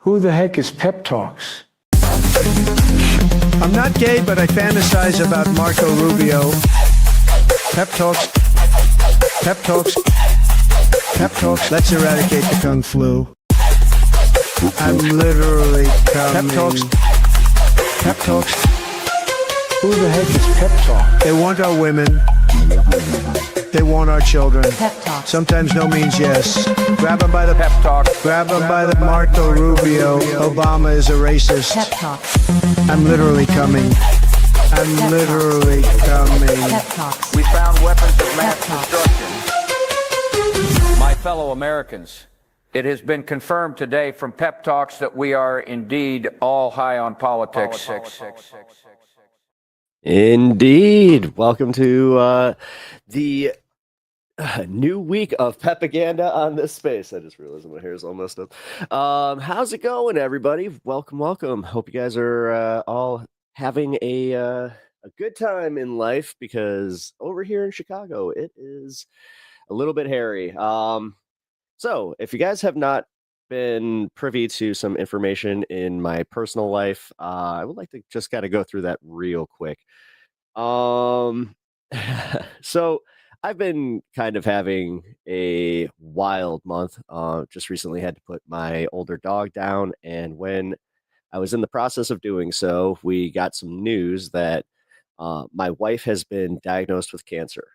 Who the heck is Pep Talks? I'm not gay, but I fantasize about Marco Rubio. Pep Talks. Pep Talks. Pep Talks. Let's eradicate the Kung Flu. I'm literally coming. Pep Talks. Pep Talks. Who the heck is Pep Talk? They want our women. They want our children. Pep Talk. Sometimes no means yes. Grab them by the Pep Talk. Grab them by the Marco Rubio. Obama is a racist. Pep Talk. I'm literally coming. I'm Pep literally coming. Pep Talks. We found weapons of mass Pep Talk. destruction. My fellow Americans, it has been confirmed today from Pep Talks that we are indeed all high on politics. Indeed. Welcome to the new week of PEPAGANDA on this space. I just realized my hair is all messed up. How's it going, everybody? Welcome. Hope you guys are all having a good time in life, because over here in Chicago, it is a little bit hairy. So if you guys have not been privy to some information in my personal life, I would like to just kind of go through that real quick. So I've been kind of having a wild month. Just recently had to put my older dog down, and when I was in the process of doing so, we got some news that my wife has been diagnosed with cancer.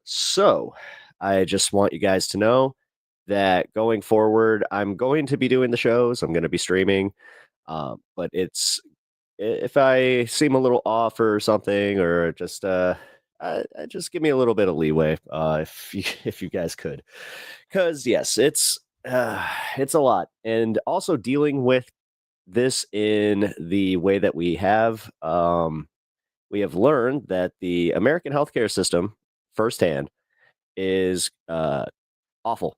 So I just want you guys to know that going forward, I'm going to be doing the shows. I'm going to be streaming, but if I seem a little off or something, or just just give me a little bit of leeway, if you guys could, because yes, it's a lot, and also dealing with this in the way that we have learned that the American healthcare system firsthand is awful.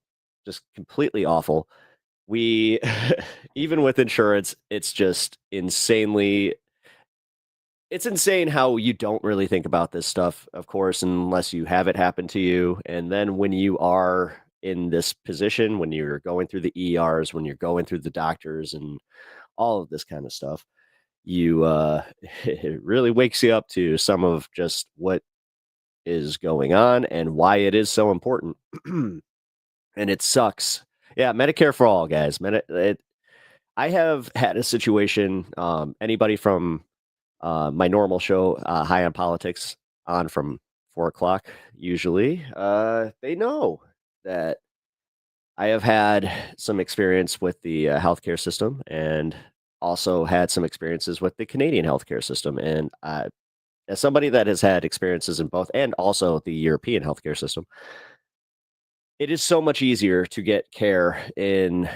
Just completely awful. We, even with insurance, it's just insanely, it's insane how you don't really think about this stuff, of course, unless you have it happen to you. And then when you are in this position, when you're going through the ERs, when you're going through the doctors and all of this kind of stuff, you, it really wakes you up to some of just what is going on and why it is so important. And it sucks. Yeah, Medicare for all, guys. I have had a situation, anybody from my normal show, High on Politics, on from 4 o'clock, usually, they know that I have had some experience with the healthcare system, and also had some experiences with the Canadian healthcare system. And as somebody that has had experiences in both, and also the European healthcare system, it is so much easier to get care in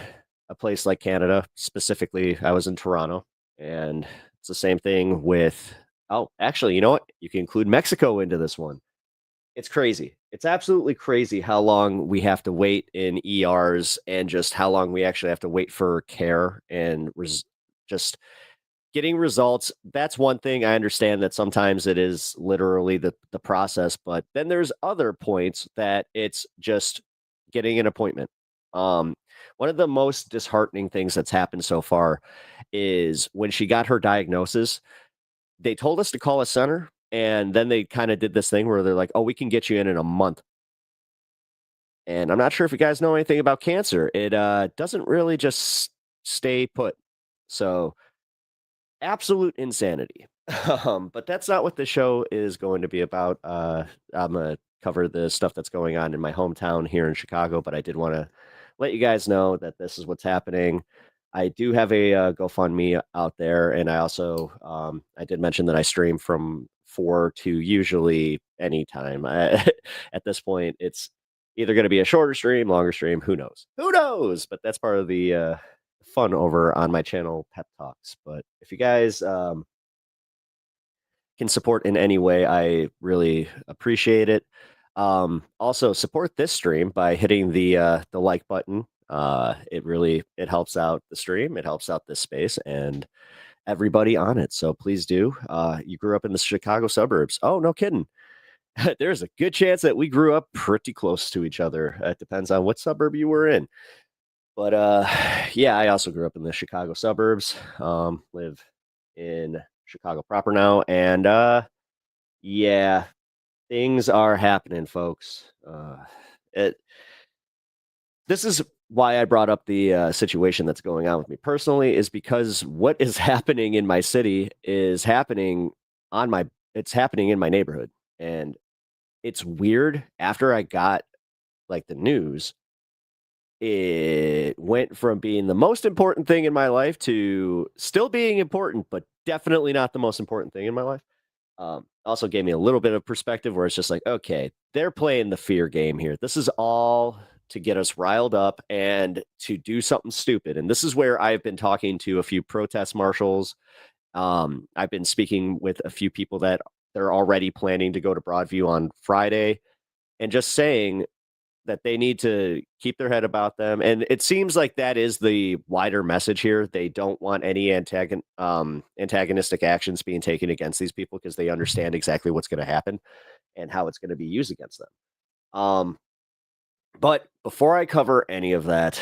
a place like Canada. Specifically, I was in Toronto, and it's the same thing with, oh, actually, you know what? You can include Mexico into this one. It's crazy. It's absolutely crazy how long we have to wait in ERs, and just how long we actually have to wait for care and just getting results. That's one thing. I understand that sometimes it is literally the process, but then there's other points that it's just getting an appointment. One of the most disheartening things that's happened so far is when she got her diagnosis, they told us to call a center, and then they kind of did this thing where they're like, oh, we can get you in a month. And I'm not sure if you guys know anything about cancer. It doesn't really just stay put. So absolute insanity. But that's not what the show is going to be about. I'm going to cover the stuff that's going on in my hometown here in Chicago, but I did want to let you guys know that this is what's happening. I do have a GoFundMe out there, and I also I did mention that I stream from 4 to usually any time. At this point, it's either going to be a shorter stream, longer stream, who knows, but that's part of the fun over on my channel, Pep Talks. But if you guys can support in any way, I really appreciate it. Also support this stream by hitting the like button. It helps out the stream, it helps out this space and everybody on it. So please do. You grew up in the Chicago suburbs. Oh, no kidding. There's a good chance that we grew up pretty close to each other. It depends on what suburb you were in. But yeah, I also grew up in the Chicago suburbs. Live in Chicago proper now, and yeah, things are happening, folks. This is why I brought up the situation that's going on with me personally, is because what is happening in my city is happening it's happening in my neighborhood. And it's weird. After I got like the news, it went from being the most important thing in my life to still being important, but definitely not the most important thing in my life. Also gave me a little bit of perspective where it's just like, okay, they're playing the fear game here. This is all to get us riled up and to do something stupid. And this is where I've been talking to a few protest marshals. I've been speaking with a few people that they're already planning to go to Broadview on Friday, and just saying that they need to keep their head about them. And it seems like that is the wider message here. They don't want any antagonistic actions being taken against these people because they understand exactly what's going to happen and how it's going to be used against them. But before I cover any of that,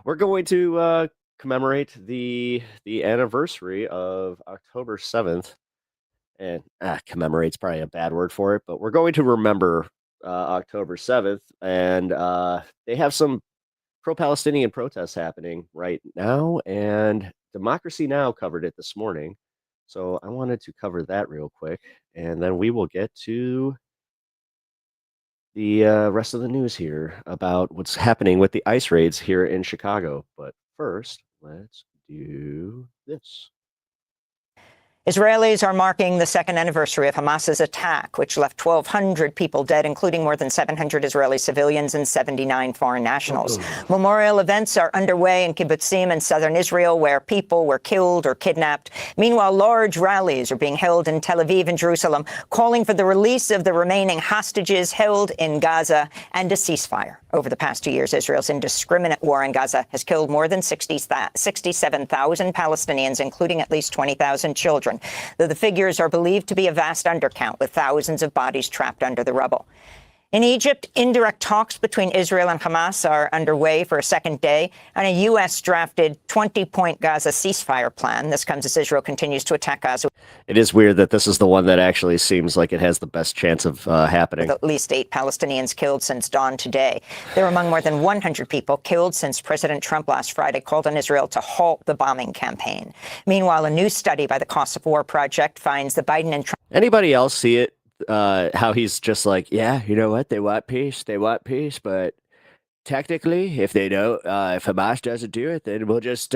we're going to commemorate the anniversary of October 7th. And commemorate's probably a bad word for it, but we're going to remember October 7th. And they have some pro-Palestinian protests happening right now. And Democracy Now! Covered it this morning. So I wanted to cover that real quick. And then we will get to the rest of the news here about what's happening with the ICE raids here in Chicago. But first, let's do this. Israelis are marking the second anniversary of Hamas's attack, which left 1,200 people dead, including more than 700 Israeli civilians and 79 foreign nationals. Memorial events are underway in kibbutzim in southern Israel, where people were killed or kidnapped. Meanwhile, large rallies are being held in Tel Aviv and Jerusalem, calling for the release of the remaining hostages held in Gaza and a ceasefire. Over the past 2 years, Israel's indiscriminate war in Gaza has killed more than 67,000 Palestinians, including at least 20,000 children, though the figures are believed to be a vast undercount, with thousands of bodies trapped under the rubble. In Egypt, indirect talks between Israel and Hamas are underway for a second day on a U.S.-drafted 20-point Gaza ceasefire plan. This comes as Israel continues to attack Gaza. It is weird that this is the one that actually seems like it has the best chance of happening. With at least 8 Palestinians killed since dawn today. They're among more than 100 people killed since President Trump last Friday called on Israel to halt the bombing campaign. Meanwhile, a new study by the Cost of War Project finds the Biden and Trump... Anybody else see it? How he's just like, yeah, you know what? They want peace, but technically, if they don't, if Hamas doesn't do it, then we'll just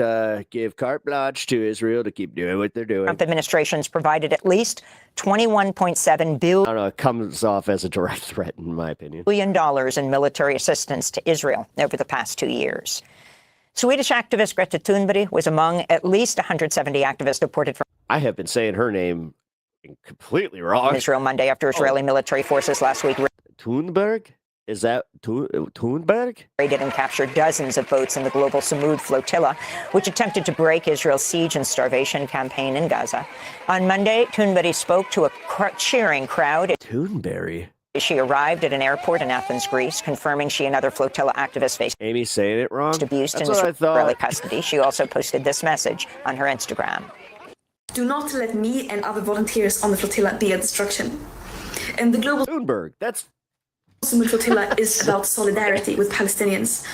give carte blanche to Israel to keep doing what they're doing. Trump administration's provided at least $21.7 billion. I don't know, it comes off as a direct threat, in my opinion. $1 billion in military assistance to Israel over the past 2 years. Swedish activist Greta Thunberg was among at least 170 activists deported from... I have been saying her name completely wrong. Israel Monday after Israeli military forces last week Thunberg? Is that Thunberg? Raided and captured dozens of boats in the global Samud flotilla, which attempted to break Israel's siege and starvation campaign in Gaza. On Monday, Thunberg spoke to a cheering crowd. Thunberg? She arrived at an airport in Athens, Greece, confirming she and other flotilla activists faced Amy saying it wrong? Abuse in Israeli custody. She also posted this message on her Instagram. Do not let me and other volunteers on the flotilla be a distraction. And the global Thunberg, that's Samud flotilla is about solidarity with Palestinians,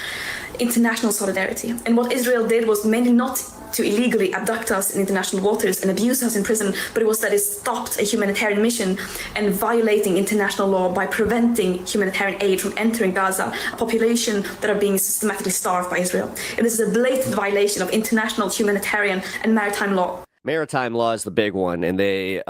international solidarity. And what Israel did was mainly not to illegally abduct us in international waters and abuse us in prison, but it was that it stopped a humanitarian mission and violating international law by preventing humanitarian aid from entering Gaza, a population that are being systematically starved by Israel. And this is a blatant violation of international humanitarian and maritime law. Maritime law is the big one, and the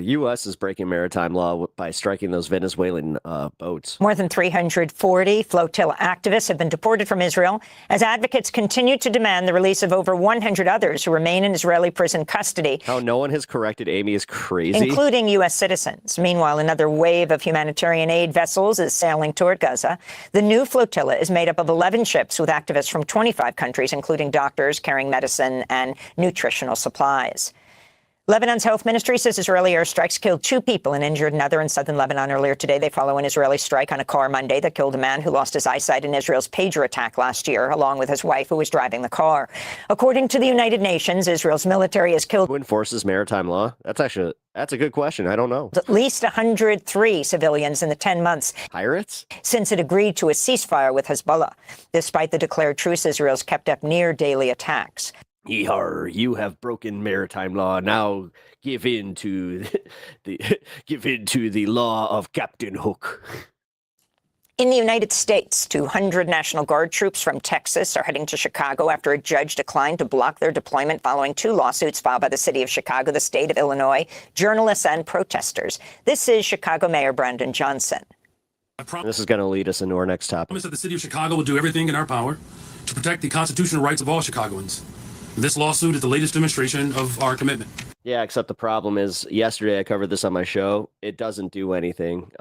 U.S. is breaking maritime law by striking those Venezuelan boats. More than 340 flotilla activists have been deported from Israel as advocates continue to demand the release of over 100 others who remain in Israeli prison custody. How no one has corrected Amy is crazy. Including U.S. citizens. Meanwhile, another wave of humanitarian aid vessels is sailing toward Gaza. The new flotilla is made up of 11 ships with activists from 25 countries, including doctors carrying medicine and nutritional supplies. Lebanon's health ministry says Israeli airstrikes killed 2 people and injured another in southern Lebanon earlier today. They follow an Israeli strike on a car Monday that killed a man who lost his eyesight in Israel's pager attack last year, along with his wife who was driving the car. According to the United Nations, Israel's military has killed... Who enforces maritime law? That's a good question. I don't know. At least 103 civilians in the 10 months Pirates? since it agreed to a ceasefire with Hezbollah. Despite the declared truce, Israel's kept up near daily attacks. Yar, you have broken maritime law. Now give in to the law of Captain Hook. In the United States, 200 National Guard troops from Texas are heading to Chicago after a judge declined to block their deployment following 2 lawsuits filed by the city of Chicago, the state of Illinois, journalists and protesters. This is Chicago Mayor Brandon Johnson. This is going to lead us into our next topic. I promise that the city of Chicago will do everything in our power to protect the constitutional rights of all Chicagoans. This lawsuit is the latest demonstration of our commitment. Yeah, except the problem is, yesterday I covered this on my show. It doesn't do anything.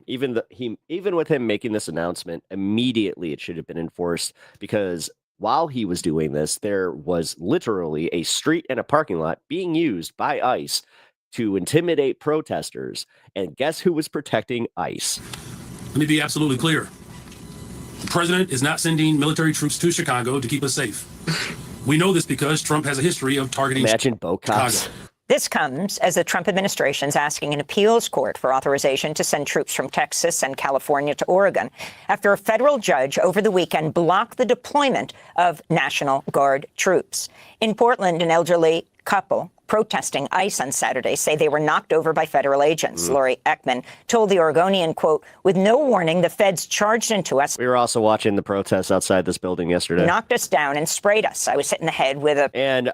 Even with him making this announcement, immediately it should have been enforced, because while he was doing this, there was literally a street and a parking lot being used by ICE to intimidate protesters. And guess who was protecting ICE? Let me be absolutely clear. The president is not sending military troops to Chicago to keep us safe. We know this because Trump has a history of targeting Imagine boat cops. Chicago. This comes as the Trump administration is asking an appeals court for authorization to send troops from Texas and California to Oregon after a federal judge over the weekend blocked the deployment of National Guard troops. In Portland, an elderly couple protesting ICE on Saturday say they were knocked over by federal agents. Lori Ekman told the Oregonian, quote, "With no warning, the feds charged into us." We were also watching the protests outside this building yesterday. Knocked us down and sprayed us. I was hit in the head with a... And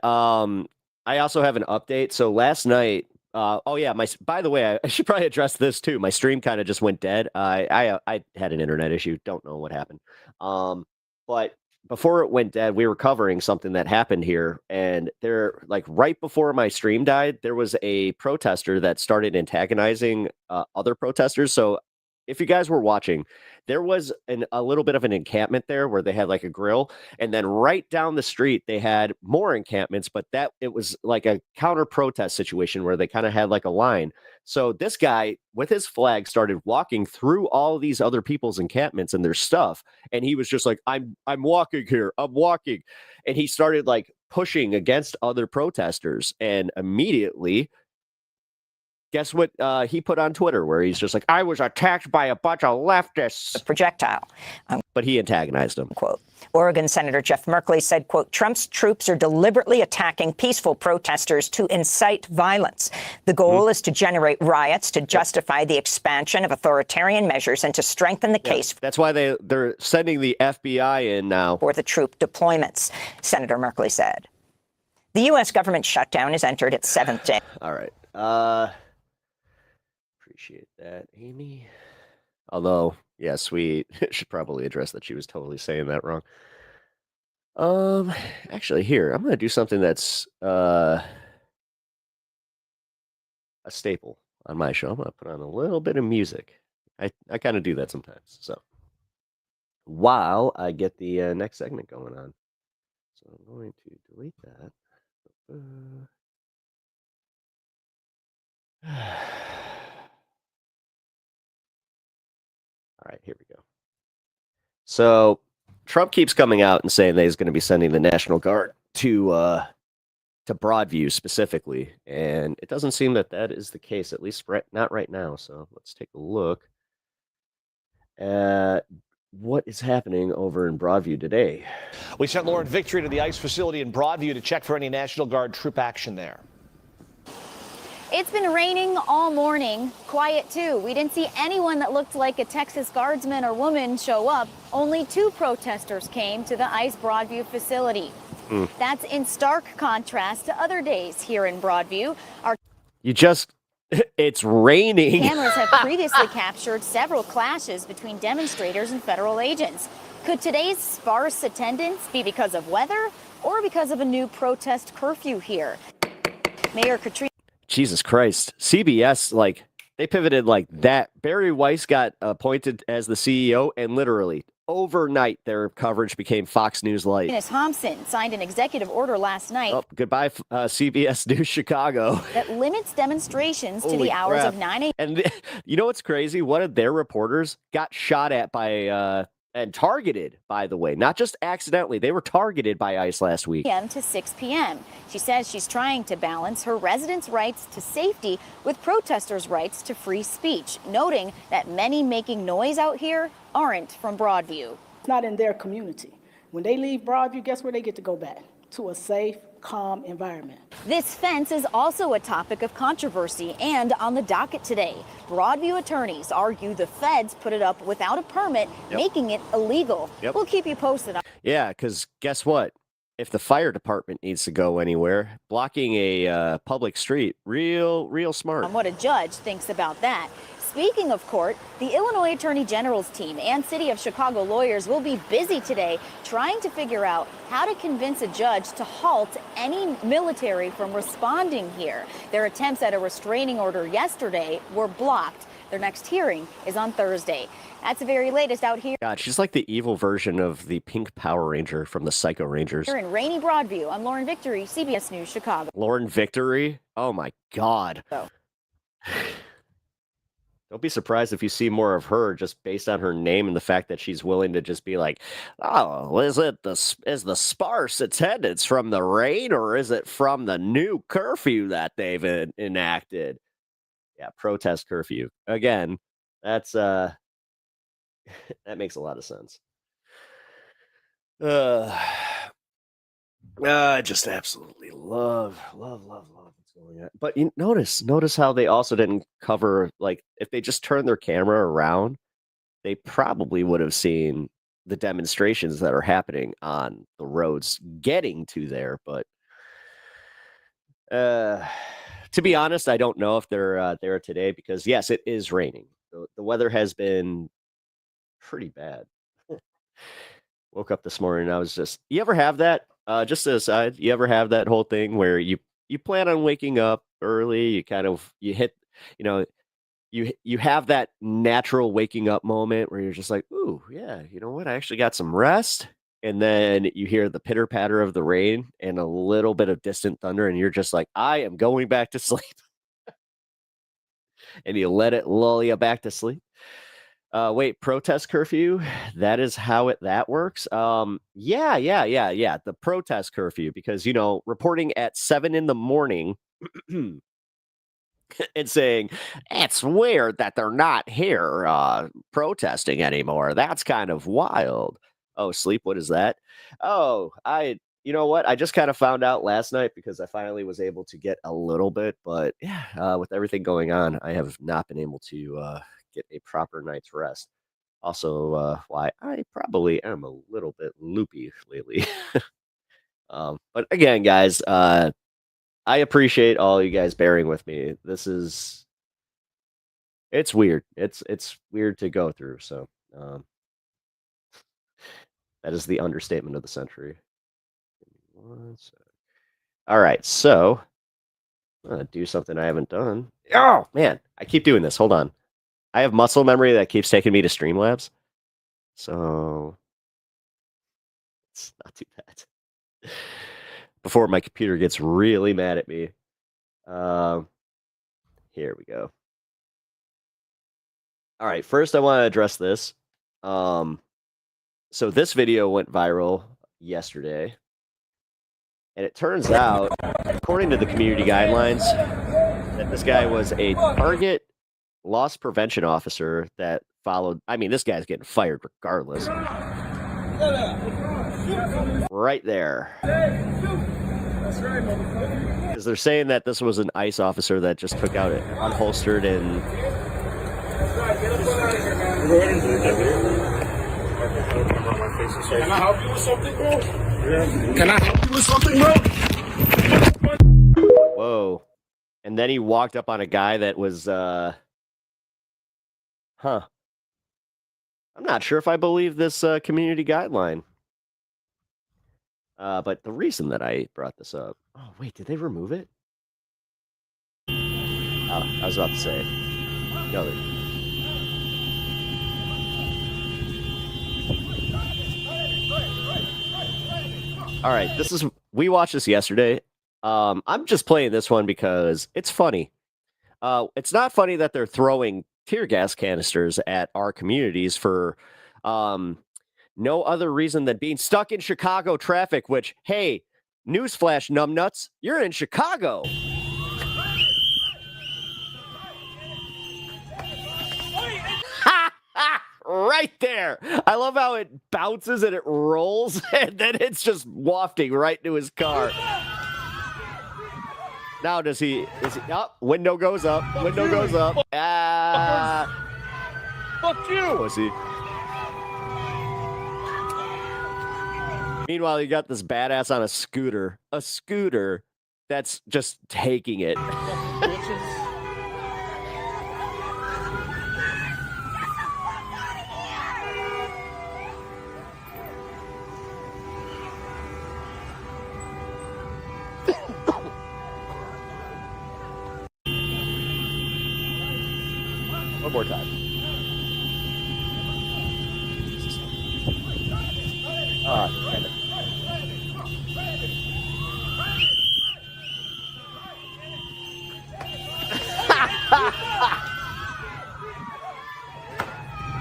I also have an update. So last night, by the way, I should probably address this too. My stream kind of just went dead. I had an internet issue. Don't know what happened. But before it went dead, we were covering something that happened here. And there, like right before my stream died, there was a protester that started antagonizing other protesters. So if you guys were watching, there was a little bit of an encampment there where they had like a grill, and then right down the street they had more encampments, but it was like a counter protest situation where they kind of had like a line. So this guy with his flag started walking through all of these other people's encampments and their stuff, and he was just like, I'm walking here, I'm walking, and he started like pushing against other protesters, and immediately, guess what he put on Twitter, where he's just like, I was attacked by a bunch of leftists. Projectile. But he antagonized him. Quote. Oregon Senator Jeff Merkley said, quote, Trump's troops are deliberately attacking peaceful protesters to incite violence. The goal is to generate riots, to justify the expansion of authoritarian measures, and to strengthen the case. That's why they're sending the FBI in now. For the troop deployments, Senator Merkley said. The U.S. government shutdown has entered its 7th day. All right. Appreciate that, Amy. Although, yes, we should probably address that she was totally saying that wrong. Actually, here, I'm going to do something that's a staple on my show. I'm going to put on a little bit of music. I kind of do that sometimes. So, while I get the next segment going on. So, I'm going to delete that. All right, here we go. So Trump keeps coming out and saying that he's going to be sending the National Guard to Broadview specifically, and it doesn't seem that is the case, at least not right now. So let's take a look at what is happening over in Broadview today. We sent Lauren Victory to the ICE facility in Broadview to check for any National Guard troop action there. It's been raining all morning. Quiet, too. We didn't see anyone that looked like a Texas guardsman or woman show up. Only 2 protesters came to the ICE Broadview facility. That's in stark contrast to other days here in Broadview. It's raining. Cameras have previously captured several clashes between demonstrators and federal agents. Could today's sparse attendance be because of weather or because of a new protest curfew here? Mayor Katrina. Jesus Christ. CBS, they pivoted like that. Barry Weiss got appointed as the CEO, and literally overnight, their coverage became Fox News Light. Dennis Thompson signed an executive order last night. Oh, goodbye, CBS News Chicago. That limits demonstrations to Holy the hours crap. of 9 a.m. And you know what's crazy? One of their reporters got shot at by and targeted, by the way, not just accidentally. They were targeted by ICE last week. to 6 p.m. She says she's trying to balance her residents' rights to safety with protesters' rights to free speech, noting that many making noise out here aren't from Broadview. It's not in their community. When they leave Broadview, guess where they get to go back? To a safe, calm environment. This fence is also a topic of controversy and on the docket today. Broadview attorneys argue the feds put it up without a permit, making it illegal. We'll keep you posted on. Yeah, because guess what? If the fire department needs to go anywhere, blocking a public street, real smart. On what a judge thinks about that. Speaking of court, the Illinois Attorney General's team and City of Chicago lawyers will be busy today trying to figure out how to convince a judge to halt any military from responding here. Their attempts at a restraining order yesterday were blocked. Their next hearing is on Thursday. That's the very latest out here. God, she's like the evil version of the pink Power Ranger from the Psycho Rangers. Here in rainy Broadview, I'm Lauren Victory, CBS News Chicago. Lauren Victory? Oh my God. So. Don't be surprised if you see more of her just based on her name and the fact that she's willing to just be like, oh, is the sparse attendance from the rain or is it from the new curfew that they've enacted? Yeah, protest curfew. Again, that's that makes a lot of sense. I just absolutely love what's going on. But you notice how they also didn't cover, like, if they just turned their camera around, they probably would have seen the demonstrations that are happening on the roads getting to there. But to be honest, I don't know if they're there today because, yes, it is raining. The weather has been pretty bad. Woke up this morning and I was just, you ever have that? Just as aside, you ever have that whole thing where you plan on waking up early, you hit, you have that natural waking up moment where you're just like, ooh, yeah, you know what? I actually got some rest. And then you hear the pitter patter of the rain and a little bit of distant thunder. And you're just like, I am going back to sleep. And you let it lull you back to sleep. Wait, protest curfew? That is how that works? Yeah. The protest curfew, because, reporting at 7 a.m. and saying, it's weird that they're not here protesting anymore. That's kind of wild. Oh, sleep, what is that? Oh, you know what? I just kind of found out last night because I finally was able to get a little bit, but yeah, with everything going on, I have not been able to get a proper night's rest. Also, why I probably am a little bit loopy lately. But again, guys, I appreciate all you guys bearing with me. It's weird. It's weird to go through. So that is the understatement of the century. All right, so I'm gonna do something I haven't done. Oh man, I keep doing this. Hold on. I have muscle memory that keeps taking me to Streamlabs. So let's not do that. Before my computer gets really mad at me. Here we go. All right, first I want to address this. So this video went viral yesterday. And it turns out, according to the community guidelines, that this guy was a target loss prevention officer that followed. I mean, this guy's getting fired regardless. Right there. Because they're saying that this was an ICE officer that just took out it unholstered and. Can I help you with something, bro? Can I help you with something, bro? Whoa. And then he walked up on a guy that was, I'm not sure if I believe this community guideline. But the reason that I brought this up. Oh, wait, did they remove it? Oh, I was about to say. No, All right, we watched this yesterday. I'm just playing this one because it's funny. It's not funny that they're throwing tear gas canisters at our communities for no other reason than being stuck in Chicago traffic, which, hey, newsflash, numbnuts, you're in Chicago. Right there. I love how it bounces and it rolls, and then it's just wafting right to his car. Now is he window goes up. Window goes up. Fuck you. Pussy. Meanwhile, you got this badass on a scooter. A scooter that's just taking it. One more time. Damn it.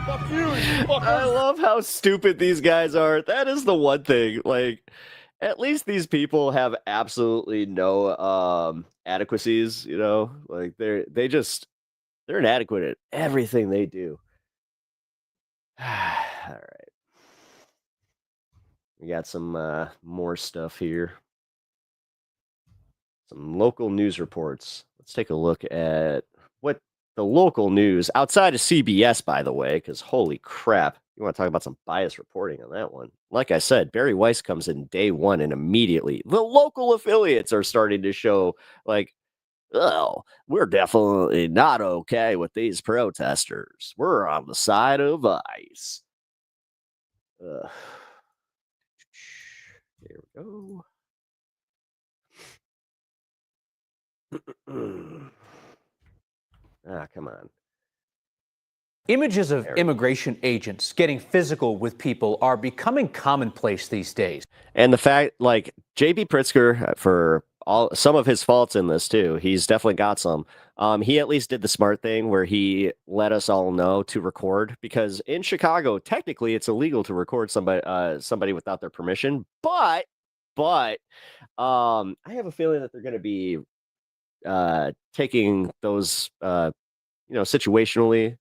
Fuck you, I love how stupid these guys are. That is the one thing. Like, at least these people have absolutely no adequacies, you know? Like they're inadequate at everything they do. All right. We got some more stuff here. Some local news reports. Let's take a look at what the local news outside of CBS, by the way, because holy crap, you want to talk about some bias reporting on that one. Like I said, Barry Weiss comes in day one, and immediately the local affiliates are starting to show like, oh, we're definitely not okay with these protesters. We're on the side of ICE. There we go. Come on. Images of immigration agents getting physical with people are becoming commonplace these days. And the fact, like, J.B. Pritzker, for some of his faults in this too, he's definitely got some. He at least did the smart thing where he let us all know to record, because in Chicago, technically, it's illegal to record somebody without their permission. But I have a feeling that they're going to be taking those, situationally.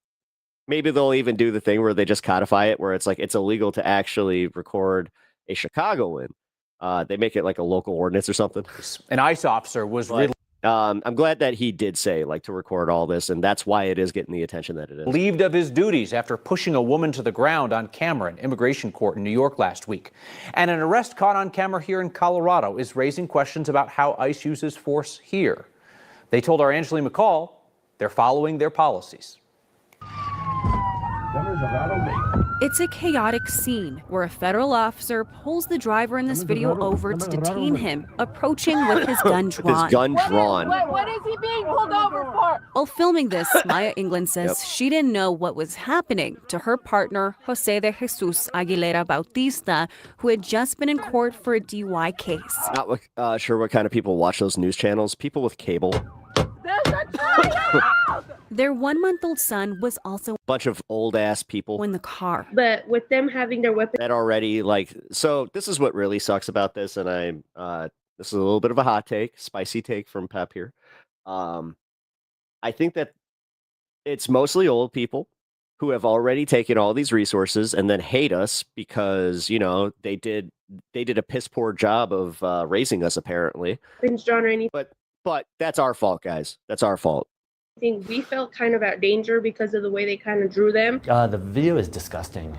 Maybe they'll even do the thing where they just codify it, where it's like it's illegal to actually record a Chicagoan. They make it like a local ordinance or something. An ICE officer was really I'm glad that he did say like to record all this, and that's why it is getting the attention that it is. relieved of his duties after pushing a woman to the ground on camera in immigration court in New York last week. And an arrest caught on camera here in Colorado is raising questions about how ICE uses force here. They told our Angeline McCall they're following their policies. It's a chaotic scene where a federal officer pulls the driver in this video over to detain him, approaching with his gun drawn. What is he being pulled over for? While filming this, Maya England says she didn't know what was happening to her partner, Jose de Jesus Aguilera Bautista, who had just been in court for a DUI case. Not sure what kind of people watch those news channels. People with cable. There's a child! Their 1-month-old son was also Bunch of old ass people in the car. But with them having their weapons that already so this is what really sucks about this, and this is a little bit of a hot take, spicy take from Pep here. I think that it's mostly old people who have already taken all these resources and then hate us because, they did a piss poor job of raising us, apparently. drawn or anything. But that's our fault, guys. That's our fault. We felt kind of at danger because of the way they kind of drew them. The video is disgusting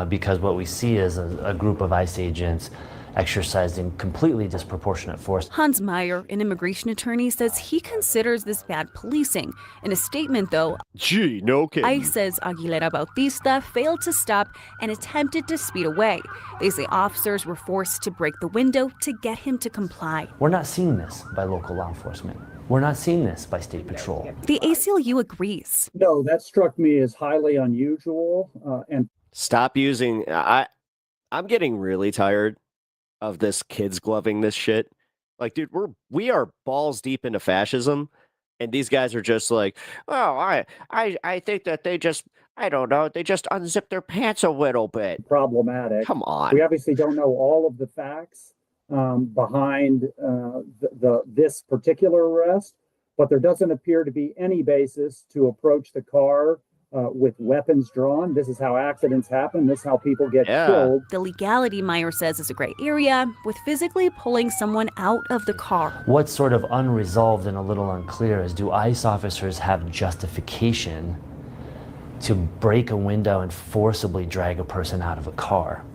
because what we see is a group of ICE agents exercising completely disproportionate force. Hans Meyer, an immigration attorney, says he considers this bad policing. In a statement, though, gee, no kidding. ICE says Aguilera Bautista failed to stop and attempted to speed away. They say officers were forced to break the window to get him to comply. We're not seeing this by local law enforcement. We're not seeing this by State Patrol. The ACLU agrees. No, that struck me as highly unusual. And stop using. I'm getting really tired of this kids gloving this shit. Like, dude, we are balls deep into fascism, and these guys are just like, oh, I think that they just, I don't know, they just unzip their pants a little bit. Problematic. Come on. We obviously don't know all of the facts behind this particular arrest, but there doesn't appear to be any basis to approach the car with weapons drawn. This is how accidents happen. This is how people get killed. The legality, Meyer says, is a gray area, with physically pulling someone out of the car. What's sort of unresolved and a little unclear is, do ICE officers have justification to break a window and forcibly drag a person out of a car?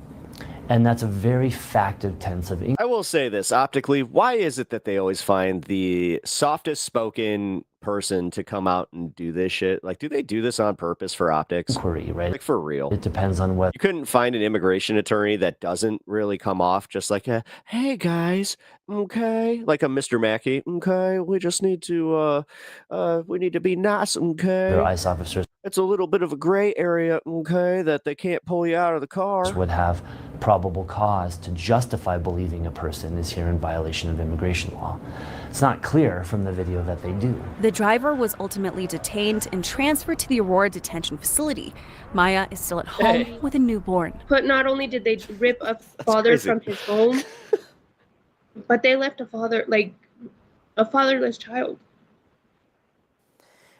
And that's a very fact-intensive. I will say this, optically, why is it that they always find the softest spoken person to come out and do this shit? Like, do they do this on purpose for optics? Inquiry, right? Like, for real. It depends on what. You couldn't find an immigration attorney that doesn't really come off just like a, hey guys, okay, like a Mr. Mackey, okay, we just need to we need to be nice, okay. Their ICE officers. It's a little bit of a gray area, okay, that they can't pull you out of the car. Would have probable cause to justify believing a person is here in violation of immigration law. It's not clear from the video that they do. The driver was ultimately detained and transferred to the Aurora detention facility. Maya is still at home with a newborn. But not only did they rip a father from his home, but they left a fatherless child.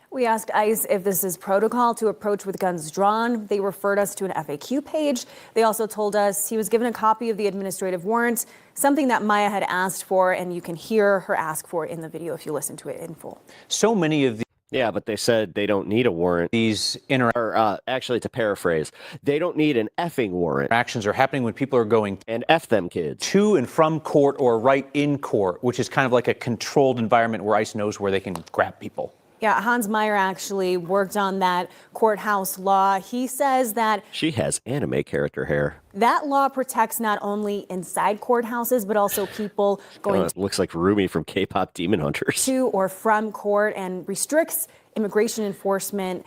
We asked ICE if this is protocol to approach with guns drawn. They referred us to an FAQ page. They also told us he was given a copy of the administrative warrant, something that Maya had asked for, and you can hear her ask for it in the video if you listen to it in full. So many of the Yeah, but they said they don't need a warrant. Actually, to paraphrase, they don't need an effing warrant. Actions are happening when people are going and F them kids to and from court or right in court, which is kind of like a controlled environment where ICE knows where they can grab people. Yeah, Hans Meyer actually worked on that courthouse law. He says that she has anime character hair. That law protects not only inside courthouses, but also people going looks like Rumi from K-pop Demon Hunters. To or from court, and restricts immigration enforcement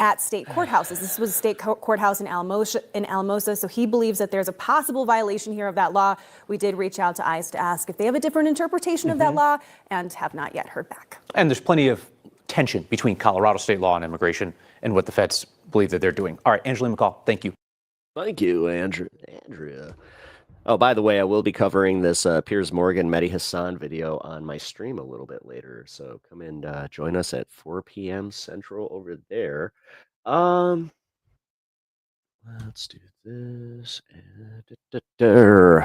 at state courthouses. This was a state courthouse in Alamosa, so he believes that there's a possible violation here of that law. We did reach out to ICE to ask if they have a different interpretation of that law, and have not yet heard back. And there's plenty of tension between Colorado state law and immigration and what the feds believe that they're doing. All right, Angeline McCall, thank you. Thank you, Andrea. Oh, by the way, I will be covering this Piers Morgan, Mehdi Hassan video on my stream a little bit later. So come and join us at 4 p.m. Central over there. Let's do this.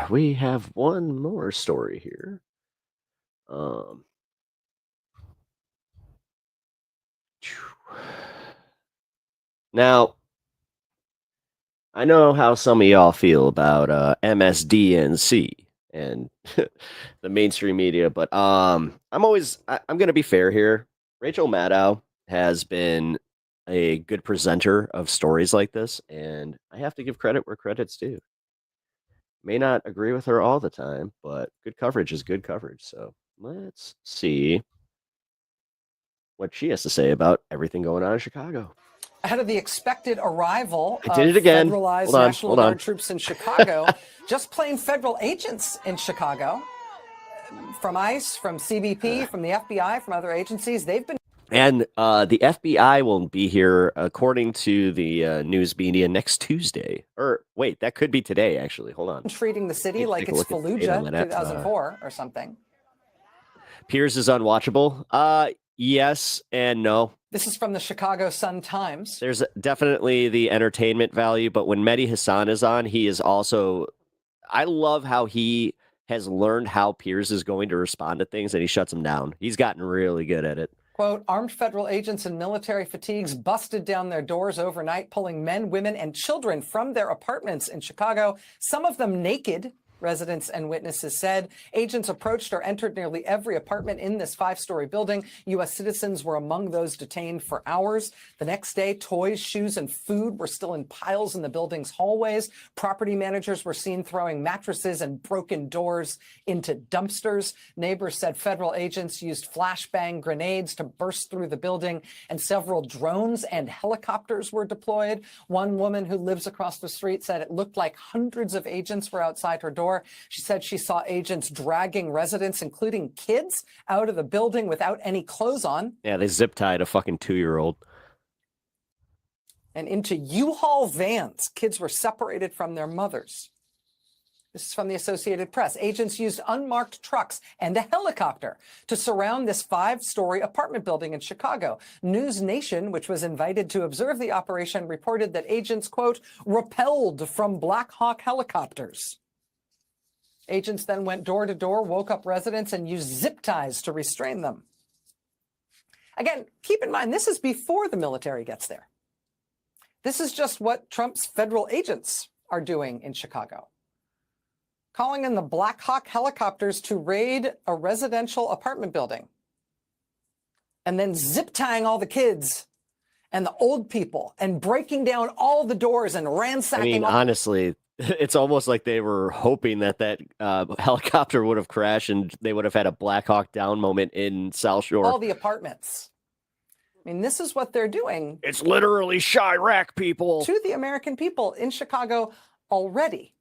We have one more story here. Now, I know how some of y'all feel about MSDNC and the mainstream media, but I'm going to be fair here. Rachel Maddow has been a good presenter of stories like this, and I have to give credit where credit's due. May not agree with her all the time, but good coverage is good coverage. So let's see what she has to say about everything going on in Chicago. Ahead of the expected arrival of Hold federalized on, National Guard troops in Chicago, just plain federal agents in Chicago, from ICE, from CBP, from the FBI, from other agencies, they've been... And the FBI will be here, according to the news media, next Tuesday. Or wait, that could be today, actually. Hold on. treating the city like it's Fallujah 2004 or something. Piers is unwatchable. Yes and no. This is from the Chicago Sun-Times. There's definitely the entertainment value, but when Mehdi Hassan is on, he is also... I love how he has learned how Piers is going to respond to things, and he shuts them down. He's gotten really good at it. Quote, armed federal agents in military fatigues busted down their doors overnight, pulling men, women, and children from their apartments in Chicago, some of them naked. Residents and witnesses said agents approached or entered nearly every apartment in this 5-story building. U.S. citizens were among those detained for hours. The next day, toys, shoes, and food were still in piles in the building's hallways. Property managers were seen throwing mattresses and broken doors into dumpsters. Neighbors said federal agents used flashbang grenades to burst through the building, and several drones and helicopters were deployed. One woman who lives across the street said it looked like hundreds of agents were outside her door. door. She said she saw agents dragging residents, including kids, out of the building without any clothes on. Yeah, they zip tied a fucking 2-year-old. And into U-Haul vans. Kids were separated from their mothers. This is from the Associated Press. Agents used unmarked trucks and a helicopter to surround this 5-story apartment building in Chicago. News Nation, which was invited to observe the operation, reported that agents, quote, repelled from Black Hawk helicopters. Agents then went door to door, woke up residents, and used zip ties to restrain them. Again, keep in mind, this is before the military gets there. This is just what Trump's federal agents are doing in Chicago. Calling in the Black Hawk helicopters to raid a residential apartment building. And then zip tying all the kids and the old people and breaking down all the doors and ransacking. I mean, honestly, it's almost like they were hoping that helicopter would have crashed and they would have had a Black Hawk Down moment in South Shore. All the apartments. I mean, this is what they're doing. It's literally Chirac people. To the American people in Chicago already,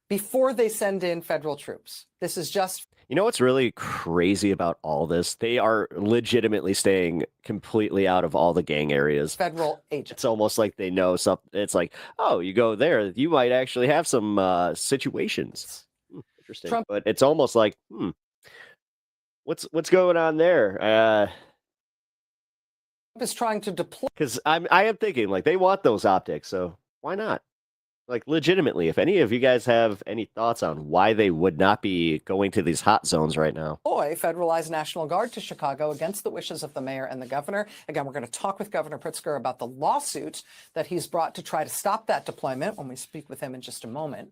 before they send in federal troops. This is just... You know what's really crazy about all this? They are legitimately staying completely out of all the gang areas. Federal agents. It's almost like they know something. It's like, oh, you go there, you might actually have some situations. Interesting. Trump. But it's almost like, what's going on there? Trump is trying to deploy... Because I am thinking, like, they want those optics, so why not? Like, legitimately, if any of you guys have any thoughts on why they would not be going to these hot zones right now. Federalized National Guard to Chicago against the wishes of the mayor and the governor. Again, we're going to talk with Governor Pritzker about the lawsuit that he's brought to try to stop that deployment when we speak with him in just a moment.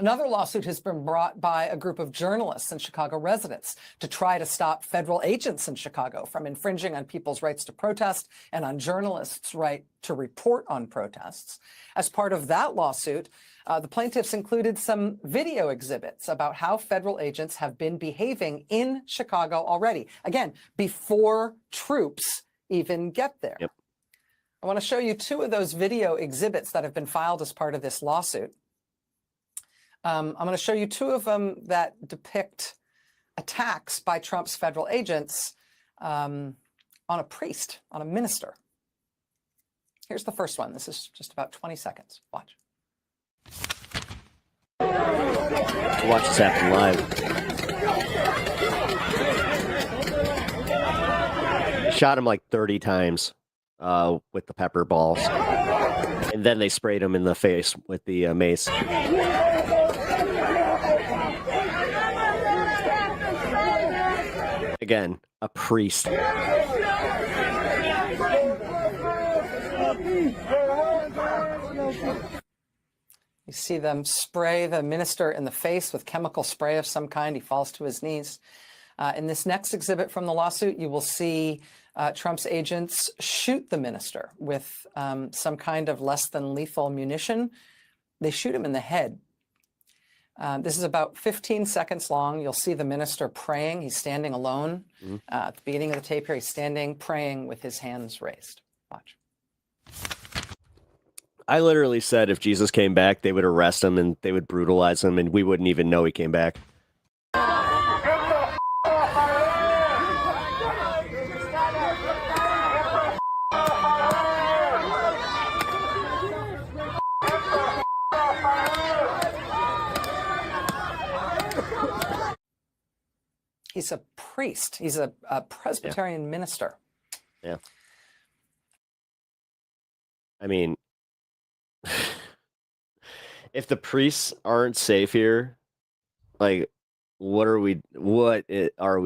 Another lawsuit has been brought by a group of journalists and Chicago residents to try to stop federal agents in Chicago from infringing on people's rights to protest and on journalists' right to report on protests. As part of that lawsuit, the plaintiffs included some video exhibits about how federal agents have been behaving in Chicago already. Again, before troops even get there. Yep. I want to show you 2 of those video exhibits that have been filed as part of this lawsuit. I'm going to show you 2 of them that depict attacks by Trump's federal agents on a priest, on a minister. Here's the first one. This is just about 20 seconds. Watch. Watch this happen live. Shot him like 30 times with the pepper balls. And then they sprayed him in the face with the mace. Again, a priest. You see them spray the minister in the face with chemical spray of some kind. He falls to his knees. In this next exhibit from the lawsuit, you will see Trump's agents shoot the minister with some kind of less than lethal munition. They shoot him in the head. This is about 15 seconds long. You'll see the minister praying. He's standing alone. At the beginning of the tape here, he's standing, praying with his hands raised. Watch. I literally said if Jesus came back, they would arrest him and they would brutalize him and we wouldn't even know he came back. He's a priest. He's a Presbyterian minister. Yeah. I mean, if the priests aren't safe here, like, what are we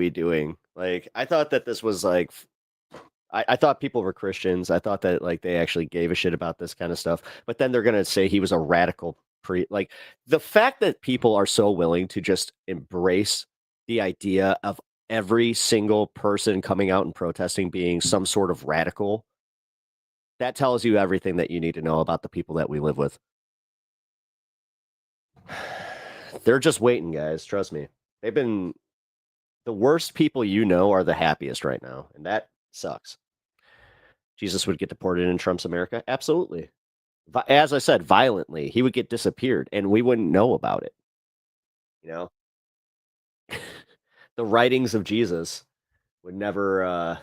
doing? Like, I thought that this was like, I thought people were Christians. I thought that like they actually gave a shit about this kind of stuff. But then they're gonna say he was a radical priest. Like, the fact that people are so willing to just embrace the idea of every single person coming out and protesting being some sort of radical, that tells you everything that you need to know about the people that we live with. They're just waiting, guys. Trust me. They've been the worst people you know are the happiest right now, and that sucks. Jesus would get deported in Trump's America? Absolutely. As I said, violently. He would get disappeared, and we wouldn't know about it. You know, the writings of Jesus would never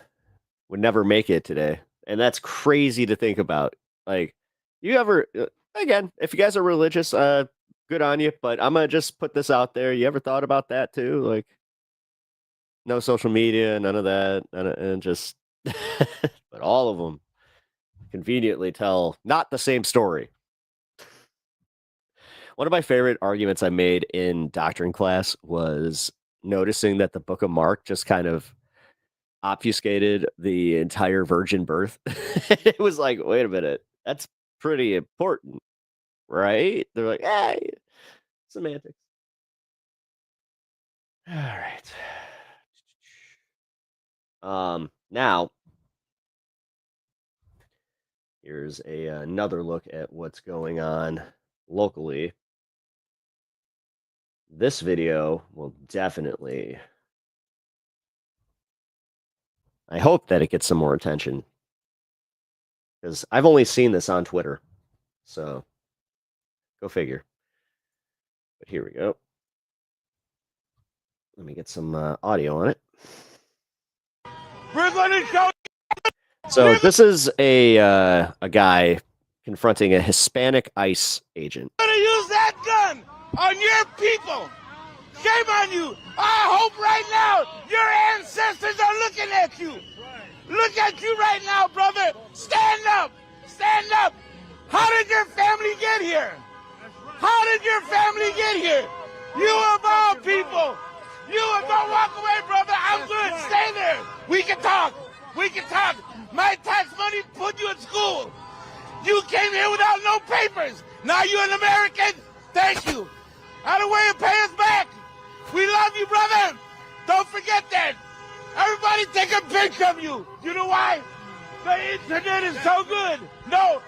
make it today, and that's crazy to think about. Like, you ever again, if you guys are religious, good on you. But I'm gonna just put this out there. You ever thought about that too? Like, no social media, none of that, and just, but all of them conveniently tell not the same story. One of my favorite arguments I made in doctrine class was noticing that the Book of Mark just kind of obfuscated the entire virgin birth. It was like, wait a minute, that's pretty important, right? They're like, semantics. All right. Now here's another look at what's going on locally. This video will definitely, I hope that it gets some more attention, because I've only seen this on Twitter, so go figure. But here we go. Let me get some audio on it. We're going to show. So this is a guy confronting a Hispanic ICE agent. We're going to use that gun on your people. Shame on you. I hope right now your ancestors are looking at you. Look at you right now, brother. Stand up. Stand up. How did your family get here? How did your family get here? You of all people. You don't walk away, brother. I'm good. Stay there. We can talk. We can talk. My tax money put you in school. You came here without no papers. Now you're an American. Thank you. Out of way to pay us back. We love you, brother. Don't forget that. Everybody take a picture of you. You know why? The internet is so good. No,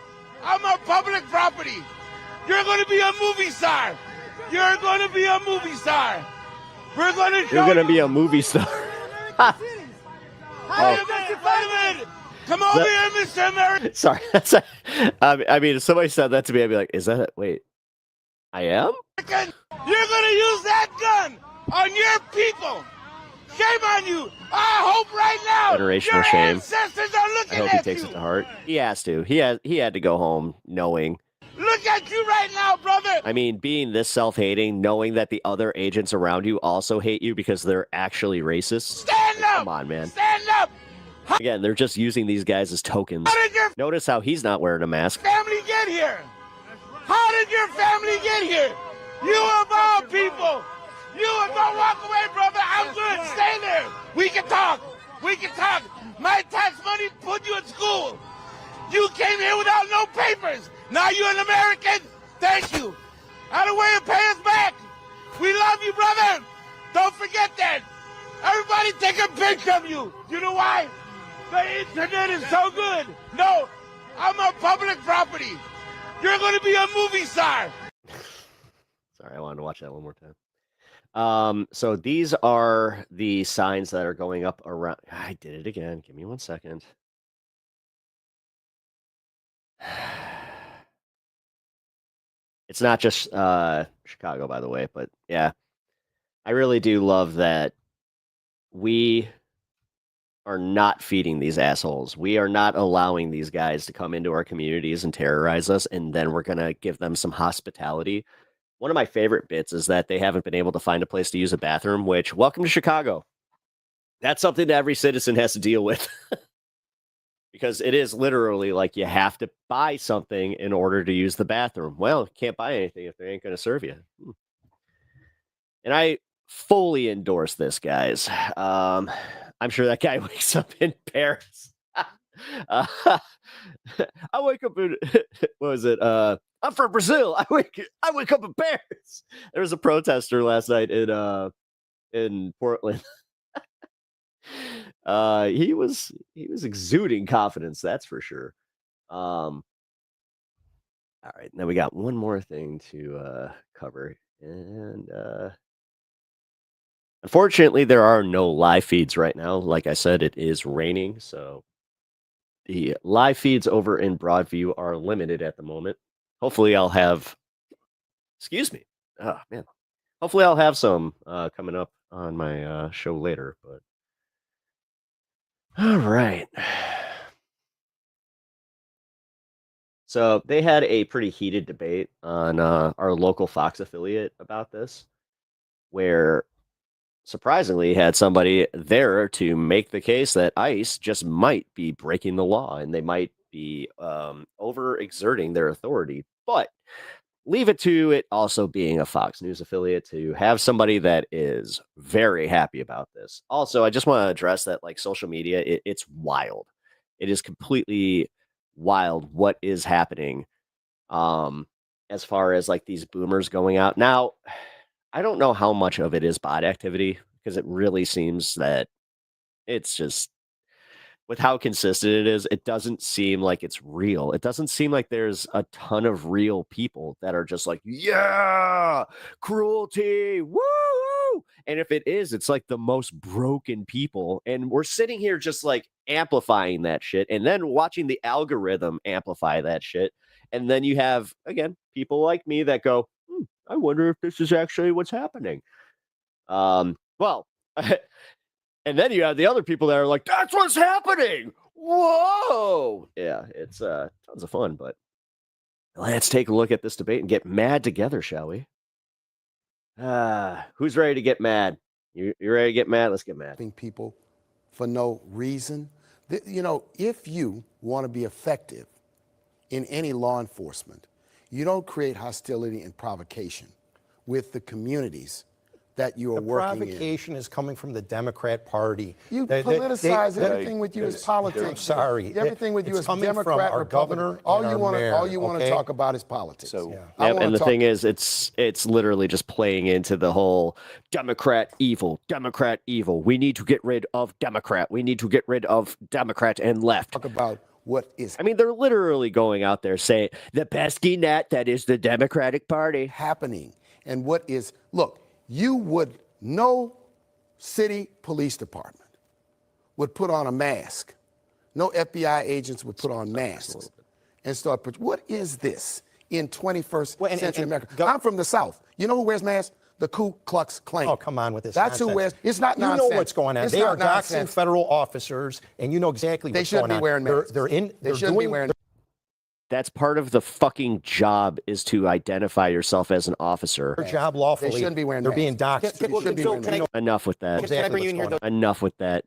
I'm on public property. You're going to be a movie star. You're going to be a movie star. We're going to show You're going to be a movie star. Wait a minute. Come over here, Mr. American. Sorry. I mean, if somebody said that to me, I'd be like, is that it? Wait, I am? You're going to use that gun on your people. Shame on you. I hope right now Generational your shame. ancestors are I looking hope he at takes you. it to heart. He has to. He had to go home knowing. Look at you right now, brother. I mean, being this self-hating, knowing that the other agents around you also hate you because they're actually racist. Stand up. Come on, man. Stand up. Again, they're just using these guys as tokens. How did your Notice how he's not wearing a mask. family get here? How did your family get here? You of all people. You don't walk away, brother. I'm good. Stay there. We can talk. We can talk. My tax money put you in school. You came here without no papers. Now you're an American. Thank you. Out of way to pay us back. We love you, brother. Don't forget that. Everybody take a picture of you. You know why? The internet is so good. No, I'm on public property. You're going to be a movie star. Sorry, I wanted to watch that one more time. So these are the signs that are going up around. I did it again. Give me 1 second. It's not just Chicago, by the way, but yeah, I really do love that we are not feeding these assholes. We are not allowing these guys to come into our communities and terrorize us, and then we're going to give them some hospitality. One of my favorite bits is that they haven't been able to find a place to use a bathroom, which, welcome to Chicago. That's something that every citizen has to deal with. Because it is literally like you have to buy something in order to use the bathroom. Well, you can't buy anything if they ain't going to serve you. And I fully endorse this, guys. I'm sure that guy wakes up in Paris. I wake up in, what was it? I'm from Brazil. I wake up in Paris. There was a protester last night in Portland. He was exuding confidence, that's for sure. All right, now we got one more thing to cover, and unfortunately there are no live feeds right now. Like I said, it is raining, so the live feeds over in Broadview are limited at the moment. Hopefully I'll have, excuse me, oh man, Hopefully I'll have some coming up on my show later. But all right. So they had a pretty heated debate on our local Fox affiliate about this, where surprisingly had somebody there to make the case that ICE just might be breaking the law and they might be overexerting their authority. But leave it to it also being a Fox News affiliate to have somebody that is very happy about this. Also, I just want to address that, like, social media, it's wild. It is completely wild what is happening as far as like these boomers going out. Now, I don't know how much of it is bot activity, because it really seems that it's just, with how consistent it is, it doesn't seem like it's real. It doesn't seem like there's a ton of real people that are just like, yeah, cruelty, woo! And if it is, it's like the most broken people. And we're sitting here just like amplifying that shit and then watching the algorithm amplify that shit. And then you have, again, people like me that go, I wonder if this is actually what's happening. Well, and then you have the other people that are like, that's what's happening. Whoa. Yeah, it's tons of fun, but let's take a look at this debate and get mad together, shall we? Who's ready to get mad? You ready to get mad? Let's get mad. People for no reason. You know, if you want to be effective in any law enforcement, you don't create hostility and provocation with the communities that you are working in. The provocation is coming from the Democrat Party. You politicize everything with you is politics. I'm sorry. Everything with you is coming Democrat, from our Republican. governor. All you want to talk about is politics. So, and the thing is, it's literally just playing into the whole Democrat evil. We need to get rid of Democrat. We need to get rid of Democrat and left. Talk about what is. I mean, they're literally going out there saying the pesky net that is the Democratic Party happening. And what is, look, no city police department would put on a mask. No FBI agents would put on masks and start. What is this in 21st century America? I'm from the South. You know who wears masks? The Ku Klux Klan. Oh, come on with this. That's nonsense. Who wears. It's not nonsense. You know what's going on. It's they are not doxing federal officers, and you know exactly what's going on. They shouldn't be wearing masks. They shouldn't be wearing. That's part of the fucking job, is to identify yourself as an officer. Their job lawfully. They shouldn't be wearing. They're being doxed. Enough with that. Can I bring you in here? Enough with that.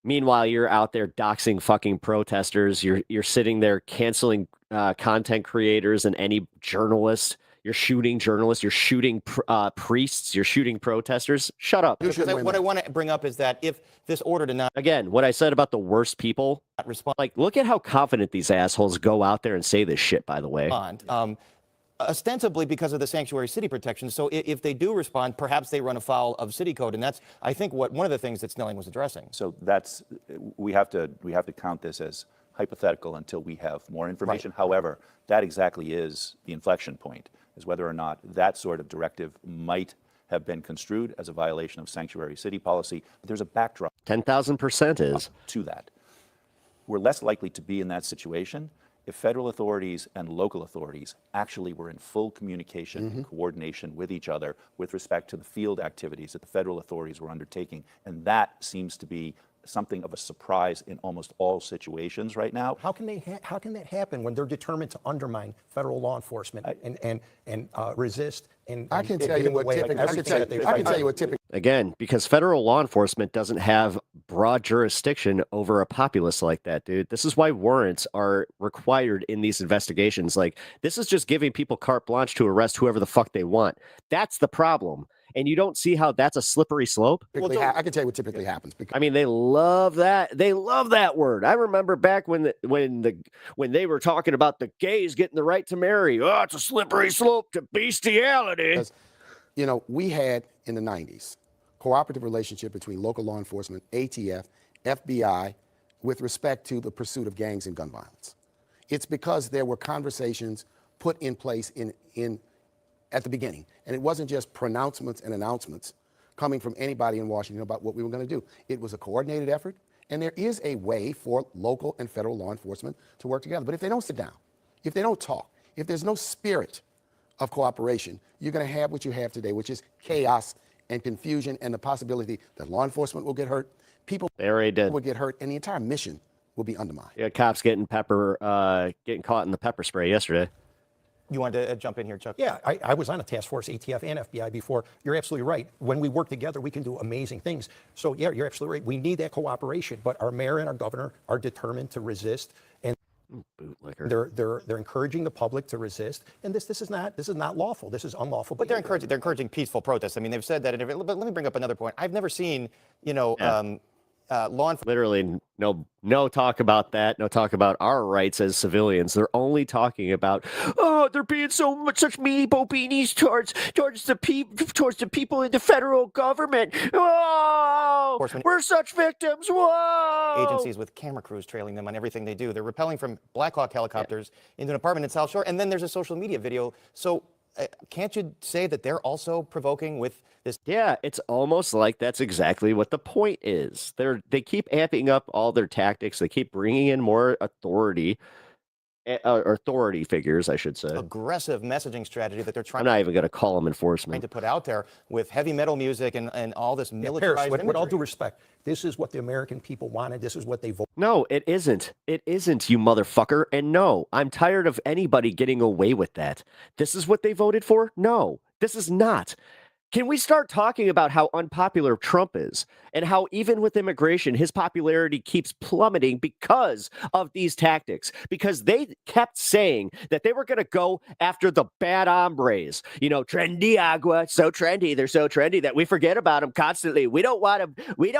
Meanwhile, you're out there doxing fucking protesters. You're sitting there canceling content creators and any journalist. You're shooting journalists. You're shooting priests. You're shooting protesters. Shut up. What I want to bring up is that if this order to not again, what I said about the worst people. Respond. Like, look at how confident these assholes go out there and say this shit. By the way. Ostensibly because of the sanctuary city protection. So if they do respond, perhaps they run afoul of city code, and that's, I think, one of the things that Snelling was addressing. So that's we have to count this as hypothetical until we have more information. Right. However, that exactly is the inflection point, is whether or not that sort of directive might have been construed as a violation of sanctuary city policy. But there's a backdrop. 10,000% is to that. We're less likely to be in that situation if federal authorities and local authorities actually were in full communication and coordination with each other with respect to the field activities that the federal authorities were undertaking. And that seems to be something of a surprise in almost all situations right now. How can that happen when they're determined to undermine federal law enforcement and resist? And I can tell you what typically. Again, because federal law enforcement doesn't have broad jurisdiction over a populace like that, dude. This is why warrants are required in these investigations. Like, this is just giving people carte blanche to arrest whoever the fuck they want. That's the problem. And you don't see how that's a slippery slope? I can tell you what typically happens. I mean, they love that. They love that word. I remember back when they were talking about the gays getting the right to marry. Oh, it's a slippery slope to bestiality. Because, you know, we had in the 90s cooperative relationship between local law enforcement, ATF, FBI, with respect to the pursuit of gangs and gun violence. It's because there were conversations put in place at the beginning. And it wasn't just pronouncements and announcements coming from anybody in Washington about what we were going to do. It was a coordinated effort, and there is a way for local and federal law enforcement to work together. But if they don't sit down, if they don't talk, if there's no spirit of cooperation, you're going to have what you have today, which is chaos and confusion and the possibility that law enforcement will get hurt, people will get hurt, and the entire mission will be undermined. Yeah, cops getting getting caught in the pepper spray yesterday. You wanted to jump in here, Chuck? Yeah, I was on a task force, ATF and FBI before. You're absolutely right. When we work together, we can do amazing things. So yeah, you're absolutely right. We need that cooperation, but our mayor and our governor are determined to resist, and they're encouraging the public to resist. And this is not lawful. This is unlawful. But they're encouraging peaceful protests. I mean, they've said that. But let me bring up another point. I've never seen, law enforcement. Literally no talk about that. No talk about our rights as civilians. They're only talking about, oh, they're being such meanie bobinis towards the people in the federal government. Oh, we're such victims. Whoa. Agencies with camera crews trailing them on everything they do. They're rappelling from Black Hawk helicopters into an apartment in South Shore, and then there's a social media video. So can't you say that they're also provoking with this? Yeah, it's almost like that's exactly what the point is. They keep amping up all their tactics. They keep bringing in more authority figures, I should say. Aggressive messaging strategy that they're trying. I'm not even going to call them enforcement. To put out there with heavy metal music and all this militarized Paris, with all due respect, this is what the American people wanted. This is what they voted. No, it isn't. It isn't, you motherfucker. And no, I'm tired of anybody getting away with that. This is what they voted for? No, this is not. Can we start talking about how unpopular Trump is and how even with immigration, his popularity keeps plummeting because of these tactics? Because they kept saying that they were going to go after the bad hombres, trendy agua, so trendy. They're so trendy that we forget about them constantly. We don't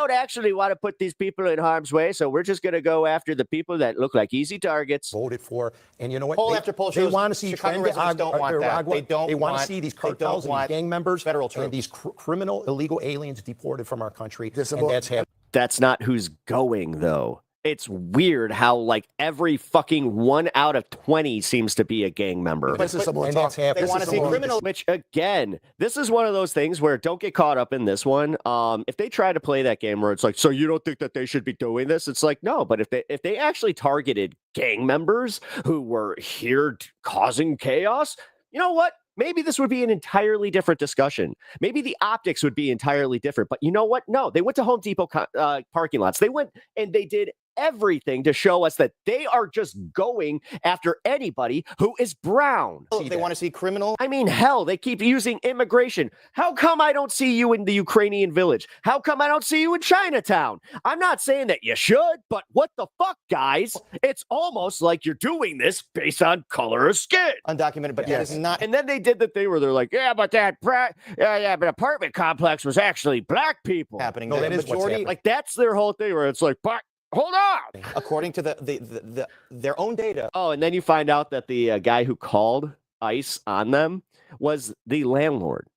actually want to put these people in harm's way. So we're just going to go after the people that look like easy targets. Voted for. And you know what? Poll after poll shows they want to see Chicago residents don't want that. They want to see these cartels and these gang members federal and these criminal illegal aliens deported from our country. And that's happening. That's not who's going, though. It's weird how every fucking 1 out of 20 seems to be a gang member. And that's happening. They want to see criminal. Which again, this is one of those things where don't get caught up in this one. If they try to play that game where it's like, so you don't think that they should be doing this? It's like, no, but if they actually targeted gang members who were here causing chaos, you know what? Maybe this would be an entirely different discussion. Maybe the optics would be entirely different. But you know what? No, they went to Home Depot parking lots. They went and they did everything to show us that they are just going after anybody who is brown. They want to see criminal. I mean, hell, they keep using immigration. How come I don't see you in the Ukrainian village? How come I don't see you in Chinatown? I'm not saying that you should, but what the fuck, guys? It's almost like you're doing this based on color of skin. Undocumented, but that is not. And then they did the thing where they're like, but but apartment complex was actually black people happening. No, that is what's happening. Like that's their whole thing where it's like, but hold on. According to their own data. Oh, and then you find out that the guy who called ICE on them was the landlord.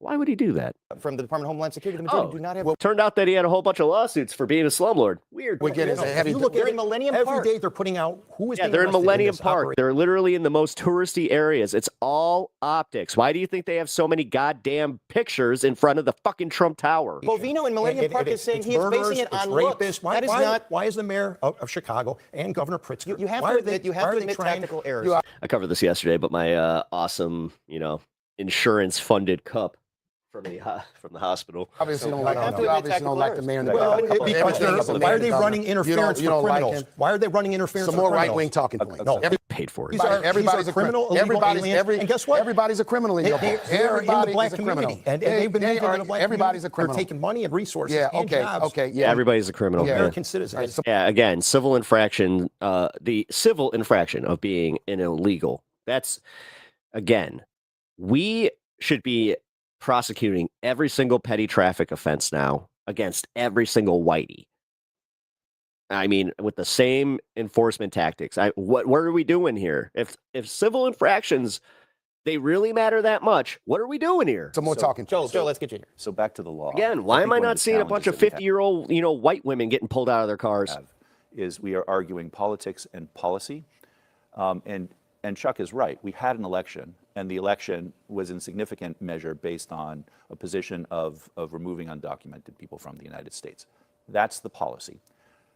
Why would he do that? From the Department of Homeland Security, the majority do not have. Well, turned out that he had a whole bunch of lawsuits for being a slumlord. Weird. You look at Millennium Park. Every day they're putting out who is. Yeah, they're in Millennium Park. They're literally in the most touristy areas. It's all optics. Why do you think they have so many goddamn pictures in front of the fucking Trump Tower? Bovino in Millennium Park is saying he's basing it on looks. That is not. Why is the mayor of Chicago and Governor Pritzker? You have to admit tactical errors. I covered this yesterday, but my awesome, insurance-funded cup from the hospital. Obviously, don't like the mayor. Why are they running interference for criminals? Why are they running interference? Some more right-wing talking points. No, paid for it. Everybody's a criminal. And guess what? Everybody's a criminal in your book. They're in the black community, and they've been moving in the black everybody's a criminal. They're taking money and resources and jobs. Yeah, everybody's a criminal. American citizens. Yeah, again, civil infraction. The civil infraction of being an illegal. That's again, we should be prosecuting every single petty traffic offense now against every single whitey. I mean, with the same enforcement tactics. What are we doing here? If civil infractions, they really matter that much, what are we doing here? Some more talking. Joe, let's get you here. So back to the law. Again, why am I not seeing a bunch of 50-year-old, white women getting pulled out of their cars? Is we are arguing politics and policy. And Chuck is right. We had an election, and the election was in significant measure based on a position of removing undocumented people from the United States. That's the policy.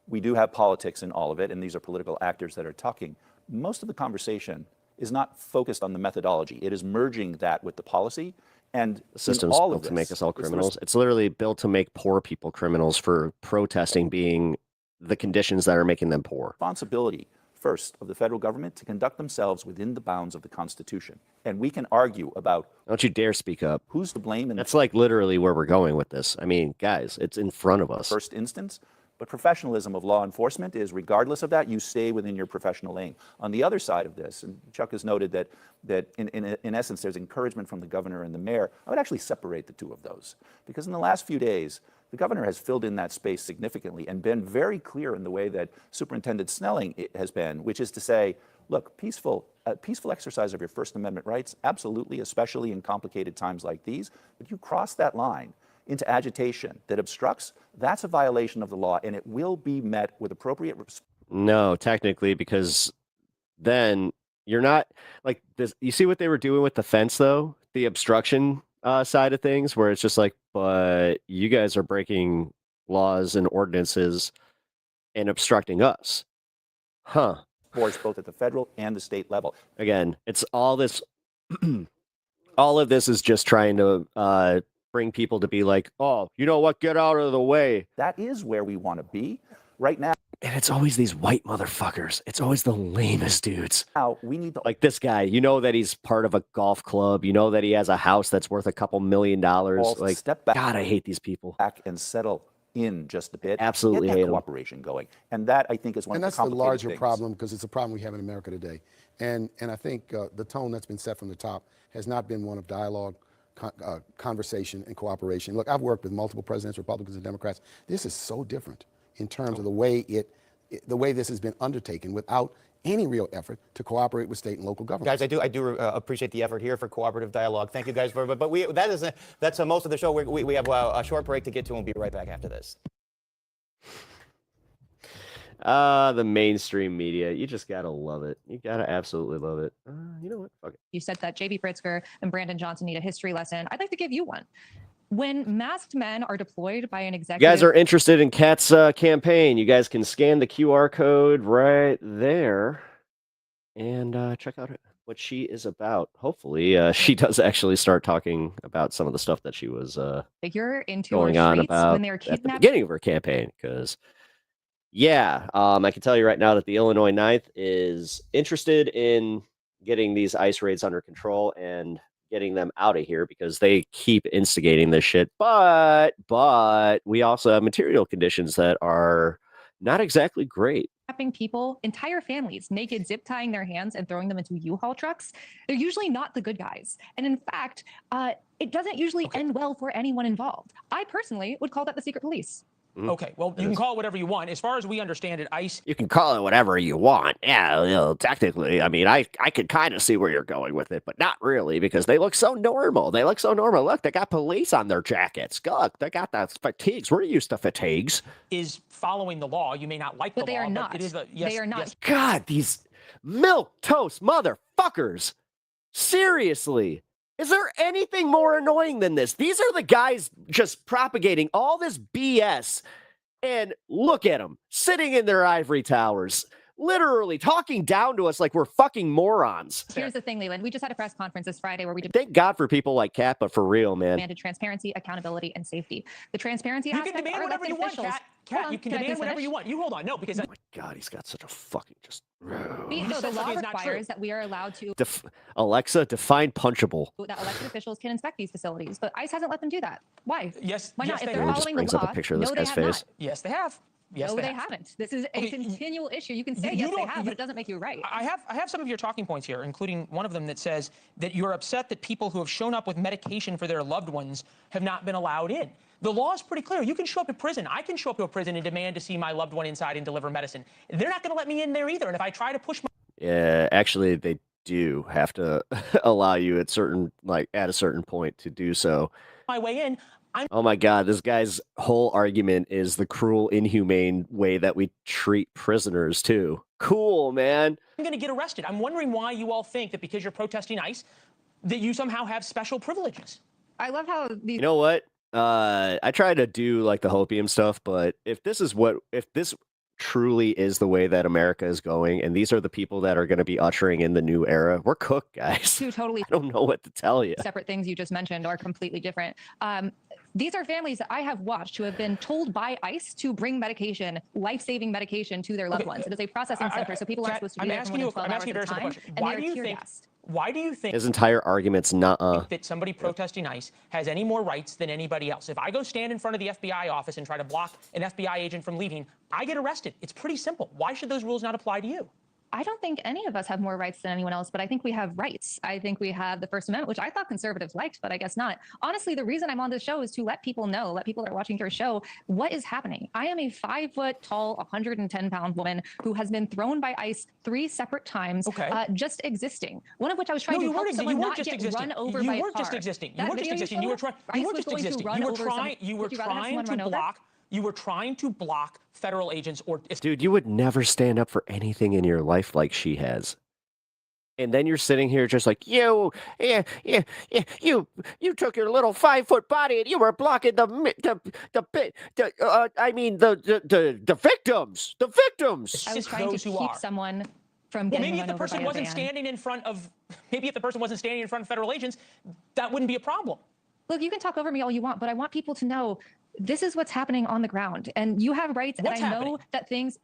We do have politics in all of it, and these are political actors that are talking. Most of the conversation is not focused on the methodology. It is merging that with the policy. And The system's all built of to make this, us all it's the criminals. It's literally built to make poor people criminals for protesting being the conditions that are making them poor. responsibility first of the federal government to conduct themselves within the bounds of the Constitution. And we can argue about Don't you dare speak up. who's to blame in That's like literally where we're going with this. I mean, guys, it's in front of the us. first instance, but professionalism of law enforcement is, regardless of that, you stay within your professional lane. On the other side of this, and Chuck has noted that in essence there's encouragement from the governor and the mayor, I would actually separate the two of those. Because in the last few days, the governor has filled in that space significantly and been very clear in the way that Superintendent Snelling has been, which is to say, look, peaceful exercise of your First Amendment rights, absolutely, especially in complicated times like these, but you cross that line into agitation that obstructs, that's a violation of the law, and it will be met with appropriate No, technically, because then you're not like this. You see what they were doing with the fence, though? The obstruction side of things, where it's just like, but you guys are breaking laws and ordinances and obstructing us. Huh. force both at the federal and the state level. Again, it's all this. All of this is just trying to bring people to be like, oh, you know what? Get out of the way. That is where we want to be right now. And it's always these white motherfuckers. It's always the lamest dudes. Now we need to, like this guy. You know that he's part of a golf club. You know that he has a house that's worth a couple $1 million. Like, step back. God, I hate these people. Back and settle in just a bit. Absolutely get that hate 'em. cooperation going, and that I think is one And of that's the the complicated larger things. problem, because it's a problem we have in America today. And I think the tone that's been set from the top has not been one of dialogue, conversation, and cooperation. Look, I've worked with multiple presidents, Republicans and Democrats. This is so different in terms of the way this has been undertaken without any real effort to cooperate with state and local governments. Guys, I do appreciate the effort here for cooperative dialogue. Thank you guys for, but that's most of the show. We have a short break to get to, and we'll be right back after this. The mainstream media, you just gotta love it. You gotta absolutely love it. You know what? Fuck it. You said that J.B. Pritzker and Brandon Johnson need a history lesson. I'd like to give you one. When masked men are deployed by an You executive... guys are interested in Kat's campaign, you guys can scan the QR code right there and check out what she is about. Hopefully, she does actually start talking about some of the stuff that she was figure into going our on streets about when they were at the kidnapped. beginning of her campaign. Because, I can tell you right now that the Illinois 9th is interested in getting these ICE raids under control and getting them out of here because they keep instigating this shit. But we also have material conditions that are not exactly great. Kidnapping people, entire families, naked, zip tying their hands and throwing them into U-Haul trucks. They're usually not the good guys. And in fact, it doesn't usually end well for anyone involved. I personally would call that the secret police. Okay, well, you can call it whatever you want. As far as we understand it, ICE... You can call it whatever you want. Yeah, technically. I mean, I could kind of see where you're going with it, but not really, because they look so normal. Look, they got police on their jackets. Look, they got the fatigues. We're used to fatigues. is following the law. You may not like the But they law, are not. but it is a... They are not. Yes. God, these milquetoast motherfuckers. Seriously. Is there anything more annoying than this? These are the guys just propagating all this BS. And look at them sitting in their ivory towers, literally talking down to us like we're fucking morons. Here's the thing, Leland. We just had a press conference this Friday where we Thank God for people like Kat, but for real, man. demanded transparency, accountability, and safety. The transparency You aspect can demand are whatever elected you want, officials. Kat. Hold You on, can I demand whatever finish? you want. You hold on. No, because... God, he's got such a fucking just... No, the law It's not true. requires that we are allowed to... Alexa, define punchable. that elected officials can inspect these facilities, but ICE hasn't let them do that. Why? Yes. Why yes, not? If they they're have. Just following brings the up a law, picture of this no, they guy's have face. not. Yes, they have. Yes, No, they they have. haven't. This is a continual issue. You can say You yes, they don't- have, but it doesn't make you right. I have some of your talking points here, including one of them that says that you're upset that people who have shown up with medication for their loved ones have not been allowed in. The law is pretty clear. You can show up at prison. I can show up to a prison and demand to see my loved one inside and deliver medicine. They're not going to let me in there either. And if I try to push my... Yeah, actually, they do have to allow you at a certain point to do so. my way in, Oh my God, this guy's whole argument is the cruel, inhumane way that we treat prisoners too. Cool, man. I'm going to get arrested. I'm wondering why you all think that because you're protesting ICE, that you somehow have special privileges. I love how these... You know what? I try to do like the hopium stuff, but if this truly is the way that America is going, and these are the people that are going to be ushering in the new era, we're cooked, guys. Two totally I don't know what to tell you. separate things you just mentioned are completely different. These are families that I have watched who have been told by ICE to bring medication, life-saving medication, to their loved ones. It is a processing center, so people are supposed to be there for more than 12 hours at a time, and Why they're do you tear think? gassed. Why do you think His entire argument's not that somebody protesting ICE has any more rights than anybody else? If I go stand in front of the FBI office and try to block an FBI agent from leaving, I get arrested. It's pretty simple. Why should those rules not apply to you? I don't think any of us have more rights than anyone else, but I think we have rights. I think we have the First Amendment, which I thought conservatives liked, but I guess not. Honestly, the reason I'm on this show is to let people know, let people that are watching your show, what is happening. I am a 5 foot tall, 110-pound woman who has been thrown by ICE 3 separate times, just existing. One of which I was trying to help someone not get run over by a car. You weren't just existing. You weren't just existing. You were trying to block. You were trying to block federal agents or... Dude, you would never stand up for anything in your life like she has. And then you're sitting here just like, you took your little 5-foot body and you were blocking the victims. The victims. I was trying to keep someone from getting maybe if run the over person by a wasn't van. standing in front of... Maybe if the person wasn't standing in front of federal agents, that wouldn't be a problem. Look, you can talk over me all you want, but I want people to know this is what's happening on the ground, and you have rights. What's and I know happening? that things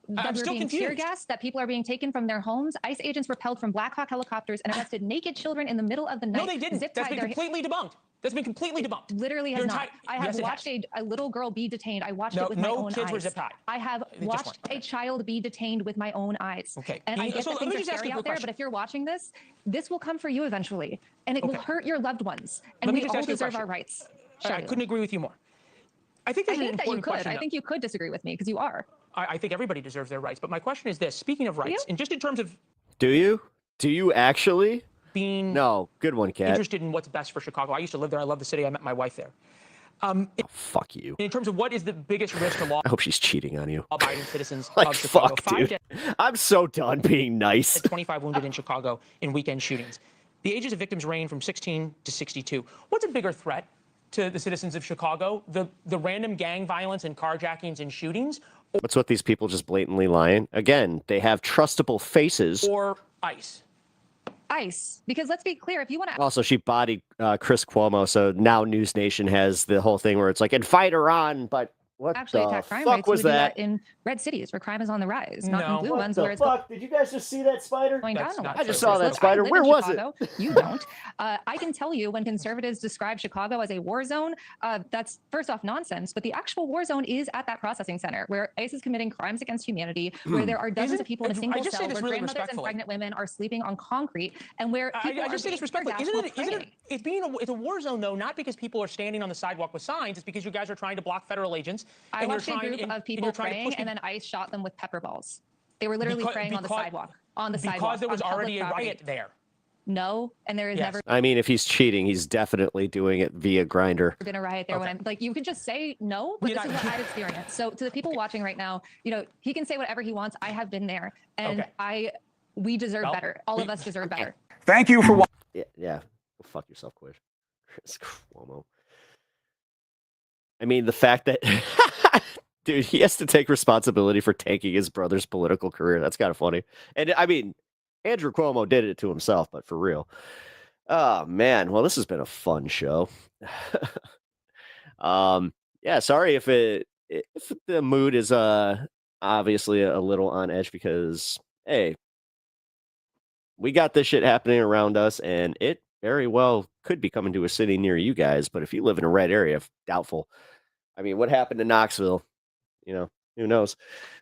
that we're being tear gassed, that people are being taken from their homes. ICE agents repelled from Black Hawk helicopters and arrested naked children in the middle of the night. No, they didn't. That's been completely debunked. That's been completely debunked. Literally has not. I have watched a little girl be detained. I watched it with my own eyes. No kids were zip-tied. I have watched a child be detained with my own eyes. Okay. And I get that things are scary out there, but if you're watching this, this will come for you eventually, and it will hurt your loved ones. And we all deserve our rights. I couldn't agree with you more. I think that you could. I think you could disagree with me because you are. I think everybody deserves their rights. But my question is this: speaking of rights, and just in terms of, Do you actually? Being no, good one, Kat. Interested in what's best for Chicago. I used to live there. I love the city. I met my wife there. Fuck you. In terms of what is the biggest risk to law? I hope she's cheating on you. Abiding citizens Like, of Chicago. fuck, dude. I'm so done being nice. 25 wounded in Chicago in weekend shootings. The ages of victims range from 16 to 62. What's a bigger threat to the citizens of Chicago? The random gang violence and carjackings and shootings? What's with these people just blatantly lying? Again, they have trustable faces. Or ICE? ICE. Because let's be clear, if you want to... Also, she bodied Chris Cuomo, so now News Nation has the whole thing where it's like, and fight her on, but what actually the attack crime fuck rates, was you would do that? in red cities where crime is on the rise, not in blue What ones the where it's fuck? Did you guys just see that spider? going down a lot. I just saw that Look, spider. I live Where in was Chicago. it? You don't. I can tell you when conservatives describe Chicago as a war zone, that's first off nonsense, but the actual war zone is at that processing center where ICE is committing crimes against humanity, where there are dozens of people in a single cell, where grandmothers and pregnant women are sleeping on concrete, and where people I just say this respectfully. It's a war zone, though, not because people are standing on the sidewalk with signs. It's because you guys are trying to block federal agents. I watched a group of people praying, and then ICE shot them with pepper balls. They were literally praying on the sidewalk. Because there was already a riot there. No, and there is never I mean, if he's cheating, he's definitely doing it via Grindr. been a riot there when I'm like, you can just say no, but this is what I've experienced. So to the people watching right now, he can say whatever he wants. I have been there, and we deserve better. All of us deserve better. Thank you for watching. Yeah. Go fuck yourself, Chris Cuomo. I mean, the fact that dude, he has to take responsibility for tanking his brother's political career. That's kind of funny. And I mean, Andrew Cuomo did it to himself, but for real. Oh man. Well, this has been a fun show. Yeah, sorry if the mood is obviously a little on edge because hey, we got this shit happening around us and it very well could be coming to a city near you guys, but if you live in a red area, doubtful. I mean, what happened to Knoxville? Who knows?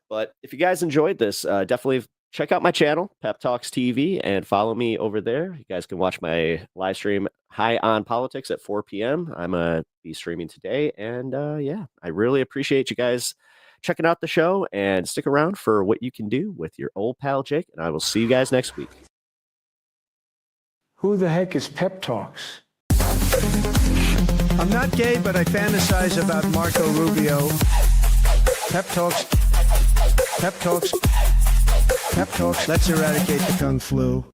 But if you guys enjoyed this, definitely check out my channel, Pep Talks TV, and follow me over there. You guys can watch my live stream High on Politics at 4 p.m. I'm going to be streaming today. And yeah, I really appreciate you guys checking out the show and stick around for what you can do with your old pal Jake. And I will see you guys next week. Who the heck is Pep Talks? I'm not gay, but I fantasize about Marco Rubio. Pep Talks. Pep Talks. Pep Talks. Let's eradicate the Kung Flu.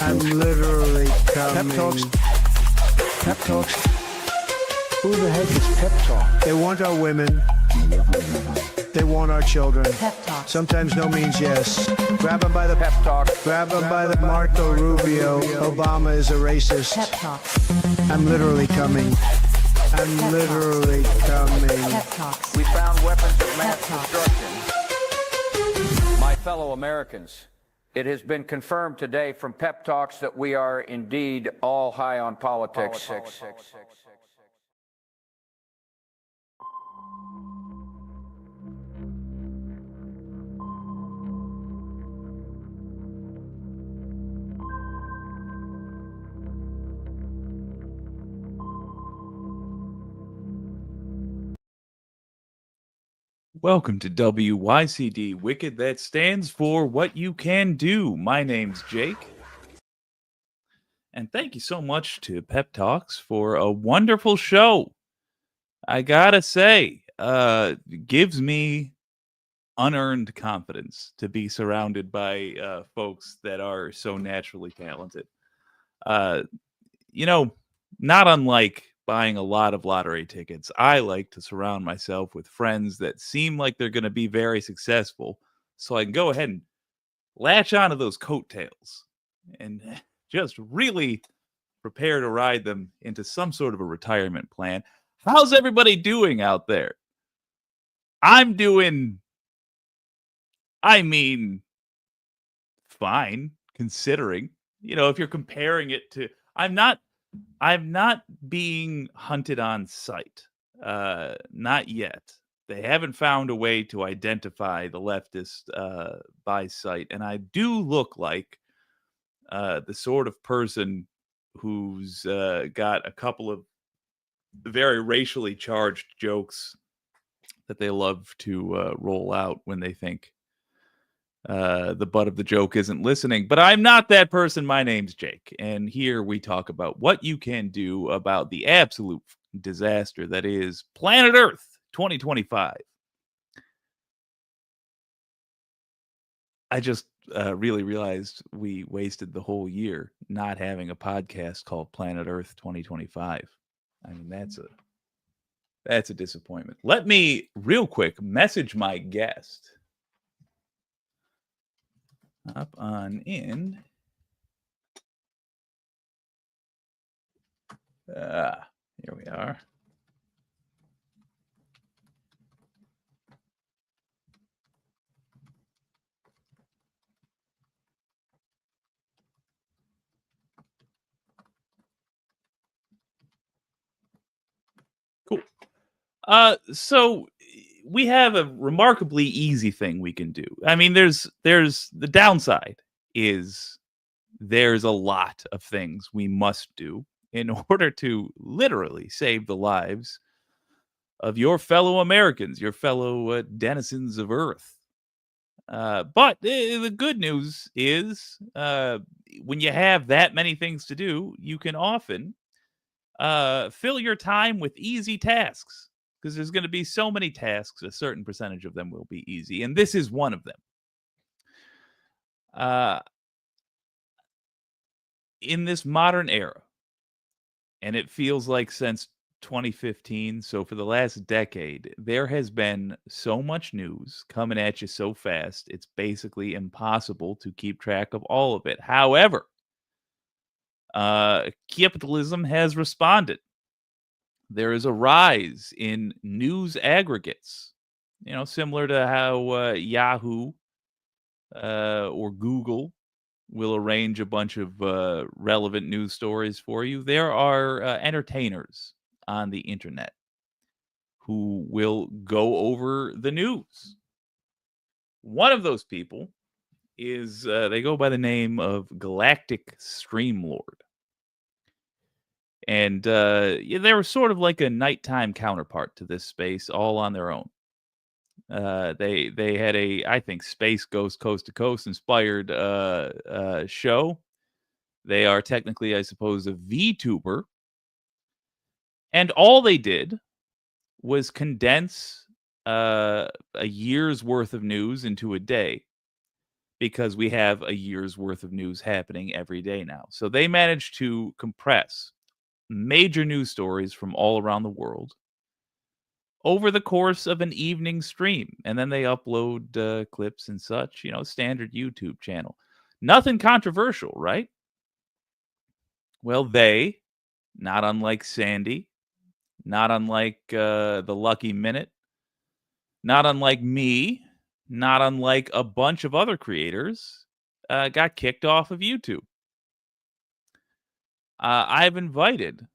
I'm literally coming. Pep Talks. Pep Talks. Who the heck is Pep Talk? They want our women. They want our children. Sometimes no means yes. Grab them by the pep talk. Grab them by the Marco Rubio. Obama is a racist. I'm literally coming. I'm literally coming. We found weapons of mass destruction. My fellow Americans, it has been confirmed today from Pep Talks that we are indeed all high on politics. Welcome to WYCD Wicked. That stands for What You Can Do. My name's Jake. And thank you so much to Pep Talks for a wonderful show. I gotta say, gives me unearned confidence to be surrounded by folks that are so naturally talented. Not unlike buying a lot of lottery tickets, I like to surround myself with friends that seem like they're going to be very successful, so I can go ahead and latch onto those coattails and just really prepare to ride them into some sort of a retirement plan. How's everybody doing out there? I'm doing, fine, considering, if you're comparing it to, I'm not being hunted on sight. Not yet. They haven't found a way to identify the leftist by sight. And I do look like the sort of person who's got a couple of very racially charged jokes that they love to roll out when they think the butt of the joke isn't listening. But I'm not that person. My name's Jake, and here we talk about what you can do about the absolute disaster that is Planet Earth 2025. I just really realized we wasted the whole year not having a podcast called Planet Earth 2025. I mean, that's a disappointment. Let me real quick message my guest. Up on in. Here we are. Cool. So we have a remarkably easy thing we can do. I mean, there's the downside is there's a lot of things we must do in order to literally save the lives of your fellow Americans, your fellow denizens of Earth. But the good news is when you have that many things to do, you can often fill your time with easy tasks. Because there's going to be so many tasks, a certain percentage of them will be easy. And this is one of them. In this modern era, and it feels like since 2015, so for the last decade, there has been so much news coming at you so fast, it's basically impossible to keep track of all of it. However, capitalism has responded. There is a rise in news aggregates, similar to how Yahoo or Google will arrange a bunch of relevant news stories for you. There are entertainers on the internet who will go over the news. One of those people is, they go by the name of Galactic Streamlord. And they were sort of like a nighttime counterpart to this space, all on their own. They had a, I think, Space Ghost Coast to Coast inspired show. They are technically, I suppose, a VTuber. And all they did was condense a year's worth of news into a day, because we have a year's worth of news happening every day now. So they managed to compress major news stories from all around the world over the course of an evening stream. And then they upload clips and such, standard YouTube channel. Nothing controversial, right? Well, they, not unlike Sandy, not unlike the Lucky Minute, not unlike me, not unlike a bunch of other creators, got kicked off of YouTube. I've invited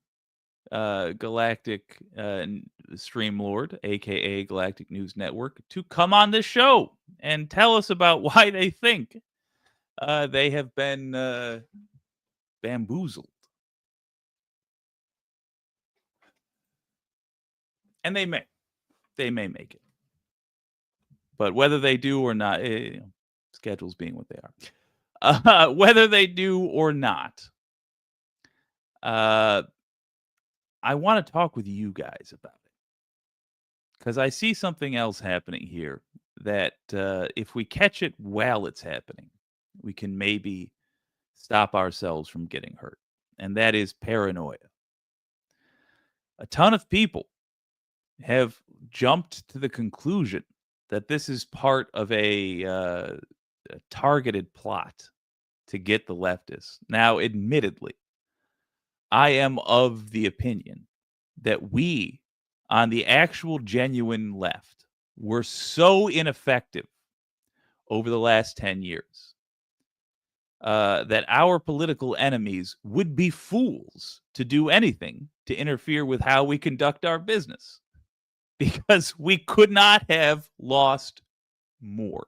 Galactic Streamlord, aka Galactic News Network, to come on this show and tell us about why they think they have been bamboozled. And they may make it. But whether they do or not, schedules being what they are, whether they do or not, I want to talk with you guys about it. Because I see something else happening here that if we catch it while it's happening, we can maybe stop ourselves from getting hurt. And that is paranoia. A ton of people have jumped to the conclusion that this is part of a targeted plot to get the leftists. Now, admittedly, I am of the opinion that we, on the actual genuine left, were so ineffective over the last 10 years that our political enemies would be fools to do anything to interfere with how we conduct our business. Because we could not have lost more.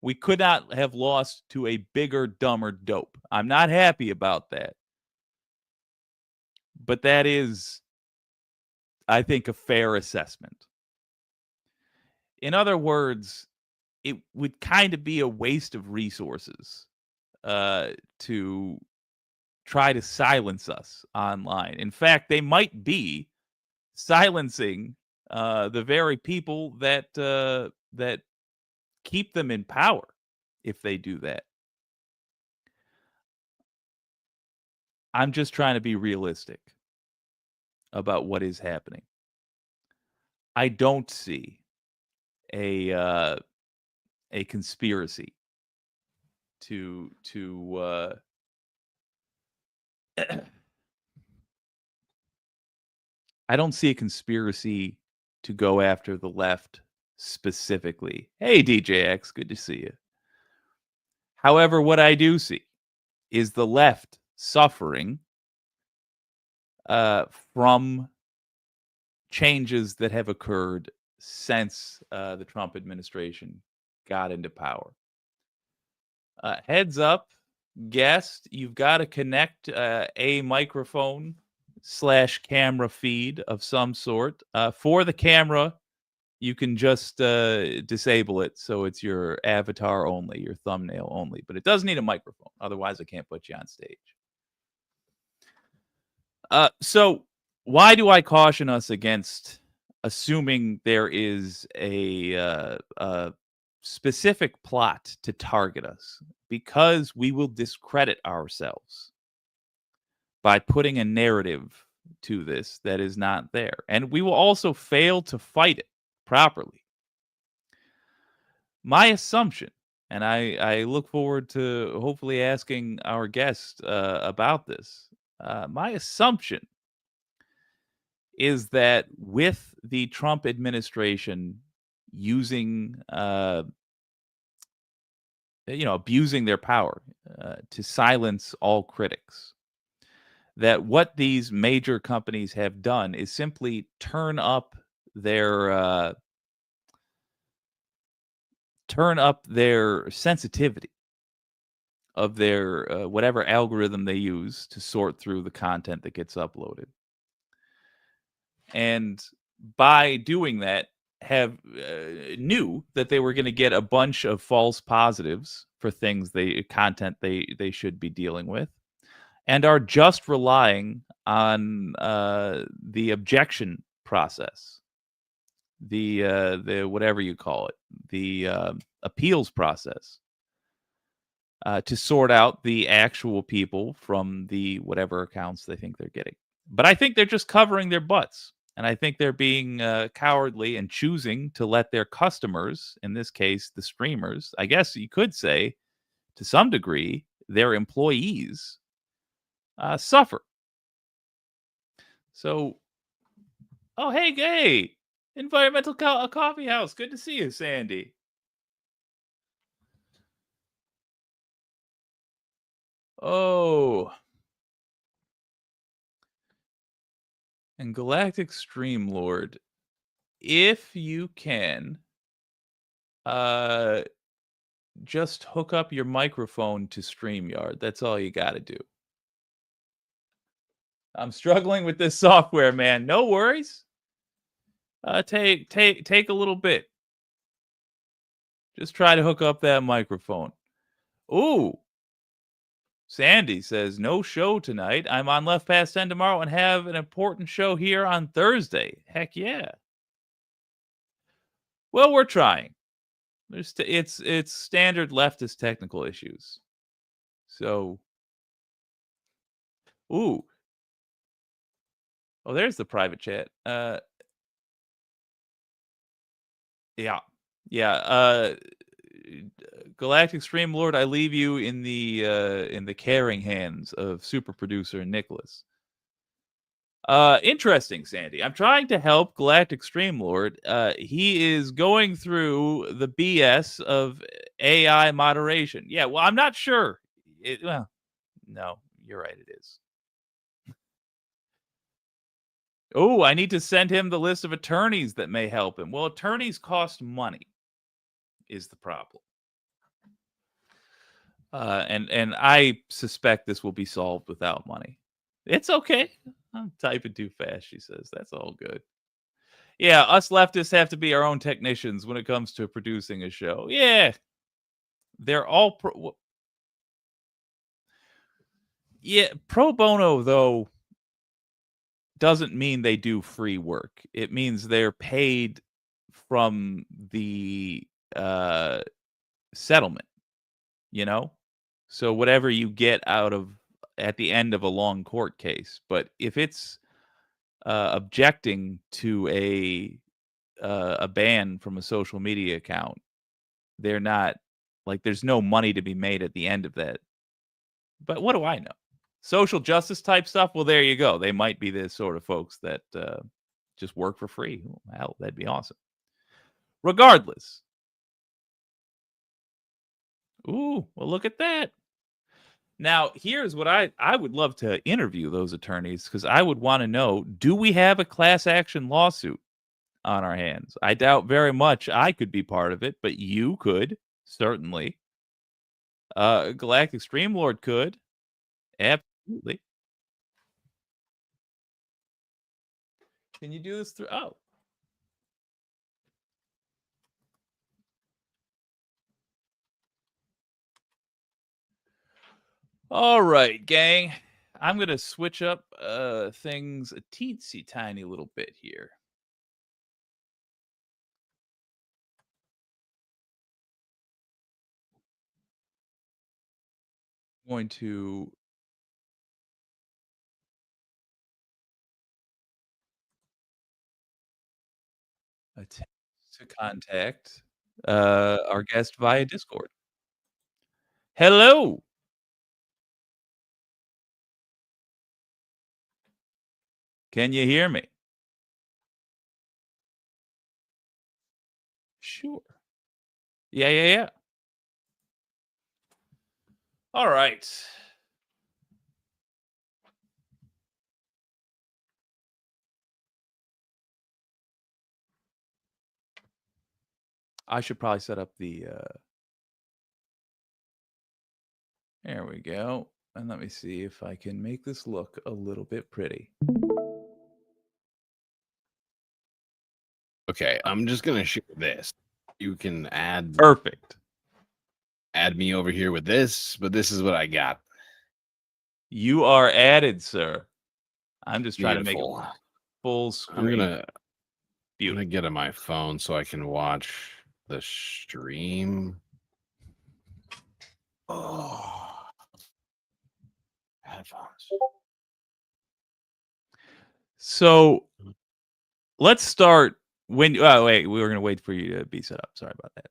We could not have lost to a bigger, dumber dope. I'm not happy about that. But that is, I think, a fair assessment. In other words, it would kind of be a waste of resources to try to silence us online. In fact, they might be silencing the very people that that keep them in power if they do that. I'm just trying to be realistic about what is happening. I don't see a conspiracy to I don't see a conspiracy to go after the left specifically. Hey, DJX, good to see you. However, what I do see is the left suffering from changes that have occurred since the Trump administration got into power. Heads up, guest, you've got to connect a microphone / camera feed of some sort. For the camera, you can just disable it so it's your avatar only, your thumbnail only. But it does need a microphone. Otherwise, I can't put you on stage. So why do I caution us against assuming there is a specific plot to target us? Because we will discredit ourselves by putting a narrative to this that is not there. And we will also fail to fight it properly. My assumption, and I look forward to hopefully asking our guest about this, my assumption is that with the Trump administration using, abusing their power to silence all critics, that what these major companies have done is simply turn up their sensitivity of their whatever algorithm they use to sort through the content that gets uploaded. And by doing that, have knew that they were going to get a bunch of false positives for content they should be dealing with, and are just relying on the objection process, the whatever you call it, the appeals process, to sort out the actual people from the whatever accounts they think they're getting. But I think they're just covering their butts. And I think they're being cowardly and choosing to let their customers, in this case, the streamers, I guess you could say, to some degree, their employees, suffer. So, oh, hey, gay, Environmental Coffee House. Good to see you, Sandy. Oh. And Galactic Streamlord, if you can, just hook up your microphone to StreamYard. That's all you got to do. I'm struggling with this software, man. No worries. Take a little bit. Just try to hook up that microphone. Ooh. Sandy says, no show tonight. I'm on Left Past 10 tomorrow and have an important show here on Thursday. Heck yeah. Well, we're trying. It's standard leftist technical issues. So, ooh. Oh, there's the private chat. Yeah. Galactic Stream Lord, I leave you in the caring hands of super producer Nicholas. Interesting, Sandy. I'm trying to help Galactic Stream Lord. He is going through the BS of AI moderation. Yeah, well, I'm not sure. Well, no, you're right, it is. Oh, I need to send him the list of attorneys that may help him. Well, attorneys cost money, is the problem. And I suspect this will be solved without money. It's okay. I'm typing too fast, she says. That's all good. Yeah, us leftists have to be our own technicians when it comes to producing a show. Yeah. They're all pro bono, though, doesn't mean they do free work. It means they're paid from the settlement, you know? So whatever you get out of at the end of a long court case. But if it's objecting to a ban from a social media account, they're not, like, there's no money to be made at the end of that. But what do I know? Social justice type stuff, well, there you go. They might be the sort of folks that just work for free. Hell, that'd be awesome. Regardless. Ooh, well, look at that. Now, here's what I would love to interview those attorneys, because I would want to know, do we have a class action lawsuit on our hands? I doubt very much I could be part of it, but you could, certainly. Galactic Streamlord could. Absolutely. Can you do this through? Oh. All right, gang. I'm going to switch up things a teensy tiny little bit here. I'm going to attempt to contact our guest via Discord. Hello. Can you hear me? Sure. Yeah. All right. I should probably set up the there we go. And let me see if I can make this look a little bit pretty. Okay, I'm just gonna share this. You can add perfect. Add me over here with this, but this is what I got. You are added, sir. I'm just trying Beautiful. to make it full screen. I'm gonna get on my phone so I can watch the stream. Oh, headphones. So let's start when. Oh wait, we were going to wait for you to be set up. Sorry about that.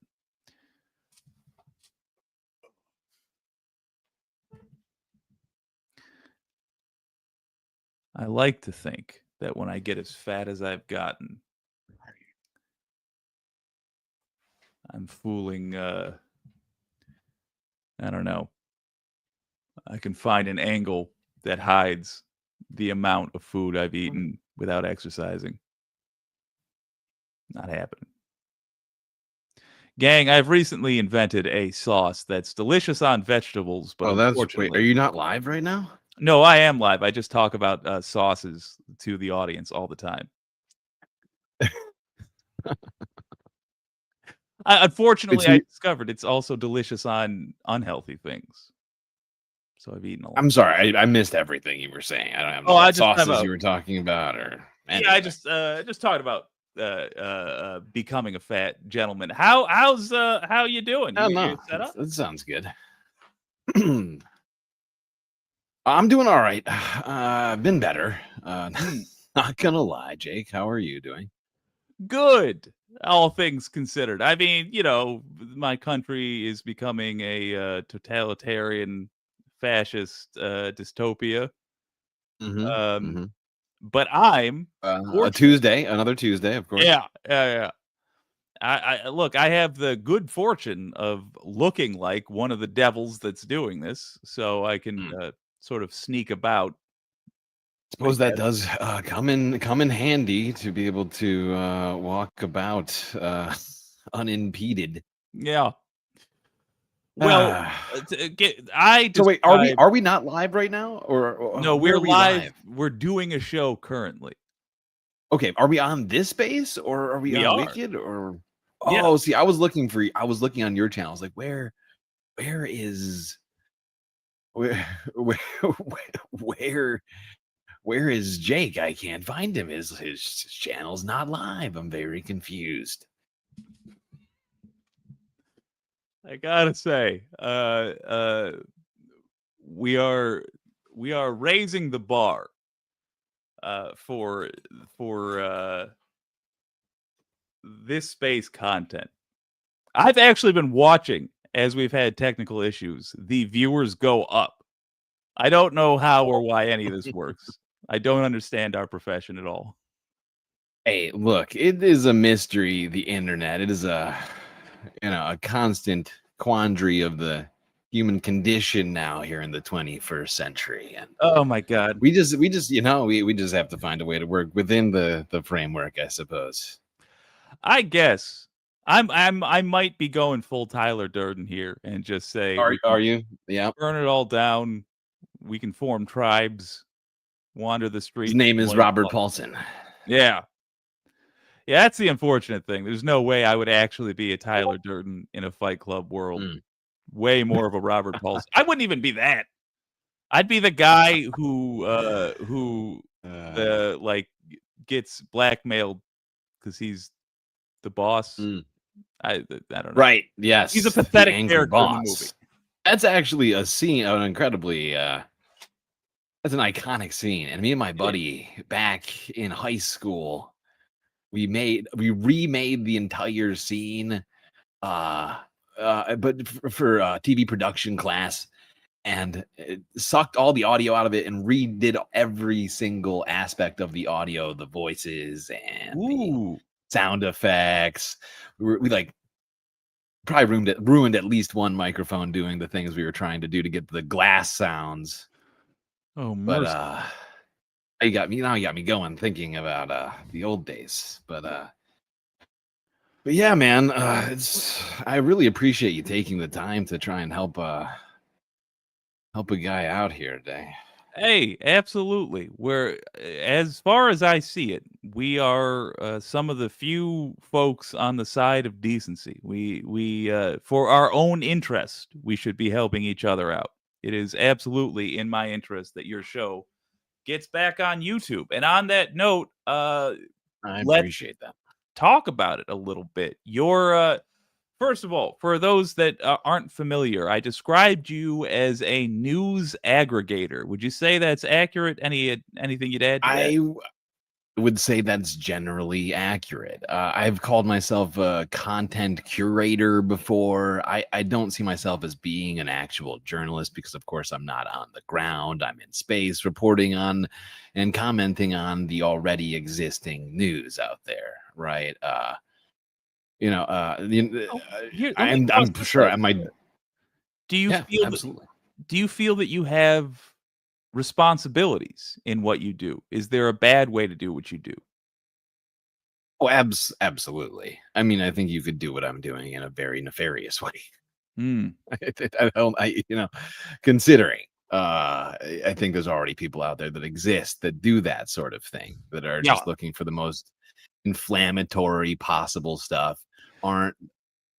I like to think that when I get as fat as I've gotten, I'm fooling. I don't know. I can find an angle that hides the amount of food I've eaten without exercising. Not happening. Gang, I've recently invented a sauce that's delicious on vegetables, but Wait, unfortunately, are you not live right now? no, I am live. I just talk about sauces to the audience all the time. Unfortunately, I discovered it's also delicious on unhealthy things. So I've eaten a lot. I'm sorry, I missed everything you were saying. I don't know what sauces you were talking about, or yeah, I just talked about becoming a fat gentleman. How's how you doing? You set up? That sounds good. I'm doing all right. I've been better. Not gonna lie, Jake. How are you doing? Good, all things considered. I mean, you know, my country is becoming a totalitarian, fascist dystopia. But I'm a Tuesday, another Tuesday, of course. Yeah. I look. I have the good fortune of looking like one of the devils that's doing this, so I can sort of sneak about. Suppose that does come in handy to be able to walk about unimpeded. Yeah. Well, so wait, are we not live right now, or no? where We're are we live. We're doing a show currently. Okay, are we on this space, or are we on Wicked, or? Oh, see, I was looking on your channel. I was like, where is Jake? I can't find him. His channel's not live. I'm very confused. I gotta say, we are raising the bar for this space content. I've actually been watching as we've had technical issues. The viewers go up. I don't know how or why any of this works. I don't understand our profession at all. Hey, look, it is a mystery. The internet. It is a constant quandary of the human condition now here in the 21st century. And oh my God, we just we just have to find a way to work within the framework, I suppose. I guess I might be going full Tyler Durden here and just say, are you? Yeah, burn it all down. We can form tribes, wander the streets. His name is Robert Paulson. Yeah. Yeah, that's the unfortunate thing. There's no way I would actually be a Tyler Durden in a Fight Club world. Way more of a Robert Paulson. I wouldn't even be that. I'd be the guy who gets blackmailed because he's the boss. I don't know. Right. Yes. He's a pathetic character boss. in the movie. That's actually a scene, an incredibly that's an iconic scene. And me and my buddy back in high school, we remade the entire scene but for TV production class, and it sucked all the audio out of it and redid every single aspect of the audio, the voices and the sound effects. We like probably ruined at least one microphone doing the things we were trying to do to get the glass sounds. Oh, but you got me going thinking about the old days. But yeah, man, I really appreciate you taking the time to try and help a guy out here today. Hey, absolutely. As far as I see it, we are some of the few folks on the side of decency. We for our own interest, we should be helping each other out. It is absolutely in my interest that your show gets back on YouTube. And on that note, I appreciate that. Talk about it a little bit. Your first of all, for those that aren't familiar, I described you as a news aggregator. Would you say that's accurate? Anything you'd add to that? would say that's generally accurate. I've called myself a content curator before. I don't see myself as being an actual journalist because, of course, I'm not on the ground. I'm in space reporting on and commenting on the already existing news out there, right? I'm sure I might. Do you feel absolutely. Do you feel that you have responsibilities in what you do? Is there a bad way to do what you do? Oh, absolutely. I mean, I think you could do what I'm doing in a very nefarious way. Considering, I think there's already people out there that exist that do that sort of thing, that are Yeah. just looking for the most inflammatory possible stuff, aren't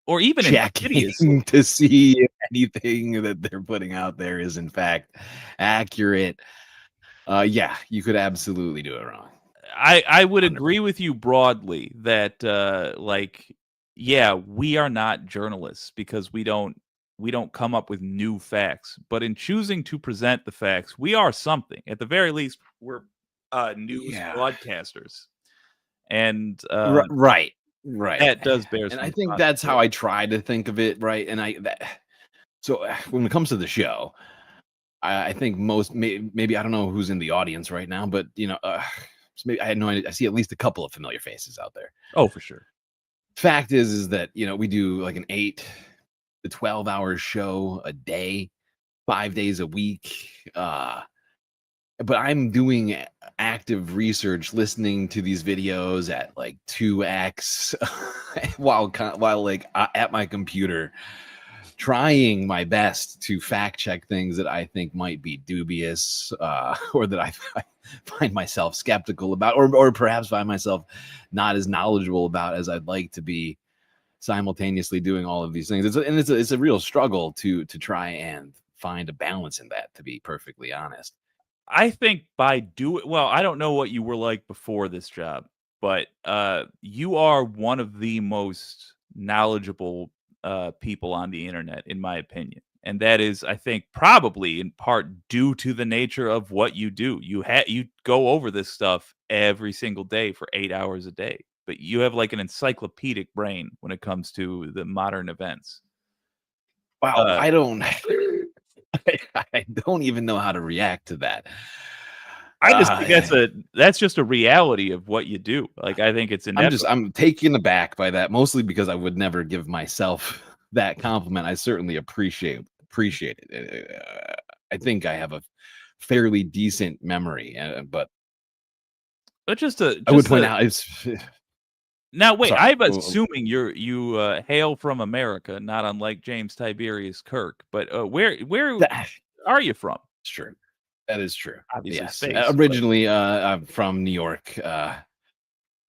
or even checking to see if anything that they're putting out there is in fact accurate. Yeah, you could absolutely do it wrong. I would agree with you broadly that yeah, we are not journalists because we don't come up with new facts, but in choosing to present the facts, we are something. At the very least, we're news broadcasters. And right. That does bear and some I think that's how I try to think of it, right? And so when it comes to the show, I think maybe I don't know who's in the audience right now, but maybe I had no idea. I see at least a couple of familiar faces out there. Oh, for sure. Fact is that we do like an 8 to 12 hour show a day, 5 days a week. But I'm doing active research, listening to these videos at like 2x while like at my computer, trying my best to fact check things that I think might be dubious, or that I find myself skeptical about, or perhaps find myself not as knowledgeable about as I'd like to be, simultaneously doing all of these things. It's a real struggle to try and find a balance in that, to be perfectly honest. I think I don't know what you were like before this job, but you are one of the most knowledgeable people on the internet, in my opinion. And that is, I think, probably in part due to the nature of what you do. You go over this stuff every single day for 8 hours a day, but you have like an encyclopedic brain when it comes to the modern events. Wow, I don't even know how to react to that. I just think that's just a reality of what you do. Like, I think it's inevitable. I'm taken aback by that, mostly because I would never give myself that compliment. I certainly appreciate it. I think I have a fairly decent memory, but I would point out now wait, sorry. I'm assuming you hail from America, not unlike James Tiberius Kirk. But where are you from? It's true. That is true. Obviously, yes. space, Originally, I'm from New York,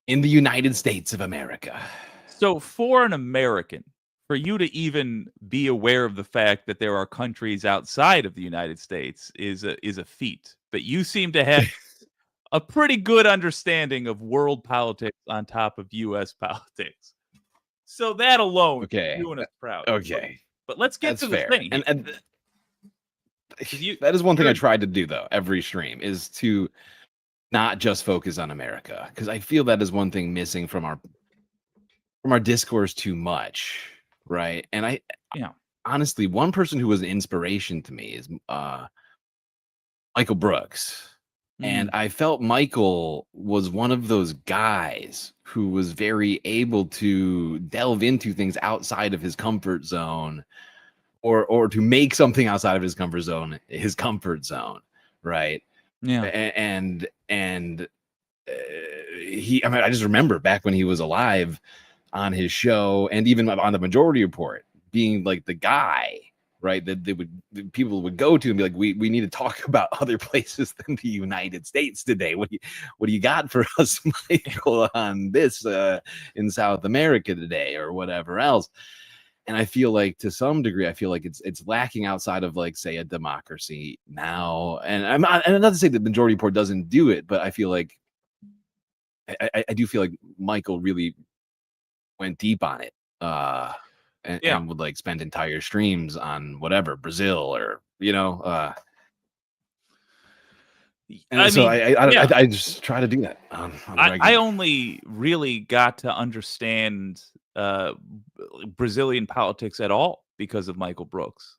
in the United States of America. So, for an American, for you to even be aware of the fact that there are countries outside of the United States is a feat. But you seem to have a pretty good understanding of world politics on top of U.S. politics. So that alone is doing us proud. Okay. But let's get That's to the fair. thing. And that is one thing I tried to do, though, every stream, is to not just focus on America, because I feel that is one thing missing from our discourse too much, right? And honestly, one person who was an inspiration to me is Michael Brooks. And I felt Michael was one of those guys who was very able to delve into things outside of his comfort zone, or to make something outside of his comfort zone, right? Yeah. And I just remember back when he was alive on his show, and even on the Majority Report, being like the guy, right, that people would go to and be like, we need to talk about other places than the United States today. What do you got for us, Michael, on this in South America today, or whatever else? And I feel like, to some degree, it's lacking outside of, like, say, a democracy now. And I'm not to say that the Majority Report doesn't do it, but I feel like I do feel like Michael really went deep on it. And would, like, spend entire streams on whatever, Brazil, or And I so mean, I just try to do that on the I regular. only really got to understand Brazilian politics at all because of Michael Brooks.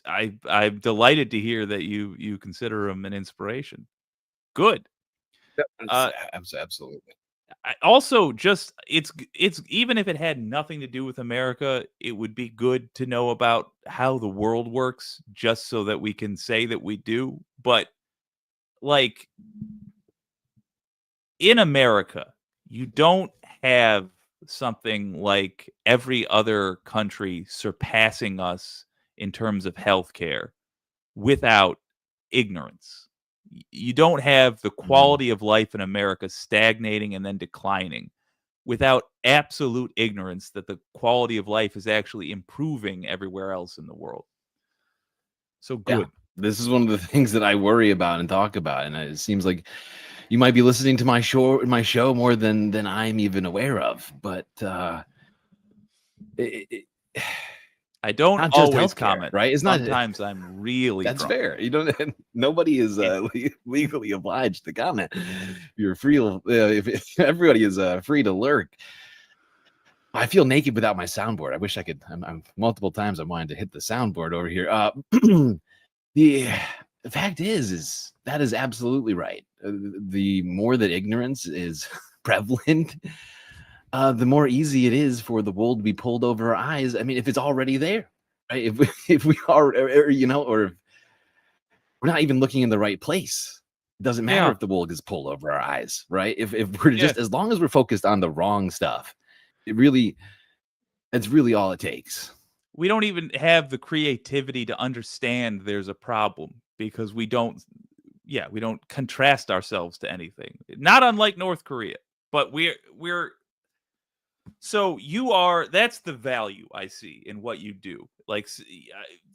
I'm delighted to hear that you consider him an inspiration. Good. Absolutely. I also just it's even if it had nothing to do with America, it would be good to know about how the world works, just so that we can say that we do. But like in America, you don't have something like every other country surpassing us in terms of healthcare without ignorance. You don't have the quality of life in America stagnating and then declining without absolute ignorance that the quality of life is actually improving everywhere else in the world. So good. Yeah, this is one of the things that I worry about and talk about, and it seems like you might be listening to my show more than I'm even aware of. But I don't not just always healthcare, comment. right? It's not. Sometimes I'm really That's drunk. fair. You don't. Nobody is legally obliged to comment. You're free. If everybody is free to lurk. I feel naked without my soundboard. I wish I could. I'm multiple times I wanted to hit the soundboard over here. The fact is that is absolutely right. The more that ignorance is prevalent, the more easy it is for the wool to be pulled over our eyes. I mean, if it's already there, right? If we are, or if we're not even looking in the right place, it doesn't matter if the wool gets pulled over our eyes, right? If we're just, as long as we're focused on the wrong stuff, it's really all it takes. We don't even have the creativity to understand there's a problem because we don't contrast ourselves to anything. Not unlike North Korea, but that's the value I see in what you do. Like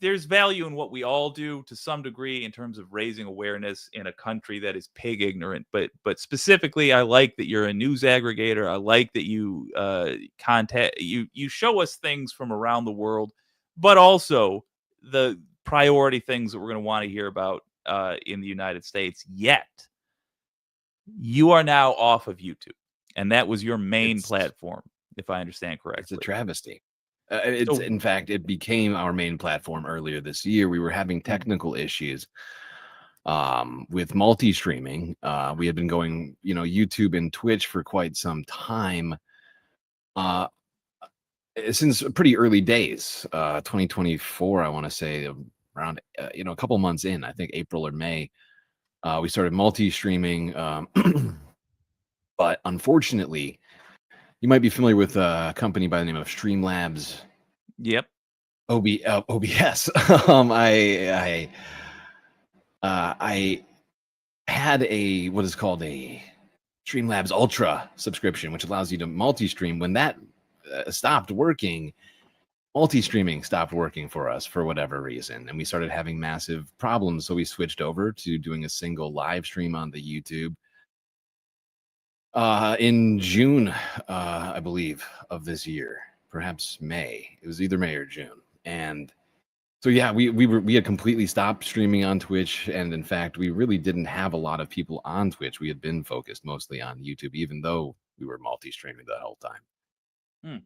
there's value in what we all do to some degree in terms of raising awareness in a country that is pig ignorant. But specifically, I like that you're a news aggregator. I like that you you show us things from around the world, but also the priority things that we're going to want to hear about in the United States. Yet you are now off of YouTube, and that was your main platform, if I understand correctly. It's a travesty. In fact, it became our main platform earlier this year. We were having technical issues with multi-streaming. We had been going, YouTube and Twitch for quite some time, since pretty early days, 2024, I want to say, around a couple months in, I think April or May, we started multi-streaming. But unfortunately, you might be familiar with a company by the name of Streamlabs. Yep. OBS. I had what is called a Streamlabs Ultra subscription, which allows you to multi-stream. When that stopped working, multi-streaming stopped working for us for whatever reason, and we started having massive problems. So we switched over to doing a single live stream on the YouTube. In June, I believe, of this year, perhaps May. It was either May or June. And so, yeah, we had completely stopped streaming on Twitch. And in fact, we really didn't have a lot of people on Twitch. We had been focused mostly on YouTube, even though we were multi-streaming the whole time.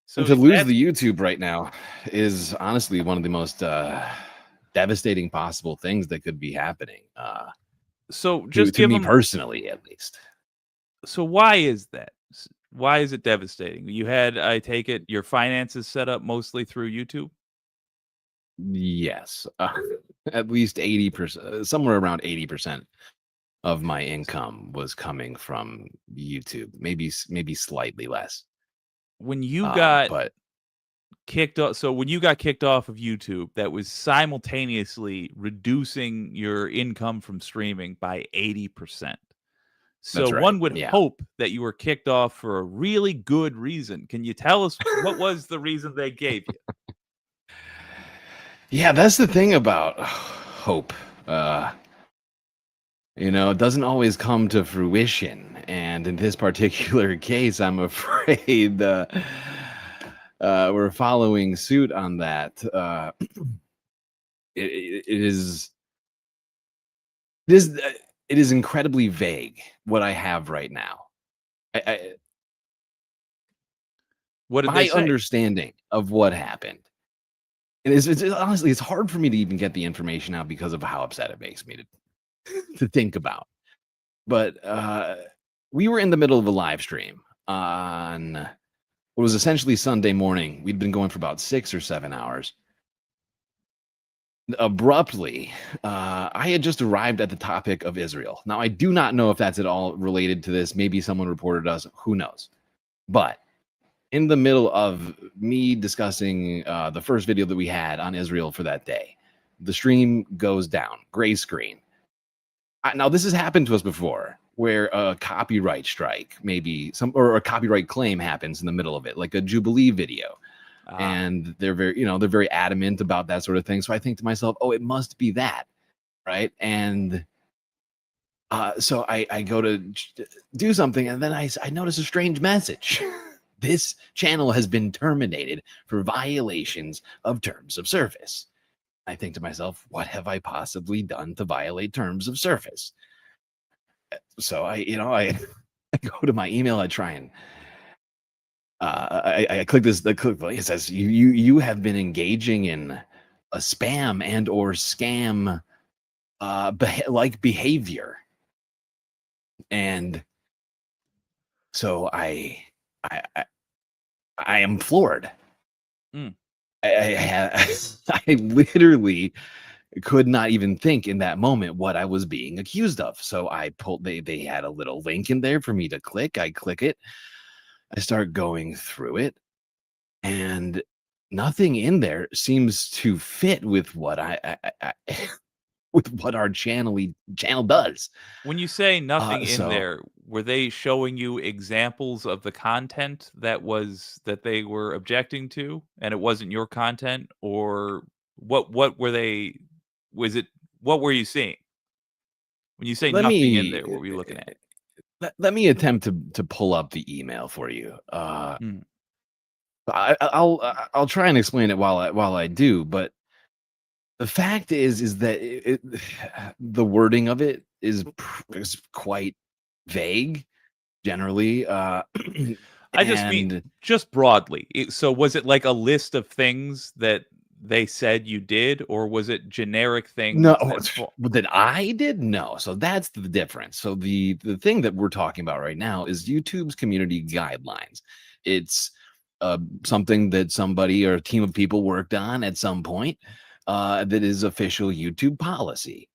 So to lose the YouTube right now is honestly one of the most devastating possible things that could be happening. So just to me personally, at least. So why is that? Why is it devastating? You had, I take it, your finances set up mostly through YouTube? Yes. At least 80%, somewhere around 80% of my income was coming from YouTube. Maybe slightly less. When you got kicked off, so when you got kicked off of YouTube, that was simultaneously reducing your income from streaming by 80%. So right. One would hope that you were kicked off for a really good reason. Can you tell us what was the reason they gave you? Yeah, that's the thing about hope. It doesn't always come to fruition. And in this particular case, I'm afraid we're following suit on that. It is it is incredibly vague what I have right now. What did my they say? understanding of what happened. And honestly, it's hard for me to even get the information out because of how upset it makes me to think about. But we were in the middle of a live stream on what was essentially Sunday morning. We'd been going for about 6 or 7 hours. Abruptly, I had just arrived at the topic of Israel. Now, I do not know if that's at all related to this. Maybe someone reported us. Who knows? But in the middle of me discussing the first video that we had on Israel for that day, the stream goes down, gray screen. Now, this has happened to us before, where a copyright strike, or a copyright claim happens in the middle of it, like a Jubilee video. And they're very adamant about that sort of thing. So I think to myself, oh, it must be that, right? And so I go to do something, and then I notice a strange message. This channel has been terminated for violations of terms of service. I think to myself, what have I possibly done to violate terms of service? So I go to my email, I try and I click this. It says you have been engaging in a spam and or scam like behavior, and so I am floored. I literally could not even think in that moment what I was being accused of. So I pulled. They had a little link in there for me to click. I click it. I start going through it, and nothing in there seems to fit with what with what our channel does. When you say nothing in so- there, were they showing you examples of the content that they were objecting to, and it wasn't your content, or what were they? What were you seeing? When you say Let nothing me- in there, what were you looking at? Let me attempt to pull up the email for you. I'll try and explain it while I do, but the fact is that the wording of it is quite vague generally. I just mean just broadly. So was it like a list of things that they said you did, or was it generic things? No, that I did? No. So that's the difference. So the thing that we're talking about right now is YouTube's community guidelines. It's something that somebody or a team of people worked on at some point that is official YouTube policy.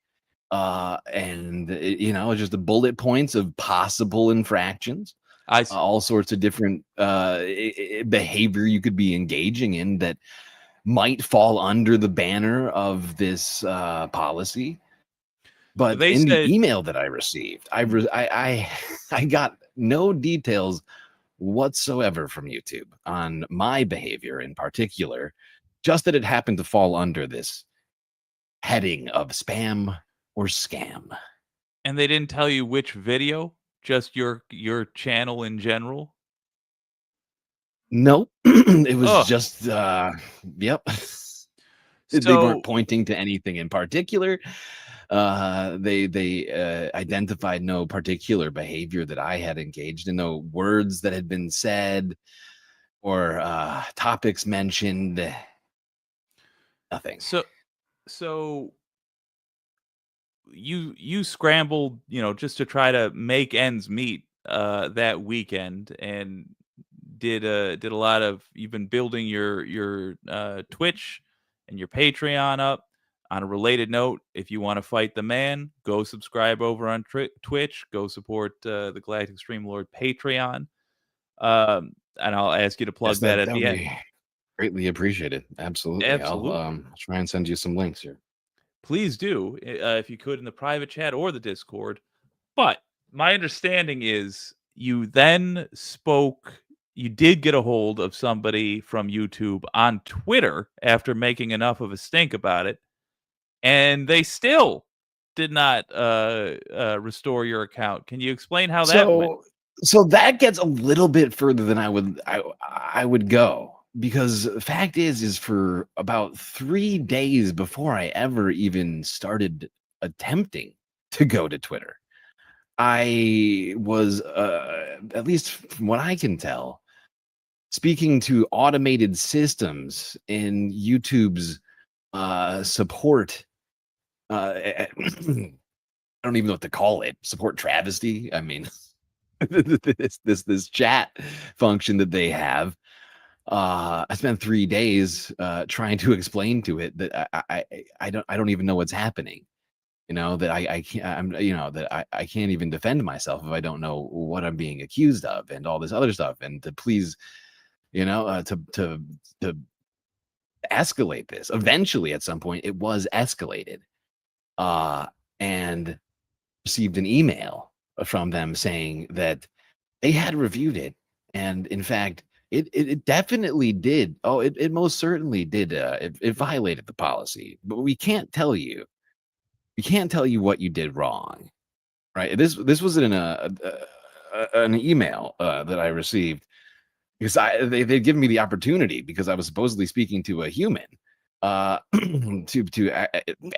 And just the bullet points of possible infractions. All sorts of different behavior you could be engaging in that might fall under the banner of this policy. But They in said- the email that I received, I got no details whatsoever from YouTube on my behavior in particular, just that it happened to fall under this heading of spam or scam. And they didn't tell you which video, just your channel in general? Nope. It was Ugh. just yep. They So- weren't pointing to anything in particular. They identified no particular behavior that I had engaged in, no words that had been said or topics mentioned. Nothing. So you scrambled, just to try to make ends meet that weekend, and did a lot of. You've been building your Twitch and your Patreon up. On a related note, if you want to fight the man, go subscribe over on Twitch. Go support the Galactic Stream Lord Patreon. And I'll ask you to plug Yes, that at would the end. be greatly appreciated. Absolutely. Absolutely. I'll try and send you some links here. Please do, if you could, in the private chat or the Discord. But my understanding is you then spoke. You did get a hold of somebody from YouTube on Twitter after making enough of a stink about it, and they still did not restore your account. Can you explain how that went? So that gets a little bit further than I would go, because the fact is for about 3 days before I ever even started attempting to go to Twitter. I was, at least from what I can tell, speaking to automated systems in YouTube's support. I don't even know what to call it. Support travesty. I mean, this chat function that they have. I spent 3 days trying to explain to it that I don't even know what's happening. You know, that I can't, that I can't even defend myself if I don't know what I'm being accused of and all this other stuff. And to please, to escalate this. Eventually, at some point, it was escalated, and received an email from them saying that they had reviewed it, and in fact, it definitely did. Oh, it most certainly did. It violated the policy, but we can't tell you. We can't tell you what you did wrong, right? This was in an email that I received because they'd given me the opportunity because I was supposedly speaking to a human to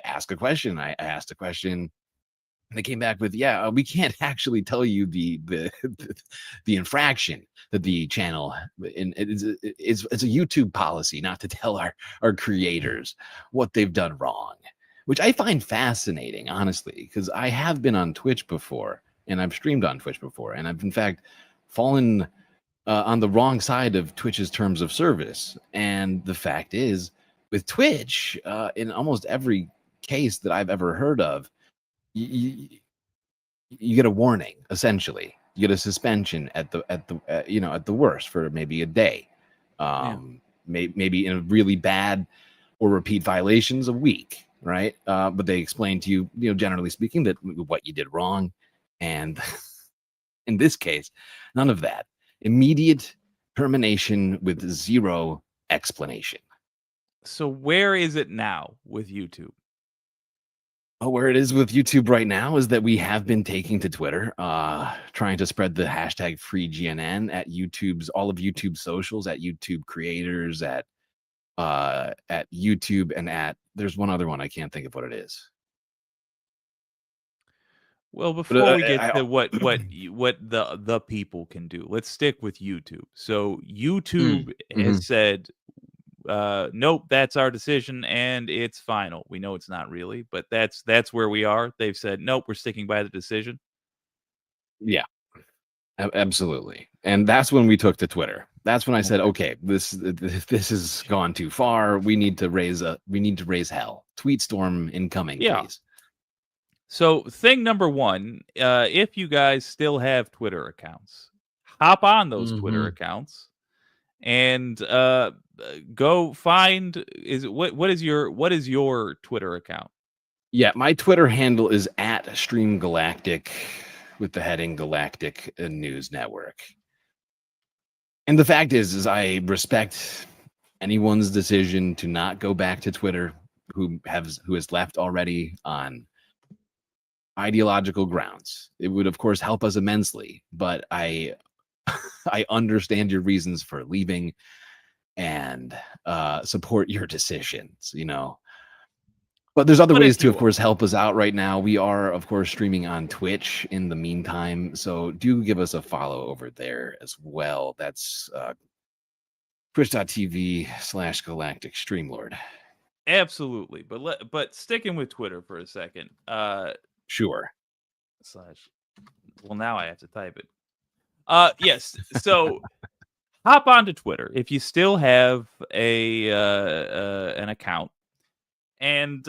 ask a question. I asked a question. And they came back with, yeah, we can't actually tell you the infraction that the channel, and it's a YouTube policy not to tell our creators what they've done wrong, which I find fascinating, honestly, because I have been on Twitch before and I've streamed on Twitch before, and I've in fact fallen on the wrong side of Twitch's terms of service. And the fact is, with Twitch, in almost every case that I've ever heard of, you get a warning. Essentially, you get a suspension at the worst for maybe a day, maybe in a really bad or repeat violations a week, right? But they explain to you, generally speaking, that what you did wrong, and in this case, none of that. Immediate termination with zero explanation. So where is it now with YouTube? Where it is with YouTube right now is that we have been taking to Twitter, trying to spread the hashtag FreeGNN at all of YouTube's socials, at YouTube creators, at YouTube, and there's one other one, I can't think of what it is. Well, before we get to what the people can do, let's stick with YouTube. So YouTube has said, nope, that's our decision and it's final. We know it's not really, but that's where we are. They've said, nope, we're sticking by the decision. Yeah, absolutely. And that's when we took to Twitter. That's when I said, okay, this has gone too far. We need to raise hell. Tweet storm incoming, please. So thing number one, if you guys still have Twitter accounts, hop on those Twitter accounts and go find what is your Twitter account? Yeah, my Twitter handle is @StreamGalactic with the heading Galactic News Network. And the fact is I respect anyone's decision to not go back to Twitter who has left already on ideological grounds. It would, of course, help us immensely, but I understand your reasons for leaving and support your decisions, But there's other ways to, of course, help us out right now. We are, of course, streaming on Twitch in the meantime, so do give us a follow over there as well. That's twitch.tv/Galactic Streamlord. Absolutely, but sticking with Twitter for a second. Sure. Well, now I have to type it. Yes. So hop onto Twitter if you still have an account, and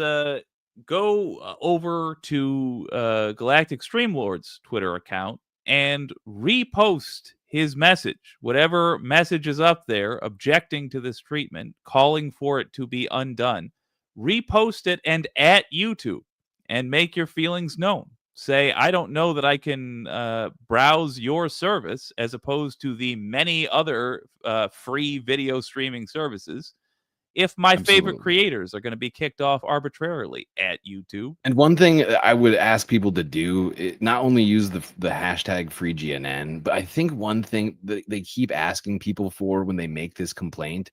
go over to Galactic Streamlord's Twitter account and repost his message, whatever message is up there objecting to this treatment, calling for it to be undone. Repost it and at YouTube and make your feelings known. Say, I don't know that I can browse your service as opposed to the many other free video streaming services if my favorite creators are going to be kicked off arbitrarily at YouTube. And one thing I would ask people to do, not only use the hashtag FreeGNN, but I think one thing that they keep asking people for when they make this complaint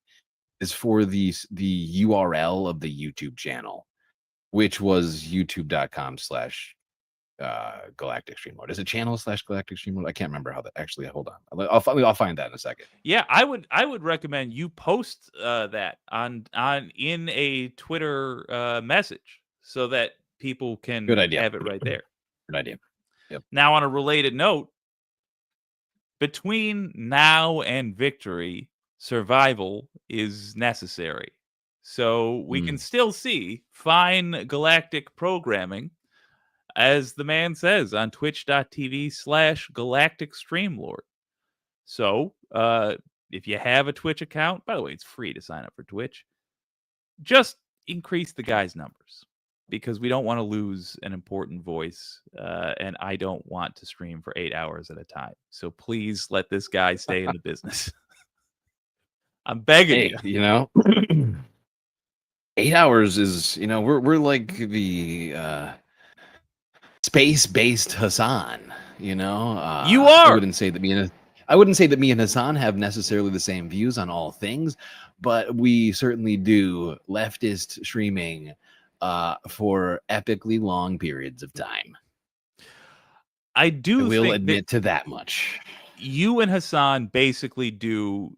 is for the URL of the YouTube channel, which was youtube.com/ Galactic Streamlord. Is it channel/Galactic Streamlord? I can't remember how that actually. Hold on, I'll find that in a second. Yeah, I would recommend you post that on in a Twitter message so that people can Good idea. have it right there. Good idea. Yep. Now, on a related note, between now and victory, survival is necessary. So we can still see fine galactic programming, as the man says, on twitch.tv/galactic streamlord. So if you have a Twitch account, by the way, it's free to sign up for Twitch, just increase the guy's numbers, because we don't want to lose an important voice, and I don't want to stream for 8 hours at a time. So please let this guy stay in the business. I'm begging you. You know, 8 hours is, you know, we're like the space-based Hassan. You know, you are. I wouldn't say that me and Hassan have necessarily the same views on all things, but we certainly do leftist streaming for epically long periods of time. I will admit to that much. You and Hassan basically do.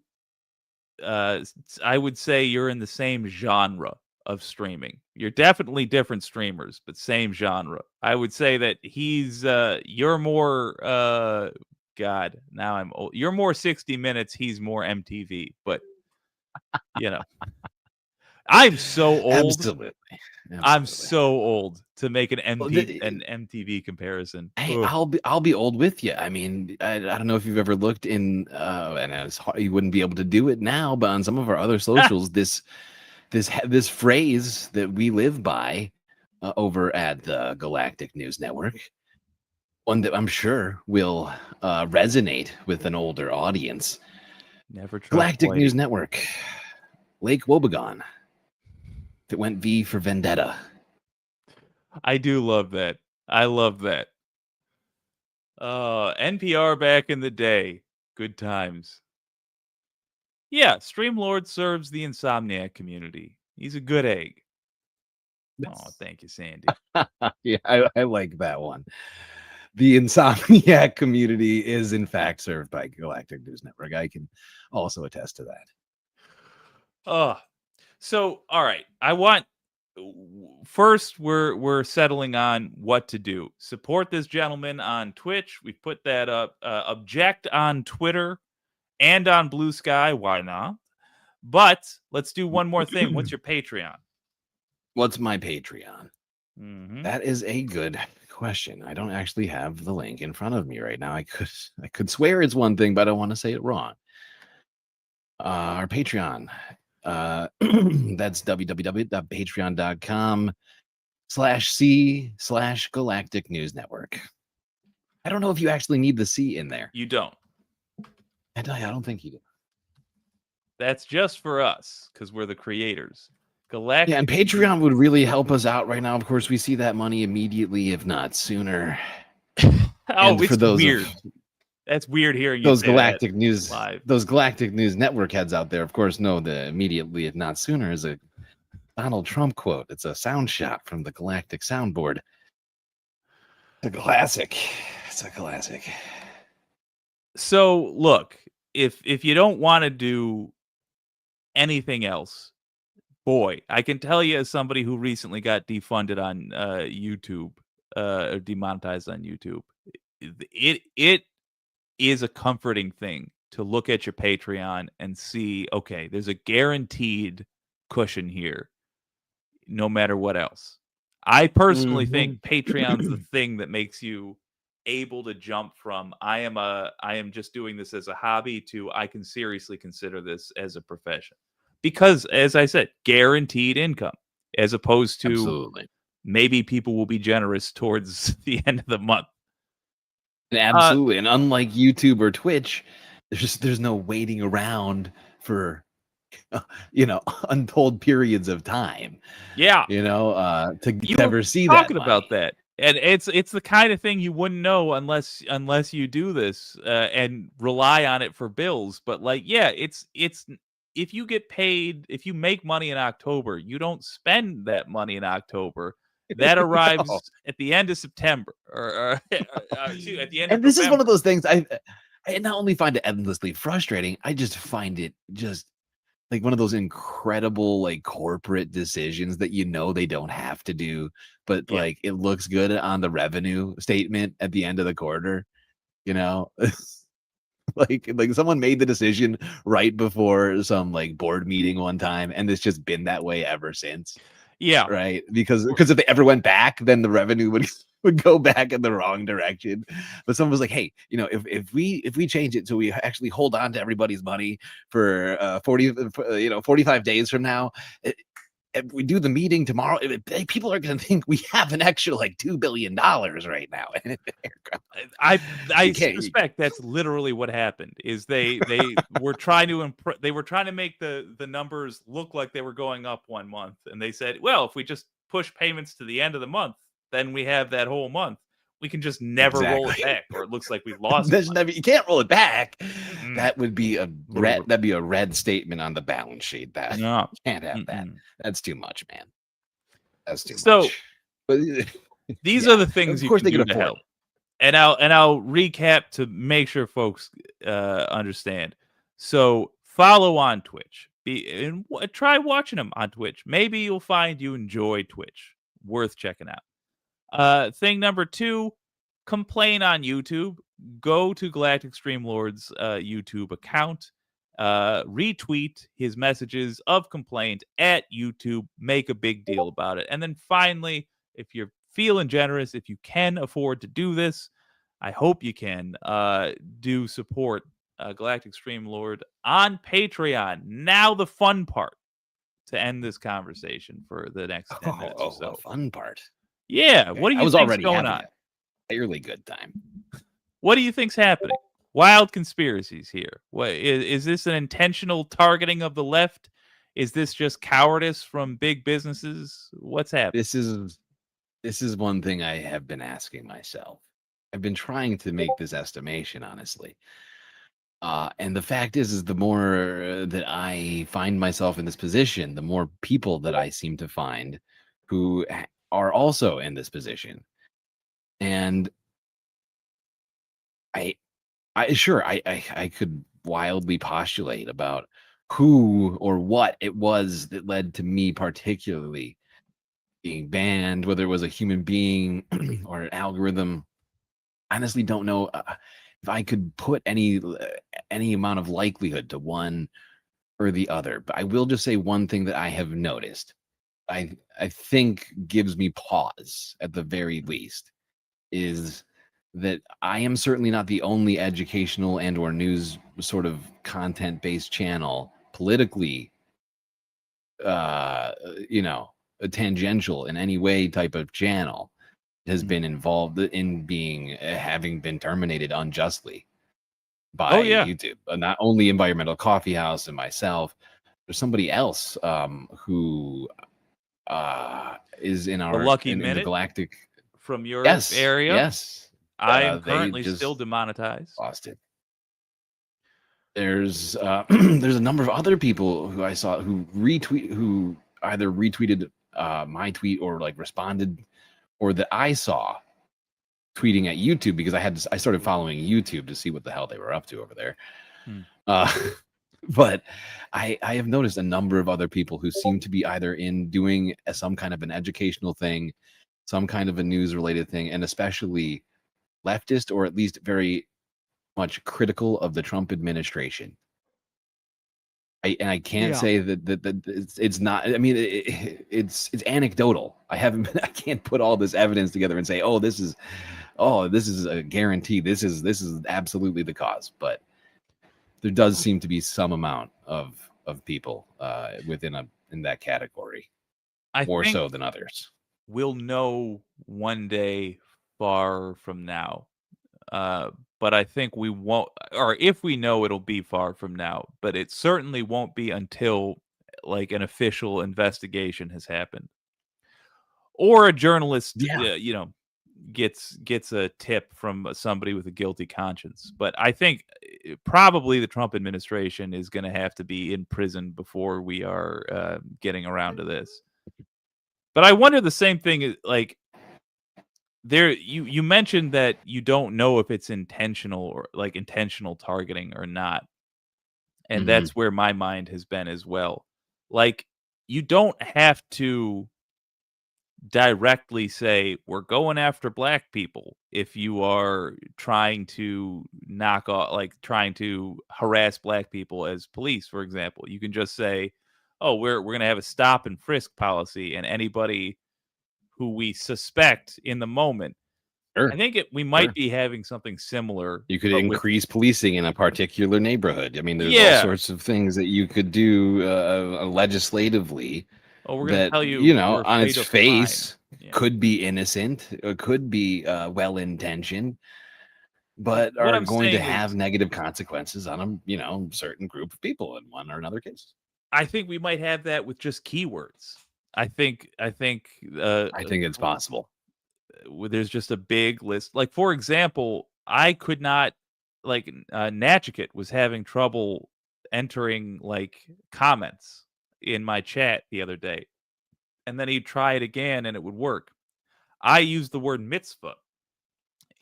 I would say you're in the same genre of streaming. You're definitely different streamers, but same genre. I would say that you're more. God, now I'm old. You're more 60 Minutes. He's more MTV, but you know. I'm so old. Absolutely. I'm so old to make an MTV comparison. Hey, I'll be old with you. I mean, I don't know if you've ever looked in, and it's hard, you wouldn't be able to do it now, but on some of our other socials, this phrase that we live by over at the Galactic News Network, one that I'm sure will resonate with an older audience. Never trust Galactic Blade. News Network, Lake Wobegon. That went V for Vendetta. I do love that. I love that. NPR back in the day. Good times. Yeah, Streamlord serves the Insomniac community. He's a good egg. Oh, thank you, Sandy. Yeah, I like that one. The Insomniac community is, in fact, served by Galactic News Network. I can also attest to that. So, all right. First, we're settling on what to do. Support this gentleman on Twitch. We put that up. Object on Twitter and on Blue Sky. Why not? But let's do one more thing. What's your Patreon? What's my Patreon? Mm-hmm. That is a good question. I don't actually have the link in front of me right now. I could swear it's one thing, but I don't want to say it wrong. Our Patreon. That's www.patreon.com/C/Galactic News Network. I don't know if you actually need the C in there. You don't. I don't think you do. That's just for us because we're the creators. Galactic. Yeah, and Patreon would really help us out right now. Of course, we see that money immediately, if not sooner. It's weird. That's weird hearing you those say Galactic that News, live. Those Galactic News Network heads out there, of course, know the immediately, if not sooner, is a Donald Trump quote. It's a sound shot from the Galactic soundboard. It's a classic. It's a classic. So look, if you don't want to do anything else, boy, I can tell you as somebody who recently got defunded on YouTube, or demonetized on YouTube, it is a comforting thing to look at your Patreon and see, okay, there's a guaranteed cushion here, no matter what else. I personally think Patreon's the thing that makes you able to jump from I am just doing this as a hobby to I can seriously consider this as a profession. Because, as I said, guaranteed income, as opposed to maybe people will be generous towards the end of the month. Absolutely. And unlike YouTube or Twitch, there's no waiting around for untold periods of time. Yeah. To never see that. Talking about that. And it's the kind of thing you wouldn't know unless you do this and rely on it for bills. But it's if you get paid, if you make money in October, you don't spend that money in October. That arrives No. at the end of September, or excuse, at the end of And this is one of November. those things I not only find it endlessly frustrating, I just find it just like one of those incredible like corporate decisions that they don't have to do, but Yeah. like it looks good on the revenue statement at the end of the quarter, you know? like someone made the decision right before some like board meeting one time, and it's just been that way ever since. Yeah. Right. Because if they ever went back, then the revenue would go back in the wrong direction. But someone was like, hey, if we change it so we actually hold on to everybody's money for 45 days from now, if we do the meeting tomorrow, people are going to think we have an extra like $2 billion right now. I suspect that's literally what happened. Is they were trying to make the numbers look like they were going up 1 month, and they said, well, if we just push payments to the end of the month, then we have that whole month. We can just never roll it back, or it looks like we lost. You can't roll it back. That would be a red. That'd be a red statement on the balance sheet. That can't have that. That's too much, man. That's too much. But these are the things of course you can they do can to afford help. And I'll recap to make sure folks understand. So follow on Twitch. Try watching them on Twitch. Maybe you'll find you enjoy Twitch. Worth checking out. Thing number 2, complain on YouTube. Go to Galactic Streamlord's YouTube account. Retweet his messages of complaint at YouTube. Make a big deal about it. And then finally, if you're feeling generous, if you can afford to do this, I hope you can, do support Galactic Streamlord on Patreon. Now the fun part to end this conversation for the next 10 minutes or so. The fun part. Yeah, what do you think's going on? Fairly good time. What do you think's happening? Wild conspiracies here. What is this an intentional targeting of the left? Is this just cowardice from big businesses? What's happening? This is one thing I have been asking myself. I've been trying to make this estimation, honestly. And the fact is the more that I find myself in this position, the more people that I seem to find who are also in this position. And I could wildly postulate about who or what it was that led to me particularly being banned, whether it was a human being or an algorithm. Honestly, don't know if I could put any amount of likelihood to one or the other. But I will just say one thing that I have noticed. I think gives me pause at the very least is that I am certainly not the only educational and or news sort of content based channel politically tangential in any way type of channel has been involved in having been terminated unjustly by YouTube. Not only Environmental Coffee House and myself, there's somebody else who is in our Lucky Minute in the Galactic from your area. Yes, I am currently still demonetized. Lost it. There's there's a number of other people who I saw who either retweeted my tweet or like responded, or that I saw tweeting at YouTube because I started following YouTube to see what the hell they were up to over there. But I have noticed a number of other people who seem to be either in doing some kind of an educational thing, some kind of a news related thing, and especially leftist or at least very much critical of the Trump administration. I can't say that it's not. I mean, it's anecdotal. I can't put all this evidence together and say, this is a guarantee. This is absolutely the cause. But there does seem to be some amount of people in that category, more so than others. We'll know one day far from now. But I think we won't, or if we know, it'll be far from now, but it certainly won't be until like an official investigation has happened or a journalist, gets a tip from somebody with a guilty conscience. But I think probably the Trump administration is going to have to be in prison before we are getting around to this. But I wonder the same thing is like there you mentioned that you don't know if it's intentional or like intentional targeting or not. And that's where my mind has been as well. Like you don't have to directly say we're going after black people if you are trying to knock off like trying to harass black people as police, for example. You can just say, oh, we're going to have a stop and frisk policy, and anybody who we suspect in the moment. Sure. I think we might be having something similar. You could but with- increase policing in a particular neighborhood. I mean, there's Yeah. all sorts of things that you could do legislatively. Oh, we're gonna that tell you know, we're on its afraid of face crime. could be innocent, or could be well intentioned, but What are I'm going to saying have is- negative consequences on a certain group of people in one or another case. I think we might have that with just keywords. I think it's possible. There's just a big list. Like, for example, I could not, like, Natchikit was having trouble entering, like, comments in my chat the other day. And then he'd try it again and it would work. I used the word mitzvah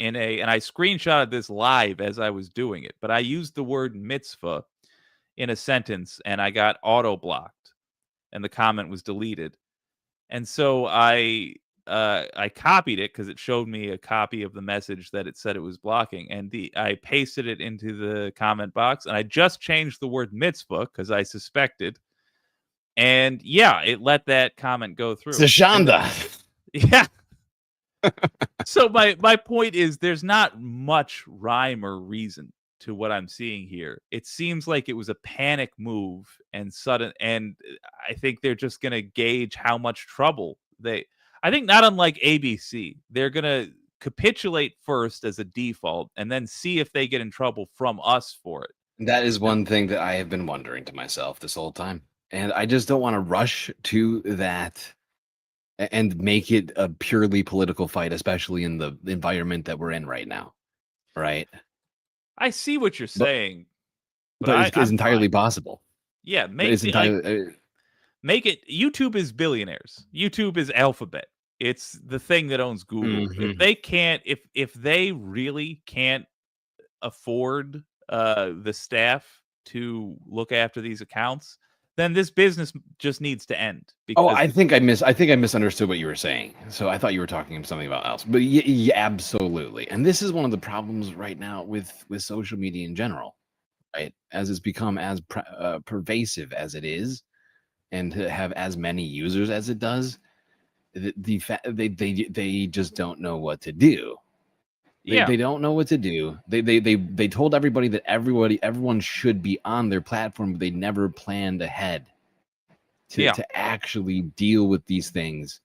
and I screenshotted this live as I was doing it, but I used the word mitzvah in a sentence and I got auto blocked and the comment was deleted. And so I copied it because it showed me a copy of the message that it said it was blocking, and I pasted it into the comment box, and I just changed the word mitzvah because I suspected, and yeah, it let that comment go through. Sashanda. Yeah. So my point is, there's not much rhyme or reason to what I'm seeing here. It seems like it was a panic move and sudden, and I think they're just going to gauge how much trouble I think not unlike ABC, they're going to capitulate first as a default and then see if they get in trouble from us for it. That is one thing that I have been wondering to myself this whole time. And I just don't want to rush to that and make it a purely political fight, especially in the environment that we're in right now. Right? I see what you're saying. But it's entirely possible. Yeah, Make it. YouTube is billionaires. YouTube is Alphabet. It's the thing that owns Google. If they can't, if they really can't afford the staff to look after these accounts, then this business just needs to end. Because I think I misunderstood what you were saying. So I thought you were talking something about else. But yeah, absolutely. And this is one of the problems right now with social media in general, right? As it's become as pervasive as it is, and to have as many users as it does, they just don't know what to do. They don't know what to do. They told everybody that everyone should be on their platform, but they never planned ahead to actually deal with these things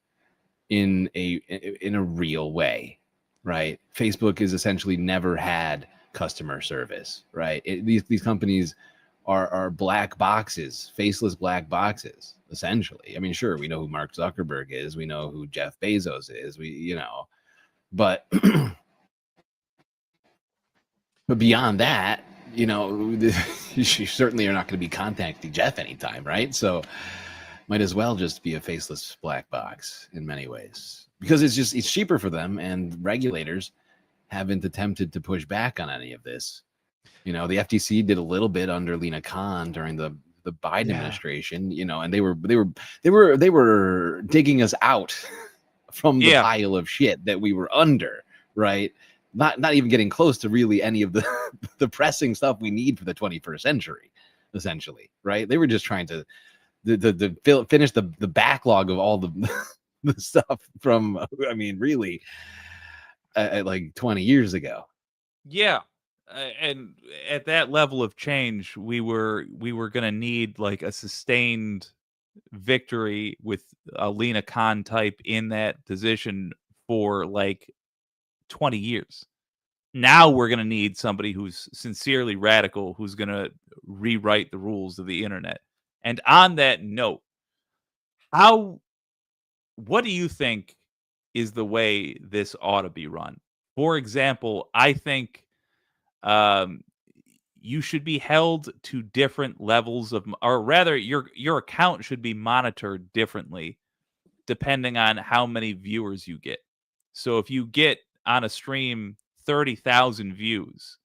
in a real way, right? Facebook has essentially never had customer service, right? These companies are black boxes, faceless black boxes, essentially. I mean, sure, we know who Mark Zuckerberg is, we know who Jeff Bezos is, but but beyond that, you certainly are not going to be contacting Jeff anytime, right? So might as well just be a faceless black box in many ways, because it's cheaper for them, and regulators haven't attempted to push back on any of this. The FTC did a little bit under Lena Khan during the Biden administration, and they were digging us out from the pile of shit that we were under, right? Not even getting close to really any of the pressing stuff we need for the 21st century, essentially, right? They were just trying to finish the backlog of all the stuff from, really, like 20 years ago. Yeah. And at that level of change, we were going to need like a sustained victory with a Lena Khan type in that position for like 20 years. Now we're going to need somebody who's sincerely radical, who's going to rewrite the rules of the internet. And on that note, what do you think is the way this ought to be run? For example, I think you should be held to different levels of, or rather your account should be monitored differently depending on how many viewers you get. So if you get on a stream 30,000 views,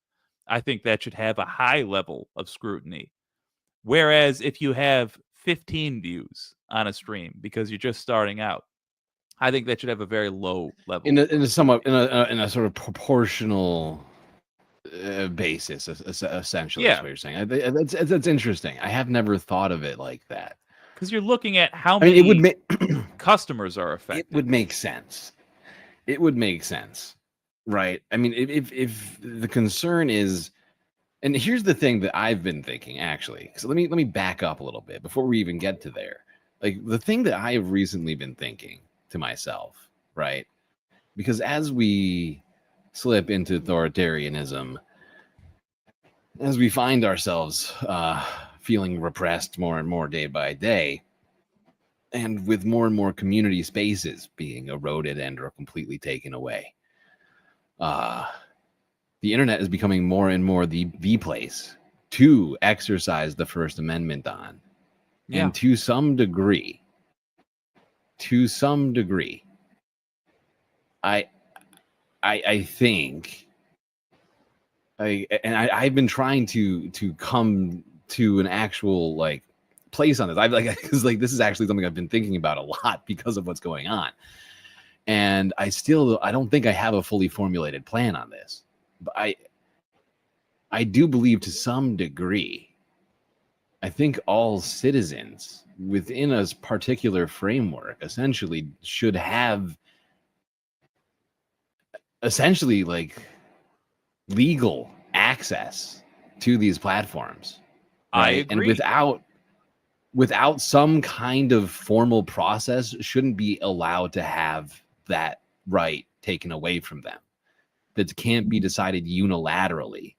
I think that should have a high level of scrutiny. Whereas if you have 15 views on a stream because you're just starting out, I think that should have a very low level. In a somewhat in a sort of proportional basis, essentially. Yeah. Is what you're saying. That's interesting. I have never thought of it like that. Because you're looking at how I mean, many it would make customers are affected. It would make sense. It would make sense, right? I mean, if the concern is, and here's the thing that I've been thinking actually. So let me back up a little bit before we even get to there. Like the thing that I have recently been thinking to myself, right? Because as we slip into authoritarianism, as we find ourselves feeling repressed more and more day by day, and with more and more community spaces being eroded and or completely taken away, the internet is becoming more and more the place to exercise the First Amendment on. Yeah. And to some degree, I think I've been trying to come to an actual like place on this. I've like because like this is actually something I've been thinking about a lot because of what's going on, and I don't think I have a fully formulated plan on this, but I do believe to some degree, I think all citizens within a particular framework essentially should have essentially like legal access to these platforms, right? I agree. And without some kind of formal process, shouldn't be allowed to have that right taken away from them. That can't be decided unilaterally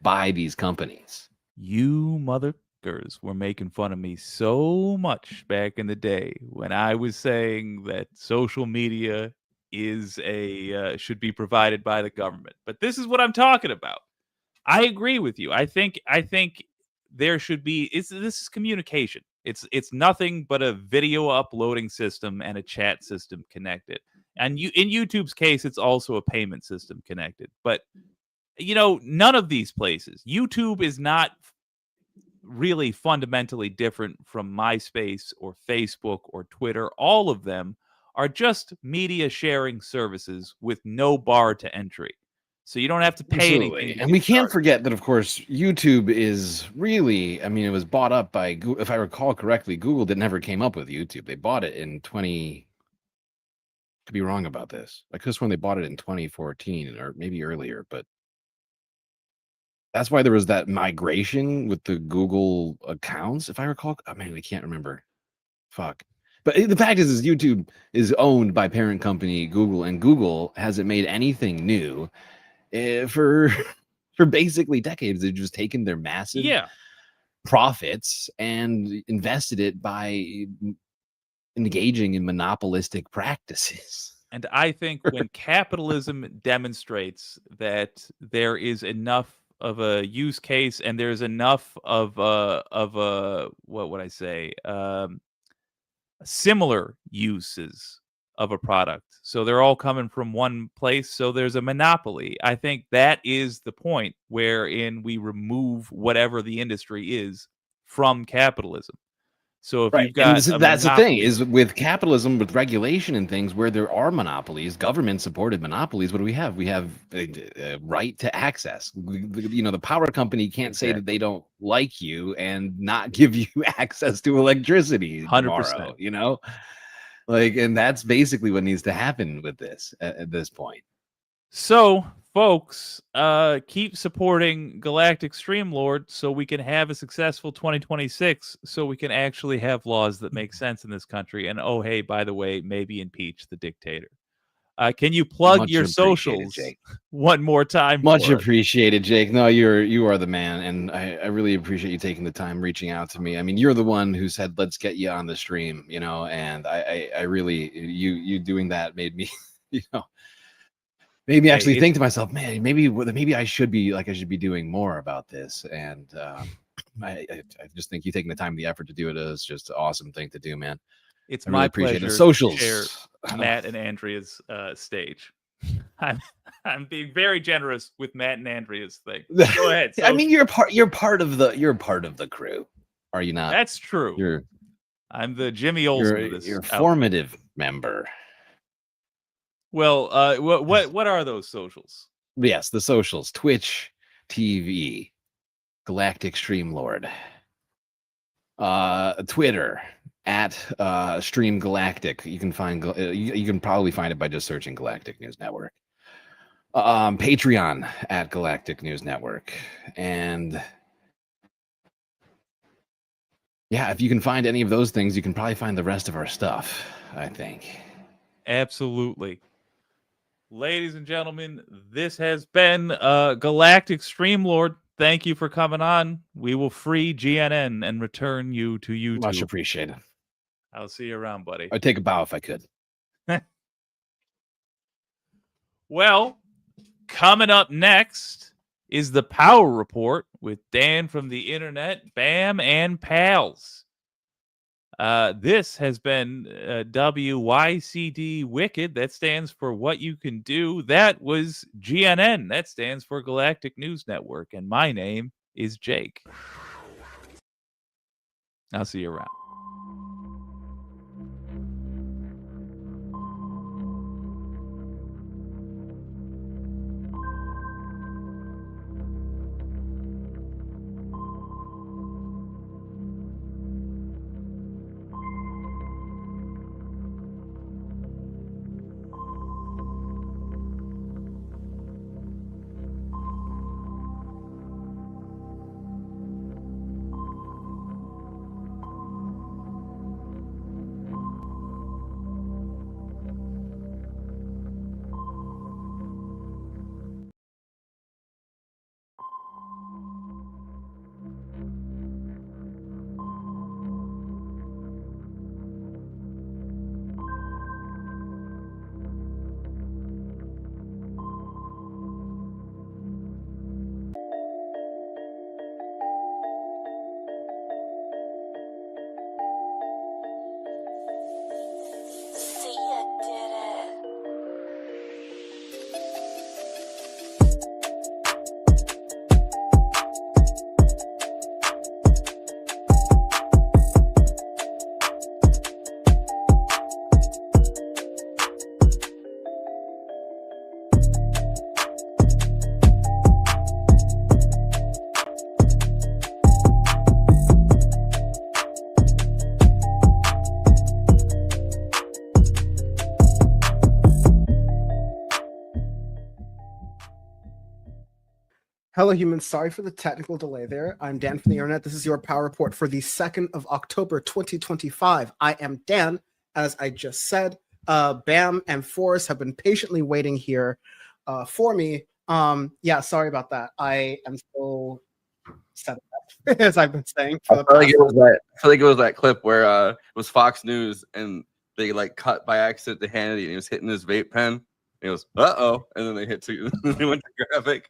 by these companies. You motherfuckers were making fun of me so much back in the day when I was saying that social media is should be provided by the government. But this is what I'm talking about. I agree with you. I think there should be this is communication. It's nothing but a video uploading system and a chat system connected. And in YouTube's case, it's also a payment system connected. But none of these places. YouTube is not really fundamentally different from MySpace or Facebook or Twitter. All of them are just media sharing services with no bar to entry. So you don't have to pay anything. And we can't forget that, of course, YouTube is really, I mean, it was bought up by Google. If I recall correctly, Google never came up with YouTube. They bought it in could be wrong about this. I could have sworn they bought it in 2014 or maybe earlier, but that's why there was that migration with the Google accounts, if I recall. I mean, I can't remember. Fuck. But the fact is YouTube is owned by parent company Google, and Google hasn't made anything new for basically decades. They've just taken their massive profits and invested it by engaging in monopolistic practices. And I think when capitalism demonstrates that there is enough of a use case and there's enough of a what would I say similar uses of a product, so they're all coming from one place, so there's a monopoly. I think that is the point wherein we remove whatever the industry is from capitalism. So if you've got that's the thing is with capitalism, with regulation and things where there are monopolies, government supported monopolies, what do we have? We have a right to access. The power company can't say that they don't like you and not give you access to electricity 100%. And that's basically what needs to happen with this at this point. So folks, keep supporting Galactic Streamlord so we can have a successful 2026, so we can actually have laws that make sense in this country. And oh, hey, by the way, maybe impeach the dictator. Can you plug your socials one more time? Much appreciated, Jake. No, you are the man, and I really appreciate you taking the time reaching out to me. I mean, you're the one who said, let's get you on the stream, and I really, you doing that made me, made me actually think to myself, man, maybe I should be doing more about this. And I just think you taking the time and the effort to do it is just an awesome thing to do, man. It's I really my appreciate pleasure it. Socials. to share Matt and Andrea's stage. I'm being very generous with Matt and Andrea's thing. Go ahead. I mean, you're part of the crew, are you not? That's true. I'm the Jimmy Olsen of this. You're a outfit. formative member. Well, what are those socials? Yes, the socials: Twitch TV, Galactic Streamlord, Twitter at Stream Galactic. You can find you can probably find it by just searching Galactic News Network. Patreon at Galactic News Network, and yeah, if you can find any of those things, you can probably find the rest of our stuff, I think. Absolutely. Ladies and gentlemen, this has been Galactic Streamlord. Thank you for coming on. We will free GNN and return you to YouTube. Much appreciated. I'll see you around, buddy. I'd take a bow if I could. Well, coming up next is the Power Report with Dan from the Internet, Bam, and Pals. This has been WYCD Wicked. That stands for What You Can Do. That was GNN. That stands for Galactic News Network. And my name is Jake. I'll see you around. Hello, humans. Sorry for the technical delay there. I'm Dan from the Internet. This is your Power Report for the 2nd of October, 2025. I am Dan, as I just said. Bam and Forrest have been patiently waiting here for me. Yeah, sorry about that. I am still set up, as I've been saying. For the I feel like it was that clip where it was Fox News and they like cut by accident to Hannity and he was hitting his vape pen. He goes, uh-oh, and then they hit to they went to graphic.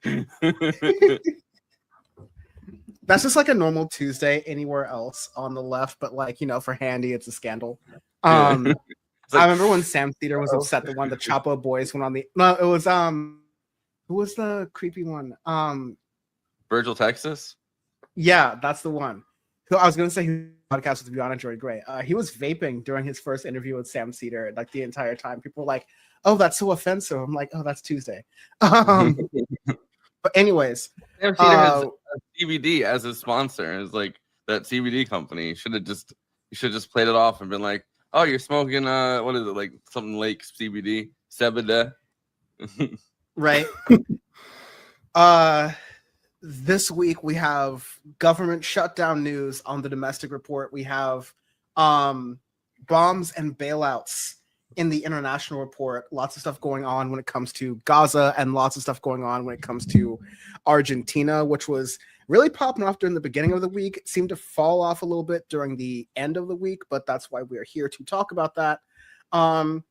That's just like a normal Tuesday anywhere else on the left, but like, you know, for Handy, it's a scandal. I remember when Sam Theater was upset that one of the Chapo boys went on the it was who was the creepy one? Virgil Texas? Yeah, that's the one. So I was gonna say his podcast with Brianna Joy Gray. He was vaping during his first interview with Sam Cedar, like the entire time. People were like, "Oh, that's so offensive." I'm like, "Oh, that's Tuesday." But anyways, Sam Cedar has a CBD as his sponsor. It's like that CBD company. You should have just played it off and been like, "Oh, you're smoking what is it, like something Lake CBD, Sebeda." Right. This week we have government shutdown news on the domestic report. We have bombs and bailouts in the international report. Lots of stuff going on when it comes to Gaza and lots of stuff going on when it comes to Argentina, which was really popping off during the beginning of the week. It seemed to fall off a little bit during the end of the week, but that's why we're here to talk about that. And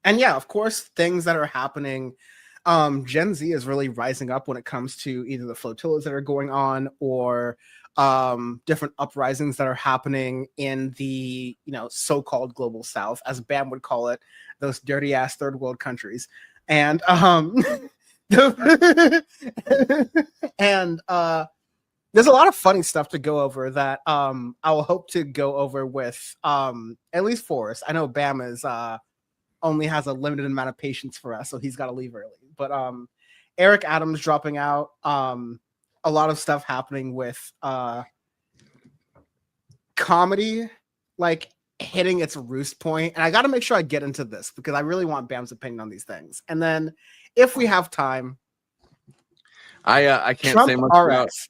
yeah, of course, things that are happening. Gen Z is really rising up when it comes to either the flotillas that are going on or different uprisings that are happening in the so-called global South, as Bam would call it, those dirty ass third world countries, and and there's a lot of funny stuff to go over that I'll hope to go over with at least Forrest. I know Bam is only has a limited amount of patience for us, so he's got to leave early. But Eric Adams dropping out, a lot of stuff happening with comedy like hitting its roost point, and I got to make sure I get into this because I really want Bam's opinion on these things. And then if we have time, I can't Trump say much RX.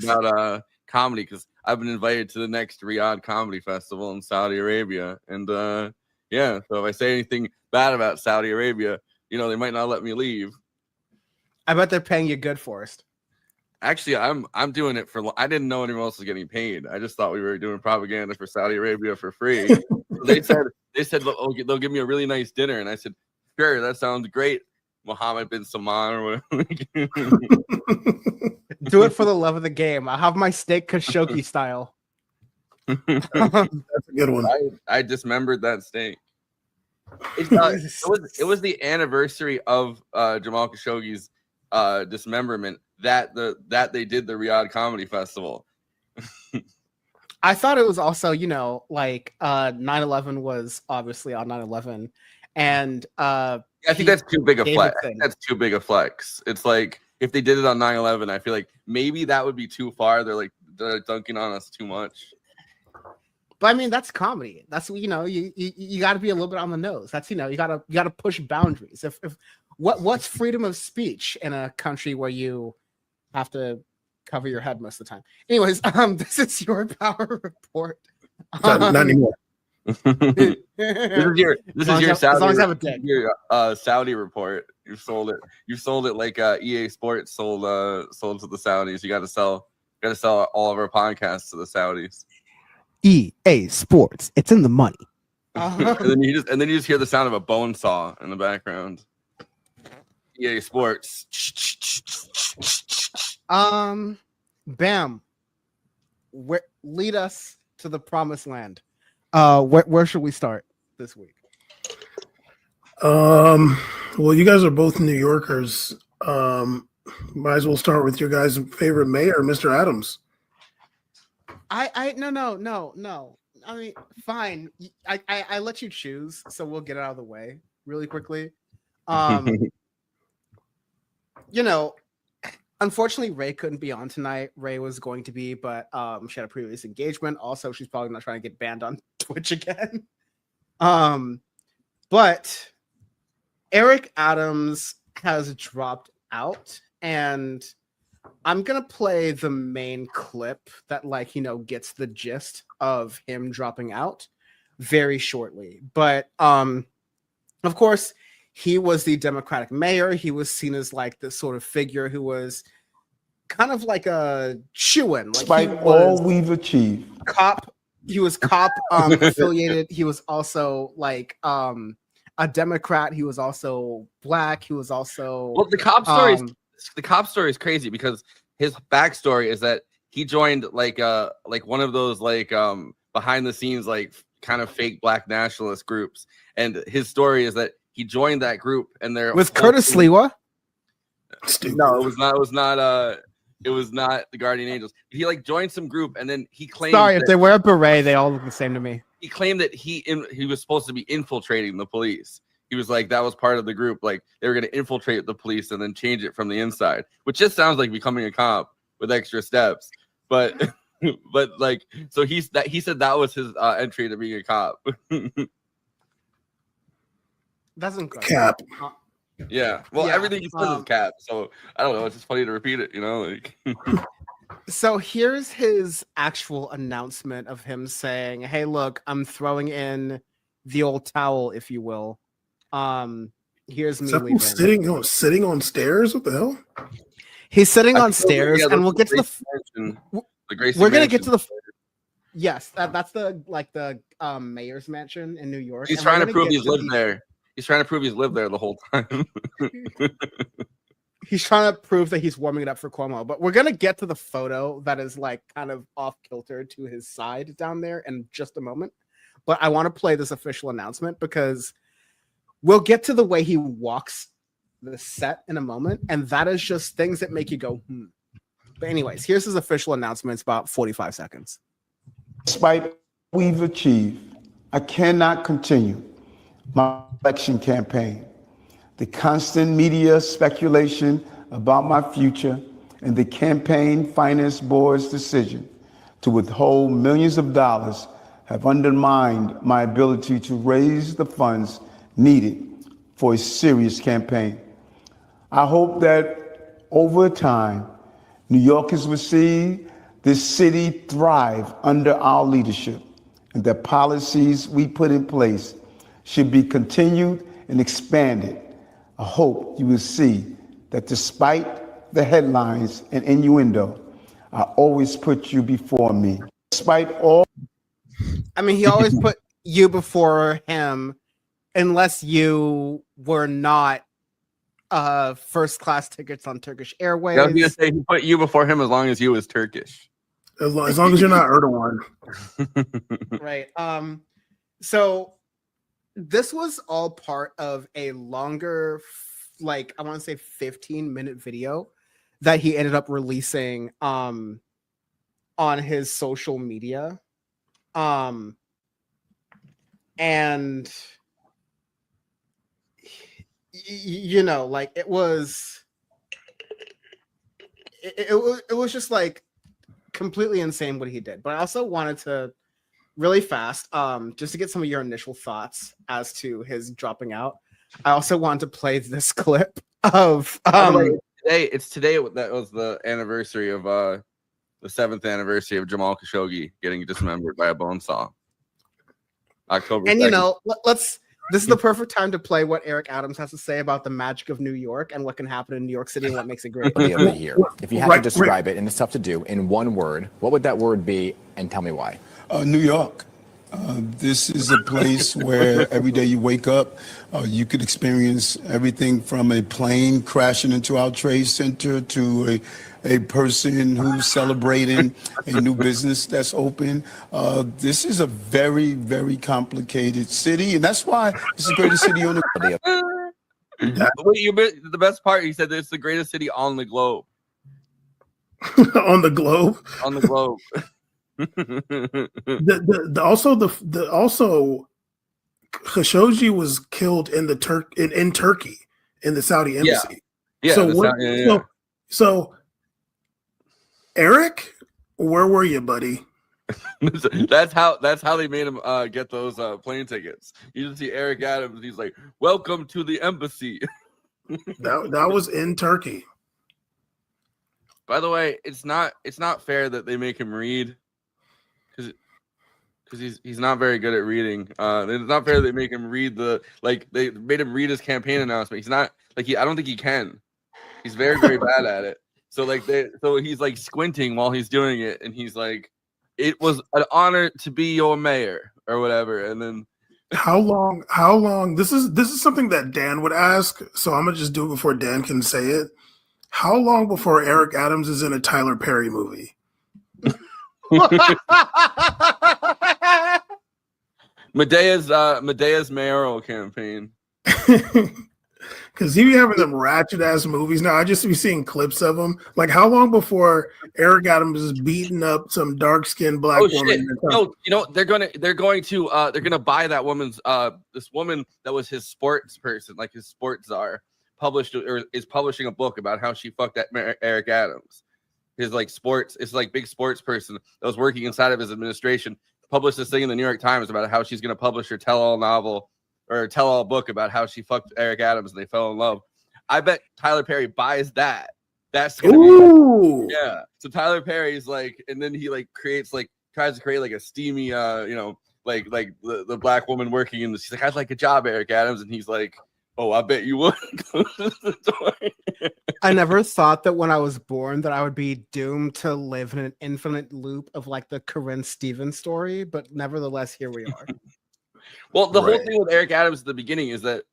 about comedy because I've been invited to the next Riyadh Comedy Festival in Saudi Arabia, and yeah, so if I say anything bad about Saudi Arabia, they might not let me leave. I bet they're paying you good, Forrest. Actually, I'm doing it for. I didn't know anyone else was getting paid. I just thought we were doing propaganda for Saudi Arabia for free. So they said they'll give me a really nice dinner, and I said, sure, that sounds great. Mohammed bin Salman or whatever. Do it for the love of the game. I'll have my steak Khashoggi style. That's a good one. I dismembered that steak. It was the anniversary of Jamal Khashoggi's dismemberment that they did the Riyadh Comedy Festival. I thought it was also, 9/11 was obviously on 9/11, and I think that's too big a flex. That's too big a flex. It's like if they did it on 9/11, I feel like maybe that would be too far. They're dunking on us too much. But I mean, that's comedy. That's you got to be a little bit on the nose. That's you got to push boundaries. If what's freedom of speech in a country where you have to cover your head most of the time? Anyways, this is your power report. Not anymore. This is your Saudi report. You sold it like EA Sports sold to the Saudis. You got to sell all of our podcasts to the Saudis. EA Sports, it's in the money. And then you just hear the sound of a bone saw in the background. EA Sports. Bam. Lead us to the promised land. Where should we start this week? Well, you guys are both New Yorkers. Might as well start with your guys' favorite mayor, Mr. Adams. No. I mean, fine. I let you choose, so we'll get it out of the way really quickly. Unfortunately, Ray couldn't be on tonight. Ray was going to be, but she had a previous engagement. Also, she's probably not trying to get banned on Twitch again. But Eric Adams has dropped out, and I'm gonna play the main clip that gets the gist of him dropping out very shortly. But of course, he was the Democratic mayor. He was seen as this sort of figure who was kind of like a shoo-in. Despite all we've achieved. He was cop affiliated. He was also a Democrat. He was also black. He was also the cop story. The cop story is crazy because his backstory is that he joined one of those behind the scenes kind of fake black nationalist groups, and his story is that he joined that group and they're with Curtis Lewa. No, it was not the Guardian Angels. He joined some group and then he claimed. Sorry, if they wear a beret, they all look the same to me. He claimed that he was supposed to be infiltrating the police. He was that was part of the group. They were going to infiltrate the police and then change it from the inside, which just sounds like becoming a cop with extra steps. But so he said that was his entry to being a cop. That's incredible. Cap. Yeah. Well, everything he says is cap. So I don't know. It's just funny to repeat it, So here's his actual announcement of him saying, "Hey, look, I'm throwing in the old towel, if you will. Here's me leaving." Sitting on stairs? What the hell? He's sitting on stairs, and we'll get to we're gonna get to the. Yes, that's the mayor's mansion in New York. He's trying to prove he's lived there. He's trying to prove he's lived there the whole time. he's trying to prove that he's warming it up for Cuomo. But we're gonna get to the photo that is like kind of off kilter to his side down there in just a moment. But I want to play this official announcement because we'll get to the way he walks the set in a moment, and that is just things that make you go, hmm. But anyways, here's his official announcement. It's about 45 seconds. Despite what we've achieved, I cannot continue my election campaign. The constant media speculation about my future and the campaign finance board's decision to withhold millions of dollars have undermined my ability to raise the funds needed for a serious campaign. I hope that over time, New Yorkers will see this city thrive under our leadership, and that policies we put in place should be continued and expanded. I hope you will see that despite the headlines and innuendo, I always put you before me. Despite all... I mean, he always put you before him unless you were not first class tickets on Turkish Airways. I was gonna say he put you before him as long as you was Turkish. As long as you're not Erdogan. Right. So this was all part of a longer, like I want to say 15-minute video that he ended up releasing on his social media. And you know, like it was just like completely insane what he did. But I also wanted to really fast, just to get some of your initial thoughts as to his dropping out. I also wanted to play this clip of it's today that was the anniversary of the 7th anniversary of Jamal Khashoggi getting dismembered by a bone saw. October 2nd. And you know, this is the perfect time to play what Eric Adams has to say about the magic of New York and what can happen in New York City and what makes it great. Here. If you had to describe it, and it's tough to do, in one word, what would that word be, and tell me why? New York. This is a place where every day you wake up, you could experience everything from a plane crashing into our trade center to a person who's celebrating a new business that's open. This is a very, very complicated city, and that's why it's the greatest city on the Wait, the best part, he said that it's the greatest city on the globe. On the globe? On the globe. Also Khashoggi was killed in in Turkey in the Saudi embassy. Yeah. So Eric, where were you, buddy? that's how they made him get those plane tickets. You just see Eric Adams. He's like, "Welcome to the embassy." that was in Turkey. By the way, it's not fair that they make him read because he's not very good at reading. It's not fair they make him read they made him read his campaign announcement. He's not I don't think he can. He's very, very bad at it. So he's like squinting while he's doing it, and he's like, "It was an honor to be your mayor," or whatever. And then how long this is something that Dan would ask, so I'm gonna just do it before Dan can say it. How long before Eric Adams is in a Tyler Perry movie? Medea's mayoral campaign. Because he be having them ratchet ass movies now. I just be seeing clips of them. Like, how long before Eric Adams is beating up some dark skinned black woman? No, they're going to buy that woman's this woman that was his sports person, like his sports czar, is publishing a book about how she fucked that Eric Adams. His big sports person that was working inside of his administration published this thing in the New York Times about how she's going to publish her tell-all novel or tell-all book about how she fucked Eric Adams and they fell in love. I bet Tyler Perry buys that. That's gonna be So Tyler Perry's like, and then he tries to create like a steamy the black woman working in this. She's like, "I'd like a job, Eric Adams," and he's like, "Oh, I bet you would." I never thought that when I was born that I would be doomed to live in an infinite loop of like the Corinne Stevens story, but nevertheless, here we are. Well, the whole thing with Eric Adams at the beginning is that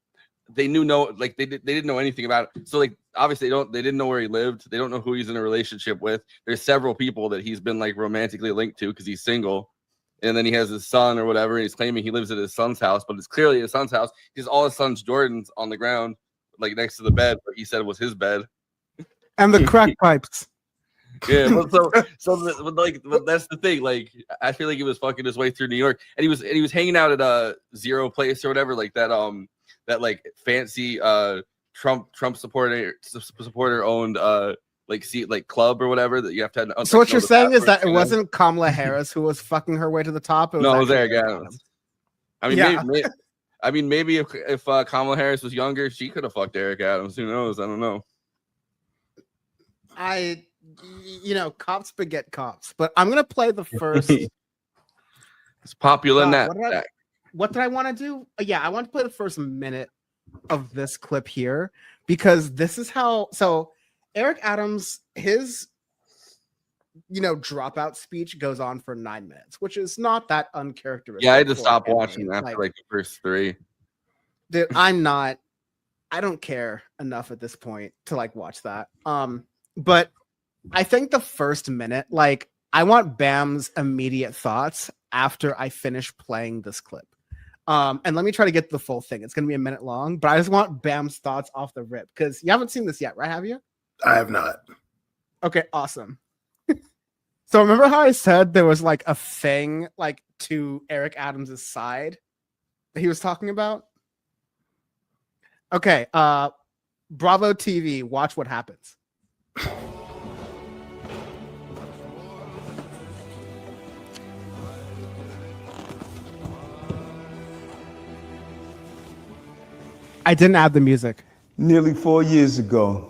they knew they didn't know anything about it. So like obviously they didn't know where he lived. They don't know who he's in a relationship with. There's several people that he's been like romantically linked to because he's single. And then he has his son or whatever, and he's claiming he lives at his son's house, but it's clearly his son's house. He's all his son's Jordans on the ground, like next to the bed, but he said it was his bed. And the crack pipes. Yeah, but that's the thing. Like, I feel like he was fucking his way through New York, and he was hanging out at a Zero Place or whatever, like that like fancy Trump supporter owned like club or whatever that you have to have. So what you're saying is that it wasn't Kamala Harris who was fucking her way to the top? No, it was Eric Adams. I mean, maybe if Kamala Harris was younger, she could have fucked Eric Adams. Who knows? I don't know. Cops beget cops. But I'm gonna play the first. It's popular in that. What did I want to do? Yeah, I want to play the first minute of this clip here because this is how. So Eric Adams, his dropout speech goes on for 9 minutes, which is not that uncharacteristic. Yeah, I had to stop watching after like the first 3. Dude, I don't care enough at this point to like watch that. But I think the first minute, like, I want Bam's immediate thoughts after I finish playing this clip. And let me try to get the full thing. It's gonna be a minute long, but I just want Bam's thoughts off the rip because you haven't seen this yet, right? Have you? I have not. Okay, awesome. So remember how I said there was like a thing like to Eric Adams' side that he was talking about? Okay, Bravo TV, watch what happens. I didn't add the music. Nearly 4 years ago,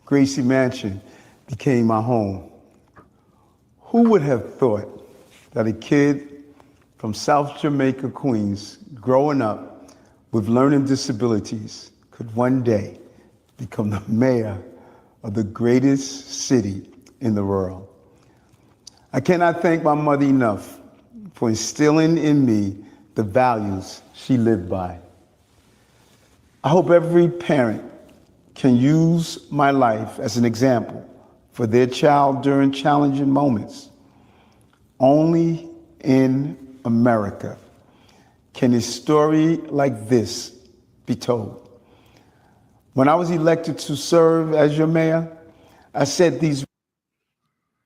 Gracie Mansion became my home. Who would have thought that a kid from South Jamaica, Queens, growing up with learning disabilities could one day become the mayor of the greatest city in the world? I cannot thank my mother enough for instilling in me the values she lived by. I hope every parent can use my life as an example for their child during challenging moments. Only in America can a story like this be told. When I was elected to serve as your mayor, I said these.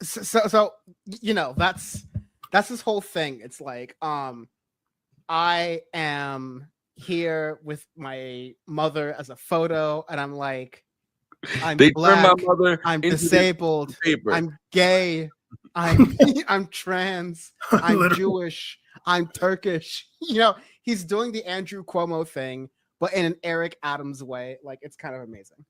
So that's this whole thing. It's like, I am here with my mother as a photo, and I'm like, I'm black, my mother I'm disabled, I'm gay, I'm trans, I'm Jewish, I'm Turkish. He's doing the Andrew Cuomo thing, but in an Eric Adams way. Like, it's kind of amazing.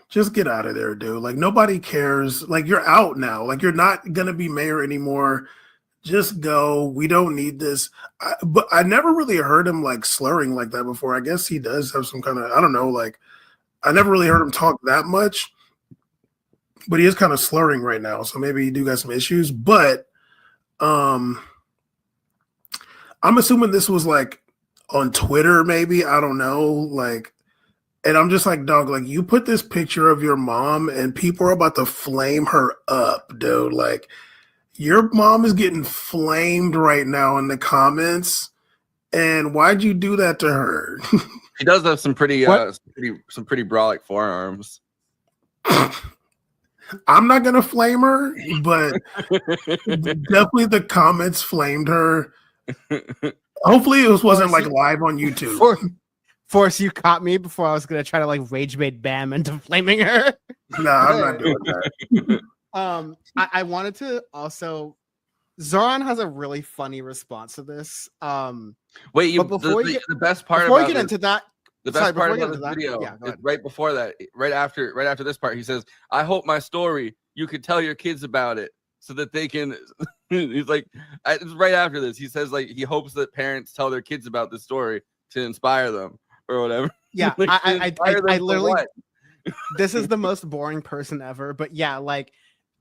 Just get out of there, dude. Like, nobody cares. Like, you're out now. Like, you're not gonna be mayor anymore. Just go. We don't need this. But I never really heard him like slurring like that before. I guess he does have some kind of, I don't know, like, I never really heard him talk that much, but he is kind of slurring right now. So maybe he do got some issues, but I'm assuming this was like on Twitter, maybe, I don't know. Like, and I'm just like, dog, like, you put this picture of your mom and people are about to flame her up, dude. Like, your mom is getting flamed right now in the comments. And why'd you do that to her? She does have some pretty brolic forearms. I'm not gonna flame her, but definitely the comments flamed her. Hopefully it wasn't like live on YouTube. Force, you caught me before I was gonna try to like rage bait Bam into flaming her. No, I'm not doing that. I wanted to also. Zoran has a really funny response to this. Wait, the best part before about we get into that, the best part about this video is right before that, right after this part, he says, "I hope my story, you could tell your kids about it so that they can." He's like, it's right after this, he says like he hopes that parents tell their kids about this story to inspire them or whatever. Yeah, Like, I literally. This is the most boring person ever, but yeah, like,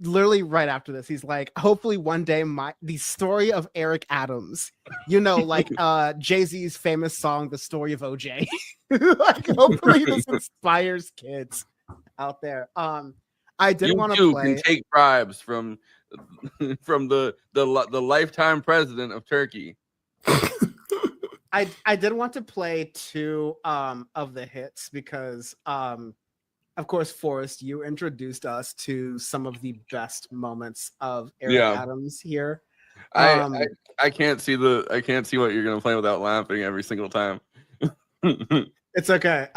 literally right after this, he's like, hopefully one day the story of Eric Adams, you know, like Jay-Z's famous song, The Story of OJ. Like, hopefully this inspires kids out there. I did want to play. Can take bribes from the lifetime president of Turkey. I did want to play two of the hits because of course, Forrest, you introduced us to some of the best moments of Eric Adams here. I can't see what you're gonna play without laughing every single time. It's okay.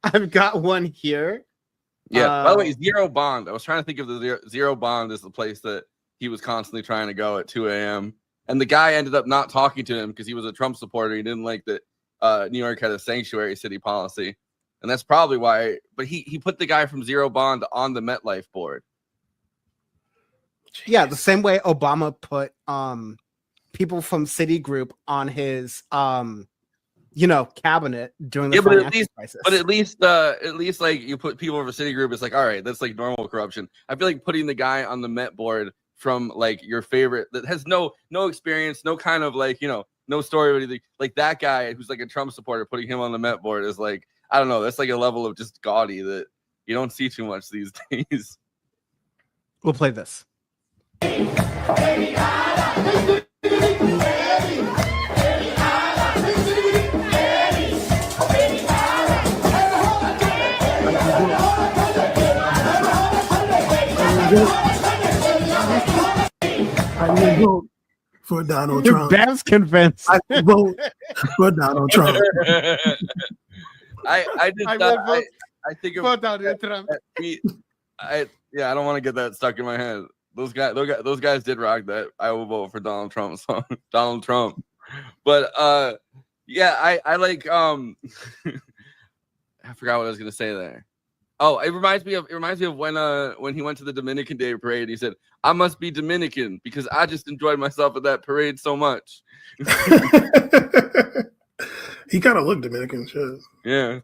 I've got one here. Yeah. By the way, Zero Bond. I was trying to think of the Zero Bond as the place that he was constantly trying to go at 2 a.m. And the guy ended up not talking to him because he was a Trump supporter. He didn't like that New York had a sanctuary city policy. And that's probably why. But he put the guy from Zero Bond on the MetLife board. Yeah, the same way Obama put people from Citigroup on his cabinet during the financial crisis. But at least like you put people from Citigroup, it's like, all right, that's like normal corruption. I feel like putting the guy on the Met board from like your favorite that has no experience, no kind of like, no story or anything, like that guy who's like a Trump supporter, putting him on the Met board is like, I don't know, that's like a level of just gaudy that you don't see too much these days. We'll play this. I will vote for Donald Trump. Bam's convinced. I will vote for Donald Trump. I think for Donald Trump. I don't want to get that stuck in my head. Those guys did rock that I will vote for Donald Trump song. Donald Trump. But I like I forgot what I was gonna say there. Oh, it reminds me of when he went to the Dominican Day parade and he said, I must be Dominican because I just enjoyed myself at that parade so much. He kind of looked Dominican, shit. Yeah.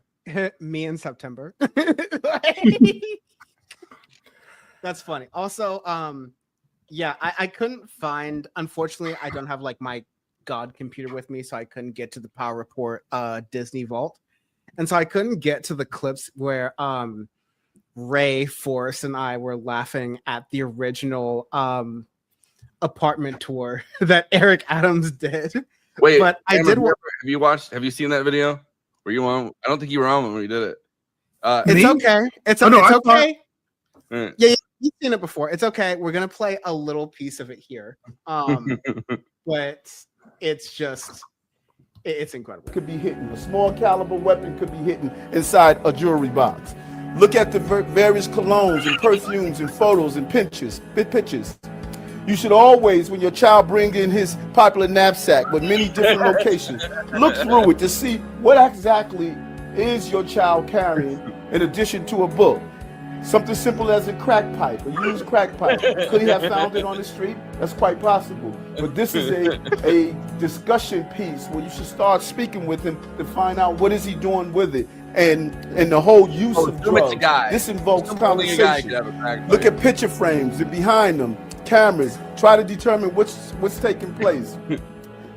Me in September. That's funny. Also, I couldn't find, unfortunately, I don't have like my God computer with me, so I couldn't get to the Power Report Disney Vault. And so I couldn't get to the clips where Ray, Forrest, and I were laughing at the original apartment tour that Eric Adams did. Wait, but I did. Have you seen that video? Were you on? I don't think you were on when we did it. It's okay. It's okay. Yeah, you've seen it before. It's okay. We're gonna play a little piece of it here. But it's just. It's incredible. Could be hidden. A small caliber weapon could be hidden inside a jewelry box. Look at the various colognes and perfumes and photos and pictures. You should always, when your child brings in his popular knapsack with many different locations, look through it to see what exactly is your child carrying in addition to a book. Something simple as a crack pipe, a used crack pipe. Could he have found it on the street? That's quite possible. But this is a discussion piece where you should start speaking with him to find out what is he doing with it. And the whole use of drugs. This invokes conversation. Look at picture frames and behind them, cameras. Try to determine what's taking place.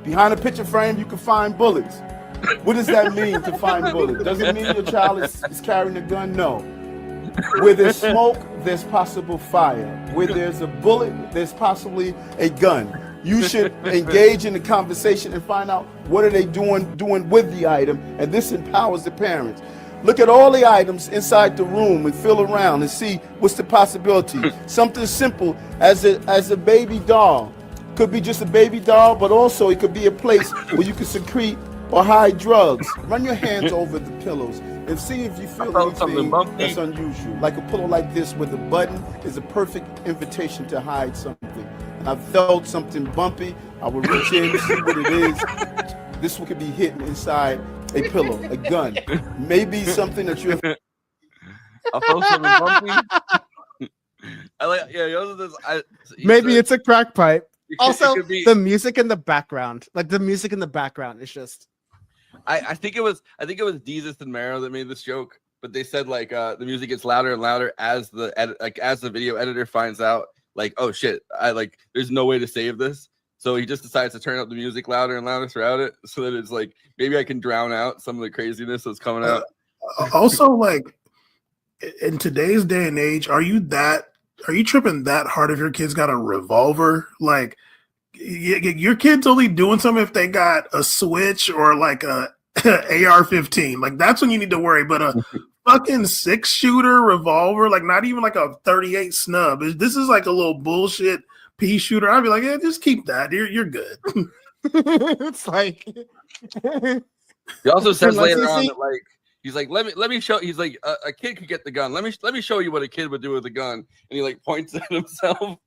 Behind a picture frame, you can find bullets. What does that mean to find bullets? Does it mean your child is carrying a gun? No. Where there's smoke, there's possible fire. Where there's a bullet, there's possibly a gun. You should engage in the conversation and find out what are they doing with the item, and this empowers the parents. Look at all the items inside the room and feel around and see what's the possibility. Something simple as a baby doll. Could be just a baby doll, but also it could be a place where you can secrete or hide drugs. Run your hands over the pillows and see if you feel anything that's unusual. Like a pillow like this where the button is a perfect invitation to hide something. And I felt something bumpy. I would reach in and see what it is. This one could be hidden inside a pillow, a gun. Maybe something that you have. I felt something bumpy. I like, maybe it's a crack pipe. Also, the music in the background, is just. I think it was Jesus and Mero that made this joke, but they said like the music gets louder and louder as as the video editor finds out like, oh shit, there's no way to save this. So he just decides to turn up the music louder and louder throughout it, so that it's like maybe I can drown out some of the craziness that's coming out. Also, like in today's day and age, are you tripping that hard if your kid's got a revolver? Like your kid's only doing something if they got a switch or like a AR-15. Like that's when you need to worry. But a fucking 6-shooter revolver, like not even like a 38 snub. This is like a little bullshit pea shooter. I'd be like, yeah, just keep that. You're good. It's like He also says later on that like he's like, let me show. He's like, a kid could get the gun. Let me show you what a kid would do with a gun. And he like points at himself.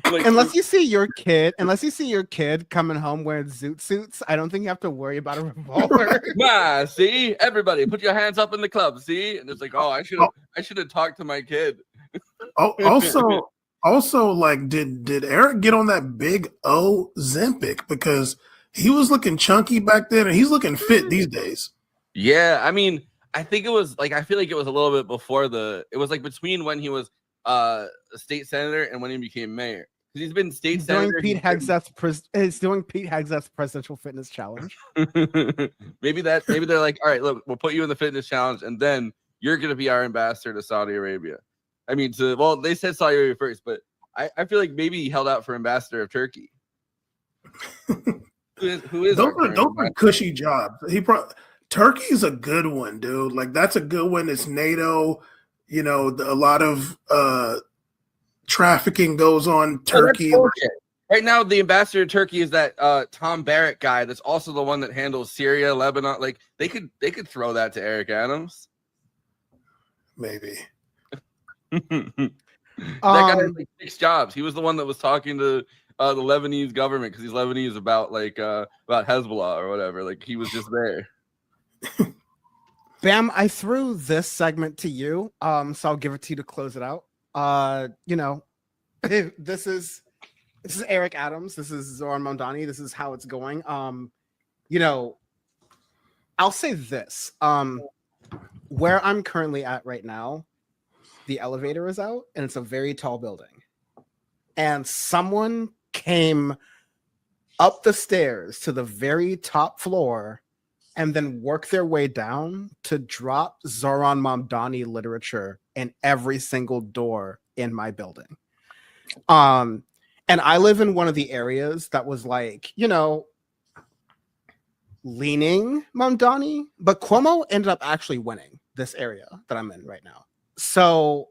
Like, unless you see your kid coming home wearing zoot suits, I don't think you have to worry about a revolver. Nah, see, everybody, put your hands up in the club. See, and it's like, oh, I should have talked to my kid. Also, like, did Eric get on that big O Zempic? Because he was looking chunky back then, and he's looking fit these days. Yeah, I mean, I think it was like I feel like it was a little bit before it was like between when he was a state senator and when he became mayor. Because he's been state senator. He's doing Pete Hegseth's presidential fitness challenge. maybe they're like, all right, look, we'll put you in the fitness challenge, and then you're gonna be our ambassador to Saudi Arabia. I mean, they said Saudi Arabia first, but I feel like maybe he held out for ambassador of Turkey. who is those are cushy jobs. Turkey's a good one, dude. Like that's a good one. It's NATO. You know, a lot of trafficking goes on Turkey. Right now, the ambassador to Turkey is that Tom Barrett guy. That's also the one that handles Syria, Lebanon. Like they could throw that to Eric Adams. Maybe. That guy has like 6 jobs. He was the one that was talking to the Lebanese government because he's Lebanese about Hezbollah or whatever. Like he was just there. Bam, I threw this segment to you, so I'll give it to you to close it out. You know, this is Eric Adams. This is Zoran Mamdani. This is how it's going. You know, I'll say this. Where I'm currently at right now, the elevator is out, and it's a very tall building. And someone came up the stairs to the very top floor and then work their way down to drop Zoran Mamdani literature in every single door in my building. And I live in one of the areas that was like, you know, leaning Mamdani, but Cuomo ended up actually winning this area that I'm in right now. So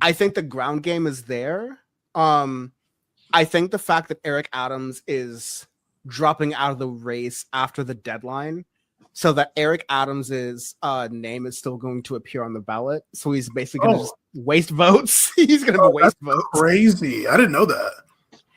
I think the ground game is there. I think the fact that Eric Adams is dropping out of the race after the deadline so that Eric Adams's name is still going to appear on the ballot. So he's basically going to just waste votes. He's going to waste votes. Crazy. I didn't know that.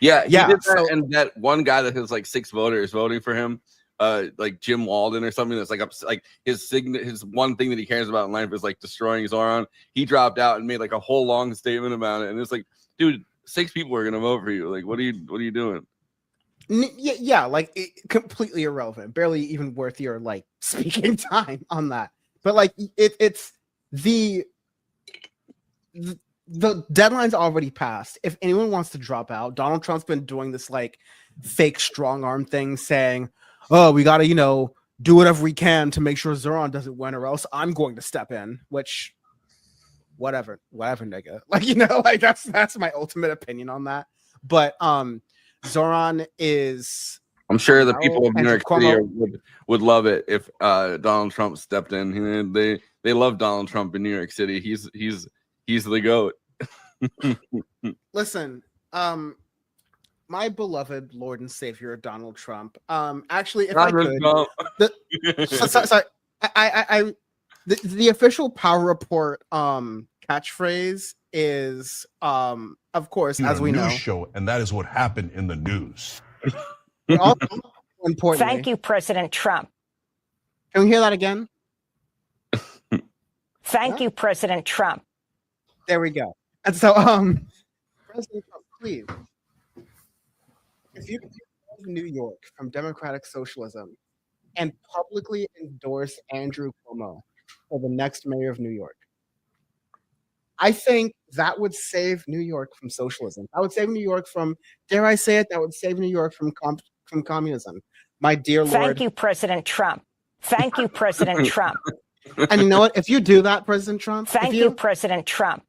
Yeah, he did that, and that one guy that has like 6 voters voting for him, like Jim Walden or something. That's like his one thing that he cares about in life is like destroying Zoran. He dropped out and made like a whole long statement about it, and it's like, dude, 6 people are gonna vote for you. Like, what are you doing? Yeah, like completely irrelevant, barely even worth your like speaking time on that. But like it's the deadline's already passed. If anyone wants to drop out, Donald Trump's been doing this like fake strong arm thing, saying, "Oh, we gotta, you know, do whatever we can to make sure Zoran doesn't win, or else I'm going to step in." Which, whatever, nigga. Like, you know, like that's my ultimate opinion on that. But Zoran is. I'm sure the people of New York City would love it if Donald Trump stepped in. They love Donald Trump in New York City. He's the GOAT. Listen, my beloved Lord and Savior Donald Trump. Actually, if I could, sorry, the official Power Report catchphrase is of course, as we know, show, and that is what happened in the news. Importantly, thank you, President Trump. Can we hear that again? Thank you, President Trump. There we go. And so, President Trump, please, if you could remove New York from democratic socialism and publicly endorse Andrew Cuomo for the next mayor of New York, I think that would save New York from socialism. That would save New York from, dare I say it, that would save New York from communism. My dear Lord. Thank you, President Trump. Thank you, President Trump. And you know what? If you do that, President Trump, Thank you, President Trump.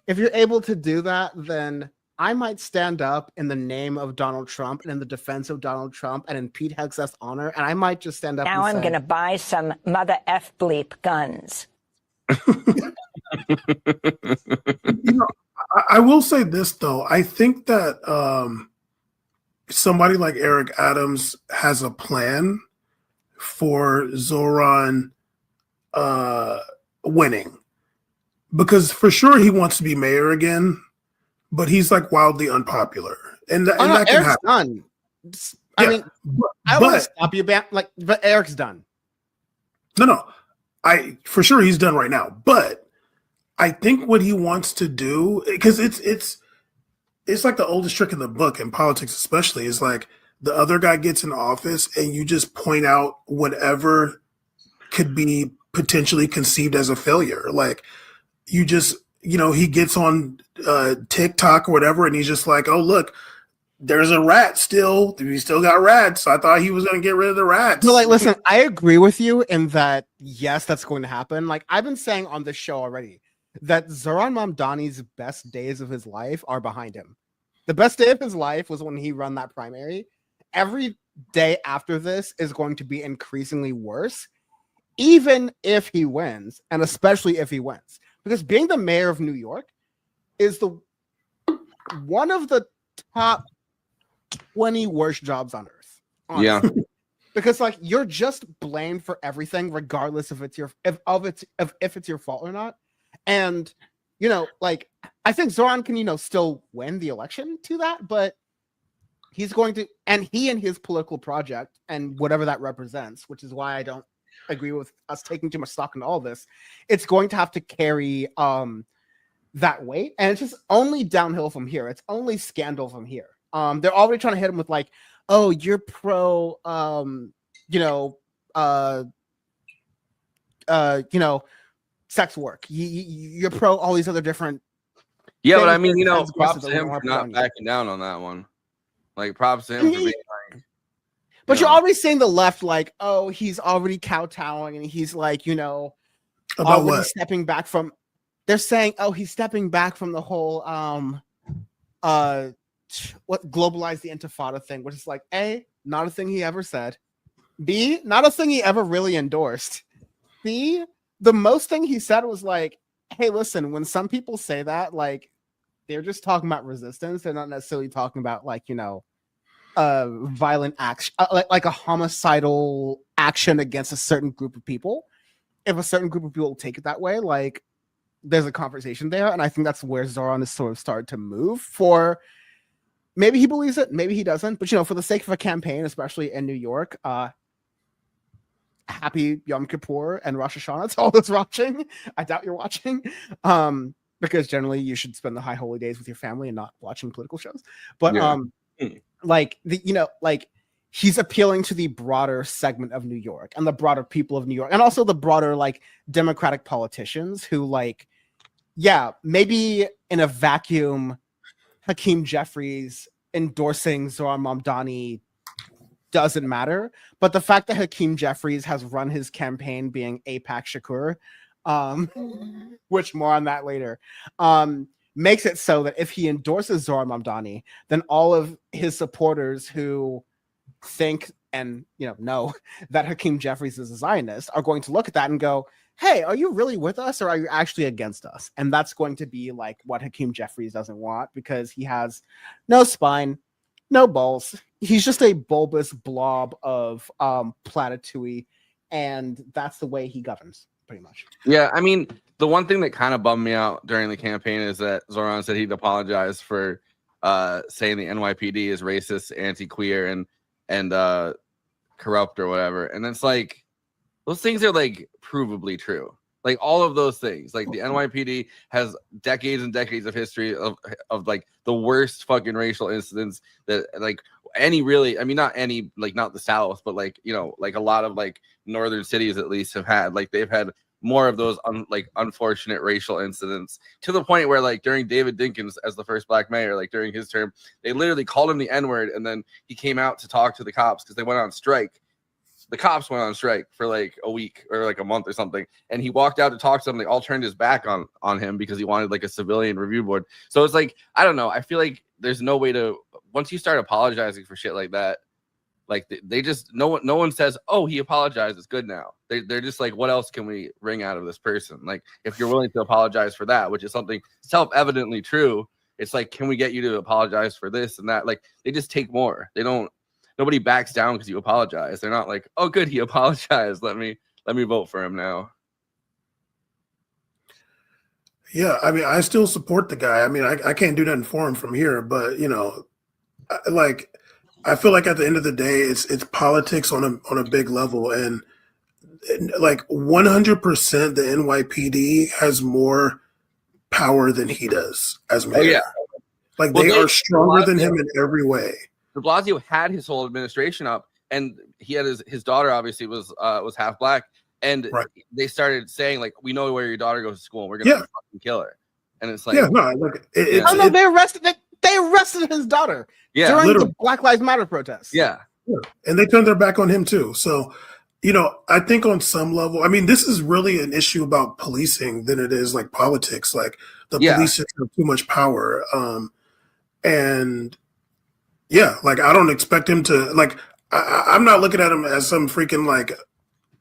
if you're able to do that, then I might stand up in the name of Donald Trump and in the defense of Donald Trump and in Pete Hegseth's honor, and I might just stand up Now and I'm say, going to buy some mother F bleep guns. I will say this though. I think that somebody like Eric Adams has a plan for Zoran winning, because for sure he wants to be mayor again, but he's like wildly unpopular, and that can Eric's happen. done. I mean, I don't want to stop you, but Eric's done. No, for sure he's done right now, but I think what he wants to do, because it's like the oldest trick in the book in politics, especially, is like the other guy gets in office and you just point out whatever could be potentially conceived as a failure. Like you just, he gets on TikTok or whatever, and he's just like, oh, look, there's a rat still. We still got rats. I thought he was going to get rid of the rats. So, like, listen, I agree with you in that, yes, that's going to happen. Like, I've been saying on this show already that Zoran Mamdani's best days of his life are behind him. The best day of his life was when he ran that primary. Every day after this is going to be increasingly worse, even if he wins, and especially if he wins. Because being the mayor of New York is one of the top 20 worst jobs on earth. Honestly. Yeah. Because like you're just blamed for everything, regardless if it's your fault or not. And like I think Zoran can still win the election to that, but he's going to, and he and his political project and whatever that represents, which is why I don't agree with us taking too much stock into all this. It's going to have to carry that weight, and it's just only downhill from here. It's only scandal from here. They're already trying to hit him with like, oh, you're pro sex work. You're pro all these other different. Yeah, but I mean, props to him for not backing down on that one. Like, props to him for being like. But you're already saying the left, like, oh, he's already kowtowing, and he's like, about what? Stepping back from. They're saying, oh, he's stepping back from the whole what globalize the intifada thing, which is like A, not a thing he ever said. B, not a thing he ever really endorsed. C, the most thing he said was like, hey, listen, when some people say that, like, they're just talking about resistance. They're not necessarily talking about like, violent action, like a homicidal action against a certain group of people. If a certain group of people take it that way, like there's a conversation there. And I think that's where Zoran is sort of started to move for. Maybe he believes it, maybe he doesn't. But, for the sake of a campaign, especially in New York, happy Yom Kippur and Rosh Hashanah to all those watching. I doubt you're watching, because generally you should spend the high holy days with your family and not watching political shows. But he's appealing to the broader segment of New York and the broader people of New York, and also the broader like Democratic politicians who maybe in a vacuum, Hakeem Jeffries endorsing Zoran Mamdani doesn't matter, but the fact that Hakeem Jeffries has run his campaign being AIPAC Shakur, which more on that later, makes it so that if he endorses Zoran Mamdani, then all of his supporters who think and know that Hakeem Jeffries is a Zionist are going to look at that and go, hey, are you really with us or are you actually against us? And that's going to be like what Hakeem Jeffries doesn't want, because he has no spine, no balls. He's just a bulbous blob of platitude, and that's the way he governs, pretty much. Yeah, I mean, the one thing that kind of bummed me out during the campaign is that Zoran said he'd apologize for saying the NYPD is racist, anti-queer, and corrupt or whatever. And it's like, those things are like provably true. Like all of those things, like the NYPD has decades and decades of history of like the worst fucking racial incidents that like any really, I mean, not any, like not the South, but like, like a lot of like northern cities at least have had, like they've had more of those unfortunate racial incidents, to the point where like during David Dinkins as the first black mayor, like during his term, they literally called him the N-word, and then he came out to talk to the cops because they went on strike. The cops went on strike for like a week or like a month or something, and he walked out to talk to them. They all turned his back on him because he wanted like a civilian review board. So it's like, I don't know, I feel like there's no way to, once you start apologizing for shit like that, like they just, no one says, oh, he apologized, it's good now. They're just like, what else can we wring out of this person? Like, if you're willing to apologize for that, which is something self-evidently true, it's like, can we get you to apologize for this and that? Like, they just take more. Nobody backs down because you apologize. They're not like, oh, good, he apologized. Let me vote for him now. Yeah, I mean, I still support the guy. I mean, I can't do nothing for him from here, but you know, like, I feel like at the end of the day, it's politics on a big level, and like 100%, the NYPD has more power than he does as mayor. Oh, yeah. Like they are stronger than him in every way. De Blasio had his whole administration up, and he had his daughter obviously was half black, and they started saying like, we know where your daughter goes to school, and we're gonna fucking kill her. And it's like, they arrested his daughter during the Black Lives Matter protests. Yeah, and they turned their back on him too. So, you know, I think on some level, I mean, this is really an issue about policing than it is like politics. Like the police have too much power, and yeah, like I don't expect him to like. I'm not looking at him as some freaking like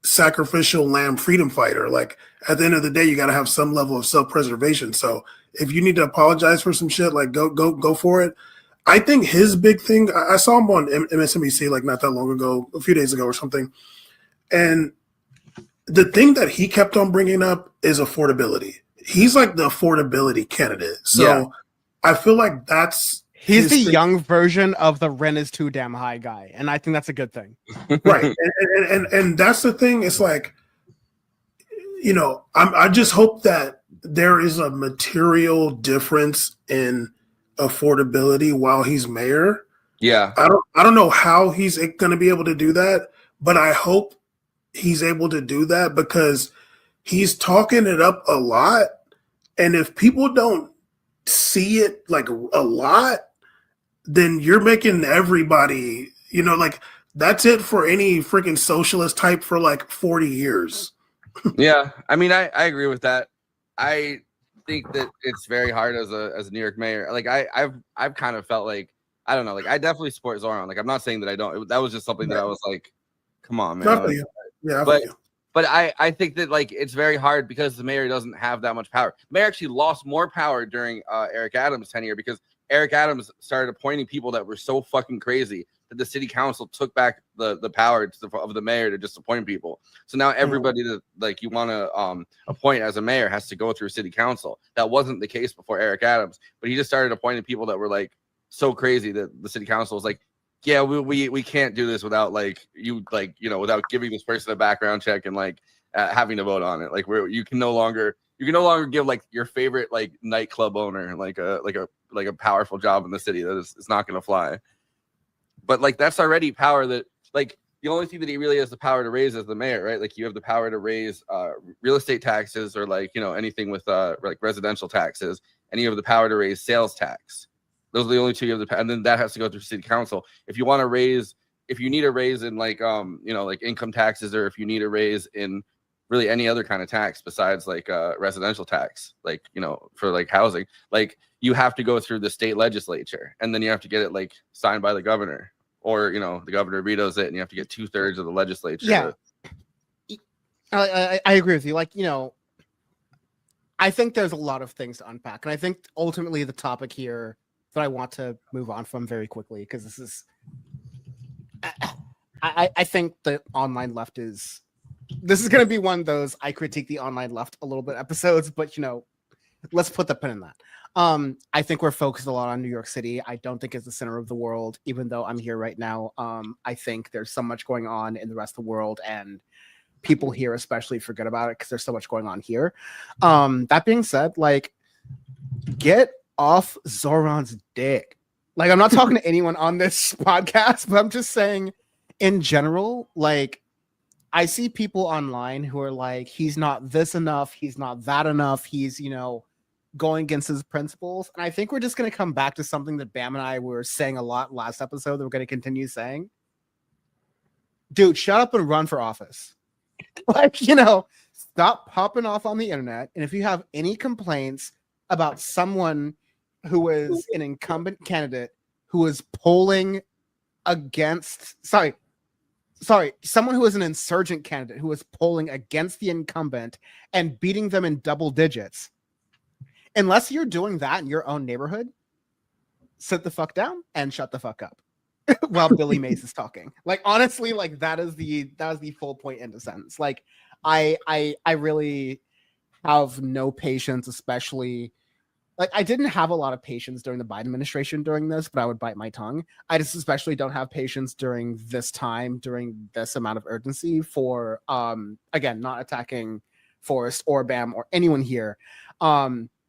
sacrificial lamb freedom fighter. Like at the end of the day, you got to have some level of self-preservation. So if you need to apologize for some shit, like go for it. I think his big thing, I saw him on MSNBC like not that long ago, a few days ago or something. And the thing that he kept on bringing up is affordability. He's like the affordability candidate. So I feel like he's the young version of the rent is too damn high guy. And I think that's a good thing. Right. And that's the thing. It's like, you know, I just hope that there is a material difference in affordability while he's mayor. Yeah. I don't know how he's going to be able to do that, but I hope he's able to do that because he's talking it up a lot. And if people don't see it like a lot, then you're making everybody, you know, like that's it for any freaking socialist type for like 40 years. Yeah. I mean, I agree with that. I think that it's very hard as a New York mayor. Like I've kind of felt like, I don't know, like I definitely support Zoran. Like I'm not saying that I don't. That was just something that I was like, come on, man. Like, yeah, but I think that like it's very hard because the mayor doesn't have that much power. The mayor actually lost more power during Eric Adams' tenure because Eric Adams started appointing people that were so fucking crazy that the city council took back the power of the mayor to just appoint people. So now everybody that like you want to appoint as a mayor has to go through city council. That wasn't the case before Eric Adams, but he just started appointing people that were like so crazy that the city council was like, yeah, we can't do this without like you like, you know, without giving this person a background check and like having to vote on it. Like you can no longer give like your favorite like nightclub owner like a powerful job in the city. That is, it's not going to fly. But like that's already power that like the only thing that he really has the power to raise is the mayor, right? Like you have the power to raise real estate taxes or like, you know, anything with like residential taxes, and you have the power to raise sales tax. Those are the only two you have and then that has to go through city council. If you want to raise, if you need a raise in like you know, like income taxes, or if you need a raise in really any other kind of tax besides like residential tax, like, you know, for like housing, like you have to go through the state legislature, and then you have to get it like signed by the governor, or, you know, the governor vetoes it and you have to get 2/3 of the legislature. Yeah. I agree with you. Like, you know, I think there's a lot of things to unpack. And I think ultimately the topic here that I want to move on from very quickly, because this is, I think the online left this is going to be one of those I critique the online left a little bit episodes, but, you know, let's put the pin in that. I think we're focused a lot on New York City. I don't think it's the center of the world, even though I'm here right now. I think there's so much going on in the rest of the world, and people here especially forget about it because there's so much going on here. That being said, like, get off Zoran's dick. Like, I'm not talking to anyone on this podcast, but I'm just saying in general, like, I see people online who are like, he's not this enough, he's not that enough, he's, going against his principles. And I think we're just going to come back to something that Bam and I were saying a lot last episode that we're going to continue saying. Dude, shut up and run for office. Like, stop popping off on the internet. And if you have any complaints about someone who is an incumbent candidate who is polling against, someone who is an insurgent candidate who is polling against the incumbent and beating them in double digits, unless you're doing that in your own neighborhood, sit the fuck down and shut the fuck up while Billy Mays is talking. Like, honestly, like that is the full point in the sentence. Like, I really have no patience, especially like I didn't have a lot of patience during the Biden administration during this, but I would bite my tongue. I just especially don't have patience during this time, during this amount of urgency for again, not attacking Forrest or Bam or anyone here.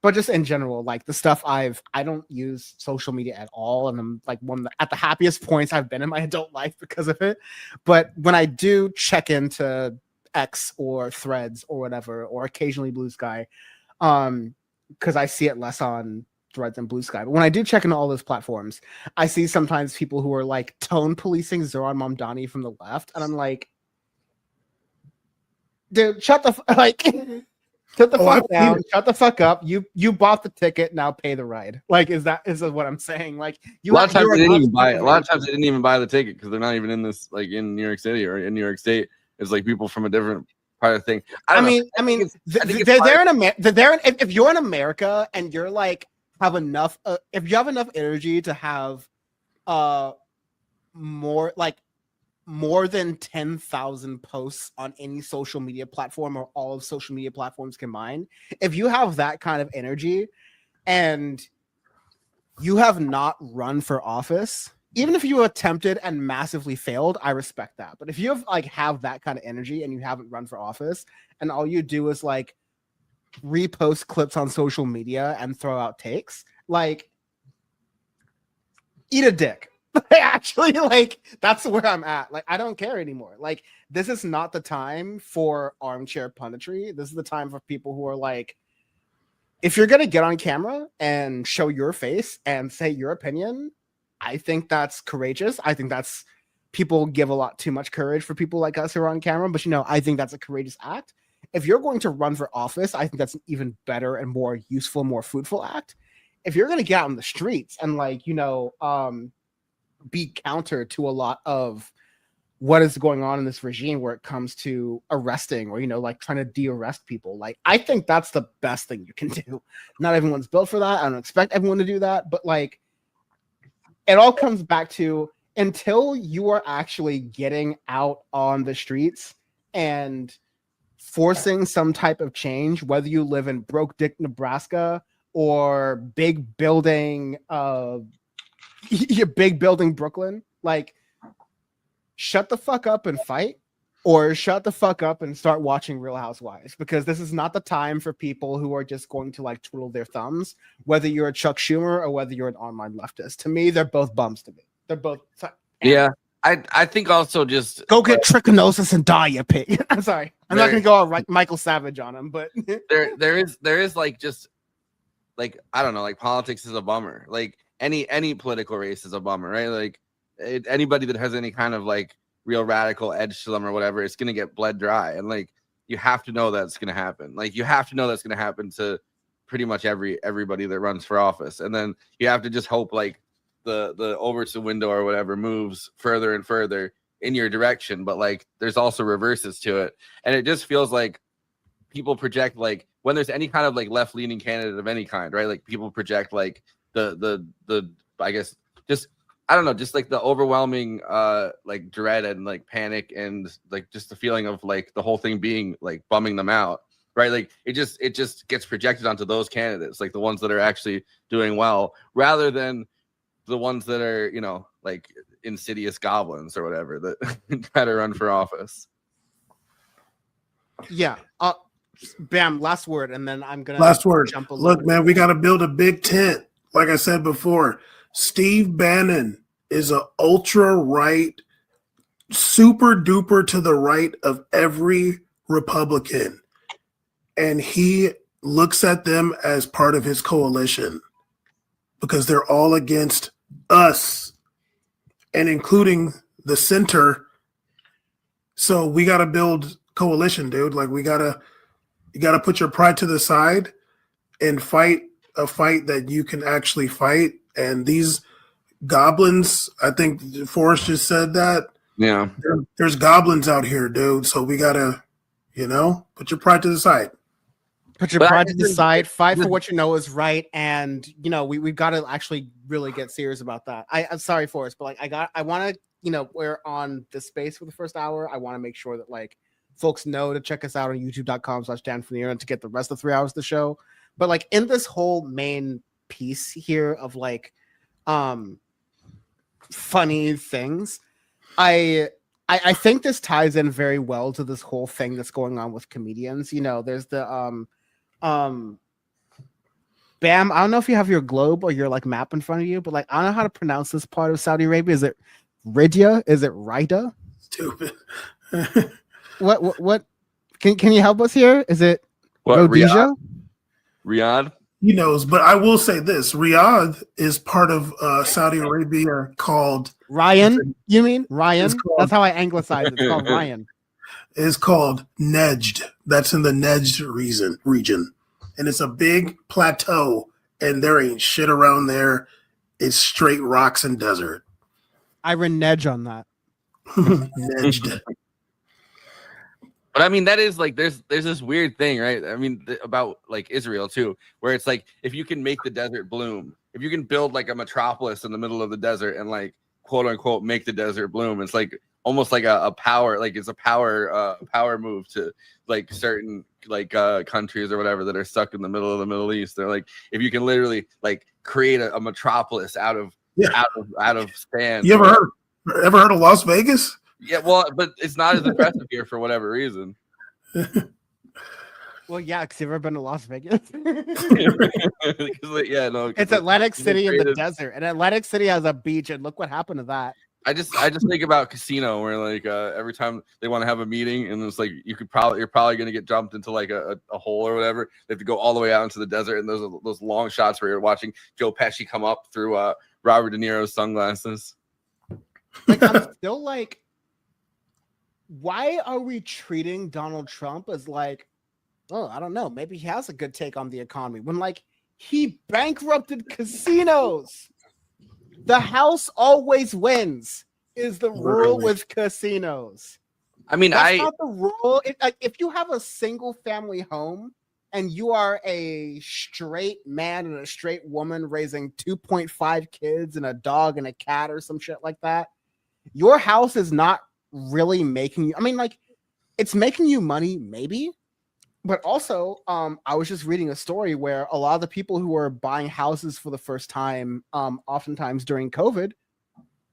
But just in general, like the stuff I don't use social media at all. And I'm like at the happiest points I've been in my adult life because of it. But when I do check into X or Threads or whatever, or occasionally Blue Sky, because I see it less on Threads and Blue Sky. But when I do check into all those platforms, I see sometimes people who are like tone policing Zoran Mamdani from the left. And I'm like, dude, shut the fuck down. Shut the fuck up. You bought the ticket, now pay the ride. Like, is what I'm saying? Like, a lot of times they didn't even buy the ticket because they're not even in this, like in New York City or in New York State. It's like people from a different part of the thing. If you're in America and you're like have enough, if you have enough energy to have more than 10,000 posts on any social media platform or all of social media platforms combined, if you have that kind of energy and you have not run for office, even if you attempted and massively failed, I respect that. But if you have that kind of energy and you haven't run for office and all you do is like repost clips on social media and throw out takes, like, eat a dick. Actually, like, that's where I'm at. Like, I don't care anymore. Like, this is not the time for armchair punditry. This is the time for people who are like, if you're going to get on camera and show your face and say your opinion, I think that's courageous. I think that's, people give a lot too much courage for people like us who are on camera, but I think that's a courageous act. If you're going to run for office, I think that's an even better and more useful, more fruitful act. If you're going to get out in the streets and be counter to a lot of what is going on in this regime where it comes to arresting or trying to de-arrest people, like, I think that's the best thing you can do. Not everyone's built for that. I don't expect everyone to do that, but like, it all comes back to, until you are actually getting out on the streets and forcing some type of change, whether you live in Broke Dick, Nebraska, or big building Brooklyn, like, shut the fuck up and fight, or shut the fuck up and start watching Real Housewives, because this is not the time for people who are just going to like twiddle their thumbs, whether you're a Chuck Schumer or whether you're an online leftist. To me, they're both bums to me. They're both. Yeah. I think also just go get trichinosis and die, you pig. I'm sorry. I'm not gonna go all Michael Savage on him, but there is like, just like, I don't know, like, politics is a bummer. Like, any political race is a bummer, right? Like, anybody that has any kind of like real radical edge to them or whatever, it's gonna get bled dry. And like, you have to know that's gonna happen. Like, you have to know that's gonna happen to pretty much everybody that runs for office. And then you have to just hope like the Overton window or whatever moves further and further in your direction. But like, there's also reverses to it, and it just feels like people project, like, when there's any kind of like left-leaning candidate of any kind, right? Like, people project like the I guess just, I don't know, just like the overwhelming like dread and like panic and like just the feeling of like the whole thing being like bumming them out, right? Like, it just gets projected onto those candidates, like the ones that are actually doing well, rather than the ones that are, like insidious goblins or whatever that try to run for office. Yeah. Bam, last word, and then I'm gonna jump a little. Look, man, we got to build a big tent. Like I said before, Steve Bannon is an ultra right super duper to the right of every Republican, and he looks at them as part of his coalition because they're all against us, and including the center. So we got to build coalition, dude. Like you got to put your pride to the side and fight a fight that you can actually fight. And these goblins, I think Forrest just said that. Yeah. There's goblins out here, dude. So we got to, put your pride to the side. Put your pride to the side, fight for what you know is right, and we've got to actually really get serious about that. I'm sorry, Forrest, but I want to, we're on this space for the first hour. I want to make sure that folks know to check us out on youtube.com/Dan from the internet to get the rest of the 3 hours of the show. But in this whole main piece here of funny things, I think this ties in very well to this whole thing that's going on with comedians. There's the Bam, I don't know if you have your globe or your map in front of you, but I don't know how to pronounce this part of Saudi Arabia. Is it Riyadh? Is it Rida? Stupid. What can you help us here? Is it Rhodesia? Riyadh? He knows, but I will say this: Riyadh is part of Saudi Arabia called Ryan. You mean Ryan? That's how I anglicize it. It's called Ryan. It's called Nejd. That's in the Nejd region, and it's a big plateau, and there ain't shit around there. It's straight rocks and desert. I renege on that. Nejd. But I mean, that is there's this weird thing, right? I mean, about Israel too, where it's if you can make the desert bloom, if you can build a metropolis in the middle of the desert and quote unquote make the desert bloom, it's almost like a power, it's a power move to certain countries or whatever that are stuck in the middle of the Middle East. They're if you can literally create a metropolis out of sand. You ever heard of Las Vegas? Yeah, well, but it's not as impressive here for whatever reason. Well, yeah, because you've ever been to Las Vegas? Yeah, no. It's Atlantic City in the desert, and Atlantic City has a beach, and look what happened to that. I just think about casino where every time they want to have a meeting and it's you're probably going to get jumped into a hole or whatever. They have to go all the way out into the desert, and those long shots where you're watching Joe Pesci come up through Robert De Niro's sunglasses. I'm still why are we treating Donald Trump as I don't know, maybe he has a good take on the economy when he bankrupted casinos. The house always wins is the rule with casinos. I mean, that's not the rule. If you have a single family home and you are a straight man and a straight woman raising 2.5 kids and a dog and a cat or some shit like that, your house is not really making you, it's making you money maybe, but also I was just reading a story where a lot of the people who are buying houses for the first time oftentimes during COVID,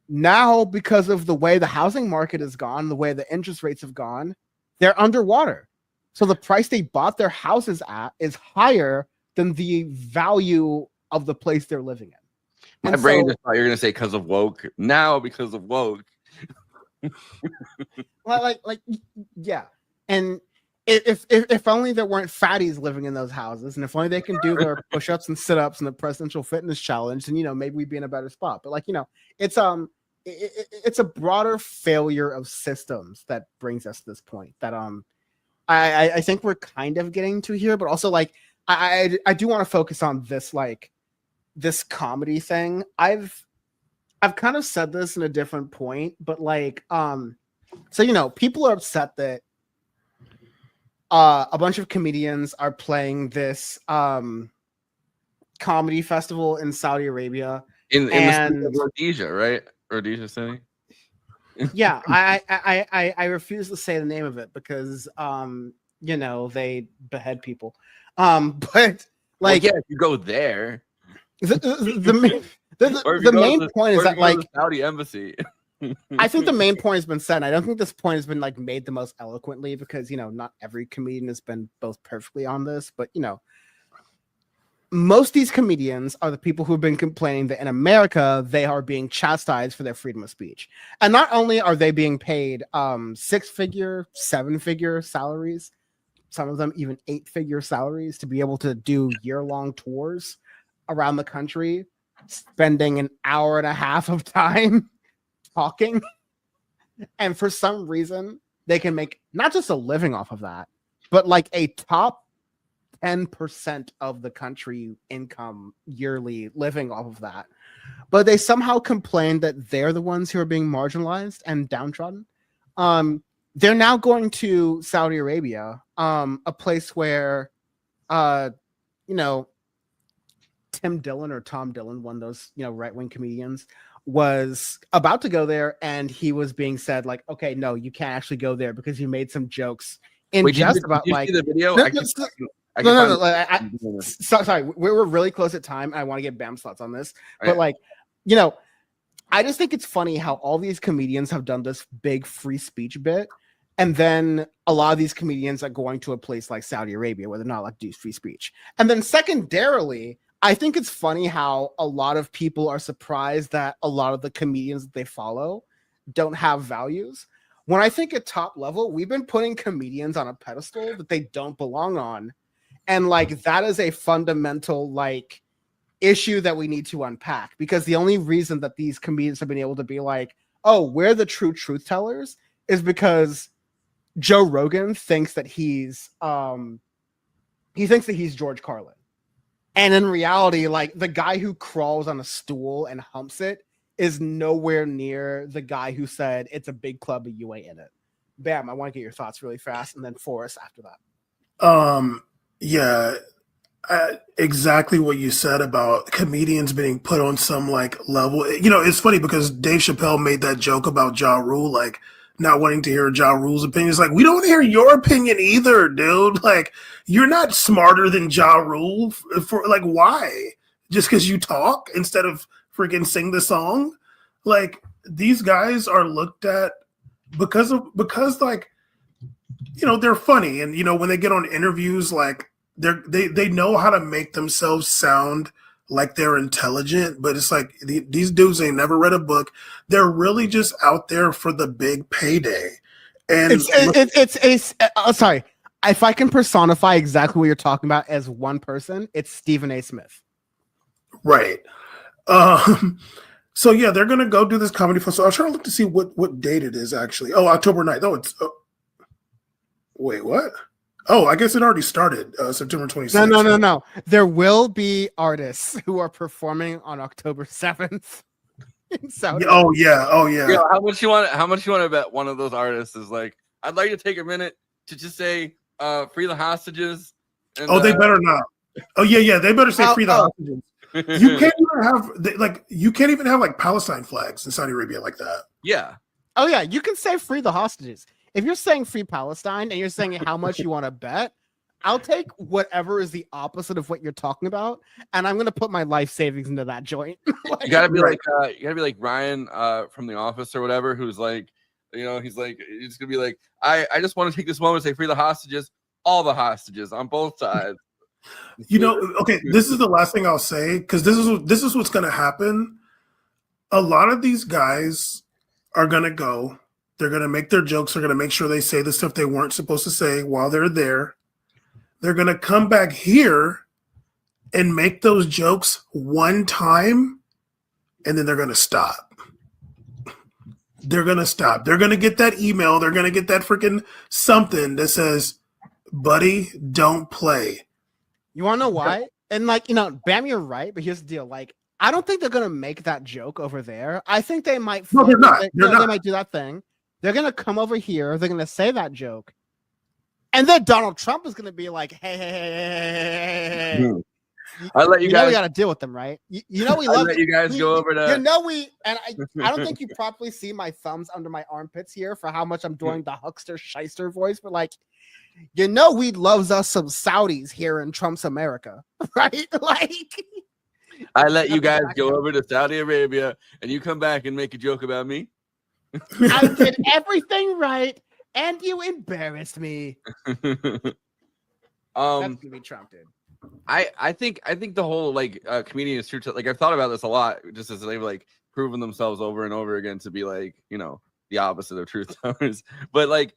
now because of the way the housing market has gone, the way the interest rates have gone, they're underwater. So the price they bought their houses at is higher than the value of the place they're living in. My brain just thought you were going to say because of woke. Now because of woke. Yeah, and if only there weren't fatties living in those houses, and if only they can do their push-ups and sit-ups and the presidential fitness challenge, then maybe we'd be in a better spot. But it's a broader failure of systems that brings us to this point that I think we're kind of getting to here. But also I do want to focus on this this comedy thing. I've kind of said this in a different point, but people are upset that a bunch of comedians are playing this comedy festival in Saudi Arabia. In the city of Rhodesia, right? Rhodesia City. Yeah, I refuse to say the name of it because they behead people. But yeah, if you go there. The main point is that the Saudi embassy. I think the main point has been said. I don't think this point has been made the most eloquently because not every comedian has been both perfectly on this, but most of these comedians are the people who've been complaining that in America they are being chastised for their freedom of speech. And not only are they being paid 6-figure, 7-figure salaries, some of them even 8-figure salaries to be able to do year-long tours around the country, spending an hour and a half of time talking. And for some reason, they can make not just a living off of that, but like a top 10% of the country income yearly living off of that. But they somehow complain that they're the ones who are being marginalized and downtrodden. They're now going to Saudi Arabia, a place where, Tim Dillon or Tom Dillon, one of those, right-wing comedians, was about to go there, and he was being said like, okay, no, you can't actually go there because you made some jokes in just about did you like see the video? Sorry, we're really close at time. I want to get Bam's thoughts on this, but I just think it's funny how all these comedians have done this big free speech bit, and then a lot of these comedians are going to a place like Saudi Arabia where they're not allowed to do free speech. And then secondarily, I think it's funny how a lot of people are surprised that a lot of the comedians that they follow don't have values. When I think at top level, we've been putting comedians on a pedestal that they don't belong on. And like, that is a fundamental like issue that we need to unpack, because the only reason that these comedians have been able to be like, oh, we're the true truth tellers, is because Joe Rogan thinks that he's George Carlin. And in reality, like, the guy who crawls on a stool and humps it is nowhere near the guy who said it's a big club, but you ain't in it. Bam, I want to get your thoughts really fast, and then Forrest after that. Exactly what you said about comedians being put on some like level. It's funny because Dave Chappelle made that joke about Ja Rule, like not wanting to hear Ja Rule's opinion. It's like, we don't hear your opinion either, dude. Like, you're not smarter than Ja Rule for like, why? Just because you talk instead of freaking sing the song? Like, these guys are looked at because like, they're funny, and when they get on interviews, like they know how to make themselves sound like they're intelligent, but it's like these dudes ain't never read a book. They're really just out there for the big payday. And sorry, if I can personify exactly what you're talking about as one person, it's Stephen A. Smith. Right. So yeah, they're gonna go do this comedy festival. I was trying to look to see what date it is actually. Oh, October 9th. Oh, it's wait, what? Oh, I guess it already started. September 26th. No. There will be artists who are performing on October 7th in Saudi. Oh yeah. Yo, how much you want to bet one of those artists is like, I'd like to take a minute to just say, free the hostages. And, they better not. Oh yeah. They better say free the hostages. You can't even have like Palestine flags in Saudi Arabia like that. Yeah. Oh yeah, you can say free the hostages. If you're saying free Palestine and you're saying how much you want to bet, I'll take whatever is the opposite of what you're talking about, and I'm gonna put my life savings into that joint. You gotta be like Ryan from The Office or whatever, who's like, he's gonna be like, I just want to take this moment to say free the hostages, all the hostages on both sides. Okay, this is the last thing I'll say, because this is what's gonna happen. A lot of these guys are gonna go. They're going to make their jokes. They're going to make sure they say the stuff they weren't supposed to say while they're there. They're going to come back here and make those jokes one time, and then they're going to stop. They're going to stop. They're going to get that email. They're going to get that freaking something that says, buddy, don't play. You want to know why? And Bam, you're right, but here's the deal. Like, I don't think they're going to make that joke over there. I think they might. No, they're not. They might do that thing. They're going to come over here. They're going to say that joke. And then Donald Trump is going to be like, hey. I'll let you guys. We got to deal with them, right? We love let you guys go over to. And I don't think you properly see my thumbs under my armpits here for how much I'm doing the huckster shyster voice, but we loves us some Saudis here in Trump's America, right? I let you guys go over to Saudi Arabia, and you come back and make a joke about me. I did everything right, and you embarrassed me. That's gonna be Trump, dude. I think the whole like comedian is true to, like, I've thought about this a lot, just as they've like proven themselves over and over again to be like, you know, the opposite of truth tellers. But like,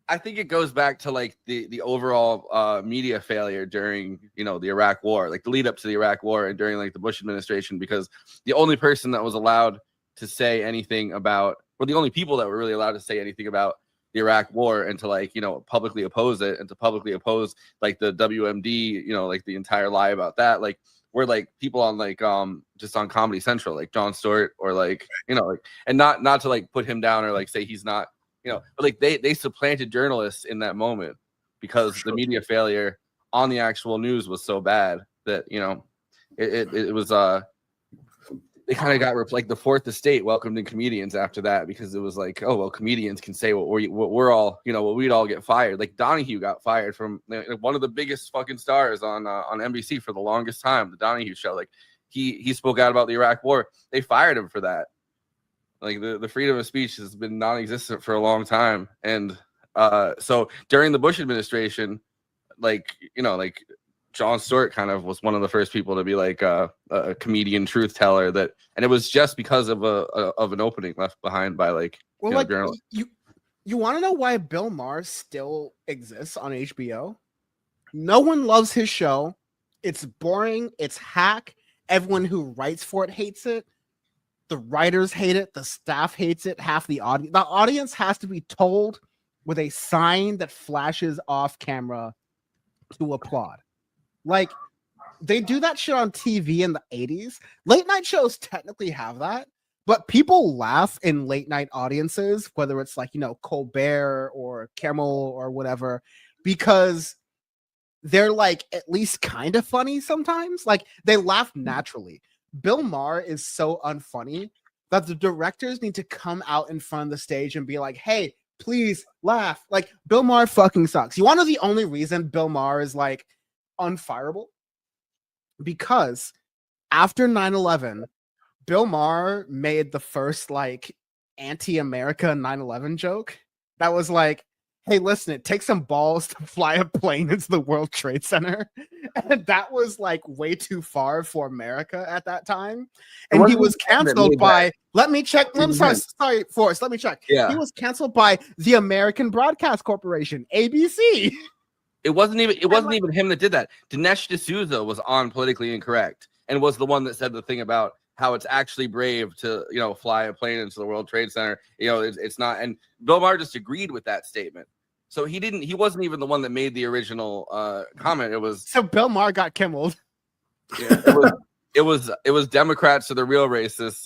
I think it goes back to like the overall media failure during, you know, the Iraq War, like the lead up to the Iraq War and during like the Bush administration, because the only person that was allowed to say anything about, or the only people that were really allowed to say anything about the Iraq War and to like, you know, publicly oppose it and to publicly oppose like the WMD, you know, like the entire lie about that, like were like people on like just on Comedy Central, like Jon Stewart, or like, you know, like, and not to like put him down or like say he's not, you know, but like they supplanted journalists in that moment because the media failure on the actual news was so bad that, you know, it was they kind of got like the Fourth Estate welcomed in comedians after that, because it was like, oh well, comedians can say what we're all, you know, what we'd all get fired. Like Donahue got fired from one of the biggest fucking stars on NBC for the longest time, the Donahue Show. Like he spoke out about the Iraq War. They fired him for that. Like the freedom of speech has been non-existent for a long time. And so during the Bush administration, like, you know, like Jon Stewart kind of was one of the first people to be like a comedian truth teller, that, and it was just because of an opening left behind by like, well, you know, like journalists. You want to know why Bill Maher still exists on HBO? No one loves his show. It's boring. It's hack. Everyone who writes for it hates it. The writers hate it. The staff hates it. Half the audience has to be told with a sign that flashes off camera to applaud. Like, they do that shit on TV in the 80s. Late night shows technically have that, but people laugh in late night audiences, whether it's like, you know, Colbert or Kimmel or whatever, because they're like at least kind of funny sometimes. Like, they laugh naturally. Bill Maher is so unfunny that the directors need to come out in front of the stage and be like, hey, please laugh. Like, Bill Maher fucking sucks. You want to know the only reason Bill Maher is like unfireable? Because after 9/11, Bill Maher made the first like anti-America 9/11 joke that was like, hey, listen, it takes some balls to fly a plane into the World Trade Center. And that was like way too far for America at that time. And he was canceled by, let me check. I'm sorry, Forrest, let me check. Yeah. He was canceled by the American Broadcast Corporation, ABC. It wasn't even him that did that. Dinesh D'Souza was on Politically Incorrect and was the one that said the thing about how it's actually brave to, you know, fly a plane into the World Trade Center. You know, it's not. And Bill Maher just agreed with that statement. So he wasn't even the one that made the original comment. It was, so Bill Maher got Kimmeled. Yeah, it was Democrats are the real racists,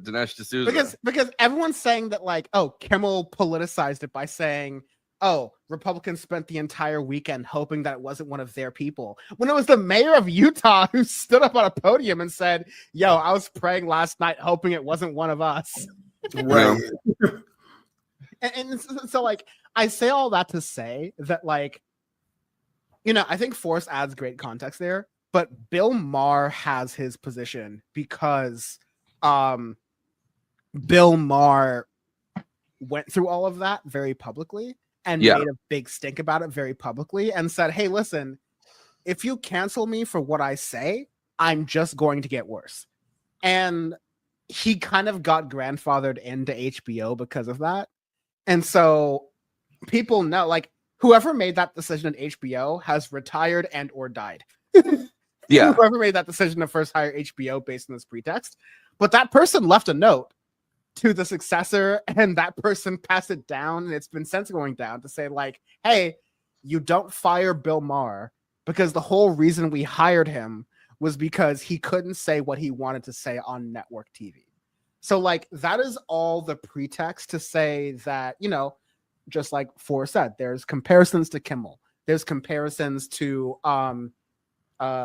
Dinesh D'Souza. Because everyone's saying that like, oh, Kimmel politicized it by saying, oh, Republicans spent the entire weekend hoping that it wasn't one of their people. When it was the mayor of Utah who stood up on a podium and said, yo, I was praying last night hoping it wasn't one of us. Right. And so like, I say all that to say that like, you know, I think Forrest adds great context there, but Bill Maher has his position because Bill Maher went through all of that very publicly and made a big stink about it very publicly and said, hey, listen, if you cancel me for what I say, I'm just going to get worse. And he kind of got grandfathered into HBO because of that. And so people know, like, whoever made that decision at HBO has retired and or died. Yeah. Whoever made that decision to first hire HBO based on this pretext. But that person left a note to the successor, and that person passed it down, and it's been since going down to say, like, hey, you don't fire Bill Maher because the whole reason we hired him was because he couldn't say what he wanted to say on network TV. So, like, that is all the pretext to say that, you know, just like Forrest said, there's comparisons to Kimmel. There's comparisons to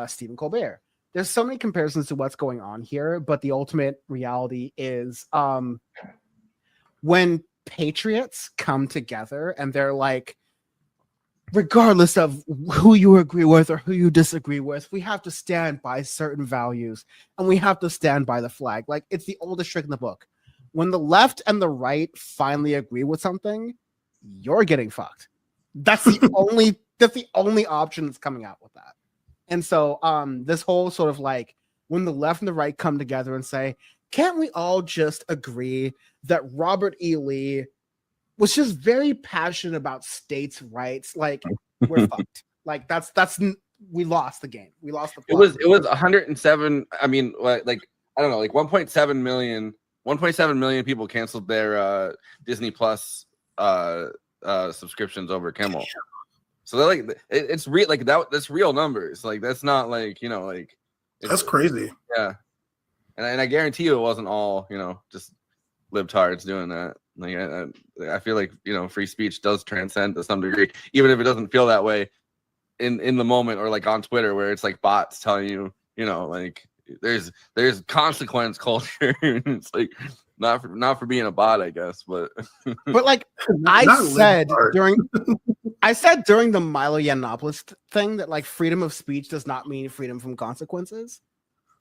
Stephen Colbert. There's so many comparisons to what's going on here, but the ultimate reality is when patriots come together and they're like, regardless of who you agree with or who you disagree with, we have to stand by certain values and we have to stand by the flag. Like, it's the oldest trick in the book. When the left and the right finally agree with something, you're getting fucked. That's the only option that's coming out with that. And so this whole sort of like when the left and the right come together and say, can't we all just agree that Robert E. Lee was just very passionate about states' rights? Like, we're fucked. Like we lost the game. We lost the plot. It was 107. I mean, like I don't know, like 1.7 million people canceled their Disney Plus subscriptions over Kimmel. So they're like, it's real, like that's real numbers. Like that's not like, you know, like that's crazy. Yeah, and I guarantee you it wasn't all, you know, just libtards doing that. Like I feel like, you know, free speech does transcend to some degree, even if it doesn't feel that way in the moment, or like on Twitter where it's like bots telling you, you know, like there's consequence culture. It's like not for being a bot, I guess, but like I said during the Milo Yiannopoulos thing that like freedom of speech does not mean freedom from consequences.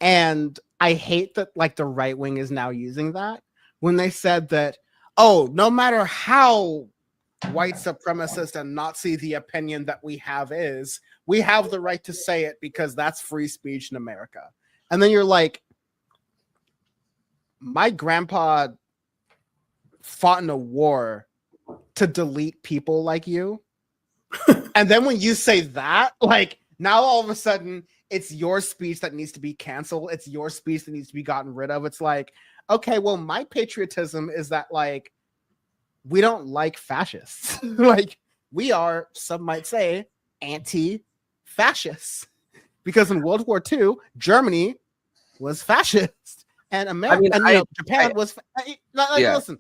And I hate that like the right wing is now using that when they said that, oh, no matter how white supremacist and Nazi the opinion that we have is, we have the right to say it because that's free speech in America. And then you're like, my grandpa fought in a war to delete people like you. And then when you say that, like now all of a sudden it's your speech that needs to be canceled. It's your speech that needs to be gotten rid of. It's like, okay, well, my patriotism is that like, we don't like fascists. Like we are, some might say, anti-fascists, because in World War II, Germany was fascist, and America, Japan was. Listen,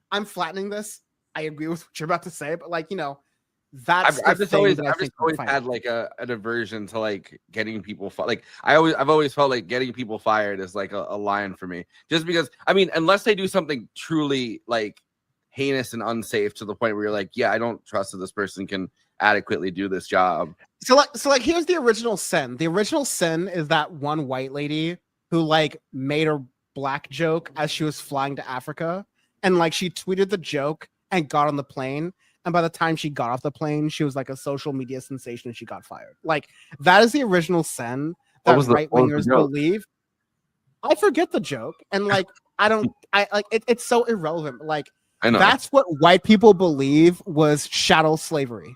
I'm flattening this. I agree with what you're about to say, but like, you know, that's I've just always had like an aversion to like getting people like I've always felt like getting people fired is like a line for me, just because I mean, unless they do something truly like heinous and unsafe to the point where you're like, yeah, I don't trust that this person can adequately do this job. So like here's the original sin. The original sin is that one white lady who like made a black joke as she was flying to Africa, and like she tweeted the joke and got on the plane, and by the time she got off the plane, she was like a social media sensation and she got fired. Like that is the original sin that right wingers believe. I forget the joke, and like it's so irrelevant. Like I know. That's what white people believe was chattel slavery.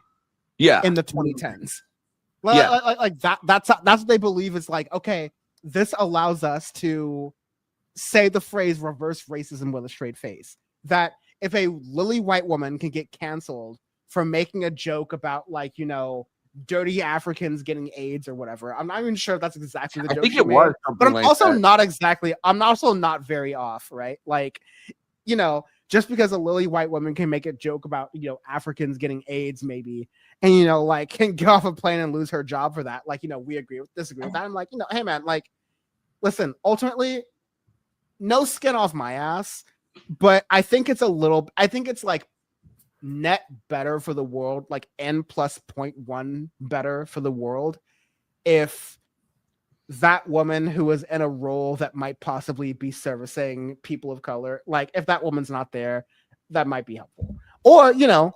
Yeah. In the 2010s. Like that's what they believe is like, okay, this allows us to say the phrase reverse racism with a straight face. That if a lily white woman can get canceled for making a joke about like, you know, dirty Africans getting AIDS or whatever. I'm not even sure if that's exactly the joke. I think it was, but I'm like also that. not exactly. I'm also not very off, right? Like, you know, just because a lily white woman can make a joke about, you know, Africans getting AIDS, maybe, and you know, like can get off a plane and lose her job for that. Like, you know, we disagree with that. I'm like, you know, hey man, like, listen, ultimately, no skin off my ass, but I think it's like net better for the world, like N plus 0.1 better for the world if that woman who is in a role that might possibly be servicing people of color, like if that woman's not there, that might be helpful. Or, you know,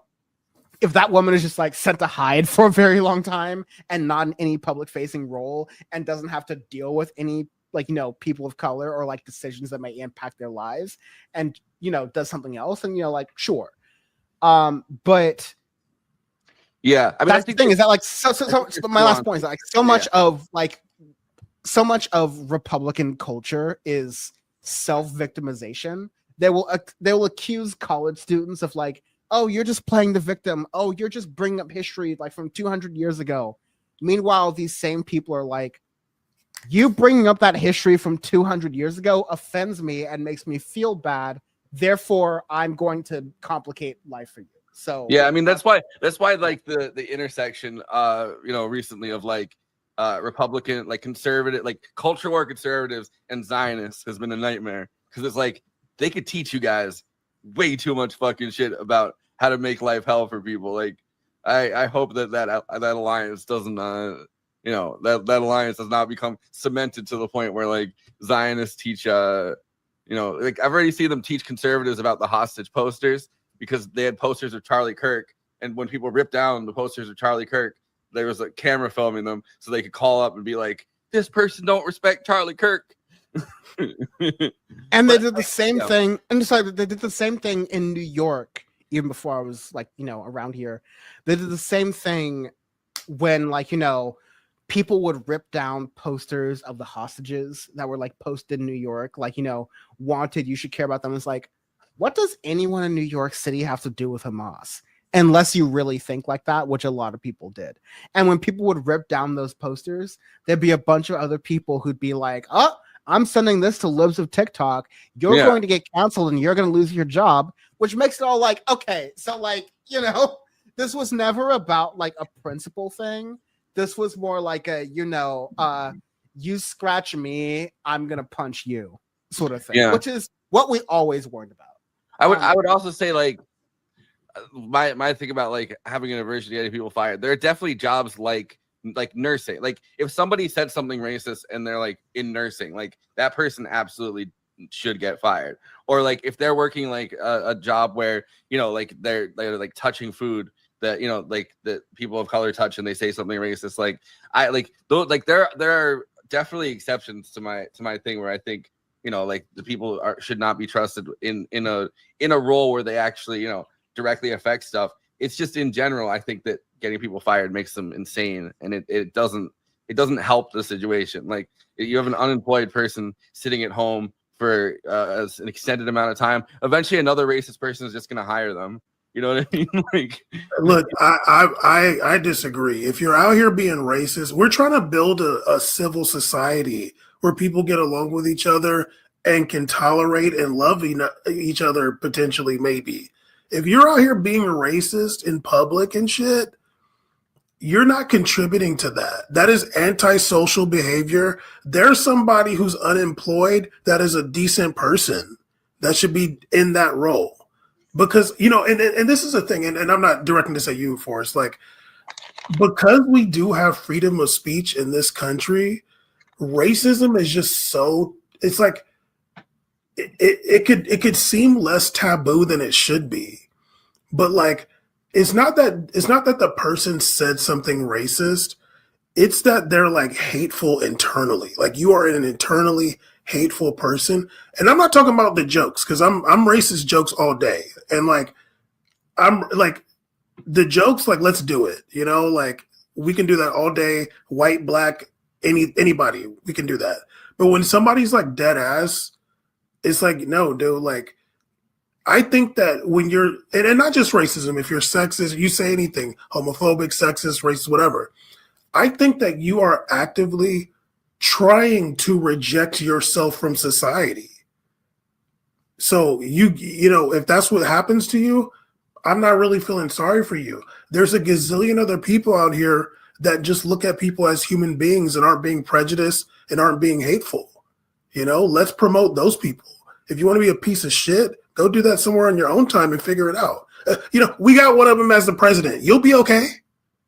if that woman is just like sent to hide for a very long time and not in any public facing role and doesn't have to deal with any, like, you know, people of color or like decisions that may impact their lives and, you know, does something else, and, you know, like, sure. But yeah, I mean, that's the thing is that like, my last point is like so much of Republican culture is self-victimization. They will accuse college students of like, oh, you're just playing the victim. Oh, you're just bringing up history like from 200 years ago. Meanwhile, these same people are like, you bringing up that history from 200 years ago offends me and makes me feel bad. Therefore, I'm going to complicate life for you. So yeah, I mean that's why like the intersection you know recently of like Republican, like conservative, like culture war conservatives and Zionists has been a nightmare, because it's like they could teach you guys way too much fucking shit about how to make life hell for people. Like I hope that alliance doesn't you know, that alliance does not become cemented to the point where like Zionists teach you know, like I've already seen them teach conservatives about the hostage posters, because they had posters of Charlie Kirk, and when people ripped down the posters of Charlie Kirk, there was a camera filming them, so they could call up and be like, "This person don't respect Charlie Kirk." And they did the same thing. And sorry, they did the same thing in New York, even before I was like, around here. They did the same thing when, like, people would rip down posters of the hostages that were like posted in New York, like, wanted, you should care about them. It's like, what does anyone in New York City have to do with Hamas? Unless you really think like that, which a lot of people did. And when people would rip down those posters, there'd be a bunch of other people who'd be like, oh, I'm sending this to libs of TikTok. You're going to get canceled and you're going to lose your job, which makes it all like, okay, so like, this was never about like a principle thing. This was more like a, you scratch me, I'm going to punch you sort of thing, which is what we always warned about. I would also say, like, my thing about like having an aversion to getting people fired, there are definitely jobs like nursing. Like if somebody said something racist and they're like in nursing, like that person absolutely should get fired. Or like if they're working like a job where like they're like touching food that like that people of color touch and they say something racist, like there are definitely exceptions to my thing where I think like the people should not be trusted in a role where they actually directly affect stuff. It's just in general, I think that getting people fired makes them insane, and it doesn't help the situation. Like you have an unemployed person sitting at home for an extended amount of time. Eventually, another racist person is just going to hire them. You know what I mean? Like, look, I disagree. If you're out here being racist, we're trying to build a civil society where people get along with each other and can tolerate and love each other potentially, maybe. If you're out here being racist in public and shit, you're not contributing to that. That is antisocial behavior. There's somebody who's unemployed that is a decent person that should be in that role. Because, and this is a thing, and I'm not directing this at you, Forrest, like, because we do have freedom of speech in this country, racism is just so, it's like, it could seem less taboo than it should be, but like it's not that the person said something racist. It's that they're like hateful internally. Like you are an internally hateful person, and I'm not talking about the jokes because I'm racist jokes all day, and like I'm like the jokes, like let's do it. Like we can do that all day. White, black, anybody, we can do that. But when somebody's like dead ass, it's like, no, dude, like, I think that when you're, and not just racism, if you're sexist, you say anything, homophobic, sexist, racist, whatever, I think that you are actively trying to reject yourself from society. So if that's what happens to you, I'm not really feeling sorry for you. There's a gazillion other people out here that just look at people as human beings and aren't being prejudiced and aren't being hateful. Let's promote those people. If you want to be a piece of shit, go do that somewhere on your own time and figure it out. We got one of them as the president. You'll be okay.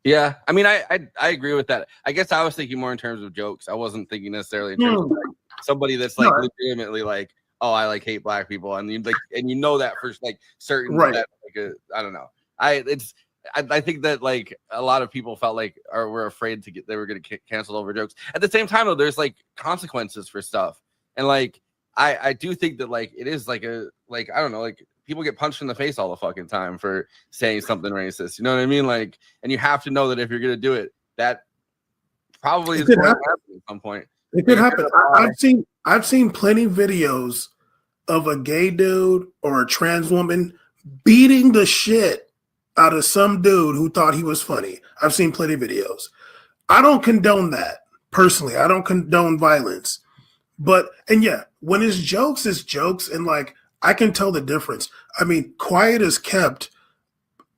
Yeah, I mean, I agree with that. I guess I was thinking more in terms of jokes. I wasn't thinking necessarily in terms of like somebody that's like legitimately like, oh, I like hate black people, and you know that for like certain, right? That, like I don't know. I think that like a lot of people felt like were afraid they were going to get canceled over jokes. At the same time, though, there's like consequences for stuff, and like I do think that like it is like I don't know, like people get punched in the face all the fucking time for saying something racist. You know what I mean? Like, and you have to know that if you're going to do it, that probably is going to happen at some point. It could happen. I've seen plenty of videos of a gay dude or a trans woman beating the shit out of some dude who thought he was funny. I've seen plenty of videos. I don't condone that personally. I don't condone violence. And yeah, when it's jokes, and like I can tell the difference. I mean, quiet as kept,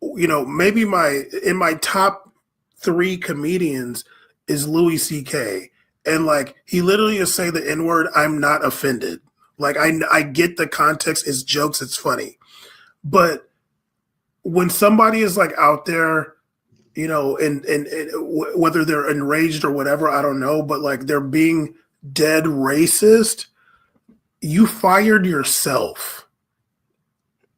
maybe in my top 3 comedians is Louis C.K. And like he literally just say the N-word, I'm not offended. Like I get the context, it's jokes, it's funny. But when somebody is like out there, and whether they're enraged or whatever, I don't know, but like they're being dead racist, you fired yourself.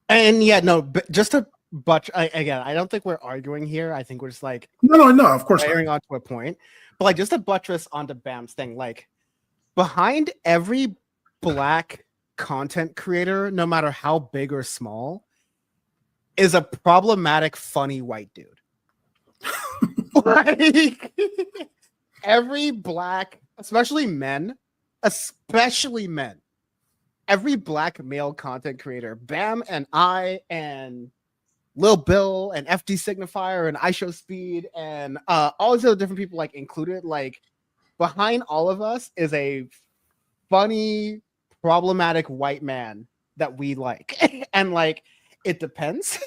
And yeah, no, but just to but again, I don't think we're arguing here. I think we're just like no, of course not. layering onto a point. But like just to buttress onto Bam's thing, like behind every black content creator, no matter how big or small, is a problematic, funny white dude. Like every black, especially men, every black male content creator, Bam and I and Lil Bill and FD Signifier and iShowSpeed and all these other different people like included, like behind all of us is a funny, problematic white man that we like. And like it depends.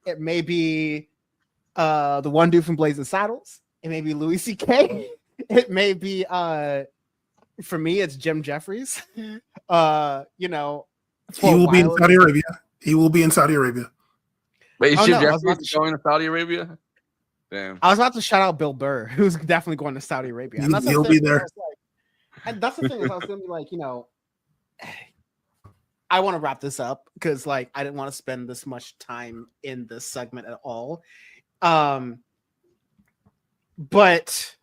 It may be the one dude from Blazing Saddles. It may be Louis C.K. It may be for me, it's Jim Jeffries. You know, he will be in Saudi Arabia. He will be in Saudi Arabia. Wait, is Oh, Jim no, I was Jeffries going to Saudi Arabia? Damn. I was about to shout out Bill Burr, who's definitely going to Saudi Arabia. And that's He'll the be thing, there. I was like- and that's the thing is I was gonna be like, you know, I want to wrap this up because like I didn't want to spend this much time in this segment at all. But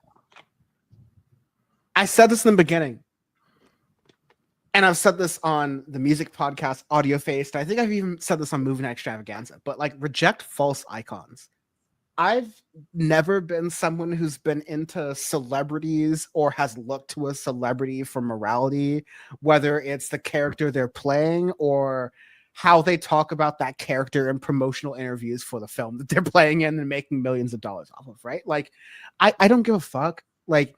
I said this in the beginning. And I've said this on the music podcast Audio Faced. I think I've even said this on Moving Extravaganza, but like reject false icons. I've never been someone who's been into celebrities or has looked to a celebrity for morality, whether it's the character they're playing or how they talk about that character in promotional interviews for the film that they're playing in and making millions of dollars off of, right? Like, I don't give a fuck. Like,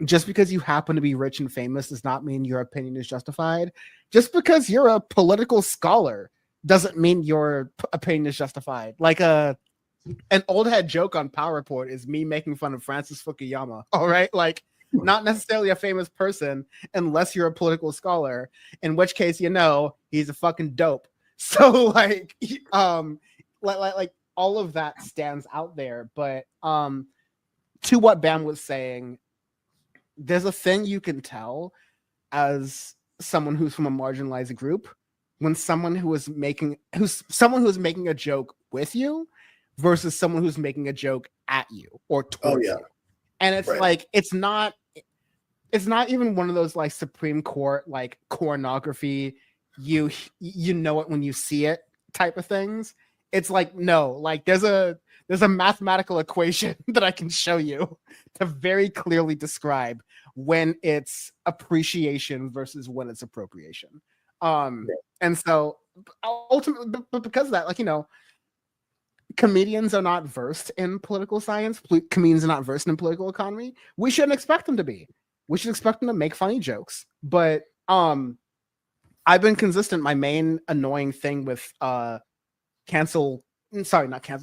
just because you happen to be rich and famous does not mean your opinion is justified. Just because you're a political scholar doesn't mean your opinion is justified. Like an old head joke on Power Report is me making fun of Francis Fukuyama. All right. Like not necessarily a famous person unless you're a political scholar, in which case, you know, he's a fucking dope. So like all of that stands out there. But to what Bam was saying, there's a thing you can tell as someone who's from a marginalized group when someone who is making a joke with you versus someone who's making a joke at you or towards you. And it's like it's not even one of those like Supreme Court like pornography, you know it when you see it type of things. It's like, no, like there's a mathematical equation that I can show you to very clearly describe when it's appreciation versus when it's appropriation. And so ultimately, but because of that, like, you know, comedians are not versed in political science. Comedians are not versed in political economy. We shouldn't expect them to be. We should expect them to make funny jokes. But I've been consistent. My main annoying thing with not cancel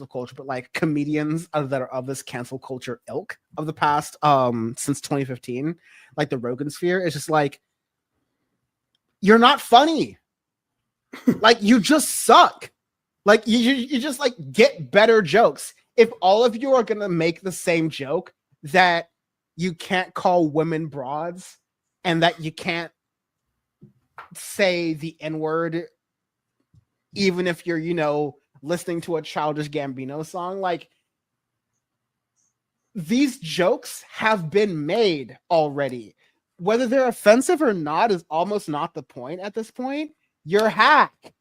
culture, but like comedians that are of this cancel culture ilk of the past since 2015, like the Rogan sphere, is just like, you're not funny. Like you just suck. Like you just like get better jokes. If all of you are gonna make the same joke that you can't call women broads and that you can't say the N-word, even if you're, you know, listening to a Childish Gambino song, like these jokes have been made already. Whether they're offensive or not is almost not the point at this point. You're hack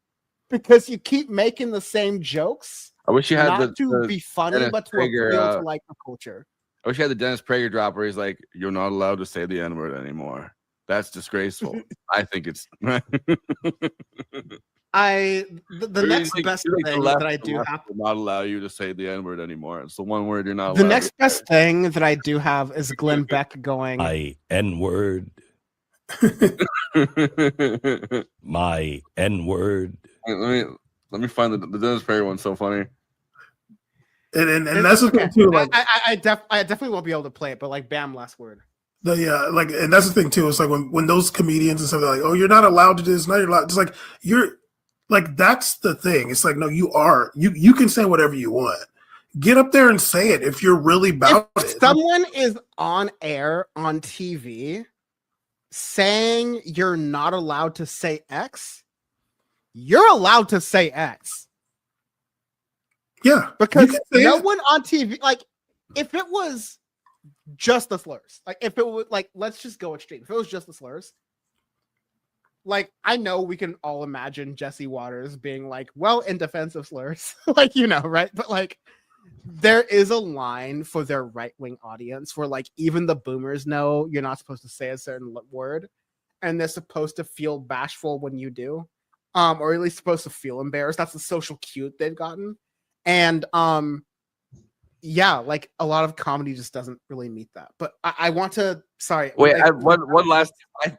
because you keep making the same jokes. I wish you had not to be funny, Dennis but to Prager, appeal to like the culture. I wish you had the Dennis Prager drop where he's like, "You're not allowed to say the N-word anymore. That's disgraceful." I think it's. The next best thing that I do have will not allow you to say the N-word anymore. It's the one word you're not. The next best thing that I do have is Glenn Beck going, My N-word. My N-word. Let me find the Dennis Prager one. So funny. And that's the thing too. Like I definitely won't be able to play it, but like Bam, last word. Like, and that's the thing too. It's like when those comedians and stuff, they're like, "Oh, you're not allowed to do this. Now you're allowed." It's like you're like, that's the thing. It's like, no, you are. You can say whatever you want. Get up there and say it if you're really about it. If someone is on air on TV saying you're not allowed to say X, you're allowed to say X. Yeah, because no one on TV, like, if it was just the slurs, like, if it was like, let's just go extreme. If it was just the slurs, like, I know we can all imagine Jesse Waters being like, well, in defense of slurs, like, you know, right? But like, there is a line for their right-wing audience where, like, even the boomers know you're not supposed to say a certain word, and they're supposed to feel bashful when you do, or at least supposed to feel embarrassed. That's the social cue they've gotten. And yeah, like, a lot of comedy just doesn't really meet that. But I want to, sorry, Wait, like,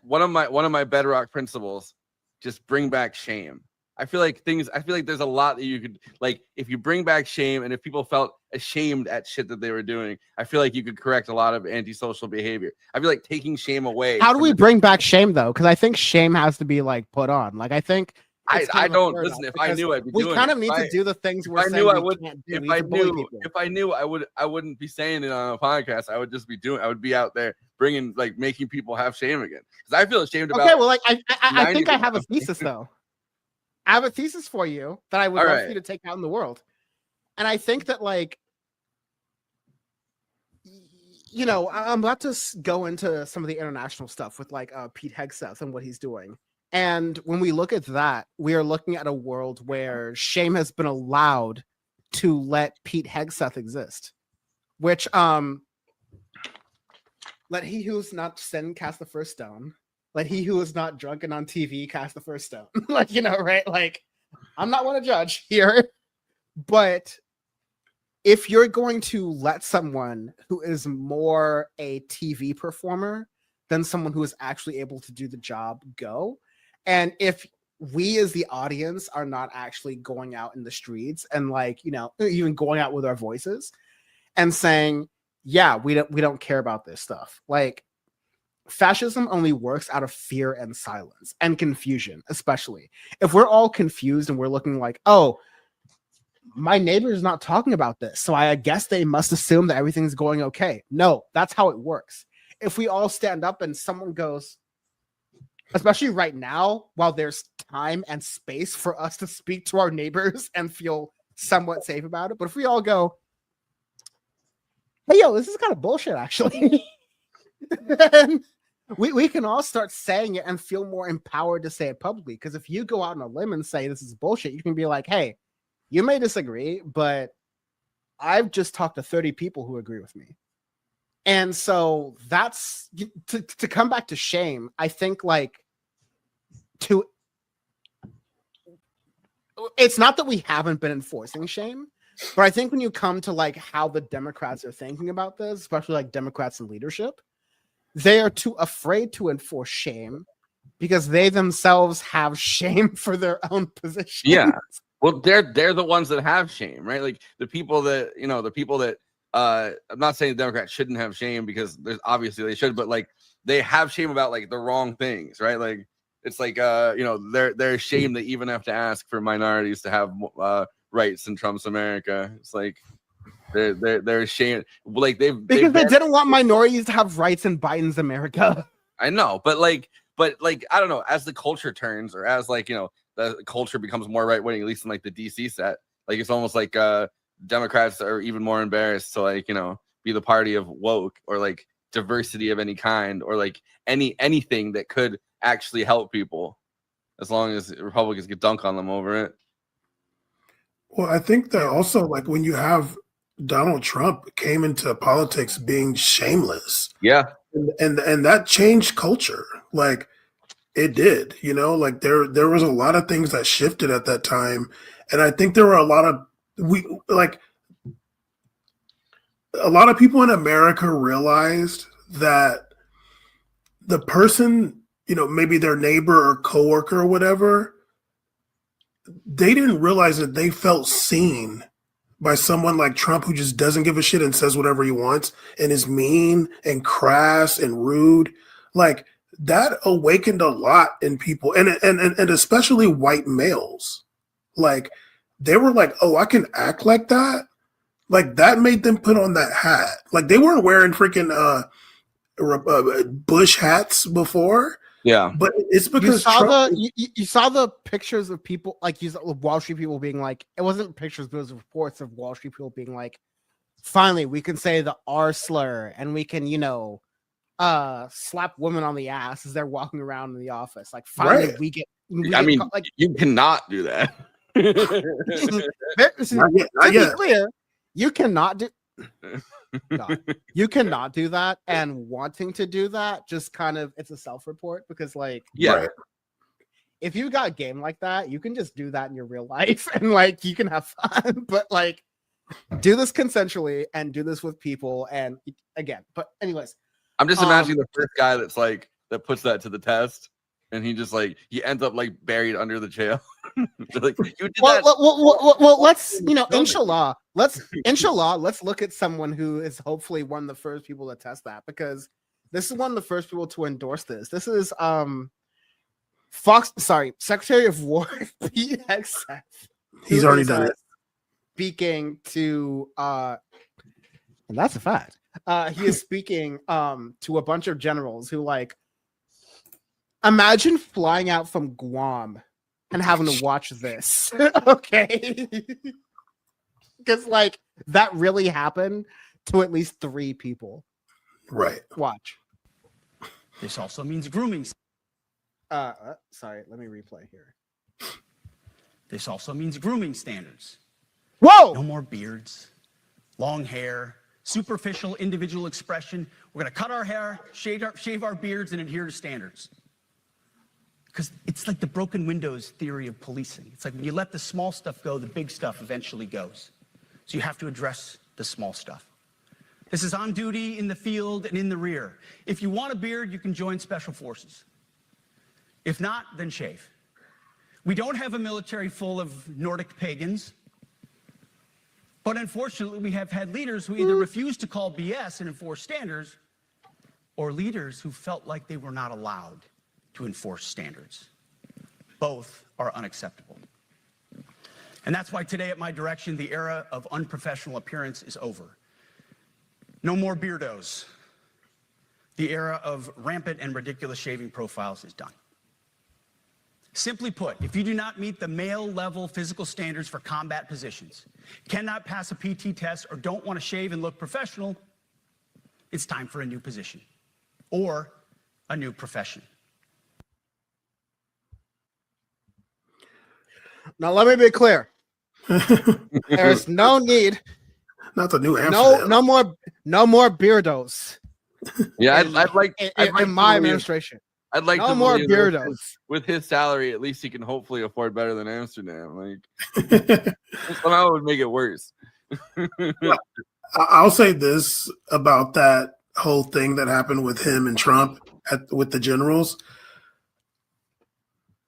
one of my bedrock principles, just bring back shame. I feel like there's a lot that you could, like, if you bring back shame, and if people felt ashamed at shit that they were doing, I feel like you could correct a lot of antisocial behavior. I feel like taking shame away. how do we bring back shame though? Because I think shame has to be like put on. Like, I think I don't listen. If I knew, I'd be doing it. We kind of need to do the things we're saying we can't do. If I knew, I wouldn't be saying it on a podcast. I would just be doing. I would be out there bringing, like, making people have shame again. Because I feel ashamed about. Okay, well, like, I think I have a thesis though. I have a thesis for you that I would love for you to take out in the world. And I think that, like, you know, I'm about to go into some of the international stuff with, like, Pete Hegseth and what he's doing. And when we look at that, we are looking at a world where shame has been allowed to let Pete Hegseth exist, which, let he who's not sinned cast the first stone. Let he who is not drunken on TV cast the first stone. Like, you know, right? Like, I'm not one to judge here, but if you're going to let someone who is more a TV performer than someone who is actually able to do the job go, and if we as the audience are not actually going out in the streets and, like, you know, even going out with our voices and saying, yeah, we don't care about this stuff. Like, fascism only works out of fear and silence and confusion, especially if we're all confused and we're looking like, oh, my neighbor is not talking about this, so I guess they must assume that everything's going okay. No, that's how it works. If we all stand up and someone goes, especially right now, while there's time and space for us to speak to our neighbors and feel somewhat safe about it, but if we all go, hey, yo, this is kind of bullshit, actually. Then we can all start saying it and feel more empowered to say it publicly. Because if you go out on a limb and say this is bullshit, you can be like, hey, you may disagree, but I've just talked to 30 people who agree with me. And so that's to come back to shame. I think, like, it's not that we haven't been enforcing shame, but I think when you come to, like, how the Democrats are thinking about this, especially, like, Democrats in leadership, they are too afraid to enforce shame because they themselves have shame for their own position. Yeah. Well, they're the ones that have shame, right? Like, the people that I'm not saying Democrats shouldn't have shame, because there's obviously they should, but, like, they have shame about, like, the wrong things, right? Like, it's like, you know, they're ashamed they even have to ask for minorities to have rights in Trump's America. It's like they're ashamed, like they didn't want minorities to have rights in Biden's America. I know, but like I don't know, as the culture turns, or as, like, you know, the culture becomes more right wing, at least in, like, the DC set, like, it's almost like Democrats are even more embarrassed to, like, you know, be the party of woke or, like, diversity of any kind, or, like, anything that could actually help people, as long as Republicans get dunk on them over it. Well, I think that also, like, when you have Donald Trump came into politics being shameless, yeah, and that changed culture. Like, it did, you know, like there was a lot of things that shifted at that time, and I think there were a lot of people in America realized that the person, you know, maybe their neighbor or coworker or whatever, they didn't realize that they felt seen by someone like Trump, who just doesn't give a shit and says whatever he wants and is mean and crass and rude. Like, that awakened a lot in people, and especially white males. Like, they were like, oh, I can act like that? Like, that made them put on that hat. Like, they weren't wearing freaking Bush hats before, Yeah, but it's You because saw Trump. you saw the pictures of people, like, you saw Wall Street people being like, it wasn't pictures, but it was reports of Wall Street people being like, finally we can say the R slur and we can, slap women on the ass as they're walking around in the office. Like, finally Right. we get like you cannot do that. Not yet, to not be yet. clear, you cannot do God, you cannot do that, and wanting to do that just kind of, it's a self-report, because like, Yeah. Right. if you got a game like that, you can just do that in your real life and like you can have fun, but like, do this consensually and do this with people. And again, but anyways, I'm just imagining the first guy that's like that puts that to the test, and he just like he ends up like buried under the jail. Like, you did that. well, let's inshallah, let's look at someone who is hopefully one of the first people to test that, because this is one of the first people to endorse this. This is Secretary of War PXF. He's already done it. Speaking to and that's a fact. He is speaking to a bunch of generals who, like, imagine flying out from Guam and having to watch this. Okay. Because like that really happened to at least 3 people. Right. Watch. This also means grooming. Sorry, let me replay here. This also means grooming standards. Whoa! No more beards, long hair, superficial individual expression. We're going to cut our hair, shave our beards, and adhere to standards. Because it's like the broken windows theory of policing. It's like when you let the small stuff go, the big stuff eventually goes. So you have to address the small stuff. This is on duty, in the field, and in the rear. If you want a beard, you can join Special Forces. If not, then shave. We don't have a military full of Nordic pagans. But unfortunately, we have had leaders who either refuse to call BS and enforce standards, or leaders who felt like they were not allowed to enforce standards. Both are unacceptable. And that's why today, at my direction, the era of unprofessional appearance is over. No more beardos. The era of rampant and ridiculous shaving profiles is done. Simply put, if you do not meet the male-level physical standards for combat positions, cannot pass a PT test, or don't want to shave and look professional, it's time for a new position or a new profession. Now let me be clear. There's no need. Not the new Amsterdam. No more beardos. Yeah, I'd like in my administration. I'd like no to more believe that beardos. With his salary, at least he can hopefully afford better than Amsterdam. Like, somehow it would make it worse. I'll say this about that whole thing that happened with him and Trump with the generals.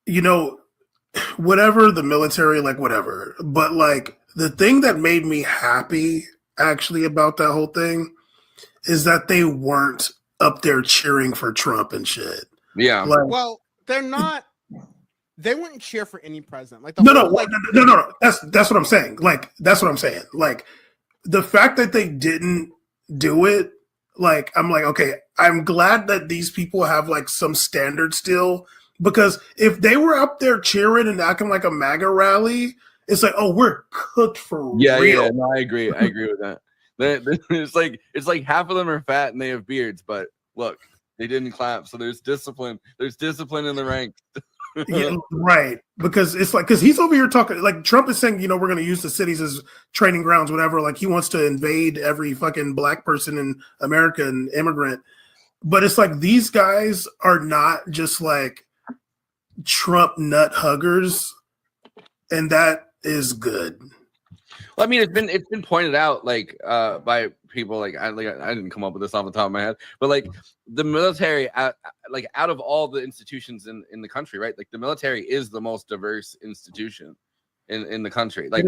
You know, whatever the military, like whatever. But like the thing that made me happy actually about that whole thing is that they weren't up there cheering for Trump and shit. Yeah. Like, Well, they're not. They wouldn't cheer for any president. Like no. That's what I'm saying. Like that's what I'm saying. Like the fact that they didn't do it. Like I'm like, okay, I'm glad that these people have like some standard still, because if they were up there cheering and acting like a MAGA rally, it's like, oh, we're cooked for real. Yeah. No, I agree. I agree with that. It's like half of them are fat and they have beards, but look, they didn't clap, so there's discipline. There's discipline in the ranks. Yeah, right. Because it's like, because he's over here talking, like Trump is saying, you know, we're going to use the cities as training grounds, whatever. Like he wants to invade every fucking black person in America and immigrant. But it's like these guys are not just like Trump nut huggers, and that is good. Well, I mean, it's been pointed out like by people like I didn't come up with this off the top of my head, but like the military, out of all the institutions in the country, right? Like the military is the most diverse institution in the country. Like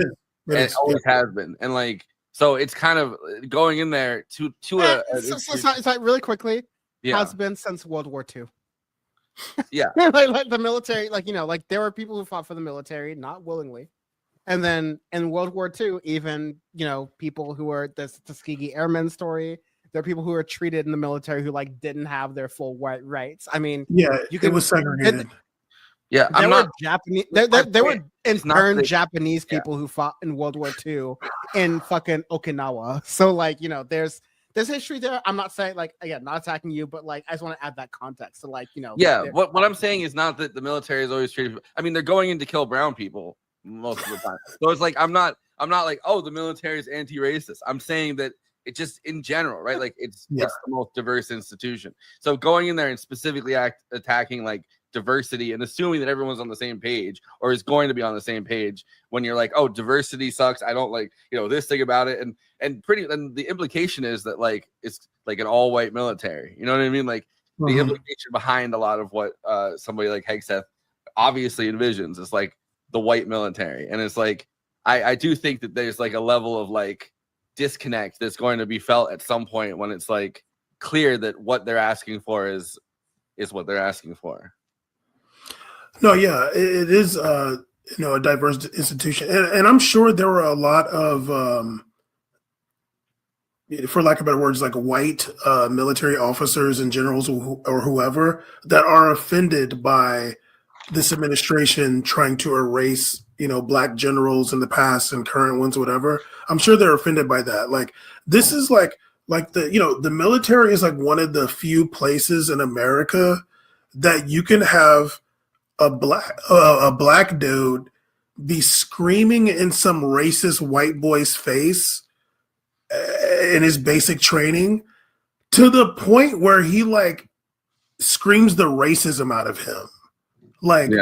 it always has been, and like so it's kind of going in there to it's like really quickly. Yeah. Has been since World War II. Yeah, like the military, like, you know, like there were people who fought for the military not willingly. And then in World War II, even, you know, people who were the Tuskegee Airmen story, there are people who are treated in the military who like didn't have their full white rights. I mean, Yeah, you can, it was segregated. Yeah, there I'm were not. Japanese. There were It's not interned that- Japanese people who fought in World War II in fucking Okinawa. So like, you know, there's history there. I'm not saying like, again, not attacking you, but like I just want to add that context. So like, you know, Yeah, what I'm saying is not that the military is always treated. I mean, they're going in to kill brown people most of the time. So it's like I'm not like, oh, the military is anti-racist. I'm saying that it just in general, right? Like it's the most diverse institution. So going in there and specifically attacking like diversity and assuming that everyone's on the same page or is going to be on the same page when you're like, oh, diversity sucks. I don't like, you know, this thing about it. And the implication is that like it's like an all-white military. You know what I mean? Like the implication behind a lot of what somebody like Hegseth obviously envisions is like the white military. And it's like I do think that there's like a level of like disconnect that's going to be felt at some point when it's like clear that what they're asking for is what they're asking for. No, yeah, it is you know, a diverse institution. And I'm sure there were a lot of for lack of better words, like white military officers and generals or whoever that are offended by this administration trying to erase, you know, black generals in the past and current ones, whatever. I'm sure they're offended by that. Like this is like the, you know, the military is like one of the few places in America that you can have a black dude be screaming in some racist white boy's face in his basic training to the point where he like screams the racism out of him. Like,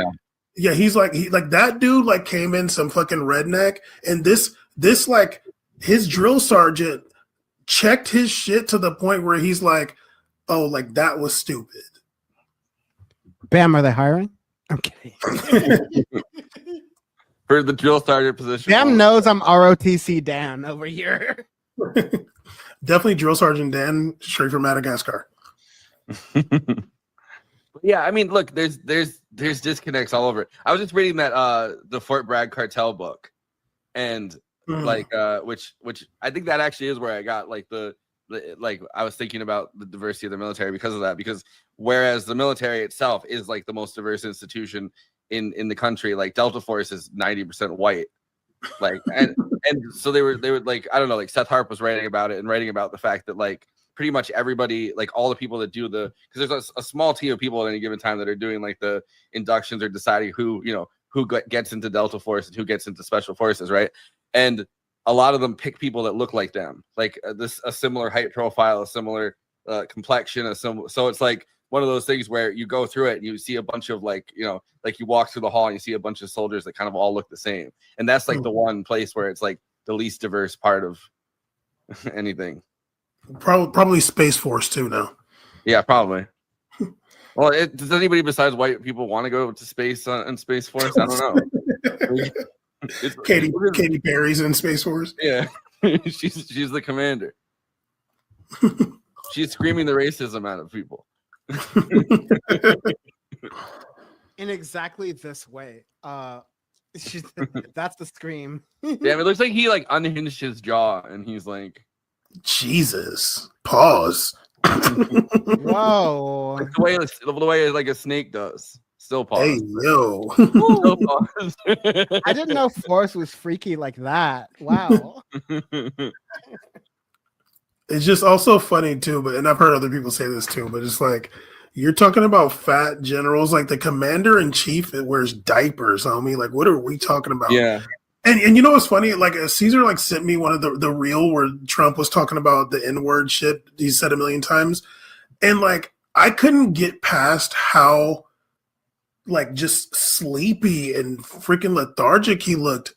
yeah, he's like, that dude like came in some fucking redneck, and this like his drill sergeant checked his shit to the point where he's like, oh, like that was stupid. Bam, are they hiring? I'm kidding. For the drill sergeant position. Bam knows I'm ROTC Dan over here. Definitely drill sergeant Dan, straight from Madagascar. Yeah, I mean, look, there's disconnects all over it. I was just reading that the Fort Bragg cartel book, and like which I think that actually is where I got like the like I was thinking about the diversity of the military because of that, because whereas the military itself is like the most diverse institution in the country, like Delta Force is 90% white. Like and so they would like, I don't know, like Seth Harp was writing about it and writing about the fact that like pretty much everybody, like all the people that do because there's a small team of people at any given time that are doing like the inductions or deciding who gets into Delta Force and who gets into Special Forces, right? And a lot of them pick people that look like them, like a similar height profile, a similar complexion, so it's like one of those things where you go through it and you see a bunch of like, you know, like you walk through the hall and you see a bunch of soldiers that kind of all look the same. And that's like the one place where it's like the least diverse part of anything. Probably Space Force too now. Yeah, probably. Well, does anybody besides white people want to go to space in Space Force? I don't know. Katy Perry's in Space Force. Yeah, she's the commander. She's screaming the racism out of people. In exactly this way. That's the scream. Damn, it looks like he like unhinged his jaw and he's like, Jesus. Pause. Whoa. Like the way like a snake does. Still pause. Hey, yo. Still pause. I didn't know Force was freaky like that. Wow. It's just also funny too, and I've heard other people say this too, but it's like you're talking about fat generals, like the commander in chief wears diapers, homie. Like, what are we talking about? Yeah. And you know what's funny? Like Caesar like sent me one of the reel where Trump was talking about the N-word shit he said a million times. And like I couldn't get past how like just sleepy and freaking lethargic he looked.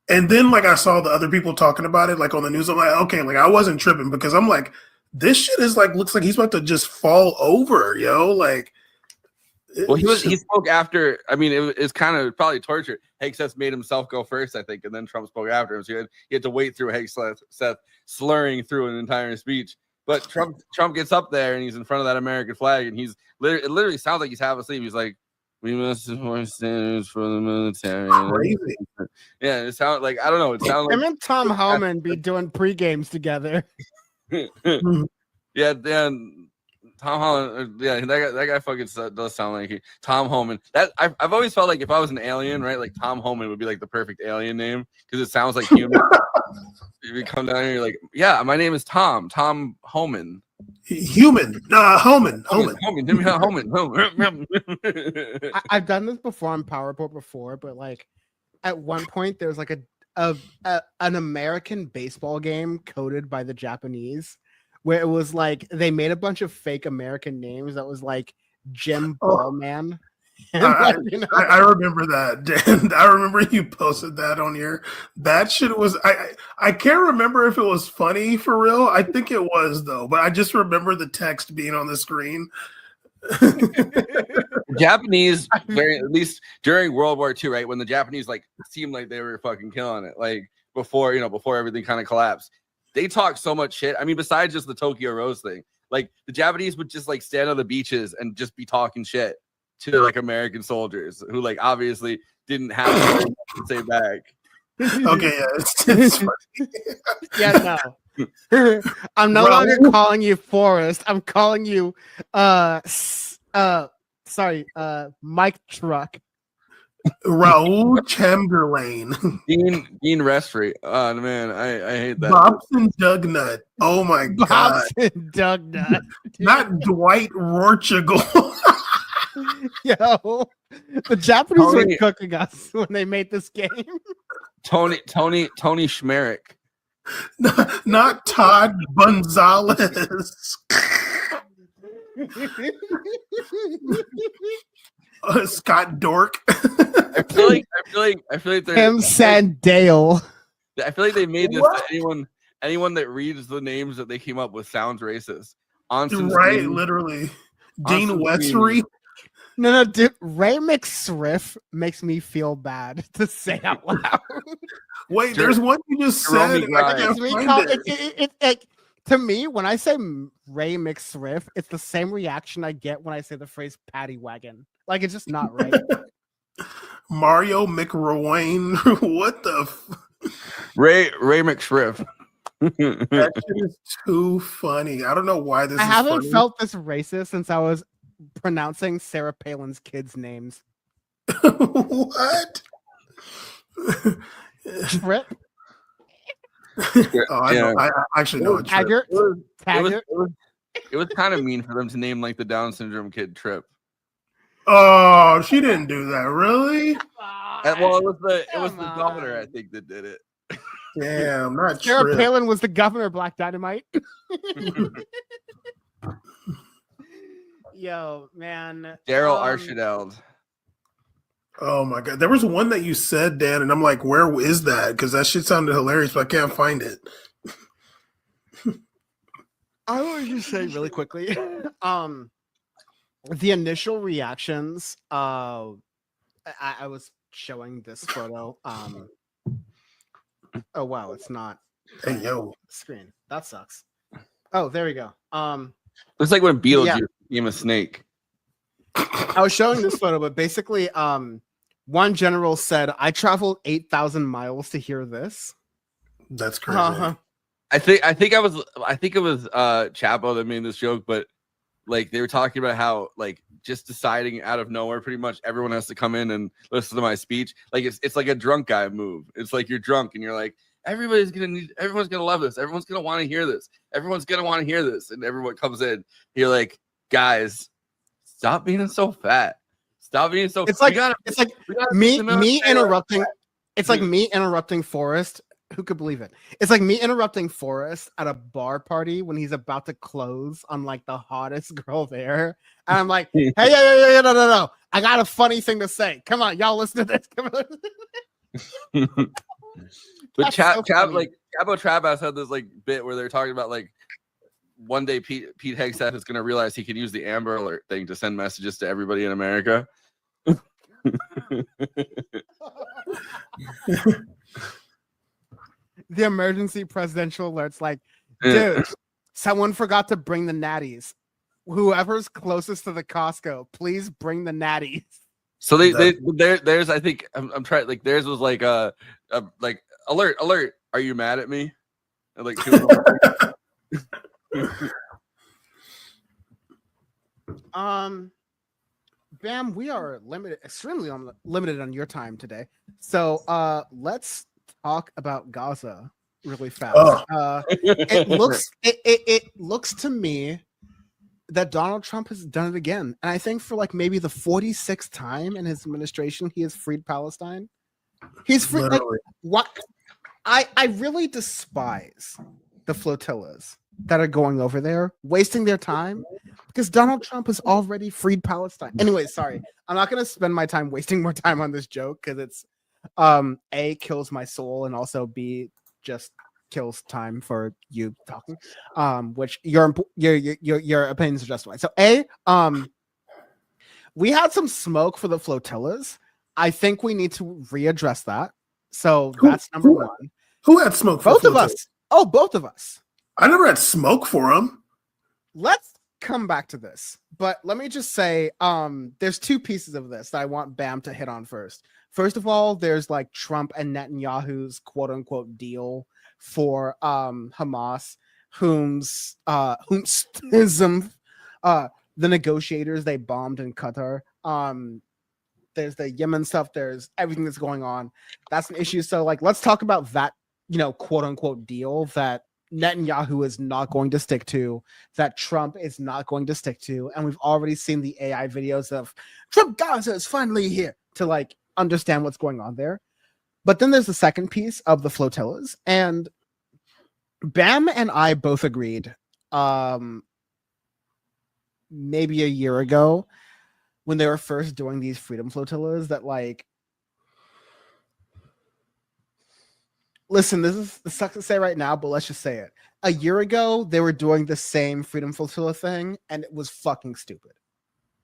And then like I saw the other people talking about it like on the news. I'm like, okay, like I wasn't tripping because I'm like, this shit is like looks like he's about to just fall over, yo. Like, well, he spoke after. I mean, it's kind of probably torture. Hegseth made himself go first, I think, and then Trump spoke after him. So he had to wait through Hegseth slurring through an entire speech. But Trump gets up there and he's in front of that American flag, and it literally sounds like he's half asleep. He's like, "We must enforce standards for the military." Crazy. Yeah, it sounds like, I don't know. It sounds like him and Tom Homan be doing pre-games together. Yeah, Dan, Tom Holland. Yeah, that guy fucking does sound like Tom Homan. That I've always felt like if I was an alien, right, like Tom Homan would be like the perfect alien name because it sounds like human. You come down here, you're like, yeah, my name is Tom Homan. Homan. Homan. I've done this before on PowerPoint before, but like at one point there was like an American baseball game coded by the Japanese, where it was like they made a bunch of fake American names that was like Jim Ballman. I remember that, Dan. I remember you posted that on here. That shit was I can't remember if it was funny for real. I think it was though, but I just remember the text being on the screen. Japanese, at least during World War II, right, when the Japanese like seemed like they were fucking killing it, like before everything kind of collapsed, they talk so much shit. I mean, besides just the Tokyo Rose thing, like the Japanese would just like stand on the beaches and just be talking shit to like American soldiers who like obviously didn't have to say back. Okay, yeah, it's funny. Yeah, no. I'm no longer calling you Forrest. I'm calling you Mike Truck. Raul Chamberlain. Dean Restry. Oh man, I hate that. Bobson Dugnut. Oh my god. Bobson Dugnut. Not Dwight Rorschach. Yo, the Japanese were cooking us when they made this game. Tony Schmerich. Not Todd Gonzalez. Scott Dork. I feel like they're Tim Sandale. I feel like they made this that anyone that reads the names that they came up with sounds racist. Right, literally. Dean Westry. No, dude, Ray McSriff makes me feel bad to say out loud. Wait, there's one you just said. To me, when I say Ray McSriff, it's the same reaction I get when I say the phrase "paddy wagon." Like it's just not right. Mario McRowain. What the? Ray McSriff. That shit is too funny. I don't know why this. I is haven't funny. felt this racist since I was pronouncing Sarah Palin's kids' names. What? Trip. I actually know it's Trip. It was kind of mean for them to name like the Down syndrome kid Trip. Oh, she didn't do that, really? Well, it was the governor, I think, that did it. Damn, not Sarah Trip. Palin was the governor of Black Dynamite. Yo, man. Daryl Archideld. Oh my god, there was one that you said, Dan, and I'm like, where is that? Because that shit sounded hilarious, but I can't find it. I want to just say really quickly, the initial reactions. I was showing this photo. Oh wow, it's not. Hey yo, screen. That sucks. Oh, there we go. Looks like when Beetlejuice became a snake. I was showing this photo, but basically, one general said, "I traveled 8,000 miles to hear this." That's crazy. I think it was Chapo that made this joke, but like they were talking about how like just deciding out of nowhere, pretty much everyone has to come in and listen to my speech. Like it's like a drunk guy move. It's like you're drunk and you're like, everyone's gonna love this. Everyone's gonna want to hear this. Everyone's gonna want to hear this. And everyone comes in. You're like, guys, stop being so fat. Stop being so. It's like me interrupting. It's like me interrupting Forrest. Who could believe it? It's like me interrupting Forrest at a bar party when he's about to close on like the hottest girl there, and I'm like, "Hey, no! I got a funny thing to say. Come on, y'all, listen to this." Come on. But Chapo Trap House had this like bit where they're talking about like one day Pete Hegseth is going to realize he can use the Amber Alert thing to send messages to everybody in America. The emergency presidential alerts, like, dude, someone forgot to bring the natties. Whoever's closest to the Costco, please bring the natties. So there's I think I'm trying, like theirs was like like alert, are you mad at me? And, like Bam, we are limited, extremely limited on your time today. So let's talk about Gaza really fast. It looks to me that Donald Trump has done it again. And I think for like maybe the 46th time in his administration, he has freed Palestine. He's free. Like, what? I really despise the flotillas that are going over there, wasting their time, because Donald Trump has already freed Palestine. Anyway, sorry. I'm not going to spend my time wasting more time on this joke because it's A, kills my soul, and also B, just kills time for you talking, which your opinions are justified. So A, we had some smoke for the flotillas. I think we need to readdress that. So that's number one. Who had smoke for both of us? Oh, both of us. I never had smoke for him. Let's come back to this, but let me just say, there's two pieces of this that I want Bam to hit on first. First of all, there's like Trump and Netanyahu's quote unquote deal for Hamas, the negotiators they bombed in Qatar. There's the Yemen stuff. There's everything that's going on. That's an issue. So like, let's talk about that, quote unquote deal that Netanyahu is not going to stick to, that Trump is not going to stick to. And we've already seen the AI videos of Trump Gaza is finally here to like understand what's going on there. But then there's the second piece of the flotillas. And Bam and I both agreed maybe a year ago when they were first doing these freedom flotillas that like, listen, this sucks to say right now, but let's just say it. A year ago, they were doing the same freedom flotilla thing, and it was fucking stupid.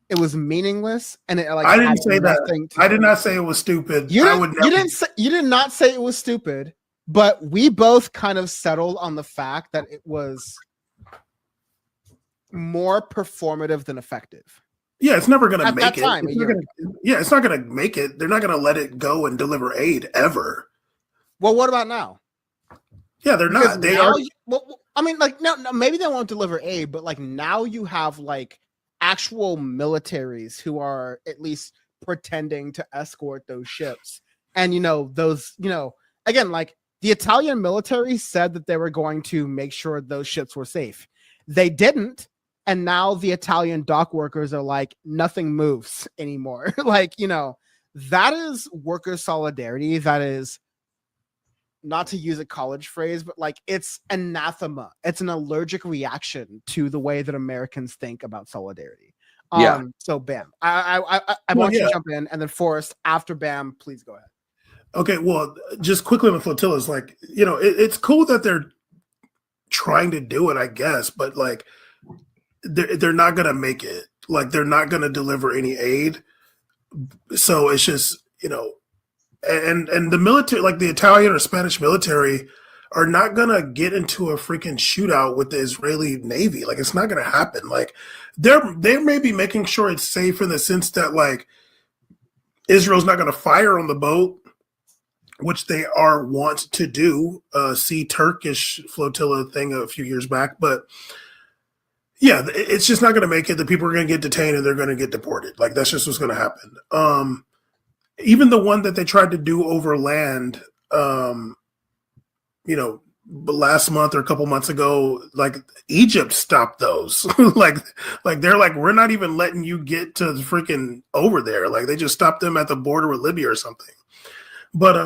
It was meaningless, and it like I didn't say that. I did not say it was stupid. You did not say it was stupid, but we both kind of settled on the fact that it was more performative than effective. Yeah, it's never going to At make that it. time, It's not going to make it. They're not going to let it go and deliver aid ever. Well, what about now? Yeah, they're Because not. They now are. I mean, like, no, maybe they won't deliver aid, but like now you have like actual militaries who are at least pretending to escort those ships. And, again, like the Italian military said that they were going to make sure those ships were safe. They didn't. And now the Italian dock workers are like, nothing moves anymore. Like, that is worker solidarity. That is, not to use a college phrase, but like it's anathema. It's an allergic reaction to the way that Americans think about solidarity. So Bam, I want you to jump in, and then Forrest after Bam, please go ahead. Okay, well, just quickly on the flotillas, like, it's cool that they're trying to do it, I guess, but like they're not gonna make it. Like they're not gonna deliver any aid. So it's just, and the military, like the Italian or Spanish military, are not gonna get into a freaking shootout with the Israeli Navy. Like it's not gonna happen. Like they may be making sure it's safe in the sense that like Israel's not gonna fire on the boat, which they are wont to do. See Turkish flotilla thing a few years back, but yeah, it's just not gonna make it. The people are gonna get detained and they're gonna get deported. Like that's just what's gonna happen. Even the one that they tried to do over land, last month or a couple months ago, like Egypt stopped those. like they're like, we're not even letting you get to the freaking over there. Like they just stopped them at the border with Libya or something. But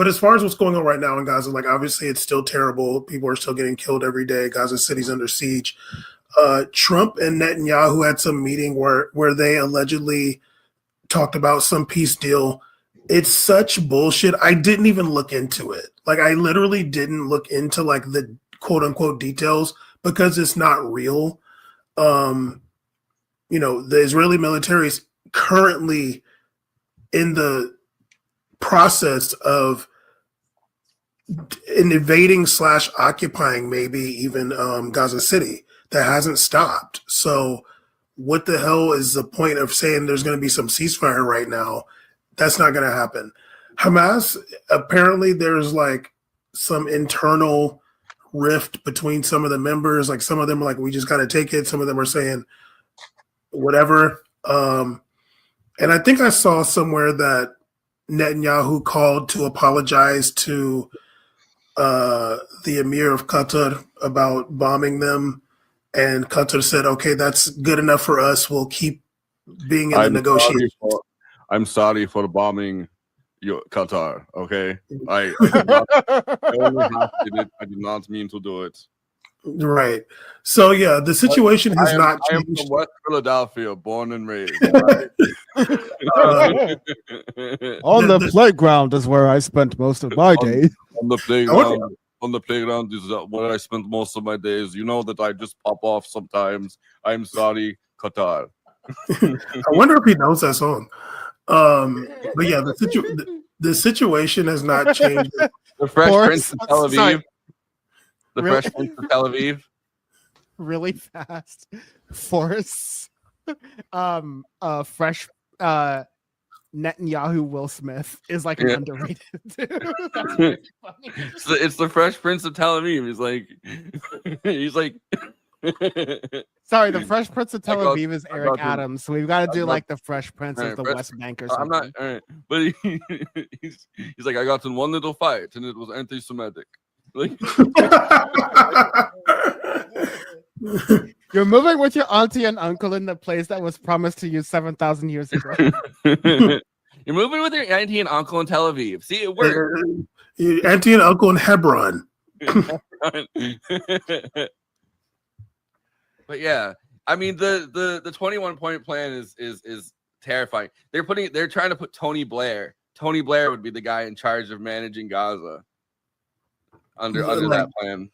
as far as what's going on right now in Gaza, like obviously it's still terrible. People are still getting killed every day. Gaza City's under siege. Trump and Netanyahu had some meeting where they allegedly talked about some peace deal. It's such bullshit. I didn't even look into it. Like I literally didn't look into like the quote unquote details because it's not real. The Israeli military is currently in the process of invading / occupying maybe even Gaza City. That hasn't stopped. So what the hell is the point of saying there's going to be some ceasefire right now? That's not going to happen. Hamas, apparently there's like some internal rift between some of the members. Like some of them are like, we just got to take it. Some of them are saying, whatever. And I think I saw somewhere that Netanyahu called to apologize to the Emir of Qatar about bombing them, and Qatar said, "Okay, that's good enough for us. We'll keep being in the negotiations." I'm sorry for bombing Qatar. Okay, I did not mean to do it. Right. So yeah, the situation has not I am changed. from West Philadelphia, born and raised. On the playground is where I spent most of my days. On the playground is where I spent most of my days. You know that I just pop off sometimes. I'm sorry, Qatar. I wonder if he knows that song. But yeah, the situation has not changed. The Fresh Forrest, Prince of Tel Aviv. sorry. The Really? Fresh Prince of Tel Aviv. Really fast. Force. Fresh Netanyahu Will Smith is like an Yeah. underrated dude. That's really funny. It's the Fresh Prince of Tel Aviv. He's like Sorry, the Fresh Prince of Tel I got- Aviv is I Eric got you. Adams, so we've got to I do got- like the Fresh Prince Alright, of the Fresh- West Bank or I'm something. not, all right, but he's like, I got in one little fight and it was anti-Semitic. Like, You're moving with your auntie and uncle in the place that was promised to you 7,000 years ago. you're moving with your auntie and uncle in Tel Aviv. See, it worked. Auntie and uncle in Hebron. But yeah, I mean the 21-point plan is terrifying. They're trying to put Tony Blair. Tony Blair would be the guy in charge of managing Gaza under that plan.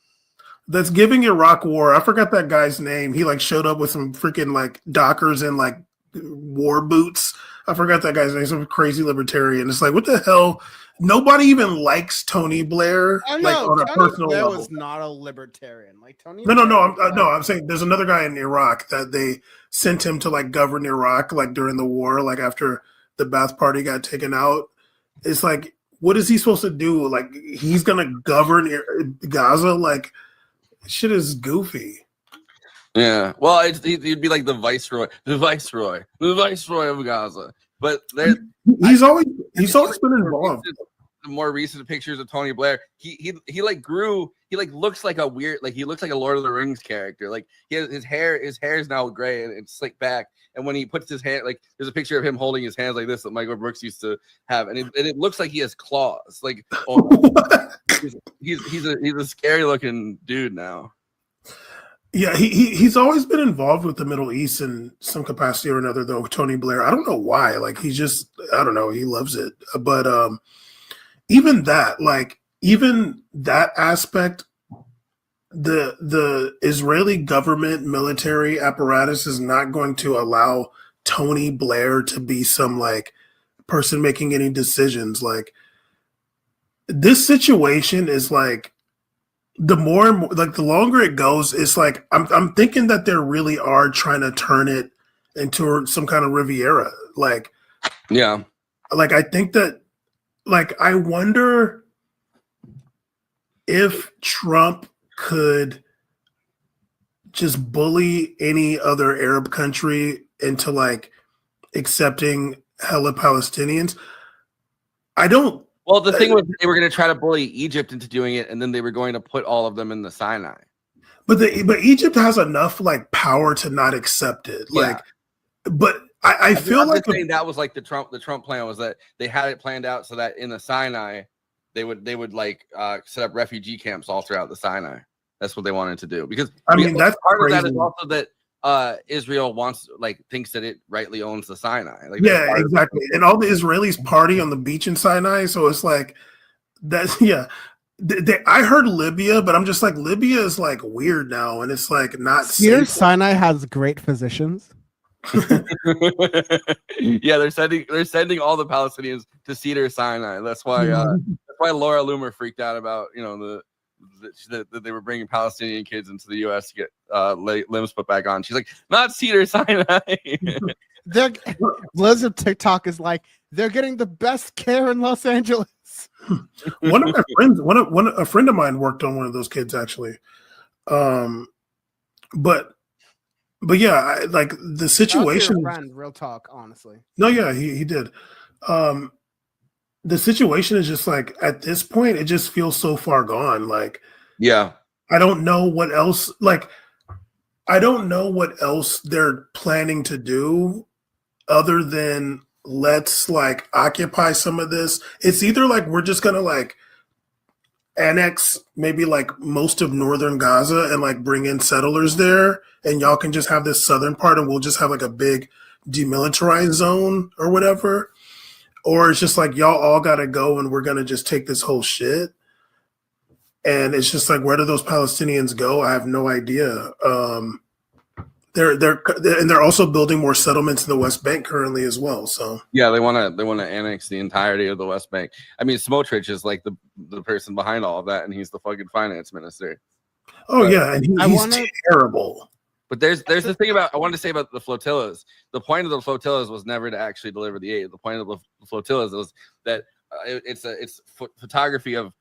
That's giving Iraq war. I forgot that guy's name. He like showed up with some freaking like Dockers and like war boots. I forgot that guy's name. Some crazy libertarian. It's like, what the hell? Nobody even likes Tony Blair. I like know on a Tony personal Blair level. was not a libertarian. Like Tony. No. Blair- I'm saying there's another guy in Iraq that they sent him to like govern Iraq, like during the war, like after the Ba'ath Party got taken out. It's like, what is he supposed to do? Like, he's gonna govern Gaza? Like, shit is goofy. Yeah, well, he'd be like the viceroy of Gaza. But he's always been involved. The more recent pictures of Tony Blair, he like grew. He like looks like a weird, like he looks like a Lord of the Rings character. Like he has his hair is now gray and it's slicked back. And when he puts his hand, like there's a picture of him holding his hands like this that Michael Brooks used to have, and it looks like he has claws. Like he's a scary looking dude now. Yeah, he's always been involved with the Middle East in some capacity or another, though. Tony Blair, I don't know why. Like I don't know, he loves it. But even that aspect, the Israeli government military apparatus is not going to allow Tony Blair to be some like person making any decisions. Like this situation is like, the more and more, like the longer it goes, it's like I'm thinking that they really are trying to turn it into some kind of Riviera. Like, yeah, like I think that, like I wonder if Trump could just bully any other Arab country into like accepting hella Palestinians. I don't. Well, the thing was, they were going to try to bully Egypt into doing it, and then they were going to put all of them in the Sinai. But Egypt has enough like power to not accept it. Like, but I feel like that was like the Trump plan was that they had it planned out so that in the Sinai they would like set up refugee camps all throughout the Sinai. That's what they wanted to do, because I mean that's part crazy. of that is also that Israel thinks that it rightly owns the Sinai. Like, yeah, exactly. And all the Israelis party on the beach in Sinai, so it's like that's I heard Libya, but I'm just like Libya is like weird now, and it's like not Here, safe. Sinai has great physicians. Yeah, they're sending all the Palestinians to Cedar Sinai. That's why Laura Loomer freaked out about that they were bringing Palestinian kids into the U.S. to get limbs put back on. She's like, not Cedar Sinai. Liz of TikTok is like, they're getting the best care in Los Angeles. One of my friends, a friend of mine worked on one of those kids actually. But but yeah, like the situation. Friend, real talk, honestly. No, yeah, he did. The situation is just like at this point, it just feels so far gone. Like, yeah, I don't know what else. Like, I don't know what else they're planning to do other than let's like occupy some of this. It's either like we're just gonna like annex maybe like most of northern Gaza and like bring in settlers there, and y'all can just have this southern part, and we'll just have like a big demilitarized zone or whatever. Or it's just like y'all all gotta go, and we're gonna just take this whole shit. And it's just like, where do those Palestinians go? I have no idea. They're also building more settlements in the West Bank currently as well. So yeah, they want to annex the entirety of the West Bank. I mean, Smotrich is like the person behind all of that, and he's the fucking finance minister. Oh yeah, and he's terrible. But there's the thing about I wanted to say about the flotillas. The point of the flotillas was never to actually deliver the aid. The point of the flotillas was that it's photography of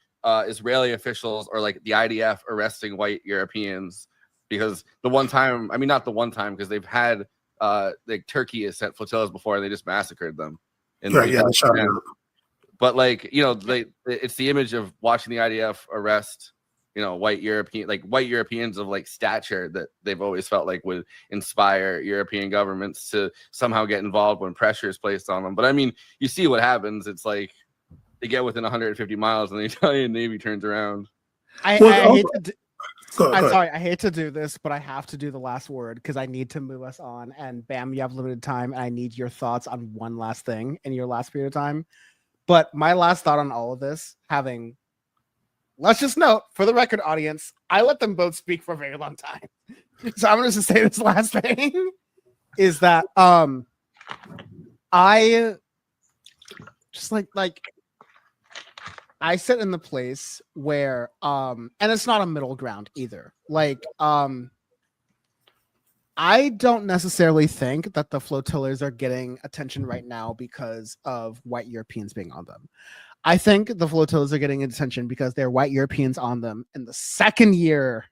Israeli officials or like the IDF arresting white Europeans, because the one time, I mean, not the one time, because they've had like Turkey has sent flotillas before, and they just massacred them. But like, you know, it's the image of watching the IDF arrest, you know, white Europeans of like stature that they've always felt like would inspire European governments to somehow get involved when pressure is placed on them. But I mean, you see what happens. It's like they get within 150 miles and the Italian Navy turns around. I hate to do this, but I have to do the last word because I need to move us on. And Bam, you have limited time, and I need your thoughts on one last thing in your last period of time. But my last thought on all of this, let's just note, for the record, audience, I let them both speak for a very long time. So I'm going to just say this last thing is that I just like I sit in the place where and it's not a middle ground either. Like I don't necessarily think that the flotillas are getting attention right now because of white Europeans being on them. I think the flotillas are getting attention because there are white Europeans on them in the second year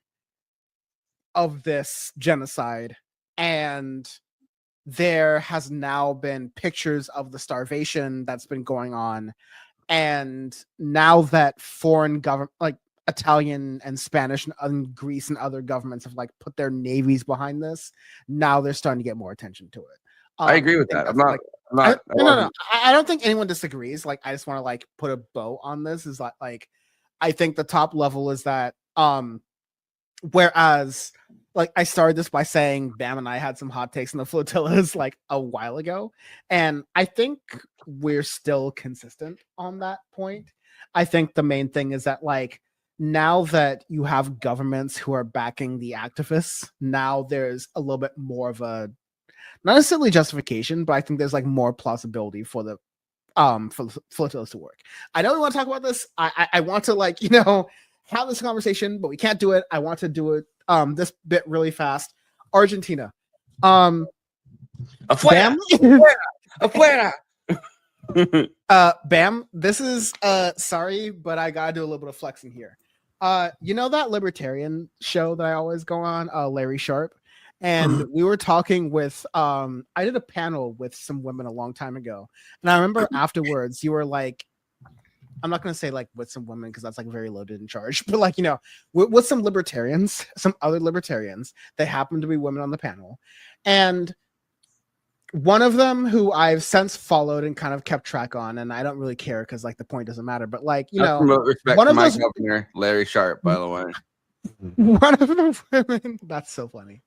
of this genocide. And there has now been pictures of the starvation that's been going on. And now that foreign government, like Italian and Spanish and Greece and other governments have like put their navies behind this, now they're starting to get more attention to it. I agree with that. I don't think anyone disagrees. Like, I just want to like put a bow on this. Is like I think the top level is that whereas like I started this by saying Bam and I had some hot takes in the flotillas like a while ago, and I think we're still consistent on that point. I think the main thing is that like now that you have governments who are backing the activists, now there's a little bit more of a not necessarily justification, but I think there's like more plausibility for the flotillas to work. I know we want to talk about this. I want to like, you know, have this conversation, but we can't do it. I want to do it this bit really fast. Argentina. Afuera. Afuera. Bam, this is sorry, but I gotta do a little bit of flexing here. You know that libertarian show that I always go on, Larry Sharp? And we were talking with I did a panel with some women a long time ago. And I remember afterwards you were like, I'm not going to say like with some women because that's like very loaded in charge, but like, you know, with some libertarians, some other libertarians, they happen to be women on the panel. And one of them who I've since followed and kind of kept track on, and I don't really care because like the point doesn't matter, but like, you know, respect one to of my those, governor, Larry Sharp, by the way. One of the women, that's so funny.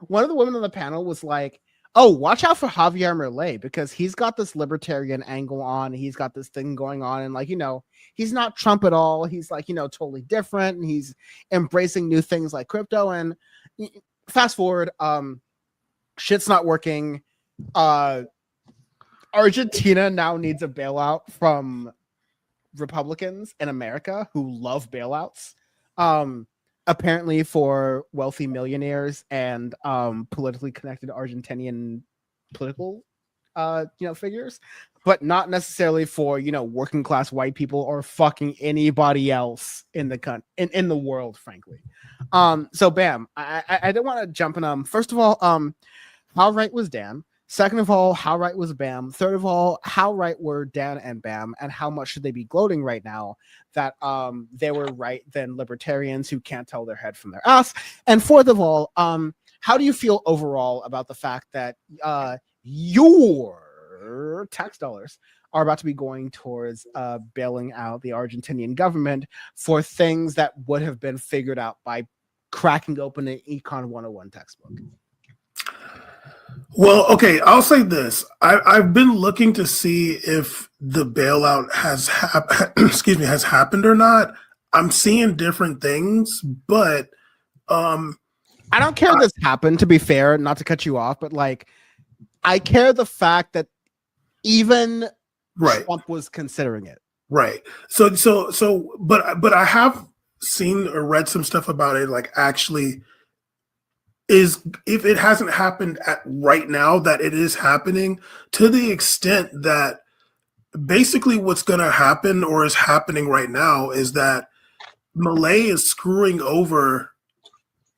One of the women on the panel was like, oh, watch out for Javier Milei because he's got this libertarian angle on. He's got this thing going on. And like, you know, he's not Trump at all. He's like, you know, totally different. And he's embracing new things like crypto. And fast forward, shit's not working. Argentina now needs a bailout from Republicans in America who love bailouts. Apparently for wealthy millionaires and politically connected Argentinian political you know, figures. but not necessarily for, you know, working class white people or fucking anybody else in the in the world, frankly. So Bam, I don't want to jump in. First of all, how right was Dan? Second of all, how right was Bam? Third of all, how right were Dan and Bam, and how much should they be gloating right now that they were right than libertarians who can't tell their head from their ass? And fourth of all, how do you feel overall about the fact that your tax dollars are about to be going towards bailing out the Argentinian government for things that would have been figured out by cracking open an Econ 101 textbook? Well, okay, I'll say this. I've been looking to see if the bailout has has happened or not. I'm seeing different things, but I don't care if this happened, to be fair, not to cut you off, but like I care the fact that even Trump was considering it. Right. But I have seen or read some stuff about it, like actually is if it hasn't happened right now, that it is happening to the extent that basically what's going to happen or is happening right now is that Malay is screwing over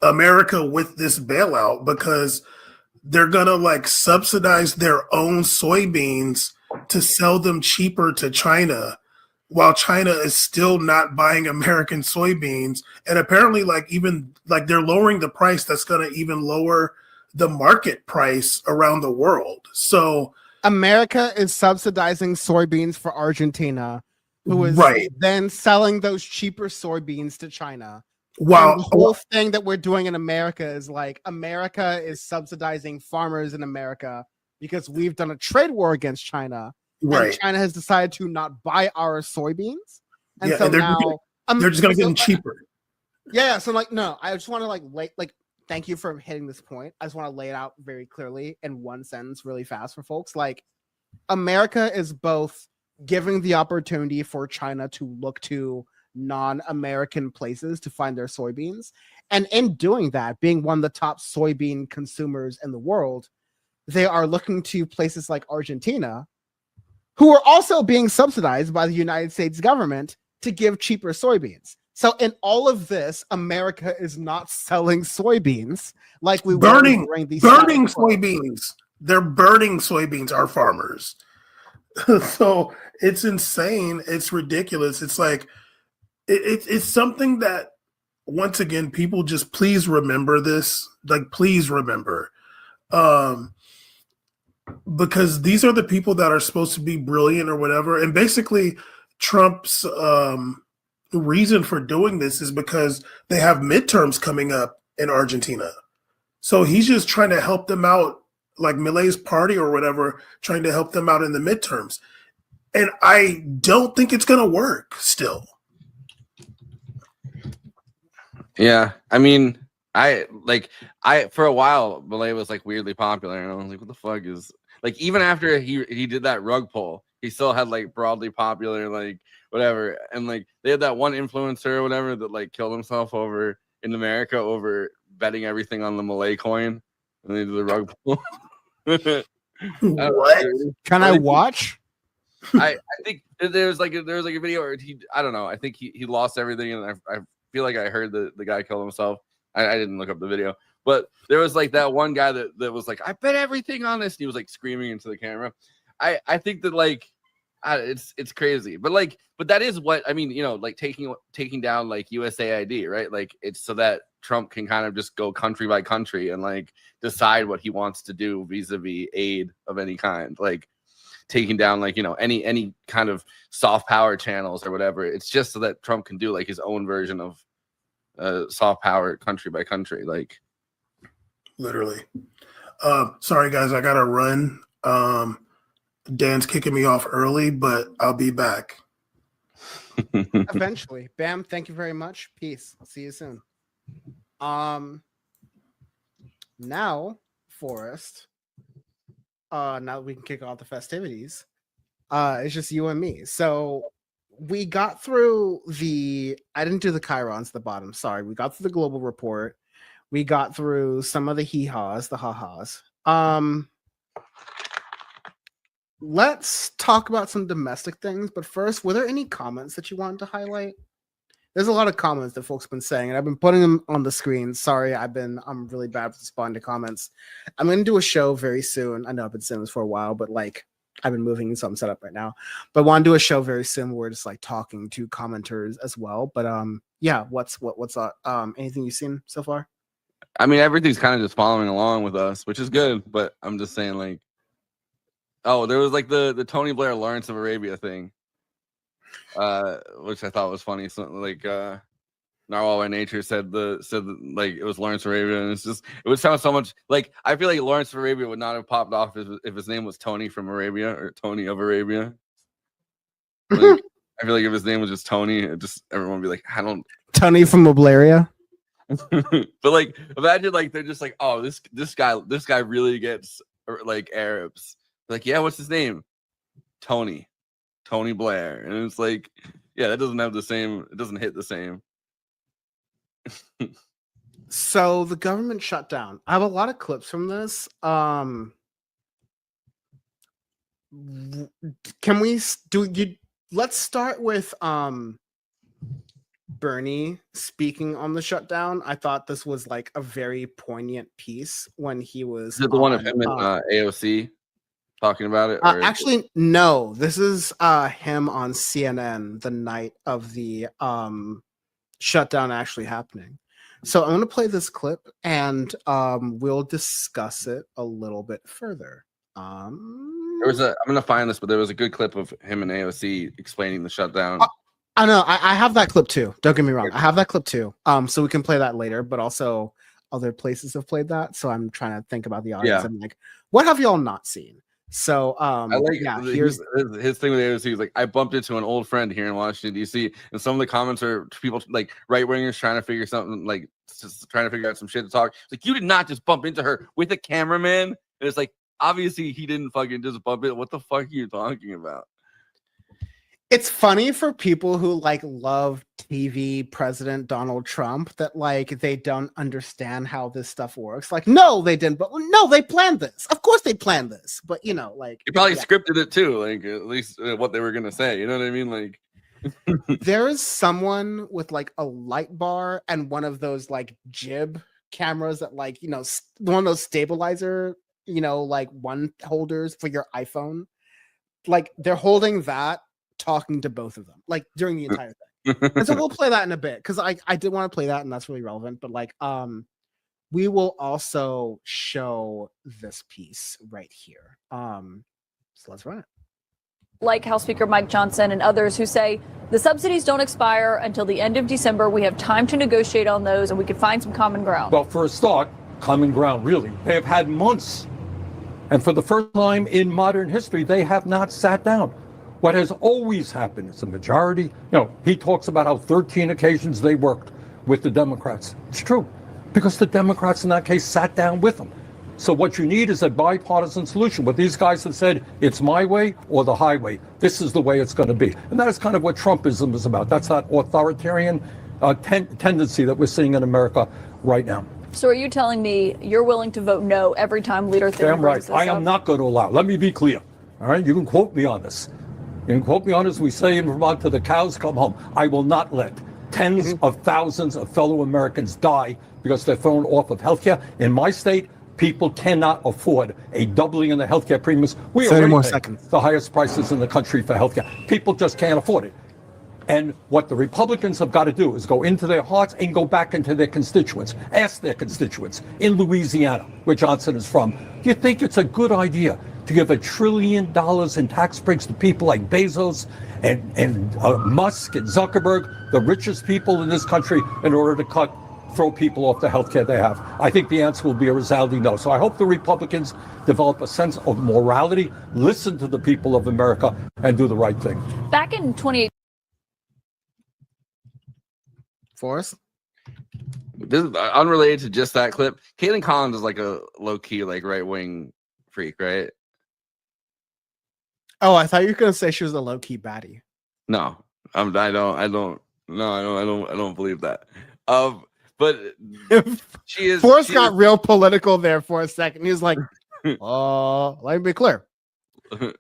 America with this bailout because they're going to like subsidize their own soybeans to sell them cheaper to China, while China is still not buying American soybeans. And apparently like even like they're lowering the price that's going to even lower the market price around the world. So America is subsidizing soybeans for Argentina, who is then selling those cheaper soybeans to China. Wow. And the whole thing that we're doing in America is like America is subsidizing farmers in America because we've done a trade war against China. Right. And China has decided to not buy our soybeans. And Yeah, so and they're now they're just going to get them cheaper. Yeah. So like, no, I just want to like thank you for hitting this point. I just want to lay it out very clearly in one sentence really fast for folks. Like America is both giving the opportunity for China to look to non-American places to find their soybeans. And in doing that, being one of the top soybean consumers in the world, they are looking to places like Argentina, who are also being subsidized by the United States government to give cheaper soybeans. So in all of this, America is not selling soybeans like we were during these burning soybeans. They're burning soybeans, our farmers. So it's insane. It's ridiculous. It's like it's something that, once again, people just please remember this. Like, please remember. Because these are the people that are supposed to be brilliant or whatever. And basically, Trump's reason for doing this is because they have midterms coming up in Argentina. So he's just trying to help them out, like Milei's party or whatever, trying to help them out in the midterms. And I don't think it's going to work still. Yeah, I mean, I for a while Malay was like weirdly popular, and I was like, what the fuck is like, even after he did that rug pull, he still had like broadly popular, like whatever, and like they had that one influencer or whatever that like killed himself over in America over betting everything on the Malay coin, and they did the rug pull. What? Can I watch? I think there was like a video where I don't know, I think he lost everything, and I feel like I heard the guy kill himself. I didn't look up the video, but there was like that one guy that was like, I bet everything on this. And he was like screaming into the camera. I think that like it's crazy, but that is what I mean, you know, like taking down like USAID, right? Like it's so that Trump can kind of just go country by country and like decide what he wants to do vis-a-vis aid of any kind, like taking down like, you know, any kind of soft power channels or whatever. It's just so that Trump can do like his own version of soft power country by country, like literally. Sorry guys, I gotta run. Dan's kicking me off early, but I'll be back. Eventually. Bam, thank you very much. Peace. I'll see you soon. Now, Forrest, now that we can kick off the festivities, it's just you and me. So we got through I didn't do the chyrons at the bottom. Sorry. We got through the global report. We got through some of the hee-haws, the ha-has. let's talk about some domestic things. But first, were there any comments that you wanted to highlight? There's a lot of comments that folks have been saying, and I've been putting them on the screen. Sorry, I'm really bad with responding to comments. I'm going to do a show very soon. I know I've been saying this for a while, but like I've been moving, so I'm set up right now. But I want to do a show very soon where we're just like talking to commenters as well. But yeah, what's up? Anything you've seen so far? I mean, everything's kind of just following along with us, which is good. But I'm just saying, like, oh, there was like the Tony Blair Lawrence of Arabia thing. Which I thought was funny. So, like, Narwhal by Nature said like it was Lawrence of Arabia, and it would sound so much like I feel like Lawrence of Arabia would not have popped off if his name was Tony from Arabia or Tony of Arabia. Like, I feel like if his name was just Tony, everyone would be like, I don't Tony from Oblaria. But like, imagine like they're just like, oh, this guy really gets like Arabs. Like, yeah, what's his name? Tony Blair, and it's like, yeah, that doesn't have the same. It doesn't hit the same. So the government shut down. I have a lot of clips from this. Can we do you? Let's start with Bernie speaking on the shutdown. I thought this was like a very poignant piece when he was. Is it the one of him and AOC talking about it? Actually, no. This is him on CNN the night of the shutdown actually happening. So I'm going to play this clip and we'll discuss it a little bit further. I'm going to find this, but there was a good clip of him and AOC explaining the shutdown. I know. I have that clip too. Don't get me wrong. I have that clip too. So we can play that later, but also other places have played that. So I'm trying to think about the audience. Yeah. I'm like, what have y'all not seen? So I like here's his thing with AOC. He's like, I bumped into an old friend here in Washington D.C. and some of the comments are people like right wingers trying to figure something like just trying to figure out some shit to talk. It's like, you did not just bump into her with a cameraman. And it's like, obviously he didn't fucking just bump it. What the fuck are you talking about? It's funny for people who like love TV President Donald Trump that like they don't understand how this stuff works. Like, no, they didn't, but no, they planned this. Of course they planned this, but you know, like he probably scripted it too, like at least what they were gonna say. You know what I mean? Like there is someone with like a light bar and one of those like jib cameras that like, you know, one of those stabilizer, you know, like one holders for your iPhone. Like they're holding that, talking to both of them like during the entire thing. And so we'll play that in a bit because I did want to play that and that's really relevant, but like we will also show this piece right here. So let's run it. Like House Speaker Mike Johnson and others who say the subsidies don't expire until the end of December. We have time to negotiate on those and we could find some common ground. Well, for a start, common ground, really. They have had months. And for the first time in modern history, they have not sat down. What has always happened is the majority, you know, he talks about how 13 occasions they worked with the Democrats. It's true, because the Democrats in that case sat down with them. So what you need is a bipartisan solution. What these guys have said, it's my way or the highway. This is the way it's going to be. And that is kind of what Trumpism is about. That's that authoritarian tendency that we're seeing in America right now. So are you telling me you're willing to vote no every time Leader Thin Damn brings right. this I am up? not going to allow. Let me be clear. All right, you can quote me on this. You can quote me on this. We say in Vermont, till the cows come home. I will not let tens of thousands of fellow Americans die because they're thrown off of healthcare. In my state, people cannot afford a doubling in the healthcare premiums. We are already the highest prices in the country for healthcare. People just can't afford it. And what the Republicans have got to do is go into their hearts and go back into their constituents. Ask their constituents in Louisiana, where Johnson is from, do you think it's a good idea to give $1 trillion in tax breaks to people like Bezos and Musk and Zuckerberg, the richest people in this country, in order to throw people off the health care they have? I think the answer will be a resounding no. So I hope the Republicans develop a sense of morality, listen to the people of America, and do the right thing. Back in 2018. Forrest? This is unrelated to just that clip. Caitlin Collins is like a low-key, like right-wing freak, right? Oh, I thought you were gonna say she was a low-key baddie. No, I don't believe that. But she is. Forrest got real political there for a second. He was like, let me be clear.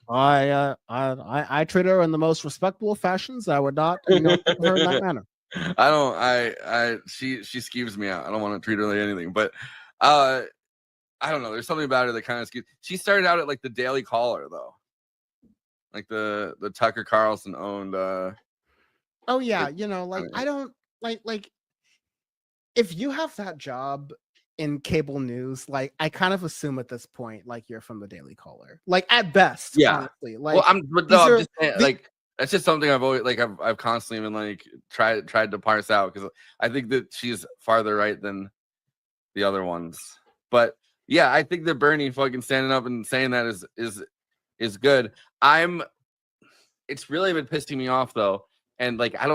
I treat her in the most respectable fashions. I would not, think of her in that manner. I don't. She skeeves me out. I don't want to treat her like anything, but I don't know. There's something about her that kind of skews. She started out at like the Daily Caller though, like the Tucker Carlson owned. Oh yeah, like I don't like if you have that job in cable news, like I kind of assume at this point, like you're from the Daily Caller, like at best. Yeah. Honestly, like Well, I'm just saying, like that's just something I've always like I've constantly been like tried to parse out because I think that she's farther right than the other ones. But yeah, I think that Bernie fucking standing up and saying that is good. It's really been pissing me off though. And like I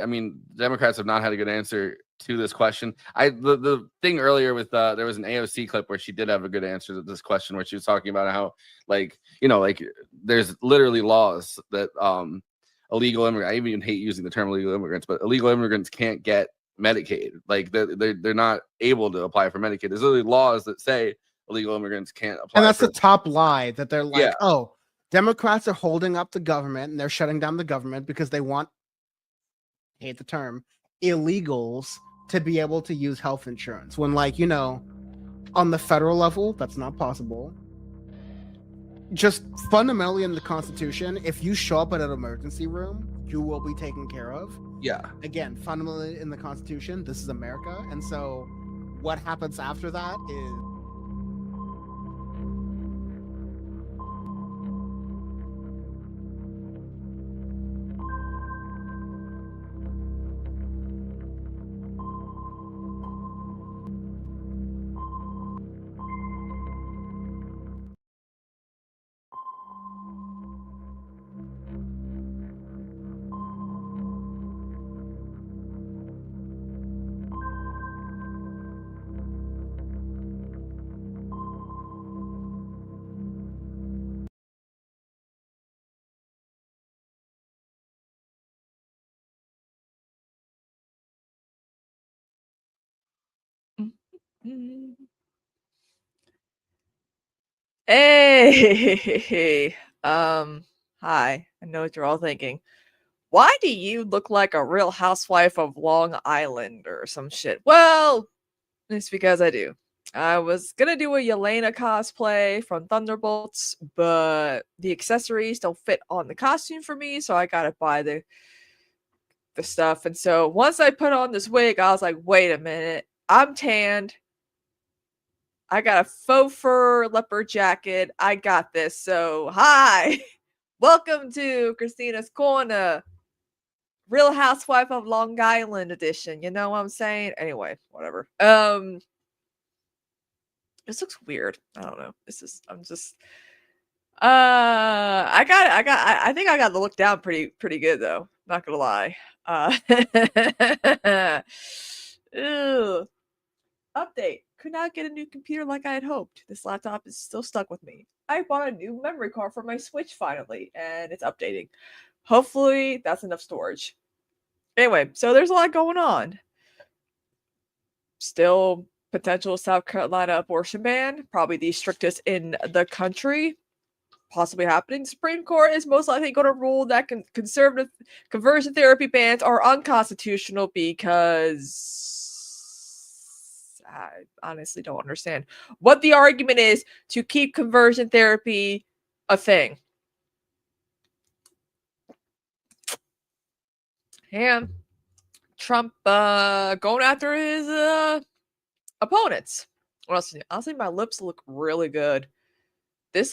mean, Democrats have not had a good answer to this question. The thing earlier with there was an AOC clip where she did have a good answer to this question where she was talking about how like there's literally laws that illegal immigrants, I even hate using the term illegal immigrants, but illegal immigrants can't get Medicaid. Like they're not able to apply for Medicaid. There's literally laws that say illegal immigrants can't apply. And that's the top lie that they're like, Yeah. oh, Democrats are holding up the government and they're shutting down the government because they want, I hate the term, illegals to be able to use health insurance. When on the federal level, that's not possible. Just fundamentally in the Constitution, if you show up at an emergency room, you will be taken care of. Yeah. Again, fundamentally in the Constitution, this is America. And so what happens after that is Hey, hi. I know what you're all thinking. Why do you look like a real housewife of Long Island or some shit? Well, it's because I do. I was gonna do a Yelena cosplay from Thunderbolts, but the accessories don't fit on the costume for me, so I gotta buy the stuff. And so once I put on this wig, I was like, wait a minute, I'm tanned. I got a faux fur leopard jacket. I got this. So, hi. Welcome to Kristina's Corner. Real Housewife of Long Island edition. You know what I'm saying? Anyway, whatever. This looks weird. I don't know. I think I got the look down pretty good though. Not gonna lie. Ew. Update. Could not get a new computer like I had hoped. This laptop is still stuck with me. I bought a new memory card for my Switch finally, and it's updating. Hopefully, that's enough storage. Anyway, so there's a lot going on. Still potential South Carolina abortion ban, probably the strictest in the country, possibly happening. Supreme Court is most likely going to rule that conservative conversion therapy bans are unconstitutional because I honestly don't understand what the argument is to keep conversion therapy a thing. And Trump going after his opponents. What else? Honestly, my lips look really good. Look,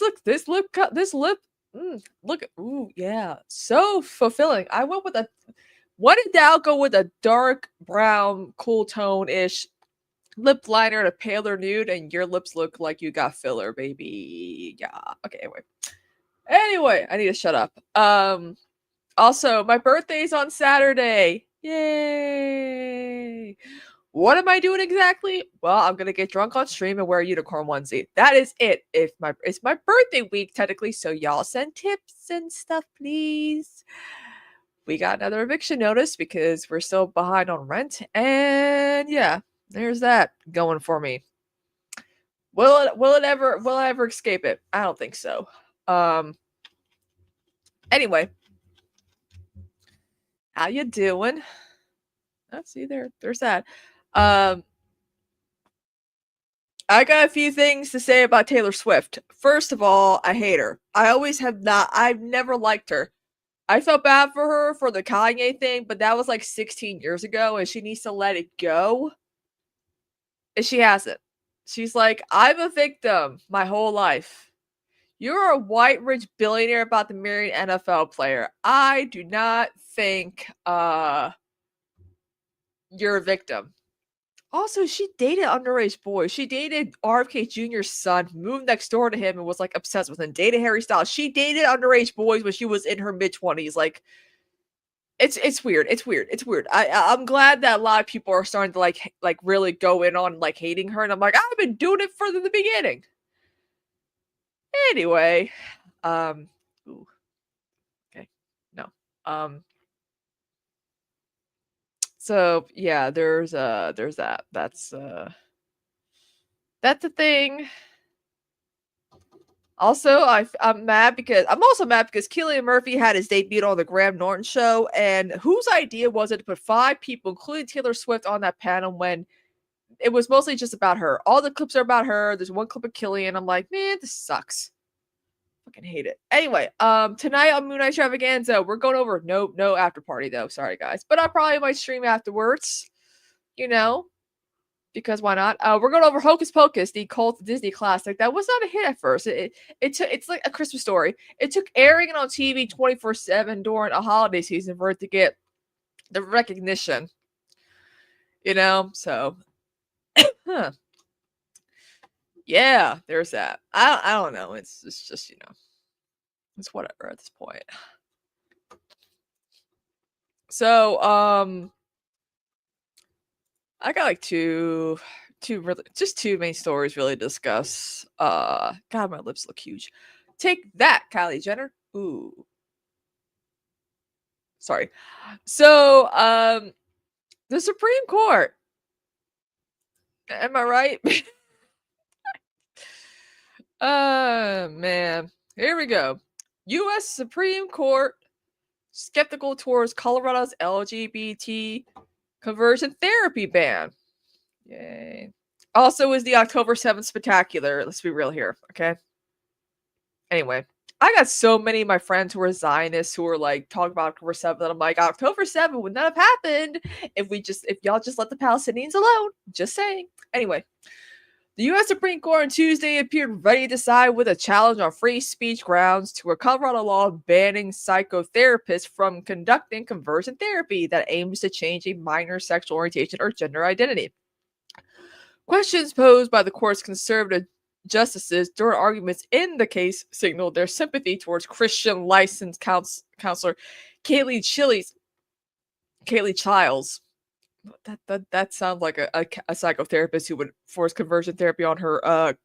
ooh, yeah, so fulfilling. I went with what did Dow go with a dark brown, cool tone-ish lip liner, a paler nude, and your lips look like you got filler, baby. Yeah. Okay, anyway, I need to shut up. Also, my birthday's on Saturday. Yay! What am I doing exactly? Well, I'm gonna get drunk on stream and wear a unicorn onesie. That is it. It's my birthday week technically, so y'all send tips and stuff, please. We got another eviction notice because we're still behind on rent, and yeah, there's that going for me. Will I ever escape it? I don't think so. Anyway, how you doing? Let's see, there's that. I got a few things to say about Taylor Swift. First of all, I hate her. I've never liked her. I felt bad for her for the Kanye thing, but that was like 16 years ago, and she needs to let it go. And she hasn't. She's like, I'm a victim my whole life. You're a white rich billionaire about to marry an NFL player. I do not think you're a victim. Also, she dated underage boys. She dated RFK Jr.'s son, moved next door to him and was like obsessed with him. Dated Harry Styles. She dated underage boys when she was in her mid-20s. Like, it's weird. It's weird. It's weird. I'm glad that a lot of people are starting to like really go in on like hating her, and I'm like, I've been doing it from the beginning. Anyway, ooh. Okay, no. So yeah, there's that. That's a thing. Also, I'm also mad because Cillian Murphy had his debut on the Graham Norton show, and whose idea was it to put 5 people, including Taylor Swift, on that panel when it was mostly just about her? All the clips are about her. There's one clip of Cillian. I'm like, man, this sucks. Fucking hate it. Anyway, tonight on Moon Night Extravaganza, we're going over no after party though. Sorry guys, but I probably might stream afterwards. You know, because why not? We're going over Hocus Pocus, the cult Disney classic that was not a hit at first. It's like a Christmas Story. It took airing it on TV 24/7 during a holiday season for it to get the recognition. You know, so huh. Yeah, there's that. I don't know. It's just, you know, it's whatever at this point. So, I got like two main stories really to discuss. God, my lips look huge. Take that, Kylie Jenner. Ooh. Sorry. So, the Supreme Court. Am I right? Man. Here we go. U.S. Supreme Court skeptical towards Colorado's LGBT conversion therapy ban. Yay. Also is the October 7th spectacular. Let's be real here, okay? Anyway, I got so many of my friends who are Zionists who are like talking about October 7th, and I'm like, October 7th would not have happened if y'all just let the Palestinians alone. Just saying. Anyway. The U.S. Supreme Court on Tuesday appeared ready to decide with a challenge on free speech grounds to a Colorado law banning psychotherapists from conducting conversion therapy that aims to change a minor's sexual orientation or gender identity. Questions posed by the court's conservative justices during arguments in the case signaled their sympathy towards Christian licensed counselor Kaylee Childs. That sounds like a psychotherapist who would force conversion therapy on her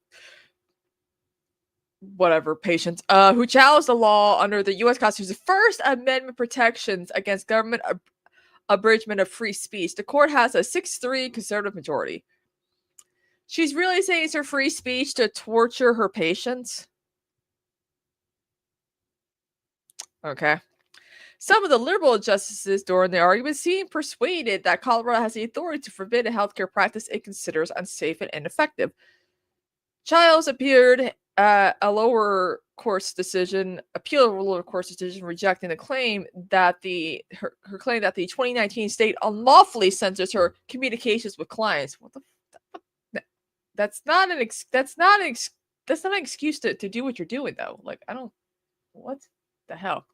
patients who challenged the law under the U.S. Constitution's First Amendment protections against government abridgment of free speech. The court has a 6-3 conservative majority. She's really saying it's her free speech to torture her patients. Okay. Some of the liberal justices during the argument seemed persuaded that Colorado has the authority to forbid a healthcare practice it considers unsafe and ineffective. Childs appealed a lower court's decision, rejecting the claim that her claim that the 2019 state unlawfully censors her communications with clients. What the? That's not an excuse to do what you're doing though. Like what the hell?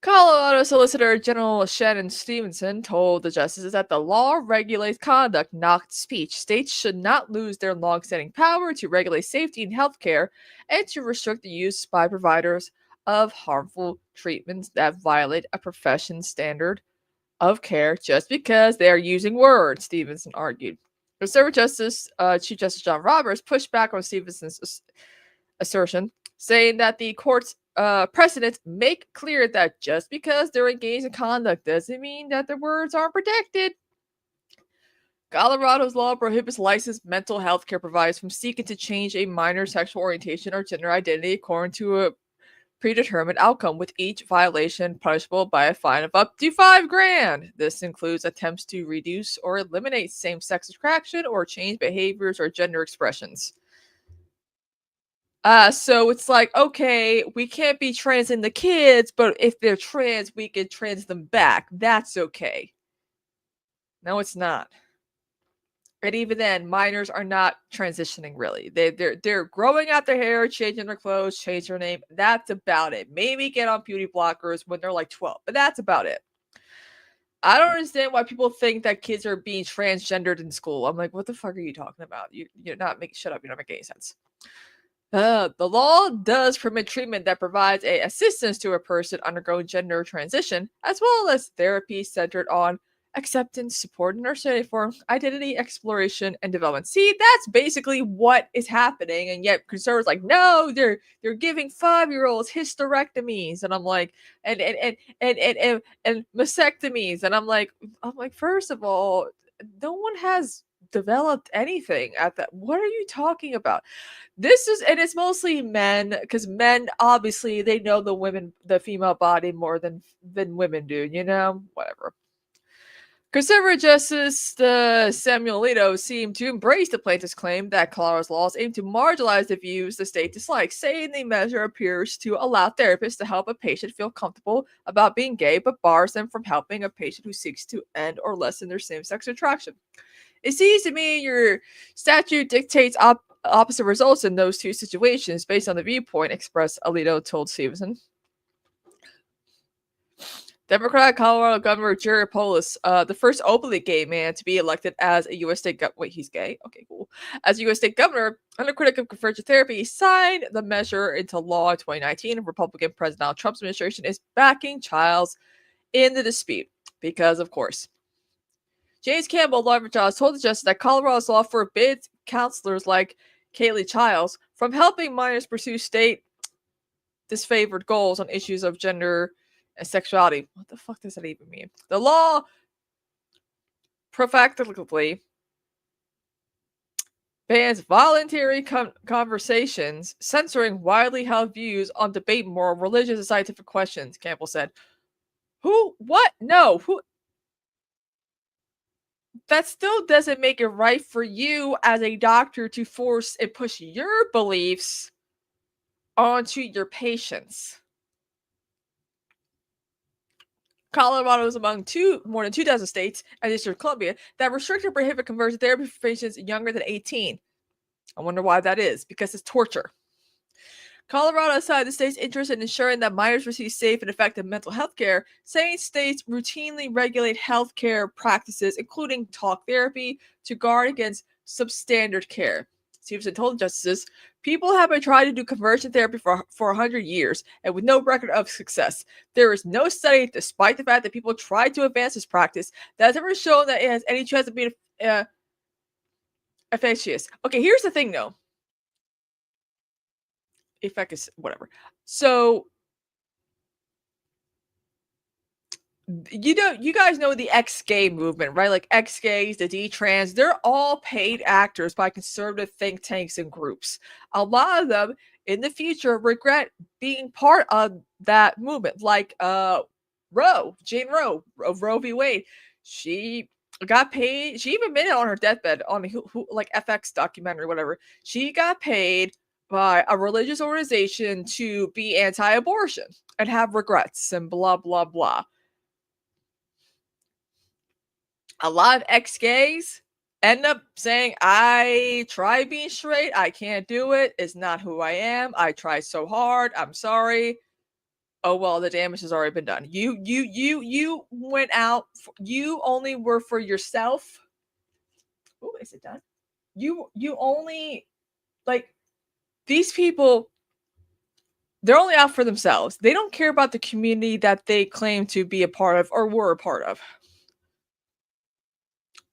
Colorado Solicitor General Shannon Stevenson told the justices that the law regulates conduct, not speech. States should not lose their long-standing power to regulate safety in healthcare and to restrict the use by providers of harmful treatments that violate a profession's standard of care just because they are using words, Stevenson argued. Conservative Justice Chief Justice John Roberts pushed back on Stevenson's assertion, saying that the court's precedents make clear that just because they're engaged in conduct doesn't mean that their words aren't protected. Colorado's law prohibits licensed mental health care providers from seeking to change a minor's sexual orientation or gender identity according to a predetermined outcome, with each violation punishable by a fine of up to $5,000. This includes attempts to reduce or eliminate same-sex attraction or change behaviors or gender expressions. So it's like, okay, we can't be transing the kids, but if they're trans, we can trans them back. That's okay. No, it's not. And even then, minors are not transitioning really. They're growing out their hair, changing their clothes, changing their name. That's about it. Maybe get on beauty blockers when they're like 12, but that's about it. I don't understand why people think that kids are being transgendered in school. I'm like, what the fuck are you talking about? You're not making, shut up. You're not making any sense. The law does permit treatment that provides assistance to a person undergoing gender transition, as well as therapy centered on acceptance, support, and understanding for identity exploration and development. See, that's basically what is happening, and yet conservatives like, no, they're giving 5-year-olds hysterectomies, and I'm like, and mastectomies, and I'm like, first of all, no one has developed anything at that. What are you talking about? This is, and it's mostly men, because men obviously they know the female body more than women do, you know, whatever. Conservative Justice Samuel Alito seemed to embrace the plaintiff's claim that Colorado's laws aim to marginalize the views the state dislikes, saying the measure appears to allow therapists to help a patient feel comfortable about being gay, but bars them from helping a patient who seeks to end or lessen their same-sex attraction. It seems to me your statute dictates opposite results in those two situations based on the viewpoint expressed, Alito told Stevenson. Democratic Colorado Governor Jerry Polis, the first openly gay man to be elected as a U.S. state governor. Wait, he's gay? Okay, cool. As a U.S. state governor, under critic of convergent therapy, signed the measure into law in 2019. Republican President Donald Trump's administration is backing Childs in the dispute because, of course, James Campbell, lawyer for Childs, told the justice that Colorado's law forbids counselors like Kaylee Childs from helping minors pursue state disfavored goals on issues of gender and sexuality. What the fuck does that even mean? The law practically bans voluntary conversations, censoring widely held views on debate moral, religious, and scientific questions, Campbell said. Who? What? No. Who? That still doesn't make it right for you as a doctor to force and push your beliefs onto your patients. Colorado is among more than 2 dozen states and District of Columbia that restrict or prohibit conversion therapy for patients younger than 18. I wonder why that is, because it's torture. Colorado cited the state's interest in ensuring that minors receive safe and effective mental health care, saying states routinely regulate health care practices, including talk therapy, to guard against substandard care. Stevenson told justices, people have been trying to do conversion therapy for 100 years and with no record of success. There is no study, despite the fact that people tried to advance this practice, that has ever shown that it has any chance of being efficacious. Okay, here's the thing, though. Whatever. So, you guys know the ex-gay movement, right? Like ex-gays, the D-trans, they're all paid actors by conservative think tanks and groups. A lot of them in the future regret being part of that movement. Like Jane Roe of Roe v. Wade. She got paid. She even admitted on her deathbed on the like FX documentary, whatever. She got paid by a religious organization to be anti-abortion and have regrets and blah, blah, blah. A lot of ex-gays end up saying, I tried being straight. I can't do it. It's not who I am. I tried so hard. I'm sorry. Oh, well, the damage has already been done. You went out. You only were for yourself. Oh, is it done? You only, like, these people, they're only out for themselves. They don't care about the community that they claim to be a part of or were a part of.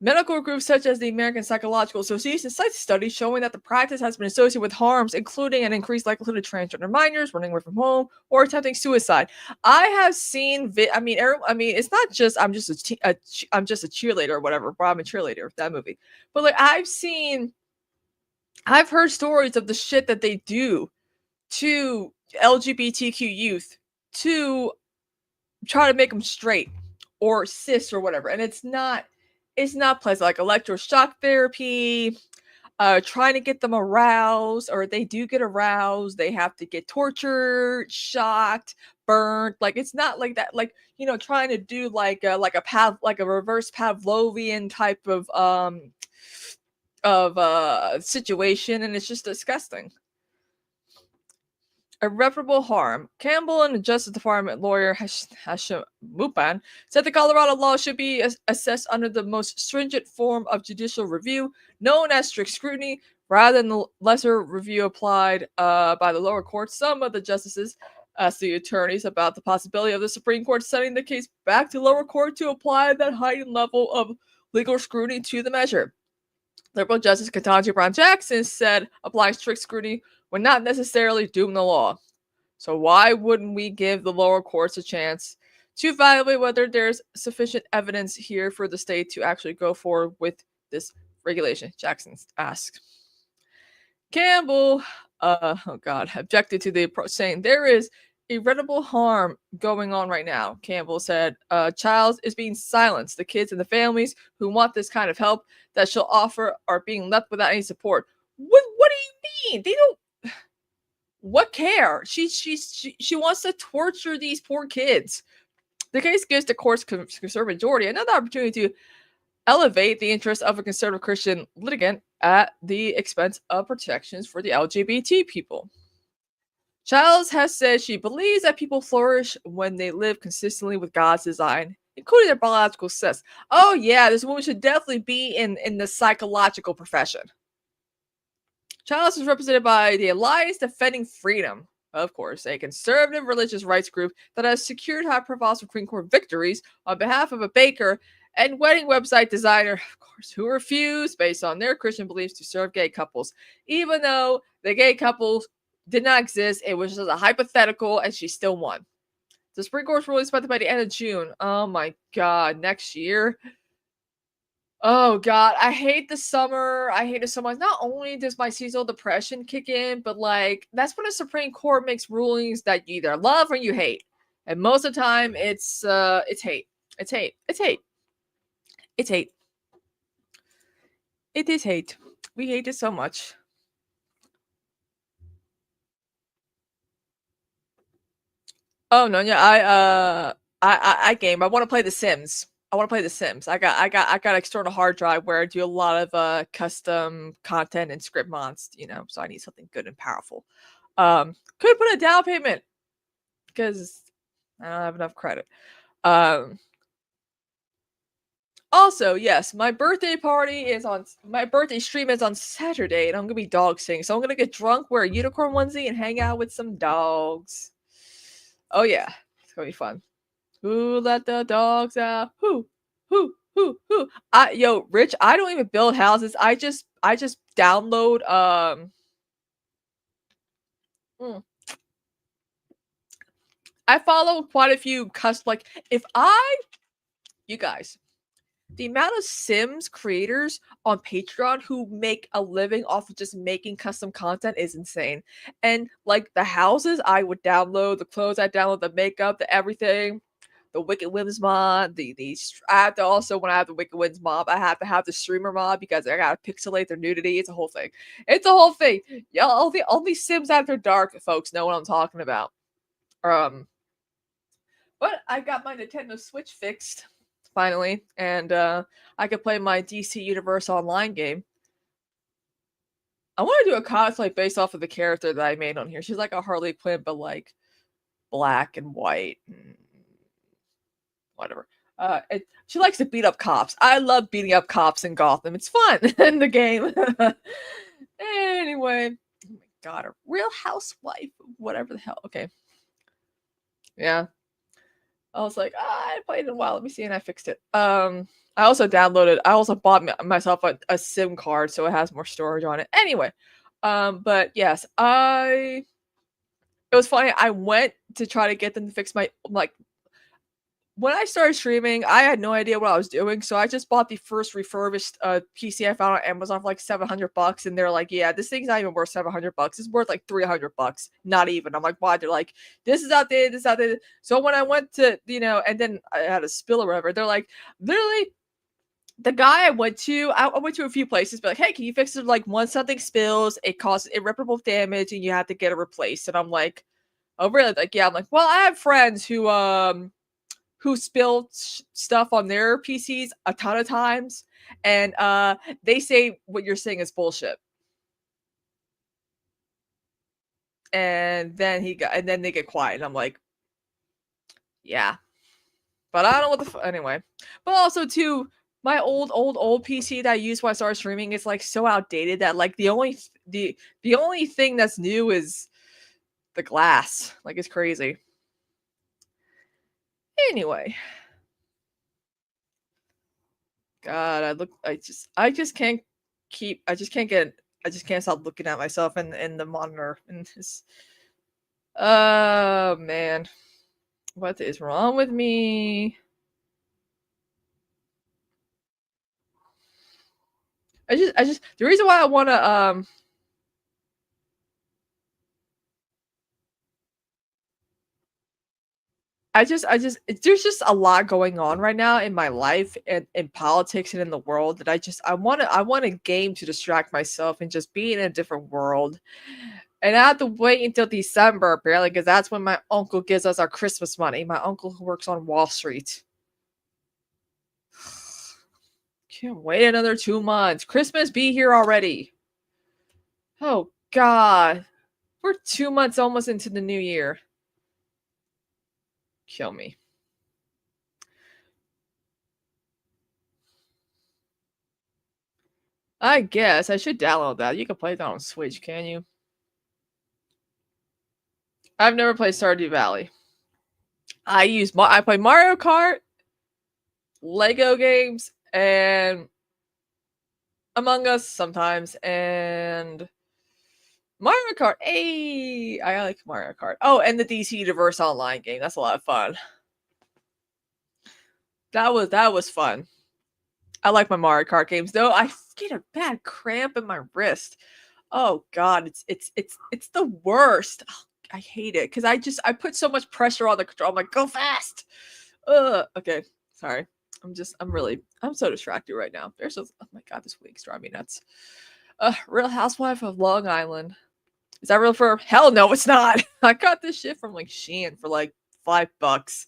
Medical groups such as the American Psychological Association cite studies showing that the practice has been associated with harms, including an increased likelihood of transgender minors running away from home or attempting suicide. I have seen, it's not just I'm just a cheerleader or whatever. But I'm a cheerleader. That movie, but like I've heard stories of the shit that they do to LGBTQ youth to try to make them straight or cis or whatever, and it's not pleasant. Like electroshock therapy, trying to get them aroused, or they do get aroused, they have to get tortured, shocked, burned. Like it's not like that. Like, you know, trying to do like a reverse Pavlovian type of situation, and it's just disgusting. Irreparable harm. Campbell and the Justice Department lawyer Hashim Mupan said the Colorado law should be assessed under the most stringent form of judicial review, known as strict scrutiny, rather than the lesser review applied by the lower court. Some of the justices asked the attorneys about the possibility of the Supreme Court sending the case back to lower court to apply that heightened level of legal scrutiny to the measure. Liberal Justice Ketanji Brown Jackson said applying strict scrutiny would not necessarily doom the law. So why wouldn't we give the lower courts a chance to evaluate whether there's sufficient evidence here for the state to actually go forward with this regulation? Jackson asked. Campbell, objected to the approach, saying there is irreparable harm going on right now. Campbell said, child is being silenced. The kids and the families who want this kind of help that she'll offer are being left without any support. What do you mean? They don't. What care? She wants to torture these poor kids. The case gives the court's conservative majority another opportunity to elevate the interests of a conservative Christian litigant at the expense of protections for the LGBT people. Childs has said she believes that people flourish when they live consistently with God's design, including their biological sex. Oh yeah, this woman should definitely be in the psychological profession. Childs is represented by the Alliance Defending Freedom, of course, a conservative religious rights group that has secured high-profile Supreme Court victories on behalf of a baker and wedding website designer, of course, who refused, based on their Christian beliefs, to serve gay couples. Even though the gay couples did not exist, it was just a hypothetical, and she still won. The Supreme Court's ruling is expected by the end of June. Oh my God, next year. Oh God, I hate the summer. I hate the summer. Not only does my seasonal depression kick in, but like that's when the Supreme Court makes rulings that you either love or you hate. And most of the time it's hate. It's hate. It's hate. It's hate. It is hate. We hate it so much. Oh no, yeah, I game. I want to play The Sims. I got an external hard drive where I do a lot of custom content and script mods, you know, so I need something good and powerful. Could put a down payment because I don't have enough credit. Also, yes, my birthday stream is on Saturday, and I'm gonna be dog sitting, so I'm gonna get drunk, wear a unicorn onesie, and hang out with some dogs. Oh yeah, it's gonna be fun. Who let the dogs out? Who? Yo, Rich, I don't even build houses. I just download I follow quite a few you guys, the amount of Sims creators on Patreon who make a living off of just making custom content is insane. And like the houses I would download, the clothes I download, the makeup, the everything. The Wicked Whims mod, I have to also, when I have the Wicked Whims mod, I have to have the streamer mod because I gotta pixelate their nudity. It's a whole thing. It's a whole thing. Yeah, all these Sims after dark folks know what I'm talking about. But I got my Nintendo Switch fixed finally, and I could play my DC Universe Online game. I want to do a cosplay based off of the character that I made on here. She's like a Harley Quinn, but like black and white. Whatever. She likes to beat up cops. I love beating up cops in Gotham. It's fun in the game. Anyway, oh my God, a Real Housewife, whatever the hell. Okay. Yeah. I was like, I played it in a while. Let me see, and I fixed it. I also bought myself a SIM card so it has more storage on it. Anyway, but yes, it was funny. I went to try to get them to fix my when I started streaming, I had no idea what I was doing, so I just bought the first refurbished PC I found on Amazon for like $700, and they're like, "Yeah, this thing's not even worth $700. It's worth like $300, not even." I'm like, "Why?" They're like, "This is outdated. This is outdated." So when I went to, and then I had a spill or whatever, they're like, literally, the guy I went to a few places, but like, "Hey, can you fix it? Like, once something spills, it causes irreparable damage, and you have to get it replaced." And I'm like, "Oh, really?" Like, yeah. I'm like, "Well, I have friends who spilled stuff on their PCs a ton of times, and they say what you're saying is bullshit." And then they get quiet, and I'm like, "Yeah," but I don't know what the anyway. But also too, my old PC that I used when I started streaming is like so outdated that like the only thing that's new is the glass. Like, it's crazy. Anyway. God, I just can't stop looking at myself in the monitor. And this, oh man, what is wrong with me? The reason why I want to there's just a lot going on right now in my life and in politics and in the world that I want a game to distract myself and just be in a different world. And I have to wait until December apparently, because that's when my uncle gives us our Christmas money. My uncle who works on Wall Street. Can't wait another 2 months. Christmas be here already. Oh God. We're 2 months almost into the new year. Kill me. I guess I should download that. You can play that on Switch, can you? I've never played Stardew Valley. I play Mario Kart, Lego games, and Among Us sometimes, and Mario Kart. Hey, I like Mario Kart. Oh, and the DC Universe Online game. That's a lot of fun. That was fun. I like my Mario Kart games, though. I get a bad cramp in my wrist. Oh God, it's the worst. Oh, I hate it because I put so much pressure on the control. I'm like, go fast. Okay, sorry. I'm so distracted right now. Oh my God, this week's driving me nuts. Real Housewife of Long Island. Is that real fur? Hell no, it's not. I got this shit from like Shein for like $5.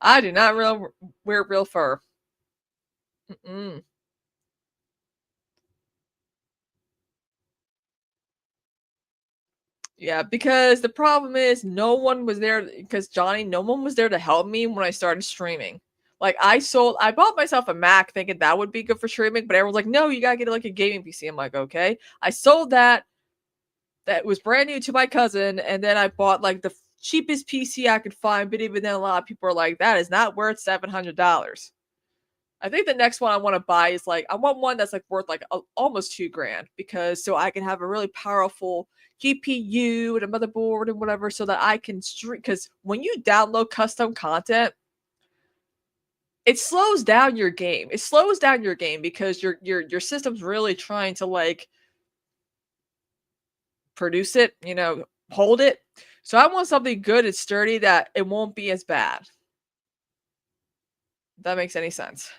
I do not wear real fur. Mm-mm. Yeah, because the problem is no one was there to help me when I started streaming. Like I bought myself a Mac thinking that would be good for streaming, but everyone's like, no, you gotta get like a gaming PC. I'm like, okay. I sold that was brand new to my cousin, and then I bought like the cheapest PC I could find, but even then a lot of people are like, that is not worth $700. I think the next one I want to buy is like, I want one that's like worth like almost $2,000, because so I can have a really powerful GPU and a motherboard and whatever, so that I can stream. Because when you download custom content, it slows down your game. It slows down your game because your system's really trying to like produce it, hold it. So I want something good and sturdy that it won't be as bad. If that makes any sense.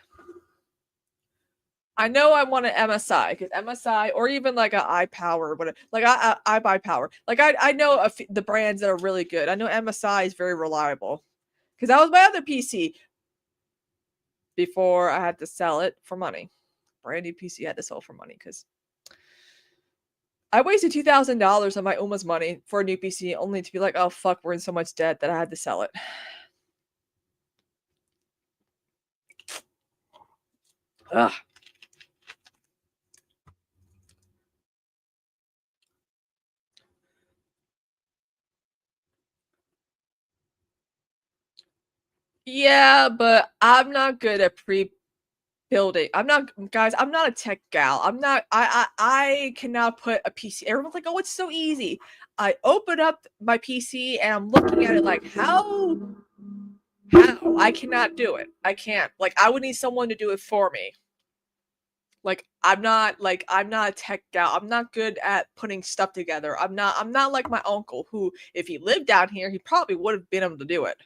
I know I want an MSI, because MSI, or even like an iPower, whatever. Like I buy power. Like I know the brands that are really good. I know MSI is very reliable, because that was my other PC before I had to sell it for money. Brand new PC I had to sell for money because I wasted $2,000 on my Uma's money for a new PC, only to be like, oh fuck, we're in so much debt that I had to sell it. Ugh. Yeah, but I'm not good at pre-building. I'm not a tech gal. I cannot put a PC. Everyone's like, oh, it's so easy. I open up my PC and I'm looking at it like, how How? I cannot do it. I can't. Like, I would need someone to do it for me. Like, I'm not a tech gal. I'm not good at putting stuff together. I'm not like my uncle, who, if he lived down here, he probably would have been able to do it.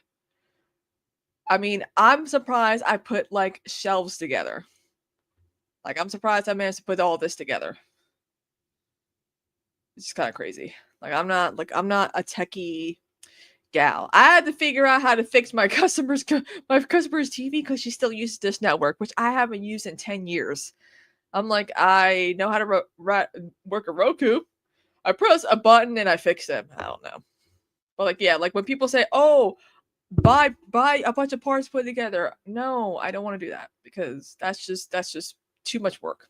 I mean, I'm surprised I put like shelves together. Like, I'm surprised I managed to put all this together. It's just kind of crazy. Like, I'm not a techie gal. I had to figure out how to fix my customer's TV because she still uses this network, which I haven't used in 10 years. I'm like, I know how to work a Roku. I press a button and I fix them. I don't know. But like, yeah, like when people say, oh, buy a bunch of parts put together. No, I don't want to do that because that's just too much work.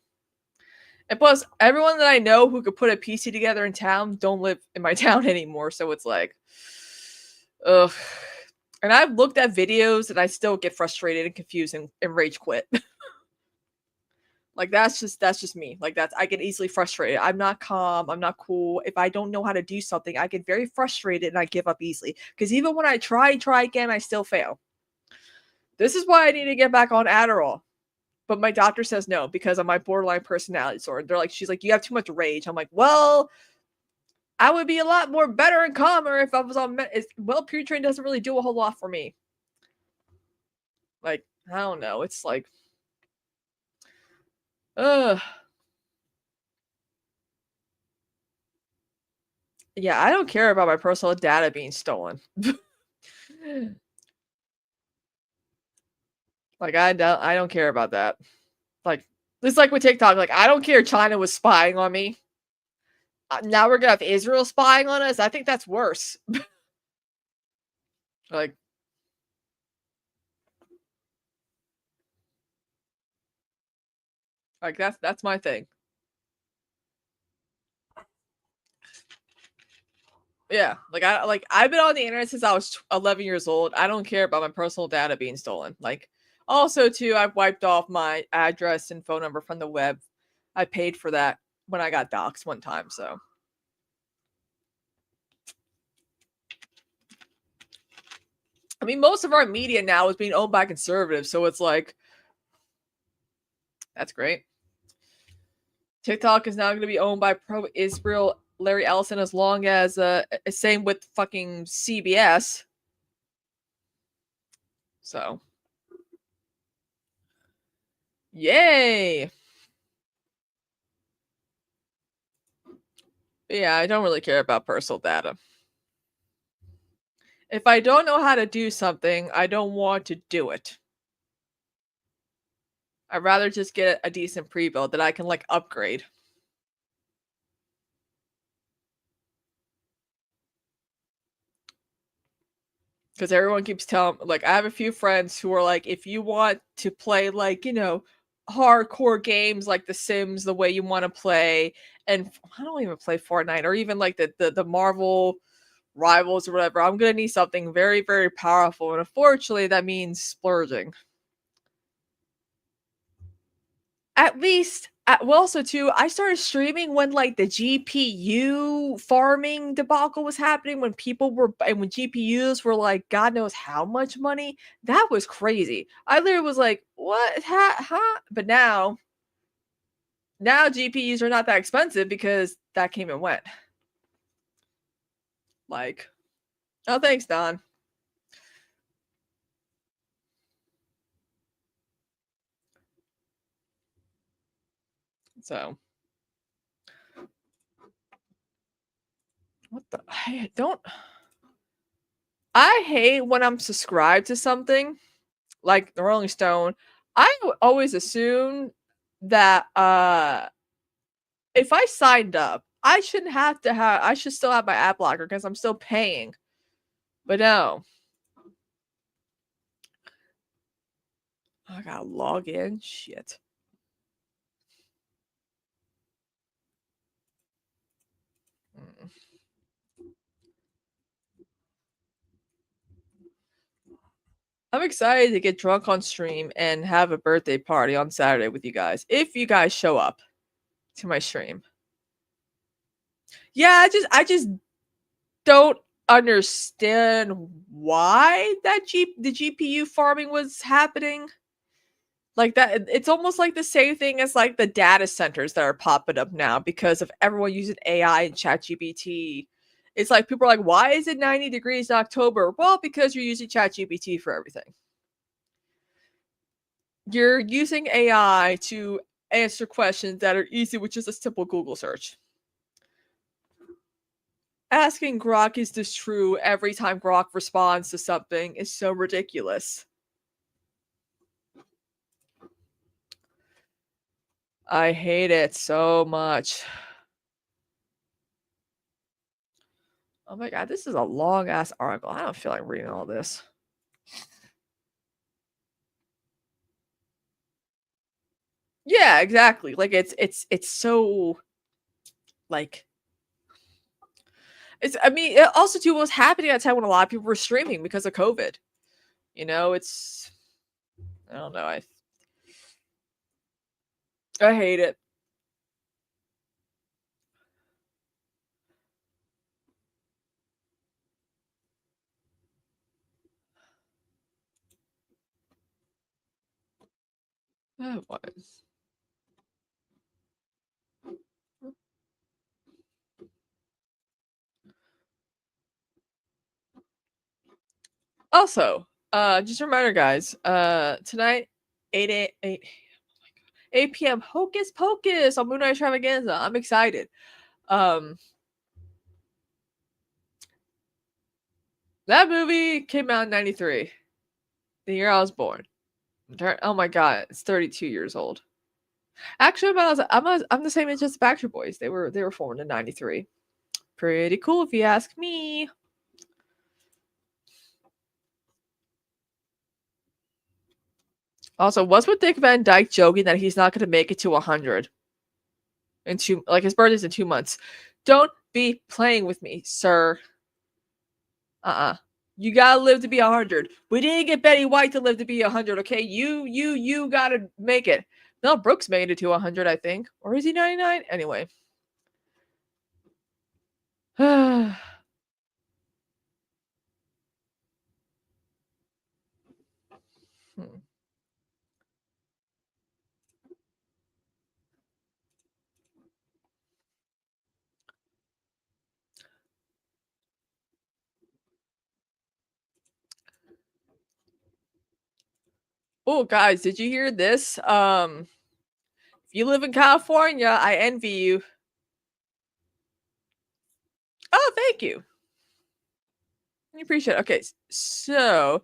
And plus, everyone that I know who could put a PC together in town don't live in my town anymore. So it's like, ugh. And I've looked at videos and I still get frustrated and confused and rage quit. Like, that's just me. Like, I get easily frustrated. I'm not calm. I'm not cool. If I don't know how to do something, I get very frustrated and I give up easily. Because even when I try again, I still fail. This is why I need to get back on Adderall. But my doctor says no because of my borderline personality disorder. She's like, you have too much rage. I'm like, well, I would be a lot more better and calmer if I was on Puritrain doesn't really do a whole lot for me. Like, I don't know. It's like, yeah, I don't care about my personal data being stolen. Like, I don't care about that. Like, it's like with TikTok. Like, I don't care China was spying on me. Now we're gonna have Israel spying on us. I think that's worse. Like, that's my thing. Yeah, I've been on the internet since I was 11 years old. I don't care about my personal data being stolen. Like, also too, I've wiped off my address and phone number from the web. I paid for that when I got doxxed one time, so. I mean, most of our media now is being owned by conservatives, so it's like, that's great. TikTok is now going to be owned by pro-Israel Larry Ellison, as long as same with fucking CBS. So, yay. But yeah, I don't really care about personal data. If I don't know how to do something, I don't want to do it. I'd rather just get a decent pre-build that I can like upgrade. Because everyone keeps telling, like, I have a few friends who are like, if you want to play, like, you know, hardcore games like The Sims the way you want to play, and I don't even play Fortnite, or even like the Marvel Rivals or whatever, I'm going to need something very, very powerful. And unfortunately, that means splurging. At least, well, also too, I started streaming when like the GPU farming debacle was happening, when when GPUs were like God knows how much money. That was crazy. I literally was like, what? Huh? But now GPUs are not that expensive because that came and went. Like, oh, thanks, Don. So, what the? I hate when I'm subscribed to something like the Rolling Stone. I always assume that if I signed up, I shouldn't have to have. I should still have my ad blocker because I'm still paying. But no, I gotta log in. Shit. I'm excited to get drunk on stream and have a birthday party on Saturday with you guys. If you guys show up to my stream. Yeah, I just don't understand why the GPU farming was happening. Like that, it's almost like the same thing as like the data centers that are popping up now because of everyone using AI and ChatGPT. It's like people are like, why is it 90 degrees in October? Well, because you're using ChatGPT for everything. You're using AI to answer questions that are easy with just a simple Google search. Asking Grok, is this true, every time Grok responds to something is so ridiculous. I hate it so much. Oh my god, this is a long ass article. I don't feel like reading all this. Yeah, exactly. Like it's so like it's, I mean, it also too, what was happening at a time when a lot of people were streaming because of COVID. You know, it's, I don't know. I hate it. It was. Also, just a reminder, guys. Tonight, 8 p.m. Hocus Pocus on Moon Knight Extravaganza. I'm excited. That movie came out in 93, the year I was born. Oh my god, it's 32 years old. Actually, I'm the same age as the Backstreet Boys. They were formed in 93. Pretty cool if you ask me. Also, what's with Dick Van Dyke joking that he's not going to make it to 100 in like his birthday's in 2 months? Don't be playing with me, sir. You gotta live to be 100. We didn't get Betty White to live to be 100. Okay, you gotta make it. Mel Brooks made it to 100, I think, or is he 99? Anyway. Oh, guys, did you hear this? If you live in California, I envy you. Oh, thank you. I appreciate it. Okay, so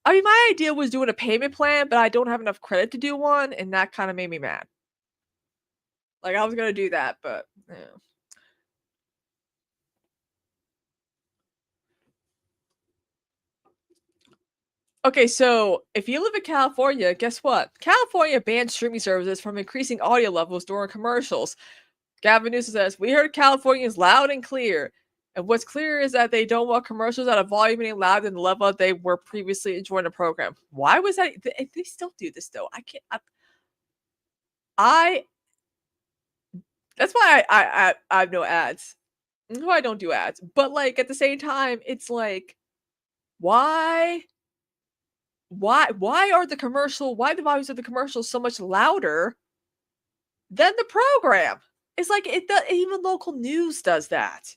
I mean, my idea was doing a payment plan, but I don't have enough credit to do one, and that kind of made me mad. Like I was gonna do that, but yeah. Okay, so if you live in California, guess what? California banned streaming services from increasing audio levels during commercials. Gavin Newsom says, we heard California is loud and clear. And what's clear is that they don't want commercials at a volume any louder than the level they were previously enjoying the program. Why was that? They still do this, though. I can't. That's why I have no ads. That's why I don't do ads. But, like, at the same time, it's like, why are the volumes of the commercials so much louder than the program? It's like even local news does that.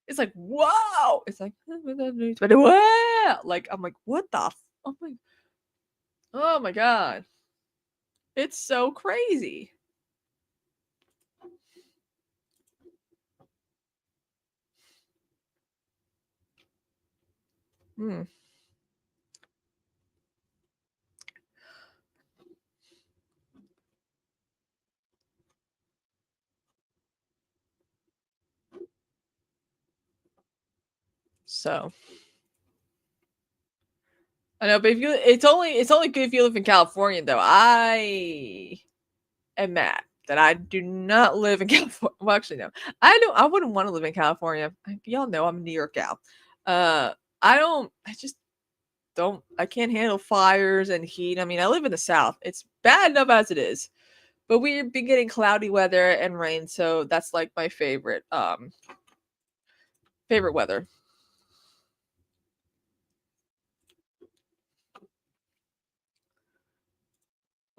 It's like, whoa! It's like, wow! Like, I'm like, what the? Oh my god! It's so crazy. So I know, but if you, it's only good if you live in California, though. I am mad that I do not live in California. Well, actually, no, I wouldn't want to live in California. Y'all know I'm a New York gal. I just don't. I can't handle fires and heat. I mean, I live in the South. It's bad enough as it is, but we've been getting cloudy weather and rain, so that's like my favorite weather.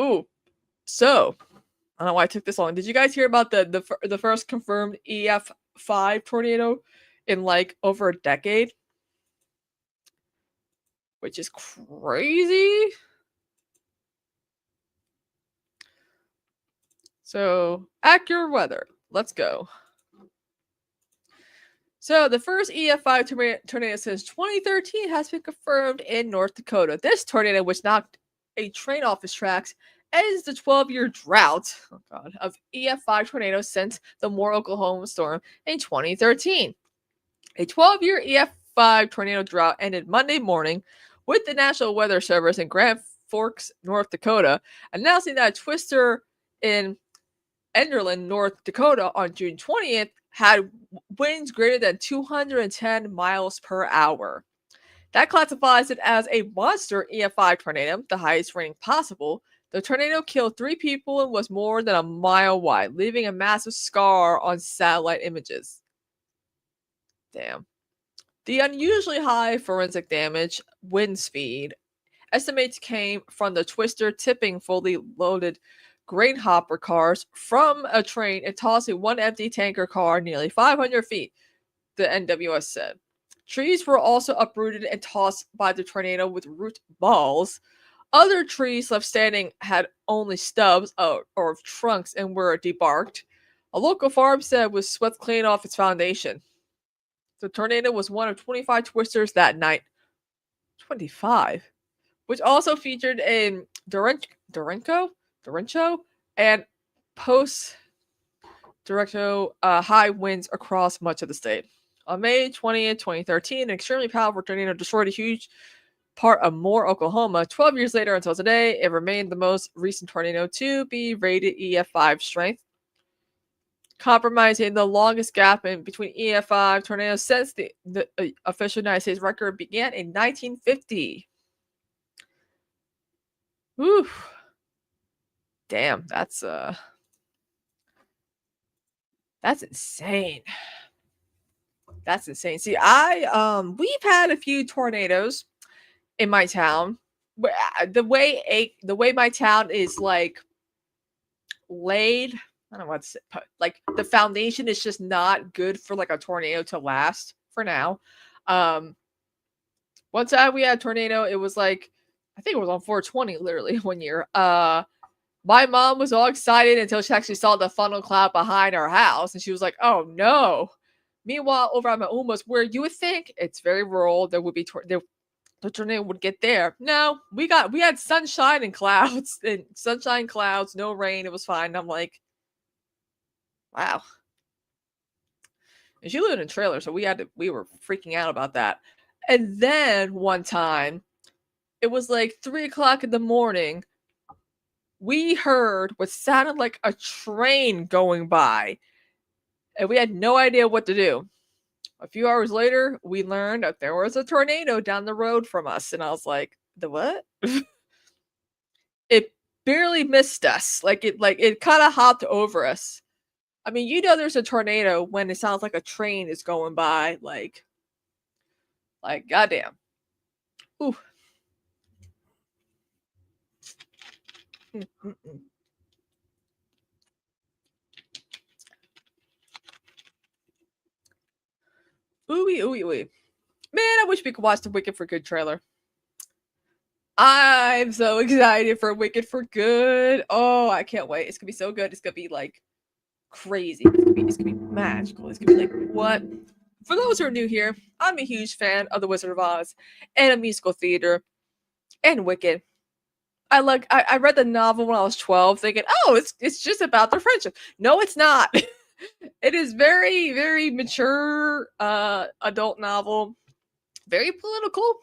Ooh, so I don't know why I took this long. Did you guys hear about the first confirmed EF5 tornado in like over a decade? Which is crazy. So, accurate weather. Let's go. So, the first EF5 tornado since 2013 has been confirmed in North Dakota. This tornado, which knocked a train off its tracks, ends the 12-year drought of EF5 tornadoes since the Moore, Oklahoma storm in 2013. A 12-year EF5 tornado drought ended Monday morning with the National Weather Service in Grand Forks, North Dakota, announcing that a twister in Enderlin, North Dakota on June 20th had winds greater than 210 miles per hour. That classifies it as a monster EF5 tornado, the highest rating possible. The tornado killed 3 people and was more than a mile wide, leaving a massive scar on satellite images. Damn. The unusually high forensic damage wind speed estimates came from the twister tipping fully loaded grain hopper cars from a train and tossing one empty tanker car nearly 500 feet, the NWS said. Trees were also uprooted and tossed by the tornado with root balls. Other trees left standing had only stubs or trunks and were debarked. A local farmstead was swept clean off its foundation. The tornado was one of 25 twisters that night. 25? Which also featured in Derecho and post-Derecho high winds across much of the state. On May 20th, 2013, an extremely powerful tornado destroyed a huge part of Moore, Oklahoma. 12 years later until today, it remained the most recent tornado to be rated EF5 strength, compromising the longest gap in between EF5 tornadoes since the official United States record began in 1950. Whew. Damn, that's insane. That's insane. See, we've had a few tornadoes in my town. The way my town is like laid, I don't know what to say, like the foundation is just not good for like a tornado to last for now. One time we had a tornado, it was like, I think it was on 420 literally one year. My mom was all excited until she actually saw the funnel cloud behind our house and she was like, oh no. Meanwhile, over at my Umas, where you would think it's very rural, there would be the tornado would get there. No, we had sunshine and clouds, no rain. It was fine. I'm like, wow. And she lived in a trailer, so we were freaking out about that. And then one time, it was like 3:00 in the morning. We heard what sounded like a train going by, and we had no idea what to do. A few hours later, we learned that there was a tornado down the road from us, and I was like, "The what?" It barely missed us. Like it kind of hopped over us. I mean, there's a tornado when it sounds like a train is going by. Like goddamn. Ooh. Ooey. Man, I wish we could watch the Wicked for Good trailer. I'm so excited for Wicked for Good. Oh, I can't wait. It's gonna be so good. It's gonna be like crazy. It's gonna be magical. It's gonna be like, what? For those who are new here, I'm a huge fan of The Wizard of Oz and a musical theater and Wicked. I read the novel when I was 12 thinking, oh, it's just about their friendship. No, it's not. It is very, very mature adult novel. Very political.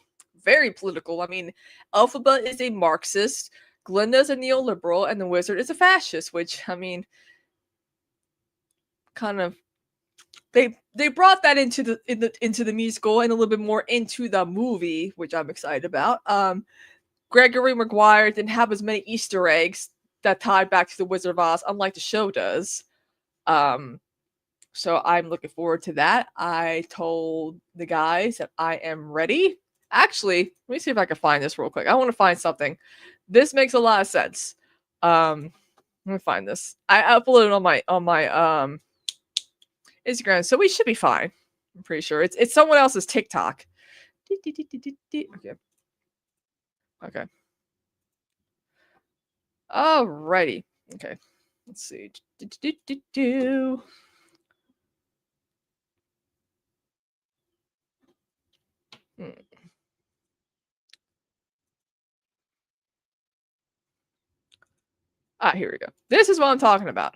Very political. I mean, Elphaba is a Marxist, Glinda's a neoliberal, and the wizard is a fascist, which, I mean, kind of they brought that into the musical and a little bit more into the movie, which I'm excited about. Gregory Maguire didn't have as many Easter eggs that tied back to the Wizard of Oz, unlike the show does. So I'm looking forward to that. I told the guys that I am ready. Actually, let me see if I can find this real quick. I want to find something. This makes a lot of sense. Let me find this. I uploaded on my Instagram, so we should be fine. I'm pretty sure it's someone else's TikTok. Okay. Okay. Alrighty. Okay. Let's see. Here we go. This is what I'm talking about.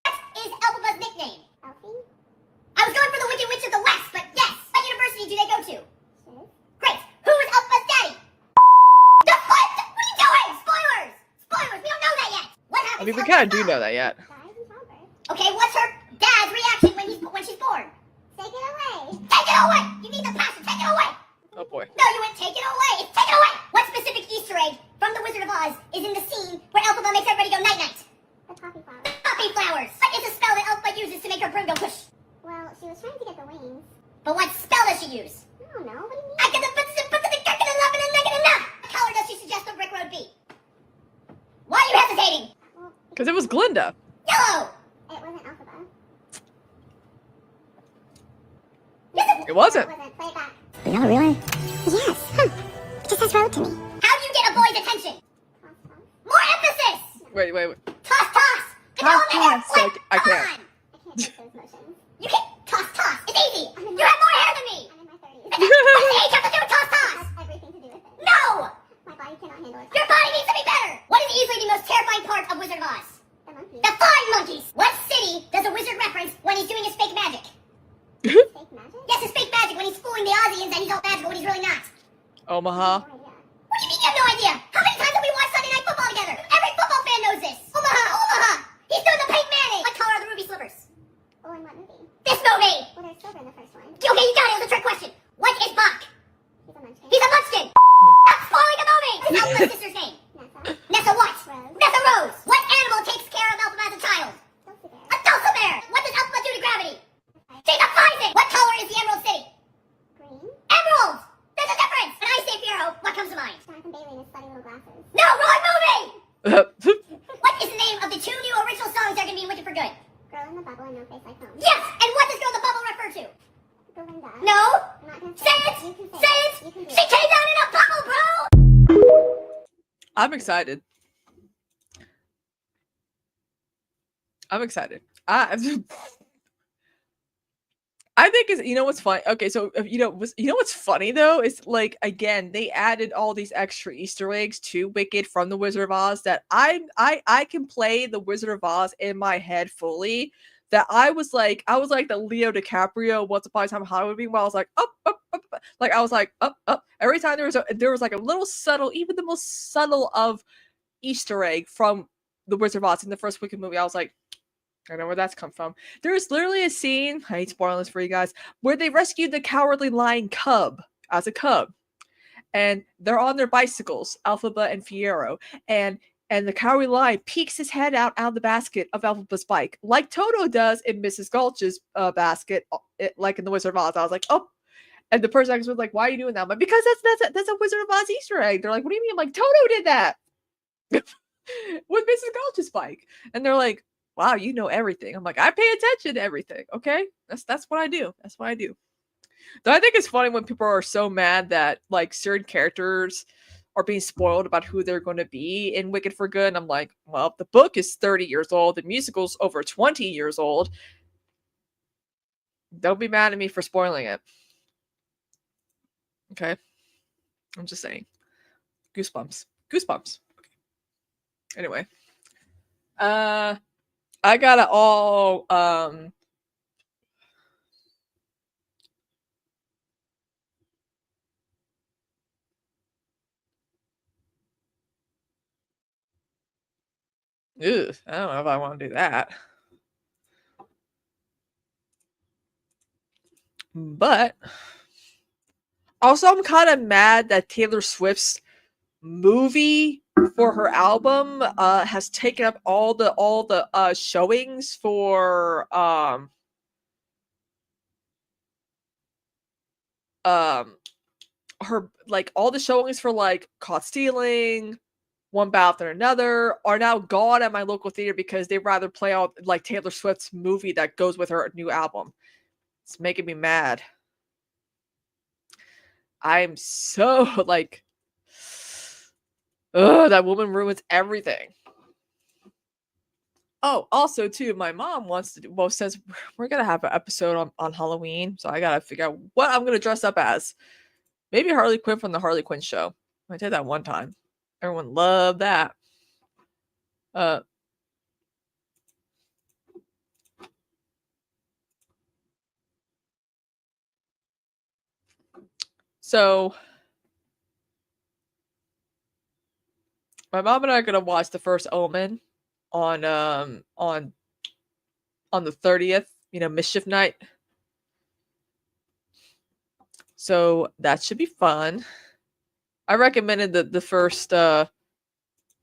Is Elphaba's nickname? Elfie? I was going for the Wicked Witch of the West, but yes. What university do they go to? Great. Who is Elphaba's daddy? The what? What are you doing? Spoilers! Spoilers! We don't know that yet. What I happens? mean, we kind of do know that yet. Okay, what's her dad's reaction when she's born? Take it away. Take it away! You need the passion. Take it away. Oh boy. No, you went take it away. It's take it away. What specific Easter egg from The Wizard of Oz is in the scene where Elphaba makes everybody go night night? The poppy flowers. Poppy flowers. What is a spell that Elphaba uses to make her broom go push? Well, she was trying to get the wings. But what spell does she use? I don't know. What do you mean? What color does she suggest the brick road be? Why are you hesitating? Because it was Glinda. Yellow. It wasn't Elphaba. It wasn't. Play it back. No, really? Yes. It just says road to me. How do you get a boy's attention? More emphasis! Wait. Toss, toss! Toss. I can't. You can toss, toss. It's easy. You have more hair than me. I'm in my 30s. What's the age have to do with toss, toss? Has everything to do with it. No! My body cannot handle it. Your body needs to be better. What is easily the most terrifying part of Wizard of Oz? The monkeys. The flying monkeys. What city does a wizard reference when he's doing his fake magic? Fake magic? Yes, his fake magic when he's fooling the Aussians and he's all magical when he's really not. Omaha. What do you mean you have no idea? How many times have we watched Sunday Night Football together? Every football fan knows this. Omaha, Omaha. He's doing the Peyton Manning. What color are the ruby slippers? Oh, in what movie? This movie. Well, there's silver in the first one. Okay, you got it. It was a trick question. What is Bach? He's a munchkin. He's a munchkin. Stop spoiling the movie. What's Elphaba's sister's name? Nessa. Nessa what? Rose. Nessa Rose. What animal takes care of Elphaba as a child? Dulce bear. A dulce bear. What does Elphaba do to gravity? She defies it. What color is the Emerald City? Green. Emerald. There's a difference. When I say Figaro, what comes to mind? Jonathan Bailey and his funny little glasses. No, wrong movie. What is the name of the two new original songs that are going to be in Wicked for Good? Girl in the Bubble and No Face Like Home. Yes, and what does Girl in the Bubble refer to? Belinda. No. I'm not gonna say it. Say it. She came down in a bubble, bro. I'm excited. I think is, you know what's funny? Okay, so you know what's funny though is, like, again, they added all these extra Easter eggs to Wicked from the Wizard of Oz that I can play the Wizard of Oz in my head fully. That I was like the Leo DiCaprio Once Upon a Time in Hollywood being, where I was like up, like I was like up. Every time there was like a little subtle, even the most subtle of Easter egg from the Wizard of Oz in the first Wicked movie, I was like, I know where that's come from. There's literally a scene, I hate spoiling this for you guys, where they rescued the Cowardly Lion cub as a cub. And they're on their bicycles, Elphaba and Fiyero. And the Cowardly Lion peeks his head out of the basket of Elphaba's bike, like Toto does in Mrs. Gulch's basket, like in The Wizard of Oz. I was like, oh. And the person was like, why are you doing that? I'm like, because that's a Wizard of Oz Easter egg. They're like, what do you mean? I'm like, Toto did that with Mrs. Gulch's bike. And they're like, wow, you know everything. I'm like, I pay attention to everything. Okay, that's what I do. That's what I do. Though I think it's funny when people are so mad that like certain characters are being spoiled about who they're going to be in Wicked for Good. And I'm like, well, the book is 30 years old. The musical's over 20 years old. Don't be mad at me for spoiling it. Okay, I'm just saying. Goosebumps. Okay. Anyway, I gotta all Ew, I don't know if I want to do that. But also I'm kind of mad that Taylor Swift's movie for her album has taken up all the showings for her like all the showings for like Caught Stealing, One Battle After Another are now gone at my local theater because they'd rather play out like Taylor Swift's movie that goes with her new album. It's making me mad. I'm so like, ugh, that woman ruins everything. Oh, also too, my mom wants to do, well, since we're gonna have an episode on Halloween, so I gotta figure out what I'm gonna dress up as. Maybe Harley Quinn from the Harley Quinn show. I did that one time. Everyone loved that. So my mom and I are gonna watch the first Omen on the 30th, Mischief Night. So that should be fun. I recommended the first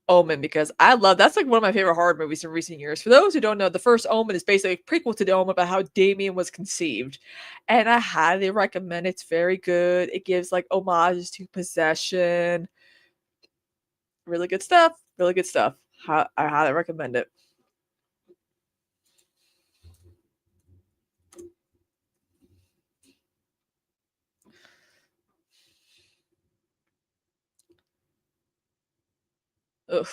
Omen because I love that's like one of my favorite horror movies in recent years. For those who don't know, the first Omen is basically a prequel to the Omen about how Damien was conceived, and I highly recommend it. It's very good. It gives like homages to possession. Really good stuff. Really good stuff. I highly recommend it. Ugh.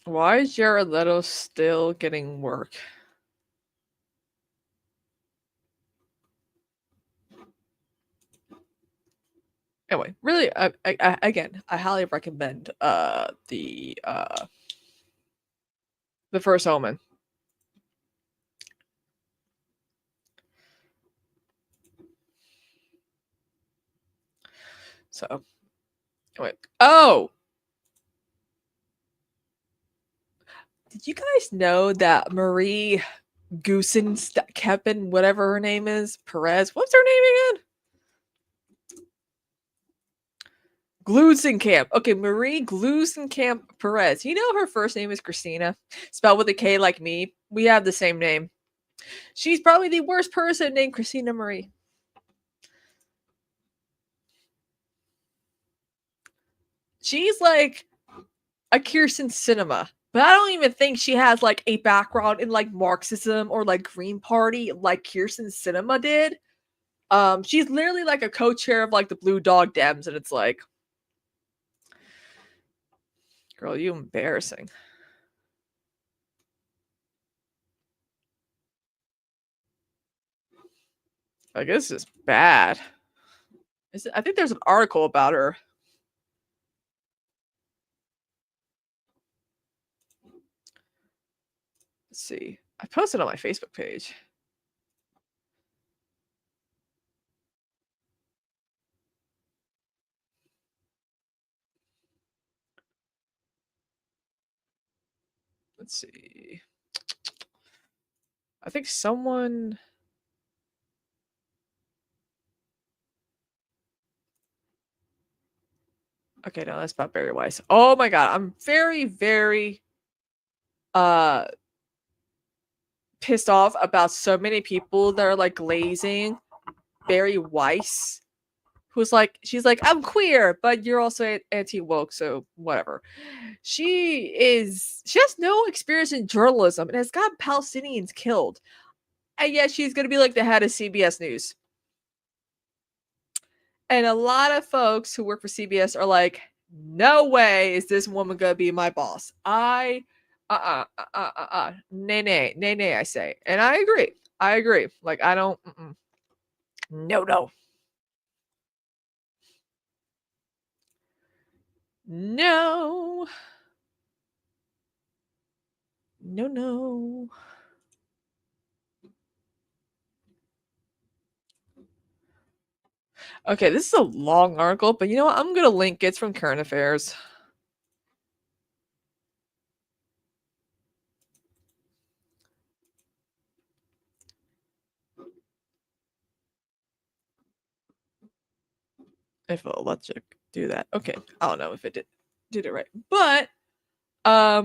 Why is Jared Leto still getting work? Anyway, really, again, I highly recommend the first Omen. So, anyway, oh, did you guys know that Marie Goosen-Keppen, whatever her name is, Perez? What's her name again? Glusenkamp. Okay, Marie Glusenkamp Perez. You know her first name is Kristina, spelled with a K like me. We have the same name. She's probably the worst person named Christina Marie. She's like a Kirsten Cinema, but I don't even think she has like a background in like Marxism or like Green Party like Kirsten Cinema did. She's literally like a co-chair of like the Blue Dog Dems, and it's like, girl, you embarrassing. Like, this is bad. I think there's an article about her. Let's see. I posted on my Facebook page. Let's see. I think someone... Okay, no, that's not Barry Weiss. Oh my god, I'm very, very pissed off about so many people that are like glazing Barry Weiss, who's like, she's like, I'm queer, but you're also anti-woke, so whatever. She has no experience in journalism and has got Palestinians killed. And yet she's gonna be like the head of CBS News. And a lot of folks who work for CBS are like, no way is this woman gonna be my boss. Nay, I say. And I agree. Like, I don't, no. No. Okay, this is a long article, but you know what? I'm going to link it. It's from Current Affairs. If it'll let you do that. Okay, I don't know if it did it right. But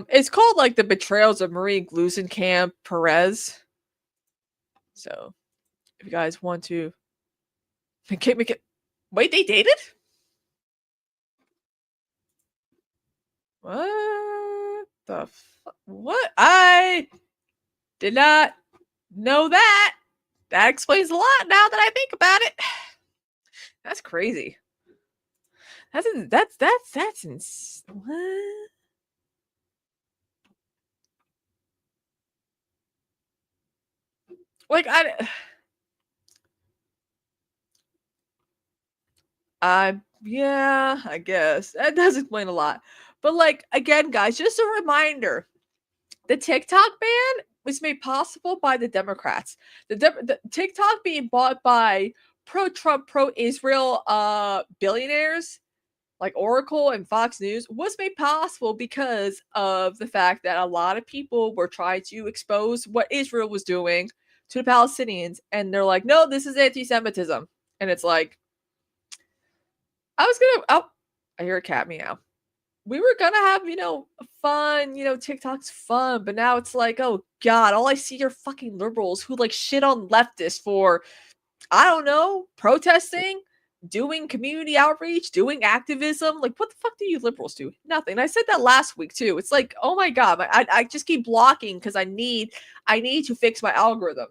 it's called like The Betrayals of Marie Glusenkamp Perez. So If you guys want to make it. Wait, they dated? What the fuck? What? I did not know that. That explains a lot now that I think about it. That's crazy. That's what? Like yeah, I guess that does explain a lot. But like again, guys, just a reminder: the TikTok ban was made possible by the Democrats. The TikTok being bought by pro-Trump, pro-Israel billionaires like Oracle and Fox News was made possible because of the fact that a lot of people were trying to expose what Israel was doing to the Palestinians, and they're like, no, this is anti-Semitism. And it's like, I hear a cat meow. We were gonna have, fun, TikTok's fun, but now it's like, oh god, all I see are fucking liberals who like shit on leftists for, I don't know, protesting, doing community outreach, doing activism. Like, what the fuck do you liberals do? Nothing. I said that last week too. It's like, oh my god, I just keep blocking because I need to fix my algorithm.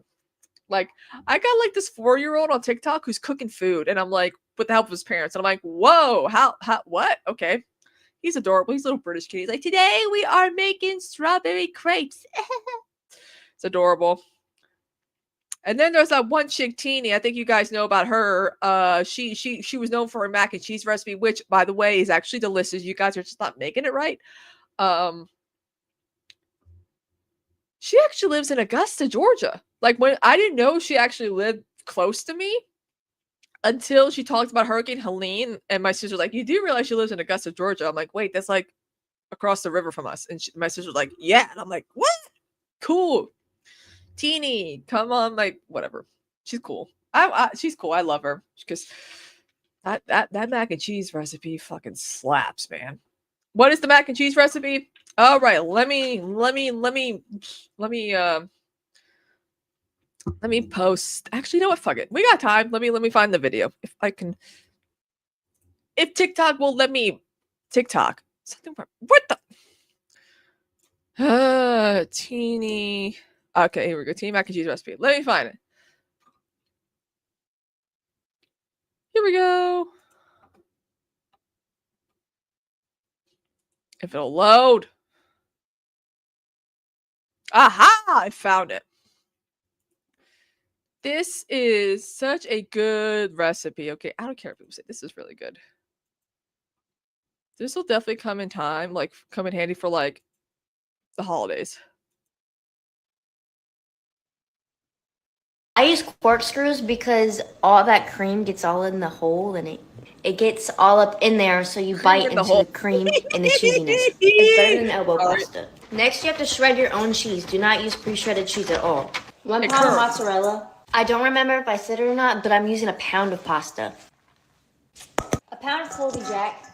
Like, I got like this 4-year-old on TikTok who's cooking food, and I'm like, with the help of his parents, and I'm like, whoa, how, what? Okay. He's adorable. He's a little British kid. He's like, today we are making strawberry crepes. It's adorable. And then there's that one chick, Teeny. I think you guys know about her. She was known for her mac and cheese recipe, which, by the way, is actually delicious. You guys are just not making it right. She actually lives in Augusta, Georgia. Like, when I didn't know she actually lived close to me until she talked about Hurricane Helene, and my sister's like, you do realize she lives in Augusta, Georgia? I'm like, wait, that's like across the river from us. And my sister's like, yeah. And I'm like, what? Cool. Teeny, come on, whatever. She's cool. She's cool. I love her because that mac and cheese recipe fucking slaps, man. What is the mac and cheese recipe? All right, let me post. Actually, you know what? Fuck it. We got time. Let me find the video if I can. If TikTok will let me TikTok. Something. What the? Teeny. Okay, here we go. Teeny mac and cheese recipe. Let me find it. Here we go. If it'll load. Aha! I found it. This is such a good recipe. Okay, I don't care if people say this is really good. This will definitely come in time, like come in handy for like the holidays. I use corkscrews because all that cream gets all in the hole and it gets all up in there, so you bite into the cream and the cheesiness. It's better than elbow pasta. Next, you have to shred your own cheese. Do not use pre-shredded cheese at all. 1 pound of mozzarella. I don't remember if I said it or not, but I'm using a pound of pasta. A pound of Colby Jack.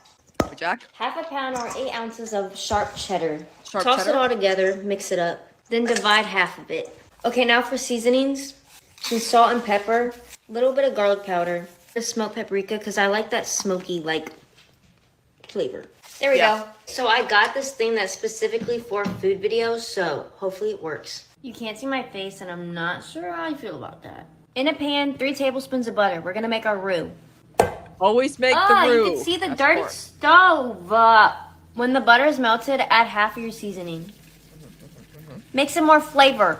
Half a pound or 8 ounces of sharp cheddar. Toss it all together, mix it up, then divide half of it. Okay, now for seasonings. Some salt and pepper, a little bit of garlic powder, a smoked paprika because I like that smoky flavor. There we go. So I got this thing that's specifically for food videos, so hopefully it works. You can't see my face, and I'm not sure how I feel about that. In a pan, 3 tablespoons of butter. We're gonna make our roux. Always make the roux. You can see the dirty stove. When the butter is melted, add half of your seasoning. Make some more flavor.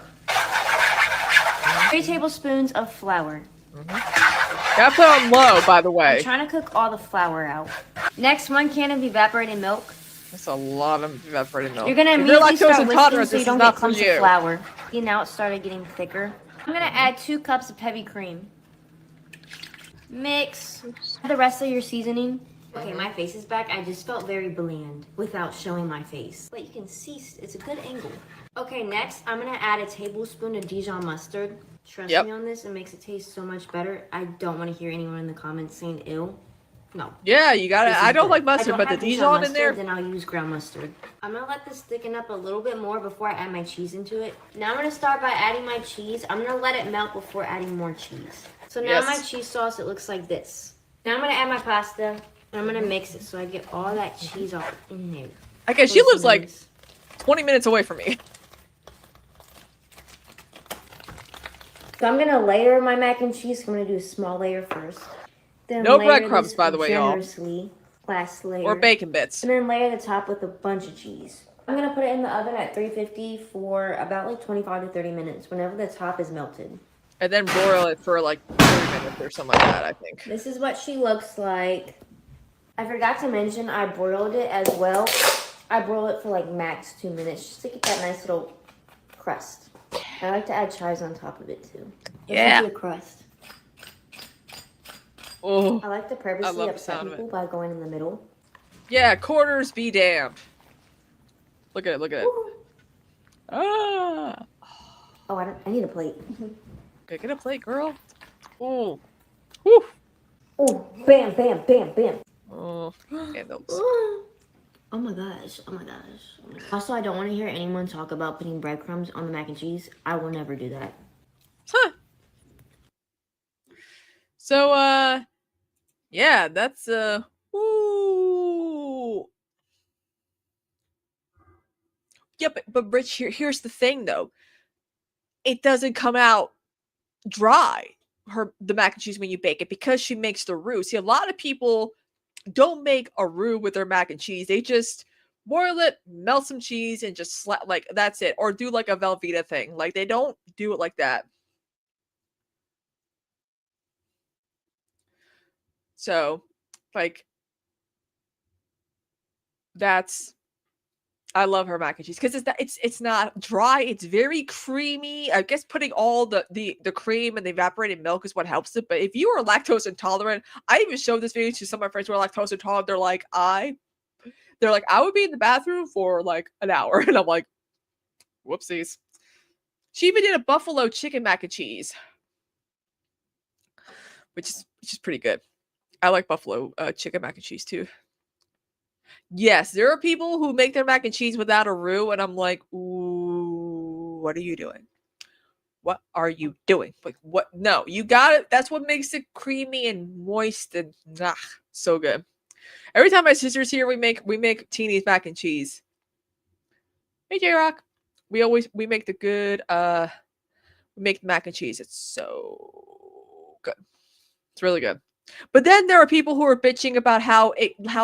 3 tablespoons of flour. Gotta put on low, by the way. I'm trying to cook all the flour out. Next, 1 can of evaporated milk. That's a lot of evaporated milk. You're gonna immediately start whisking so you don't get clumps of flour. See, now it started getting thicker. I'm gonna add 2 cups of heavy cream. Mix the rest of your seasoning. Okay, my face is back. I just felt very bland without showing my face. But you can see it's a good angle. Okay, next I'm gonna add a tablespoon of Dijon mustard. Trust me on this, it makes it taste so much better. I don't want to hear anyone in the comments saying ew. No. Yeah, you got it. This I is don't good. like mustard, I don't but the have Dijon Dijon in there. mustard, then I'll use ground mustard. I'm gonna let this thicken up a little bit more before I add my cheese into it. Now I'm gonna start by adding my cheese. I'm gonna let it melt before adding more cheese. So now my cheese sauce, it looks like this. Now I'm gonna add my pasta, and I'm gonna mix it so I get all that cheese all in there. Okay, she lives like 20 minutes away from me. So I'm gonna layer my mac and cheese. I'm gonna do a small layer first. Then No layer breadcrumbs, this by the way, y'all. generously. Last layer. Or bacon bits. And then layer the top with a bunch of cheese. I'm gonna put it in the oven at 350 for about like 25 to 30 minutes, whenever the top is melted. And then broil it for like 30 minutes or something like that, I think. This is what she looks like. I forgot to mention I broiled it as well. I broiled it for like max 2 minutes just to get that nice little crust. I like to add chives on top of it too. Yeah. The crust. Oh, I like to I purposely love the upset sound of people it. by going in the middle. Yeah, corners be damned. Look at it, look at it. Ah. Oh, I need a plate. Okay, get a plate, girl. Oh. Oh, bam, bam, bam, bam. Oh, candles. Oh my gosh, oh my gosh. Oh my gosh. Also, I don't want to hear anyone talk about putting breadcrumbs on the mac and cheese. I will never do that. Huh. So, yeah, that's, ooh. Yeah, but Rich, here's the thing, though. It doesn't come out dry, the mac and cheese, when you bake it, because she makes the roux. See, a lot of people don't make a roux with their mac and cheese. They just boil it, melt some cheese, and just like that's it. Or do like a Velveeta thing. Like, they don't do it like that. So, like, I love her mac and cheese because it's not dry. It's very creamy. I guess putting all the cream and the evaporated milk is what helps it. But if you are lactose intolerant, I even showed this video to some of my friends who are lactose intolerant. They're like, I would be in the bathroom for like an hour, and I'm like, whoopsies. She even did a buffalo chicken mac and cheese, which is pretty good. I like buffalo chicken mac and cheese too. Yes, there are people who make their mac and cheese without a roux, and I'm like, ooh, what are you doing? What are you doing? Like, what? No, you got it. That's what makes it creamy and moist and so good. Every time my sister's here, we make Teeny's mac and cheese. Hey, J-Rock. We make the good we make the mac and cheese. It's so good. It's really good. But then there are people who are bitching about how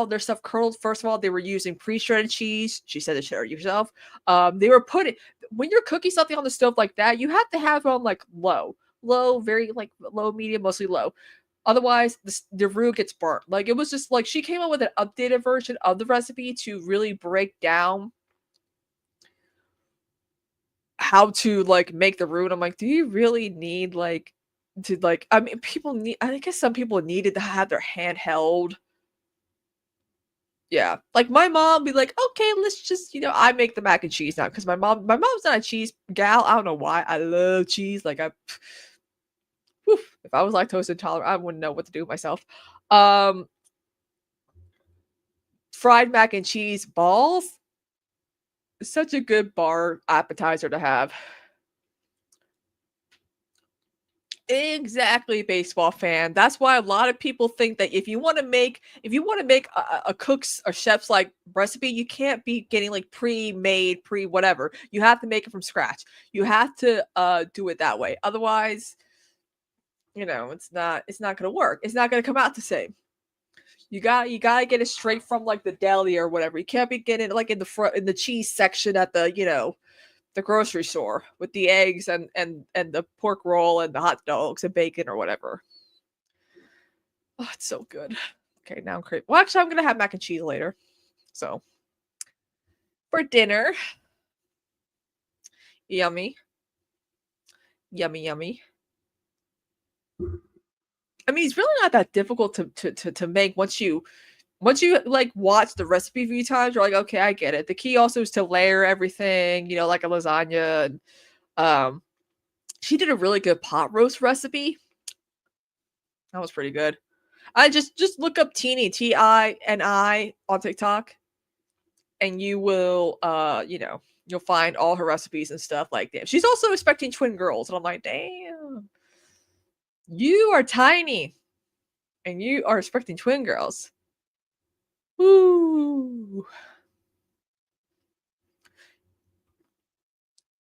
their stuff curdled. First of all, they were using pre-shredded cheese. She said it yourself. They were when you're cooking something on the stove like that, you have to have it on like low, very like low, medium, mostly low. Otherwise, the roux gets burnt. Like, it was just like she came up with an updated version of the recipe to really break down how to like make the roux. And I'm like, do you really need like to like? I mean, I guess some people needed to have their hand held. Yeah, like my mom be like, okay, let's just I make the mac and cheese now because my mom's not a cheese gal. I don't know why. I love cheese. Like if I was lactose intolerant, I wouldn't know what to do with myself. Fried mac and cheese balls. Such a good bar appetizer to have. Exactly, baseball fan. That's why a lot of people think that if you want to make a cook's or chef's like recipe, you can't be getting like pre-made, whatever. You have to make it from scratch. You have to do it that way. Otherwise, it's not gonna work. It's not gonna come out the same. You gotta get it straight from like the deli or whatever. You can't be getting it like in the cheese section at the the grocery store with the eggs and the pork roll and the hot dogs and bacon or whatever. Oh, it's so good. Okay, now I'm craving. Well, actually, I'm gonna have mac and cheese later. So for dinner, yummy, yummy, yummy. I mean, it's really not that difficult to make once you like watch the recipe a few times. You're like, okay, I get it. The key also is to layer everything, like a lasagna. And she did a really good pot roast recipe. That was pretty good. I just look up Tini, Tini on TikTok, and you will you'll find all her recipes and stuff like that. She's also expecting twin girls, and I'm like, damn, you are tiny, and you are expecting twin girls. Woo.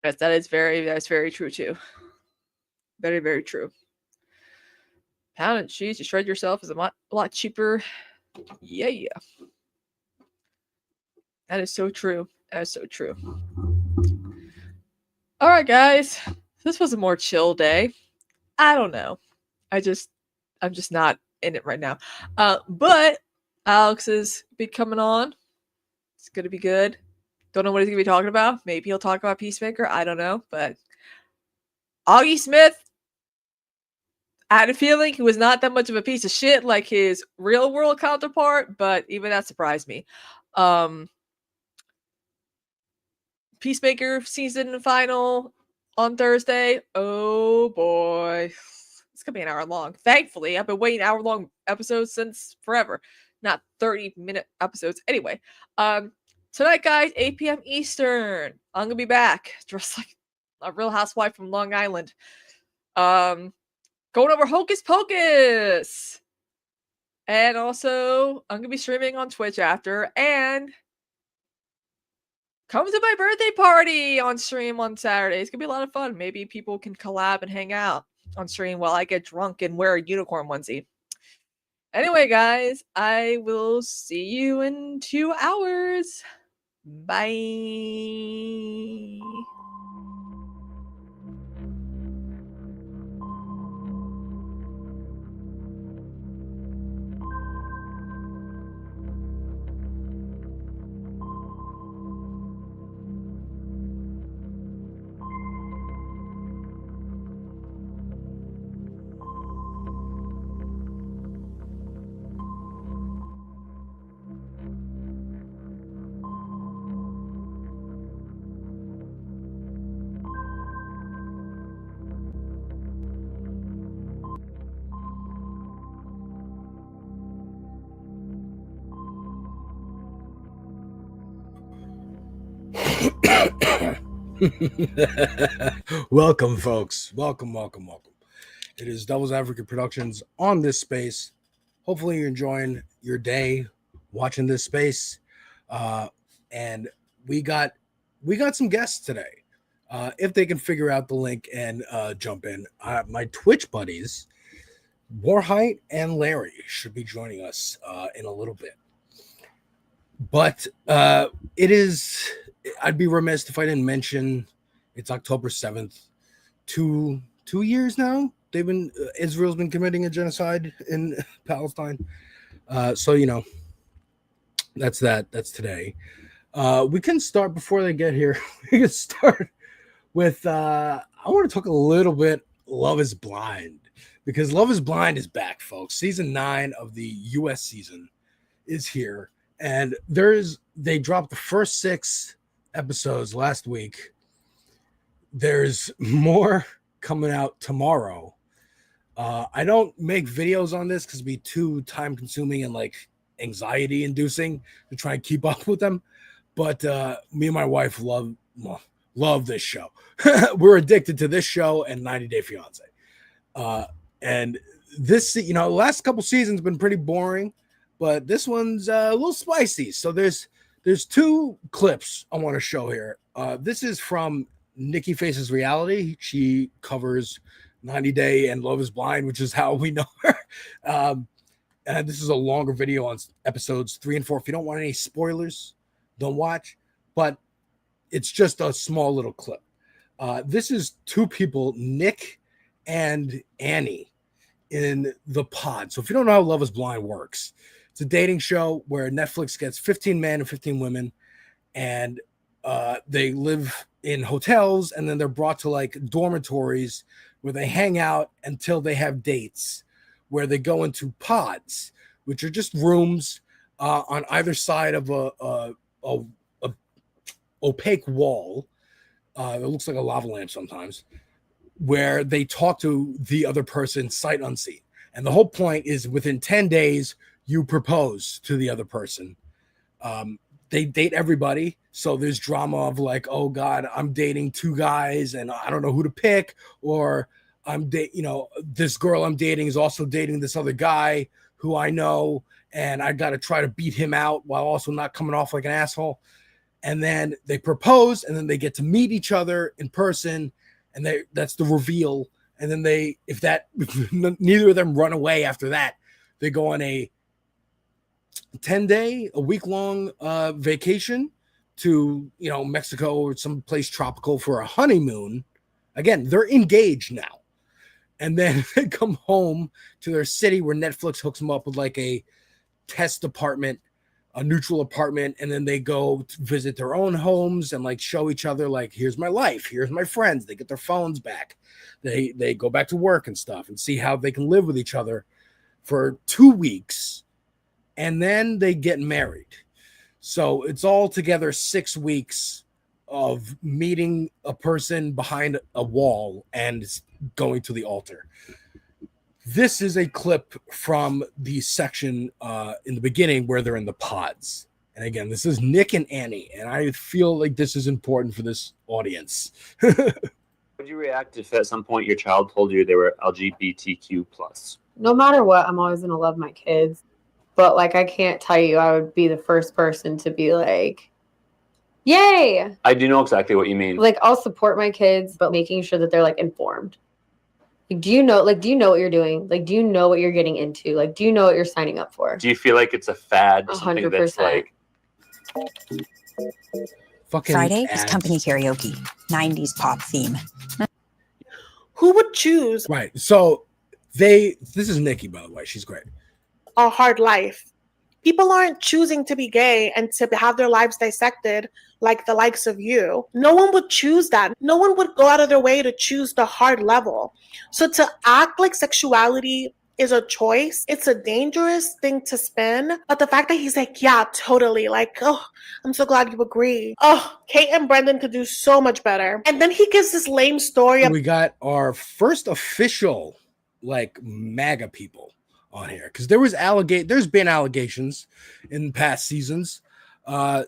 Yes, that's very true too. Very, very true. Pound of cheese to shred yourself is a lot cheaper. Yeah. That is so true. That is so true. All right, guys. This was a more chill day. I don't know. I'm just not in it right now. But Alex is be coming on. It's gonna be good. Don't know what he's gonna be talking about. Maybe he'll talk about Peacemaker. I don't know. But Augie Smith, I had a feeling he was not that much of a piece of shit like his real world counterpart, but even that surprised me. Peacemaker season final on Thursday. Oh boy. It's gonna be an hour long. Thankfully, I've been waiting hour-long episodes since forever. Not 30-minute episodes. Anyway, tonight, guys, 8 p.m. Eastern. I'm gonna be back dressed like a real housewife from Long Island. Going over Hocus Pocus. And also, I'm gonna be streaming on Twitch after. And come to my birthday party on stream on Saturday. It's gonna be a lot of fun. Maybe people can collab and hang out on stream while I get drunk and wear a unicorn onesie. Anyway, guys, I will see you in 2 hours. Bye. Welcome, folks. Welcome. It is Devil's Advocate Productions on this space. Hopefully you're enjoying your day watching this space. And we got some guests today. If they can figure out the link and jump in. My Twitch buddies, Warhite and Larry, should be joining us in a little bit. But I'd be remiss if I didn't mention it's October 7th. 2 years now Israel's been committing a genocide in Palestine. So that's today. We can start before they get here. We can start with I want to talk a little bit Love is Blind, because Love is Blind is back, folks. Season 9 of the US season is here, and they dropped the first 6 episodes last week. There's more coming out tomorrow. I don't make videos on this because it'd be too time consuming and like anxiety inducing to try and keep up with them. But me and my wife love this show. We're addicted to this show and 90 Day Fiance. And this, the last couple seasons been pretty boring, but this one's a little spicy. So there's 2 clips I want to show here. This is from Nikki Faces Reality. She covers 90 Day and Love is Blind, which is how we know her. And this is a longer video on episodes 3 and 4. If you don't want any spoilers, don't watch. But it's just a small little clip. This is 2 people, Nick and Annie, in the pod. So if you don't know how Love is Blind works, it's a dating show where Netflix gets 15 men and 15 women, and they live in hotels, and then they're brought to like dormitories where they hang out until they have dates, where they go into pods, which are just rooms on either side of a opaque wall. It looks like a lava lamp sometimes, where they talk to the other person sight unseen. And the whole point is within 10 days, you propose to the other person. They date everybody. So there's drama of like, oh God, I'm dating two guys and I don't know who to pick. Or this girl I'm dating is also dating this other guy who I know. And I got to try to beat him out while also not coming off like an asshole. And then they propose and then they get to meet each other in person. And that's the reveal. And then if neither of them run away after that, they go on a 10-day, a week-long vacation to, Mexico or some place tropical for a honeymoon. Again, they're engaged now. And then they come home to their city where Netflix hooks them up with like a test apartment, a neutral apartment. And then they go to visit their own homes and like show each other, like, here's my life. Here's my friends. They get their phones back. They go back to work and stuff and see how they can live with each other for 2 weeks. And then they get married. So it's all together 6 weeks of meeting a person behind a wall and going to the altar. This is a clip from the section in the beginning where they're in the pods. And again, this is Nick and Annie. And I feel like this is important for this audience. Would you react if at some point your child told you they were LGBTQ+? No matter what, I'm always going to love my kids. But, like, I can't tell you I would be the first person to be like, yay! I do know exactly what you mean. Like, I'll support my kids, but making sure that they're, like, informed. Like, do you know what you're doing? Like, do you know what you're getting into? Like, do you know what you're signing up for? Do you feel like it's a fad? Something 100%. that's like... Friday is company karaoke, 90s pop theme. Who would choose? Right. So this is Nikki, by the way. She's great. A hard life. People aren't choosing to be gay and to have their lives dissected like the likes of you. No one would choose that. No one would go out of their way to choose the hard level. So to act like sexuality is a choice, it's a dangerous thing to spin. But the fact that he's like, yeah, totally. Like, oh, I'm so glad you agree. Oh, Kate and Brendan could do so much better. And then he gives this lame story. We got our first official, like, MAGA people on here, because there's been allegations in past seasons,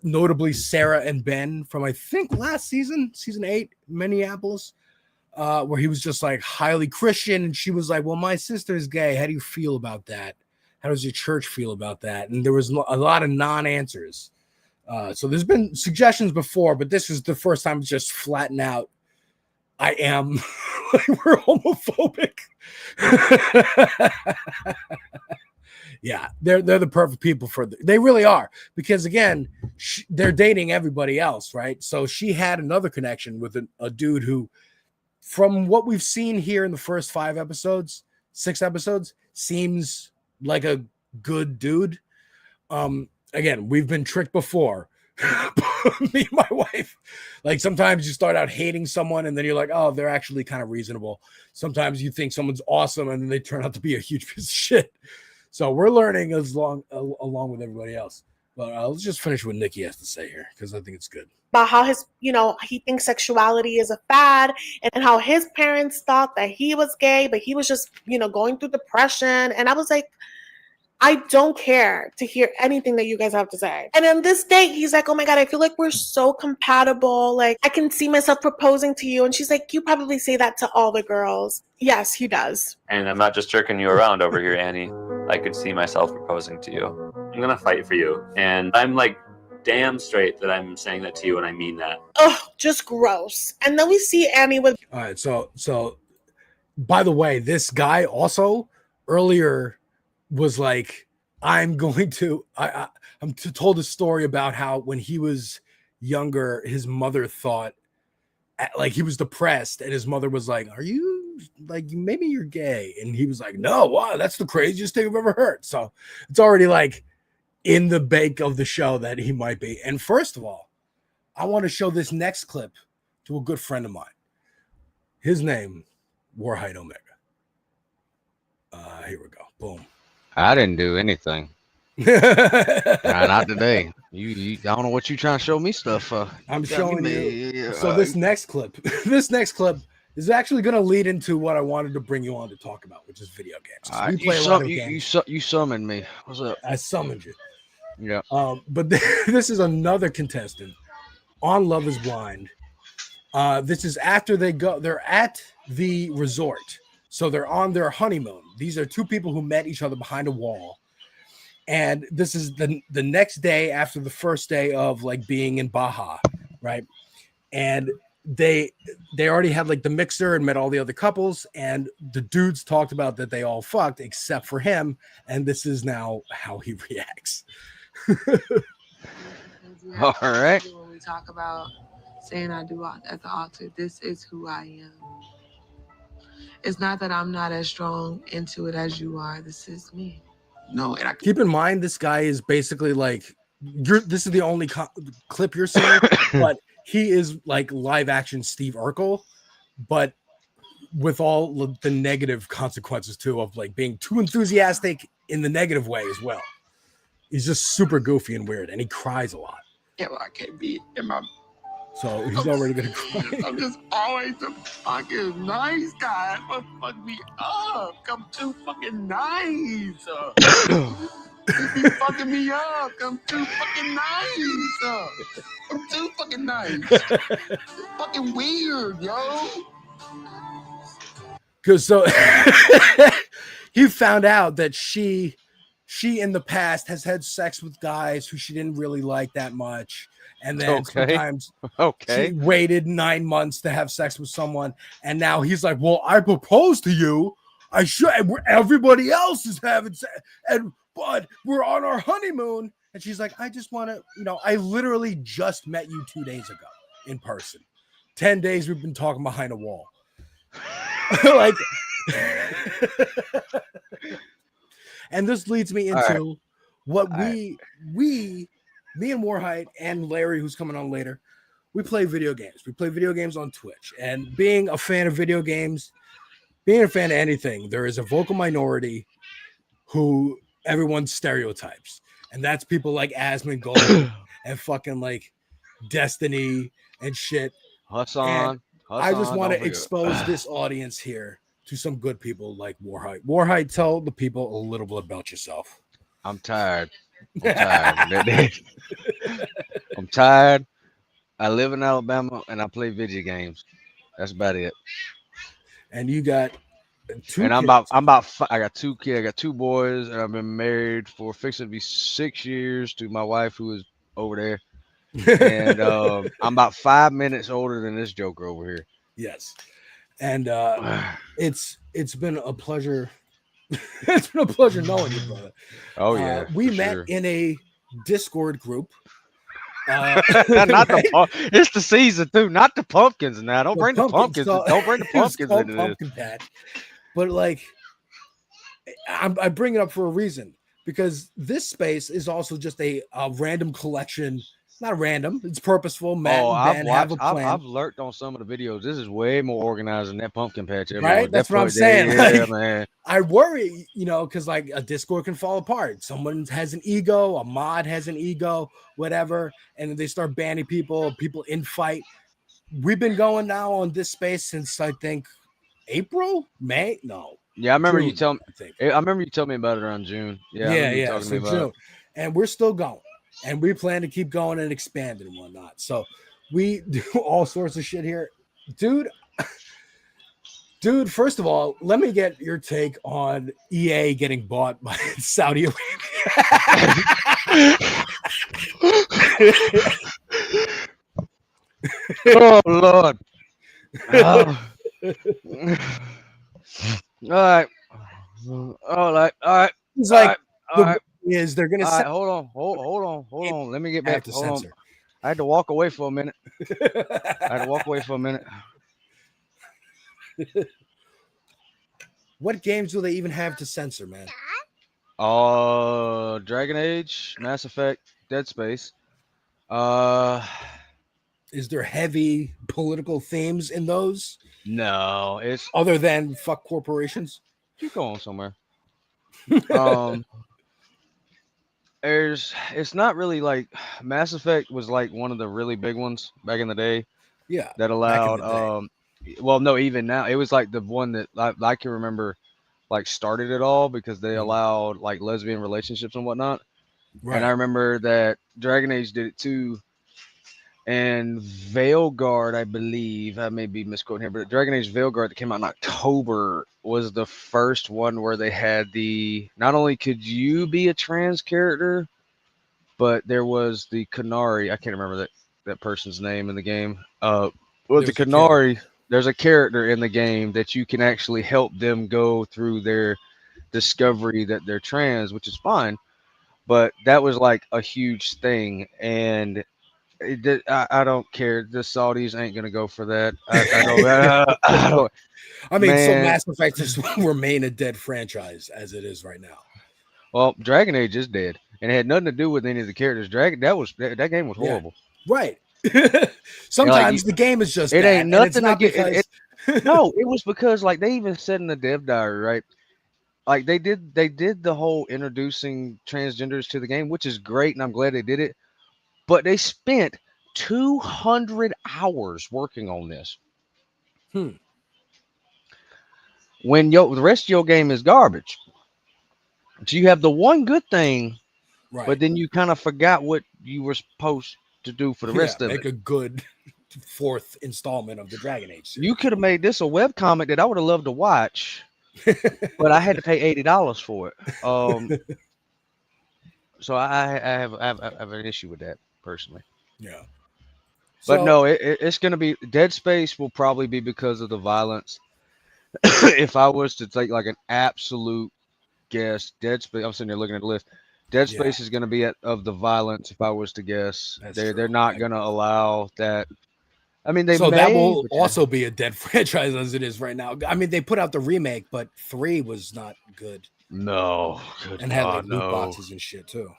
notably Sarah and Ben from I think last season 8, Minneapolis, where he was just like highly Christian, and she was like, well, my sister's gay, how do you feel about that? How does your church feel about that? And there was a lot of non-answers. So there's been suggestions before, but this was the first time it's just flatten out, I am we're homophobic. Yeah, they're the perfect people they really are, because again, they're dating everybody else, right? So she had another connection with a dude who, from what we've seen here in the first 6 episodes, seems like a good dude. Again, we've been tricked before. Me and my wife, like, sometimes you start out hating someone and then you're like, oh, they're actually kind of reasonable. Sometimes you think someone's awesome and then they turn out to be a huge piece of shit. So we're learning along with everybody else. But let's just finish what Nikki has to say here, because I think it's good. About how he thinks sexuality is a fad, and how his parents thought that he was gay, but he was just, going through depression. And I was like, I don't care to hear anything that you guys have to say. And on this date, he's like, oh my God, I feel like we're so compatible. Like, I can see myself proposing to you. And she's like, you probably say that to all the girls. Yes, he does. And I'm not just jerking you around over here, Annie. I could see myself proposing to you. I'm going to fight for you. And I'm like damn straight that I'm saying that to you, and I mean that. Oh, just gross. And then we see Annie with... All right, so by the way, this guy also earlier was like, I'm told a story about how when he was younger, his mother thought, like, he was depressed, and his mother was like, are you, like, maybe you're gay? And he was like, no, wow, that's the craziest thing I've ever heard. So it's already like in the bake of the show that he might be. And first of all, I want to show this next clip to a good friend of mine. His name, Warhide Omega. Here we go. Boom. I didn't do anything. Not today. You I don't know what you trying to show me stuff for. I'm showing you. So this next clip This is actually going to lead into what I wanted to bring you on to talk about, which is video games. So we play a lot of games. You summoned me. What's up? I summoned you. Yeah. But this is another contestant on Love is Blind. This is after they're at the resort. So they're on their honeymoon. These are two people who met each other behind a wall. And this is the next day after the first day of like being in Baja, right? And they already had like the mixer and met all the other couples, and the dudes talked about that they all fucked except for him, and this is now how he reacts. All right. When we talk about saying I do at the altar, this is who I am. It's not that I'm not as strong into it as you are. This is me. No, and I keep in mind this guy is basically like this is the only clip you're seeing, but he is like live action Steve Urkel, but with all the negative consequences too of like being too enthusiastic in the negative way as well. He's just super goofy and weird, and he cries a lot. Yeah, well, I can't be in my. So he's already gonna cry. I'm just always a fucking nice guy. But fuck me up. I'm too fucking nice. You be fucking me up. I'm too fucking nice. I'm too fucking nice. Fucking weird, yo. Because so he found out that she in the past has had sex with guys who she didn't really like that much. And then sometimes she waited 9 months to have sex with someone. And now he's like, well, I proposed to you. I should. Everybody else is having sex. But we're on our honeymoon. And she's like, I just want to, I literally just met you 2 days ago in person. 10 days we've been talking behind a wall. Like, and this leads me into what me and Warhite and Larry, who's coming on later, we play video games. We play video games on Twitch. And being a fan of video games, being a fan of anything, there is a vocal minority who everyone stereotypes. And that's people like Asmongold and fucking like Destiny and shit. Hassan. I just want to expose this audience here to some good people like Warhite. Warhite, tell the people a little bit about yourself. I'm tired. I'm tired. I live in Alabama and I play video games. That's about it. And you got two. And kids. I got 2 kids. I got 2 boys, and I've been married for fixing to be 6 years to my wife, who is over there. And I'm about 5 minutes older than this joker over here. Yes. And it's been a pleasure. It's been a pleasure knowing you, brother. Oh yeah. We met in a Discord group. It's the season too, not the pumpkins now. Don't bring the pumpkins. Don't bring the pumpkins into this. Pumpkin patch. But like, I bring it up for a reason, because this space is also just a random collection. Not random, it's purposeful. Matt and Ben have a plan. I've lurked on some of the videos. This is way more organized than that pumpkin patch. Right? That's what I'm saying. Yeah, like, man. I worry, because like a Discord can fall apart. Someone has an ego, a mod has an ego, whatever, and then they start banning people infight. We've been going now on this space since I think April, May. No. Yeah, I remember June, you telling me. I remember you telling me about it around June. Yeah. So June, and we're still going. And we plan to keep going and expanding and whatnot. So we do all sorts of shit here. Dude, first of all, let me get your take on EA getting bought by Saudi Arabia. Oh, Lord. All right. He's like, is they're gonna say, hold on. Let me get back to censor. I had to walk away for a minute. What games do they even have to censor, man? Dragon Age, Mass Effect, Dead Space. Is there heavy political themes in those? No, it's other than fuck corporations. Keep going somewhere. It's not really like Mass Effect was like one of the really big ones back in the day. Yeah. That allowed well, no, even now, it was like the one that I can remember, like started it all because they allowed like lesbian relationships and whatnot. Right. And I remember that Dragon Age did it too. And Veilguard, I believe, I may be misquoting here, but Dragon Age Veilguard that came out in October was the first one where they had not only could you be a trans character, but there was the Canary. I can't remember that person's name in the game. With the Canary, there's a character in the game that you can actually help them go through their discovery that they're trans, which is fine. But that was like a huge thing, and I don't care. The Saudis ain't gonna go for that. I don't. I mean, so Man. Mass Effect just remain a dead franchise as it is right now. Well, Dragon Age is dead, and it had nothing to do with any of the characters. That game was horrible. Right. Sometimes the game is just it bad, ain't nothing and it's not to get. because No, it was because like they even said in the dev diary, right? Like they did the whole introducing transgenders to the game, which is great, and I'm glad they did it. But they spent 200 hours working on this. When the rest of your game is garbage. So you have the one good thing, right. but then you kind of forgot what you were supposed to do for the rest of make it. a good fourth installment of the Dragon Age series. You could have made this a webcomic that I would have loved to watch, but I had to pay $80 for it. So I have an issue with that personally. Yeah. But So- no, it's going to be Dead Space will probably be because of the violence. If I was to take like an absolute guess, Dead Space, I'm sitting there looking at the list. Dead Space is going to be of the violence. If I was to guess, they're not going to allow that. I mean, they so may, that will but also be a dead franchise as it is right now. I mean, they put out the remake, but 3 was not good. No, good and had like God, loot no. boxes and shit too.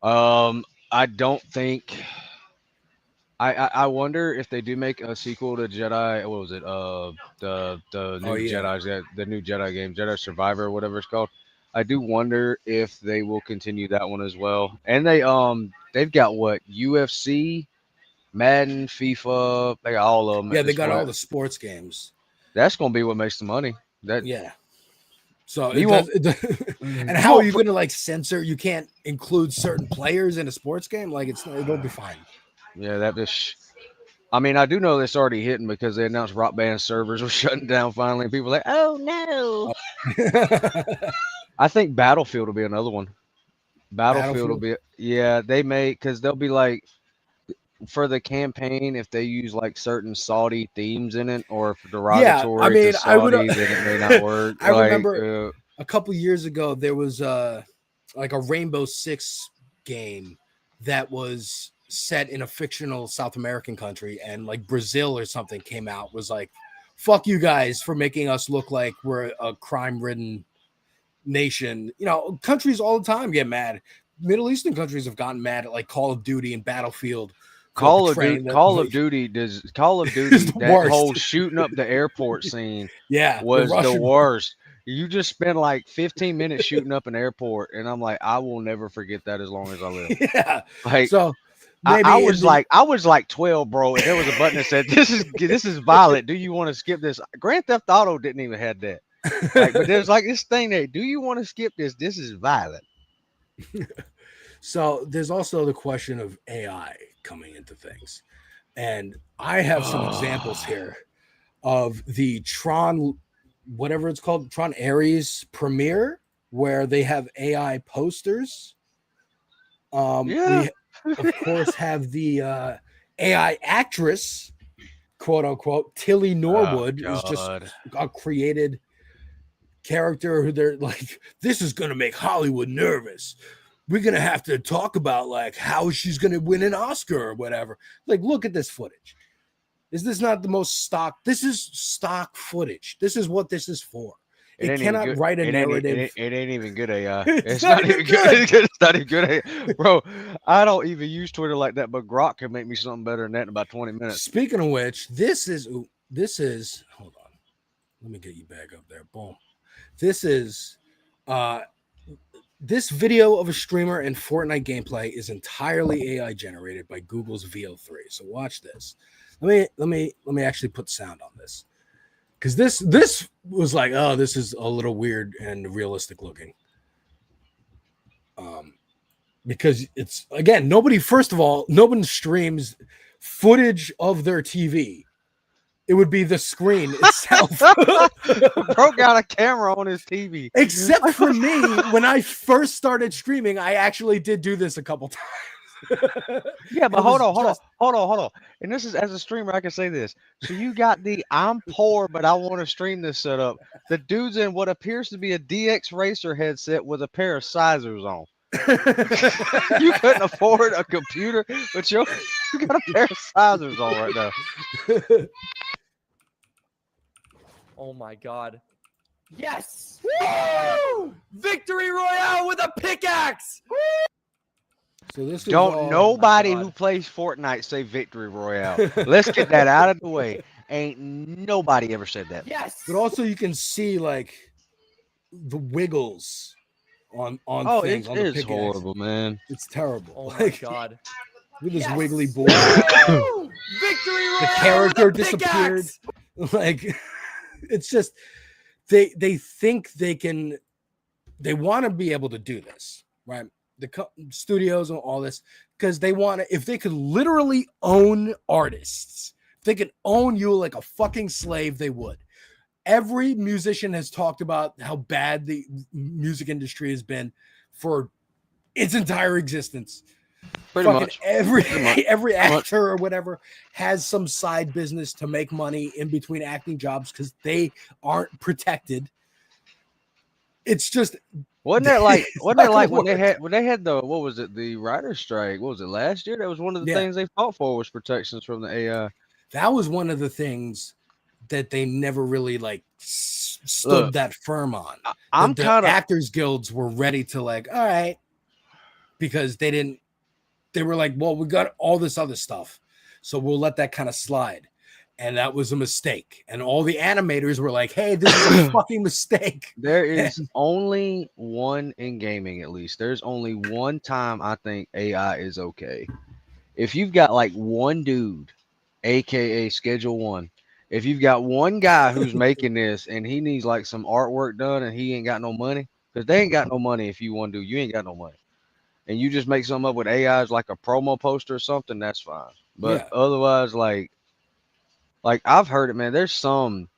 I don't think. I wonder if they do make a sequel to Jedi. What was it? The new Jedi, the new Jedi game, Jedi Survivor, or whatever it's called. I do wonder if they will continue that one as well. And they've got what UFC, Madden, FIFA. They got all of them. Yeah, they got all the sports games. That's gonna be what makes the money. Yeah. So You and how are you going to like censor? You can't include certain players in a sports game. Like it'll be fine. Yeah, I mean, I do know that's already hitting because they announced Rock Band servers were shutting down finally. And people are like, oh no. I think Battlefield will be another one. Battlefield will be, they may, because they'll be like, for the campaign, if they use like certain Saudi themes in it or if derogatory I mean, to Saudis, then it may not work. I remember a couple years ago there was like a Rainbow Six game that was set in a fictional South American country, and like Brazil or something came out, was like, fuck you guys for making us look like we're a crime-ridden nation. You know, countries all the time get mad. Middle Eastern countries have gotten mad at like Call of Duty and Battlefield. Call of Duty, that worst. whole shooting up the airport scene was the Russian- worst. You just spend like 15 minutes shooting up an airport, and I'm like, I will never forget that as long as I live. Yeah. Like, so I was like 12, bro, and there was a button that said, this is violent. Do you want to skip this? Grand Theft Auto didn't even have that. Like, but there's like this thing there. Do you want to skip this? This is violent. So there's also the question of AI coming into things. And I have some examples here of the Tron, whatever it's called, Tron Ares premiere, where they have AI posters. We, of course, have the AI actress, quote unquote, Tilly Norwood, who's just a created character who they're like, this is going to make Hollywood nervous. We're going to have to talk about like how she's going to win an Oscar or whatever. Like, look at this footage. Is this not the most stock? This is stock footage. This is what this is for. It cannot write a narrative. It ain't even good AI. It's not even good. It's not even good AI. Bro, I don't even use Twitter like that, but Grok can make me something better than that in about 20 minutes. Speaking of which, this is hold on. Let me get you back up there. Boom. This is this video of a streamer in Fortnite gameplay is entirely AI generated by Google's VO3. So watch this. Let me actually put sound on this. because this was like, oh, this is a little weird and realistic looking. Because it's, again, nobody streams footage of their TV. It would be the screen itself. Bro got a camera on his TV. Except for me, when I first started streaming, I actually did do this a couple times. Yeah, but hold on. And this is, as a streamer, I can say this. So you got the I'm poor, but I want to stream this setup. The dude's in what appears to be a DX Racer headset with a pair of sizers on. You couldn't afford a computer, but you got a pair of sizers on right now. Oh my god. Yes! Woo! Victory Royale with a pickaxe! So this Don't nobody who plays Fortnite say Victory Royale. Let's get that out of the way. Ain't nobody ever said that. Yes. But also you can see like the wiggles on things. It is horrible, man. It's terrible. Oh my like, god. With this wiggly boy. Victory Royale! The character with a disappeared. pickaxe! Like, it's just they think they want to be able to do this, right? The studios and all this, because they want to, if they could literally own artists, if they could own you like a fucking slave, they would. Every musician has talked about how bad the music industry has been for its entire existence. Pretty much. Every actor or whatever has some side business to make money in between acting jobs because they aren't protected. It's just wasn't that like when they had the, what was it, the writer's strike? What was it, last year? That was one of the things they fought for, was protections from the AI. That was one of the things that they never really like stood that firm on. I'm the kind of actors guilds were ready to like, all right, because they were like, well, we got all this other stuff, so we'll let that kind of slide. And that was a mistake. And all the animators were like, hey, this is a fucking mistake. There is only one in gaming, at least. There's only one time I think AI is okay. If you've got like one dude, aka Schedule One, if you've got one guy who's making this and he needs like some artwork done and he ain't got no money, because they ain't got no money. If you want to do, you ain't got no money. And you just make something up with AIs like a promo poster or something, that's fine. But otherwise, like I've heard it, man. There's some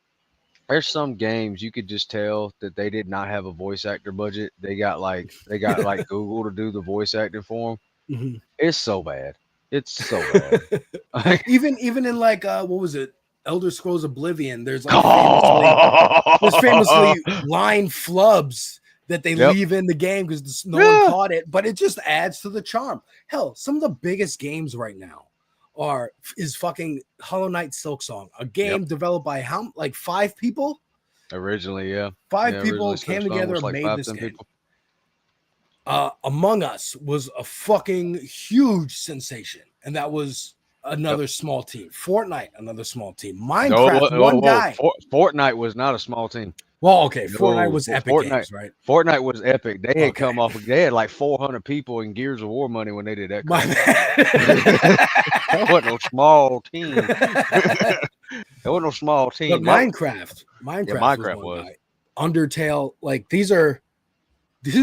games you could just tell that they did not have a voice actor budget. They got like Google to do the voice acting for them. Mm-hmm. It's so bad. It's so bad. even in like what was it? Elder Scrolls Oblivion. There's like famously line flubs that they leave in the game because no one caught it, but it just adds to the charm. Hell, some of the biggest games right now is fucking Hollow Knight Silksong, a game developed by 5 people originally. Five people came together and made this game. Among Us was a fucking huge sensation, and that was another small team. Fortnite, another small team. Minecraft, one guy. Fortnite was not a small team. Well, okay, Fortnite was Epic Games, right? Fortnite was Epic. They had come off. They had like 400 people in Gears of War money when they did that. That wasn't no small team. That wasn't no small team. But Minecraft was. Undertale, like these are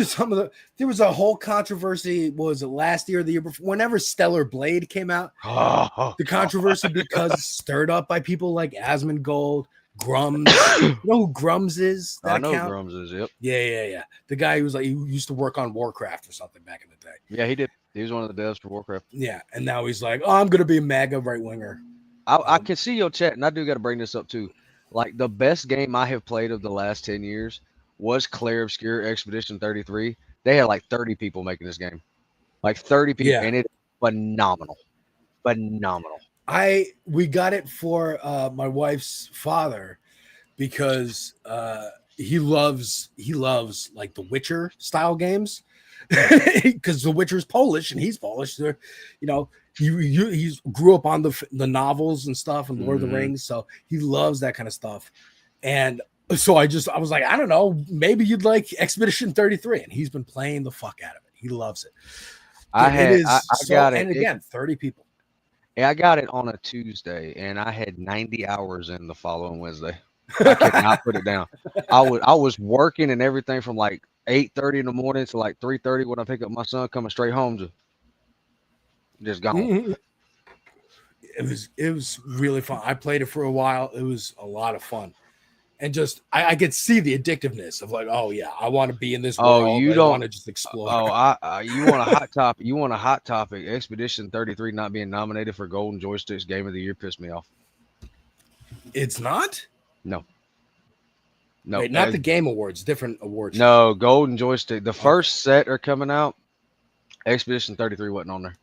some of the. There was a whole controversy. What was it, last year or the year before? Whenever Stellar Blade came out, the controversy because stirred up by people like Asmongold. Grums, you know who Grums is? I know Grums is. Yep. Yeah. The guy who was like, he used to work on Warcraft or something back in the day. Yeah, he did. He was one of the devs for Warcraft. Yeah, and now he's like, oh, I'm gonna be a MAGA right winger. I can see your chat, and I do got to bring this up too. Like the best game I have played of the last 10 years was Claire Obscure Expedition 33. They had like 30 people making this game, like 30 people, and it's phenomenal. We got it for my wife's father because he loves like the Witcher style games because the Witcher's Polish and he's Polish. So, you know, he's grew up on the novels and stuff and Lord of the Rings, so he loves that kind of stuff. And so I was like, I don't know, maybe you'd like Expedition 33, and he's been playing the fuck out of it. He loves it. I got it. And again, 30 people. Yeah, I got it on a Tuesday, and I had 90 hours in the following Wednesday. I could not put it down. I was working and everything from like 8:30 in the morning to like 3:30 when I pick up my son coming straight home, just gone. It was really fun. I played it for a while. It was a lot of fun. And just I could see the addictiveness of like, oh yeah, I want to be in this world. You don't want to just explore. You want a hot topic? You want a hot topic? Expedition 33 not being nominated for Golden Joysticks Game of the Year pissed me off. It's not? No. Wait, not the Game Awards, different awards. No, Golden Joystick. The first set are coming out. Expedition 33 wasn't on there.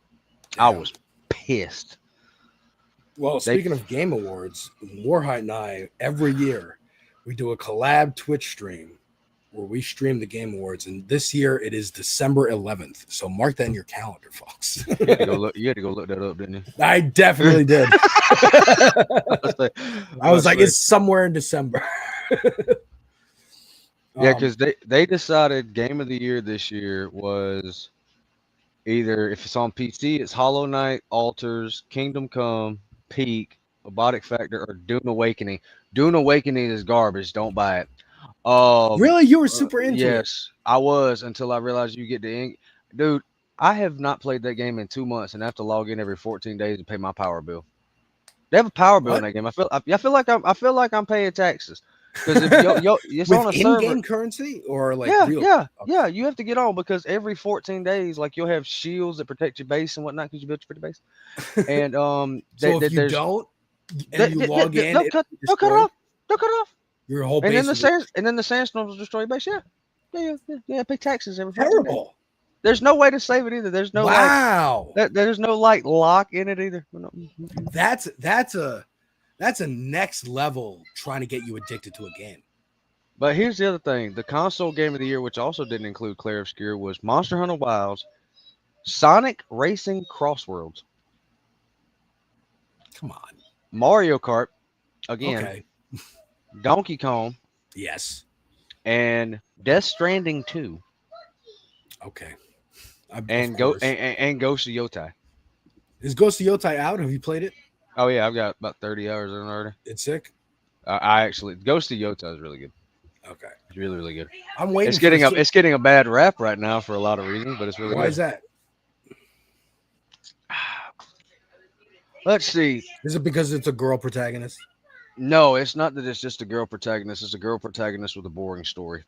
I was pissed. Well, speaking of Game Awards, Warhite and I, every year, we do a collab Twitch stream where we stream the Game Awards. And this year, it is December 11th. So mark that in your calendar, folks. You had to go look that up, didn't you? I definitely did. I was like, it's somewhere in December. Yeah, because they decided Game of the Year this year was either, if it's on PC, it's Hollow Knight, Altars, Kingdom Come, Peak, Robotic Factor, or Dune Awakening. Dune Awakening is garbage. Don't buy it. Really? You were super into it? Yes, I was, until I realized you get the ink. Dude, I have not played that game in 2 months and I have to log in every 14 days to pay my power bill. They have a power bill in that game. I feel like I'm paying taxes. Because if it's with on a in-game server, currency or like yeah, you have to get on because every 14 days, like you'll have shields that protect your base and whatnot because you built your pretty base. And so if you don't, and you log in, they'll cut it off. They'll cut it off. Your whole and base. then the sandstorms will destroy your base. Yeah. Pay taxes every 14 terrible. days. There's no way to save it either. There's no there's no like lock in it either. That's a next level trying to get you addicted to a game. But here's the other thing. The console game of the year, which also didn't include Clair Obscure, was Monster Hunter Wilds, Sonic Racing Crossworlds. Come on. Mario Kart, again. Okay. Donkey Kong. Yes. And Death Stranding 2. Okay. And Ghost of Yotai. Is Ghost of Yotai out? Have you played it? Oh yeah, I've got about 30 hours in already. It's sick. I actually Ghost of Yotai is really good. Okay, it's really good. I'm waiting. It's getting a bad rap right now for a lot of reasons, but it's really. Why good. Is that? Let's see. Is it because it's a girl protagonist? No, it's not that it's just a girl protagonist. It's a girl protagonist with a boring story.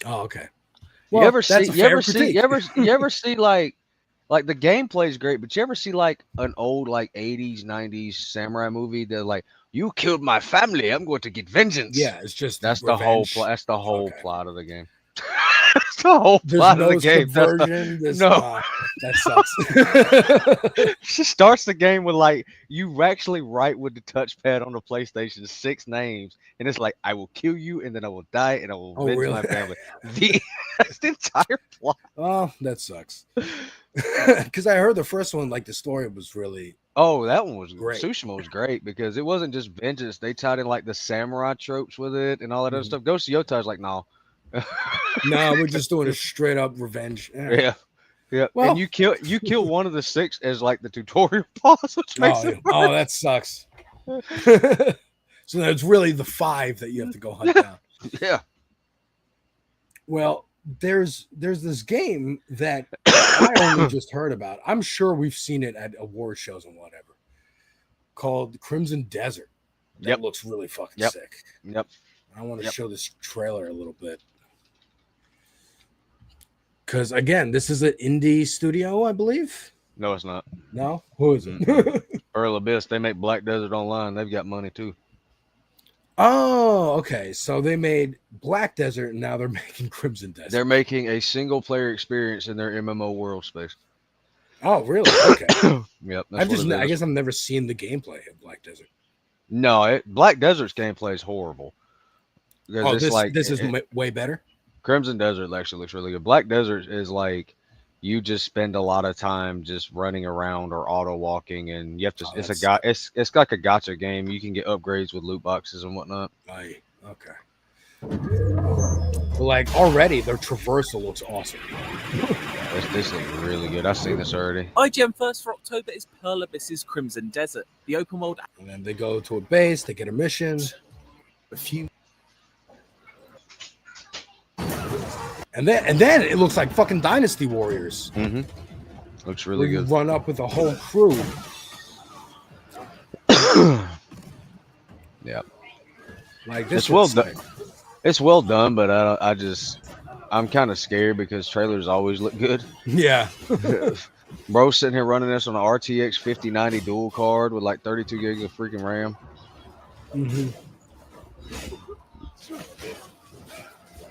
Oh, okay. Well, you ever see like the gameplay is great, but you ever see like an old like 80s, 90s samurai movie that like, you killed my family, I'm going to get vengeance. Yeah, it's just that's revenge. The whole that's the whole plot of the game. That's the whole plot of the game. That sucks. She starts the game with like, you actually write with the touchpad on the PlayStation 6 names, and it's like, I will kill you, and then I will die, and I will avenge my family. That's the entire plot. Oh, that sucks. Because I heard the first one, like the story was really. Oh, that one was great. Tsushima was great because it wasn't just vengeance. They tied in like the samurai tropes with it and all that other stuff. Ghost of Yotai is like, no. No, we're just doing a straight up revenge. Yeah. Well, and you kill one of the 6 as like the tutorial boss, which makes it worse. Oh, that sucks. So it's really the 5 that you have to go hunt down. Yeah. Well, there's this game that I only just heard about. I'm sure we've seen it at award shows and whatever. Called Crimson Desert. That looks really fucking sick. Yep. I want to show this trailer a little bit. Because again, this is an indie studio, I believe. No, it's not. No? Who is it? Earl Abyss. They make Black Desert Online. They've got money too. Oh, okay. So they made Black Desert, and now they're making Crimson Desert. They're making a single player experience in their MMO world space. Oh, really? Okay. Yep. I guess I've never seen the gameplay of Black Desert. No, Black Desert's gameplay is horrible. Oh, this is way better. Crimson Desert actually looks really good. Black Desert is like, you just spend a lot of time just running around or auto walking, and you have to. It's like a gacha game. You can get upgrades with loot boxes and whatnot. Okay. But like already, their traversal looks awesome. This looks really good. I've seen this already. IGN first for October is Pearl Abyss's Crimson Desert, the open world. And then they go to a base. They get a mission. A few. And then it looks like fucking Dynasty Warriors. Mm-hmm. Looks Where really you good. run up with a whole crew. Yeah. Like this. It's well done. It's well done, but I'm kind of scared because trailers always look good. Yeah. Bro sitting here running this on an RTX 5090 dual card with like 32 gigs of freaking RAM. Mm-hmm.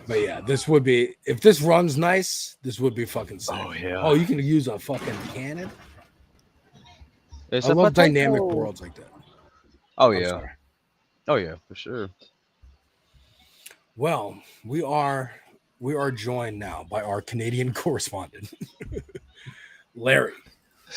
But yeah, this would be, if this runs nice, this would be fucking sick. Oh yeah. Oh, you can use a fucking cannon. It's I a love potato. dynamic worlds like that. Oh I'm yeah. sorry. Oh yeah, for sure. Well, we are joined now by our Canadian correspondent, Larry.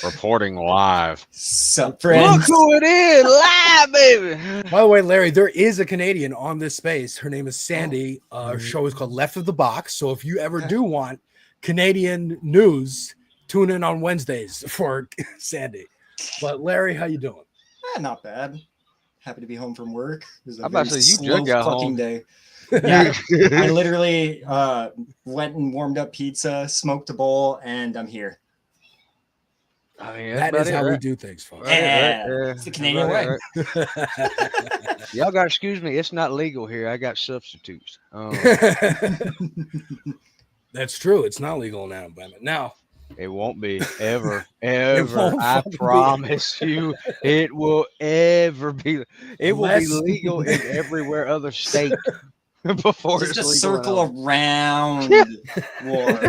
Reporting live. Sup, friends? Look who it is, live, baby. By the way, Larry, there is a Canadian on this space. Her name is Sandy. Her show is called Left of the Box. So if you ever do want Canadian news, tune in on Wednesdays for Sandy. But Larry, how you doing? Not bad. Happy to be home from work. It was a I'm about very to say, you slow just got fucking home. day. Yeah, I literally went and warmed up pizza, smoked a bowl, and I'm here. I mean, That is how we do things, folks. It's the Canadian way. Y'all got to excuse me. It's not legal here. I got substitutes. That's true. It's not legal in Alabama. Now, it won't be ever, ever. won't I fucking be. promise you, it will ever be. It will be Unless- legal in everywhere other state before Just it's a legal. circle around war.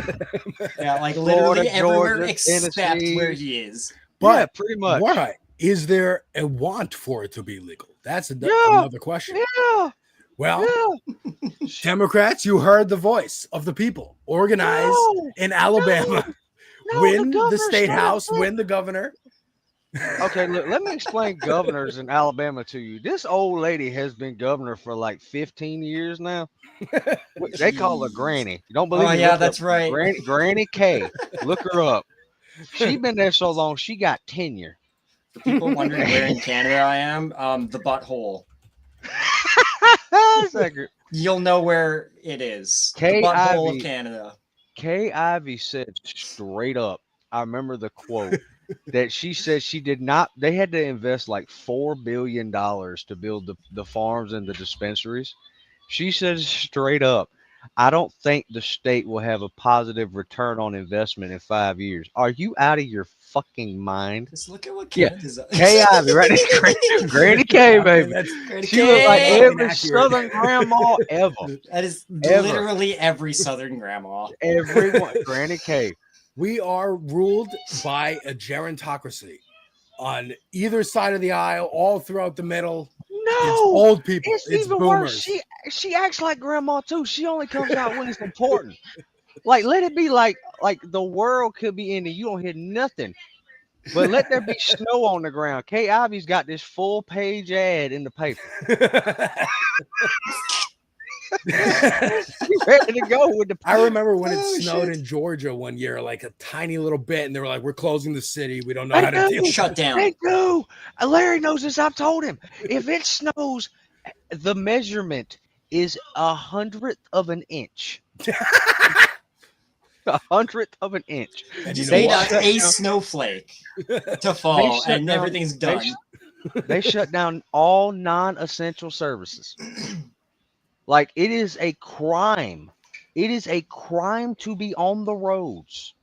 Yeah, like Florida, literally everywhere Georgia, except Tennessee. where he is. but Yeah, pretty much. Why is there a want for it to be legal? That's Yeah. another question. Yeah. Well, Democrats, you heard the voice of the people. Organize in Alabama, win the governor state straight up house, said- win the governor. Okay, look, let me explain governors in Alabama to you. This old lady has been governor for like 15 years now. They call her Granny. You don't believe Oh, me? yeah, Look that's up right. Granny K. Look her up. She been there so long, she got tenure. For people wondering where in Canada I am, the butthole. You'll know where it is. The butthole of Canada. Kay Ivey said straight up, I remember the quote that she said she did not, they had to invest like $4 billion to build the farms and the dispensaries. She said straight up, I don't think the state will have a positive return on investment in 5 years. Are you out of your fucking mind? Just look at what Yeah, Canada's Kay Ivey, right? Granny K, baby. Granny She was like K. every Southern grandma ever. That is Ever. literally every Southern grandma. Everyone, Granny K. We are ruled by a gerontocracy on either side of the aisle, all throughout the middle. No, it's old people. It's It's even boomers. worse. She acts like grandma too. She only comes out when it's important. Like, let it be like the world could be ending. You don't hear nothing. But let there be snow on the ground. Kay Ivey's got this full page ad in the paper. She's ready to go with the. I remember when it snowed in Georgia one year, like a tiny little bit, and they were like, "We're closing the city. We don't know how to deal." Shut down. They do. Larry knows this. I've told him. If it snows, the measurement is 100th of an inch. 100th of an inch. And you They need shut a down- snowflake to fall, shut and down- everything's they done. They shut down all non-essential services. Like, it is a crime. It is a crime to be on the roads.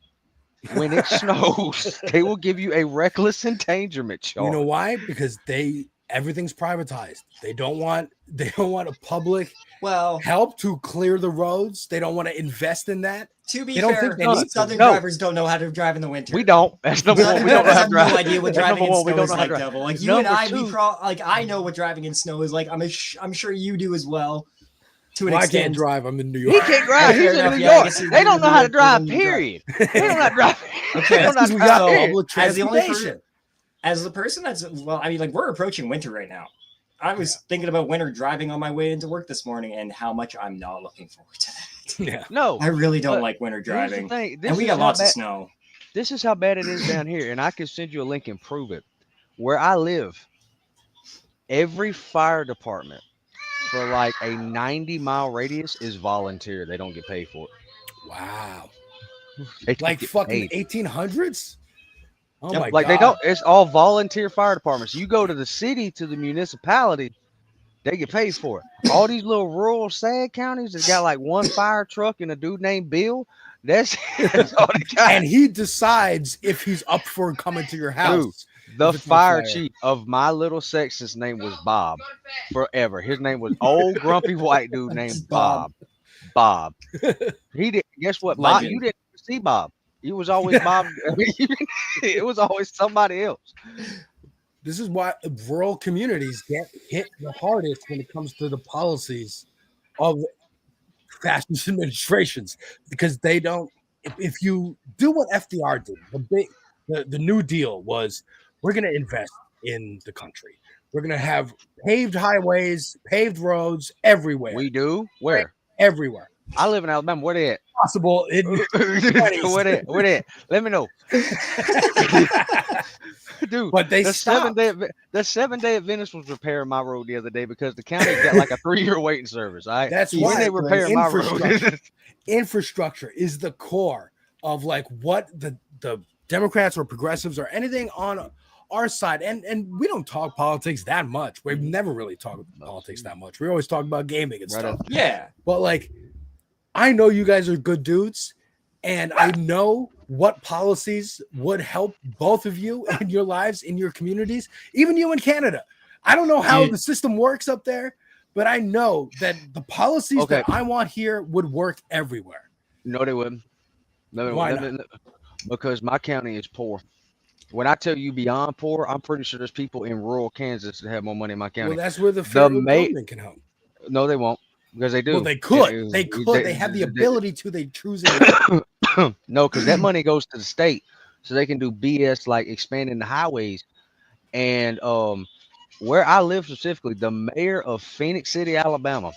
When it snows, they will give you a reckless endangerment charge. You know why? Because everything's privatized. They don't want a public help to clear the roads. They don't want to invest in that. To be They don't fair, think they need to. Southern No. drivers don't know how to drive in the winter. We don't. That's number one. We don't know how to have drive. no idea what That's driving in number one. We snow don't is know how to like, drive. Devil. Like you and Number I, two- like I know what driving in snow is like. I'm sure you do as well. To an Well, I extent. can't drive. I'm in New He York. can't drive. Fair He's in enough. New Yeah, I York. guess you're They don't know how to New York, drive, you drive. period. They don't know how to drive. Okay, They don't know how to we drive, got period. public as the only transportation. as the person that's I mean, like we're approaching winter right now. I was thinking about winter driving on my way into work this morning, and how much I'm not looking forward to that. Yeah. No, I really don't but like winter here's the driving, thing. This and we is got how lots of bad- snow. This is how bad it is down here, and I can send you a link and prove it. Where I live, every fire department for like a 90-mile radius is volunteer. They don't get paid for it. Wow. They don't Like get fucking paid. 1800s? Oh Yep, my like god. they don't. It's all volunteer fire departments. You go to the city, to the municipality, they get paid for it. All these little rural sad counties that got like one fire truck and a dude named Bill. That's all they got. And he decides if he's up for coming to your house. Dude, the if it's on fire fire. chief of my little section's name was Bob. Forever. His name was old grumpy white dude named Bob. Bob. He did. Guess what, Bob? Legend. You didn't see Bob. He was always Bob. It was always somebody else. This is why rural communities get hit the hardest when it comes to the policies of fascist administrations, because they don't. If you do what FDR did, the New Deal was, we're going to invest in the country. We're going to have paved highways, paved roads everywhere. We do? Where? Everywhere. I live in Alabama. Where they at? Possible. Where they at? Where they at? Let me know. Dude, but they the stopped. 7-day Adventist was repairing my road the other day because the county got like a 3-year waiting service. All right, That's when why they repairing my road. Infrastructure is the core of like what the Democrats or progressives or anything on our side, and we don't talk politics that much. We've never really talked politics that much. We always talk about gaming and stuff. Yeah, but like, I know you guys are good dudes, and I know what policies would help both of you in your lives, in your communities, even you in Canada. I don't know how the system works up there, but I know that the policies that I want here would work everywhere. No, they wouldn't. No, Why not? Because my county is poor. When I tell you beyond poor, I'm pretty sure there's people in rural Kansas that have more money in my county. Well, that's where the federal government can help. No, they won't, because they do. Well, they could. They have the ability to. They choose it. No, because that money goes to the state, so they can do BS like expanding the highways. And where I live specifically, the mayor of Phoenix City, Alabama,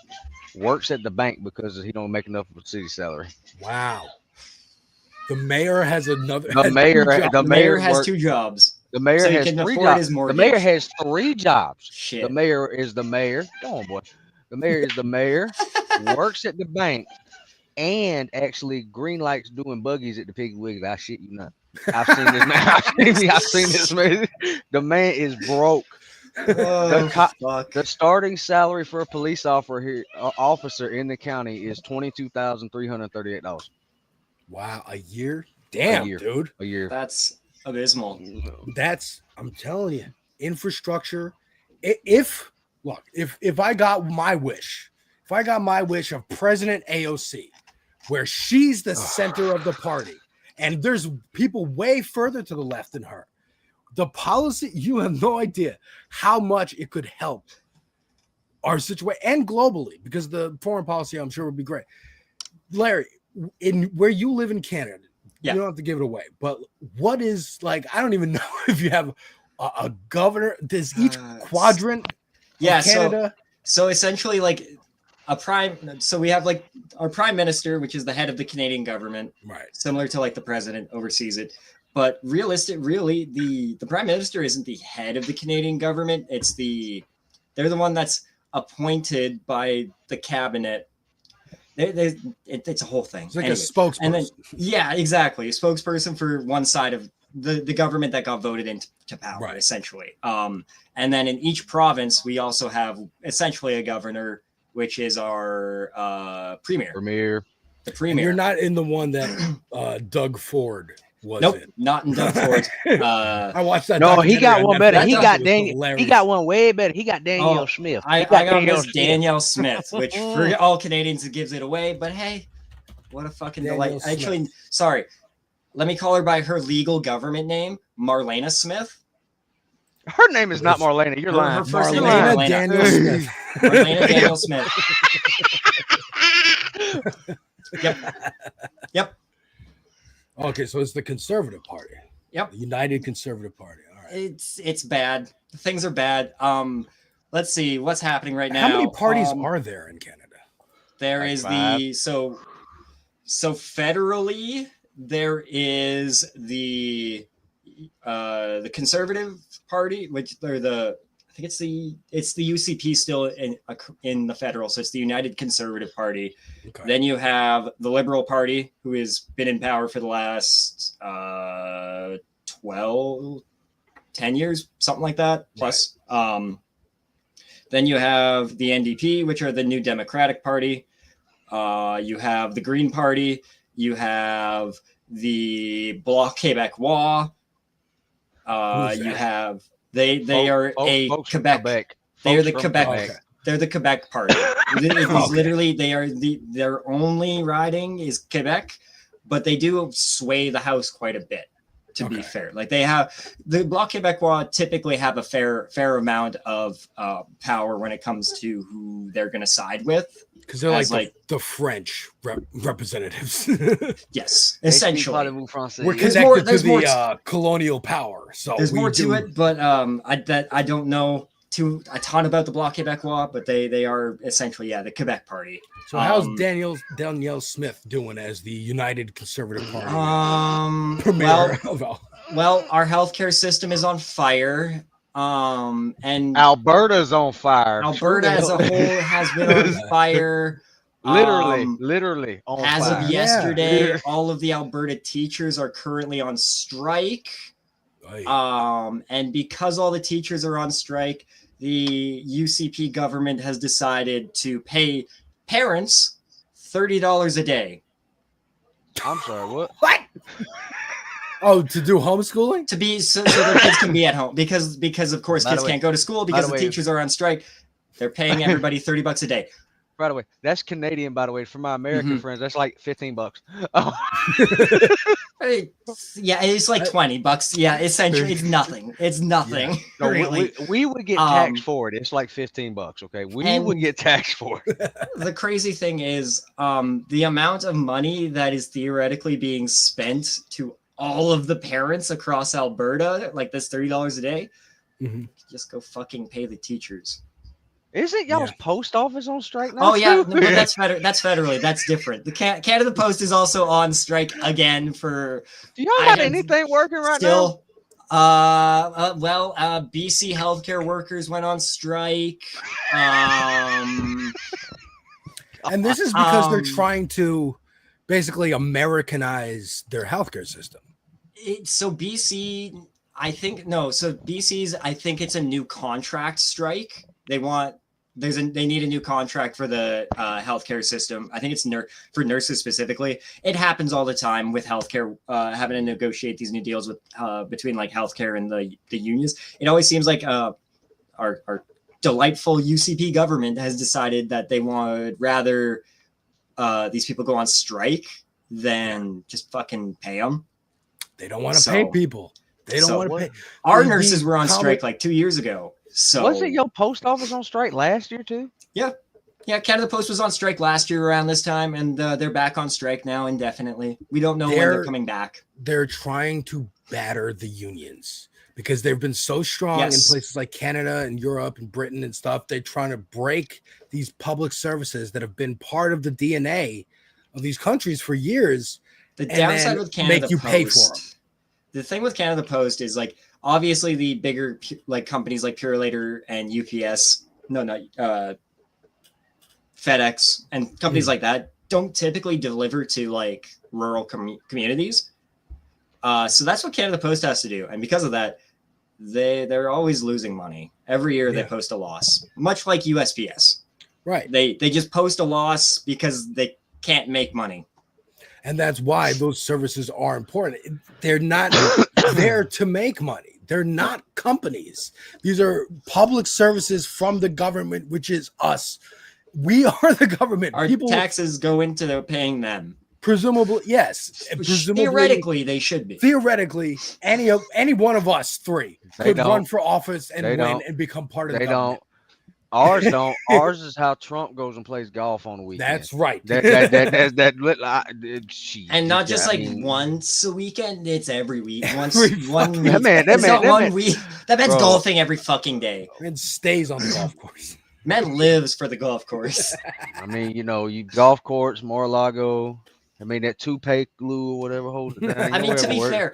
works at the bank because he don't make enough of a city salary. Wow. The mayor has another. The mayor has 2 jobs. The mayor so has he can 3 afford jobs. his The mortgage. mayor has 3 jobs. Shit. The mayor is the mayor. Come on, boy. The mayor is the mayor, works at the bank, and actually green lights doing buggies at the Piggly Wiggly. I shit you not. I've seen this man. I've seen this man. The man is broke. The starting salary for a police officer in the county is $22,338. Wow, a year? Damn, dude. A year. That's abysmal. I'm telling you, infrastructure. If I got my wish, of President AOC, where she's the center of the party, and there's people way further to the left than her, the policy, you have no idea how much it could help our situation, and globally, because the foreign policy, I'm sure, would be great. Larry, in where you live in Canada, you don't have to give it away, but what is, like, I don't even know if you have a governor. Does each quadrant of Canada? So essentially, like so we have like our prime minister, which is the head of the Canadian government, right? Similar to like the president oversees it. But really, the prime minister isn't the head of the Canadian government. They're the one that's appointed by the cabinet. It's a whole thing. It's like a spokesperson. And then, yeah, exactly. A spokesperson for one side of the government that got voted into power, essentially. And then in each province, we also have essentially a governor, which is our premier. The premier. And you're not in the one that Doug Ford was in. Not in Doug Ford's. I watched that. No, he got one better. He got Daniel. He got one way better. He got Danielle Smith. I got Miss Danielle Smith, which for all Canadians, it gives it away. But hey, what a fucking delight. Actually, sorry. Let me call her by her legal government name, Marlena Smith. Her name is not Marlena. You're lying. Her first name Marlena is Daniel Smith. Marlena Daniel Smith. Yep. Okay, so it's the Conservative Party. Yep. The United Conservative Party. All right. It's bad. Things are bad. Let's see what's happening right now. How many parties are there in Canada? There Like is 5. so federally there is the Conservative Party, which they're the I think it's the UCP still in the federal, so it's the United Conservative Party. Okay. Then you have the Liberal Party, who has been in power for the last 10 years, something like that, plus. Right. Then you have the NDP, which are the New Democratic Party. You have the Green Party. You have the Bloc Québécois. You have they are a Quebec. They are the Quebec. Okay. They're the Quebec Party. It's literally their only riding is Quebec, but they do sway the House quite a bit. To be fair, like they have the Bloc Québécois typically have a fair amount of power when it comes to who they're going to side with, because they're like the French representatives. Yes, essentially. We're connected to the colonial power, so there's more to it. But I don't know a ton about the Bloc Québécois, but they are essentially the Quebec Party. So how's Danielle Smith doing as the United Conservative Party? Well, our healthcare system is on fire. And Alberta's on fire. Alberta as a whole has been on fire. Literally on fire. As of yesterday, all of the Alberta teachers are currently on strike. And because all the teachers are on strike, the UCP government has decided to pay parents $30 a day. I'm sorry, what? What? Oh, to do homeschooling? To be so their kids can be at home because of course kids can't go to school because the teachers are on strike. They're paying everybody $30 a day. By the way, that's Canadian. By the way, for my American friends, that's like $15. Yeah, it's like $20. Yeah, essentially, it's nothing. It's nothing. Yeah. No, really. We would get taxed for it. It's like $15. Okay, we would get taxed for it. The crazy thing is, the amount of money that is theoretically being spent to all of the parents across Alberta, like this $30 a day, just go fucking pay the teachers. Isn't y'all's post office on strike now? Oh yeah, no, that's federally. That's different. The Canada Post is also on strike again for. Do y'all have anything working right now? BC healthcare workers went on strike. And this is because they're trying to basically Americanize their healthcare system. So BC, I think BC's. I think it's a new contract strike. They need a new contract for the healthcare system. I think it's for nurses specifically. It happens all the time with healthcare, having to negotiate these new deals with between like healthcare and the unions. It always seems like our delightful UCP government has decided that they would rather these people go on strike than just fucking pay them. They don't want to pay people. They don't want to pay. Our nurses were on strike like 2 years ago. So wasn't your post office on strike last year too? Yeah, Canada Post was on strike last year around this time, and they're back on strike now indefinitely. We don't know when they're coming back. They're trying to batter the unions because they've been so strong in places like Canada and Europe and Britain and stuff. They're trying to break these public services that have been part of the DNA of these countries for years. The downside with Canada make you Post, pay for them. The thing with Canada Post is like, obviously, the bigger like companies like Purolator and UPS, FedEx, and companies like that don't typically deliver to like rural communities. So that's what Canada Post has to do, and because of that, they're always losing money. Every year they post a loss, much like USPS. Right. They just post a loss because they can't make money. And that's why those services are important. They're not there to make money. They're not companies. These are public services from the government, which is us. We are the government. Our taxes go into paying them. Presumably, yes. Theoretically, they should be. Theoretically, any one of us three could run for office and win and become part of the government. Ours don't. Ours is how Trump goes and plays golf on the weekend. That's right. And not just once a weekend. It's every week. That man's golfing every fucking day. And stays on the golf course. Man lives for the golf course. I mean, you golf courts, Mar-a-Lago. I mean, that toupee glue or whatever holds it down. I mean, to be fair,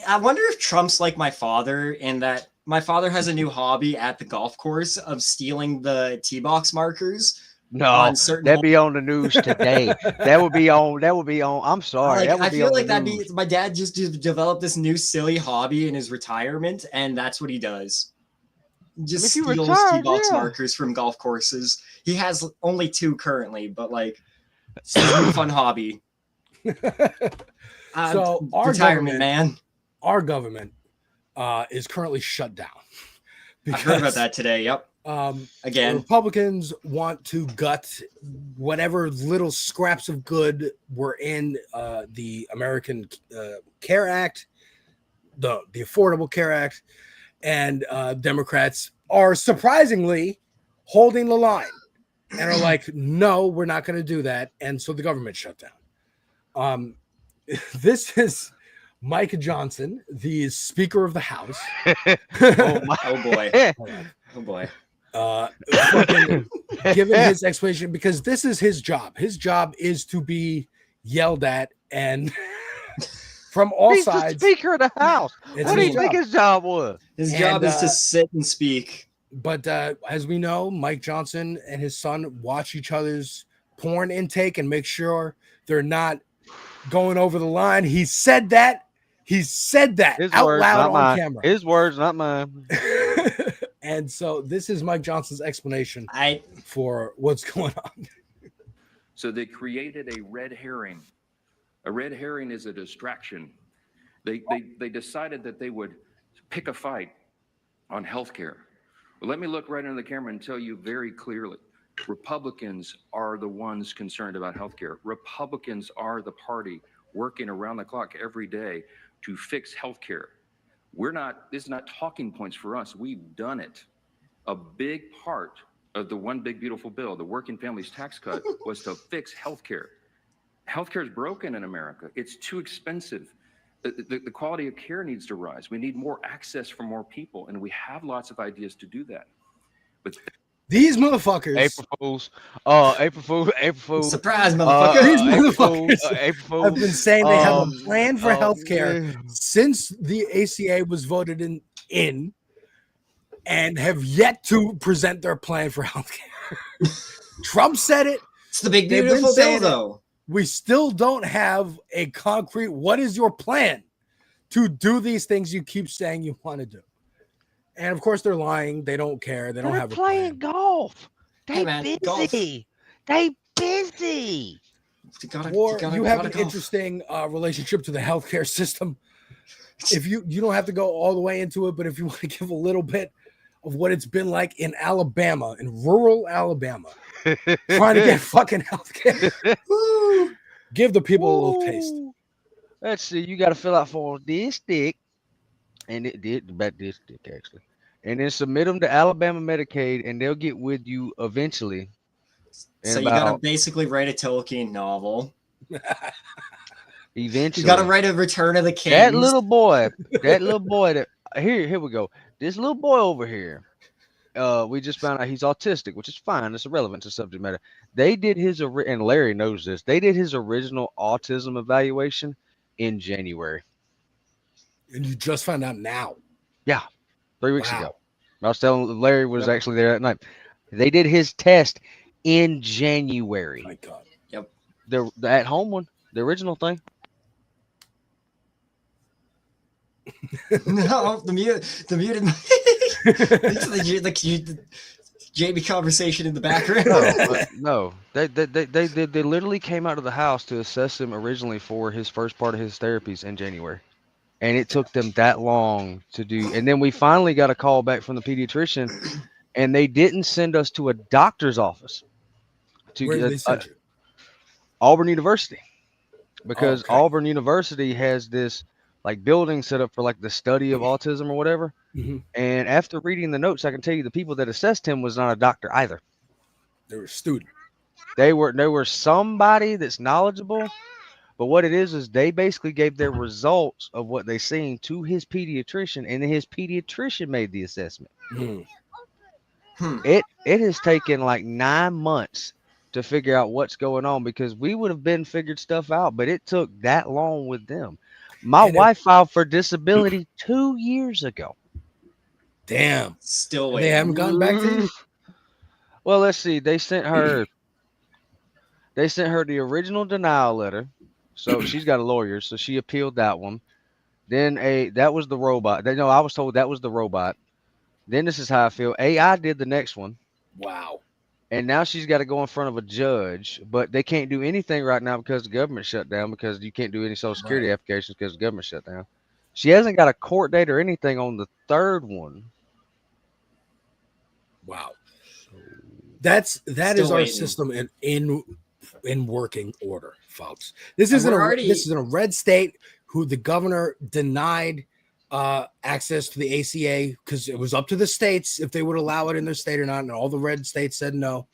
I wonder if Trump's like my father in that My father has a new hobby at the golf course of stealing the tee box markers. No, on certain that'd be on the news today. That would be on. I'm sorry. Like, that would I be feel on like the that'd news. be my dad just developed this new silly hobby in his retirement, and that's what he does. Just If you steals retired, tee box yeah. markers from golf courses. He has only 2 currently, but like it's his new fun hobby. So our retirement, man. Our government is currently shut down. I heard about that today. Yep. Again, the Republicans want to gut whatever little scraps of good were in the American Care Act, the Affordable Care Act, and Democrats are surprisingly holding the line and are like, no, we're not going to do that. And so the government shut down. This is Mike Johnson, the Speaker of the House. Oh boy. Oh boy. Given his explanation, because this is his job. His job is to be yelled at and from all He's sides. the Speaker of the House. It's What do his you think job. his job was? His job is to sit and speak. But as we know, Mike Johnson and his son watch each other's porn intake and make sure they're not going over the line. He said that. His out words, loud not on mine. camera. His words, not mine. And so this is Mike Johnson's explanation for what's going on. So they created a red herring. A red herring is a distraction. They decided that they would pick a fight on healthcare. Well, let me look right into the camera and tell you very clearly. Republicans are the ones concerned about healthcare. Republicans are the party working around the clock every day to fix healthcare. This is not talking points for us. We've done it. A big part of the one big beautiful bill, the working families tax cut, was to fix healthcare. Healthcare is broken in America. It's too expensive. The quality of care needs to rise. We need more access for more people, and we have lots of ideas to do that. But these motherfuckers. April Fools. Surprise, motherfucker. These motherfuckers April have been saying they have a plan for oh, healthcare since the ACA was voted in and have yet to present their plan for healthcare. Trump said it. It's the big They've been beautiful bill, saying it. though. We still don't have a concrete, what is your plan to do these things you keep saying you want to do? And of course, they're lying. They don't care. They don't have a plan. playing golf. Hey, man, busy. golf. They busy. You have an interesting relationship to the healthcare system. If you don't have to go all the way into it, but if you want to give a little bit of what it's been like in Alabama, in rural Alabama, trying to get fucking healthcare, give the people a little taste. Let's see. You got to fill out for this stick, and it did about this stick actually, and then submit them to Alabama Medicaid, and they'll get with you eventually. So you gotta basically write a Tolkien novel. Eventually, You gotta write a Return of the King. That little boy. That here we go. This little boy over here. We just found out he's autistic, which is fine. It's irrelevant to subject matter. They did his and Larry knows this. They did his original autism evaluation in January. And you just found out now. Yeah, 3 weeks ago. I was telling Larry was actually there that night. They did his test in January. My God. Yep. The at home one, the original thing. No, the muted. the Jamie conversation in the background. No, they literally came out of the house to assess him originally for his first part of his therapies in January, and it took them that long to do. And then we finally got a call back from the pediatrician, and they didn't send us to a doctor's office. Where did they send you? Auburn University, because Auburn University has this like building set up for like the study of autism or whatever. Mm-hmm. And after reading the notes, I can tell you the people that assessed him was not a doctor either. They were a student. They were somebody that's knowledgeable, but what it is they basically gave their results of what they seen to his pediatrician, and then his pediatrician made the assessment. It has taken like 9 months to figure out what's going on, because we would have been figured stuff out, but it took that long with them. My wife filed for disability 2 years ago. Damn. Still They waiting. haven't gotten back to you? Well, let's see. They sent her the original denial letter. So she's got a lawyer, so she appealed that one. Then that was the robot. No, I was told that was the robot. Then this is how I feel. AI did the next one. Wow. And now she's got to go in front of a judge, but they can't do anything right now because the government shut down, because you can't do any Social Security applications because the government shut down. She hasn't got a court date or anything on the third one. Wow. That Still is our waiting. system in working order, folks. This isn't we're already- this is in a red state who the governor denied access to the ACA because it was up to the states if they would allow it in their state or not, and all the red states said no.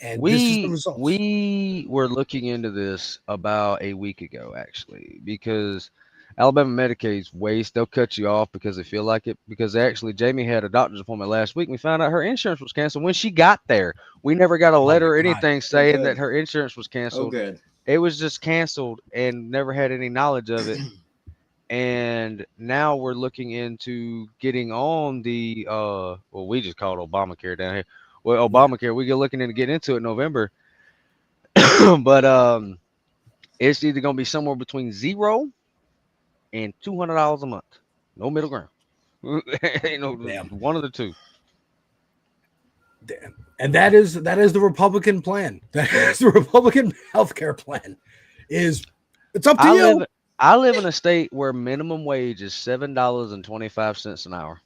And this is the result. We were looking into this about a week ago, actually, because Alabama Medicaid's waste. They'll cut you off because they feel like it. Because actually, Jamie had a doctor's appointment last week. And we found out her insurance was canceled when she got there. We never got a letter or anything saying that her insurance was canceled. Oh, good. It was just canceled and never had any knowledge of it. And now we're looking into getting on the well, we just call it Obamacare down here. Well, Obamacare, we get looking into getting into it in November. But it's either gonna be somewhere between $0 and $200 a month. No middle ground. One of the two. Damn. And that is the Republican plan. That is the Republican healthcare plan. It's up to you. I live in a state where minimum wage is $7.25 an hour,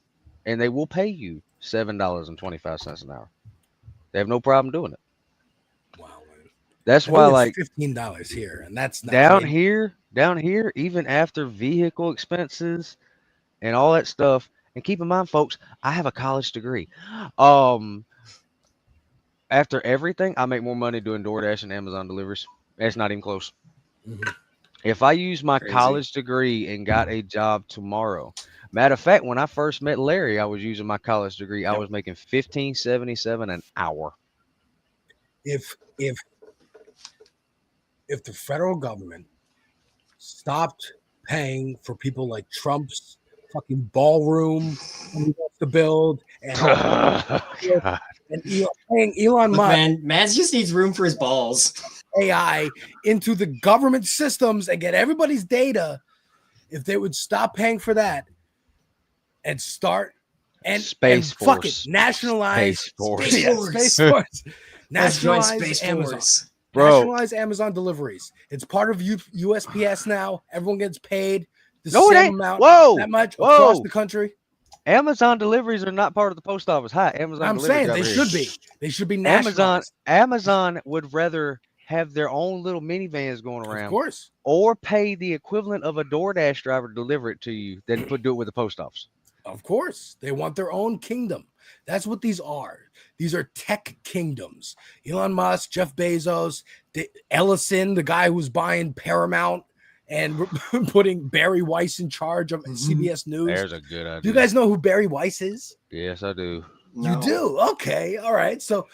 and they will pay you $7.25 an hour. They have no problem doing it. Wow. That's I why, think like, it's $15 here, and that's not down here, even after vehicle expenses and all that stuff. And keep in mind, folks, I have a college degree. After everything, I make more money doing DoorDash and Amazon deliveries. It's not even close. Mm-hmm. If I use my college degree and got a job tomorrow, matter of fact, when I first met Larry, I was using my college degree. I was making $15.77 an hour. If the federal government stopped paying for people like Trump's fucking ballroom he wants to build and paying Elon Musk, man just needs room for his balls. AI into the government systems and get everybody's data, if they would stop paying for that and start and fuck it, nationalize Space Force. Space Force. Nationalize Amazon. Bro. Nationalize Amazon deliveries. It's part of USPS now. Everyone gets paid the No, it same ain't. amount that much Whoa. across the country. Amazon deliveries are not part of the post office. Hi, Amazon. I'm saying they should be. They should be nationalized. Amazon would rather have their own little minivans going around, of course, or pay the equivalent of a DoorDash driver to deliver it to you than do it with the post office. Of course, they want their own kingdom. That's what these are. These are tech kingdoms. Elon Musk, Jeff Bezos, Ellison, the guy who's buying Paramount and putting Barry Weiss in charge of CBS News. There's a good idea. Do you guys know who Barry Weiss is? Yes, I do. You do? Okay. All right. So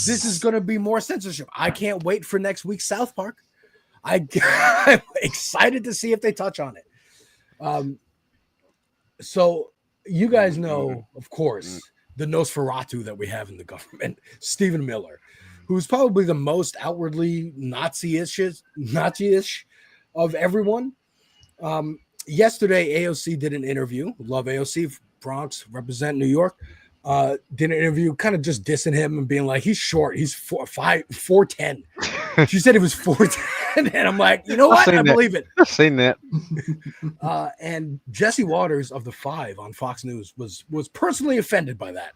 this is going to be more censorship. I can't wait for next week's South Park. I'm excited to see if they touch on it. So you guys know, of course, the Nosferatu that we have in the government, Stephen Miller, who's probably the most outwardly Nazi-ish of everyone. Yesterday, AOC did an interview. Love AOC, Bronx, represent New York. Did an interview kind of just dissing him and being like, he's short. He's 4'10". She said he was 4'10", and I'm like, you know what? I believe it. I've seen that. And Jesse Waters of The Five on Fox News was personally offended by that,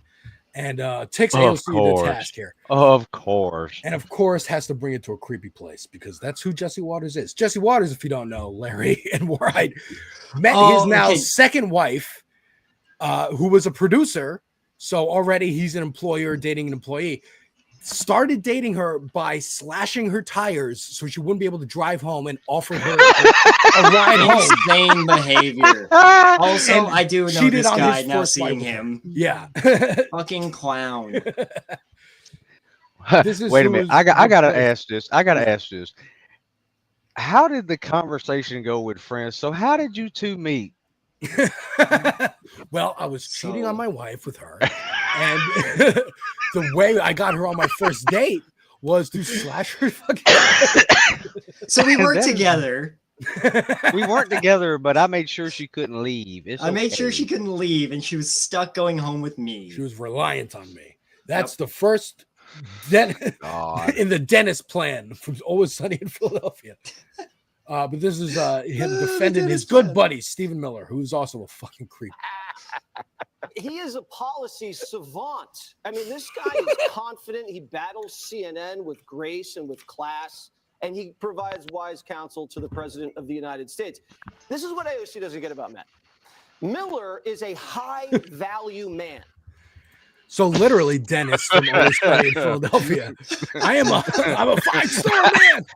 and takes AOC to task here. Of course. And of course has to bring it to a creepy place, because that's who Jesse Waters is. Jesse Waters, if you don't know, Larry and Wright, met his now second wife, who was a producer. So already he's an employer dating an employee. Started dating her by slashing her tires so she wouldn't be able to drive home, and offered her a ride home. Insane behavior. Also, And I do know cheated this on guy his now, first seeing wife. him. Yeah. Fucking clown. Wait a minute. I gotta ask this. How did the conversation go with friends? So how did you two meet? Well, I was cheating on my wife with her, and the way I got her on my first date was to slash her fucking. So we worked together. We weren't together, but I made sure she couldn't leave. I made sure she couldn't leave, and she was stuck going home with me. She was reliant on me. That's the first in the dentist plan from Always Sunny in Philadelphia. But this is him defending his good buddy Stephen Miller, who's also a fucking creep. He is a policy savant. I mean, this guy is confident. He battles CNN with grace and with class, and he provides wise counsel to the president of the United States. This is what AOC doesn't get about Matt. Miller is a high-value man. So literally, Dennis from Always Sunny in Philadelphia. I'm a 5-star man.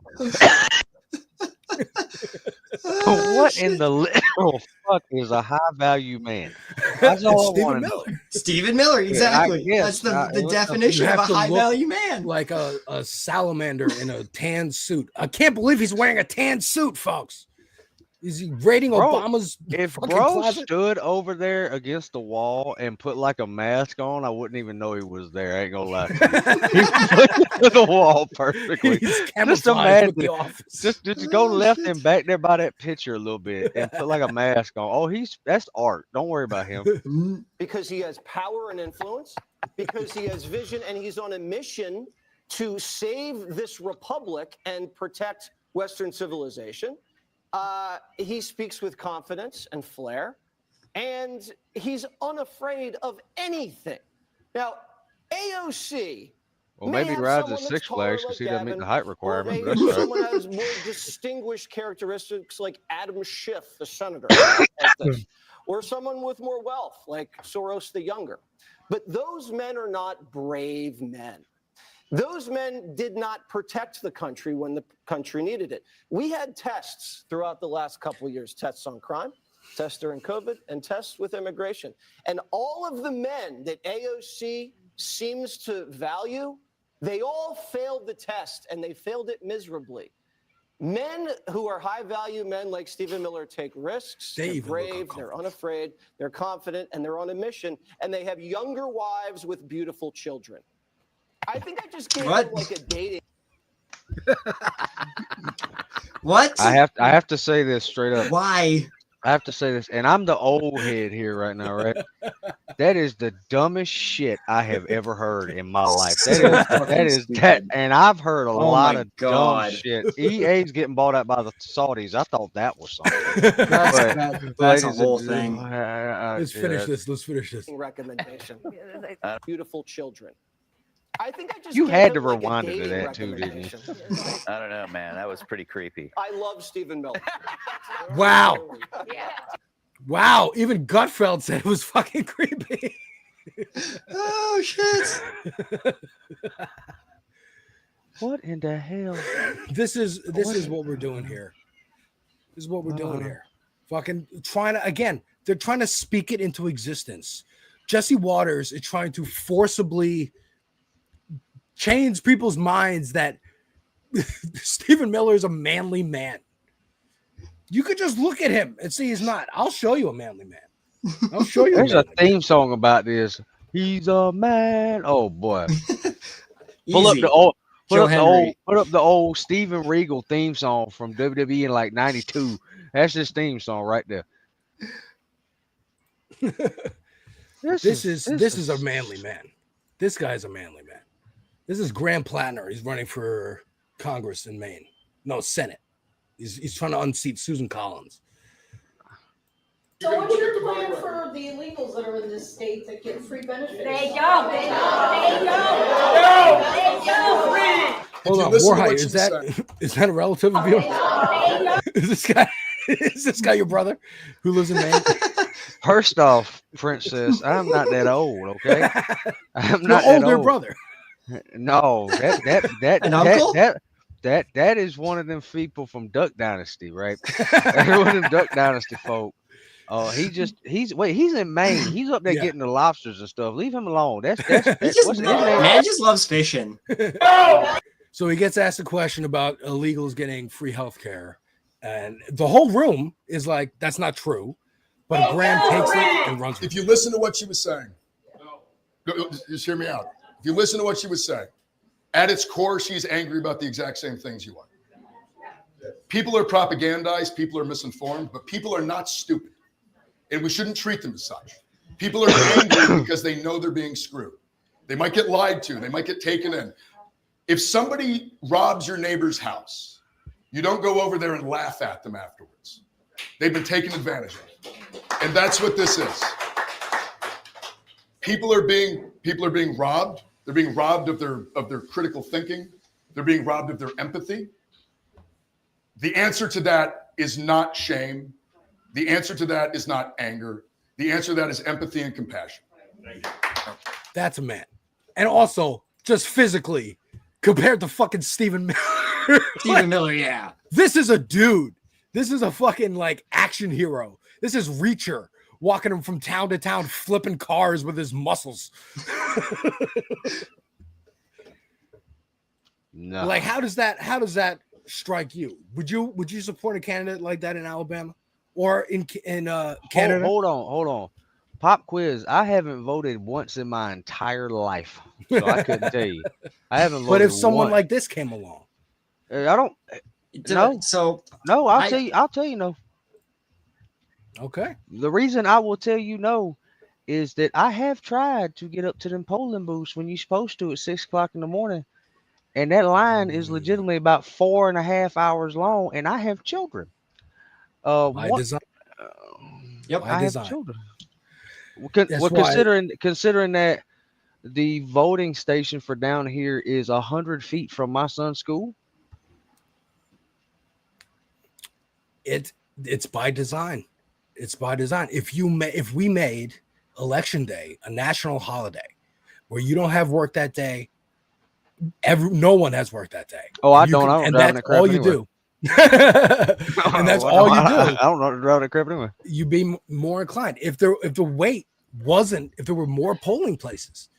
What in the literal fuck is a high value man? That's all Stephen Miller. Stephen Miller, exactly. Yeah, That's the definition You of a have to high look value man. like a salamander in a tan suit. I can't believe he's wearing a tan suit, folks. Is he raiding Obama's If fucking bro closet? stood over there against the wall and put like a mask on, I wouldn't even know he was there. I ain't gonna lie. He put to the wall perfectly. He's Just camouflaged with imagine. the office. Just go left and back there by that picture a little bit and put like a mask on. Oh, that's art. Don't worry about him. Because he has power and influence, because he has vision, and he's on a mission to save this republic and protect Western civilization. He speaks with confidence and flair, and he's unafraid of anything. Now, AOC. Well, may maybe he have rides someone at that's Six taller Flags because like he doesn't meet Gavin, the height or requirement. maybe That's someone right. has more distinguished characteristics like Adam Schiff, the senator, or someone with more wealth like Soros the Younger. But those men are not brave men. Those men did not protect the country when the country needed it. We had tests throughout the last couple of years, tests on crime, tests during COVID, and tests with immigration. And all of the men that AOC seems to value, they all failed the test, and they failed it miserably. Men who are high-value men like Stephen Miller take risks, they're brave, they're unafraid, they're confident, and they're on a mission, and they have younger wives with beautiful children. I think I just gave him like a dating. What? I have to say this straight up. Why? I have to say this, and I'm the old head here right now, right? That is the dumbest shit I have ever heard in my life. That, and I've heard a lot of dumb shit. EA's getting bought out by the Saudis. I thought that was something. That's a whole thing. Let's finish this. Let's finish this. Recommendation. Beautiful children. I think I just You gave had him to like a rewind it to dating that too, didn't you? recommendation. I don't know, man. That was pretty creepy. I love Stephen Miller. Wow. Wow. Even Gutfeld said it was fucking creepy. Oh, shit. What in the hell? This is what we're doing here. This is what we're doing here. Fucking trying to, again, they're trying to speak it into existence. Jesse Waters is trying to forcibly change people's minds that Stephen Miller is a manly man. You could just look at him and see he's not. I'll show you a manly man. I'll show you. There's a theme song about this. He's a man. Oh boy. Pull up the old Steven Regal theme song from WWE in like '92. That's his theme song right there. This is a manly man. This guy's a manly man. This is Graham Plattner. He's running for Congress in Maine. No, Senate. He's trying to unseat Susan Collins. So what's your plan for the illegals that are in this state that get free benefits? They don't. Hold on, Warhite, is that a relative of yours? Is this guy your brother who lives in Maine? First off, Princess, I'm not that old, okay? I'm not your that older old. brother. No, that is one of them people from Duck Dynasty, right? One of them Duck Dynasty folk. He's in Maine. He's up there getting the lobsters and stuff. Leave him alone. Man just loves fishing. So he gets asked a question about illegals getting free health care, and the whole room is like, that's not true. but Graham takes it and runs with If you listen to what she was saying, just hear me out. If you listen to what she was saying, at its core, she's angry about the exact same things you are. People are propagandized, people are misinformed, but people are not stupid. And we shouldn't treat them as such. People are angry because they know they're being screwed. They might get lied to, they might get taken in. If somebody robs your neighbor's house, you don't go over there and laugh at them afterwards. They've been taken advantage of. And that's what this is. People are being robbed. They're being robbed of their critical thinking. They're being robbed of their empathy. The answer to that is not shame. The answer to that is not anger. The answer to that is empathy and compassion. That's a man. And also, just physically, compared to fucking Stephen Miller. Stephen Miller, yeah. This is a dude. This is a fucking like action hero. This is Reacher walking him from town to town, flipping cars with his muscles. No. Like, how does that strike you? Would you support a candidate like that in Alabama or in Canada? Hold on. Pop quiz. I haven't voted once in my entire life, so I couldn't tell you. I haven't voted. But if someone once. like this came along, I don't. No. So no, I'll tell you no. Okay. The reason I will tell you no is that I have tried to get up to them polling booths when you're supposed to at 6 o'clock in the morning, and that line is legitimately about 4.5 hours long, and I have children. By design. Yep, By I design. have children. That's Well, why- considering that the voting station for down here is 100 feet from my son's school. It's by design. It's by design. If we made Election Day a national holiday where you don't have work that day, no one has work that day. Oh, I You don't. can- I don't and drive in that's that crap all you anyway. do. And that's all you do. I don't know how to drive that crap anyway. You'd be more inclined if the wait wasn't, if there were more polling places,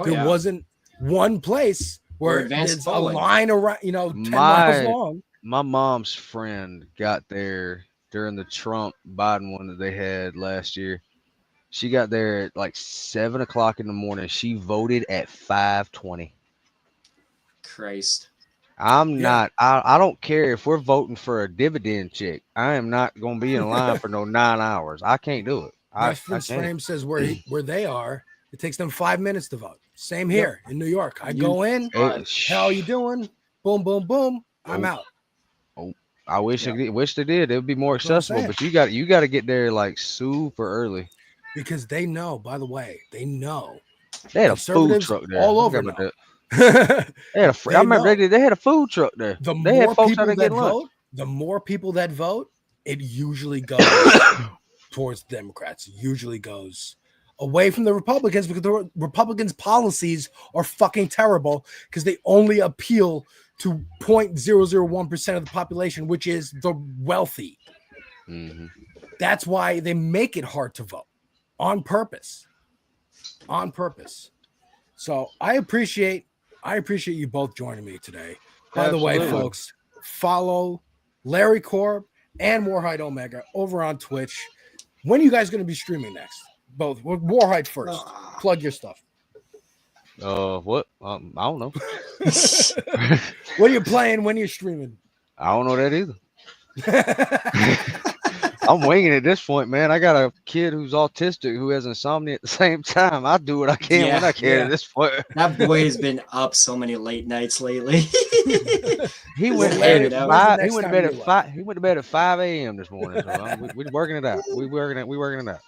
there wasn't one place where advanced there's polling. a line around, 10 miles long. My mom's friend got there during the Trump-Biden one that they had last year. She got there at like 7 o'clock in the morning. She voted at 5:20. Christ. I'm not. I don't care if we're voting for a dividend check. I am not going to be in line for no 9 hours. I can't do it. Reference can't. frame says where they are, it takes them 5 minutes to vote. Same here in New York. I go in, how you doing? Boom, boom, boom. I'm out. Oh, I wish they did. It would be more That's what I'm accessible, saying. but you got to get there like super early. Because they know, by the way, they had a food conservatives truck there. all I over forgot now. about that. I remember they had a food truck there. The They had more folks people out there that getting lunch. vote, the more people that vote, it usually goes towards Democrats. It usually goes away from the Republicans because the Republicans' policies are fucking terrible because they only appeal to 0.001% of the population, which is the wealthy. Mm-hmm. That's why they make it hard to vote on purpose. On purpose. So I appreciate you both joining me today. By the way, Absolutely. folks, follow Larry Korb and Warhide Omega over on Twitch. When are you guys going to be streaming next? Both. Warhide first. Plug your stuff. What? I don't know. What are you playing when you're streaming? I don't know that either. I'm winging it at this point, man. I got a kid who's autistic who has insomnia at the same time. I do what I can when I can at this point. That boy has been up so many late nights lately. He went to bed at 5. He went to bed at 5. He went to bed at 5 a.m. this morning. So we're working it out. We're working it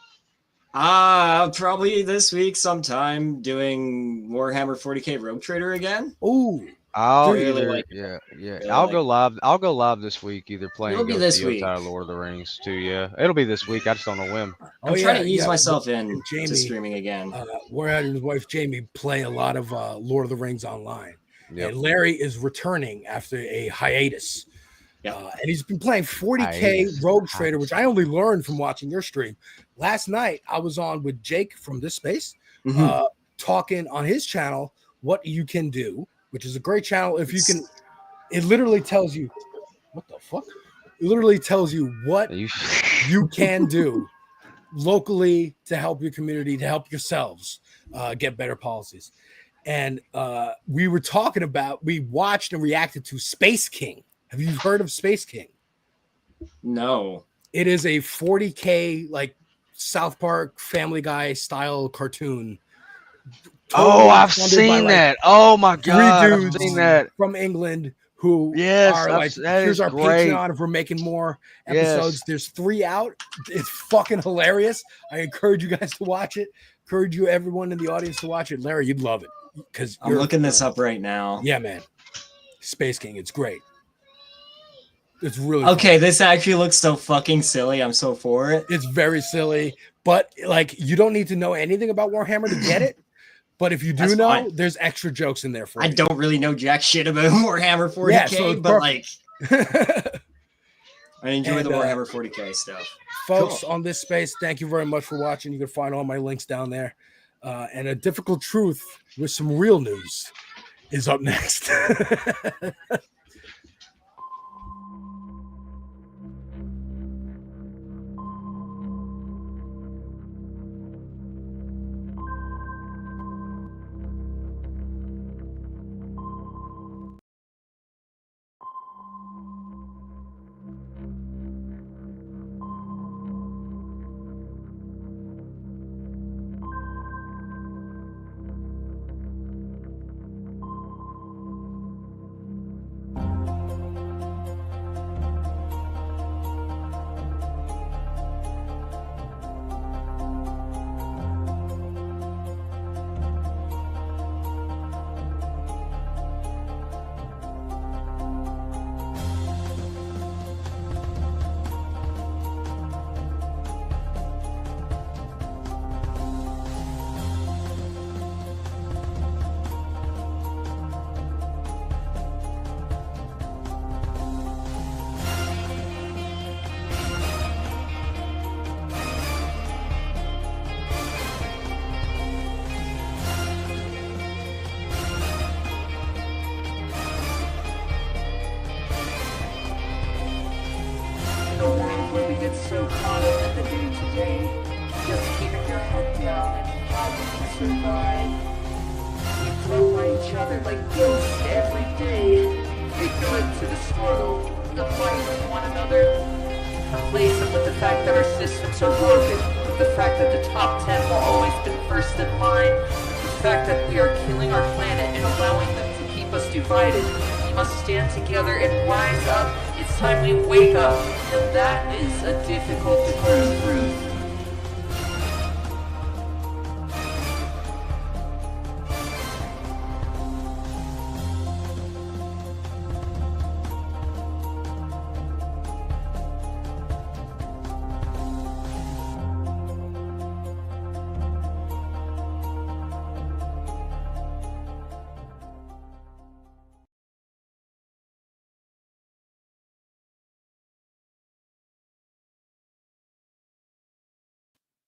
out. Probably this week sometime doing Warhammer 40K Rogue Trader again. Ooh. I'll Really either, like yeah. Really I'll like go live. I'll go live this week, either playing It'll be Ghost this of the week. Entire Lord of the Rings too. Yeah, it'll be this week. I just don't know when. I'm trying to ease myself in to streaming again. Warhead and his wife Jamie play a lot of Lord of the Rings online. Yep. And Larry is returning after a hiatus. And he's been playing 40K Hiatus. Rogue Trader, which I only learned from watching your stream. Last night, I was on with Jake from This Space, talking on his channel what you can do, which is a great channel. If you can, it literally tells you, what the fuck? It literally tells you what you can do locally to help your community, to help yourselves get better policies. And we watched and reacted to Space King. Have you heard of Space King? No. It is a 40K like South Park Family Guy style cartoon. Oh, I've funded by, seen like, that. Oh my god, 3 I've dudes seen that. from England who Yes, are like, that here's is our great. Patreon if we're making more Yes. episodes. There's 3 out. It's fucking hilarious. I encourage you guys to watch it. Encourage you, everyone in the audience, to watch it. Larry, you'd love it because I'm looking this up right now. Yeah, man. Space King, it's great. It's really okay. fun. This actually looks so fucking silly. I'm so for it. It's very silly, but like you don't need to know anything about Warhammer to get it. But if you do That's know, fine. there's extra jokes in there for I you. don't really know jack shit about Warhammer 40K, Yeah, so it's but perfect. I enjoy And, the Warhammer 40K stuff. Folks, Cool. on this space, thank you very much for watching. You can find all my links down there. And a difficult truth with some real news is up next. In a world where we get so caught up in the day-to-day, just keeping your head down and how we can survive. We float by each other like ghosts every day, ignorant to the struggle, the fight with one another, complacent with the fact that our systems are broken, with the fact that the top 10 will always be first in line, with the fact that we are killing our planet and allowing them to keep us divided. We must stand together and rise up. It's time we wake up, and that is a difficult to cruise through.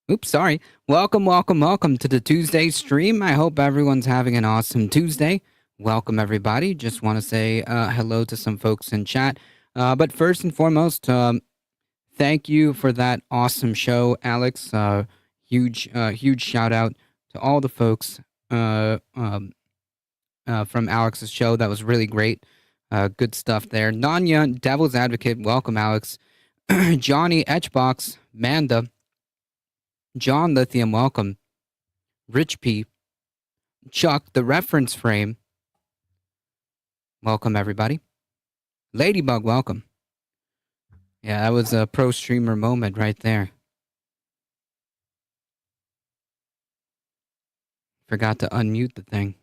Oops, sorry. Welcome to the Tuesday stream. I hope everyone's having an awesome Tuesday. Welcome, everybody. Just want to say hello to some folks in chat. But first and foremost, thank you for that awesome show, Alex. Huge shout out to all the folks from Alex's show. That was really great. Good stuff there. Nanya, Devil's Advocate, welcome, Alex. Johnny Etchbox, Manda, John Lithium, welcome. Rich P, Chuck, the reference frame, welcome everybody. Ladybug, welcome. Yeah, that was a pro streamer moment right there. Forgot to unmute the thing.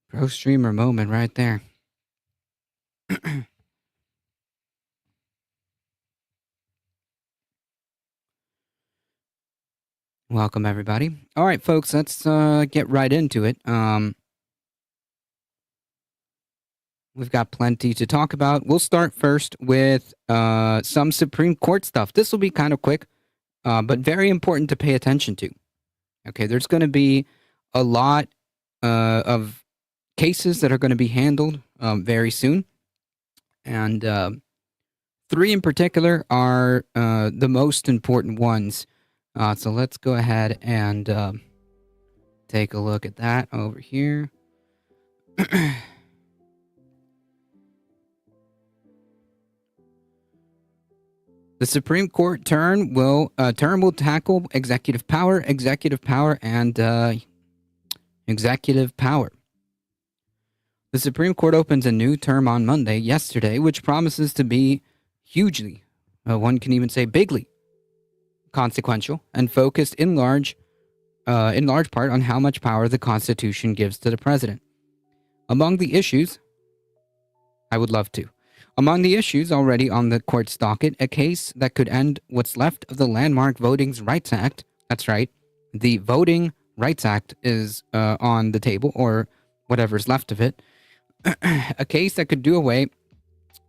Pro streamer moment right there. Welcome, everybody. All right, folks, let's get right into it. We've got plenty to talk about. We'll start first with some Supreme Court stuff. This will be kind of quick, but very important to pay attention to. Okay, there's going to be a lot of cases that are going to be handled very soon. And three in particular are the most important ones. So let's go ahead and take a look at that over here. The Supreme Court term will tackle executive power, and executive power. The Supreme Court opens a new term on Monday, yesterday, which promises to be hugely, one can even say bigly, consequential and focused in large part on how much power the Constitution gives to the president. Among the issues already on the court's docket, a case that could end what's left of the landmark Voting Rights Act. That's right, the Voting Rights Act is on the table, or whatever's left of it. A case that could do away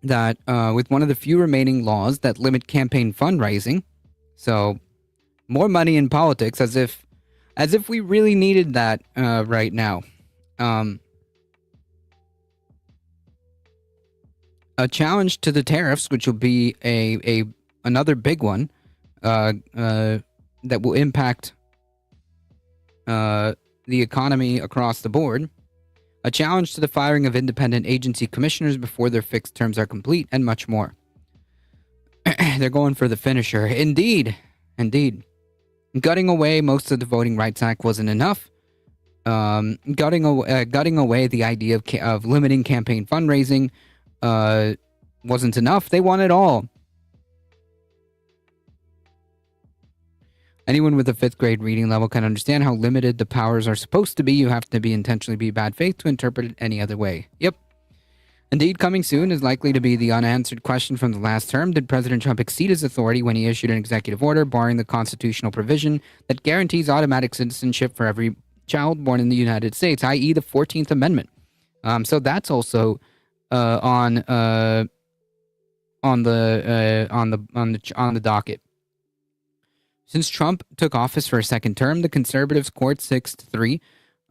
with one of the few remaining laws that limit campaign fundraising. So, more money in politics, as if we really needed that right now. A challenge to the tariffs, which will be another big one that will impact the economy across the board. A challenge to the firing of independent agency commissioners before their fixed terms are complete, and much more. They're going for the finisher. Indeed. Gutting away most of the Voting Rights Act wasn't enough. Gutting away the idea of limiting campaign fundraising wasn't enough. They want it all. Anyone with a 5th grade reading level can understand how limited the powers are supposed to be. You have to intentionally be bad faith to interpret it any other way. Yep. Indeed, coming soon is likely to be the unanswered question from the last term. Did President Trump exceed his authority when he issued an executive order barring the constitutional provision that guarantees automatic citizenship for every child born in the United States, i.e. the 14th Amendment? So that's also on the docket. Since Trump took office for a second term, the conservatives' court 6-3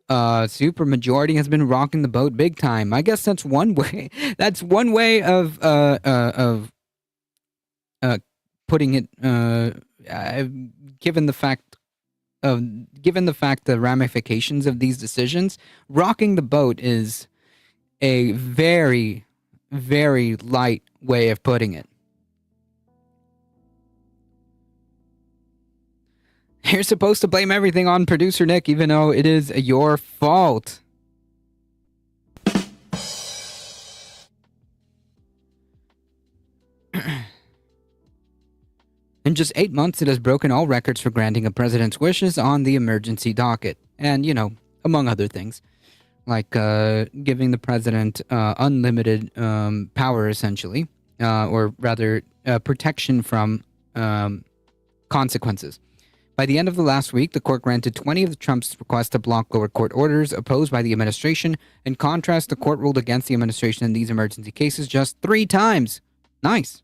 supermajority has been rocking the boat big time. I guess that's one way. That's one way of putting it. Given the fact the ramifications of these decisions, rocking the boat is a very, very light way of putting it. You're supposed to blame everything on producer Nick, even though it is your fault. In just 8 months, it has broken all records for granting a president's wishes on the emergency docket. And, among other things, like giving the president unlimited power, essentially, or rather protection from consequences. By the end of the last week, the court granted 20 of Trump's requests to block lower court orders opposed by the administration. In contrast, the court ruled against the administration in these emergency cases just 3 times. Nice.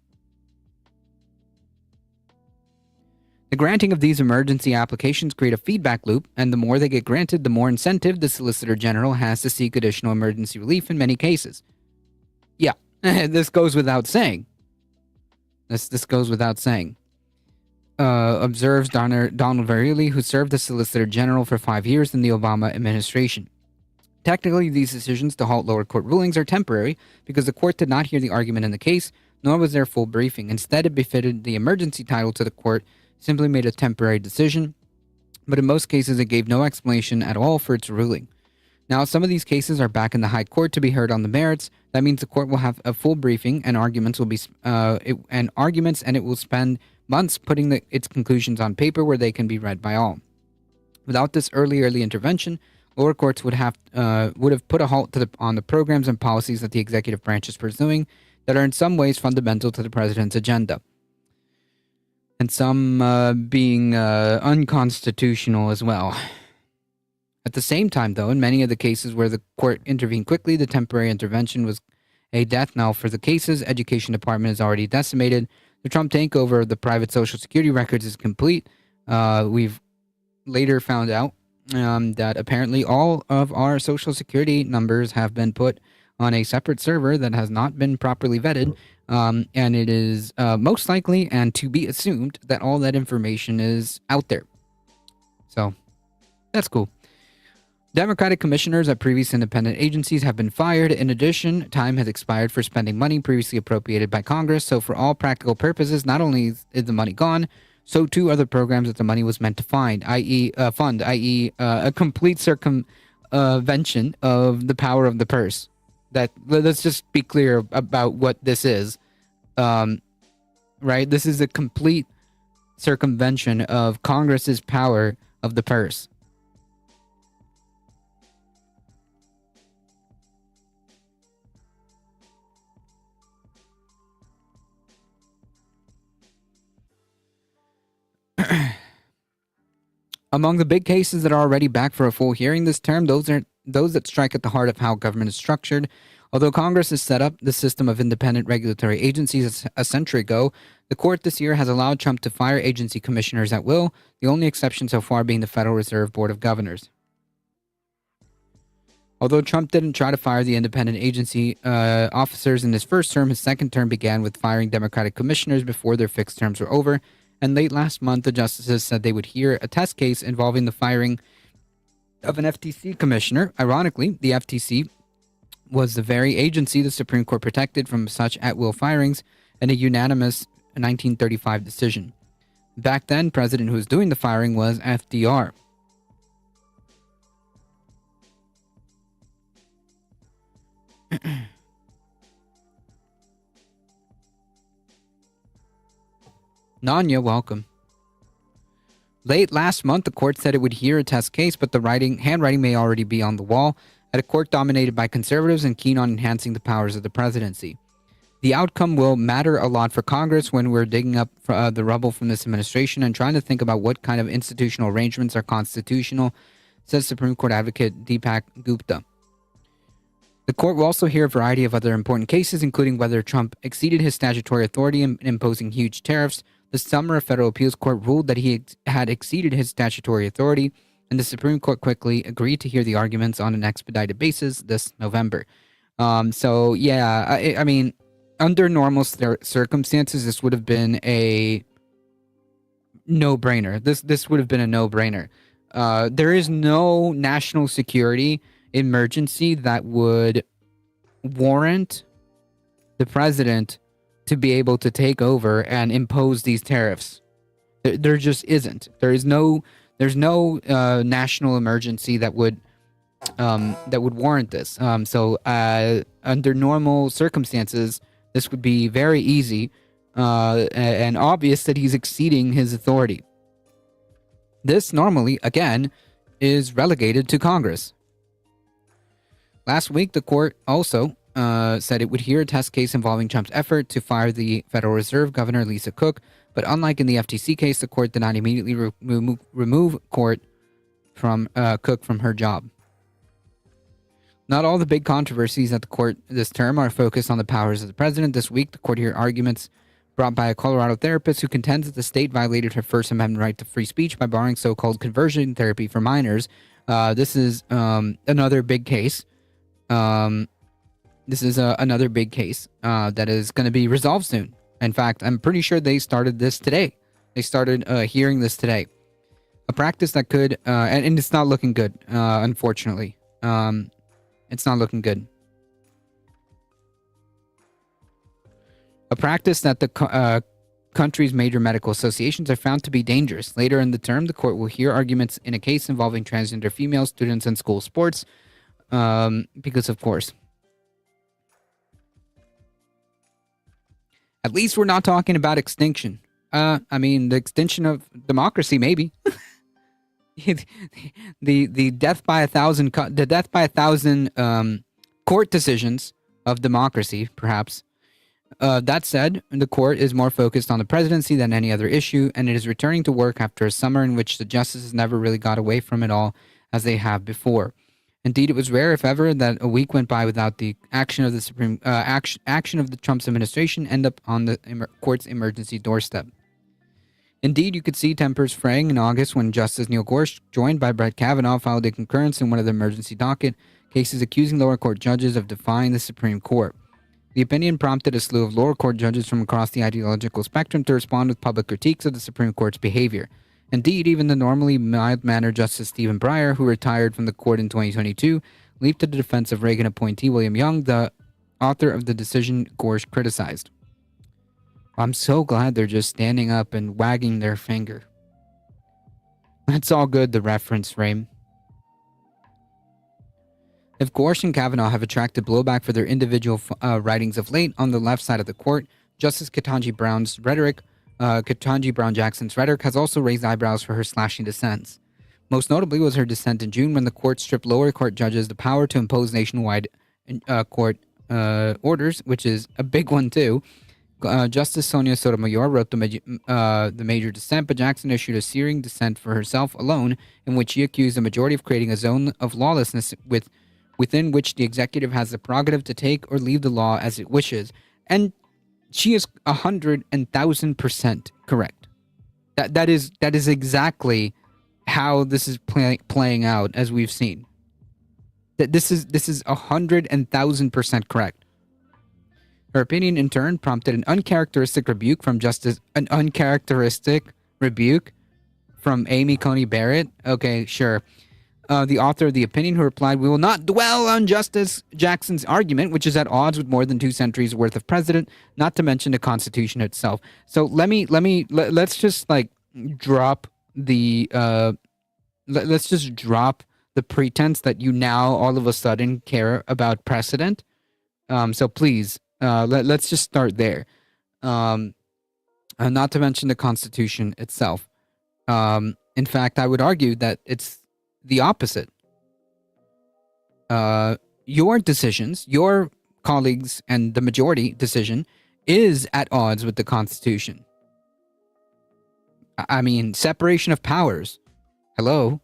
The granting of these emergency applications create a feedback loop, and the more they get granted, the more incentive the Solicitor General has to seek additional emergency relief in many cases. Yeah, this goes without saying. This goes without saying. Observes Donald Verrilli, who served as Solicitor General for 5 years in the Obama administration. Technically, these decisions to halt lower court rulings are temporary because the court did not hear the argument in the case, nor was there full briefing. Instead, it befitted the emergency title to the court, simply made a temporary decision, but in most cases it gave no explanation at all for its ruling. Now, some of these cases are back in the High Court to be heard on the merits. That means the court will have a full briefing, and arguments will be and it will spend months putting its conclusions on paper where they can be read by all. Without this early intervention, lower courts would have put a halt on the programs and policies that the executive branch is pursuing that are in some ways fundamental to the president's agenda, and some being unconstitutional as well. At the same time, though, in many of the cases where the court intervened quickly, the temporary intervention was a death knell for the cases. Education department is already decimated. The Trump takeover of the private Social Security records is complete. We've later found out that apparently all of our Social Security numbers have been put on a separate server that has not been properly vetted, and it is most likely and to be assumed that all that information is out there. So, that's cool. Democratic commissioners at previous independent agencies have been fired. In addition, time has expired for spending money previously appropriated by Congress. So for all practical purposes, not only is the money gone, so too are the programs that the money was meant to fund, i.e. A complete circumvention of the power of the purse. Let's just be clear about what this is. Right? This is a complete circumvention of Congress's power of the purse. Among the big cases that are already back for a full hearing this term, those that strike at the heart of how government is structured. Although Congress has set up the system of independent regulatory agencies a century ago, the court this year has allowed Trump to fire agency commissioners at will, the only exception so far being the Federal Reserve Board of Governors. Although Trump didn't try to fire the independent agency officers in his first term, his second term began with firing Democratic commissioners before their fixed terms were over. And late last month, the justices said they would hear a test case involving the firing of an FTC commissioner. Ironically, the FTC was the very agency the Supreme Court protected from such at-will firings in a unanimous 1935 decision. Back then, the president who was doing the firing was FDR. Nanya, welcome. Late last month, the court said it would hear a test case, but the handwriting may already be on the wall at a court dominated by conservatives and keen on enhancing the powers of the presidency. The outcome will matter a lot for Congress when we're digging up the rubble from this administration and trying to think about what kind of institutional arrangements are constitutional, says Supreme Court advocate Deepak Gupta. The court will also hear a variety of other important cases, including whether Trump exceeded his statutory authority in imposing huge tariffs. This summer, a federal appeals court ruled that he had exceeded his statutory authority, and the Supreme Court quickly agreed to hear the arguments on an expedited basis this November. So, yeah, I mean, under normal circumstances, this would have been a no-brainer. This would have been a no-brainer. There is no national security emergency that would warrant the president to be able to take over and impose these tariffs. There just isn't. There's no national emergency that would warrant this. So under normal circumstances, this would be very easy and obvious that he's exceeding his authority. This normally, again, is relegated to Congress. Last week, the court also said it would hear a test case involving Trump's effort to fire the Federal Reserve Governor Lisa Cook, but unlike in the FTC case, the court did not immediately remove Cook from her job. Not all the big controversies at the court this term are focused on the powers of the president. This week, the court heard arguments brought by a Colorado therapist who contends that the state violated her First Amendment right to free speech by barring so-called conversion therapy for minors. This is another big case. This is another big case that is going to be resolved soon. In fact, I'm pretty sure they started this today. They started hearing this today. A practice that could, and it's not looking good, unfortunately. It's not looking good. A practice that the country's major medical associations have found to be dangerous. Later in the term, the court will hear arguments in a case involving transgender female students in school sports, because of course. At least we're not talking about extinction. I mean, the extinction of democracy, maybe. the death by a thousand court decisions of democracy, perhaps. That said, the court is more focused on the presidency than any other issue, and it is returning to work after a summer in which the justices never really got away from it all as they have before. Indeed, it was rare, if ever, that a week went by without the action of the action of the Trump's administration end up on the court's emergency doorstep. Indeed, you could see tempers fraying in August when Justice Neil Gorsuch, joined by Brett Kavanaugh, filed a concurrence in one of the emergency docket cases accusing lower court judges of defying the Supreme Court. The opinion prompted a slew of lower court judges from across the ideological spectrum to respond with public critiques of the Supreme Court's behavior. Indeed, even the normally mild-mannered Justice Stephen Breyer, who retired from the court in 2022, leaped to the defense of Reagan appointee William Young, the author of the decision Gorsuch criticized. I'm so glad they're just standing up and wagging their finger. That's all good, the reference frame. If Gorsuch and Kavanaugh have attracted blowback for their individual writings of late on the left side of the court, Justice Ketanji Brown Jackson's rhetoric has also raised eyebrows for her slashing dissents. Most notably was her dissent in June when the court stripped lower court judges the power to impose nationwide court orders, which is a big one too. Justice Sonia Sotomayor wrote the major dissent, but Jackson issued a searing dissent for herself alone, in which she accused the majority of creating a zone of lawlessness within which the executive has the prerogative to take or leave the law as it wishes. And she is 100,000% correct. That is exactly how this is playing out, as we've seen. That this is 100,000% correct. Her opinion, in turn, prompted an uncharacteristic rebuke from Amy Coney Barrett. Okay, sure. The author of the opinion, who replied, "We will not dwell on Justice Jackson's argument, which is at odds with more than 2 centuries worth of precedent, not to mention the Constitution itself." So let's just like drop the let's just drop the pretense that you now all of a sudden care about precedent. So please, let's just start there. Not to mention the Constitution itself. In fact, I would argue that it's the opposite. Your decisions, your colleagues, and the majority decision is at odds with the Constitution. I mean, separation of powers. Hello?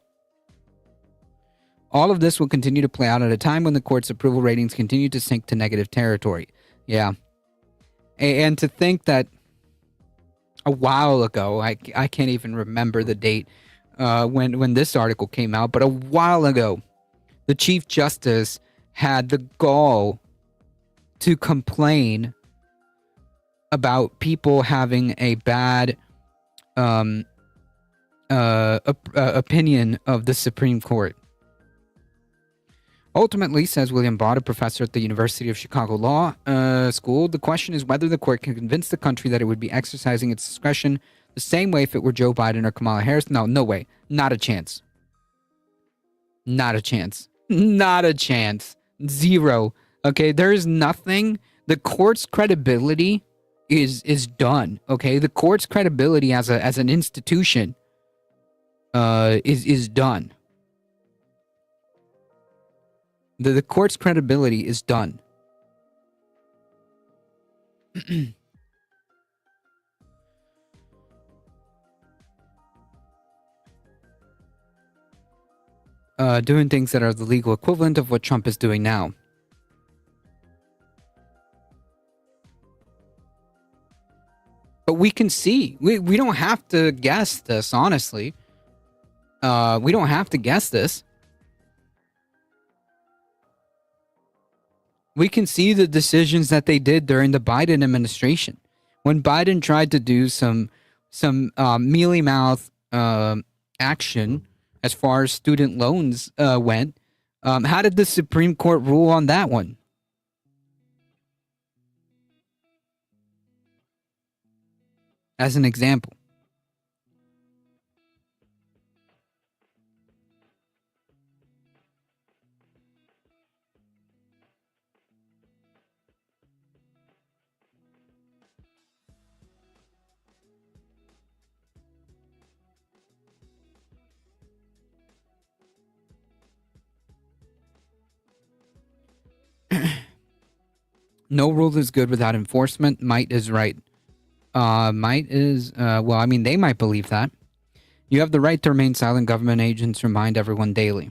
All of this will continue to play out at a time when the court's approval ratings continue to sink to negative territory. Yeah. And to think that a while ago, I can't even remember the date when this article came out, but a while ago, the Chief Justice had the gall to complain about people having a bad opinion of the Supreme Court. Ultimately, says William Bott, a professor at the University of Chicago Law School, the question is whether the court can convince the country that it would be exercising its discretion the same way if it were Joe Biden or Kamala Harris. No way. Not a chance. Not a chance. Not a chance. Zero. Okay, there is nothing. The court's credibility is done. Okay, the court's credibility as an institution is done. The court's credibility is done. Doing things that are the legal equivalent of what Trump is doing now. But we can see. We don't have to guess this, honestly. We don't have to guess this. We can see the decisions that they did during the Biden administration. When Biden tried to do some mealy-mouth action as far as student loans went, how did the Supreme Court rule on that one? As an example. No rule is good without enforcement. Might is right. Might is, well, I mean, they might believe that. You have the right to remain silent. Government agents remind everyone daily.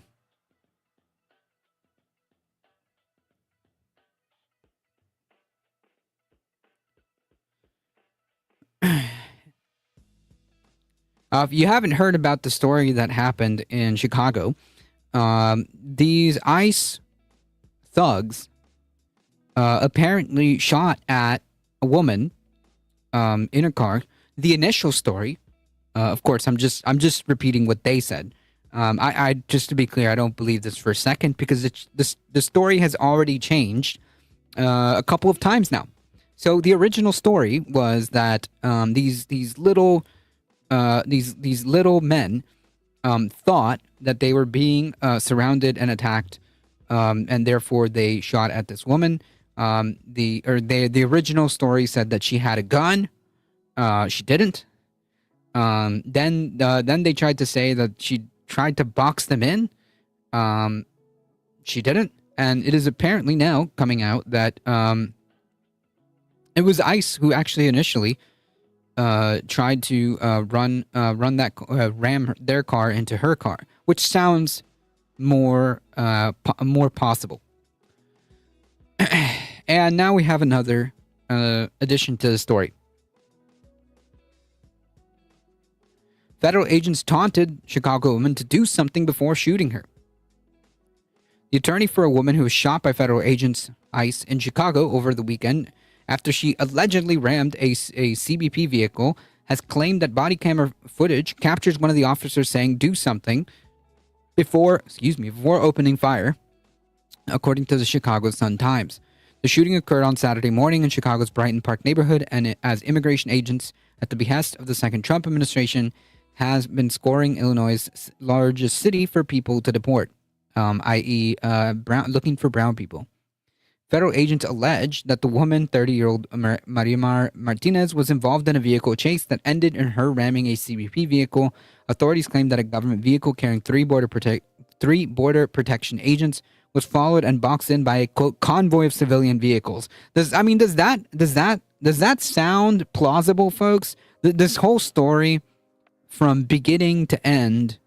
If you haven't heard about the story that happened in Chicago, these ICE thugs apparently shot at a woman in a car. The initial story, of course, I'm just repeating what they said. I just to be clear, I don't believe this for a second because the story has already changed a couple of times now. So the original story was that these little men thought that they were being surrounded and attacked, and therefore they shot at this woman. The original story said that she had a gun. She didn't. Then they tried to say that she tried to box them in. She didn't. And it is apparently now coming out that it was ICE who actually initially tried to ram their car into her car, which sounds more possible. And now we have another addition to the story. Federal agents taunted Chicago woman to do something before shooting her. The attorney for a woman who was shot by federal agents ICE in Chicago over the weekend after she allegedly rammed a CBP vehicle has claimed that body camera footage captures one of the officers saying do something before opening fire, according to the Chicago Sun-Times. The shooting occurred on Saturday morning in Chicago's Brighton Park neighborhood, and as immigration agents, at the behest of the second Trump administration, has been scoring Illinois' largest city for people to deport, i.e. looking for brown people. Federal agents allege that the woman, 30-year-old Marimar Martinez, was involved in a vehicle chase that ended in her ramming a CBP vehicle. Authorities claim that a government vehicle carrying three border protection agents was followed and boxed in by a quote convoy of civilian vehicles. Does that sound plausible, folks? This whole story, from beginning to end,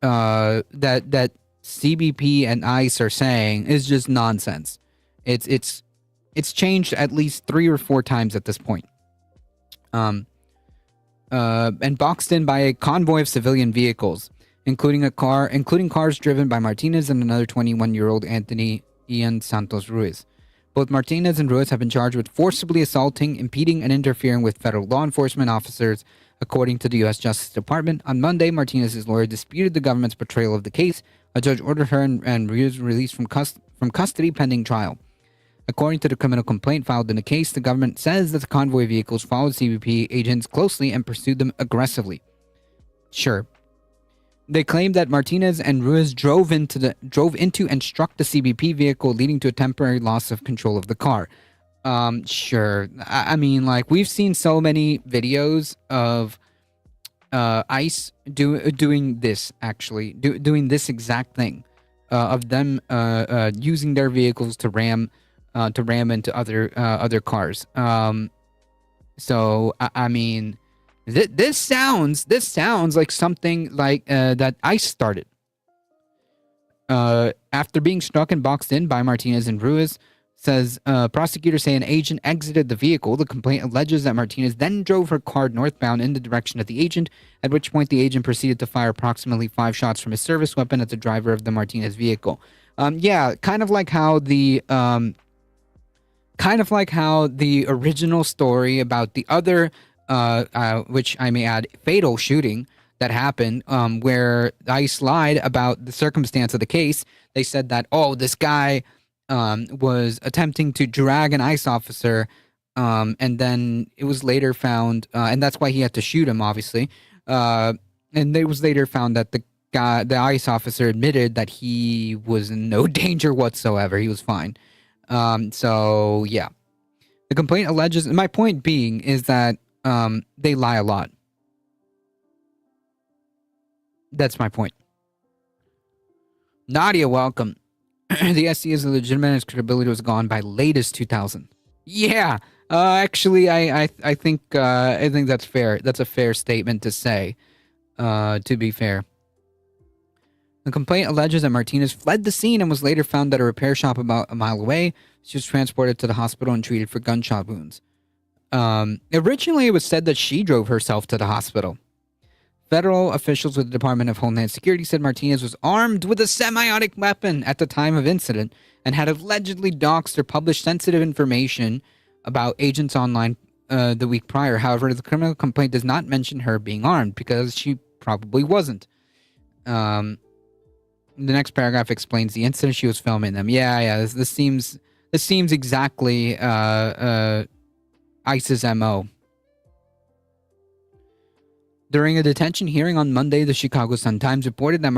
that CBP and ICE are saying is just nonsense. It's changed at least 3 or 4 times at this point. And boxed in by a convoy of civilian vehicles, including cars driven by Martinez and another 21-year-old Anthony Ian Santos Ruiz. Both Martinez and Ruiz have been charged with forcibly assaulting, impeding, and interfering with federal law enforcement officers, according to the U.S. Justice Department. On Monday, Martinez's lawyer disputed the government's portrayal of the case. A judge ordered her and Ruiz released from custody pending trial. According to the criminal complaint filed in the case, the government says that the convoy vehicles followed CBP agents closely and pursued them aggressively. Sure. They claimed that Martinez and Ruiz drove into and struck the CBP vehicle, leading to a temporary loss of control of the car. Sure. I mean, like, we've seen so many videos of ICE doing this, actually, doing this exact thing, of them using their vehicles to ram into other cars. So I mean, this sounds like something like that ICE started. After being struck and boxed in by Martinez and Ruiz, says prosecutors say an agent exited the vehicle. The complaint alleges that Martinez then drove her car northbound in the direction of the agent, at which point the agent proceeded to fire approximately 5 shots from his service weapon at the driver of the Martinez vehicle. Yeah, kind of like how the original story about the other, which I may add, fatal shooting that happened, where ICE lied about the circumstance of the case. They said that, oh, this guy was attempting to drag an ICE officer, and then it was later found, and that's why he had to shoot him, obviously. And it was later found that the ICE officer admitted that he was in no danger whatsoever. He was fine. So yeah, the complaint alleges. My point being is that they lie a lot. That's my point. Nadia, welcome. The SC's legitimate credibility was gone by latest 2000. Yeah, actually, I think that's fair. That's a fair statement to say. To be fair, the complaint alleges that Martinez fled the scene and was later found at a repair shop about a mile away. She was transported to the hospital and treated for gunshot wounds. Originally, it was said that she drove herself to the hospital. Federal officials with the Department of Homeland Security said Martinez was armed with a semi-automatic weapon at the time of incident and had allegedly doxed or published sensitive information about agents online the week prior. However, the criminal complaint does not mention her being armed because she probably wasn't. The next paragraph explains the incident. She was filming them. Yeah. This seems exactly ICE's MO. During a detention hearing on Monday, the Chicago Sun-Times reported that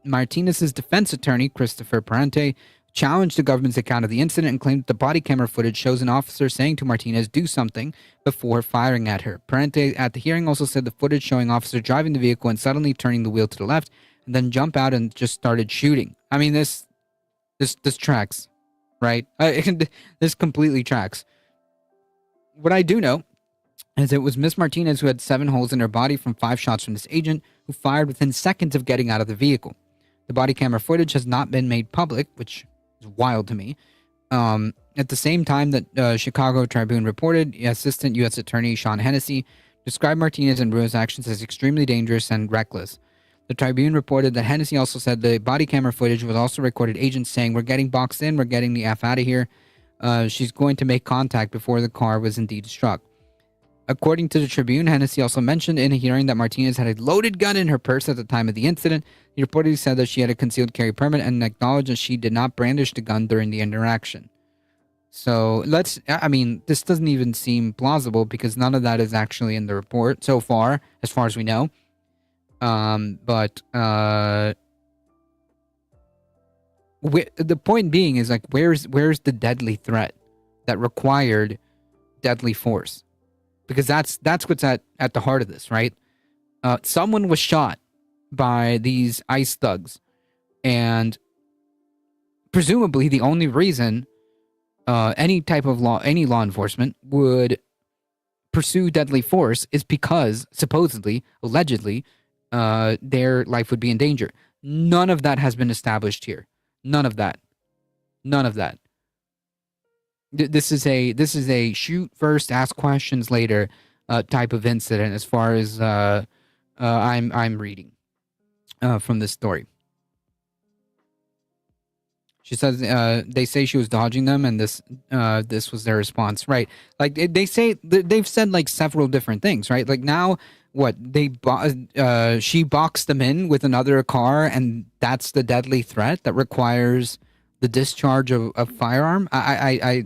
Martinez's defense attorney, Christopher Parente, challenged the government's account of the incident and claimed that the body camera footage shows an officer saying to Martinez, "Do something," before firing at her. Parente at the hearing also said the footage showing officer driving the vehicle and suddenly turning the wheel to the left and then jump out and just started shooting. I mean, this tracks, right? This completely tracks. What I do know is it was Miss Martinez who had 7 holes in her body from 5 shots from this agent who fired within seconds of getting out of the vehicle. The body camera footage has not been made public, which is wild to me. At the same time that Chicago Tribune reported, Assistant U.S. Attorney Sean Hennessy described Martinez and Ruo's actions as extremely dangerous and reckless. The Tribune reported that Hennessy also said the body camera footage was also recorded agents saying, "We're getting boxed in, we're getting the F out of here. She's going to make contact before the car was indeed struck." According to the Tribune, Hennessy also mentioned in a hearing that Martinez had a loaded gun in her purse at the time of the incident. He reportedly said that she had a concealed carry permit and acknowledged that she did not brandish the gun during the interaction. So this doesn't even seem plausible because none of that is actually in the report so far, as we know. The point being is, like, where's the deadly threat that required deadly force? Because that's what's at the heart of this, right? Someone was shot by these ICE thugs, and presumably the only reason any law enforcement would pursue deadly force is because supposedly, allegedly, their life would be in danger. None of that has been established here. None of that. This is a shoot first, ask questions later type of incident, as far as I'm reading from this story. She says they say she was dodging them, and this was their response, right? Like they've said like several different things, right? Like now, what she boxed them in with another car, and that's the deadly threat that requires the discharge of a firearm. I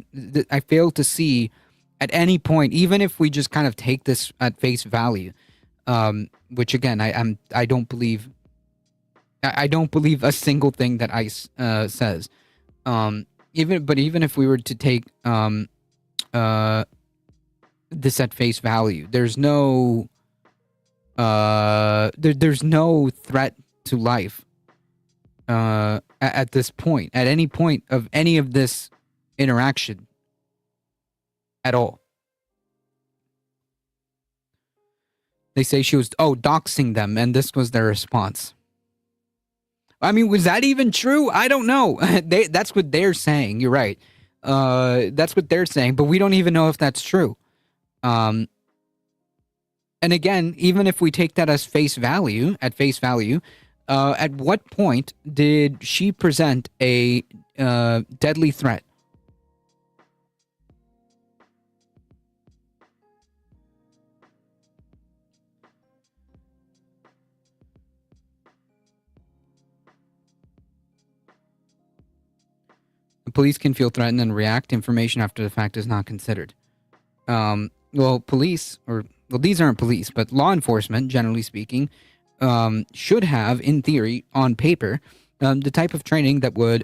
fail to see at any point, even if we just kind of take this at face value, which again I don't believe. I don't believe a single thing that ICE says. Even if we were to take this at face value, there's no there's no threat to life at this point, at any point of any of this interaction at all. They say she was doxing them, and this was their response. I mean, was that even true? I don't know. That's what they're saying. You're right. That's what they're saying, but we don't even know if that's true. And again, even if we take that as face value, at what point did she present a deadly threat? The police can feel threatened and react. Information after the fact is not considered. These aren't police, but law enforcement, generally speaking, should have, in theory, on paper, the type of training that would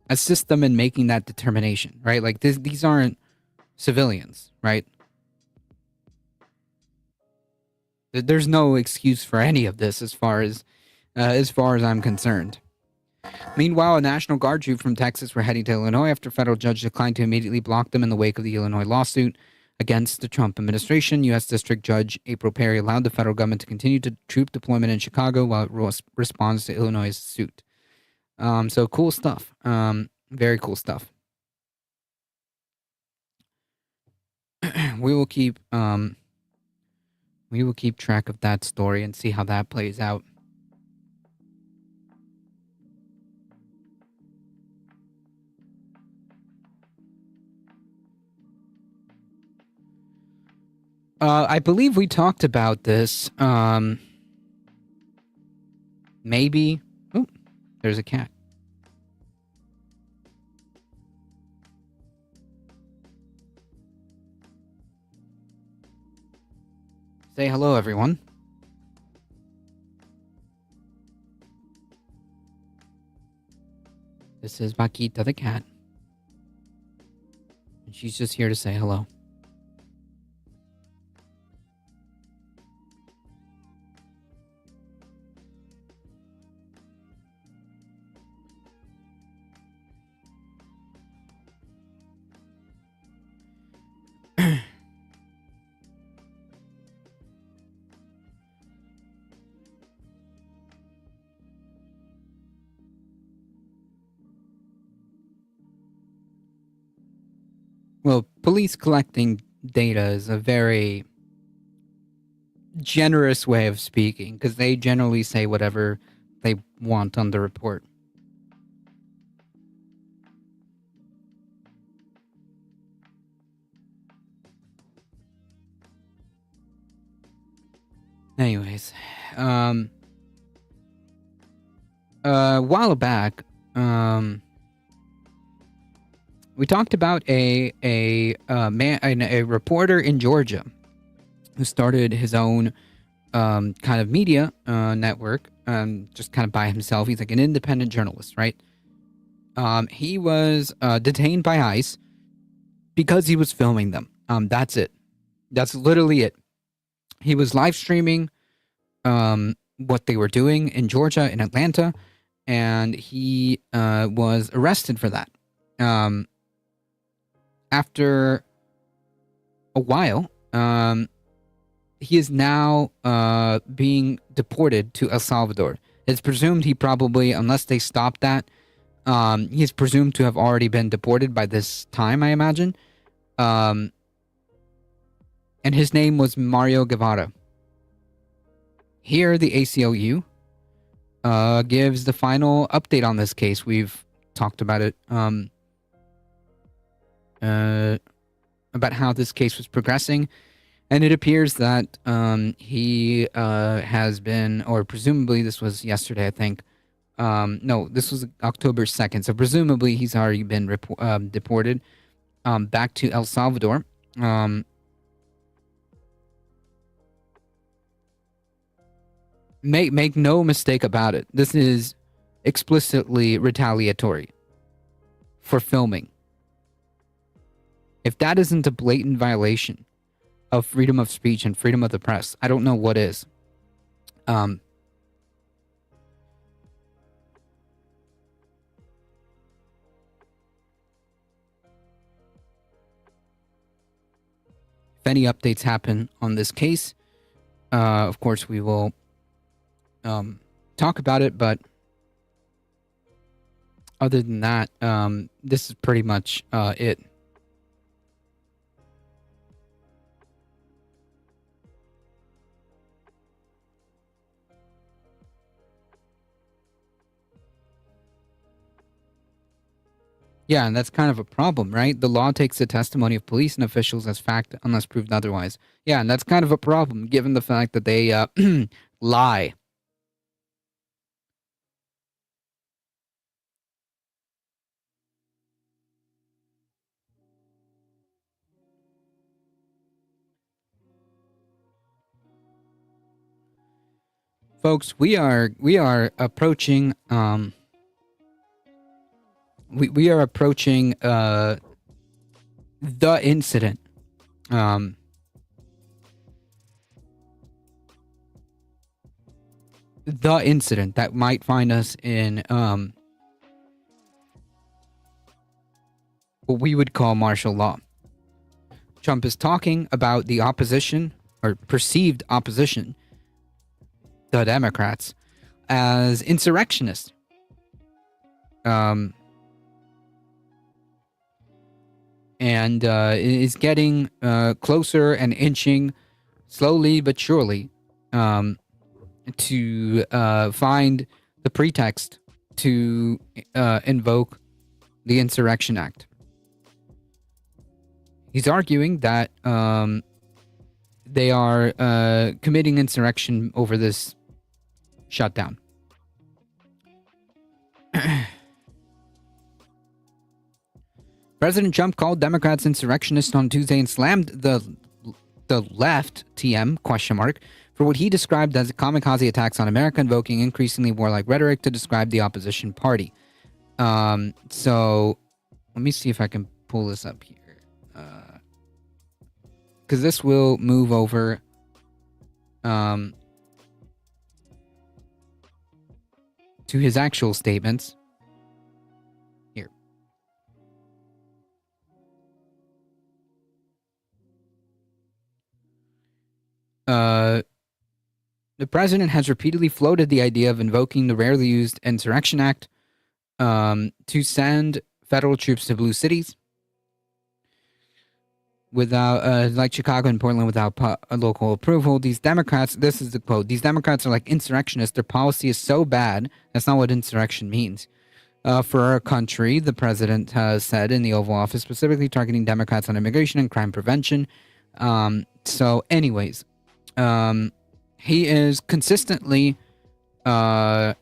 assist them in making that determination, right? Like these aren't civilians, right? There's no excuse for any of this as far as I'm concerned. Meanwhile, a National Guard troop from Texas were heading to Illinois after a federal judge declined to immediately block them in the wake of the Illinois lawsuit against the Trump administration. U.S. District Judge April Perry allowed the federal government to continue to troop deployment in Chicago while it responds to Illinois' suit. So cool stuff. Very cool stuff. We will keep We will keep track of that story and see how that plays out. I believe we talked about this. Maybe. Oh, there's a cat. Say hello, everyone. This is Paquita the cat. And she's just here to say hello. Well, police collecting data is a very generous way of speaking, because they generally say whatever they want on the report. Anyways, a while back, we talked about a reporter in Georgia who started his own kind of media network, just kind of by himself. He's like an independent journalist, right? He was detained by ICE because he was filming them. That's it. That's literally it. He was live streaming what they were doing in Georgia, in Atlanta, and he was arrested for that. After a while, he is now being deported to El Salvador. It's presumed he probably, unless they stop that, he's presumed to have already been deported by this time, I imagine. And his name was Mario Guevara. Here, the ACLU gives the final update on this case. We've talked about it, about how this case was progressing, and it appears that he has been, or presumably this was yesterday, I think. No, this was October 2nd, so presumably he's already been deported back to El Salvador. Make no mistake about it. This is explicitly retaliatory for filming. If that isn't a blatant violation of freedom of speech and freedom of the press, I don't know what is. If any updates happen on this case, of course we will talk about it, but other than that, this is pretty much it. Yeah, and that's kind of a problem, right? The law takes the testimony of police and officials as fact unless proved otherwise. Yeah, and that's kind of a problem given the fact that they lie. Folks, we are approaching we are approaching the incident. The incident that might find us in what we would call martial law. Trump is talking about the opposition, or perceived opposition, the Democrats, as insurrectionists. And is getting closer and inching slowly but surely, to find the pretext to invoke the Insurrection Act. He's arguing that they are committing insurrection over this shutdown. President Trump called Democrats insurrectionists on Tuesday and slammed the left TM ? For what he described as kamikaze attacks on America, invoking increasingly warlike rhetoric to describe the opposition party. So let me see if I can pull this up here, because this will move over to his actual statements. Here. The president has repeatedly floated the idea of invoking the rarely used Insurrection Act to send federal troops to blue cities without, like Chicago and Portland, without local approval. These Democrats, this is the quote, these Democrats are like insurrectionists. Their policy is so bad. That's not what insurrection means. For our country, the president has said in the Oval Office, specifically targeting Democrats on immigration and crime prevention. So anyways, he is consistently talking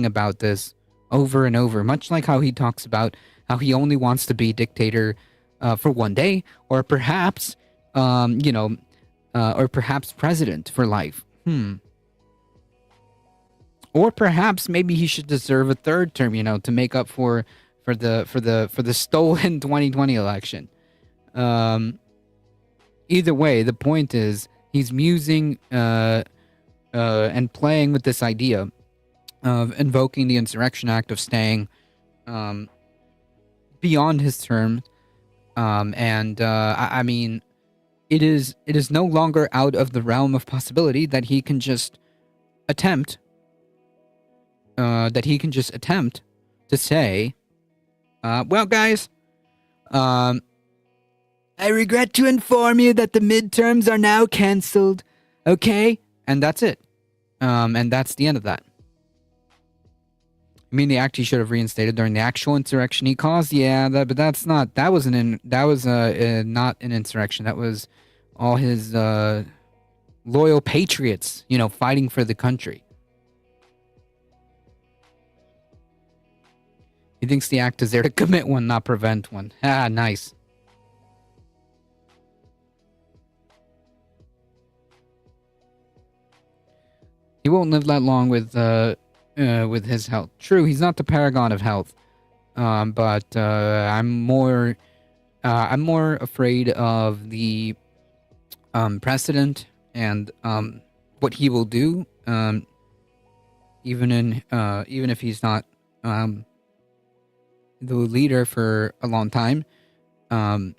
about this over and over, much like how he talks about how he only wants to be dictator for one day, or perhaps or perhaps president for life. Or perhaps maybe he should deserve a third term, to make up for the stolen 2020 election. Either way, the point is he's musing and playing with this idea of invoking the Insurrection Act, of staying beyond his term, I mean, it is no longer out of the realm of possibility that he can just attempt to say, well, guys, I regret to inform you that the midterms are now canceled. Okay? And that's it. And that's the end of that. I mean, the act he should have reinstated during the actual insurrection he caused. Yeah, but that's not. That was not an insurrection. That was all his loyal patriots, fighting for the country. He thinks the act is there to commit one, not prevent one. Ah, nice. He won't live that long with his health. True, he's not the paragon of health, but I'm more afraid of the precedent and what he will do, even if he's not the leader for a long time. I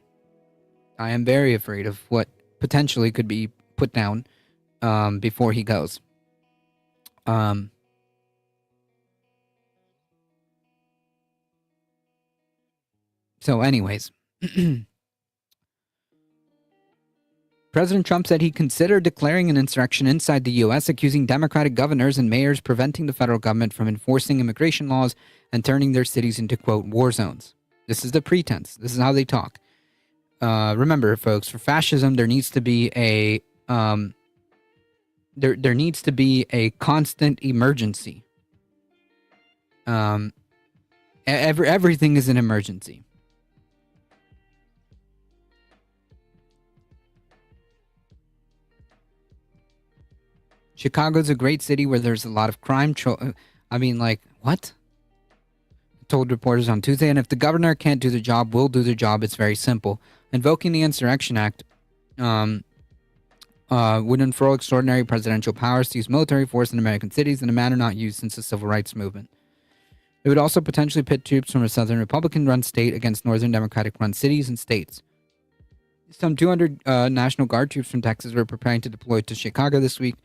am very afraid of what potentially could be put down before he goes. So anyways, President Trump said he considered declaring an insurrection inside the U.S., accusing Democratic governors and mayors preventing the federal government from enforcing immigration laws and turning their cities into, quote, war zones. This is the pretense. This is how they talk. Remember, folks, for fascism, there needs to be a there needs to be a constant emergency. Everything is an emergency. Chicago's a great city where there's a lot of crime. I mean, like, what? Told reporters on Tuesday, and if the governor can't do the job, we'll do the job. It's very simple. Invoking the Insurrection Act would unfurl extraordinary presidential powers to use military force in American cities in a manner not used since the Civil Rights Movement. It would also potentially pit troops from a Southern Republican-run state against Northern Democratic-run cities and states. Some 200 National Guard troops from Texas were preparing to deploy to Chicago this week.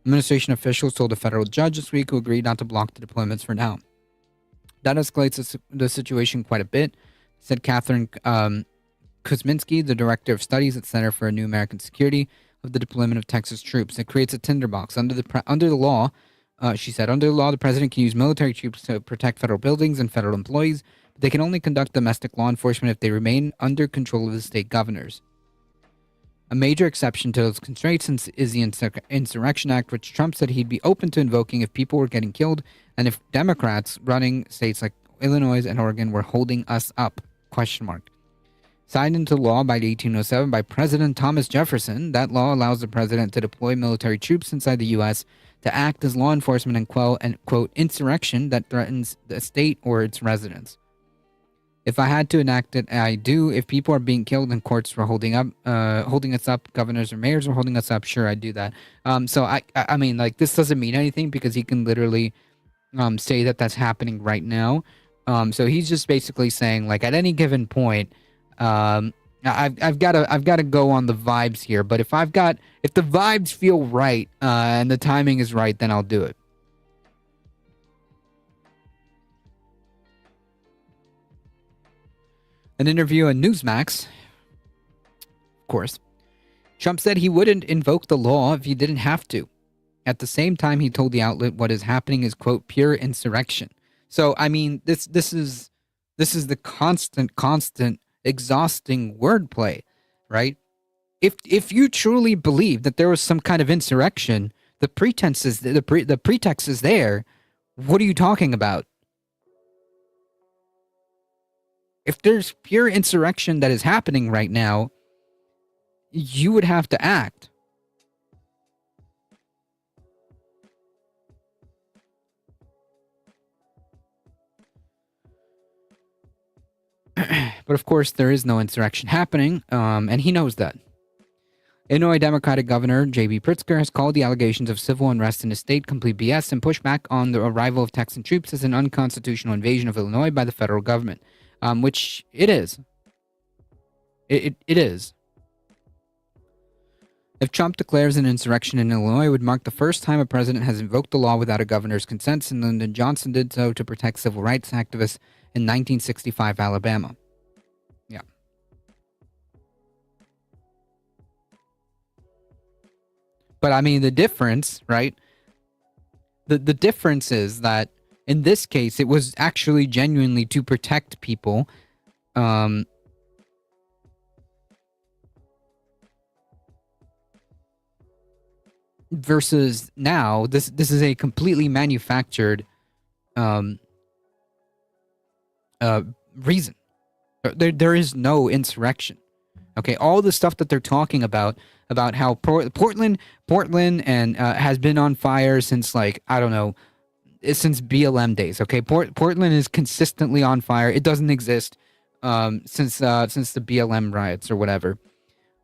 Administration officials told a federal judge this week who agreed not to block the deployments for now. That escalates the situation quite a bit, said Catherine Kuzminski, the director of studies at Center for New American Security, of the deployment of Texas troops. It creates a tinderbox. Under the law, she said, under the law, the president can use military troops to protect federal buildings and federal employees, but they can only conduct domestic law enforcement if they remain under control of the state governors. A major exception to those constraints is the Insurrection Act, which Trump said he'd be open to invoking if people were getting killed and if Democrats running states like Illinois and Oregon were holding us up, ? Signed into law by 1807 by President Thomas Jefferson, that law allows the president to deploy military troops inside the U.S. to act as law enforcement and quell an, quote, insurrection that threatens the state or its residents. If I had to enact it, I do. If people are being killed and courts were holding us up, governors or mayors were holding us up, sure, I'd do that. So I mean, like, this doesn't mean anything because he can literally say that that's happening right now. So he's just basically saying, like, at any given point, I've got to go on the vibes here. But if the vibes feel right and the timing is right, then I'll do it. An interview on Newsmax, of course, Trump said he wouldn't invoke the law if he didn't have to. At the same time, he told the outlet what is happening is, quote, pure insurrection. So, I mean, this is the constant, exhausting wordplay, right? If you truly believe that there was some kind of insurrection, the pretext is there. What are you talking about? If there's pure insurrection that is happening right now, you would have to act. But of course, there is no insurrection happening, and he knows that. Illinois Democratic Governor J.B. Pritzker has called the allegations of civil unrest in his state complete BS and pushed back on the arrival of Texan troops as an unconstitutional invasion of Illinois by the federal government. Which it is. It is. If Trump declares an insurrection in Illinois, it would mark the first time a president has invoked the law without a governor's consent, since Lyndon Johnson did so to protect civil rights activists in 1965 Alabama. Yeah. But I mean, the difference, right? The difference is that in this case, it was actually genuinely to protect people. Versus now, this is a completely manufactured reason. There is no insurrection. Okay, all the stuff that they're talking about how Portland and has been on fire since, like, I don't know, since BLM days. Okay, Portland is consistently on fire. It doesn't exist since the BLM riots or whatever.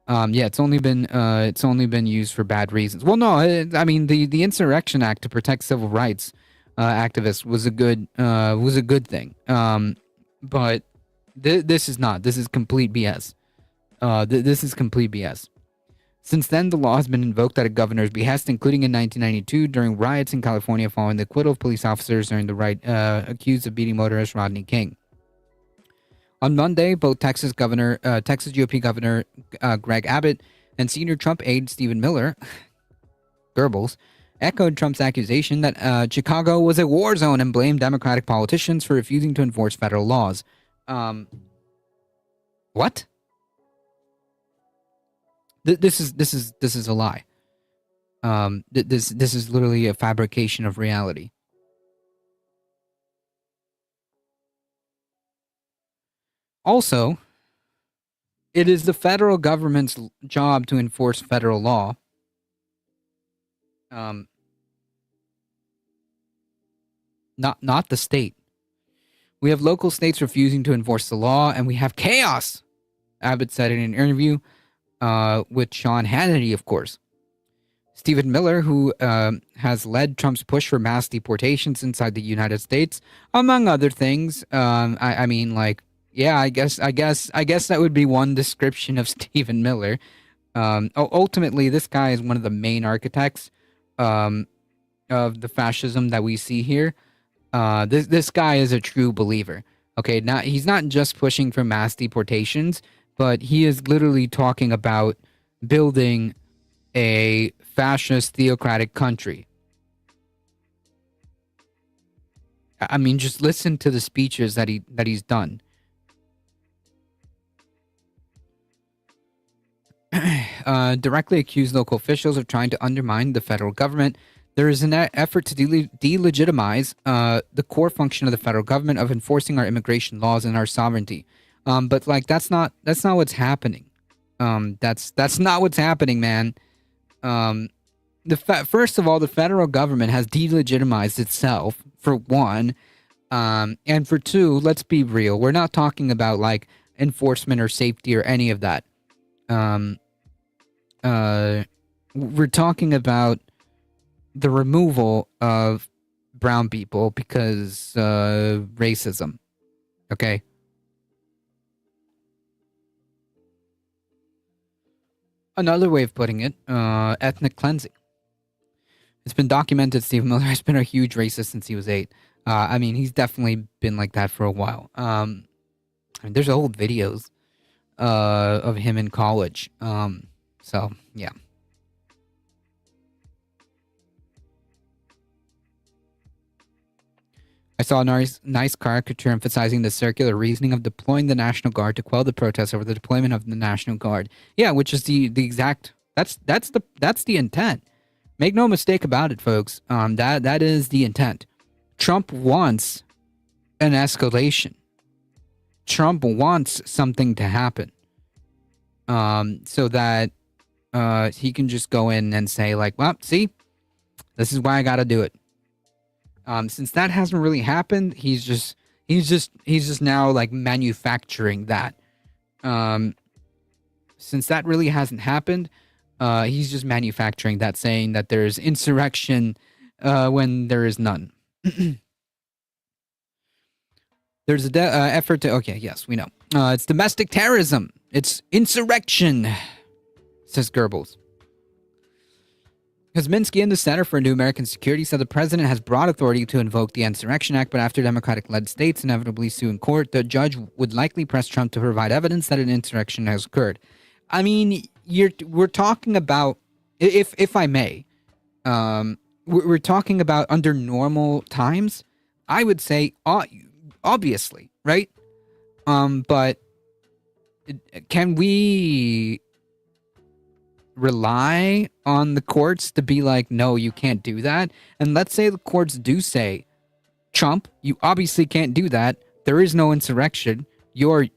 Yeah, it's only been used for bad reasons. Well, no, I mean the Insurrection Act to protect civil rights activists was a good thing. But this is not. This is complete BS. This is complete BS. Since then, the law has been invoked at a governor's behest, including in 1992 during riots in California following the acquittal of police officers during the riot accused of beating motorist Rodney King. On Monday, both Texas GOP Governor Greg Abbott and senior Trump aide Stephen Miller, Goebbels, echoed Trump's accusation that Chicago was a war zone and blamed Democratic politicians for refusing to enforce federal laws. What? This is a lie. This is literally a fabrication of reality. Also, it is the federal government's job to enforce federal law. Not the state. We have local states refusing to enforce the law, and we have chaos, Abbott said in an interview with Sean Hannity, of course. Stephen Miller, who has led Trump's push for mass deportations inside the United States, among other things. I mean, like, yeah, I guess that would be one description of Stephen Miller. Ultimately, this guy is one of the main architects of the fascism that we see here. This guy is a true believer. Okay, he's not just pushing for mass deportations, but he is literally talking about building a fascist theocratic country. I mean, just listen to the speeches that he's done. Directly accused local officials of trying to undermine the federal government. There is an effort to delegitimize the core function of the federal government of enforcing our immigration laws and our sovereignty. But like that's not what's happening. That's not what's happening, man. First of all, the federal government has delegitimized itself, for one, and for two, let's be real. We're not talking about like enforcement or safety or any of that. We're talking about the removal of brown people because racism. Okay. Another way of putting it, ethnic cleansing. It's been documented Stephen Miller has been a huge racist since he was 8. I mean, he's definitely been like that for a while. I mean, there's old videos of him in college. So, yeah. I saw a nice caricature emphasizing the circular reasoning of deploying the National Guard to quell the protests over the deployment of the National Guard. Yeah, which is the exact that's the intent. Make no mistake about it, folks. That is the intent. Trump wants an escalation. Trump wants something to happen. So that he can just go in and say like, well, see, this is why I got to do it. Since that hasn't really happened, he's just now like manufacturing that. Since that really hasn't happened, he's just manufacturing that, saying that there's insurrection when there is none. There's a effort to. Okay, yes, we know. It's domestic terrorism. It's insurrection, says Goebbels. Kosminski and the Center for New American Security said the president has broad authority to invoke the Insurrection Act, but after Democratic-led states inevitably sue in court, the judge would likely press Trump to provide evidence that an insurrection has occurred. I mean, we're talking about, if I may, we're talking about under normal times. I would say, obviously, right? But can we rely on the courts to be like, no, you can't do that? And let's say the courts do say, Trump, you obviously can't do that. There is no insurrection. Your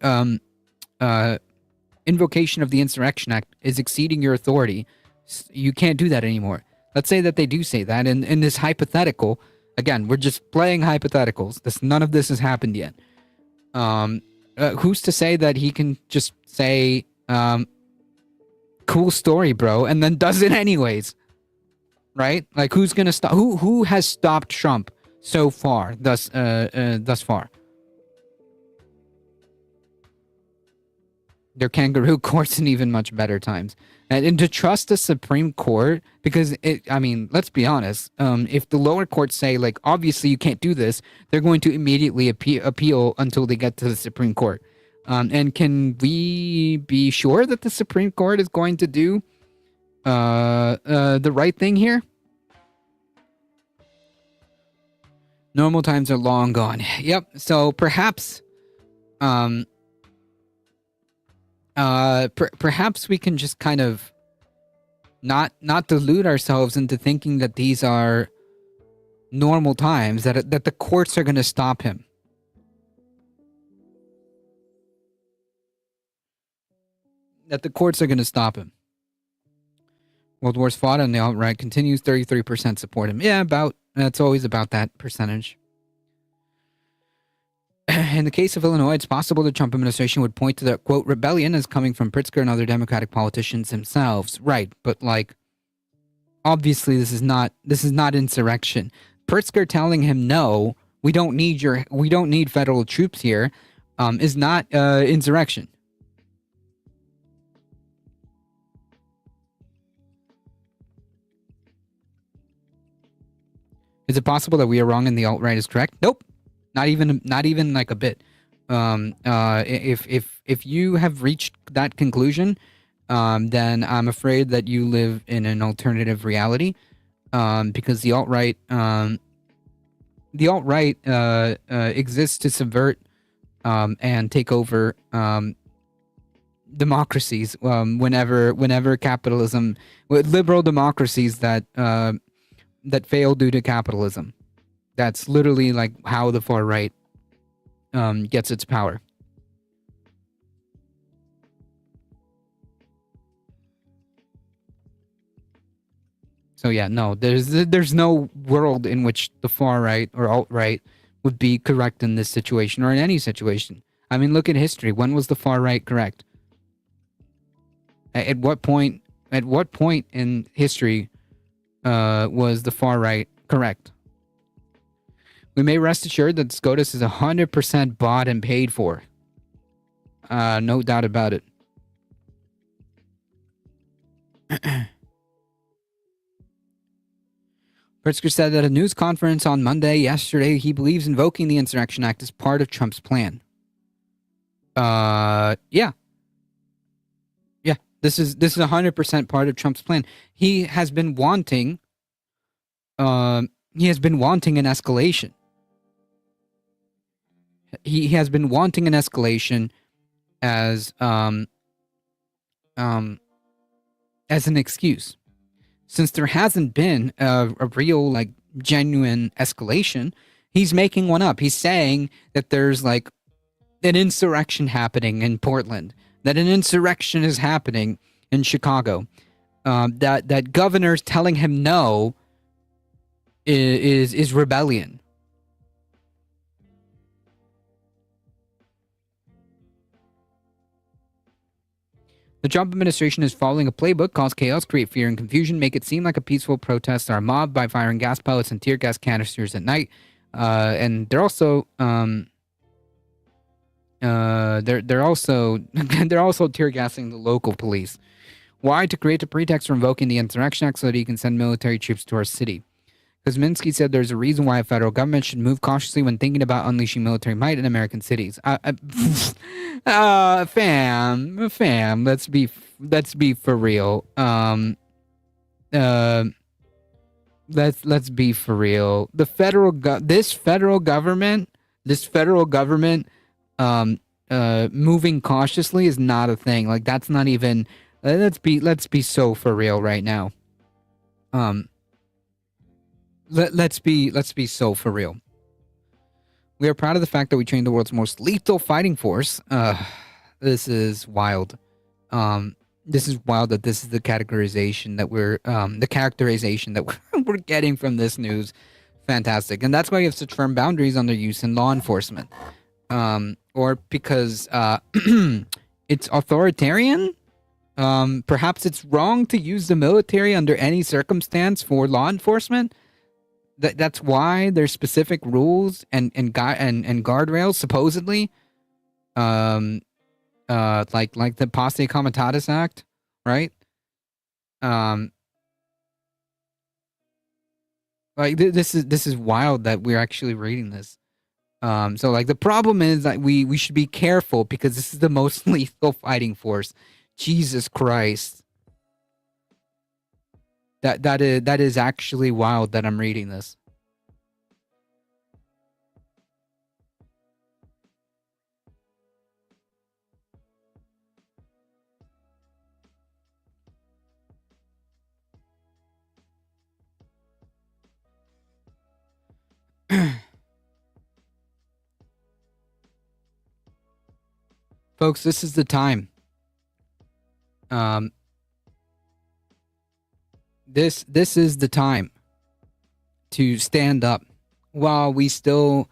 invocation of the Insurrection Act is exceeding your authority. You can't do that anymore. Let's say that they do say that. And in this hypothetical, again, we're just playing hypotheticals. None of this has happened yet. Who's to say that he can just say, cool story, bro, and then does it anyways, right? Like, who's gonna stop? Who has stopped Trump so far? Thus far, their kangaroo courts in even much better times, and to trust the Supreme Court, because I mean, let's be honest. If the lower courts say like, obviously you can't do this, they're going to immediately appeal until they get to the Supreme Court. And can we be sure that the Supreme Court is going to do the right thing here? Normal times are long gone. Yep. So perhaps, perhaps we can just kind of not delude ourselves into thinking that these are normal times, that the courts are going to stop him. That the courts are going to stop him. World War's fought and the alt-right continues. 33% support him. Yeah, it's always about that percentage. In the case of Illinois, it's possible the Trump administration would point to the, quote, rebellion as coming from Pritzker and other Democratic politicians themselves. Right, but like, obviously this is not insurrection. Pritzker telling him, no, we don't need federal troops here, is not insurrection. Is it possible that we are wrong and the alt-right is correct? Nope. Not even like a bit. If you have reached that conclusion, then I'm afraid that you live in an alternative reality, because the alt-right exists to subvert and take over democracies, whenever capitalism, liberal democracies that fail due to capitalism. That's literally like how the far right gets its power. So yeah, no, there's no world in which the far right or alt right would be correct in this situation or in any situation. I mean, look at history. When was the far right correct? At what point? At what point in history was the far right correct? We may rest assured that SCOTUS is 100% bought and paid for. No doubt about it. Pritzker said at a news conference on Monday yesterday he believes invoking the Insurrection Act is part of Trump's plan. Yeah. Yeah, this is 100% part of Trump's plan. He has been wanting an escalation. He has been wanting an escalation as an excuse. Since there hasn't been a real, like, genuine escalation, he's making one up. He's saying that there's, like, an insurrection happening in Portland, that an insurrection is happening in Chicago, that governors telling him no is rebellion. The Trump administration is following a playbook: cause chaos, create fear and confusion, make it seem like a peaceful protests are mobbed by firing gas pellets and tear gas canisters at night. And they're also they're also tear gassing the local police. Why? To create a pretext for invoking the Insurrection Act so that he can send military troops to our city. Kosminski said there's a reason why a federal government should move cautiously when thinking about unleashing military might in American cities. Fam, let's be for real. Let's be for real. This federal government, moving cautiously is not a thing. Like, that's not even. Let's be so for real right now. Let's be so for real. We are proud of the fact that we trained the world's most lethal fighting force. This is wild. This is wild that this is the categorization that we're getting from this news. Fantastic. And that's why you have such firm boundaries on their use in law enforcement. Or because it's authoritarian. Perhaps it's wrong to use the military under any circumstance for law enforcement. That's why there's specific rules and guardrails, supposedly. Like the Posse Comitatus Act, right? Like this is wild that we're actually reading this. So like the problem is that we should be careful because this is the most lethal fighting force. Jesus Christ. That is actually wild that I'm reading this. Folks, this is the time. This is the time to stand up while we still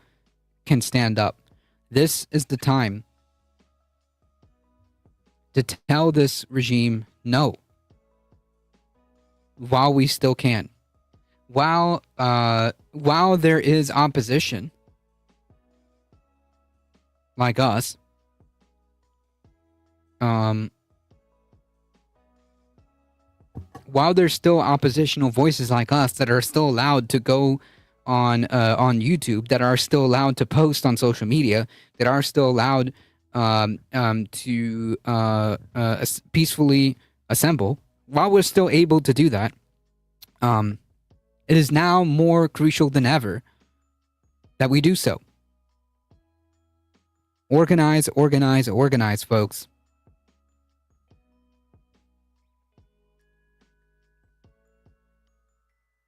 can stand up. This is the time to tell this regime no while we still can. While there is opposition like us, while there's still oppositional voices like us that are still allowed to go on YouTube, that are still allowed to post on social media, that are still allowed to peacefully assemble, while we're still able to do that, it is now more crucial than ever that we do so. Organize, organize, organize, folks.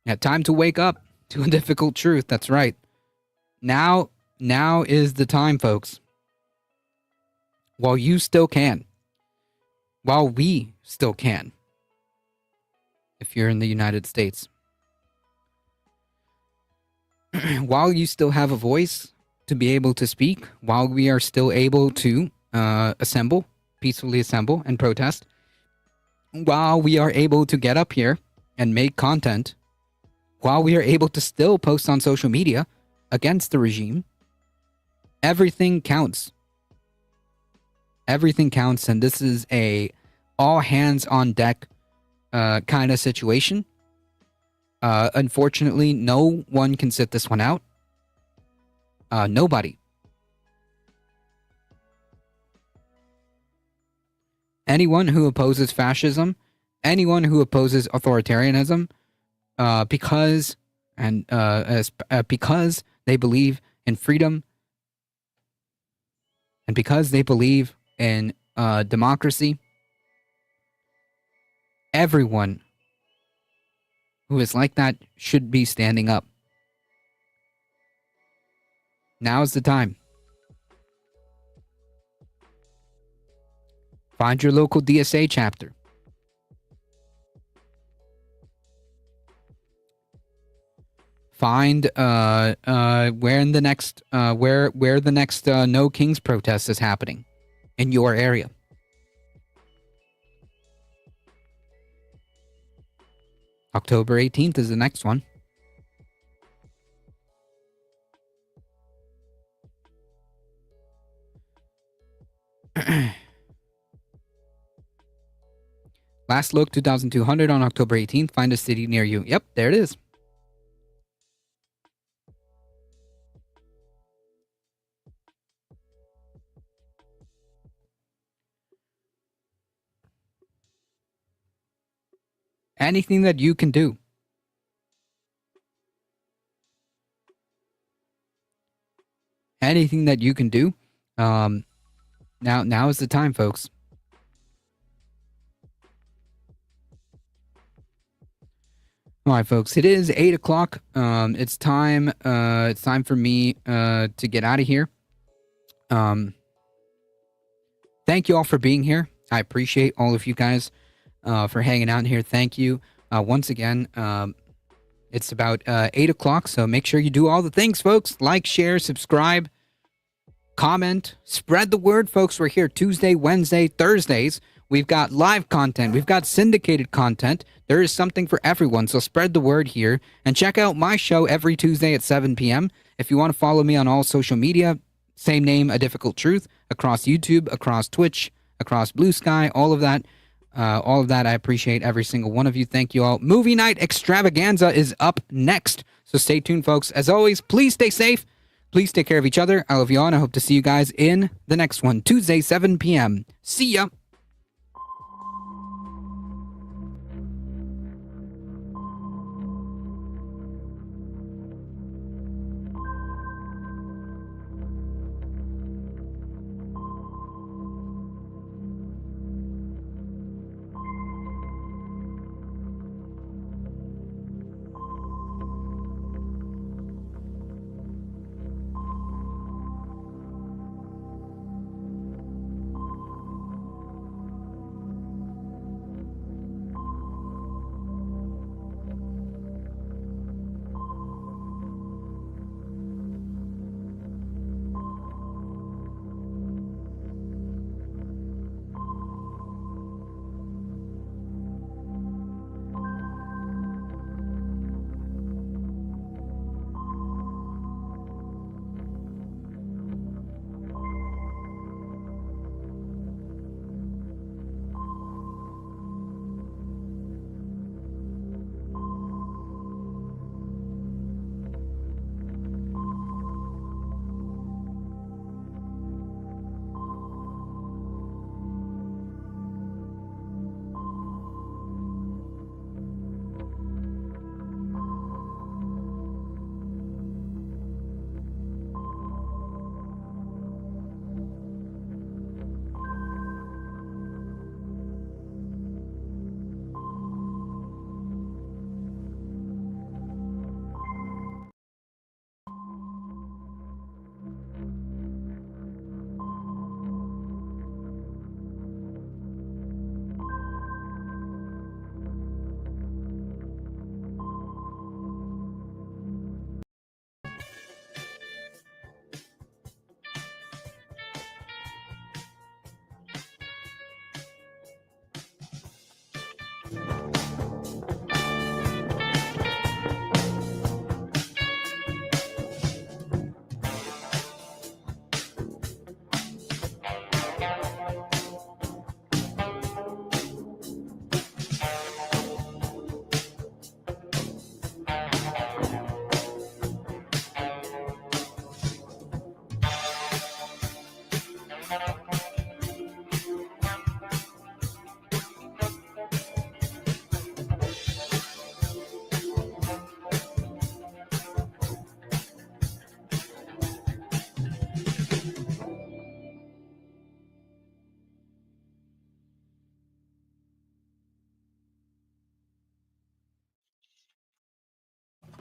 Yeah, time to wake up to a difficult truth. That's right. Now is the time, folks. While you still can. While we still can. If you're in the United States. While you still have a voice to be able to speak, while we are still able to peacefully assemble and protest, while we are able to get up here and make content, while we are able to still post on social media against the regime, everything counts. Everything counts, and this is a all hands on deck kind of situation. Unfortunately, no one can sit this one out. Nobody. Anyone who opposes fascism, anyone who opposes authoritarianism, because they believe in freedom, and because they believe in democracy, everyone who is like that should be standing up. Now's the time. Find your local DSA chapter. Find where the next No Kings protest is happening in your area. October 18th is the next one. Last look, 2,200 on October 18th. Find a city near you. Yep, there it is. Anything that you can do. Anything that you can do. Now is the time, folks. All right, folks. It is 8 o'clock. It's time. It's time for me to get out of here. Thank you all for being here. I appreciate all of you guys for hanging out here. Thank you once again. It's about 8 o'clock, so make sure you do all the things, folks. Like, share, subscribe, comment, spread the word, folks. We're here Tuesday, Wednesday, Thursdays. We've got live content. We've got syndicated content. There is something for everyone, so spread the word here. And check out my show every Tuesday at 7 p.m. If you want to follow me on all social media, same name, A Difficult Truth, across YouTube, across Twitch, across Blue Sky, all of that. I appreciate every single one of you. Thank you all. Movie Night Extravaganza is up next, so stay tuned, folks. As always, please stay safe. Please take care of each other. I love you all, and I hope to see you guys in the next one, Tuesday, 7 p.m. See ya.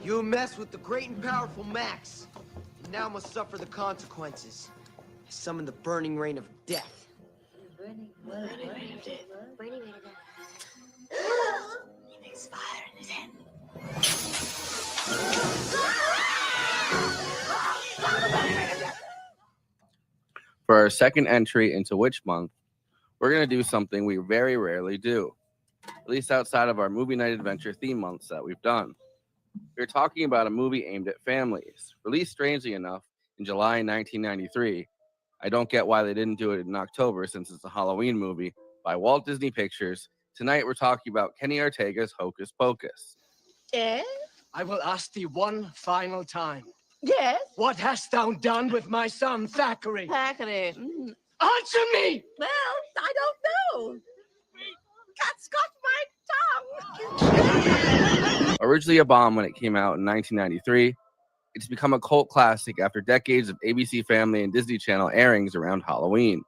You mess with the great and powerful Max. You now must suffer the consequences. I summon the burning rain of death. Burning rain of death. Burning rain of death. He makes fire in his hand. For our second entry into Witch Month, we're going to do something we very rarely do, at least outside of our movie night adventure theme months that we've done. We're talking about a movie aimed at families, released strangely enough in July 1993. I don't get why they didn't do it in October since it's a Halloween movie by Walt Disney Pictures. Tonight we're talking about Kenny Ortega's Hocus Pocus. Yes? I will ask thee one final time. Yes? What hast thou done with my son, Thackeray? Thackeray. Answer me! Well, I don't know. Cat's got my tongue. Originally a bomb when it came out in 1993, it's become a cult classic after decades of ABC Family and Disney Channel airings around Halloween.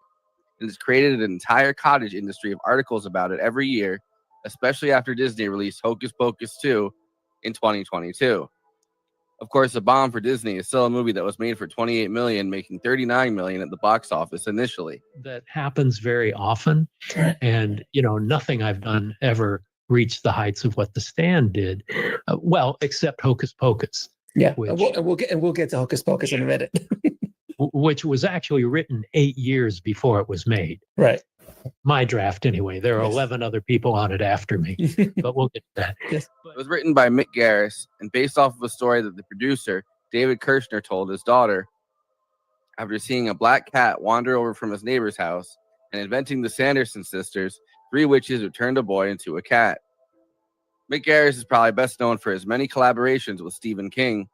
It has created an entire cottage industry of articles about it every year, especially after Disney released Hocus Pocus 2 in 2022. Of course, a bomb for Disney is still a movie that was made for $28 million, making $39 million at the box office initially. That happens very often, and nothing I've done ever reached the heights of what The Stand did. Well, except Hocus Pocus. Yeah, which, we'll get to Hocus Pocus in a minute. which was actually written 8 years before it was made. Right. My draft, anyway. There are 11 other people on it after me, but we'll get to that. Yes. It was written by Mick Garris and based off of a story that the producer, David Kirshner, told his daughter after seeing a black cat wander over from his neighbor's house and inventing the Sanderson sisters, 3 witches who turned a boy into a cat. Mick Garris is probably best known for his many collaborations with Stephen King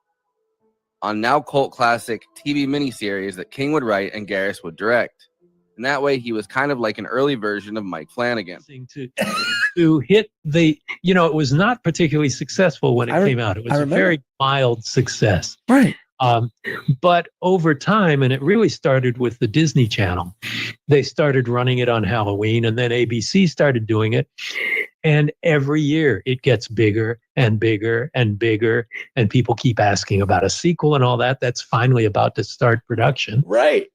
on now cult classic TV miniseries that King would write and Garris would direct. And that way, he was kind of like an early version of Mike Flanagan. To hit the, it was not particularly successful when it came out. It was a very mild success. Right. But over time, and it really started with the Disney Channel, they started running it on Halloween, and then ABC started doing it. And every year it gets bigger and bigger and bigger, and people keep asking about a sequel and all that. That's finally about to start production. Right.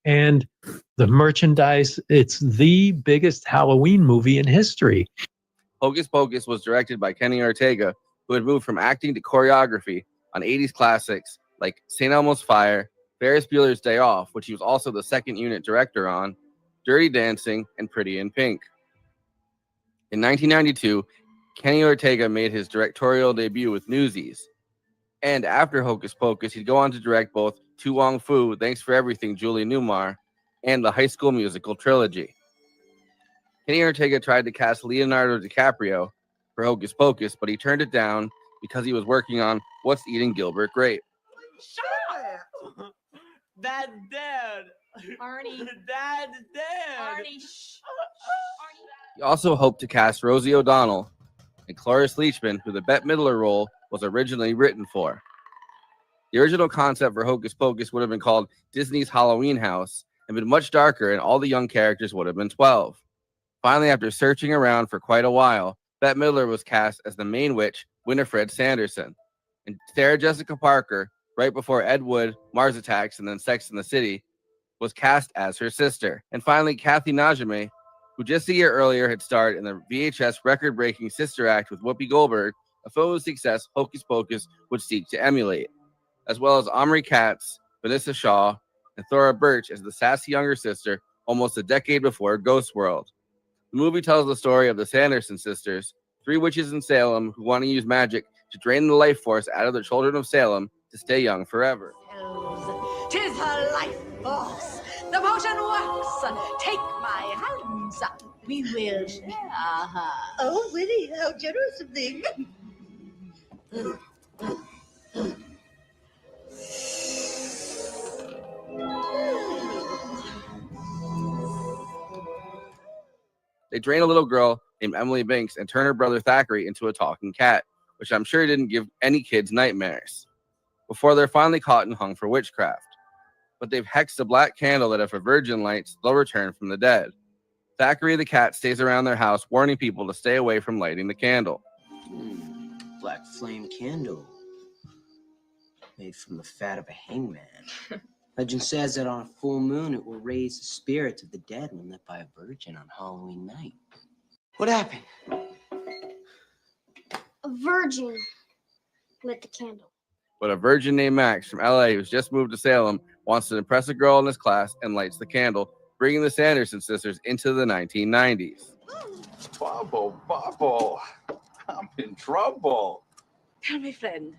And the merchandise, it's the biggest Halloween movie in history. Hocus Pocus was directed by Kenny Ortega, who had moved from acting to choreography on 80s classics like St. Elmo's Fire, Ferris Bueller's Day Off, which he was also the second unit director on, Dirty Dancing, and Pretty in Pink. In 1992, Kenny Ortega made his directorial debut with Newsies. And after Hocus Pocus, he'd go on to direct both Tu Wong Fu, Thanks for Everything, Julie Newmar, and the High School Musical trilogy. Kenny Ortega tried to cast Leonardo DiCaprio for Hocus Pocus, but he turned it down because he was working on What's Eating Gilbert Grape. Dad's dead. Arnie. Dad's dead. Arnie. He also hoped to cast Rosie O'Donnell and Cloris Leachman, who the Bette Midler role was originally written for. The original concept for Hocus Pocus would have been called Disney's Halloween House and been much darker, and all the young characters would have been 12. Finally, after searching around for quite a while, Bette Midler was cast as the main witch, Winifred Sanderson, and Sarah Jessica Parker, right before Ed Wood, Mars Attacks, and then Sex and the City, was cast as her sister. And finally, Kathy Najimy, who just a year earlier had starred in the VHS record-breaking Sister Act with Whoopi Goldberg, a film of success Hocus Pocus would seek to emulate, as well as Omri Katz, Vanessa Shaw, and Thora Birch as the sassy younger sister almost a decade before Ghost World. The movie tells the story of the Sanderson sisters, 3 witches in Salem who want to use magic to drain the life force out of the children of Salem to stay young forever. Tis her life force. The motion works. Take my hands. We will share her. Oh, Winnie, how generous of thee. They drain a little girl named Emily Binks and turn her brother Thackeray into a talking cat, which I'm sure didn't give any kids nightmares, before they're finally caught and hung for witchcraft. But they've hexed a black candle that if a virgin lights, they'll return from the dead. Thackeray the cat stays around their house, warning people to stay away from lighting the candle. black flame candle made from the fat of a hangman. Legend says that on a full moon, it will raise the spirits of the dead when lit by a virgin on Halloween night. What happened? A virgin lit the candle. But a virgin named Max from LA who's just moved to Salem wants to impress a girl in his class and lights the candle, bringing the Sanderson sisters into the 1990s. Bubble, I'm in trouble. Tell me, friend,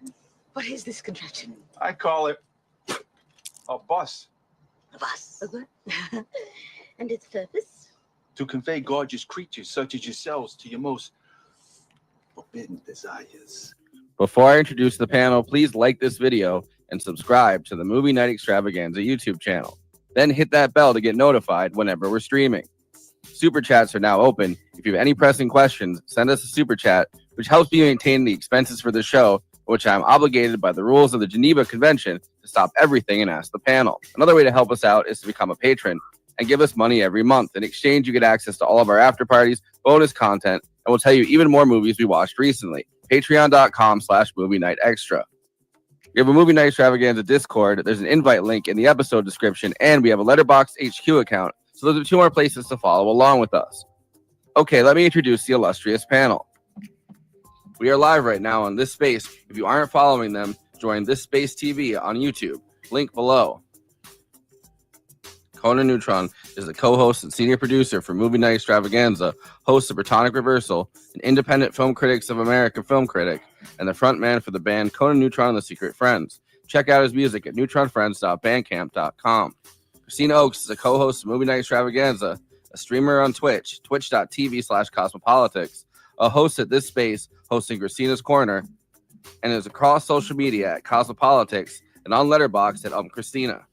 what is this contraption? I call it a bus. A bus. And its purpose? To convey gorgeous creatures such as yourselves to your most forbidden desires. Before I introduce the panel, please like this video and subscribe to the Movie Night Extravaganza YouTube channel. Then hit that bell to get notified whenever we're streaming. Super chats are now open. If you have any pressing questions, send us a super chat, which helps me maintain the expenses for the show, which I'm obligated by the rules of the Geneva Convention to stop everything and ask the panel. Another way to help us out is to become a patron and give us money every month. In exchange, you get access to all of our after parties, bonus content, and we'll tell you even more movies we watched recently. Patreon.com/Movie Night Extra. We have a Movie Night Extravaganza Discord. There's an invite link in the episode description, and we have a Letterboxd HQ account. So those are 2 more places to follow along with us. Okay, let me introduce the illustrious panel. We are live right now on This Space. If you aren't following them, join This Space TV on YouTube. Link below. Conan Neutron is the co-host and senior producer for Movie Night Extravaganza, host of PROTONIC Reversal, an independent Film Critics of America film critic, and the frontman for the band Conan Neutron and the Secret Friends. Check out his music at neutronfriends.bandcamp.com. Kristina Oakes is a co-host of Movie Night Extravaganza, a streamer on Twitch, twitch.tv/cosmopolitics, a host at This Space, hosting Kristina's Corner, and is across social media at Cosmopolitics and on Letterboxd at Kristina.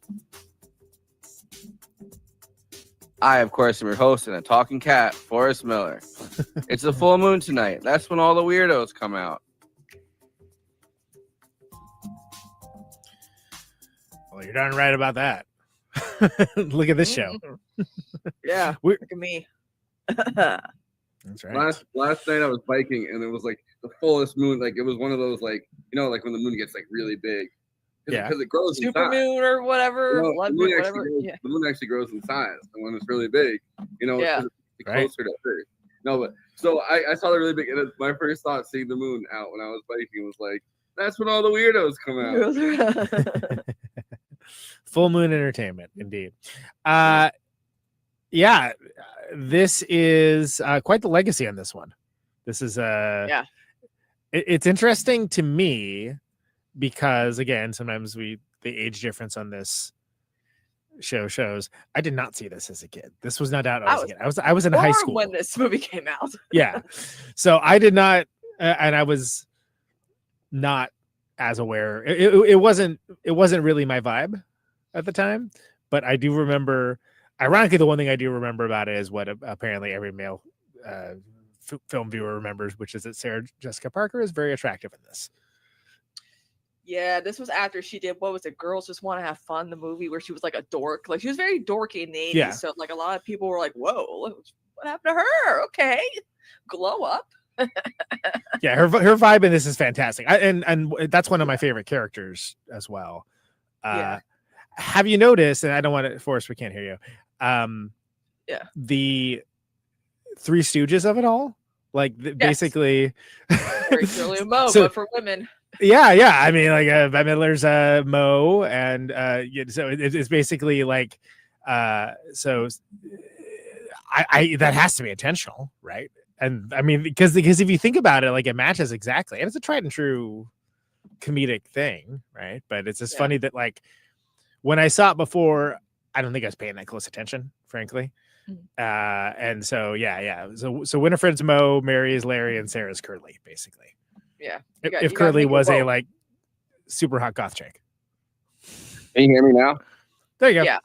I, of course, am your host and a talking cat, Forrest Miller. It's a full moon tonight. That's when all the weirdos come out. Well, you're darn right about that. Look at this show. Yeah, look at me. That's right. Last night I was biking and it was like the fullest moon. Like it was one of those like like when the moon gets like really big. Yeah, because it grows in Super size. moon or whatever. The moon Whatever. the moon actually grows in size, and when it's really big, Yeah. it's closer to Earth. No, but so I saw the really big, and my first thought seeing the moon out when I was biking was like, that's when all the weirdos come out. Full moon entertainment, indeed. Yeah, this is quite the legacy on this one. This is it's interesting to me because again, sometimes the age difference on this show shows. I did not see this as a kid. This was not out as a kid. I was in high school when this movie came out. Yeah, so I did not, and I was not as aware. It wasn't really my vibe at the time, but I do remember. Ironically, the one thing I do remember about it is what apparently every male film viewer remembers, which is that Sarah Jessica Parker is very attractive in this. Yeah, this was after she did, what was it, Girls Just Want to Have Fun, the movie where she was like a dork. Like, she was very dorky in the 80s. Yeah. So, like, a lot of people were like, whoa, what happened to her? Okay. Glow up. Yeah, her vibe in this is fantastic. And that's one of my favorite characters as well. Have you noticed, and I don't want to, Forrest, we can't hear you. The Three Stooges of it all? Like, basically... Very Shirley and Mo, So- but for women. Yeah. I mean, like Bette Midler's Mo, and so it's basically like, so I that has to be intentional, right? And I mean, because if you think about it, like it matches exactly, and it's a tried and true comedic thing, right? But it's just funny that like when I saw it before, I don't think I was paying that close attention, frankly. And so so Winifred's Mo, Mary is Larry, and Sarah's Curly, basically. Yeah. If Curly was a like super hot goth chick. Can you hear me now? There you go. Yeah.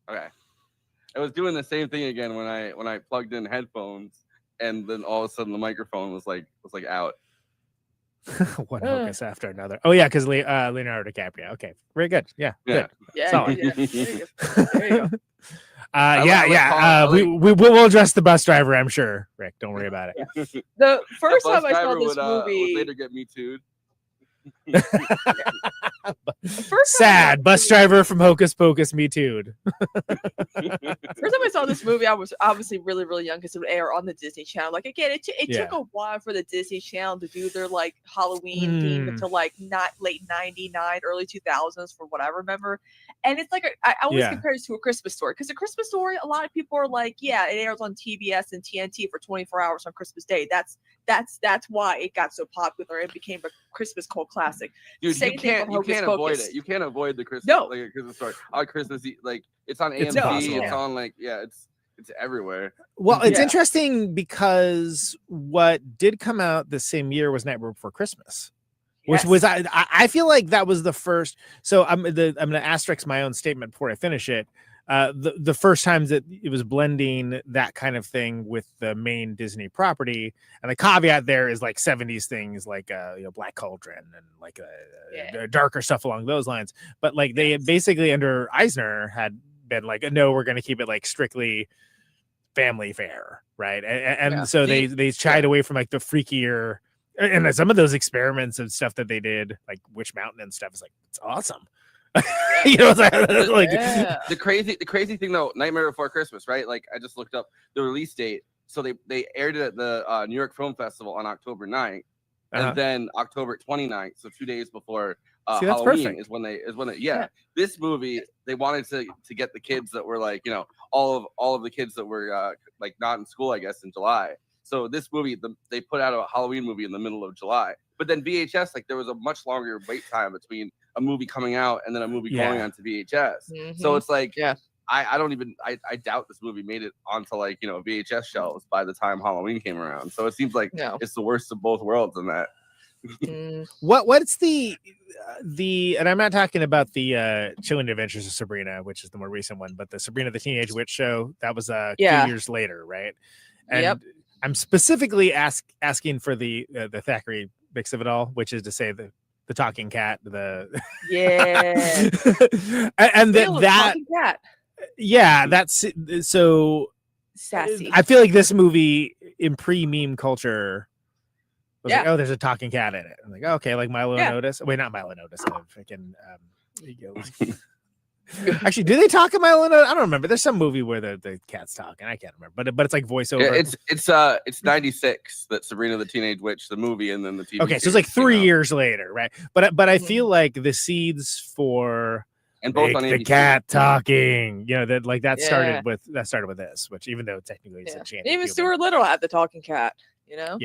Okay. I was doing the same thing again when I plugged in headphones, and then all of a sudden the microphone was like out. One hocus after another. Oh yeah, because Leonardo DiCaprio. Okay, very good. Yeah. Yeah. Good. Solid. There you go. We will address the bus driver, I'm sure. Rick, don't worry about it. The first bus time I saw driver this would movie, later get me too. Sad bus driver from Hocus Pocus, me too. First time I saw this movie, I was obviously really, really young because it would air on the Disney Channel. Like again, it took a while for the Disney Channel to do their like Halloween theme until like not late '99, early 2000s, from what I remember. And it's like I always compare it to A Christmas Story, because A Christmas Story, a lot of people are like, yeah, it airs on TBS and TNT for 24 hours on Christmas Day. That's why it got so popular. It became a Christmas cult classic. Dude, you can't avoid it. You can't avoid the Christmas, like a Christmas Story. On Christmas Eve, like it's on AMC. It's on like it's everywhere. Well, it's interesting because what did come out the same year was Nightmare Before Christmas, which was I feel like that was the first. So I'm gonna asterisk my own statement before I finish it. The first times that it was blending that kind of thing with the main Disney property, and the caveat there is like 70s things like Black Cauldron and like darker stuff along those lines. But like they basically under Eisner had been like, no, we're going to keep it like strictly family fare, right? And so they shied away from like the freakier, and some of those experiments and stuff that they did, like Witch Mountain and stuff, is like, it's awesome. The crazy thing though, Nightmare Before Christmas, right? Like I just looked up the release date. So they aired it at the New York Film Festival on October 9th, and then October 29th, so 2 days before Halloween is when they this movie, they wanted to get the kids that were like, all of the kids that were like not in school, I guess, in July. So this movie, they put out a Halloween movie in the middle of July. But then VHS, like there was a much longer wait time between a movie coming out and then a movie going on to VHS. So it's like, I doubt this movie made it onto like, VHS shelves by the time Halloween came around. So it seems like it's the worst of both worlds in that. What's the and I'm not talking about the Chilling Adventures of Sabrina, which is the more recent one, but the Sabrina the Teenage Witch show, that was 2 years later, right? And I'm specifically asking for the Thackeray mix of it all, which is to say the talking cat, and that cat. That's so sassy. I feel like this movie in pre-meme culture was like, oh, there's a talking cat in it. I'm like, okay, like Milo and Otis. Wait, not Milo and Otis. Freaking actually, do they talk in Milo and Otis? I don't remember. There's some movie where the cat's talking. I can't remember, but it's like voiceover. It's 96 that Sabrina the Teenage Witch, the movie, and then the TV. Okay, so it's like 3 years later, right? But I feel like the seeds for and both on the cat talking, that started with this, which even though technically it's a chant. Even Stuart Little had the talking cat, Yeah.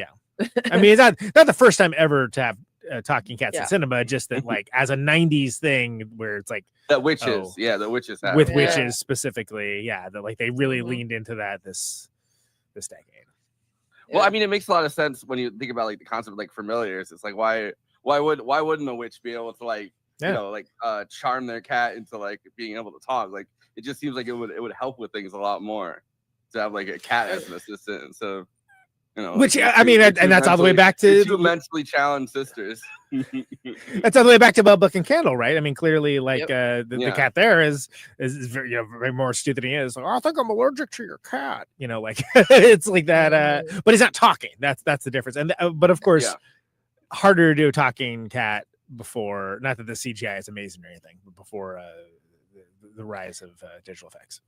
I mean, it's not the first time ever to have talking cats in cinema, just that like as a 90s thing where it's like that witches, the witches have. With witches specifically, that like they really leaned into that this decade. Well, I mean, it makes a lot of sense when you think about like the concept of like familiars. It's like why wouldn't a witch be able to like charm their cat into like being able to talk? Like it just seems like it would help with things a lot more to have like a cat as an assistant. So which I mean, and that's all the way back to two mentally challenged sisters. That's all the way back to Book and Candle, right? I mean, clearly, like the cat there is very, very more astute than he is. Like, oh, I think I'm allergic to your cat. Like it's like that. But he's not talking. That's the difference. And but of course, harder to do a talking cat before. Not that the CGI is amazing or anything, but before the rise of digital effects.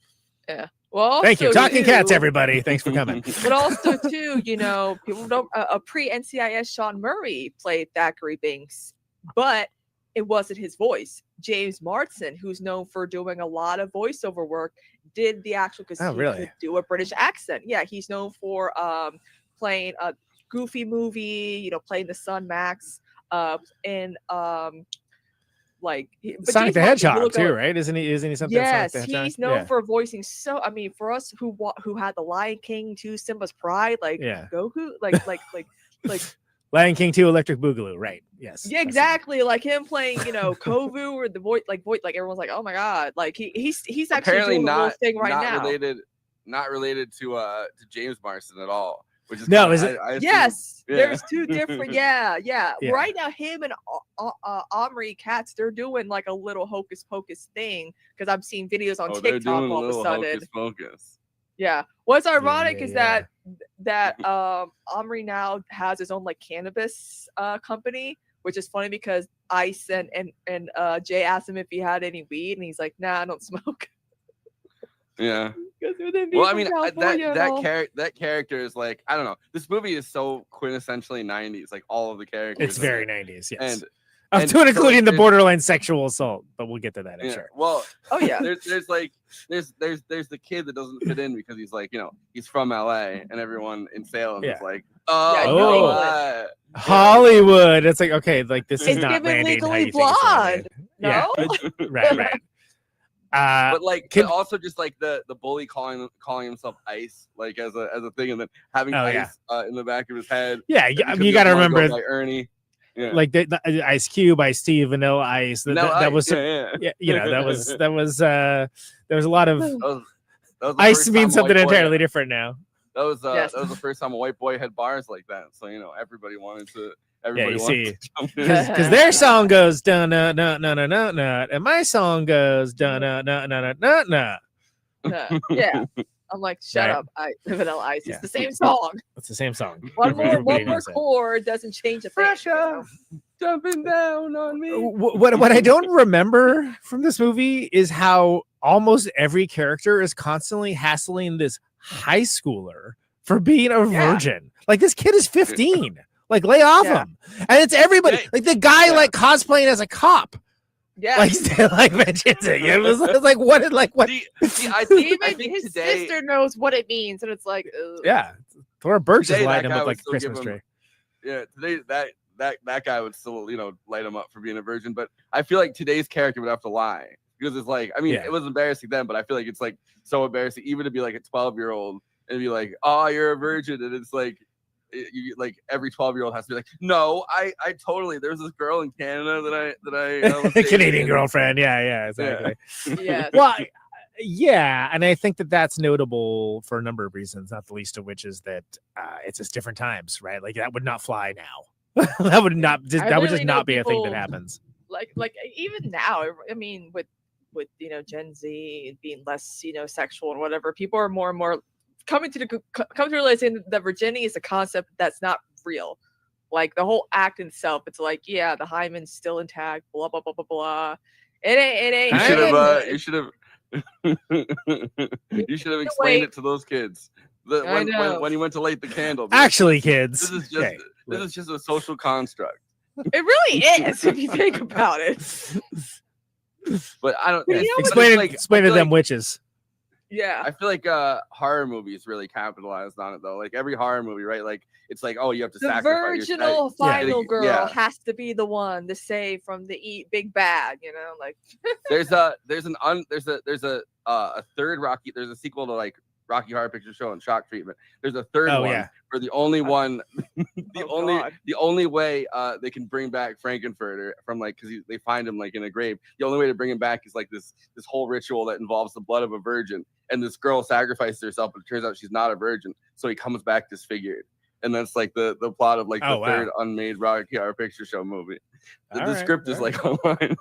Yeah. Well, thank you. Talking cats, everybody. Thanks for coming. But also, too, people don't. A pre-NCIS Sean Murray played Thackeray Binks, but it wasn't his voice. James Marsden, who's known for doing a lot of voiceover work, did the actual because he could do a British accent. Yeah, he's known for playing a Goofy movie. Playing the son Max. In like Sonic the Hedgehog too, right? Isn't he something? Yes, he's known for voicing. So I mean, for us who had the Lion King 2, Simba's Pride, like Goku, like Lion King 2, Electric Boogaloo, right? Yes. Yeah, exactly. Like him playing, Kovu or the voice, like everyone's like, oh my god, like he's actually apparently doing not the thing right now. Not related to James Marsden at all. Which is No, kinda- is it? I assume- Yes, yeah. there's two different. Yeah. Yeah. Right now, him and Omri Katz, they're doing like a little hocus pocus thing because I've seen videos on Oh, they're TikTok doing a all of a little sudden. hocus pocus. Yeah. What's ironic is yeah. that Omri now has his own like cannabis company, which is funny because Ice and Jay asked him if he had any weed, and he's like, "Nah, I don't smoke." Yeah. Because they're the Well, I people mean, in California and all. that character is like, I don't know. This movie is so quintessentially 90s, like all of the characters. It's in very it. 90s, yes. And Up and to and so, including like, the there's- borderline sexual assault, but we'll get to that, I'm Yeah. sure. Well, oh yeah. There's like there's the kid that doesn't fit in because he's like, you know, he's from LA and everyone in Salem Yeah. is like, Yeah, oh, Hollywood. Hollywood. It's like, okay, like this is It's not giving landing how Legally you think it's gonna Blonde. land. No? Yeah, right. but like, can- but also just like the bully calling himself Ice, like as a thing, and then having Oh, yeah. Ice in the back of his head. Yeah, because I mean, he you got to doesn't wanna go remember, by Ernie. Yeah. like the Ice Cube, Ice T, Vanilla Ice. That was, yeah. you know, that was there was a lot of That was the Ice first means time a white something boy- entirely different now. That was Yes. that was the first time a white boy had bars like that. So you know, everybody wanted to. Yeah, Everybody you wanted see, to jump in. because their song goes dun na na na na na na, and my song goes dun na na na na na na. Yeah. I'm like, shut Right. up, Vanilla Ice. Yeah. It's the same song. It's the same song. One more Everybody knows that. chord doesn't change a thing. Pressure jumping down on me. What I don't remember from this movie is how almost every character is constantly hassling this high schooler for being a virgin. Like this kid is 15. Like lay off him. And it's everybody. Like the guy like cosplaying as a cop. Yeah. Like mentions it. It was like what? See, I think Even his today, sister knows what it means, and it's like, ugh. Yeah. Thora Birch is Today, lighting that him guy up like a would still Christmas give tree. him- yeah, today that guy would still, you know, light him up for being a virgin. But I feel like today's character would have to lie because it's like, I mean, Yeah. it was embarrassing then, but I feel like it's like so embarrassing even to be like a 12-year-old and be like, oh, you're a virgin, and it's like. You like every 12-year-old has to be like, no, I totally. There's this girl in Canada that I was dating, Canadian and- girlfriend. Yeah, exactly. Yeah. Well, yeah, and I think that that's notable for a number of reasons, not the least of which is that it's just different times, right? Like that would not fly now. That would not. I That would just literally know not be a thing people- that happens. like even now, I mean, with you know Gen Z being less, you know, sexual and whatever, people are more and more coming to realizing that virginity is a concept that's not real. Like the whole act itself, it's like, yeah, the hymen's still intact, blah blah blah blah blah. It ain't. You should have explained it to those kids. I know. When he went to light the candle. Be like, Actually, kids, this is just okay, this is just a social construct. It really is if you think about it. But I don't You know what- explain it. like, Explain I to feel them like- witches. Yeah. I feel like horror movies really capitalized on it though. Like every horror movie, right? Like it's like, oh, you have to The sacrifice your virginal final girl Yeah. has to be the one to save from the big bad, you know, like There's a third Rocky. There's a sequel to like Rocky Horror Picture Show and Shock Treatment. There's a third Oh, one yeah. where the only one, God. the only way they can bring back Frankenfurter from like because they find him like in a grave. The only way to bring him back is like this whole ritual that involves the blood of a virgin. And this girl sacrifices herself, but it turns out she's not a virgin. So he comes back disfigured. And that's like the plot of like the Oh, wow. third unmade Rocky Horror Picture Show movie. The All right, script is all like online.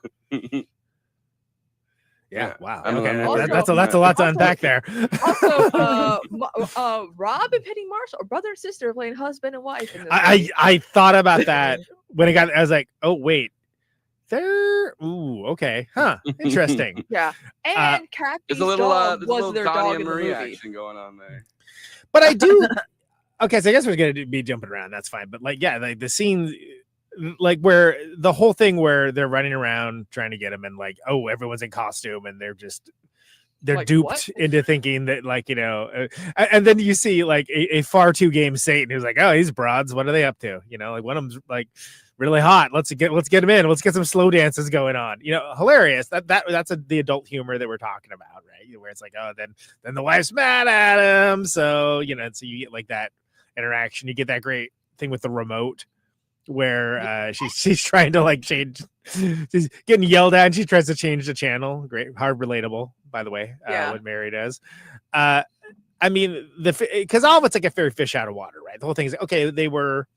Yeah, wow. I don't Okay, know. that's a lot to unpack there. also Rob and Penny Marshall are brother and sister playing husband and wife in this movie. I thought about that when it got. I was like, oh wait, they're okay, huh? Interesting. Yeah, and Kathy's There's a little dog there's a was little their Donnie dog and in the Marie movie. action going on there. But I do. Okay, so I guess we're gonna be jumping around. That's fine. But like, yeah, like the scene, like where the whole thing where they're running around trying to get him, and like, oh, everyone's in costume, and they're Like, duped what? into thinking that, like, you know, and then you see like a far too game Satan who's like, oh, these broads, what are they up to? You know, like one of them's like really hot. Let's get him in. Let's get some slow dances going on. You know, hilarious. That's the adult humor that we're talking about, right? Where it's like, oh, then the wife's mad at him, so you know, so you get like that interaction. You get that great thing with the remote where she's trying to like change, she's getting yelled at and she tries to change the channel. Great, hard relatable, by the way. Yeah. What Mary does. I I mean, because all of it's like a very fish out of water, right? The whole thing is okay. They were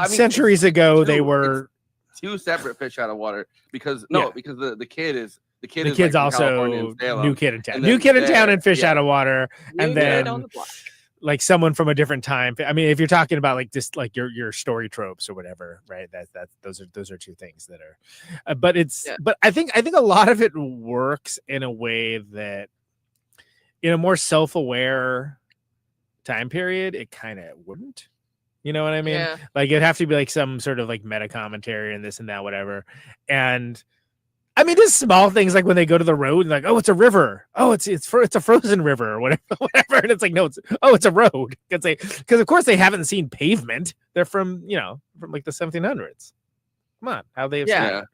centuries ago. They were two separate fish out of water because because the kid's kid's like from also California and Salem, new kid in town, and new then kid in town, there- and fish yeah. out of water, and New kid then on the block. like someone from a different time. I mean, if you're talking about like just like your story tropes or whatever, right? Those are two things that are, but it's but I think a lot of it works in a way that in a more self-aware time period, it kind of wouldn't. You know what I mean? Yeah. Like it'd have to be like some sort of like meta commentary and this and that, whatever. And I mean, just small things like when they go to the road and like, oh, it's a river. Oh, it's a frozen river or whatever. And it's like, no, it's a road. Because of course they haven't seen pavement. They're from like the 1700s. Come on, how they have seen it.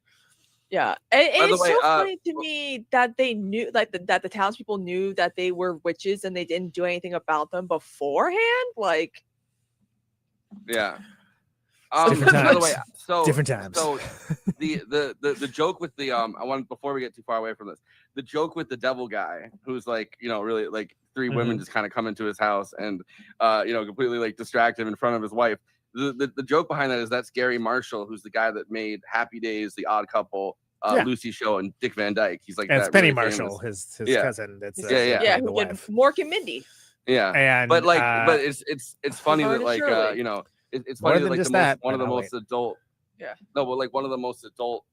Yeah, it's so funny to me that they knew, like, that the townspeople knew that they were witches and they didn't do anything about them beforehand. Like, yeah. Different by the times. way, so Different times. So the joke with the I want, before we get too far away from this, the joke with the devil guy who's like really like three women just kind of come into his house and completely like distract him in front of his wife. The joke behind that is that's Gary Marshall, who's the guy that made Happy Days, The Odd Couple, Lucy Show, and Dick Van Dyke. He's like It's that Penny really Marshall, famous. his cousin. That's who the did wife. Mork and Mindy. Yeah, And, but it's funny that like Shirley. it's More funny than that like just the most, that, one of the but I'll most adult Yeah. no, but like one of the most adult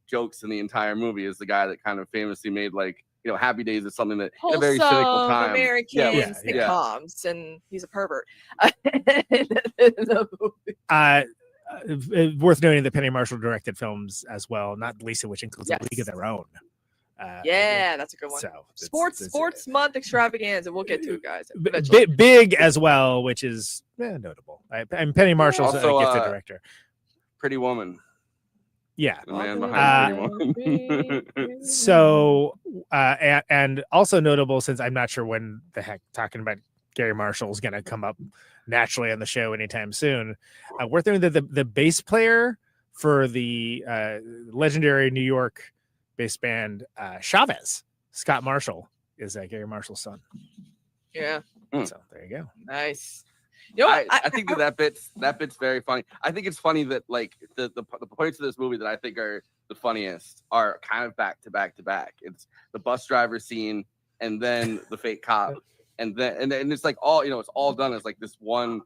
jokes in the entire movie is the guy that kind of famously made like Happy Days is something that in a very cynical Wholesome time. American sitcoms, and he's a pervert. Worth noting that Penny Marshall directed films as well, not least of which includes A League of Their Own. Yeah, that's a good one. So Sports month extravaganza. We'll get to it, guys. Big as well, which is notable. And Penny Marshall's Also, a gifted director. Pretty Woman. Yeah. The man behind Pretty Woman. So, and also notable, since I'm not sure when the heck talking about Gary Marshall is going to come up naturally on the show anytime soon. Worth noting that the bass player for the legendary New York bass band Chavez, Scott Marshall, is Gary Marshall's son. Yeah. So there you go. Nice. I think that bit's very funny. I think it's funny that like the points of this movie that I think are the funniest are kind of back to back to back. It's the bus driver scene and then the fake cop. And then and it's like all it's all done as like this one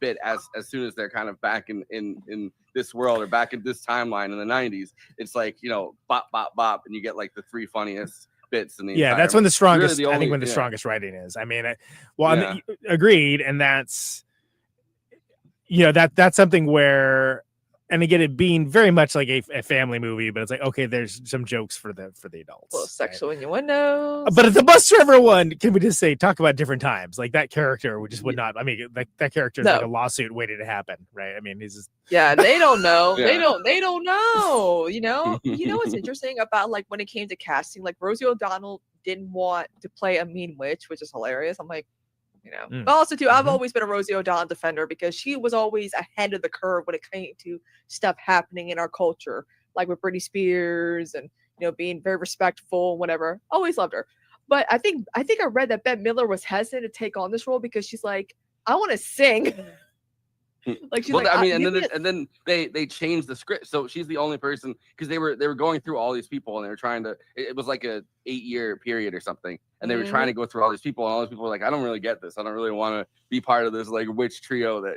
bit as soon as they're kind of back in this world or back in this timeline in the 90s. It's like bop bop bop, and you get like the three funniest bits in the entire That's when the movie. strongest. Really I think when the strongest writing is. I mean, I mean, agreed, and that's that's something where. And again, it being very much like a family movie, but it's like, okay, there's some jokes for the adults. A little sexual innuendos. But at the bus driver one, can we just say talk about different times? Like that character, we just would not. I mean, that character is like a lawsuit waiting to happen, right? I mean, he's just they don't know. Yeah. They don't know. You know what's interesting about like when it came to casting, like Rosie O'Donnell didn't want to play a mean witch, which is hilarious. I'm like, but also too, I've always been a Rosie O'Donnell defender because she was always ahead of the curve when it came to stuff happening in our culture, like with Britney Spears and being very respectful and whatever. Always loved her. But I think I read that Bette Midler was hesitant to take on this role because she's like, I want to sing. Like she's and then they changed the script, so she's the only person because they were going through all these people and they were trying to. It was like a 8-year period or something, and they were trying to go through all these people, and all these people were like, I don't really get this. I don't really want to be part of this like witch trio that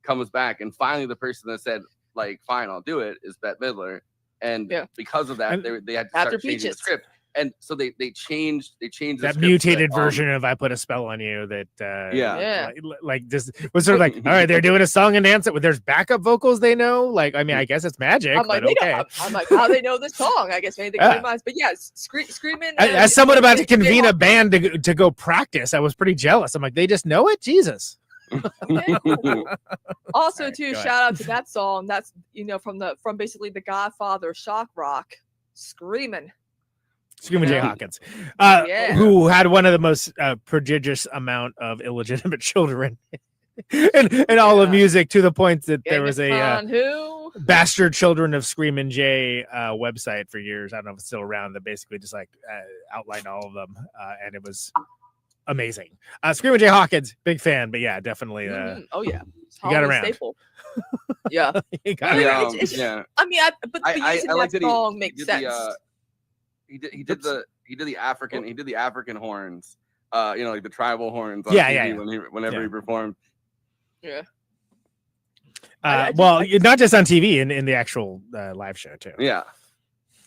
comes back. And finally, the person that said like, fine, I'll do it is Bette Midler, and because of that, they had to start changing the script. And so they changed that mutated version of I Put a Spell on You that like this was sort of like, all right, they're doing a song and dance there's backup vocals they know, like I mean I guess it's magic. I'm like, I'm like, how they know this song? I guess maybe they got minds. But yes, screaming. As someone about to convene a band to go practice, I was pretty jealous. I'm like, they just know it? Jesus. Also too, shout out to that song. That's from basically the Godfather, Shock Rock, Screaming Jay Hawkins, who had one of the most prodigious amount of illegitimate children in all of music, to the point that there was a who Bastard Children of Screamin' Jay website for years. I don't know if it's still around. That basically just like outlined all of them, and it was amazing. Screamin' Jay Hawkins, big fan, but yeah, definitely. Oh yeah, you got around. Staple. Yeah, you got around. Yeah. I mean, but using I like that that song he makes did sense. he did the African horns. Like the tribal horns. On Yeah, TV whenever he performed. Yeah. Well, not just on TV, in the actual live show too. Yeah.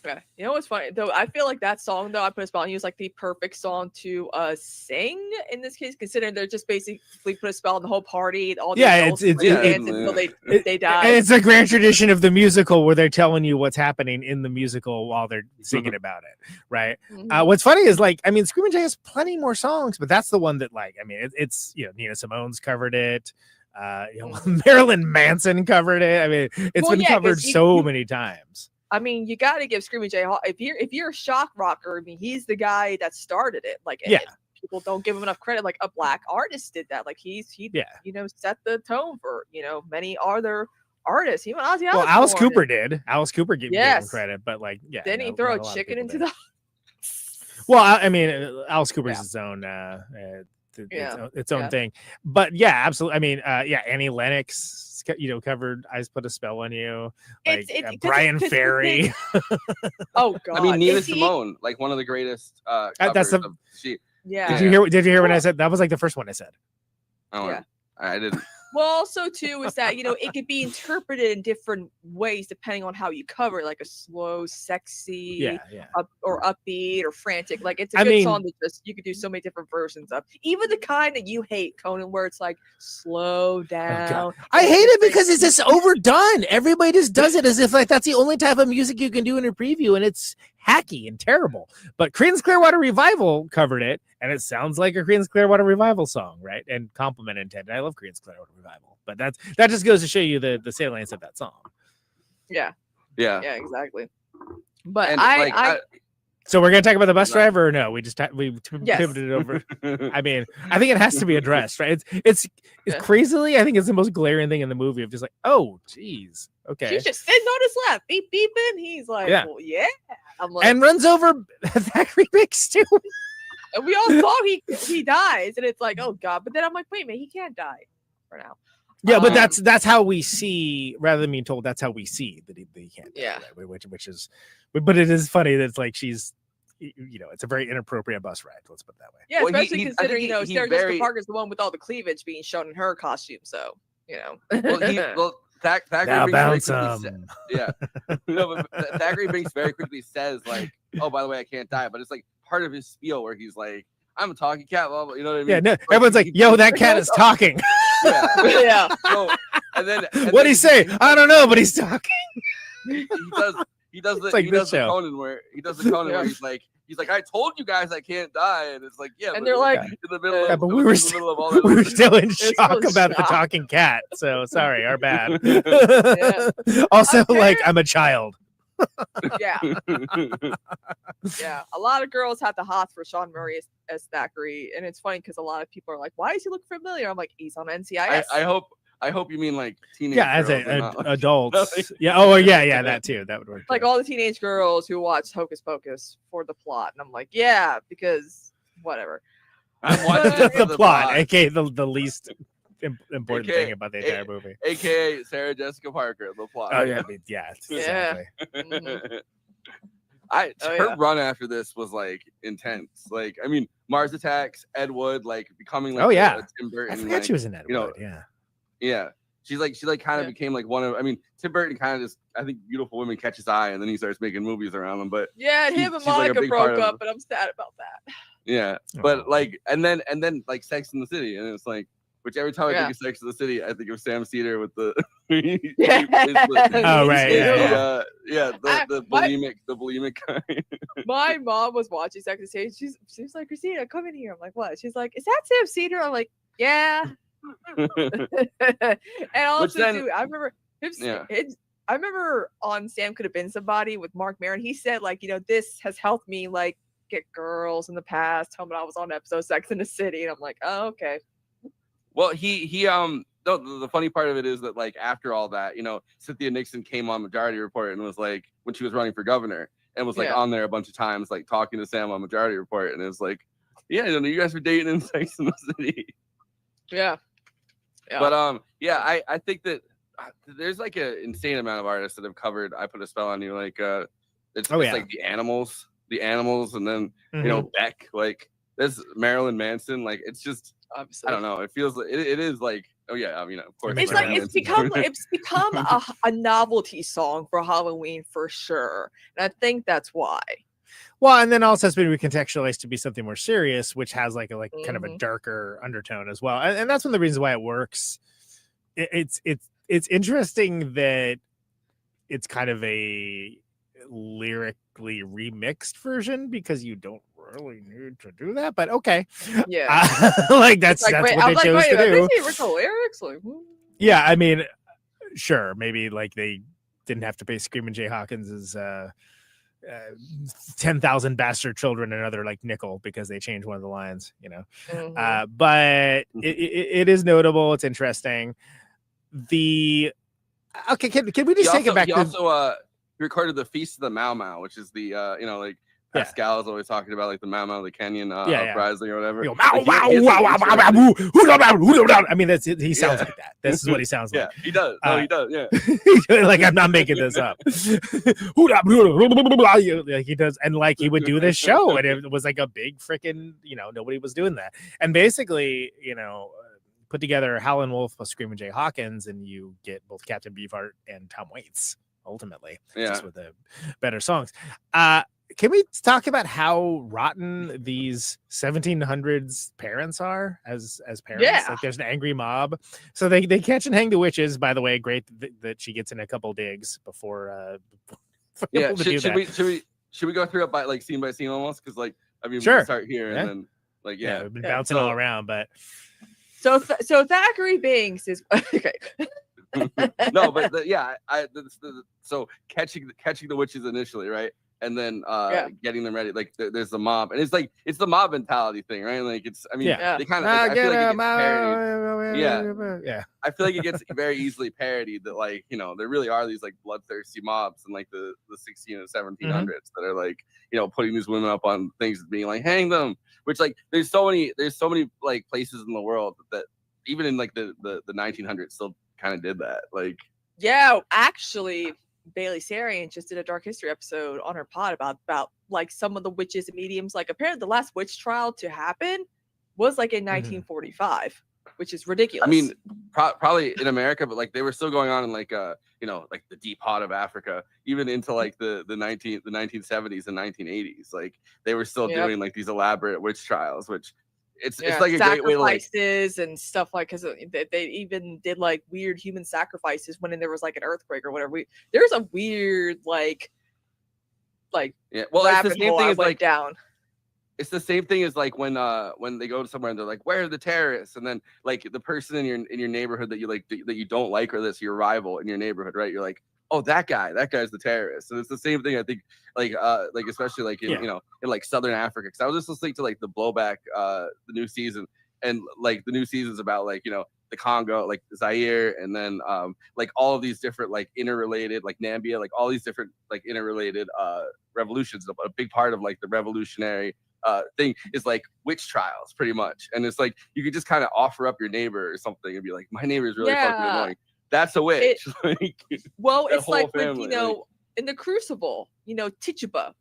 Yeah. You know what's funny though? I feel like that song though, I put a spell on you, is like the perfect song to sing in this case, considering they're just basically put a spell on the whole party. All the adults dance until they die. And it's a grand tradition of the musical where they're telling you what's happening in the musical while they're singing about it, right? What's funny is like, I mean, Screamin' Jay has plenty more songs, but that's the one that like, I mean, it's Nina Simone's covered it. Marilyn Manson covered it. I mean, it's been covered so many times. I mean, you got to give Screamin' Jay if you're a shock rocker. I mean, he's the guy that started it. Like, and people don't give him enough credit. Like a black artist did that. Like he set the tone for many other artists. Even Ozzy Osbourne. Well, Alice Cooper did. Alice Cooper gave him credit, but like, didn't he throw a chicken into the? Well, I mean, Alice Cooper's its own. Its own thing, but yeah, absolutely. I mean, Annie Lennox, covered "I Put a Spell on You," like Brian Ferry. Oh God! I mean, Nina Simone, like one of the greatest. That's covers of she. Yeah. Did you hear when I said that was like the first one I said? Oh, yeah. I didn't. Well, also too is that it could be interpreted in different ways depending on how you cover it, like a slow, sexy, or upbeat or frantic. Like it's a good song that just you could do so many different versions of. Even the kind that you hate, Conan, where it's like slow down. I hate it because it's just overdone. Everybody just does it as if like that's the only type of music you can do in a preview, and it's hacky and terrible. But Creedence Clearwater Revival covered it, and it sounds like a Creedence Clearwater Revival song, right? And compliment intended. I love Creedence Clearwater Revival, but that just goes to show you the salience of that song. Yeah, exactly. But so we're gonna talk about the bus driver, or no? We just pivoted it over. I mean, I think it has to be addressed, right? It's crazily. I think it's the most glaring thing in the movie of just like, oh, geez, okay. She's just sitting on his lap, beep beeping. He's like, well, yeah. I'm like, and runs over Thackeray Biggs too. And we all thought he dies, and it's like, oh God. But then I'm like, wait a minute, he can't die for now. Yeah, but that's how we see, rather than being told, that's how we see that he can't die. Yeah. Right? Which is, but it is funny that it's like she's, it's a very inappropriate bus ride. Let's put it that way. Yeah, especially considering Sarah Jessica Parker's the one with all the cleavage being shown in her costume. So Thackeray bounce him. But Thackeray Binks very quickly says like, "Oh, by the way, I can't die," but it's like part of his spiel where he's like, "I'm a talking cat," blah, blah, you know what I mean? Yeah, no, everyone's like, "Yo, that cat is talking." Yeah. So, and what'd he say? I don't know, but he's talking. He does the Conan where he's like, I told you guys I can't die, and it's like, and they're like, in the middle of, but we were still in shock about the talking cat. So sorry, our bad. Also, like, I'm a child. Yeah. A lot of girls had the hots for Sean Murray as Thackeray, and it's funny because a lot of people are like, why does he look familiar? I'm like, he's on NCIS. I hope you mean like teenage as girls, adults. That too. That would work. Like all the teenage girls who watch Hocus Pocus for the plot, and I'm like, yeah, because whatever. I'm watching the plot, aka the least important thing about the entire movie, aka Sarah Jessica Parker, the plot. Oh yeah, exactly. Her run after this was like intense. Like, I mean, Mars Attacks, Ed Wood, like becoming like a Tim Burton. I forgot she was in Ed Wood. Yeah. She kind of became like one of. I mean, Tim Burton kind of just. I think Beautiful Women catch his eye, and then he starts making movies around them. But him and Monica broke up, and I'm sad about that. Yeah, but like, and then like Sex in the City, and it's like, which every time I think of Sex in the City, I think of Sam Cedar with the. The bulimic kind. My mom was watching Sex in the City. She's like, Kristina, come in here. I'm like, what? She's like, is that Sam Cedar? I'm like, yeah. And also, too, I remember I remember on Sam Could Have Been Somebody with Mark Maron. He said, like, this has helped me like get girls in the past. When I was on episode Sex in the City, and I'm like, oh, okay. Well, he the funny part of it is that like after all that, you know, Cynthia Nixon came on Majority Report and was like, when she was running for governor, and was like on there a bunch of times, like talking to Sam on Majority Report, and it was like, yeah, you guys were dating in Sex and the City. Yeah. But I think that there's like an insane amount of artists that have covered I Put a Spell on You. Like it's like the animals, and then you know, Beck, like there's Marilyn Manson. Like it's just I don't know. It feels like it is like, oh yeah, I mean, of course. It's like it's become a novelty song for Halloween for sure. And I think that's why. Well, and then also it's been recontextualized to be something more serious, which has like a kind of a darker undertone as well. And that's one of the reasons why it works. It's interesting that it's kind of a lyrically remixed version, because you don't really need to do that, but okay. Yeah. Like that's what they chose to do. The original lyrics, like, yeah, I mean, sure, maybe like they didn't have to pay Screaming Jay Hawkins's 10,000 bastard children another like nickel because they changed one of the lines, you know. But it is notable. It's interesting. Okay, can we just take it back? He also recorded the Feast of the Mau Mau, which is the you know, like Pascal is always talking about like the Mau Mau, the Kenyan uprising or whatever. I mean, that's he sounds like that. This is what he sounds like. Yeah, he does. He does. Yeah. Like I'm not making this up. Like he does, and like he would do this show, and it was like a big freaking, you know, nobody was doing that, and basically, you know, put together Howlin' Wolf plus Screaming Jay Hawkins, and you get both Captain Beefheart and Tom Waits ultimately, just with the better songs. Can we talk about how rotten these 1700s parents are as parents? Yeah. Like there's an angry mob. So they catch and hang the witches, by the way. Great that she gets in a couple digs before yeah, should we go through it by like scene by scene almost? Because like I mean we can start here and then like we've been bouncing all around, but so Thackeray Binks is okay. No, but so catching the witches initially, right? And then getting them ready, like there's the mob, and it's the mob mentality thing, right? Like it's, I mean, they kind of, I feel like it gets parodied. I feel like it gets very easily parodied that, like, you know, there really are these like bloodthirsty mobs in like the 16 and 1700s that are like, you know, putting these women up on things and being like, hang them. Which like there's so many like places in the world that even in like the 1900s still kind of did that. Like, yeah, actually. Bailey Sarian just did a Dark History episode on her pod about like some of the witches and mediums. Like apparently the last witch trial to happen was like in 1945, which is ridiculous. I mean, probably in America, but like they were still going on in like you know, like the deep heart of Africa, even into like the 1970s and 1980s. Like they were still doing like these elaborate witch trials, which it's like a great way to like sacrifices and stuff, like because they even did like weird human sacrifices when there was like an earthquake or whatever. There's a weird like yeah. Well, it's the same thing as like down. It's the same thing as like when they go to somewhere and they're like, where are the terrorists? And then like the person in your neighborhood that you like that you don't like, or that's your rival in your neighborhood, right? You're like, oh, that guy's the terrorist. And it's the same thing, I think, like especially like in you know, in like Southern Africa, because I was just listening to like the Blowback, the new season, and like the new season's about like, you know, the Congo, like Zaire, and then like all of these different like interrelated, like Nambia, like all these different like interrelated revolutions. A big part of like the revolutionary thing is like witch trials, pretty much. And it's like you could just kind of offer up your neighbor or something and be like, my neighbor is really fucking annoying. That's a witch. Well, it's like with, you know, in the Crucible, you know, Tituba,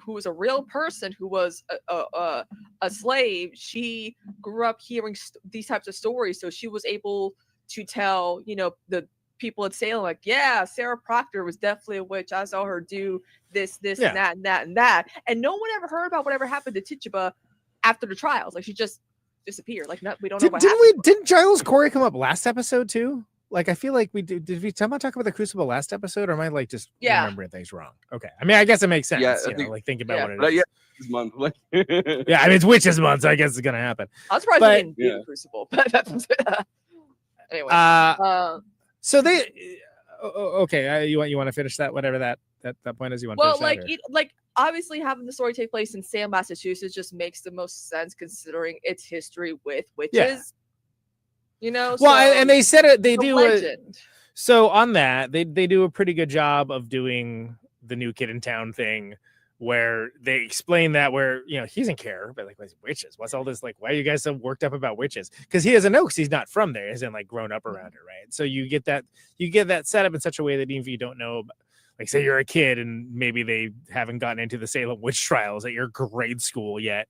who was a real person who was a slave. She grew up hearing these types of stories, so she was able to tell, you know, the people at Salem, like, yeah, Sarah Proctor was definitely a witch. I saw her do this, and that, and that, and that. And no one ever heard about whatever happened to Tituba after the trials. Like she just disappeared. Like we don't know what happened. Didn't Giles Corey come up last episode too? Like I feel like we did we talk about the Crucible last episode, or am I like just remembering things wrong? Okay, I mean I guess it makes sense. Yeah, you know, like think about what it is. Yeah, this month. Yeah, I mean it's Witches Month, so I guess it's gonna happen. I was surprised they didn't do the Crucible, but anyway. So they okay. You want to finish that? Whatever that point is. You want? Well, to like like obviously having the story take place in Salem, Massachusetts, just makes the most sense considering its history with witches. You know. Well, so and they said it. They the do. legend. So on that, they do a pretty good job of doing the new kid in town thing, where they explain that where he doesn't care, but like witches. What's all this like? Why are you guys so worked up about witches? Because he doesn't know, because he's not from there. He hasn't like grown up around it, right? So you get that set up in such a way that even if you don't know, like say you're a kid and maybe they haven't gotten into the Salem witch trials at your grade school yet,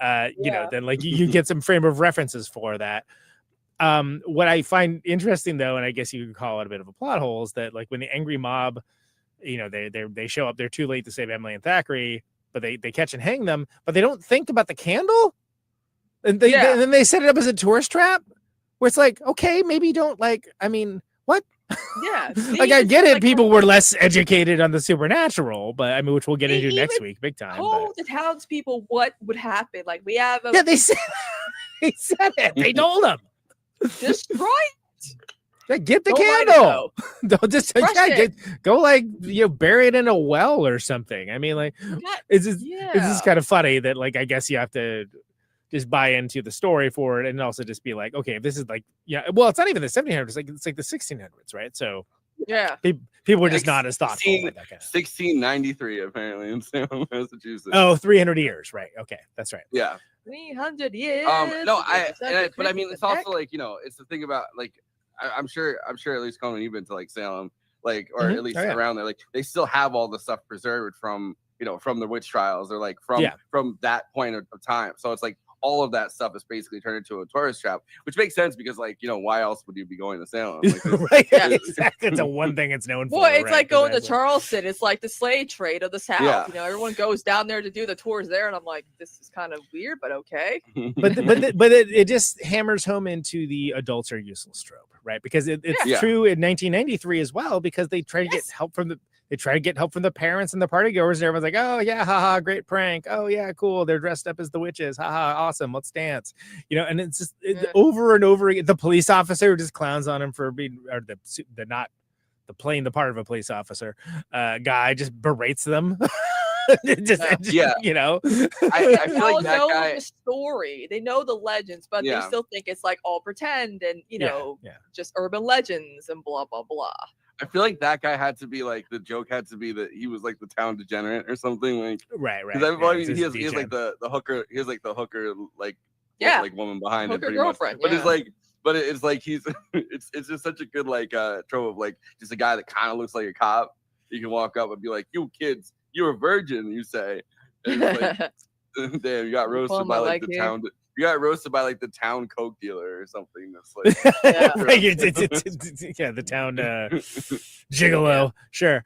then like you get some frame of references for that. What I find interesting though, and I guess you could call it a bit of a plot hole, is that like when the angry mob, they show up, they're too late to save Emily and Thackeray, but they catch and hang them, but they don't think about the candle, and then they set it up as a tourist trap, where it's like, okay, maybe don't like, I mean, what? Yeah, like I get it, people were less educated on the supernatural, but I mean, which we'll get into next week, big time. Told the townspeople what would happen. Like we have a They said it. They told them. Destroy it. Get the Don't candle. Don't just it. go like bury it in a well or something. I mean, like it's just kind of funny that like I guess you have to just buy into the story for it, and also just be like, okay, this is like well, it's not even the 1700s, it's like the 1600s, right? So yeah, people were just not as thoughtful. 1693 apparently in Salem, Massachusetts. Oh, 300 years, right? Okay, that's right. Yeah. 300 years. No, but I mean, it's also like it's the thing about like I'm sure at least Conan, you've been to like Salem, like or at least around there, like they still have all the stuff preserved from from the witch trials or like from that point of time. So it's like all of that stuff is basically turned into a tourist trap, which makes sense because like why else would you be going to Salem? Like, right? Yeah, exactly. It's the one thing it's known for. Well, it's right? like going to Charleston. It's like the slave trade of the South. Yeah. Everyone goes down there to do the tours there, and I'm like, this is kind of weird, but okay. but it just hammers home into the adults are useless trope, right? Because it's true in 1993 as well, because they try to get help from the parents and the party goers, and everyone's like, oh yeah, haha, great prank. Oh yeah, cool. They're dressed up as the witches. Haha, awesome. Let's dance. And it's just over and over again. The police officer just clowns on him for being, or the playing the part of a police officer guy just berates them. I feel like that guy. The story, they know the legends, but they still think it's like all pretend and just urban legends and blah blah blah. I feel like that guy had to be like the joke had to be that he was like the town degenerate or something, like right. Because everybody he has like the hooker. He has like the hooker like woman behind him, pretty girlfriend. Much. But it's like he's it's just such a good like trope of like just a guy that kind of looks like a cop. You can walk up and be like, "You kids, you're a virgin," you say. And it's like, damn, you got roasted by like the town. You got roasted by like the town coke dealer or something. That's like the town gigolo. Sure.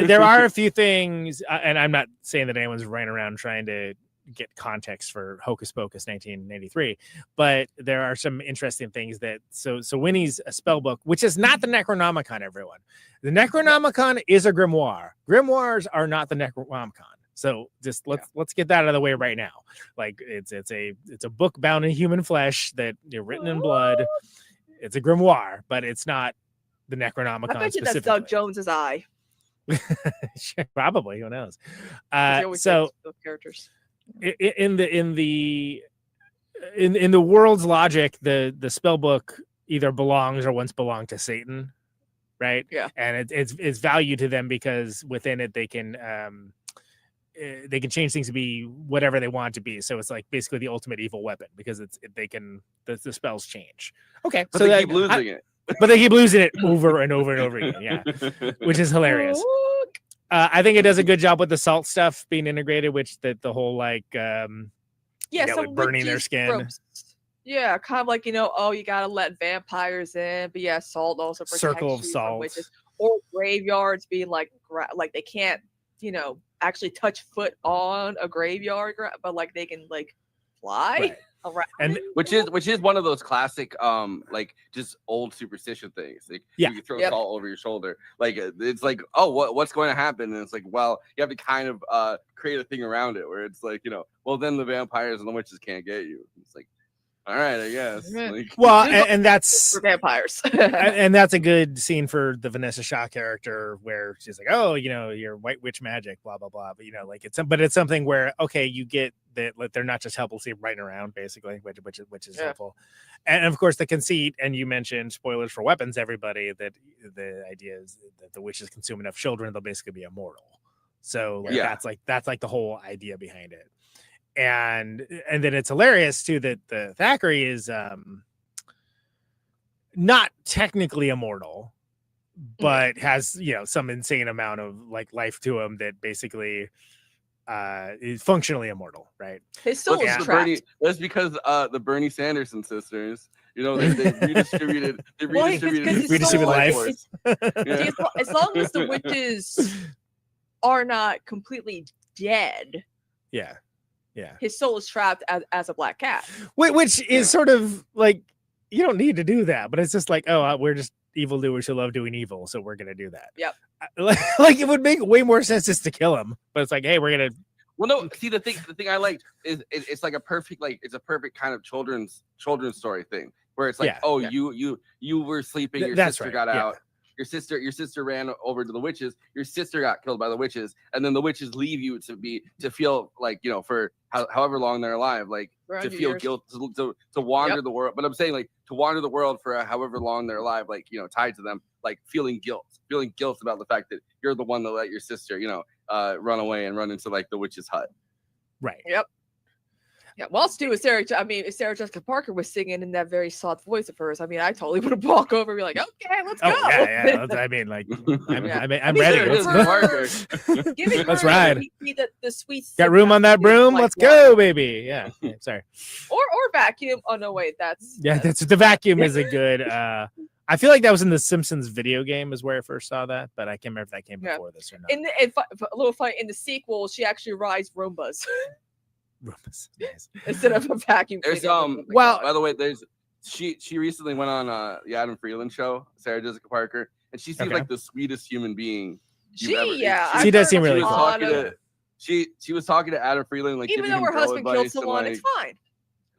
There are a few things, and I'm not saying that anyone's running around trying to get context for Hocus Pocus 1983, but there are some interesting things that so Winnie's a spell book, which is not the Necronomicon. Everyone, the Necronomicon is a grimoire. Grimoires are not the Necronomicon. So just let's get that out of the way right now. Like it's a book bound in human flesh that written in blood. It's a grimoire, but it's not the Necronomicon. I bet you that's specifically. Doug Jones's eye. Sure, probably, who knows? So characters in the world's logic, the spell book either belongs or once belonged to Satan, right? Yeah, and it's value to them because within it they can change things to be whatever they want to be. So it's like basically the ultimate evil weapon because the spells change. Okay, but they keep losing it. But they keep losing it over and over and over again. Yeah, which is hilarious. I think it does a good job with the salt stuff being integrated, which the whole like some like burning their skin. Ropes. Yeah, kind of like you gotta let vampires in, but salt also protects circle of you salt, from witches. Or graveyards being like they can't actually touch foot on a graveyard, but like they can like fly around. And which is one of those classic like just old superstition things. Like you can throw salt over your shoulder. Like it's like, oh, what's going to happen? And it's like, well, you have to kind of create a thing around it where it's like, well, then the vampires and the witches can't get you. It's like, All right, I guess. Like, Well, and that's for vampires. and that's a good scene for the Vanessa Shaw character where she's like, oh, you know, you're white witch magic, blah blah blah. But you know, like it's something where okay, you get that like, they're not just helplessly running around, basically, which is helpful. And of course, the conceit, and you mentioned spoilers for Weapons, everybody, that the idea is that the witches consume enough children, they'll basically be immortal. So like, that's like the whole idea behind it. And then it's hilarious too that the Thackeray is not technically immortal, but has, you know, some insane amount of like life to him that basically is functionally immortal, right? His soul is trapped. That's because the Bernie Sanderson sisters, you know, they redistributed life. force. As long as the witches are not completely dead, yeah, his soul is trapped as a black cat. Which is sort of like, you don't need to do that, but it's just like, oh, we're just evildoers who love doing evil, so we're gonna do that. Yep. Like it would make way more sense just to kill him, but it's like, hey, we're gonna. Well, no. See, the thing I liked is it's like a perfect kind of children's story thing where it's like, you were sleeping, your sister got out. Your sister ran over to the witches. Your sister got killed by the witches, and then the witches leave you to feel like, you know, for however long they're alive, like to feel guilt, to wander the world. But I'm saying like to wander the world for however long they're alive, like, you know, tied to them, like feeling guilt about the fact that you're the one that let your sister, you know, run away and run into like the witch's hut. Right. Yep. Yeah, well, Stu, if Sarah Jessica Parker was singing in that very soft voice of hers, I mean, I totally would have walked over and be like, okay, let's go. Yeah. I mean, like, I'm ready. Let's go. Let's ride. The sweet. Got room on that broom? Let's go, baby. Yeah. Sorry. Or vacuum. Oh no, wait, that's the vacuum is a good. I feel like that was in the Simpsons video game is where I first saw that, but I can't remember if that came before this or not. A little funny, in the sequel, she actually rides Roombas. Nice. Instead of a vacuum. There's by the way, she recently went on the Adam Freeland show, Sarah Jessica Parker, and she seems like the sweetest human being you've ever. She does seem really cool. She was talking to Adam Freeland, like even though her husband killed someone, it's fine.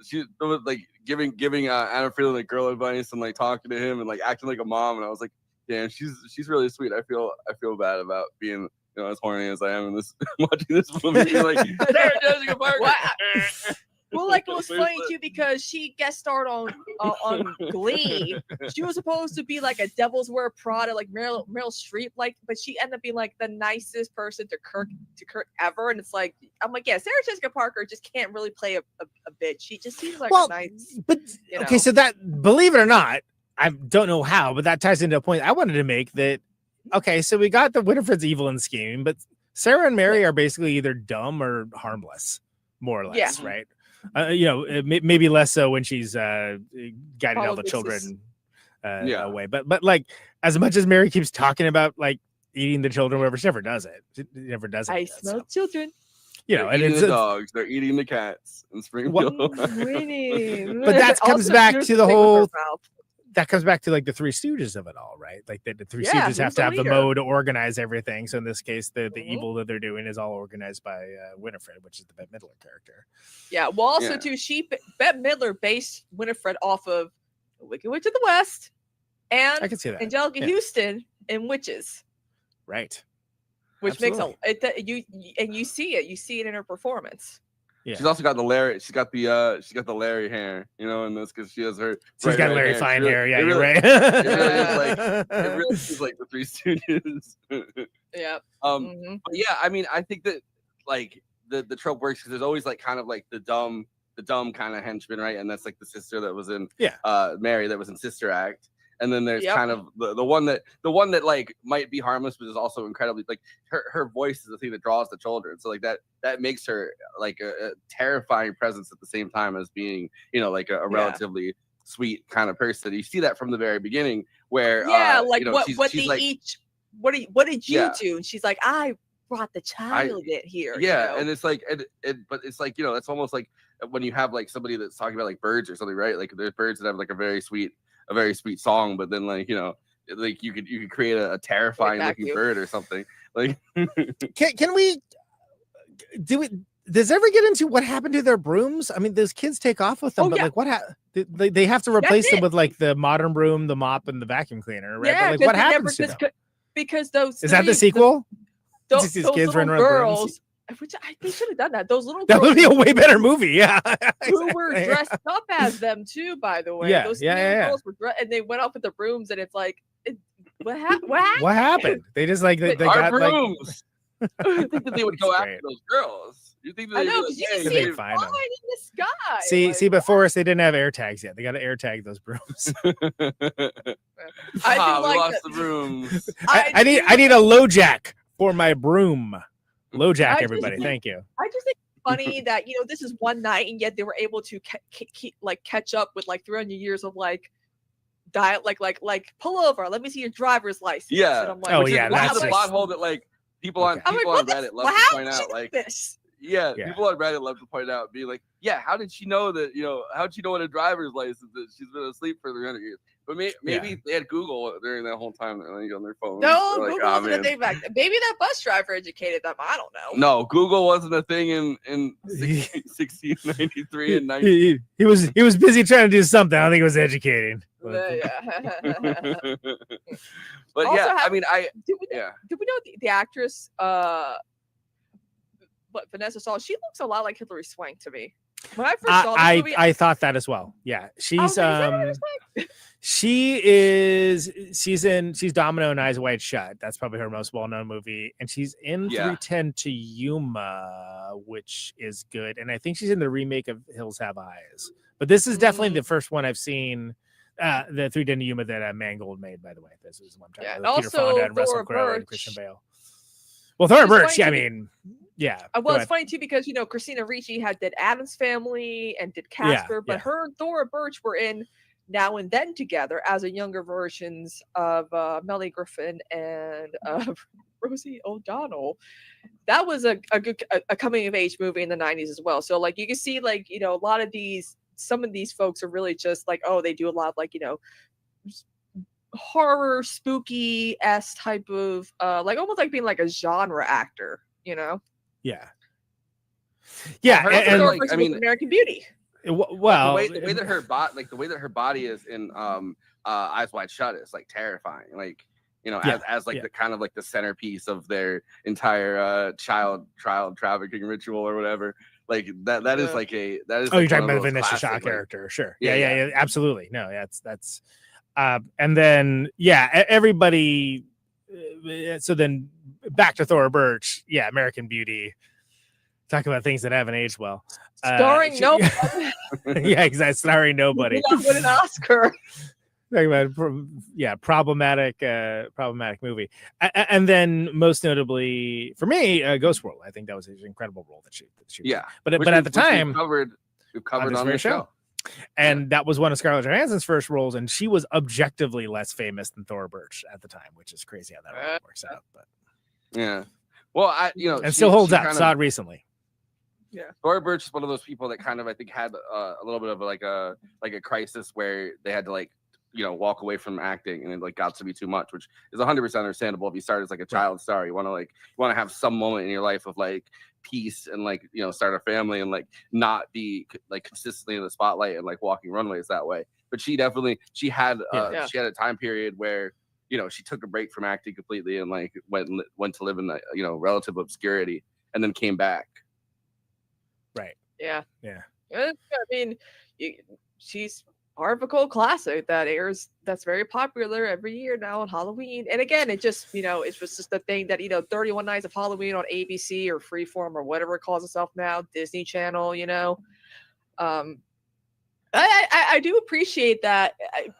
She was like giving Adam Freeland like girl advice and like talking to him and like acting like a mom, and I was like, damn, she's really sweet. I feel bad about being, you know, as horny as I am in this watching this movie. Like, Sarah Jessica Parker. Well, like it was funny too because she guest starred on Glee. She was supposed to be like a Devil's Wear Prada, like Meryl Streep, like, but she ended up being like the nicest person to Kirk ever. And it's like, I'm like, yeah, Sarah Jessica Parker just can't really play a bitch. She just seems like a nice. But okay, so that, believe it or not, I don't know how, but that ties into a point I wanted to make that. Okay, so we got the Winifred's evil and scheming, but Sarah and Mary are basically either dumb or harmless, more or less, right? You know, maybe less so when she's guiding all the children away. But like, as much as Mary keeps talking about like eating the children, whatever, she never does it. She never does it. I smell children. You know, and it's the dogs. They're eating the cats in Springfield. But that comes back to the whole. That comes back to like the Three Stooges of it all, right? Like the Three Stooges have to have the mode to organize everything. So in this case, the evil that they're doing is all organized by Winifred, which is the Bette Midler character. Yeah. Well, also too, Bette Midler based Winifred off of Wicked Witch of the West and I can see that. Angelica Houston in Witches. Right. Which makes you see it in her performance. Yeah. She's also got the Larry. She's got the Larry hair, you know, in this because she has her. She's got Larry Fine hair. Yeah, you're right. It really is like the Three Stooges. Yeah. But yeah, I mean, I think that like the trope works because there's always like kind of like the dumb kind of henchman, right? And that's like the sister that was in Mary that was in Sister Act. And then there's kind of the one that like might be harmless, but is also incredibly like her voice is the thing that draws the children. So like that makes her like a terrifying presence at the same time as being, you know, like a relatively sweet kind of person. You see that from the very beginning where like you know, what did you do? And she's like, I brought the child in here. Yeah, you know? and it's like but it's like, you know, that's almost like when you have like somebody that's talking about like birds or something, right? Like there's birds that have like a very sweet song, but then like, you know, like you could create a terrifying looking bird or something. Like can we do it? does it ever get into what happened to their brooms? I mean, those kids take off with them, but like what they have to replace them with like the modern broom, the mop, and the vacuum cleaner, right? Yeah, but like what happens to them? Because those Is that the sequel? Those These kids running little around brooms? girls, which they should have done that. Those little That girls would be a way better movie, yeah. who were dressed up as them too, by the way. Yeah, Those yeah, little yeah. girls were and they went off with the brooms, and it's like, what happened? What happened? They just like they got brooms. You think that they would go That's after great. those girls? You think that I they'd know, be because you like, can hey, see they it find flying them. in the sky. See, but Forrest, they didn't have air tags yet. They got to air tag those brooms. I do we like lost that. the brooms. I need a low jack for my broom. Low jack, everybody. Thank you. I just think it's funny that this is one night, and yet they were able to catch up with like 300 years of like diet, like pull over. Let me see your driver's license. Yeah. And I'm like, Which is the plot hole that like people on Reddit love to point out. Like this? Yeah, people on Reddit love to point out, be like, yeah, how did she know that? How did she know what a driver's license is? She's been asleep for 300 years. But maybe they had Google during that whole time on their phone. No, They're like, Google "Oh, wasn't a man." thing back then. Maybe that bus driver educated them. I don't know. No, Google wasn't a thing in 1693 and 19. He was busy trying to do something. I don't think it was educating. But Also, yeah, I mean, did we know the actress? What Vanessa Saul? She looks a lot like Hilary Swank to me. When I first saw the movie, I thought that as well. Yeah, she's she's Domino in Eyes Wide Shut. That's probably her most well-known movie, and she's in 310 to Yuma, which is good. And I think she's in the remake of Hills Have Eyes. But this is definitely the first one I've seen. The 310 to Yuma that Mangold made, by the way. This is one time. and also Thora Birch. Christian Bale. Well, Thora It's Birch. funny Yeah, I to me- mean, yeah. Well, go it's ahead. funny too because Christina Ricci did Addams Family and did Casper, but her and Thora Birch were in Now and Then together as a younger versions of Melanie Griffin and Rosie O'Donnell. That was a good coming of age movie in the 90s as well. So like you can see like a lot of some of these folks are really just like, oh, they do a lot of like horror spooky s type of like almost like being like a genre actor, Yeah. Well, and like, I mean, American Beauty. Well, the way that her body is in Eyes Wide Shut is like terrifying. Like as like the kind of like the centerpiece of their entire child trafficking ritual or whatever. Like that is like a that is. Oh, like you're talking one about of the those Vanessa Shaw classic, like- character, sure. Yeah, Yeah, absolutely. No, that's and then everybody. So then back to Thora Birch. Yeah, American Beauty. Talking about things that haven't aged well. Starring nobody. Yeah, exactly. Starring nobody. Did not win an Oscar. Talking about problematic movie, and then most notably for me, Ghost World. I think that was an incredible role that she Yeah, but at the time we've covered this on very the show. and that was one of Scarlett Johansson's first roles, and she was objectively less famous than Thora Birch at the time, which is crazy how that all works out. But Yeah, well, and still holds up. Saw it recently. Yeah, Thora Birch is one of those people that kind of I think had a little bit of like a crisis where they had to like walk away from acting and it like got to be too much, which is 100% understandable. If you start as like a child star, you want to have some moment in your life of like peace and like start a family and like not be like consistently in the spotlight and like walking runways that way. But she had she had a time period where she took a break from acting completely and like went to live in relative obscurity and then came back. Right. Yeah. Yeah. I mean, she's part of a cult classic that airs that's very popular every year now on Halloween. And again, it just it was just the thing that 31 Nights of Halloween on ABC or Freeform or whatever it calls itself now, Disney Channel. I do appreciate that.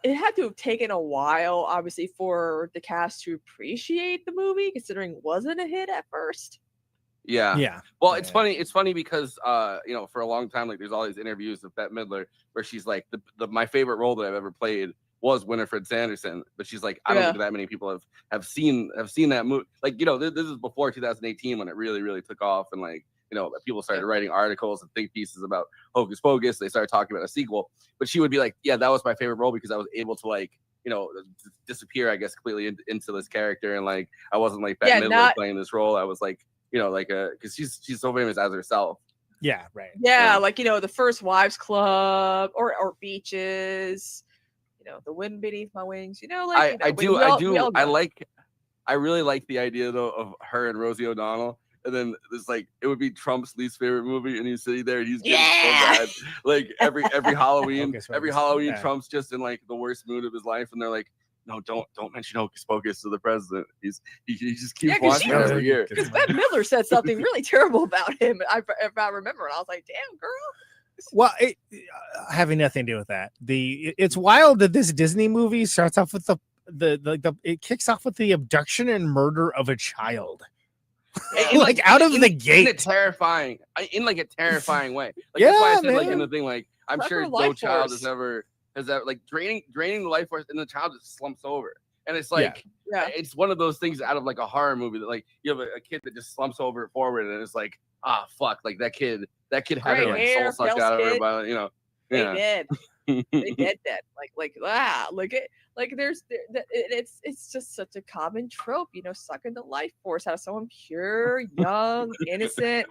It had to have taken a while, obviously, for the cast to appreciate the movie, considering it wasn't a hit at first. Yeah. Well, it's funny. It's funny because for a long time, like there's all these interviews with Bette Midler where she's like, my favorite role that I've ever played was Winifred Sanderson, but she's like, I don't think that many people have seen that movie. Like this is before 2018 when it really took off and like people started writing articles and think pieces about Hocus Pocus. They started talking about a sequel, but she would be like, yeah, that was my favorite role because I was able to like disappear, I guess, completely into this character and like I wasn't like Bette Midler playing this role. I was like. Because she's so famous as herself Yeah, right. Yeah, like the First Wives Club or Beaches. The wind beneath my wings. Like I we all know. I really like the idea though of her and Rosie O'Donnell. And then it's like it would be Trump's least favorite movie, and he's sitting there and he's getting so bad. Like every Halloween, Yeah. Trump's just in like the worst mood of his life, and they're like, "No, don't mention Hocus Pocus to the president." He just keeps watching it every year. Because Bette Midler said something really terrible about him. If I remember, and I was like, "Damn, girl." Well, having nothing to do with that. It's wild that this Disney movie starts off with it kicks off with the abduction and murder of a child. Like out of the gate, in a terrifying way. Like that's why I said like in the thing, like I'm sure no child has ever like draining the life force, and the child just slumps over, and it's like it's one of those things out of like a horror movie that like you have a kid that just slumps over forward, and it's like fuck, like that kid had her like soul sucked out of her by They did that. It's just such a common trope, sucking the life force out of someone pure, young, innocent.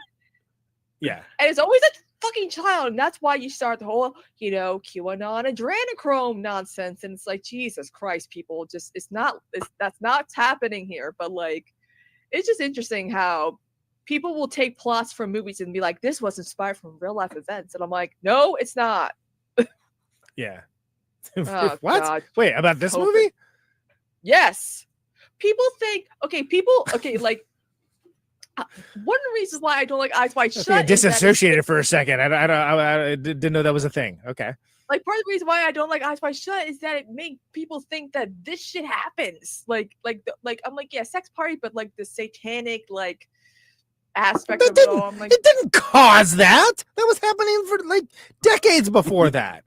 Yeah. And it's always a fucking child. And that's why you start the whole, QAnon adrenochrome nonsense. And it's like, Jesus Christ, people that's not what's happening here. But like, it's just interesting how people will take plots from movies and be like, this was inspired from real life events. And I'm like, no, it's not. Yeah. Oh, what? God. Wait, about this movie? Yes. People think, like, one of the reasons why I don't like Eyes Wide Shut. I disassociated for a second. I didn't know that was a thing. Okay. Like, part of the reason why I don't like Eyes Wide Shut is that it makes people think that this shit happens. Like I'm like, yeah, sex party, but like the satanic, like, aspect of it all. I'm like, it didn't cause that. That was happening for like decades before that.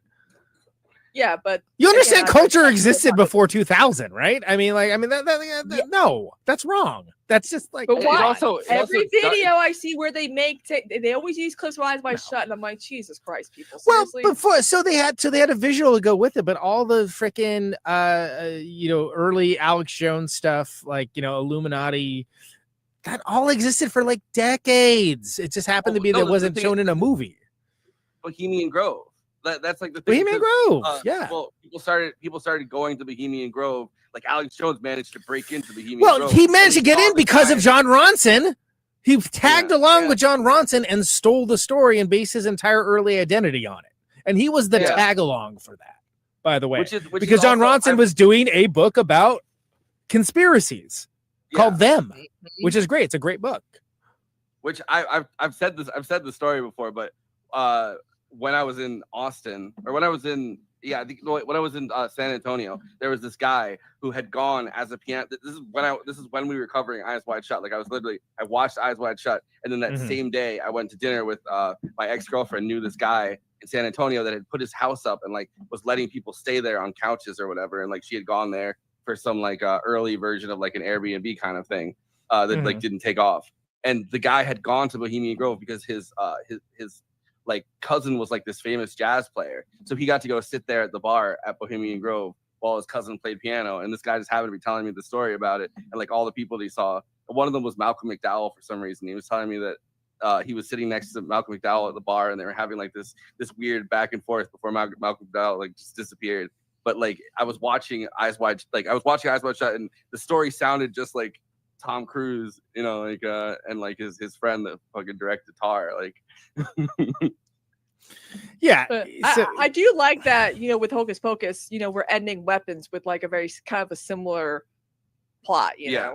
Yeah, but you understand culture existed before 2000, right? No, that's wrong. That's just like. But why? Every video I see where they they always use clips of Eyes Wide Shut, and I'm like, Jesus Christ, people. Seriously? Well, so they had a visual to go with it, but all the freaking early Alex Jones stuff, like Illuminati, that all existed for like decades. It just happened to be that it wasn't shown in a movie. Bohemian Grove. That's like the thing. Bohemian Grove, yeah. Well, people started going to Bohemian Grove. Like Alex Jones managed to break into Bohemian Grove. Well, he managed to get in because of John Ronson. He tagged along with John Ronson and stole the story and based his entire early identity on it. And he was the tag along for that, by the way. Because John Ronson was doing a book about conspiracies called Them, which is great. It's a great book. Which I've said the story before, but when I was in Austin, or when I was in when I was in San Antonio, there was this guy who had gone as a piano. This is when we were covering Eyes Wide Shut. Like I watched Eyes Wide Shut, and then that same day I went to dinner with my ex-girlfriend. Knew this guy in San Antonio that had put his house up and like was letting people stay there on couches or whatever, and like she had gone there for some like early version of like an Airbnb kind of thing that like didn't take off. And the guy had gone to Bohemian Grove because his like cousin was like this famous jazz player. So he got to go sit there at the bar at Bohemian Grove while his cousin played piano. And this guy just happened to be telling me the story about it and like all the people that he saw. One of them was Malcolm McDowell for some reason. He was telling me that he was sitting next to Malcolm McDowell at the bar and they were having like this weird back and forth before Malcolm McDowell like just disappeared. But like I was watching Eyes Wide Shut, and the story sounded just like Tom Cruise, like and like his friend that fucking directed Tar, like. Yeah, but I do like that. With Hocus Pocus, we're ending weapons with like a very kind of a similar plot. Yeah.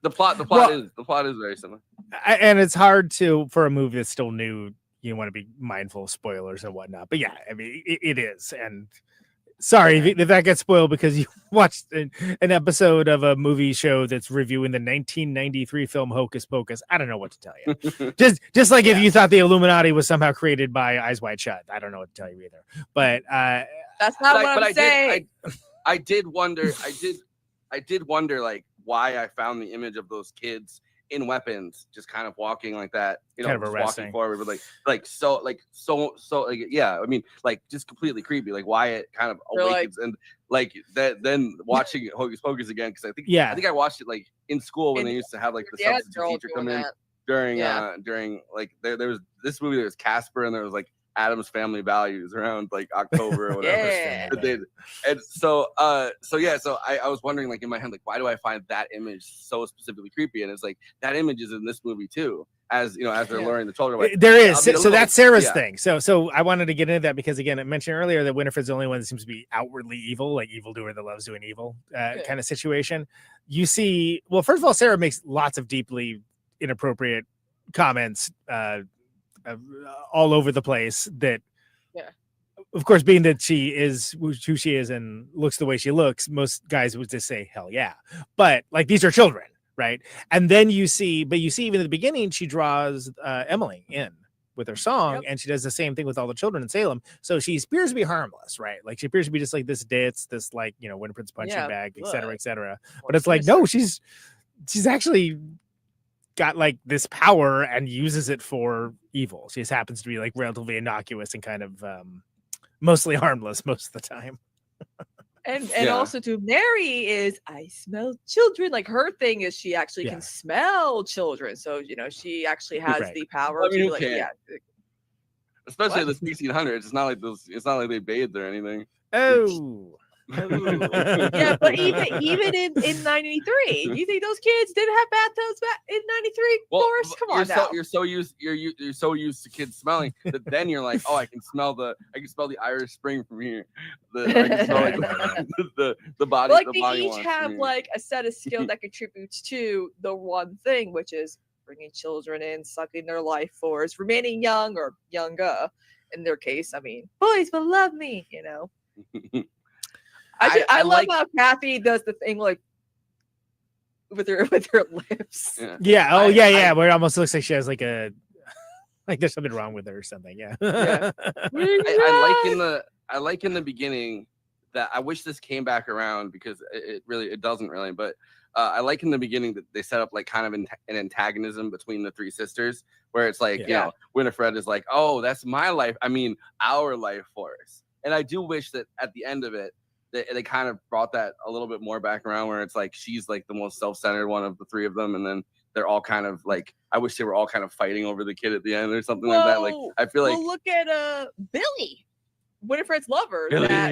The plot is very similar. And it's hard for a movie that's still new. You want to be mindful of spoilers and whatnot. But yeah, I mean, it is. And sorry if that gets spoiled because you watched an episode of a movie show that's reviewing the 1993 film Hocus Pocus. I don't know what to tell you. just like if you thought the Illuminati was somehow created by Eyes Wide Shut. I don't know what to tell you either. But that's not what I'm saying. I did wonder like why I found the image of those kids in weapons just kind of walking like that, kind of walking forward with yeah, I mean, like just completely creepy, like why it kind of awakens and like that. Then watching Hocus Pocus again, because I think I watched it like in school when they used to have like the substitute teacher come in. during like there was this movie. There was Casper, and there was like Adam's Family Values around like October or whatever. Yeah. And so I was wondering, like in my head, like why do I find that image so specifically creepy? And it's like that image is in this movie too, as you know, as they're luring the children away. There is. So that's Sarah's thing. So I wanted to get into that because again, I mentioned earlier that Winifred's the only one that seems to be outwardly evil, like evildoer that loves doing evil kind of situation. You see, well, first of all, Sarah makes lots of deeply inappropriate comments all over the place that of course, being that she is who she is and looks the way she looks, most guys would just say hell yeah, but like these are children, right? And then you see even at the beginning she draws Emily in with her song, and she does the same thing with all the children in Salem. So she appears to be harmless, right? Like she appears to be just like this ditz, this like, you know, Winifred's punching bag, et cetera. But it's like, no, she's actually got like this power and uses it for evil. She just happens to be like relatively innocuous and kind of mostly harmless most of the time. And also to Mary is I smell children. Like her thing is she actually can smell children. So you know she actually has the power to like especially in the 1600s. It's not like those. It's not like they bathed or anything. Oh. Yeah, but even in 93, you think those kids didn't have bathtubs back in 93? Forrest, come on now. You're so used to kids smelling that then you're like, oh, I can smell the Irish Spring from here. I can smell like the body. Like the they body each wash have from here. like a set of skill that contributes to the one thing, which is bringing children in, sucking their life force, remaining young or younger. In their case, I mean, boys will love me, you know. I love how Kathy does the thing like with her lips. Yeah. Oh, yeah. Where it almost looks like she has like a like there's something wrong with her or something. Yeah. I like in the beginning that I wish this came back around because it doesn't really. But I like in the beginning that they set up like kind of an antagonism between the three sisters, where it's like you know Winifred is like, oh, that's my life. I mean, our life force. And I do wish that at the end of it, they kind of brought that a little bit more back around where it's like she's like the most self-centered one of the three of them, and then they're all kind of like I wish they were all kind of fighting over the kid at the end or something like that. Like I feel like look at Billy, Winifred's lover that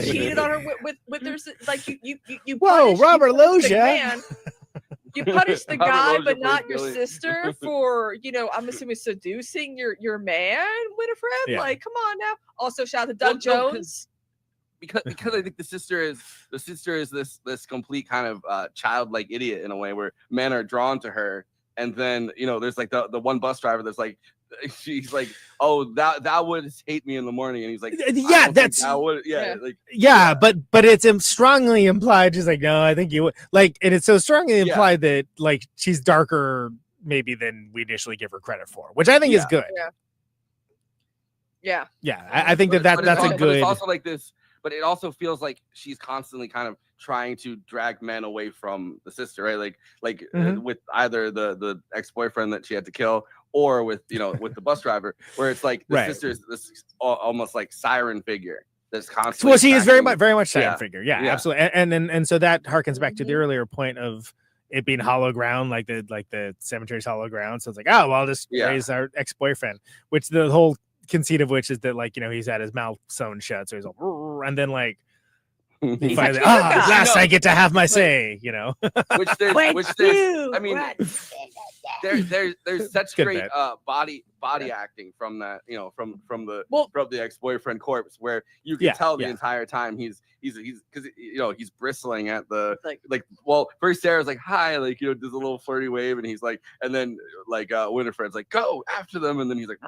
cheated on her with their like you whoa Robert Loggia. You punish the guy, but not your sister for, you know, I'm assuming seducing your man, Winifred. Yeah. Like, come on now. Also, shout out to Doug Jones. Because I think the sister is this complete kind of childlike idiot in a way where men are drawn to her, and then you know there's like the one bus driver that's like she's like, oh that would hate me in the morning, and he's like, yeah, that's but it's strongly implied. She's like, no, I think you would like, and it's so strongly implied that like she's darker maybe than we initially give her credit for, which I think is good. Yeah. I think that's a good. But it's also like this. But it also feels like she's constantly kind of trying to drag men away from the sister, right? Like with either the ex-boyfriend that she had to kill, or with with the bus driver, where it's like the sister is this almost like siren figure that's constantly. Well, she is very much siren figure. Yeah, absolutely. And so that harkens back to the earlier point of it being hollow ground, like the cemetery's hollow ground. So it's like, oh well, I'll just raise our ex-boyfriend, which the whole conceit of which is that like he's had his mouth sewn shut, so he's all, and then like he finally at last I get to have my say, which there's I mean there's such great body acting from that, from the ex-boyfriend corpse, where you can tell the entire time he's because he's bristling at the well, first Sarah's like hi, like does a little flirty wave, and he's like, and then like Winifred's like go after them, and then he's like,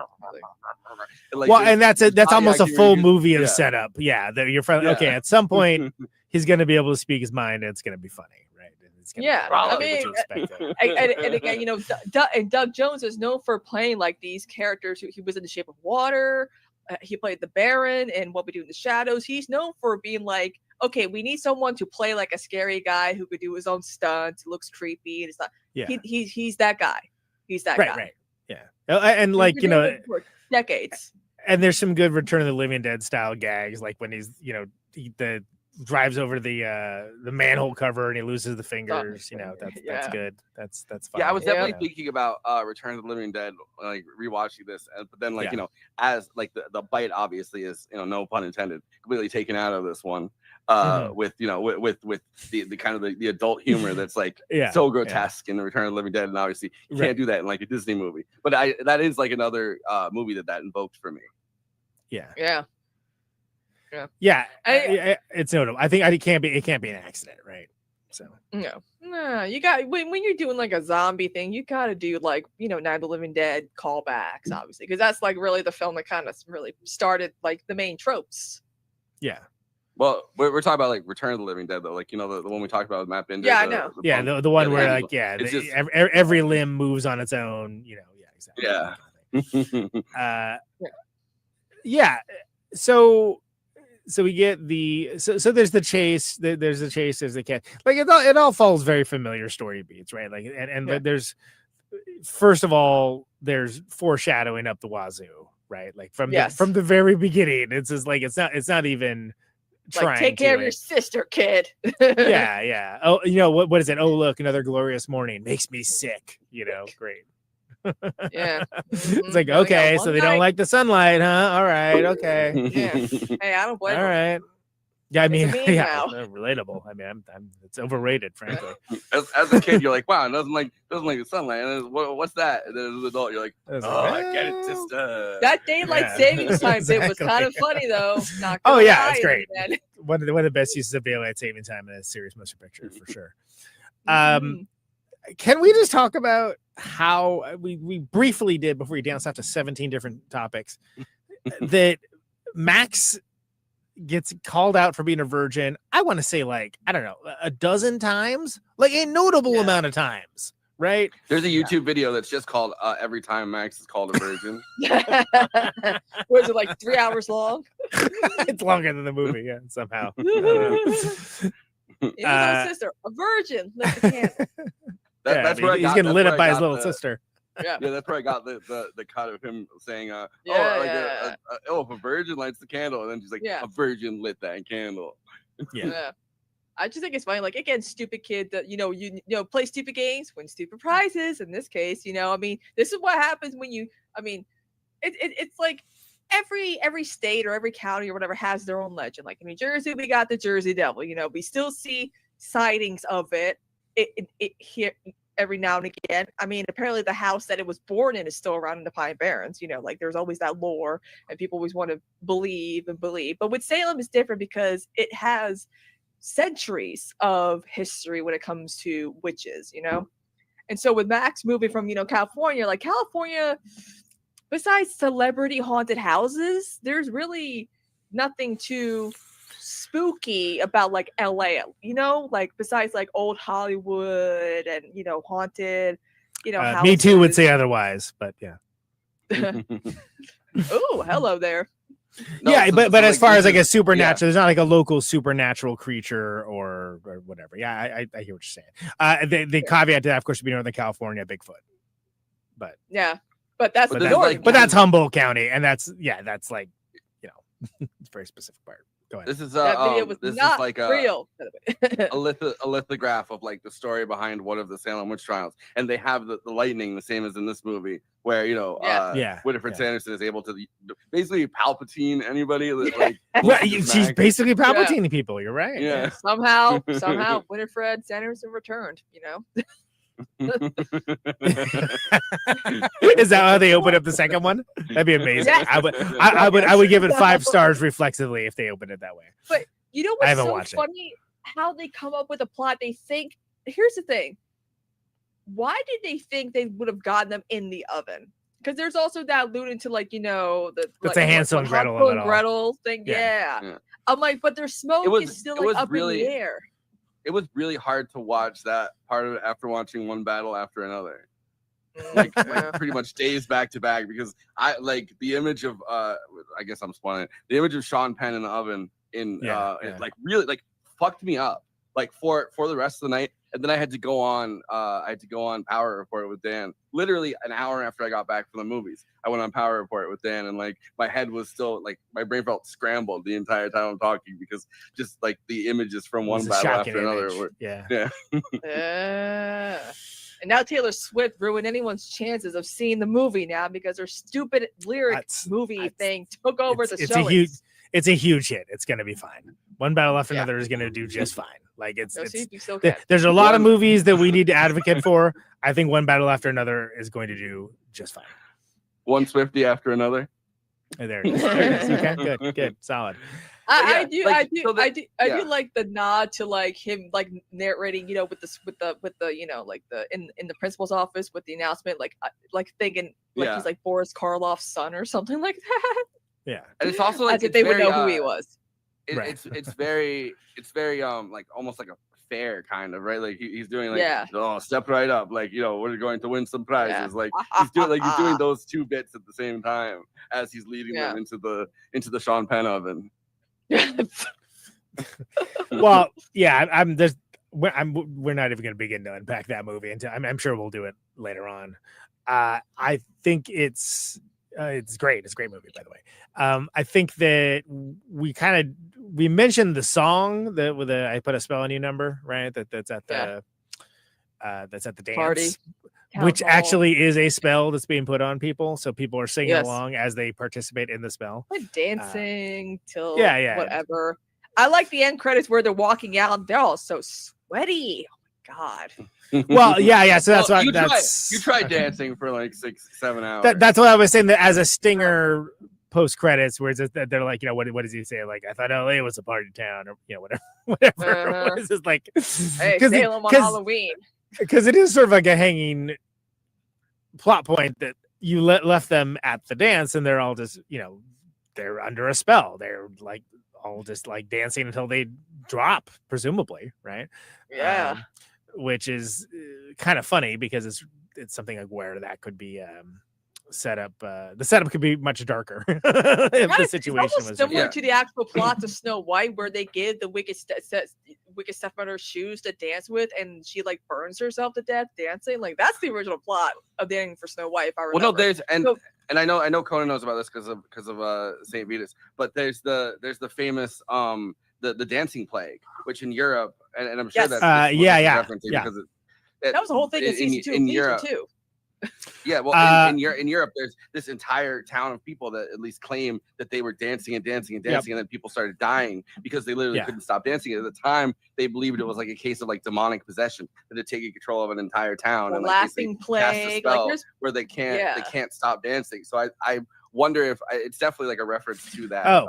and that's almost a full movie of setup. That you're friendly. Okay, at some point he's gonna be able to speak his mind, and it's gonna be funny, right? I mean, and again, Doug Jones is known for playing like these characters. He was in The Shape of Water. He played the Baron in What We Do in the Shadows. He's known for being like, okay, we need someone to play like a scary guy who could do his own stunts, looks creepy, and it's not. Yeah. He's that guy. He's that guy. Right. Yeah, and like for decades. And there's some good Return of the Living Dead style gags, like when he's the drives over the manhole cover and he loses the fingers. You know, that's Yeah. good. That's fun. Yeah, I was definitely Yeah. thinking about Return of the Living Dead, like rewatching this, but then like Yeah. you know, as like the bite obviously is, you know, no pun intended, completely taken out of this one. With you know with the kind of the adult humor that's like Yeah, so yeah. grotesque in the Return of the Living Dead, and obviously you Right. can't do that in like a Disney movie. But that is like another movie that invoked for me. Yeah. Yeah. Yeah. It's notable. I think it can't be an accident, right? So No, you got when you're doing like a zombie thing, you got to do like, you know, Night of the Living Dead callbacks, obviously, because that's like really the film that kind of really started like the main tropes. Yeah. Well, we're talking about like Return of the Living Dead though, like you know the one we talked about with Matt Bender. Yeah, I know. Yeah, punk- the one yeah, where the- like it's just every limb moves on its own. You know. Yeah. Exactly. yeah. Yeah. So we get so there's the chase. There's the chase. There's the cat. Like it all follows very familiar story beats, right? Like and there's first of all there's foreshadowing up the wazoo, right? Like from the very beginning, it's just like it's not even trying. Like take care of your sister, kid. yeah. Oh, you know what is it? Oh, look, another glorious morning makes me sick. You know, great. Yeah. It's like, Only got okay, one so they don't night. like the sunlight, huh? All right, okay. Yeah. Hey, I don't blame All her. right. Yeah, I mean, It's a meme yeah, now. relatable. I mean, I'm it's overrated, frankly. As a kid, you're like, wow, it doesn't like the sunlight. And then, what's that? And then as an adult, you're like, I was oh, like, I get it, sister. That daylight savings time bit was kind of Exactly. funny though. Not Oh gonna yeah, lie, it's great. man. One of the best uses of daylight saving time in a serious motion picture for sure. Can we just talk about how we briefly did before we danced off to 17 different topics that Max gets called out for being a virgin? I want to say like, I don't know, a dozen times, like a notable amount of times, right? There's a YouTube video that's just called Every Time Max is Called a Virgin. Was it like 3 hours long? It's longer than the movie, yeah, somehow. It was my sister, a virgin, lit the candle. That's where I he's got, getting that's lit where up I by his got little the- sister. Yeah. Yeah, that's where I got the cut of him saying, Yeah, if a virgin lights the candle, and then she's like, Yeah. a virgin lit that candle. Yeah. I just think it's funny. Like again, stupid kid that you know play stupid games, win stupid prizes. In this case, I mean, this is what happens when you. I mean, it's like every state or every county or whatever has their own legend. Like in New Jersey, we got the Jersey Devil. We still see sightings of it here every now and again. I mean, apparently the house that it was born in is still around in the Pine Barrens. Like there's always that lore, and people always want to believe. But with Salem, it's different because it has centuries of history when it comes to witches. And so with Max moving from California, like California, besides celebrity haunted houses, there's really nothing too spooky about like LA, like besides like old Hollywood and Me haunted, too houses. would say otherwise, but yeah. Oh, hello there. Yeah, but as far as like a this is- supernatural, there's not like a local supernatural creature or whatever. Yeah, I hear what you're saying. The caveat to that, of course, would be Northern California, Bigfoot. But Yeah, but that's but the that's, Northern but that's California. Humboldt County, and that's like it's a very specific part. Go ahead. This is That video was this not is like real. by the way. a lithograph of like the story behind one of the Salem witch trials, and they have the lightning the same as in this movie, where Winifred Sanderson is able to basically Palpatine anybody that like Right, looks she's Max. basically Palpatine people. You're right. Yeah. Somehow Winifred Sanderson returned. Is that how they open up the second one? That'd be amazing. Yes. I would give it 5 stars reflexively if they opened it that way. But you know I what's haven't so watched it. funny? How they come up with a plot. They think. Here's the thing. Why did they think they would have gotten them in the oven? Because there's also that alluding to the That's a Hansel and Gretel of it all. Gretel thing. Yeah. I'm like, but their smoke is still like up in the air. It was really hard to watch that part of it after watching one battle after another. Like pretty much days back to back, because I like the image of I guess I'm spoiling it. The image of Sean Penn in the oven like really like fucked me up. like for the rest of the night. And then I had to go on Power Report with Dan. Literally an hour after I got back from the movies, I went on Power Report with Dan, and like my head was still like my brain felt scrambled the entire time I'm talking because just like the images from one battle after another were yeah. And now Taylor Swift ruined anyone's chances of seeing the movie now because her stupid lyric thing took over the show. It's a huge hit. It's going to be fine. One battle after another is going to do just fine. Like there's a lot of movies that we need to advocate for. I think One Battle After Another is going to do just fine. One Swiftie after another. There it is. Okay, good, solid. I do like the nod to like him like narrating, with the like the in the principal's office with the announcement, like thinking like he's like Boris Karloff's son or something like that. Yeah, and it's also like as if they would know who he was. It's very like almost like a fair kind of, right? Like he's doing like step right up, like we're going to win some prizes. Like he's doing those two bits at the same time as he's leading them into the Sean Penn oven. Well, yeah, we're not even going to begin to unpack that movie until I'm sure we'll do it later on. I think it's great. It's a great movie, by the way. I think that we mentioned the song that with I Put a Spell on You number, right? That's at the dance party, which actually is a spell that's being put on people. So people are singing along as they participate in the spell. Dancing till Yeah. whatever. I like the end credits where they're walking out and they're all so sweaty. Oh my God. Well, yeah. So that's why you tried dancing for like 6-7 hours. That's what I was saying. That as a stinger post credits, where they're like, what does he say? Like, I thought LA was a party town, or whatever. It's just like, hey, Salem on Halloween. Because it is sort of like a hanging plot point that you left them at the dance, and they're all just they're under a spell. They're like all just like dancing until they drop, presumably, right? Yeah. Which is kind of funny because it's something like where that could be set up. The setup could be much darker if the situation was similar to the actual plot of Snow White, where they give the wicked stepmother shoes to dance with, and she like burns herself to death dancing. Like that's the original plot of the ending for Snow White. If I remember. Well, no, and I know Conan knows about this because of Saint Vitus, but there's the famous the dancing plague, which in Europe, and I'm sure that's because that was the whole thing in season 2 in Europe too. Yeah, well, in Europe, there's this entire town of people that at least claim that they were dancing, and then people started dying because they literally couldn't stop dancing. At the time, they believed it was like a case of like demonic possession that had taken control of an entire town, and like lasting plague, where they can't stop dancing. So I wonder if it's definitely like a reference to that.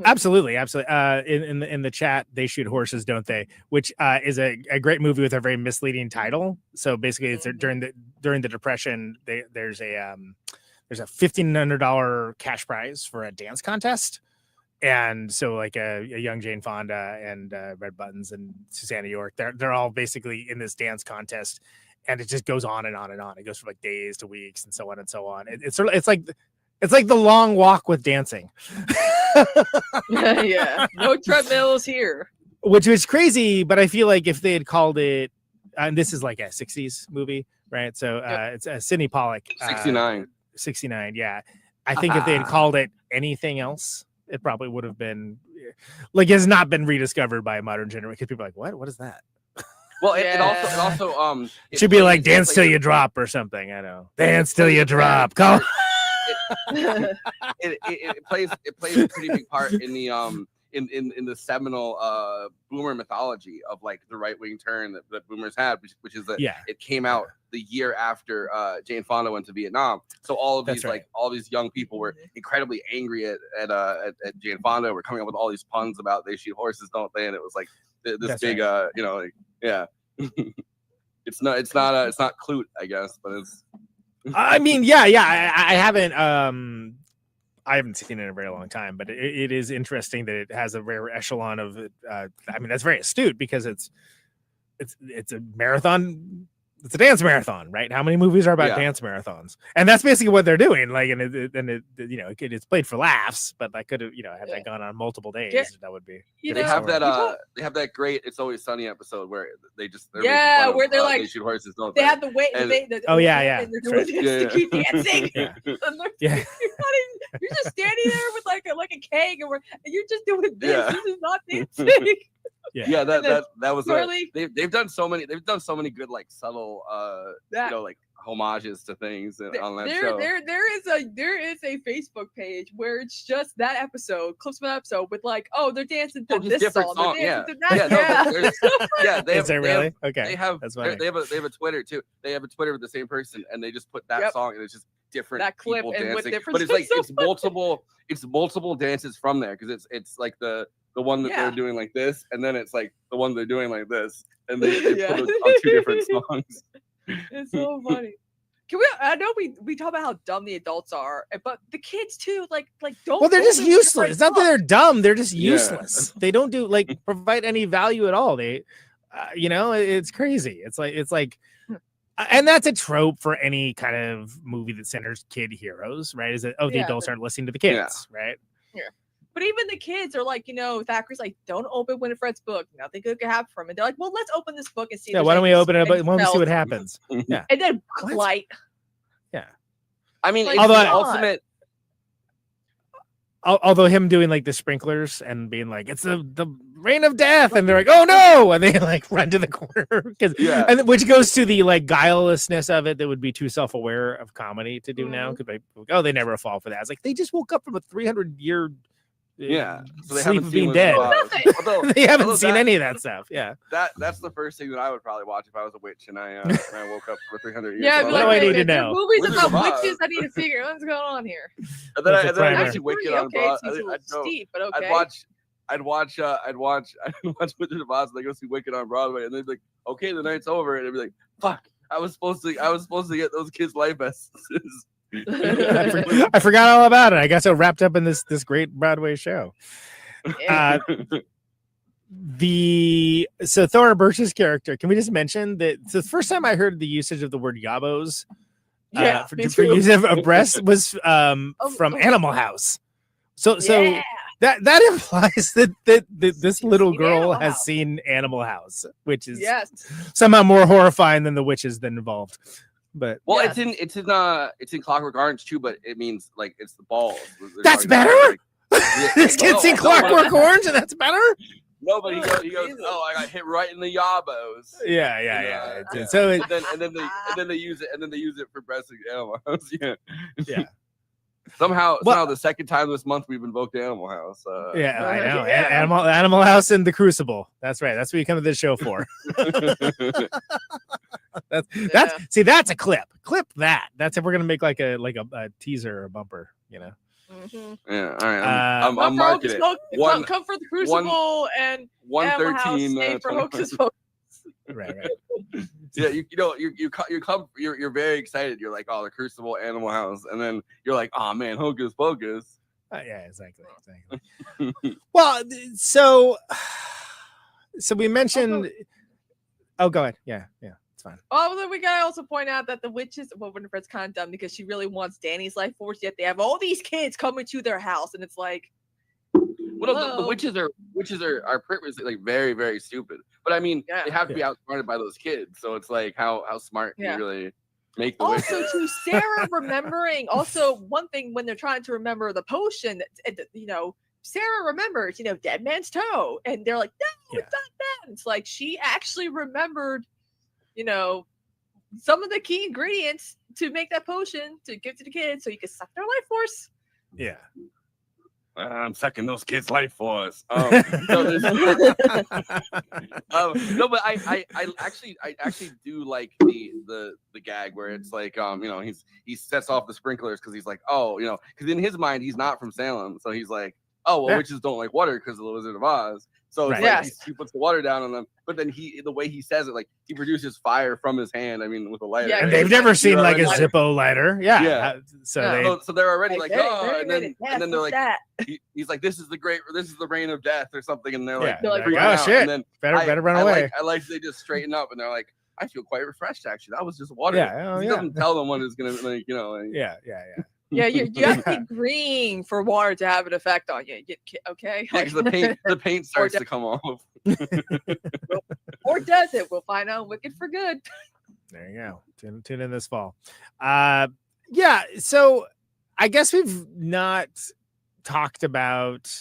Absolutely. In the chat, They Shoot Horses, Don't They? Which is a great movie with a very misleading title. So basically, it's during the Depression. There's a $1,500 cash prize for a dance contest, and so like a young Jane Fonda and Red Buttons and Susanna York, they're all basically in this dance contest, and it just goes on and on and on. It goes from like days to weeks and so on and so on. It's like The Long Walk with dancing. Yeah, no treadmills here. Which was crazy, but I feel like if they had called it, and this is like a 60s movie, right? So it's Sidney Pollack. 69, yeah. I think if they had called it anything else, it probably would have been, like, it's not been rediscovered by a modern generation, because people are like, what is that? Well, it also it should be like Dance Till You Drop or something. I know. Dance Till You Drop. Call. It plays a pretty big part in the in the seminal boomer mythology of like the right wing turn that boomers had, which is that it came out the year after Jane Fonda went to Vietnam. So all of these all these young people were incredibly angry at Jane Fonda. We're coming up with all these puns about they shoot horses, don't they? And it was like this big it's not Clute, I guess, but it's. I mean, I haven't seen it in a very long time, but it is interesting that it has a rare echelon of. I mean, that's very astute because it's a marathon it's a dance marathon, right? How many movies are about Yeah. dance marathons? And that's basically what they're doing. Like, and it's played for laughs, but I could have, had that gone on multiple days. Yeah. That would be. You They know, have that. you don't- They have that great "It's Always Sunny" episode where they just where they're like they shoot horses. Don't they have the weight. And- Oh, yeah. And they're That's doing right. this to keep dancing. Yeah. And they're- Yeah. you're just standing there with like a keg, and you're just doing this. Yeah. This is not dancing. Yeah, And then that was Charlie- they've done so many good like subtle like homages to things on that show. There is a Facebook page where it's just that episode, clips from that episode with like, they're dancing to just this different song. song, They're dancing yeah. to that. Yeah, yeah, they Is have, there they have- really? Okay, They have that's funny. they have a Twitter too. They have a Twitter with the same person, and they just put that Yep. song, and it's just different That clip people and with dancing. different But it's like songs. it's multiple dances from there because it's like the one that Yeah. they're doing like this, and then it's like the one they're doing like this, and they Yeah. put it on two different songs. It's so funny. Can we? I know we talk about how dumb the adults are, but the kids too. Like don't. Well, they're go just to the useless. right It's not that book. they're dumb. They're just Yeah. useless. They don't do provide any value at all. They, it's crazy. It's like, and that's a trope for any kind of movie that centers kid heroes, right? Is that the Yeah, adults but- aren't listening to the kids, right? Yeah. But even the kids are like, Thackeray's like, don't open Winifred's book. Nothing good could happen from it. They're like, well, let's open this book and see. if Yeah. there's Why don't we any open it up? Why don't we see spells." what happens? Yeah. And then light. Yeah. I mean, Like, it's although the I- ultimate. Although him doing like the sprinklers and being like, it's the rain of death, and they're like, oh no, and they like run to the corner because Yeah. and which goes to the like guilelessness of it that would be too self-aware of comedy to do now because they never fall for that. It's like they just woke up from a 300-year Yeah, so they sleep haven't of seen being Wizard dead. of Oz. Although- They haven't although seen that- any of that stuff. Yeah. That's the first thing that I would probably watch if I was a witch and I woke up for 300 years. Yeah, So I'd What be do like, I need "Hey, to there are know?" movies Wizard about of Oz. witches. I need to figure out what's going on here. And then, What's the I'd primer? actually Wicked on Okay, Broad. it seems a little steep, but okay. I'd watch Wizard of Oz and I go see Wicked on Broadway, and they'd be like, "Okay, the night's over," and I'd be like, "Fuck, I was supposed to get those kids life essences." I forgot all about it. I got so wrapped up in this great Broadway show. So Thora Birch's character, can we just mention that it's the first time I heard the usage of the word yabos Yeah, for me for too. use of a breast was from Animal House. So that implies that this little girl Animal has House. seen Animal House, which is Yes. somehow more horrifying than the witches then involved. But Well, Yes. it's in Clockwork Orange too, but it means like it's the balls. They're that's talking better. about, like, yeah, This kid's seen Clockwork Orange, and that's better. No, but he goes, "Oh, I got hit right in the yabos." Yeah. Yeah. So and then they use it for breasting Animal House. Yeah. Yeah. Somehow the second time this month we've invoked Animal House. Yeah, I know. Yeah. Animal House and the Crucible. That's right. That's what you come to this show for. That's a clip. Clip that. That's if we're gonna make like a teaser or a bumper. Mhm. Yeah. All right. I'm Come for marking Hocus it. Pocus- come for the Crucible and Animal House, 113. stay for Hocus Pocus. Right. Yeah, you're very excited. You're like, "Oh, the Crucible, Animal House," and then you're like, "Oh man, Hocus Pocus." Yeah, exactly. Well, so we mentioned. Oh, go ahead. Yeah, it's fine. Oh, then we gotta also point out that the witches, Winifred's kind of dumb because she really wants Danny's life force, yet they have all these kids coming to their house, and it's like, Well, no, the hello? witches are purposely like very, very stupid. But I mean, Yeah. they have to be outsmarted by those kids. So it's like, how smart can Yeah. you really make the Also, witches? to Sarah remembering, also one thing when they're trying to remember the potion, Sarah remembers, dead man's toe, and they're like, no, it's not that. It's like she actually remembered, some of the key ingredients to make that potion to give to the kids so you can suck their life force. Yeah. I'm sucking those kids' life force. No, but I actually do like the gag where it's like he sets off the sprinklers because he's like, oh, because in his mind he's not from Salem, so he's like, oh well, Yeah. witches don't like water because of the Wizard of Oz. So it's Right. like he puts the water down on them, but then the way he says it, like he produces fire from his hand. I mean, with a lighter. Yeah, And right? they've never seen You're like a already- Zippo lighter. Yeah. Yeah. So they're already Like, like, very, oh, very and then rated. and then Yes, they're what's like, that? he's like, this is the reign of death or something, and they're like, They're like, freaking oh out. shit, And then better run away. I like they just straighten up and they're like, I feel quite refreshed. Actually, that was just water. Yeah, He doesn't tell them when it's gonna, like, you know. Like, yeah. Yeah, you have to be green for water to have an effect on you. Okay. Yeah, because the paint starts to come off. Or does it? We'll find out. Wicked for Good. There you go. Tune in this fall. Yeah. So I guess we've not talked about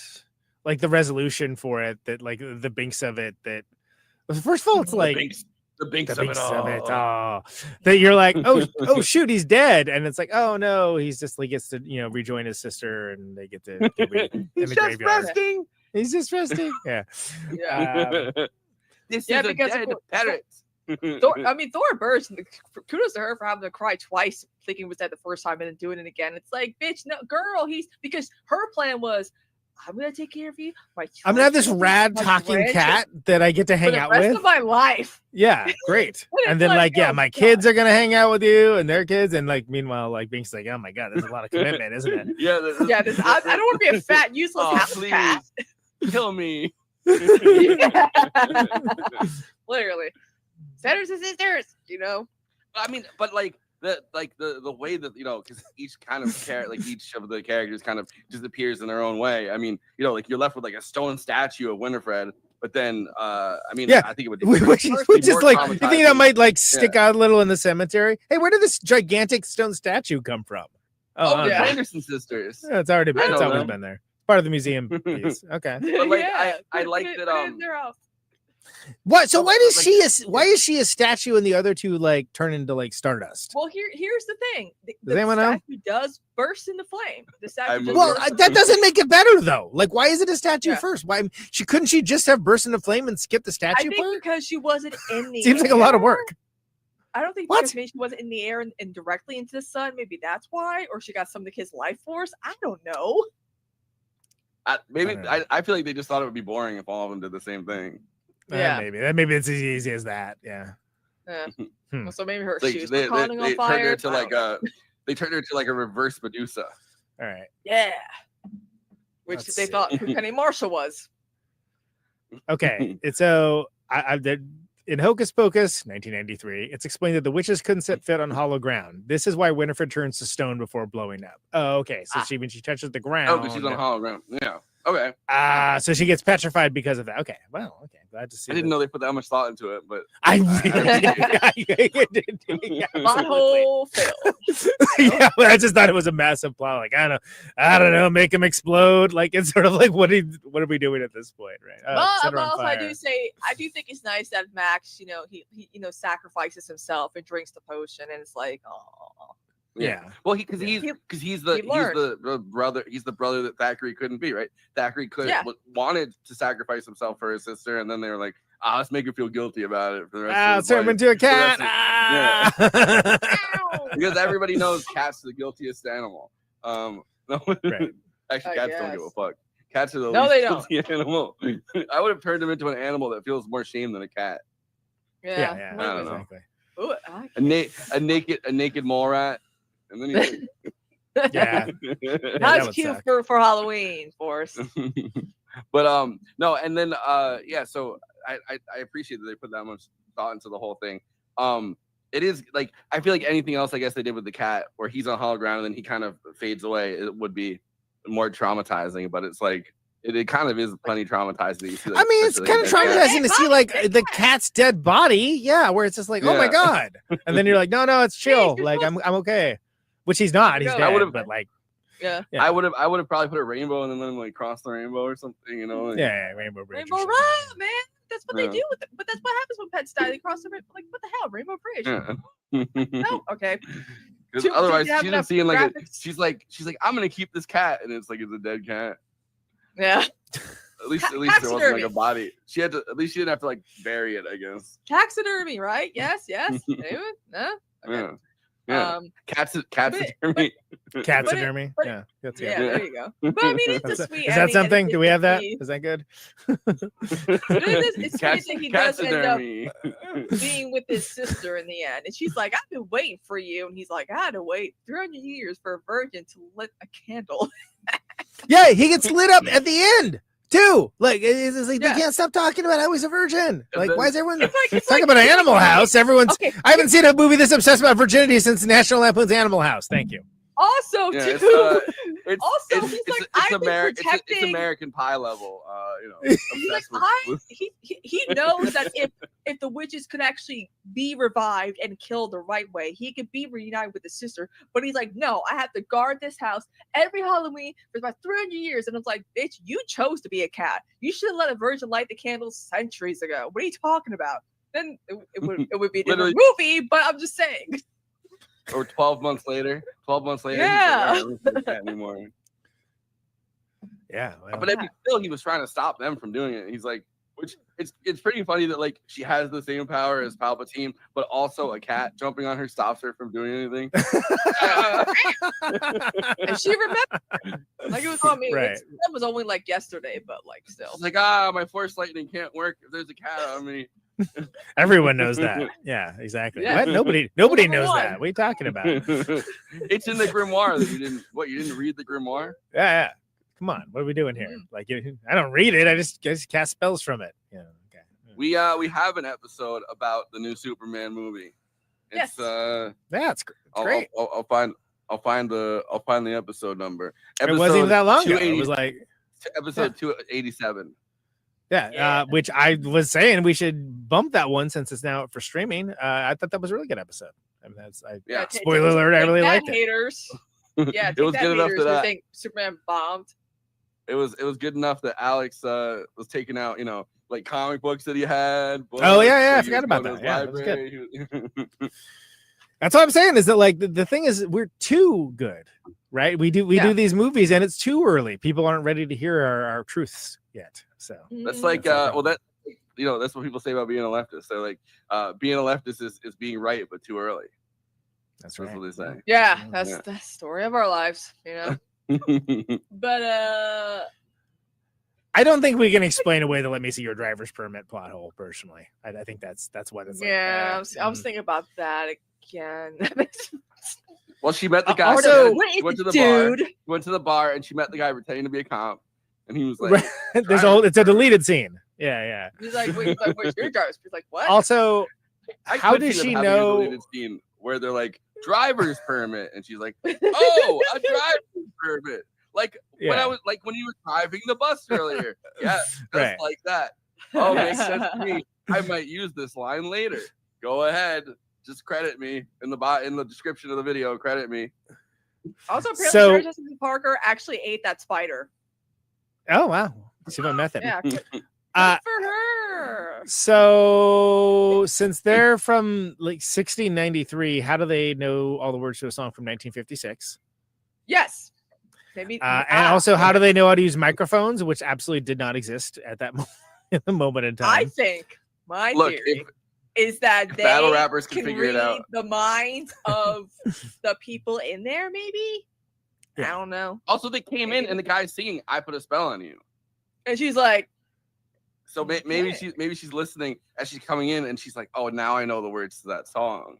like the resolution for it. That like the binks of it. That first of all, it's like the binks of it all. That you're like, oh shoot, he's dead, and it's like, oh no, he's just like gets to rejoin his sister, and they get to in He's the just graveyard. resting. He's just resting. Yeah. This Yeah, is a because dead parrot. Thora Birch, kudos to her for having to cry twice, thinking it was dead the first time and then doing it again. It's like, bitch, no, girl, because her plan was, I'm gonna take care of you. I'm gonna have this rad talking cat that I get to hang out for the rest with of my life. Yeah, great. And then like, yeah, my kids are gonna hang out with you and their kids, and like meanwhah, like Bink's like, oh my god, there's a lot of commitment, isn't it? Yeah, I don't want to be a fat, useless house cat. Kill me. Literally, sisters and sisters, I mean, but like the way that because each kind of each of the characters kind of disappears in their own way. I mean, like you're left with like a stone statue of Winifred, but then I mean, yeah, I think it would we just like you think that might like stick out a little in the cemetery. Hey, where did this gigantic stone statue come from? Oh, the Anderson sisters. Yeah, it's already been. It's always been there. Part of the museum piece. Okay. But like I like that What? So why is she a statue and the other two like turn into like stardust? Well, here's the thing. Does anyone know? Statue does burst into flame. The statue that doesn't make it better though. Like, why is it a statue first? Why couldn't she just have burst into flame and skip the statue I think part? because she wasn't in the Seems like a lot of work. I don't think because maybe she wasn't in the air and directly into the sun. Maybe that's why, or she got some of the kids' life force. I don't know. I feel like they just thought it would be boring if all of them did the same thing. Yeah, maybe it's as easy as that. Yeah. Well, so maybe her Like, shoes they were caught on fire. Turned her to they turned her to like a reverse Medusa. All right. Yeah. Which they thought who Penny Marshall was. Okay, and so in Hocus Pocus, 1993, it's explained that the witches couldn't set fit on hollow ground. This is why Winifred turns to stone before blowing up. Oh, okay. So when she touches the ground. Oh, because she's on hollow ground. Yeah. Okay. So she gets petrified because of that. Okay. Well, okay. Glad to see. I didn't know they put that much thought into it, but I whole film. Yeah, but I just thought it was a massive plot. Like, I don't know, make him explode. Like, it's sort of like what are we doing at this point, right? But also, I do think it's nice that Max, he sacrifices himself and drinks the potion, and it's like, oh. Yeah. Well, he's the brother that Thackeray couldn't be, right? Thackeray wanted to sacrifice himself for his sister, and then they were like, let's make her feel guilty about it for the rest of his life. Turn him into a cat. Because everybody knows cats are the guiltiest animal. Right. Actually, cats don't give a fuck. Cats are the least guilty animal. I would have turned him into an animal that feels more shame than a cat. Yeah. I don't know. Exactly. Ooh, A naked mole rat. And then yeah, that's cute for Halloween, Forrest. But no, and then so I appreciate that they put that much thought into the whole thing. It is like I feel like anything else I guess they did with the cat, where he's on hollow ground and then he kind of fades away, it would be more traumatizing. But it's like it kind of is plenty traumatizing. You see, like, it's kind of traumatizing to see like the cat's dead body. Yeah, where it's just like, oh my god, and then you're like, no, it's chill. Like I'm okay. Which he's not. He's dead. But like, yeah. I would have probably put a rainbow and then let him like cross the rainbow or something. Like, rainbow bridge. Rainbow Ride, man. That's what they do with it. But that's what happens when pets die. They cross the rainbow. Like, what the hell, Rainbow Bridge? No, okay. Because otherwise, she's just seeing like she's like, I'm gonna keep this cat, and it's like it's a dead cat. Yeah. At least there wasn't like a body. She didn't have to like bury it, I guess. Taxidermy, right? Yes. Anyone? No. Okay. Yeah. Taxidermy. Taxidermy. Yeah. There you go. But I mean, it's a sweet. Is that something? Do we have that? Is that good? It's sweet that he does end up being with his sister in the end, and she's like, "I've been waiting for you," and he's like, "I had to wait 300 years for a virgin to lit a candle." Yeah, he gets lit up at the end. Two. Like it's like they can't stop talking about how he's a virgin. Like, why is everyone talking about Animal House? Everyone's. Okay. I haven't seen a movie this obsessed about virginity since National Lampoon's Animal House. Thank you. Also, Yeah, too. it's Also, he's like, I've been protecting. It's American Pie level. He's like, he knows that if the witches could actually be revived and killed the right way, he could be reunited with his sister. But he's like, no, I have to guard this house every Halloween for about 300 years. And I was like, bitch, you chose to be a cat. You should have let a virgin light the candles centuries ago. What are you talking about? Then it would be a different movie. But I'm just saying. Or 12 months later. 12 months later. Yeah. He's like, I don't do that anymore. Yeah. Well, but I mean, still, he was trying to stop them from doing it. He's like, which it's pretty funny that like she has the same power as Palpatine, but also a cat jumping on her stops her from doing anything. And she remembered. Like it was on me. Right. That was only like yesterday, but like still. It's like, my force lightning can't work if there's a cat on me. Everyone knows that. Yeah, exactly. Yeah. What? Nobody knows that. What are you talking about? It's in the grimoire that you didn't read the grimoire? Yeah. Come on, what are we doing here? Like, I don't read it. I just cast spells from it. Yeah. Okay. We have an episode about the new Superman movie. It's it's great. I'll find the episode number. It wasn't even that long ago. It was like episode 287. Yeah, which I was saying we should bump that one since it's now out for streaming. I thought that was a really good episode. I mean, spoiler alert, I really liked it. Haters. Yeah, it was good enough haters that who think Superman bombed. It was good enough that Alex was taking out, like comic books that he had. Books, oh yeah, I forgot about that. Yeah, that was good. That's what I'm saying is that like the thing is we're too good, right? We do these movies and it's too early. People aren't ready to hear our truths yet. So that's like that's what people say about being a leftist. They're like being a leftist is being right but too early. That's right. That's what they say. Yeah, that's the story of our lives, But I don't think we can explain away the "let me see your driver's permit" plot hole. Personally, I think that's what it's like. Yeah, I was thinking about that again. Well, she met the guy. Went to the bar and she met the guy pretending to be a cop, and he was like, it's a deleted scene. Yeah. He's like, where's your driver's? He's like, what? Also, how does she know? A deleted scene where they're like driver's permit, and she's like, oh, a driver's permit. Like when you were driving the bus earlier. Yeah, just like that. Oh, makes sense to me. I might use this line later. Go ahead. Just credit me in the description of the video. Credit me. Also, apparently, Sarah Jessica Parker actually ate that spider. Oh wow! See my method. Yeah, good for her. So, since they're from like 1693, how do they know all the words to a song from 1956? Yes. Maybe. And also, how do they know how to use microphones, which absolutely did not exist at that moment in time? I think my theory is that they battle rappers can figure it out. The minds of the people in there, maybe. I don't know. Also, they came in and the guy's singing "I Put a Spell on You," and she's like, so maybe she's listening as she's coming in, and she's like, "Oh, now I know the words to that song."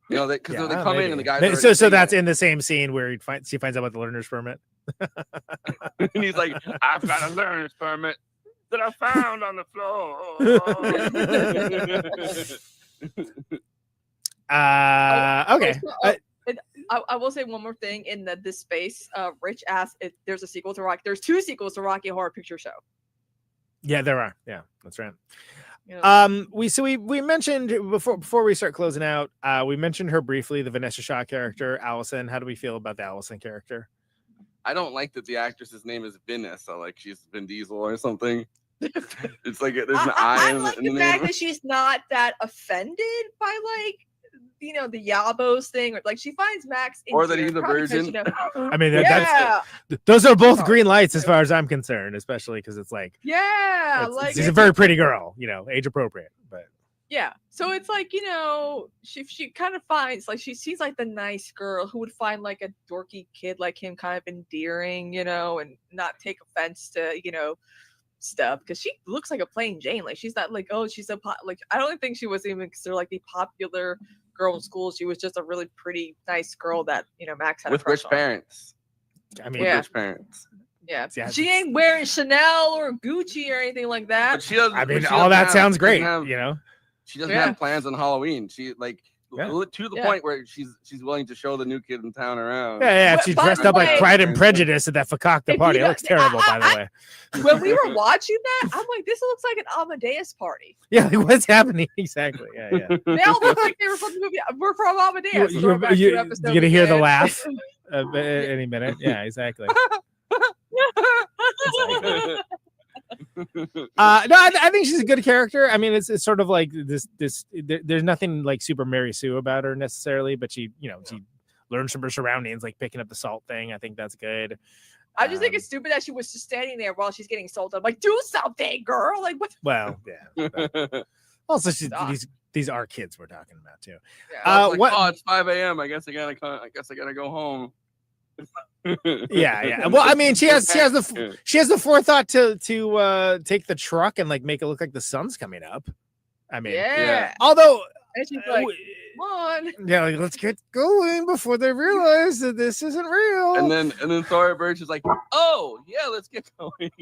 Because they come in and the guy. So that's in the same scene where she finds out about the learner's permit. And he's like, "I've got a learner's permit that I found on the floor." Okay. I will say one more thing in this space. Rich asked if there's a sequel to Rocky. There's 2 sequels to Rocky Horror Picture Show. Yeah, there are. Yeah, that's right. We mentioned before we start closing out, we mentioned her briefly, the Vanessa Shaw character, Allison. How do we feel about the Allison character? I don't like that the actress's name is Vanessa, like she's Vin Diesel or something. It's like there's an I in like the name. The fact that she's not that offended by like the Yabos thing, or like she finds Max or that he's a virgin. I mean, those are both green lights as far as I'm concerned, especially because it's like she's a very pretty girl, age appropriate, but so it's like she kind of finds like she sees like the nice girl who would find like a dorky kid like him kind of endearing, and not take offense to stuff, because she looks like a plain Jane. Like she's not like, oh, she's like I don't think she was even considered like the popular girl in school. She was just a really pretty nice girl that Max had with rich parents. I mean, rich parents. Yeah. Yeah. She ain't wearing Chanel or Gucci or anything like that. But she doesn't. I mean, she all doesn't that have- sounds she doesn't great. have- You know. She doesn't Yeah. have plans on Halloween. She like Yeah. to the Yeah. point where she's willing to show the new kid in town around. Yeah. She's By dressed the up like way- Pride and Prejudice at that fakakta If party. you It looks don't- terrible, by the way. When we were watching that, I'm like, this looks like an Amadeus party. Yeah, like, what's happening exactly? Yeah, yeah. They all look like they were from the movie. We're from Amadeus. Throwback to You're episode gonna we hear the did. laugh any minute. Yeah, exactly. No, I think she's a good character. I mean, it's sort of like this. There's nothing like super Mary Sue about her necessarily, but she learns from her surroundings, like picking up the salt thing. I think that's good. I just think it's stupid that she was just standing there while she's getting salted. I'm like, do something, girl. Like, what? Well, yeah. but also, these are kids we're talking about too. I was like, oh, it's 5 a.m. I guess I gotta go home. Yeah. Well, I mean, she has the forethought to take the truck and like make it look like the sun's coming up. I mean, Yeah. Although, and she's like, come on. yeah, like, let's get going before they realize that this isn't real. And then Thora Birch is like, oh yeah, let's get going.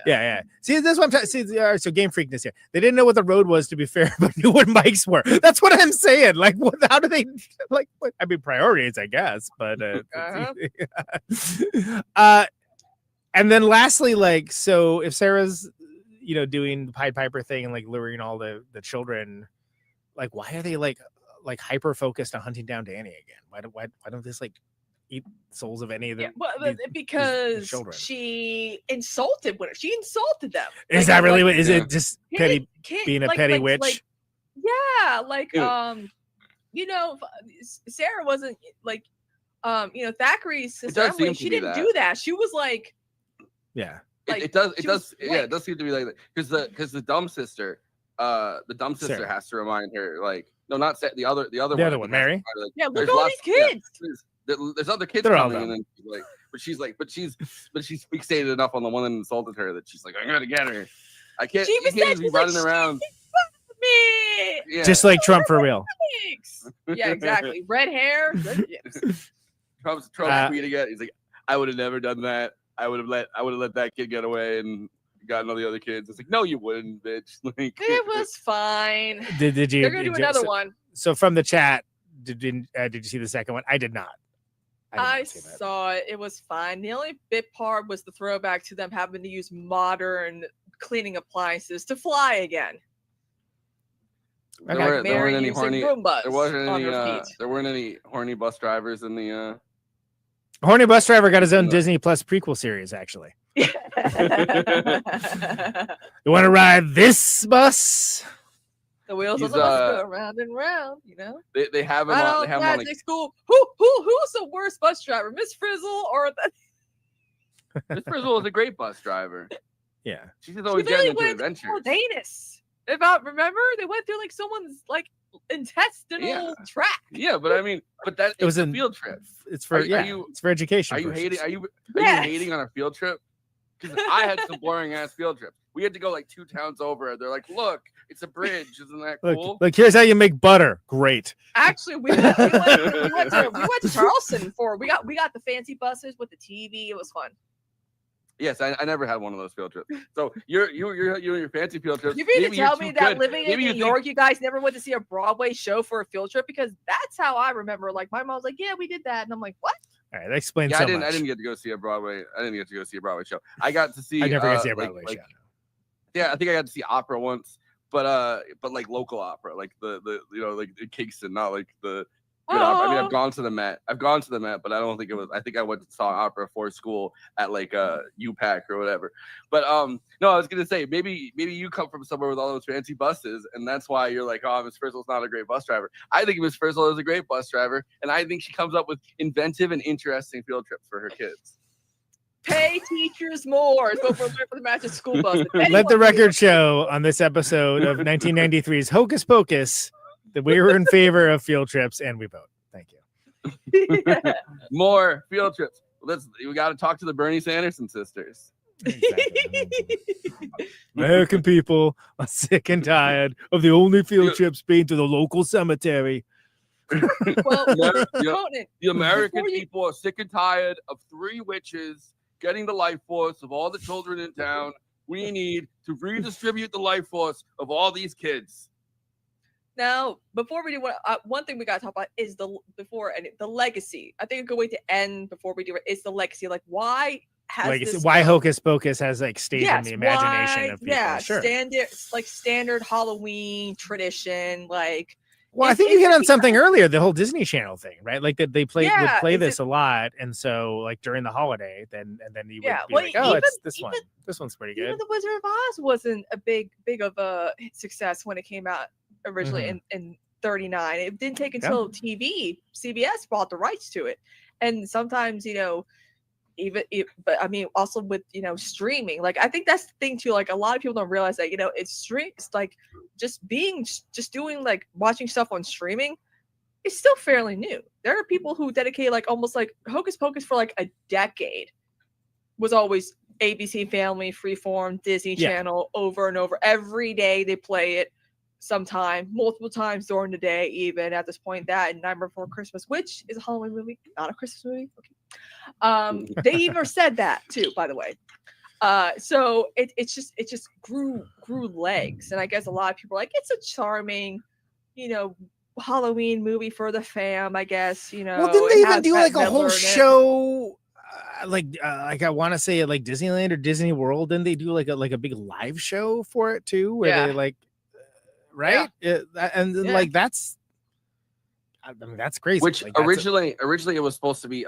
Yeah. See, this one. So Game Freakness here. They didn't know what the road was, to be fair, but knew what mics were. That's what I'm saying. Like, how do they like? What, I mean, priorities, I guess. But and then lastly, like, so if Sarah's doing the Pied Piper thing and like luring all the children, like, why are they like hyper focused on hunting down Danny again? Why don't this like eat souls of any of them? Because children. she insulted them. She insulted them. Is that really what? Is it just petty being a petty witch? Yeah, like Sarah wasn't like Thackeray's sister. does seem Emily, to she be didn't that. do that. She was like, yeah. like, It does she was it does seem to be like that because the dumb sister Sarah. has to remind her, like, no, not the other The other one, Mary? has to remind her, like, yeah, look there's at all lots- these kids. there's other kids They're all coming, dumb. and then she's like, but she's fixated enough on the one that insulted her that she's like, I'm gonna get her. I can't. She You even can't said, just be she's like, running around. Me. Yeah. Just like Trump for real. Yeah, exactly. Red hair. Red lips. Trump's tweeting it. He's like, I would have never done that. I would have let that kid get away and gotten all the other kids. It's like, no, you wouldn't, bitch. Like, It was fine. Did you? They're gonna do another so, one. So from the chat, did you see the second one? I did not. I saw it. It was fine. The only bit part was the throwback to them having to use modern cleaning appliances to fly again. There Like weren't Mary any using horny. Roombas There wasn't on any. her feet. There weren't any horny bus drivers in the. Horny Bus Driver got his own Disney Plus prequel series, actually. You want to ride this bus? The wheels on He's, the bus go round and round, They have him Right on. on They have him on. Like, Magic School. Who's the worst bus driver, Miss Frizzle or Miss Frizzle is a great bus driver. Yeah, she's just always getting into adventures. Anus. If I remember, they went through like someone's like intestinal tract. Yeah, but I mean, that It was a a field trip. It's for it's for education. Are you purposes. hating? Are you Yes. hating on a field trip? Because I had some boring ass field trips. We had to go like 2 towns over. They're like, look, it's a bridge. Isn't that cool? Look, here's how you make butter. Great. Actually, we went to Charleston for we got the fancy buses with the TV. It was fun. Yes, I never had one of those field trips. So you're your fancy field trips. You mean to maybe you're tell too me that good. living in Maybe New you think- York, you guys never went to see a Broadway show for a field trip? Because that's how I remember. Like my mom's like, "Yeah, we did that," and I'm like, "What?" All right, that explains Yeah, so I didn't. much. I didn't get to go see a Broadway. I didn't get to go see a Broadway show. I got to see. I never got to see a like- Broadway like- show. Yeah, I think I got to see opera once, but like local opera, like the like Kingston, not like the good opera. I mean, I've gone to the Met, but I don't think it was. I think I went to saw opera for school at like UPAC or whatever. But no, I was gonna say maybe you come from somewhere with all those fancy buses, and that's why you're like, oh, Miss Frizzle's not a great bus driver. I think Miss Frizzle is a great bus driver, and I think she comes up with inventive and interesting field trips for her kids. Pay teachers more. Go for the Magic School Bus. Let the record show on this episode of 1993's Hocus Pocus that we were in favor of field trips, and we vote. Thank you. More field trips. We got to talk to the Bernie Sanderson sisters. American people are sick and tired of the only field trips being to the local cemetery. Well, The American people are sick and tired of 3 witches getting the life force of all the children in town. We need to redistribute the life force of all these kids. Now, before we do one thing we got to talk about is the legacy. I think a good way to end before we do it is the legacy. Like, why has Legacy, this why film- Hocus Pocus has like stayed in the imagination why- of people? Yeah, Sure. standard Halloween tradition. Like, Well, I think you hit on something earlier, the whole Disney Channel thing, right? Like that they would play is this it- a lot, and so like during the holiday, then you would be well, like, oh, it's even- this one. This one's pretty Even good. The Wizard of Oz wasn't a big of a success when it came out originally in 39. It didn't take until CBS bought the rights to it. And sometimes, but I mean, also with, streaming, like, I think that's the thing too. Like, a lot of people don't realize that, it's like just doing like watching stuff on streaming is still fairly new. There are people who dedicate like almost like Hocus Pocus for like a decade was always ABC Family, Freeform, Disney Channel over and over. Every day they play it sometime, multiple times during the day, even at this point. That and Nightmare Before Christmas, which is a Halloween movie, not a Christmas movie. Okay. They even said that too, by the way. So it just grew legs. And I guess a lot of people are like, it's a charming, Halloween movie for the fam, I guess, Well, didn't they even do like a whole show? Like I want to say at like Disneyland or Disney World, didn't they do like a big live show for it too, where they like, right? And then like that's, I mean, that's crazy. Which like, that's originally it was supposed to be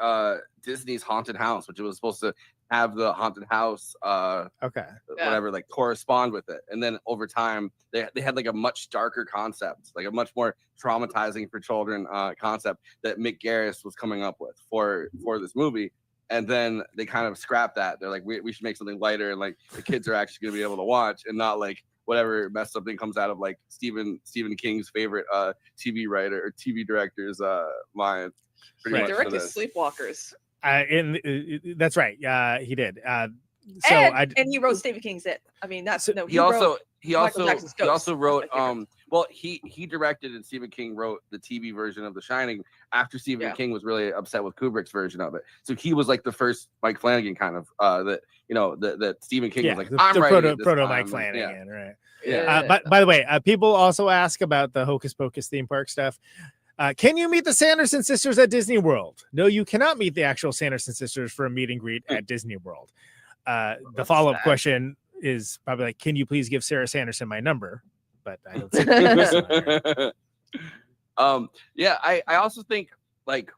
Disney's Haunted House, which it was supposed to have the haunted house whatever like correspond with it. And then over time they had like a much darker concept, like a much more traumatizing for children concept that Mick Garris was coming up with for this movie. And then they kind of scrapped that. They're like, we should make something lighter and like the kids are actually gonna be able to watch, and not like whatever messed up thing comes out of like Stephen King's favorite TV writer or TV director's mind. Pretty much directed Sleepwalkers. That's right. He did. And he wrote Stephen King's It. I mean, that's no. He also wrote well, he directed and Stephen King wrote the TV version of The Shining after Stephen King was really upset with Kubrick's version of it. So he was like the first Mike Flanagan kind of that Stephen King was like, I'm writing proto Mike Flanagan, right? Yeah. By the way, people also ask about the Hocus Pocus theme park stuff. Can you meet the Sanderson sisters at Disney World? No, you cannot meet the actual Sanderson sisters for a meet and greet at Disney World. The follow-up question is probably like, can you please give Sarah Sanderson my number? But I don't see I also think, like,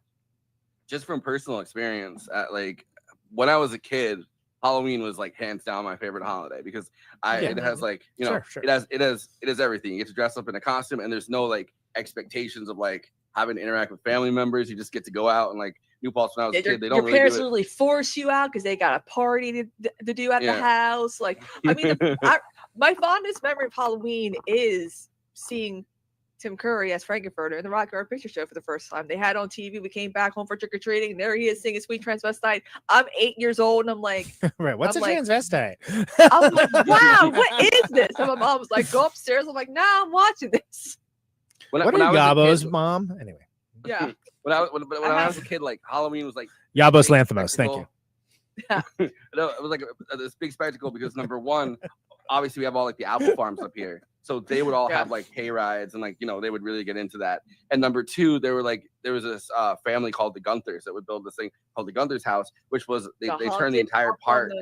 just from personal experience, like when I was a kid, Halloween was like hands down my favorite holiday because it has like, it has everything. You get to dress up in a costume and there's no like expectations of like having to interact with family members. You just get to go out and like New Paltz when I was a kid. They don't your really parents do it. really force you out because they got a party to do at the house. Like, I mean, my fondest memory of Halloween is seeing Tim Curry as Frankenfurter in the Rocky Horror Picture Show for the first time. They had on TV. We came back home for trick or treating, and there he is singing "Sweet Transvestite." I'm 8 years old, and I'm like, right, what's a transvestite? I'm like, wow, what is this? And my mom was like, go upstairs. I'm like, nah, I'm watching this. What are Yabos, Mom? Anyway. Yeah. When I was a kid, like Halloween was like Yabos Lanthimos. Thank you. No, it was like this big spectacle because number one, obviously we have all like the apple farms up here, so they would all have like hay rides and like they would really get into that. And number two, there was this family called the Gunthers that would build this thing called the Gunthers house, which was they turned the entire park.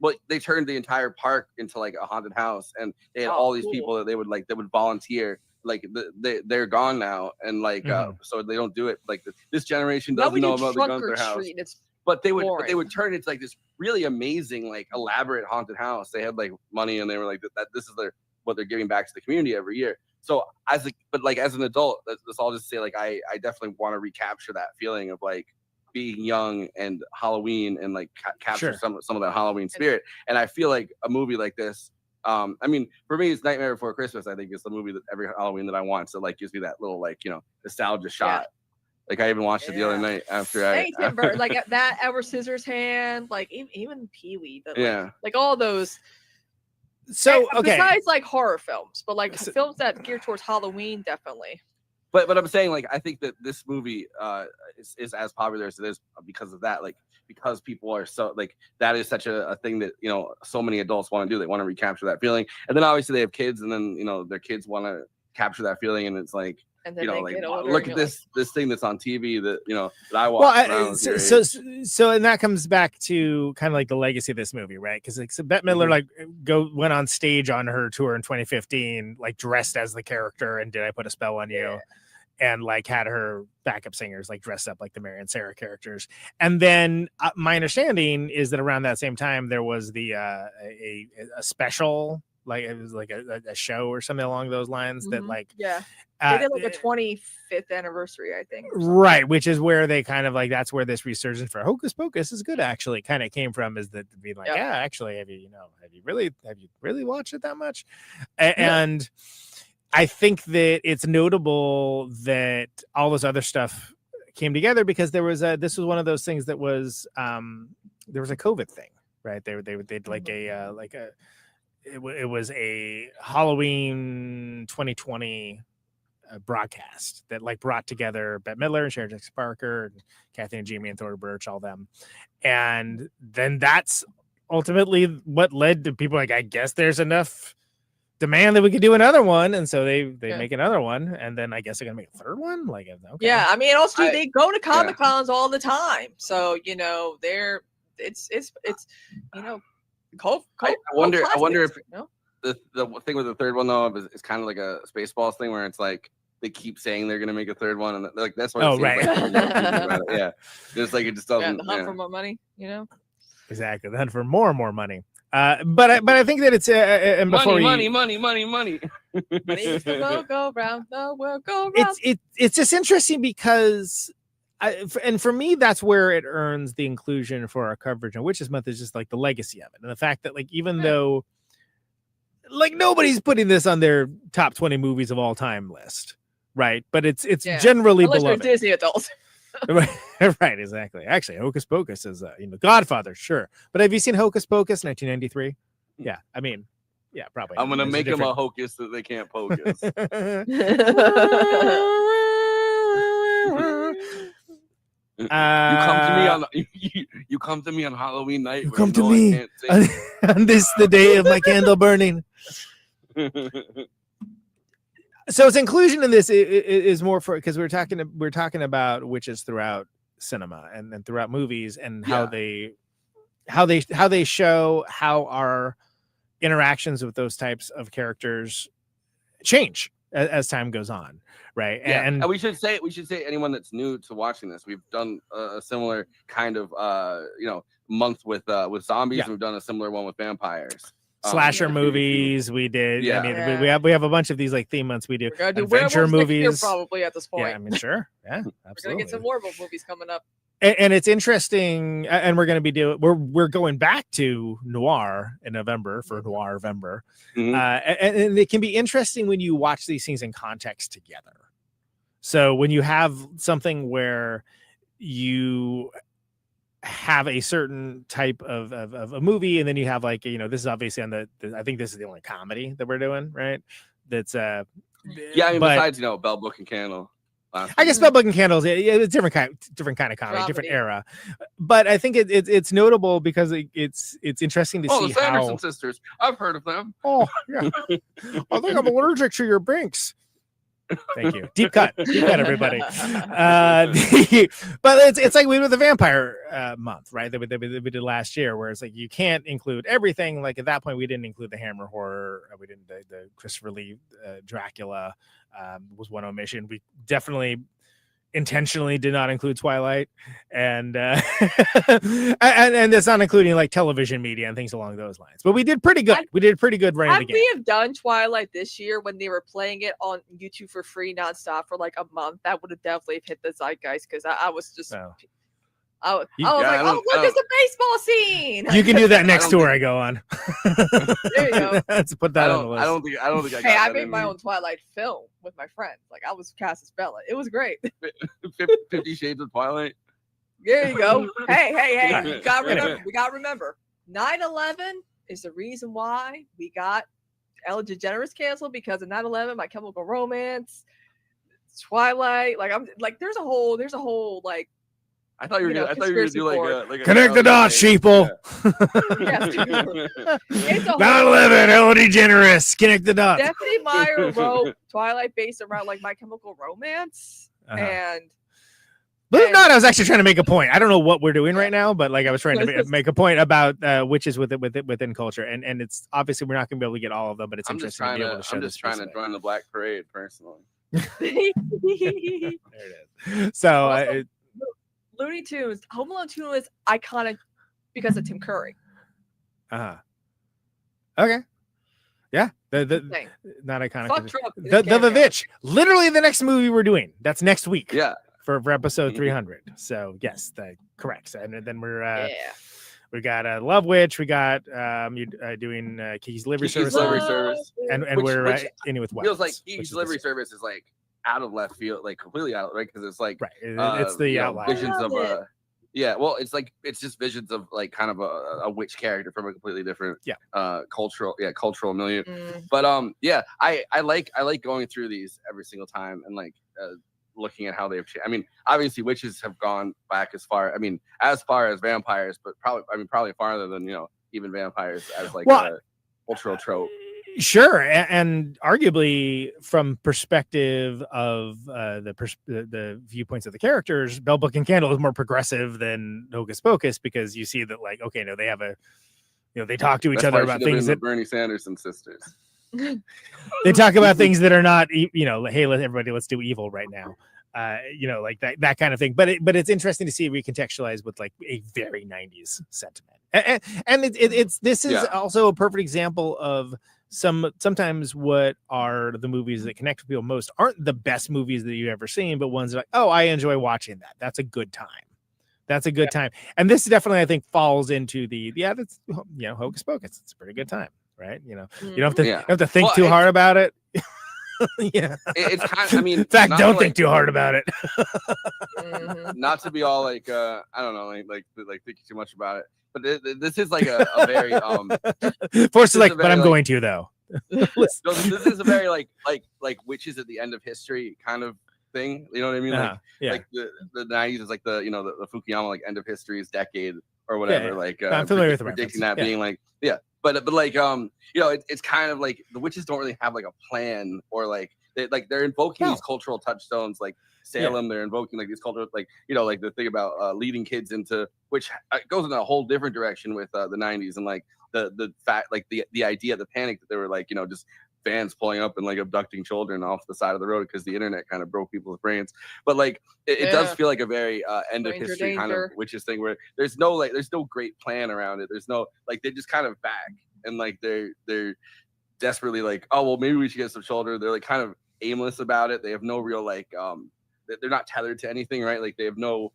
Well, they turned the entire park into like a haunted house, and they had all these people that would volunteer. Like they're gone now, and like so they don't do it. Like this generation doesn't know about the Gunther house. But they would turn it into like this really amazing, like elaborate haunted house. They had like money, and they were like that. This is what they're giving back to the community every year. So as an adult, let's all just say like I definitely want to recapture that feeling of like being young and Halloween and like capture some of that Halloween spirit. And I feel like a movie like this. I mean, for me, it's Nightmare Before Christmas. I think it's the movie that every Halloween that I want. So like gives me that little like nostalgia shot. Like I even watched it the other night after like that Edward Scissorhands, like even Pee-wee, but like all those. So besides like horror films, but like films that gear towards Halloween, definitely. But I'm saying, like, I think that this movie is as popular as it is because of that. Like, because people are so, like, that is such a thing that, you know, so many adults want to do. They want to recapture that feeling. And then obviously they have kids, and then, you know, their kids want to capture that feeling, and it's like, And then you know, they like, get older look and at you're this thing that's on TV that, you know, that I watched. when I was your age. So and that comes back to kind of like the legacy of this movie, right? Because like, so Bette Midler like went on stage on her tour in 2015, like dressed as the character and Did I Put a Spell on You? And like had her backup singers like dressed up like the Mary and Sarah characters. And then my understanding is that around that same time there was the a special, like it was like a show or something along those lines that like they did like a 25th anniversary, I think. right, which is where they kind of like, that's where this resurgence for Hocus Pocus is good actually kind of came from, is that to be like, yeah, actually, have you really watched it that much? And I think that it's notable that all this other stuff came together because this was one of those things that was there was a COVID thing, right? They did like it was a Halloween 2020 broadcast that like brought together Bette Midler and Sarah Jessica Parker and Kathy and Jamie and Thora Birch, all them. And then that's ultimately what led to people like, I guess there's enough demand that we could do another one. And so they make another one. And then I guess they're gonna make a third one. Like, okay. Yeah, I mean, also they go to Comic Cons all the time. So, you know, it's you know, I wonder if the thing with the third one though is kind of like a Spaceballs thing where it's like they keep saying they're gonna make a third one, and like that's what it seems like. Yeah, just like it just doesn't. The hunt for more money, you know. Exactly, the hunt for more and more money. But I think that it's and before money. Money is the world go round, the world go round. It's just interesting because. And for me, that's where it earns the inclusion for our coverage on Witches Month, is just like the legacy of it. And the fact that like, even though like nobody's putting this on their top 20 movies of all time list, right? But it's generally unless beloved. you're a Disney adult. Right, exactly. Actually, Hocus Pocus is Godfather, sure. But have you seen Hocus Pocus 1993? Yeah, I mean, yeah, probably. I'm gonna make them a hocus that they can't pocus. You come to me on Halloween night. You come to me on this the day of my candle burning. So its inclusion in this is more for, because we're talking about witches throughout cinema and throughout movies, and how they show how our interactions with those types of characters change as time goes on, right? And we should say anyone that's new to watching this, we've done a similar kind of month with zombies, and we've done a similar one with vampires. Slasher movies, we did. I mean, we have a bunch of these like theme months. We do adventure movies probably at this point. Yeah, I mean, sure, yeah, absolutely. We're gonna get some more movies coming up. And it's interesting, and we're going to be we're going back to noir in November for Noir-vember. And it can be interesting when you watch these things in context together. So when you have something where you have a certain type of a movie, and then you have like, this is obviously on I think this is the only comedy that we're doing, right? That's I mean, besides Bell Book and Candle. I guess Bell Book and Candles, it's different kind of comedy, different era. But I think it's notable because it's interesting to see the Sanderson sisters. I've heard of them. Oh yeah, I think I'm allergic to your Brinks. Thank you. Deep cut, everybody. But it's like we did the vampire month, right? That we did last year, where it's like you can't include everything. Like at that point, we didn't include the Hammer horror. We didn't the Christopher Lee Dracula was one omission. We definitely intentionally did not include Twilight, and and that's not including like television media and things along those lines. But we did pretty good. Running the game. We have done Twilight this year when they were playing it on YouTube for free nonstop for like a month, that would have definitely hit the zeitgeist, because I was just. I was like, look, it's a baseball scene. You can do that next tour I go on. There you go. Let's put that on the list. I don't think I got Hey, I made my own Twilight film with my friends. Like, I was Cassius Bella. It was great. 50 Shades of Twilight. There you go. Hey. We gotta remember. 9/11 is the reason why we got Ellen DeGeneres canceled, because of 9/11, My Chemical Romance. Twilight. Like I'm like, there's a whole like. I thought you were gonna do like a Connect the dots, sheeple. It's a 9/11, Ellen DeGeneres. Connect the dots. Stephanie Meyer wrote Twilight based around like My Chemical Romance, and Believe it or not, I was actually trying to make a point. I don't know what we're doing right now, but like I was trying to make a point about witches within culture, and it's obviously we're not going to be able to get all of them, but it's interesting to be able to show. I'm just trying to join the Black Parade personally. there it is. So. Also, Looney Tunes, Home Alone 2 is iconic because of Tim Curry. Okay. Yeah. The not iconic. Fuck Trump. The Vitch. Literally the next movie we're doing. That's next week. Yeah. For episode 300. So yes, correct. And then we're we got Love Witch. We got doing Kiki's Delivery Service. And we're ending with feels like Kiki's Delivery Service is like out of left field, like completely out, right? Because it's like it's the outline. Visions of well, it's just visions of like kind of a witch character from a completely different cultural milieu. But I like going through these every single time and like looking at how they've changed. I mean, obviously witches have gone back as far as vampires, but probably farther than even vampires as like a cultural trope. Sure, and arguably from perspective of the viewpoints of the characters, Bell Book and Candle is more progressive than Hocus Pocus because you see that like they have they talk to each other about things that Bernie Sanders sisters. They talk about things that are not hey, let's do evil right now. Like that kind of thing. But it's interesting to see recontextualized with like a very 90s sentiment. And this is also a perfect example of sometimes what are the movies that connect with people most aren't the best movies that you've ever seen, but ones that like, I enjoy watching that. That's a good time. That's a good time. And this definitely, I think, falls into that's Hocus Pocus. It's a pretty good time, right? You don't have to think too hard about it. It's kind of, in fact, don't think too hard about it. Not to be all like I don't know, like thinking too much about it. But this is like a very but I'm going to though. This is a very like witches at the end of history kind of thing. You know what I mean? Like the 90s is like the the Fukuyama like end of history's decade or whatever. Like I'm familiar with predicting that being like but like it's kind of like the witches don't really have like a plan or like they're invoking these cultural touchstones like Salem. They're invoking like these cultural like the thing about leading kids into, which goes in a whole different direction with the 90s and like the fact like the idea, the panic that they were like just vans pulling up and like abducting children off the side of the road because the internet kind of broke people's brains. But like it does feel like a very end of history kind of witches thing where there's no great plan around it. There's no like they're just kind of back and like they're desperately like, oh well, maybe we should get some children. They're like kind of aimless about it. They have no real like they're not tethered to anything, right? Like they have no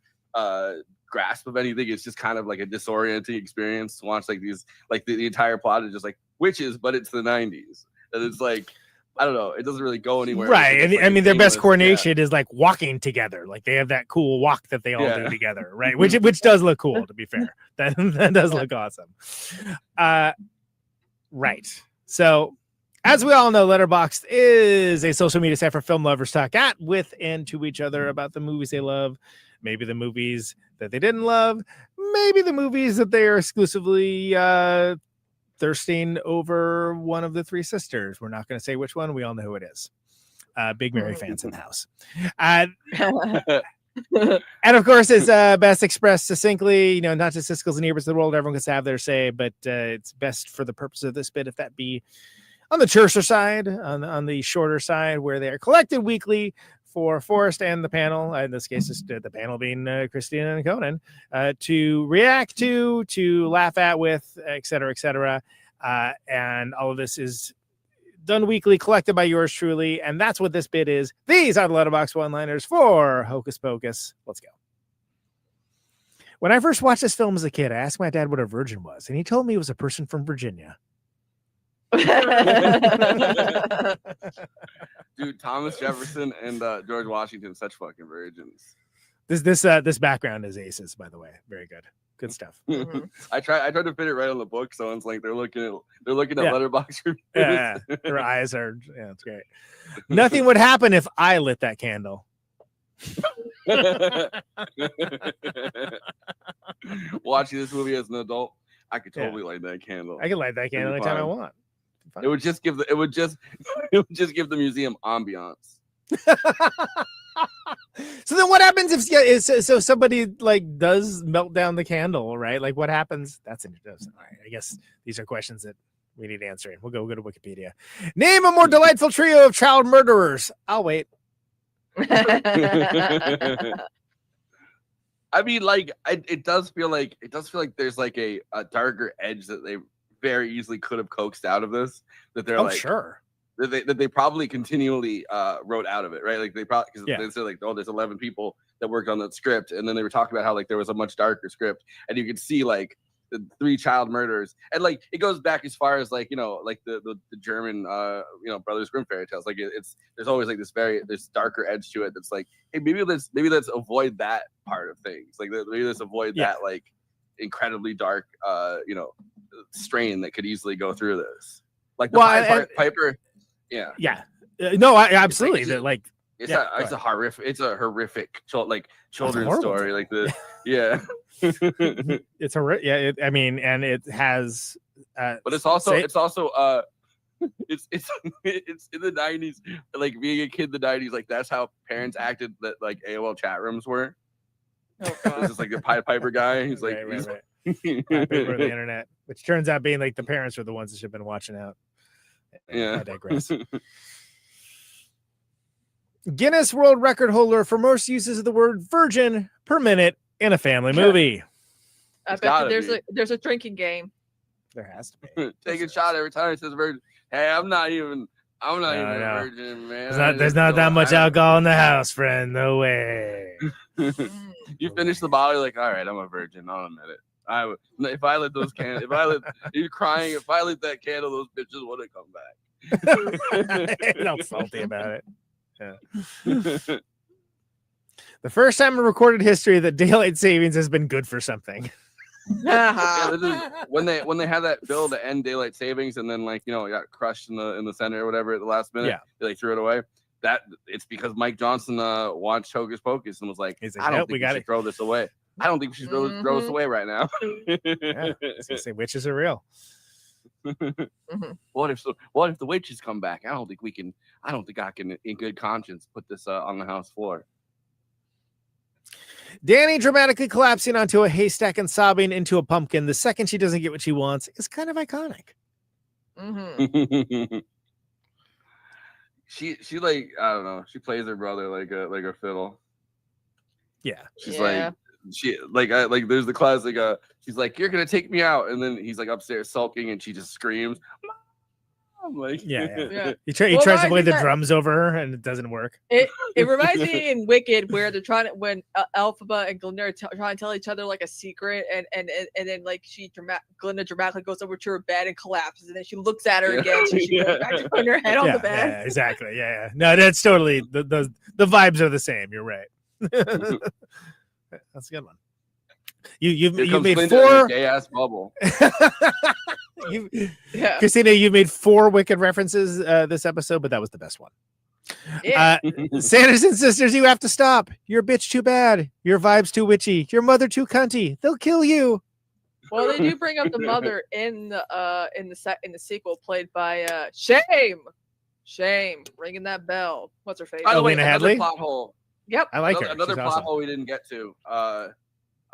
grasp of anything. It's just kind of like a disorienting experience to watch like these like the entire plot is just like witches, but it's the 90s. And it's like I don't know, it doesn't really go anywhere. Right. And I mean their best coordination is like walking together. Like they have that cool walk that they all do together, right? Which does look cool, to be fair. That does look awesome. Right. So as we all know, Letterboxd is a social media site for film lovers to talk at, with, and to each other about the movies they love, maybe the movies that they didn't love, maybe the movies that they are exclusively thirsting over one of the three sisters. We're not going to say which one. We all know who it is. Big Mary fans in the house. And of course, it's best expressed succinctly, not just Siskel's and Eberts of the world. Everyone can have their say, but it's best for the purpose of this bit if that be on the terser side, on the shorter side, where they are collected weekly for Forrest and the panel, in this case, the panel being Kristina and Conan, to react to laugh at with, et cetera, and all of this is done weekly, collected by yours truly, and that's what this bit is. These are the Letterboxd one-liners for Hocus Pocus. Let's go. When I first watched this film as a kid, I asked my dad what a virgin was, and he told me it was a person from Virginia. Dude, Thomas Jefferson and George Washington, such fucking virgins. This background is aces, by the way. Very good. Good stuff. I tried to fit it right on the book, so it's like they're looking at Yeah. Letterboxd reviews. Yeah, their eyes are. Yeah, it's great. Nothing would happen if I lit that candle. Watching this movie as an adult, I could totally light that candle. I can light that candle anytime I want. It would just give the museum ambiance. So then what happens if so somebody like does melt down the candle, right? Like what happens? That's interesting. All right, I guess these are questions that we need answering. We'll go to Wikipedia. Name a more delightful trio of child murderers. I'll wait. I mean, like, it does feel like there's like a darker edge that they very easily could have coaxed out of this. That they're like, sure. That they probably continually wrote out of it, right? Like they probably, because they said like, oh, there's 11 people that worked on that script, and then they were talking about how like there was a much darker script, and you could see like the 3 child murders, and like it goes back as far as like like the German Brothers Grimm fairy tales. Like there's always like this darker edge to it. That's like, hey, maybe let's avoid that part of things. Like maybe let's avoid that like incredibly dark strain that could easily go through this. Like the Piper. Yeah. Yeah. No, absolutely. It's a horrific children's story. Like it's horrific. Yeah. I mean, and it has. But it's also it's in the 90s. Like being a kid in the 90s, like that's how parents acted. That like AOL chat rooms were. Oh, God. This is like the Piper guy. He's like right. Piper of the internet, which turns out being like the parents are the ones that should have been watching out. Yeah, I digress. Guinness World Record holder for most uses of the word virgin per minute in a family movie. I bet you there's a drinking game. There has to be. Take a shot every time it says virgin. Hey, I'm not even a virgin, man. There's not that much alcohol in the house, friend. No way. You finish the bottle, you're like, all right, I'm a virgin. I'll admit it. If I lit those candles, you're crying. If I lit that candle, those bitches wouldn't come back. You're not salty about it. Yeah. The first time in recorded history that daylight savings has been good for something. Yeah, this is when they had that bill to end daylight savings, and then it got crushed in the Senate or whatever at the last minute. Yeah, they threw it away. That it's because Mike Johnson watched Hocus Pocus and was like, I don't think we should throw this away. I don't think we should throw this away right now. Yeah, I was gonna say witches are real. What if the witches come back? I don't think I can in good conscience put this on the house floor. Danny dramatically collapsing onto a haystack and sobbing into a pumpkin the second she doesn't get what she wants is kind of iconic. She like, I don't know, she plays her brother like a fiddle. Yeah, she's like there's the classic she's like, you're gonna take me out, and then he's like upstairs sulking and she just screams, Mom! Like, yeah. He tries to play the drums over her and it doesn't work. It reminds me in Wicked where they're trying to, when Elphaba and Glinda are trying to tell each other like a secret, and then like Glinda dramatically goes over to her bed and collapses, and then she looks at her again, so she goes back to putting her head on the bed. Yeah, exactly. Yeah. No, that's totally the vibes are the same. You're right. That's a good one. You made 4 gay ass bubble. Kristina, you made 4 Wicked references this episode, but that was the best one. Yeah. Sanderson sisters, you have to stop. Your bitch too bad. Your vibes too witchy. Your mother too cunty. They'll kill you. Well, they do bring up the mother in the sequel, played by Shame, ringing that bell. What's her face? By the way, Lena another Headey? plot hole. Yep, I like her. Another She's plot awesome. hole we didn't get to.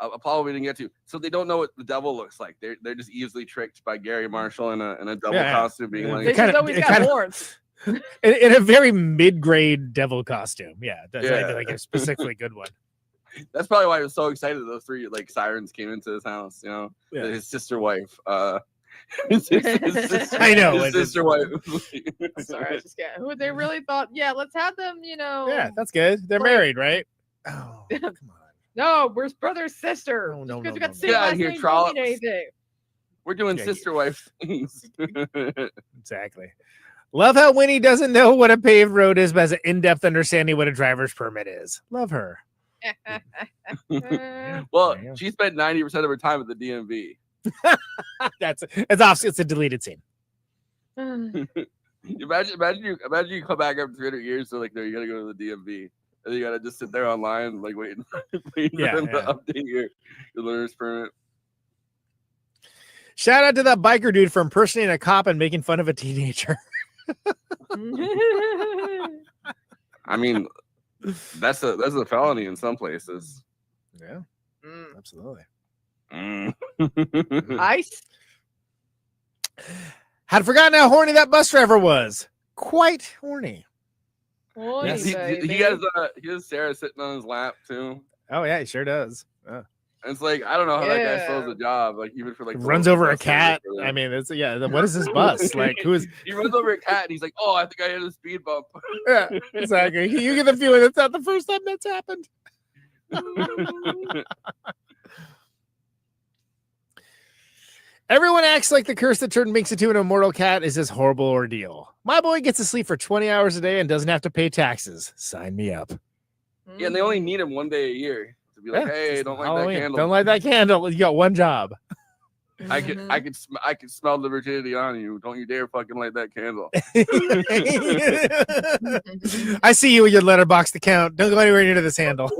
A plot hole we didn't get to. So they don't know what the devil looks like. They're just easily tricked by Gary Marshall in a devil costume, being like, they just know he's got horns. In a very mid-grade devil costume. Yeah, that's like a specifically good one. That's probably why I was so excited those 3 like sirens came into his house. His sister wife. I know. His sister wife. Sorry, I just get who they really thought. Yeah, let's have them. Yeah, that's good. They're married, right? Oh, come on. No, we're brother and sister. No. Get out of here, Trollops. We're doing sister wife things. Exactly. Love how Winnie doesn't know what a paved road is, but has an in-depth understanding what a driver's permit is. Love her. Well, she spent 90% of her time at the DMV. It's a deleted scene. Imagine you come back after 300 years, so like, no, you gotta go to the DMV, and you gotta just sit there online, like waiting for them to update your learner's permit. Shout out to that biker dude for impersonating a cop and making fun of a teenager. I mean, that's a felony in some places. Yeah, absolutely. Ice. Had forgotten how horny that bus driver was. Quite horny. Yes. He has Sarah sitting on his lap too. Oh yeah, he sure does. And it's like, I don't know how that guy still has a job. Like, even for like runs over a cat. I mean, it's what is this bus? Like, who is he runs over a cat and he's like, oh, I think I hit a speed bump. Yeah, exactly. You get the feeling it's not the first time that's happened. Everyone acts like the curse that turned Minx into an immortal cat is this horrible ordeal. My boy gets to sleep for 20 hours a day and doesn't have to pay taxes. Sign me up. Yeah, and they only need him one day a year to be like, hey, don't light that candle. Don't light that candle. You got one job. I could smell the virginity on you. Don't you dare fucking light that candle. I see you with your letterbox account. Don't go anywhere near this handle.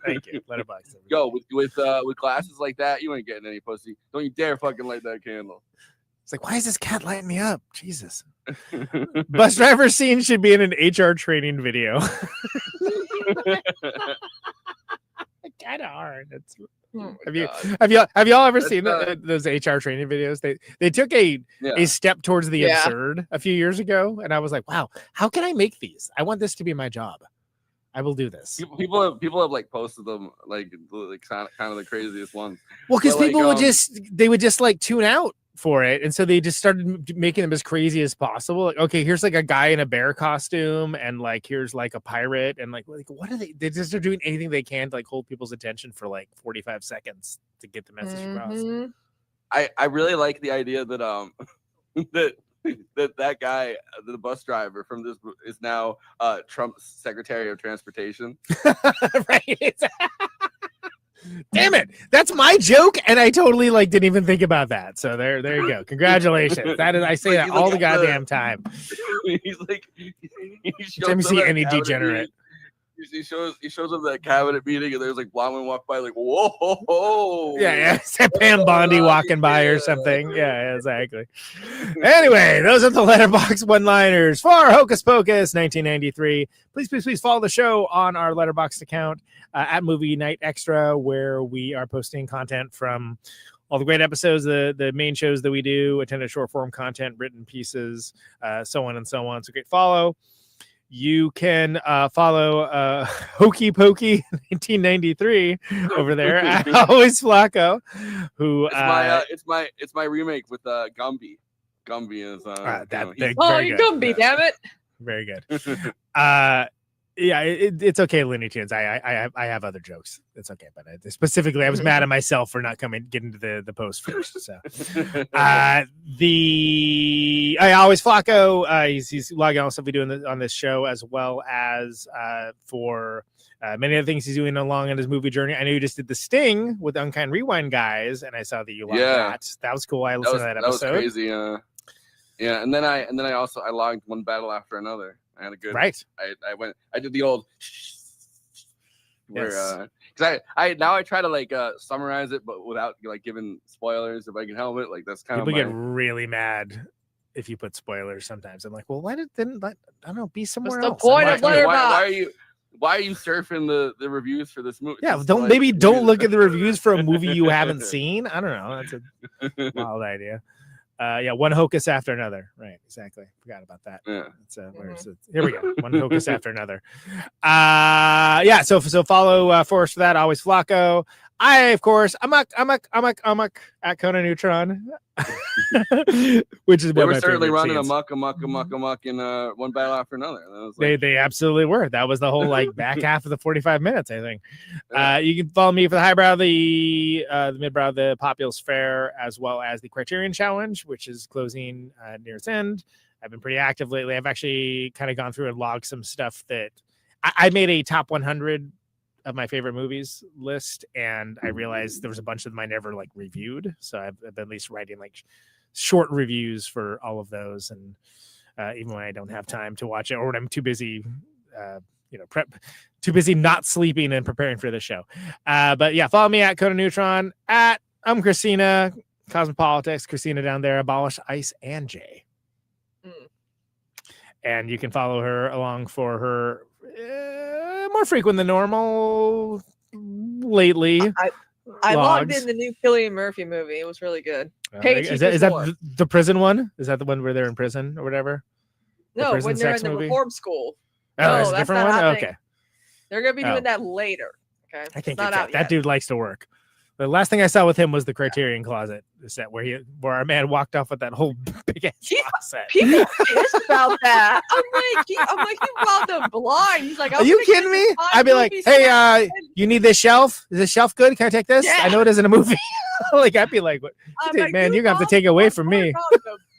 Thank you. Letterbox. Yo, with glasses like that, you ain't getting any pussy. Don't you dare fucking light that candle. It's like, why is this cat lighting me up? Jesus. Bus driver scene should be in an HR training video. Kind of hard. Have y'all ever seen those HR training videos? They took a step towards the absurd a few years ago, and I was like, wow, how can I make these? I want this to be my job. I will do this. People have like posted them like kind of the craziest ones. Well, because people would just like tune out for it, and so they just started making them as crazy as possible. Like, okay, here's like a guy in a bear costume, and like here's like a pirate, and like what are they? They just are doing anything they can to like hold people's attention for like 45 seconds to get the message across. I really like the idea that that guy, the bus driver from this, is now Trump's Secretary of Transportation. Right. Damn it! That's my joke, and I totally like didn't even think about that. So there you go. Congratulations. That is, I say that all the goddamn time. He's like, Time you see any degenerate. He shows up at that cabinet meeting, and there's like Blondman walk by, like, whoa. Yeah. Pam Bondi walking by or something. Yeah, exactly. Anyway, those are the letterbox one-liners for Hocus Pocus 1993. Please follow the show on our letterbox account at Movie Night Extra, where we are posting content from all the great episodes, the main shows that we do, attended short form content, written pieces, so on and so on. So great follow. You can follow Hokey Pokey 1993 over there at Always Flacco, who it's my remake with Gumby. Gumby is Gumby, damn it. Very good. Yeah, it's okay, Looney Tunes. I have other jokes. It's okay, but specifically, I was mad at myself for not getting to the post first. So, I Always Flacco. He's logging all stuff we do on this show, as well as for many other things he's doing along in his movie journey. I know you just did the Sting with Unkind Rewind guys, and I saw that you logged that. That was cool. I listened to that episode. That was crazy. Yeah, and then I also logged one battle after another. I had a good right. I did the old where because I try to like summarize it, but without like giving spoilers if I can help it. Like that's kind people of get really mad if you put spoilers sometimes. I'm like, well, why didn't I don't know, be somewhere else? Why are you surfing the reviews for this movie? Yeah, don't look at the reviews for a movie you haven't seen. I don't know. That's a wild idea. One hocus after another. Right, exactly. Forgot about that. Yeah. Here we go. One hocus after another. So follow Forrest for that. Always Flacco. I, of course, I'm at Conan Neutron, which is they were certainly running amok in one battle after another. They absolutely were. That was the whole like back half of the 45 minutes, I think. You can follow me for the highbrow, the midbrow, the Populous Fair, as well as the Criterion Challenge, which is closing near its end. I've been pretty active lately. I've actually kind of gone through and logged some stuff that I made a top 100 of my favorite movies list, and I realized there was a bunch of them I never like reviewed. So I've been at least writing like short reviews for all of those, and even when I don't have time to watch it, or when I'm too busy, too busy not sleeping and preparing for the show. But yeah, follow me at Conan Neutron, at Kristina, Cosmopolitics, Kristina down there, Abolish Ice and J. And you can follow her along for her more frequent than normal lately. I logged logs. in the new Cillian Murphy movie. It was really good. Is that the prison one? Is that the one where they're in prison or whatever? No, prison when they're in sex the movie? reform school. Oh, No, there's a that's different not one? happening. Okay. They're going to be doing Oh. that later. Okay. I can't It's not get out that. That yet. dude likes to work. The last thing I saw with him was the Criterion Closet set where our man walked off with that whole big ass box set. People are pissed about that. I'm like, you robbed them blind. He's like, Are you kidding me? I'd be like, hey, you need this shelf? Is this shelf good? Can I take this? Yeah. I know it isn't a movie. Like, I'd be like, I'm dude, like, man, you're going to have to take it away from me.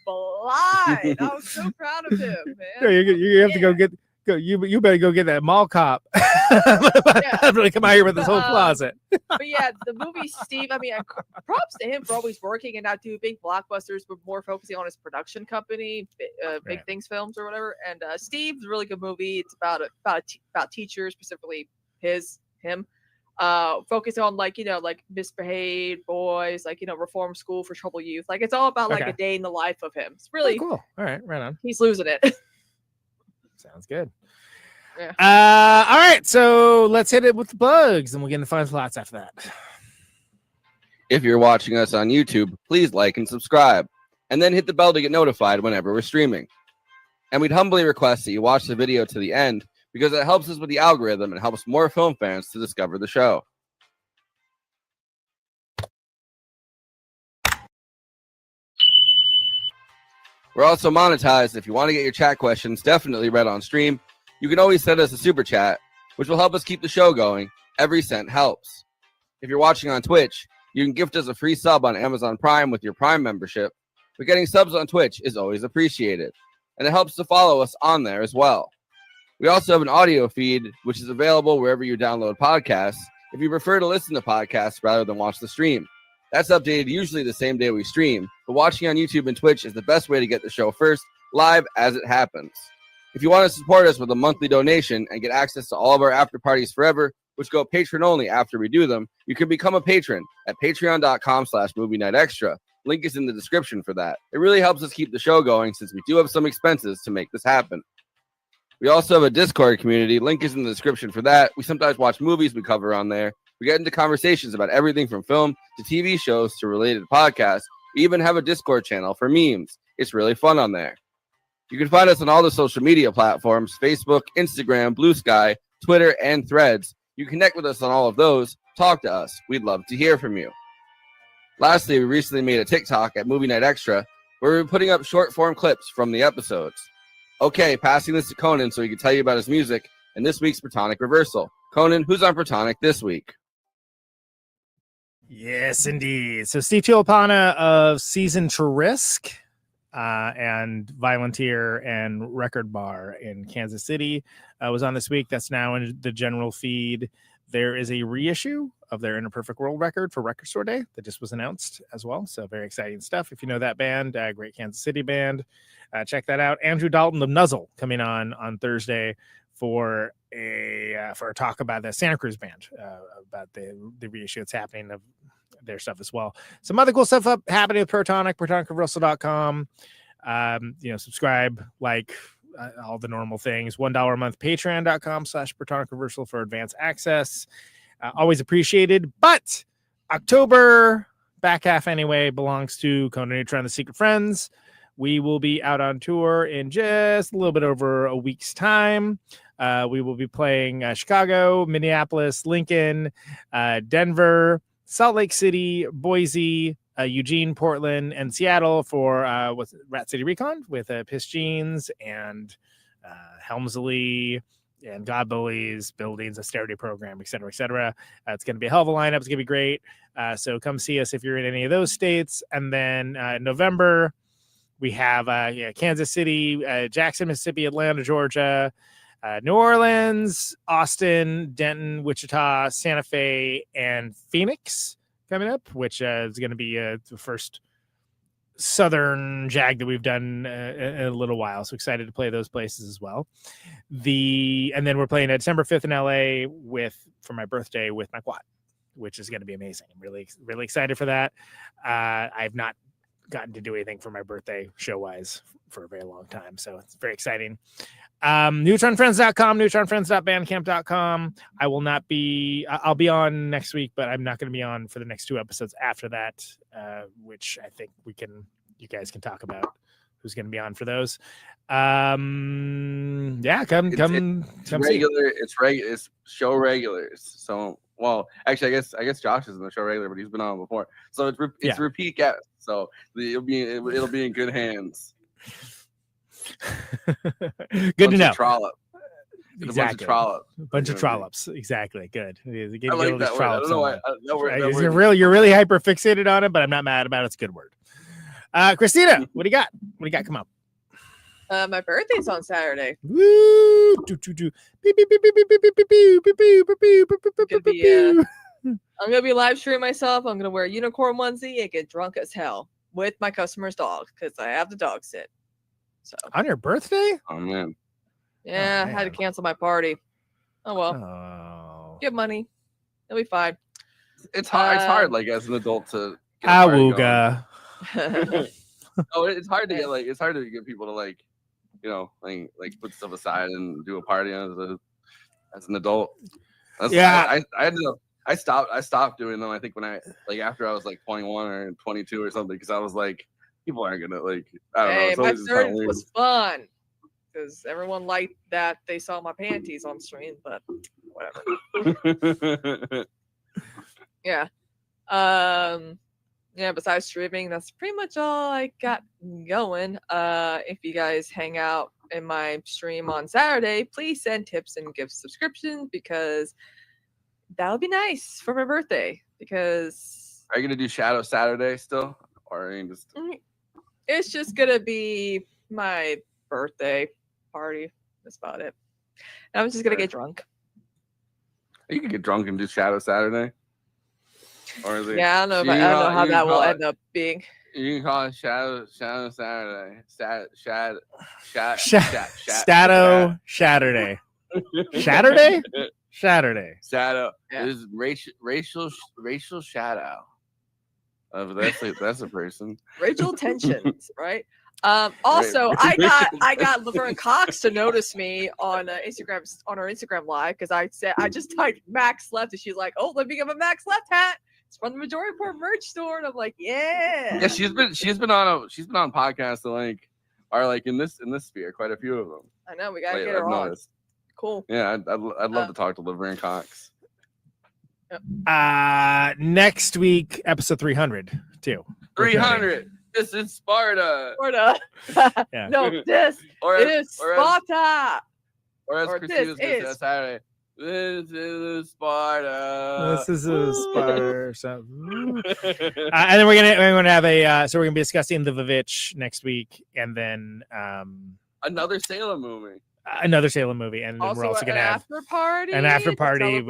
Blind. I was so proud of him, man. You have to go get. You better go get that mall cop. I'm gonna come out here with this whole closet. But yeah, the movie Steve. I mean, props to him for always working and not doing big blockbusters, but more focusing on his production company, Big Things Films or whatever. And Steve's a really good movie. It's about teachers, specifically him. Focusing on like misbehaved boys, reform school for troubled youth. Like it's all about like Okay. a day in the life of him. It's really cool. All right, right on. He's losing it. Sounds good. Yeah. All right, so let's hit it with the plugs, and we'll get into final thoughts after that. If you're watching us on YouTube, please like and subscribe, and then hit the bell to get notified whenever we're streaming. And we'd humbly request that you watch the video to the end, because it helps us with the algorithm and helps more film fans to discover the show. We're also monetized. If you want to get your chat questions definitely read on stream, you can always send us a super chat, which will help us keep the show going. Every cent helps. If you're watching on Twitch, you can gift us a free sub on Amazon Prime with your Prime membership, but getting subs on Twitch is always appreciated, and it helps to follow us on there as well. We also have an audio feed, which is available wherever you download podcasts, if you prefer to listen to podcasts rather than watch the stream. That's updated usually the same day we stream, but watching on YouTube and Twitch is the best way to get the show first, live as it happens. If you want to support us with a monthly donation and get access to all of our after parties forever, which go patron only after we do them, you can become a patron at patreon.com/movie night extra. Link is in the description for that. It really helps us keep the show going since we do have some expenses to make this happen. We also have a Discord community. Link is in the description for that. We sometimes watch movies we cover on there. We get into conversations about everything from film to TV shows to related podcasts. We even have a Discord channel for memes. It's really fun on there. You can find us on all the social media platforms: Facebook, Instagram, Blue Sky, Twitter, and Threads. You connect with us on all of those. Talk to us. We'd love to hear from you. Lastly, we recently made a TikTok at Movie Night Extra where we're putting up short form clips from the episodes. Okay, passing this to Conan so he can tell you about his music and this week's Protonic Reversal. Conan, who's on Protonic this week? Yes, indeed. So Steve Tulipana of Season to Risk and Volunteer and Record Bar in Kansas City was on this week. That's now in the general feed. There is a reissue of their In a Perfect World record for Record Store Day that just was announced as well. So very exciting stuff. If you know that band, great Kansas City band, check that out. Andrew Dalton of Nuzzle coming on Thursday for a talk about the Santa Cruz band, about the reissue that's happening of their stuff as well. Some other cool stuff happening with Protonic, ProtonicReversal.com. Subscribe, like all the normal things. $1 a month, patreon.com/ProtonicReversal for advanced access. Always appreciated. But October, back half anyway, belongs to Conan Neutron, The Secret Friends. We will be out on tour in just a little bit over a week's time. We will be playing Chicago, Minneapolis, Lincoln, Denver, Salt Lake City, Boise, Eugene, Portland, and Seattle for Rat City Recon with Piss Jeans and Helmsley and God Bullies, Buildings, Austerity Program, et cetera, et cetera. It's going to be a hell of a lineup. It's going to be great. So come see us if you're in any of those states. And then in November, we have Kansas City, Jackson, Mississippi, Atlanta, Georgia, New Orleans, Austin, Denton, Wichita, Santa Fe, and Phoenix coming up, which is going to be the first Southern JAG that we've done in a little while. So excited to play those places as well. And then we're playing December 5th in LA for my birthday with my quad, which is going to be amazing. I'm really, really excited for that. I've not gotten to do anything for my birthday show wise for a very long time. So it's very exciting. NeutronFriends.com, NeutronFriends.bandcamp.com. I'll be on next week, but I'm not going to be on for the next 2 episodes after that, which I think you guys can talk about who's going to be on for those. Yeah, come It's regular. It's show regulars. So, well, actually, I guess Josh isn't the show regular, but he's been on before. So it's repeat guests. So it'll be in good hands. Good to know. Exactly. A bunch of trollops. Exactly. Good. I like that word. I don't know why. You're really hyper fixated on it, but I'm not mad about it. It's a good word. Christina, what do you got? Come on. My birthday's on Saturday. Woo! I'm gonna be live streaming myself. I'm gonna wear a unicorn onesie and get drunk as hell with my customer's dog because I have the dog sit. So on your birthday? Oh man. Yeah, I had to cancel my party. Oh well. Get money. It'll be fine. It's hard. It's hard, like as an adult to. Awooga. It's hard to get it's hard to get people to like put stuff aside and do a party as an adult. I stopped doing them. I think when after I was like 21 or 22 or something, because I was like, people aren't gonna I don't know. My 30th was fun because everyone liked that they saw my panties on stream, but whatever. Yeah. Yeah, besides streaming, that's pretty much all I got going. If you guys hang out in my stream on Saturday, please send tips and gift subscriptions because that would be nice for my birthday. Because are you gonna do Shadow Saturday still, or are you just? It's just gonna be my birthday party. That's about it. And I'm just gonna get drunk. You can get drunk and do Shadow Saturday. Or is it, yeah, I don't know. I don't know how that will end up being. You can call it Shadow Saturday. Shadow Saturday. Saturday? Saturday. Shadow. Yeah. This is racial shadow. That's a person. Racial tensions, right? Also, I got Laverne Cox to notice me on Instagram on her Instagram live because I just typed Max Left and she's like, "Oh, let me give a Max Left hat." It's from the Majority Report merch store, and I'm like, "Yeah." Yeah, she's been on podcasts that are in this sphere, quite a few of them. I know we gotta get her on. Cool. Yeah, I'd love to talk to Laverne Cox. Next week, episode 300 too. 300. This is Sparta. Yeah. No, this is Sparta. Or as Christina's going to say Saturday. This is Sparta. This is a Sparta or something. And then we're gonna have so we're gonna be discussing the Vivitch next week, and then another Salem movie. And then we're also gonna have an after party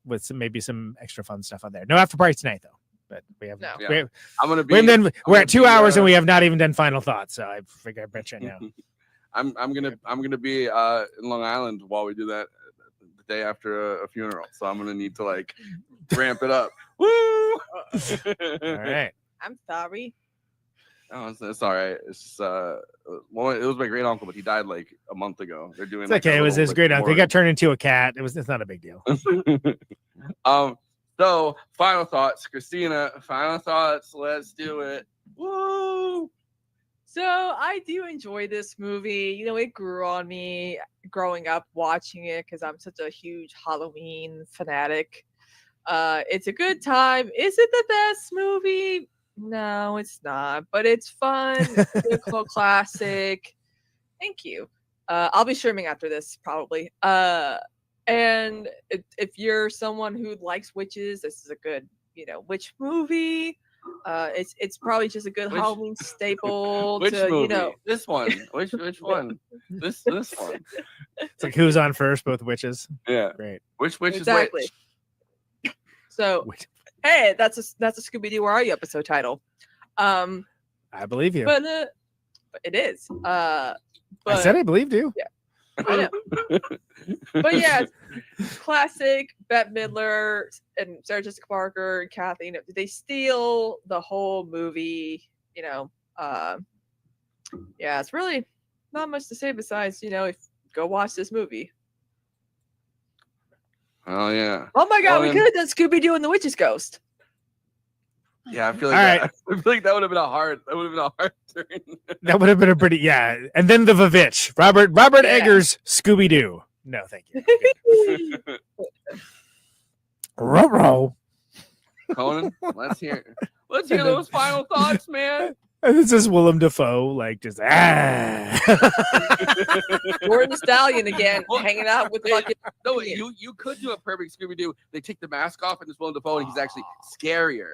with some extra fun stuff on there. No after party tonight though. But we have we're at 2 hours and we have not even done final thoughts. So I figure I bet you now. I'm gonna be in Long Island while we do that the day after a funeral. So I'm gonna need to ramp it up. Woo! All right. I'm sorry. Oh, it's all right. It's just, it was my great uncle, but he died a month ago. They're doing. It's okay. It was his great uncle. He got turned into a cat. It's not a big deal. So, final thoughts, Kristina. Final thoughts. Let's do it. Woo! So, I do enjoy this movie. It grew on me growing up watching it because I'm such a huge Halloween fanatic. It's a good time. Is it the best movie? No, it's not. But it's fun. It's a cult classic. Thank you. I'll be streaming after this probably. And if you're someone who likes witches, this is a good, witch movie. It's probably just a good Halloween staple. Which to, movie? You know, This one. Which one? This one. It's like who's on first? Both witches. Yeah. Great. Which exactly. is which? So, hey, that's a Scooby Doo Where Are You episode title. I believe you. But it is. But, I said I believed you. Yeah. I know. But yeah, classic Bette Midler and Sarah Jessica Parker and Kathy. You know, they steal the whole movie. You know, yeah, it's really not much to say besides, you know, if go watch this movie. Oh yeah. Oh my God, we could have done Scooby Doo and the Witch's Ghost. Yeah, I feel like All I feel like that would have been a hard. That would have been a hard turn. That would have been a pretty And then the Vavitch, Robert Eggers, Scooby Doo. No, thank you. Ruh-roh. Conan, let's hear those final thoughts, man. And this is Willem Dafoe, like just We're the Stallion again, hanging out with fucking. No, you could do a perfect Scooby Doo. They take the mask off and it's Willem Dafoe, and he's actually scarier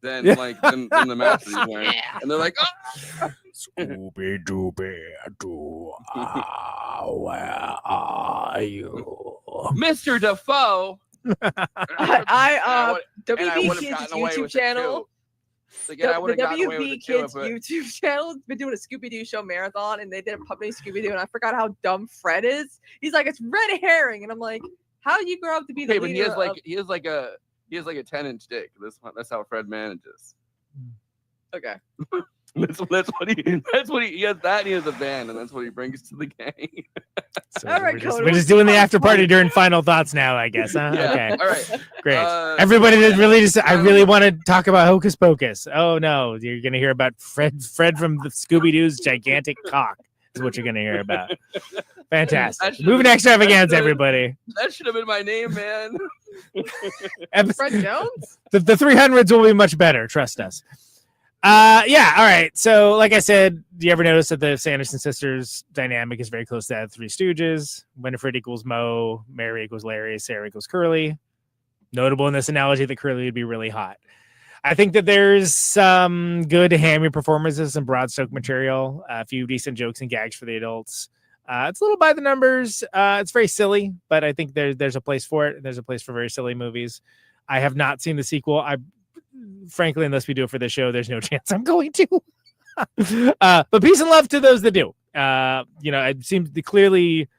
than than the mask that he's wearing. And they're like, oh! Scooby Doo, where are you, Mr. Dafoe? I WB Kids YouTube channel. The WB Kids YouTube channel has been doing a Scooby Doo show marathon, and they did a puppet Scooby Doo, and I forgot how dumb Fred is. He's like, it's red herring, and I'm like, how do you grow up to be the leader? But he has like a 10-inch dick. That's how Fred manages. Okay. That's what he has that, and he has a band, and that's what he brings to the gang. So all right, we're just doing the after party during final thoughts now, I guess. Huh? Yeah, okay. all right. Great. Everybody I really want to talk about Hocus Pocus. Oh no, you're gonna hear about Fred from the Scooby Doo's gigantic cock. Is what you're gonna hear about. Fantastic. Moving extravaganza, everybody. That should have been my name, man. Fred Jones. The 300s will be much better. Trust us. Yeah, all right. So, like I said, do you ever notice that the Sanderson sisters dynamic is very close to that Three Stooges? Winifred equals Moe, Mary equals Larry, Sarah equals Curly. Notable in this analogy that Curly would be really hot. I think that there's some good hammy performances, some broad stroke material, a few decent jokes and gags for the adults. It's a little by the numbers. It's very silly, but I think there's a place for it. There's a place for very silly movies. I have not seen the sequel. Frankly, unless we do it for this show, there's no chance I'm going to. But peace and love to those that do. You know, it seems clearly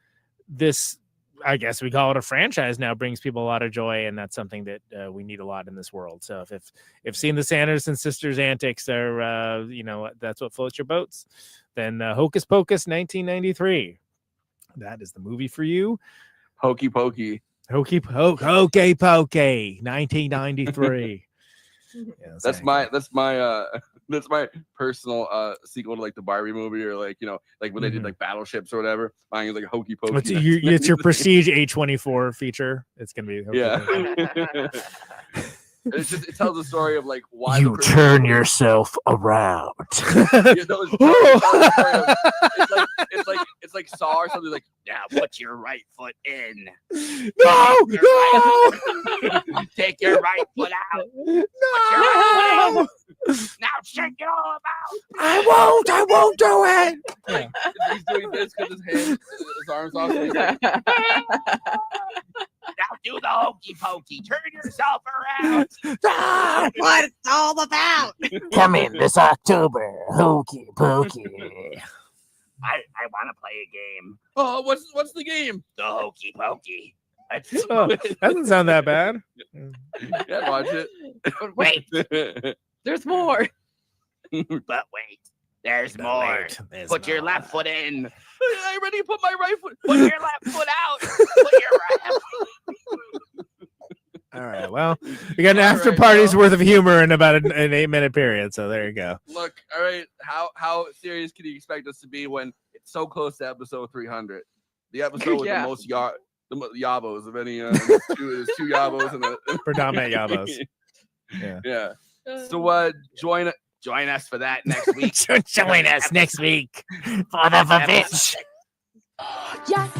this, I guess we call it a franchise now, brings people a lot of joy, and that's something that we need a lot in this world. So if seeing the Sanderson sisters antics are, you know, that's what floats your boats, then Hocus Pocus 1993. That is the movie for you. Hokey Pokey. Hokey Pokey 1993. Yeah, that's my personal sequel to like the Barbie movie, or like, you know, like when they did like battleships or whatever. Mine is like Hokey Pokey. It's your prestige A24 feature. It's gonna be It tells the story of like why you turn yourself around. It's like Saw or something, like, now put your right foot in. No. Take your right foot out. No. Now shake it all about. I won't do it. Like, he's doing this because his arms off. He's like, now do the hokey pokey. Turn yourself around. What it's all about. Come in this October, Hokey Pokey. I want to play a game. Oh, what's the game? The hokey pokey. That doesn't sound that bad. Yeah, watch it. But wait, there's more. But wait, there's more. Put your left foot in. I already put my right foot. Put your left foot out. Put your right. All right. Well, we got an after party's worth of humor in about an 8-minute period. So there you go. Look, all right. How serious can you expect us to be when it's so close to episode 300? The episode with the most yabos of any. There's two yabos and predominant yabos. Yeah. So join us for that next week. Join us next week for the Vavitch. Yes.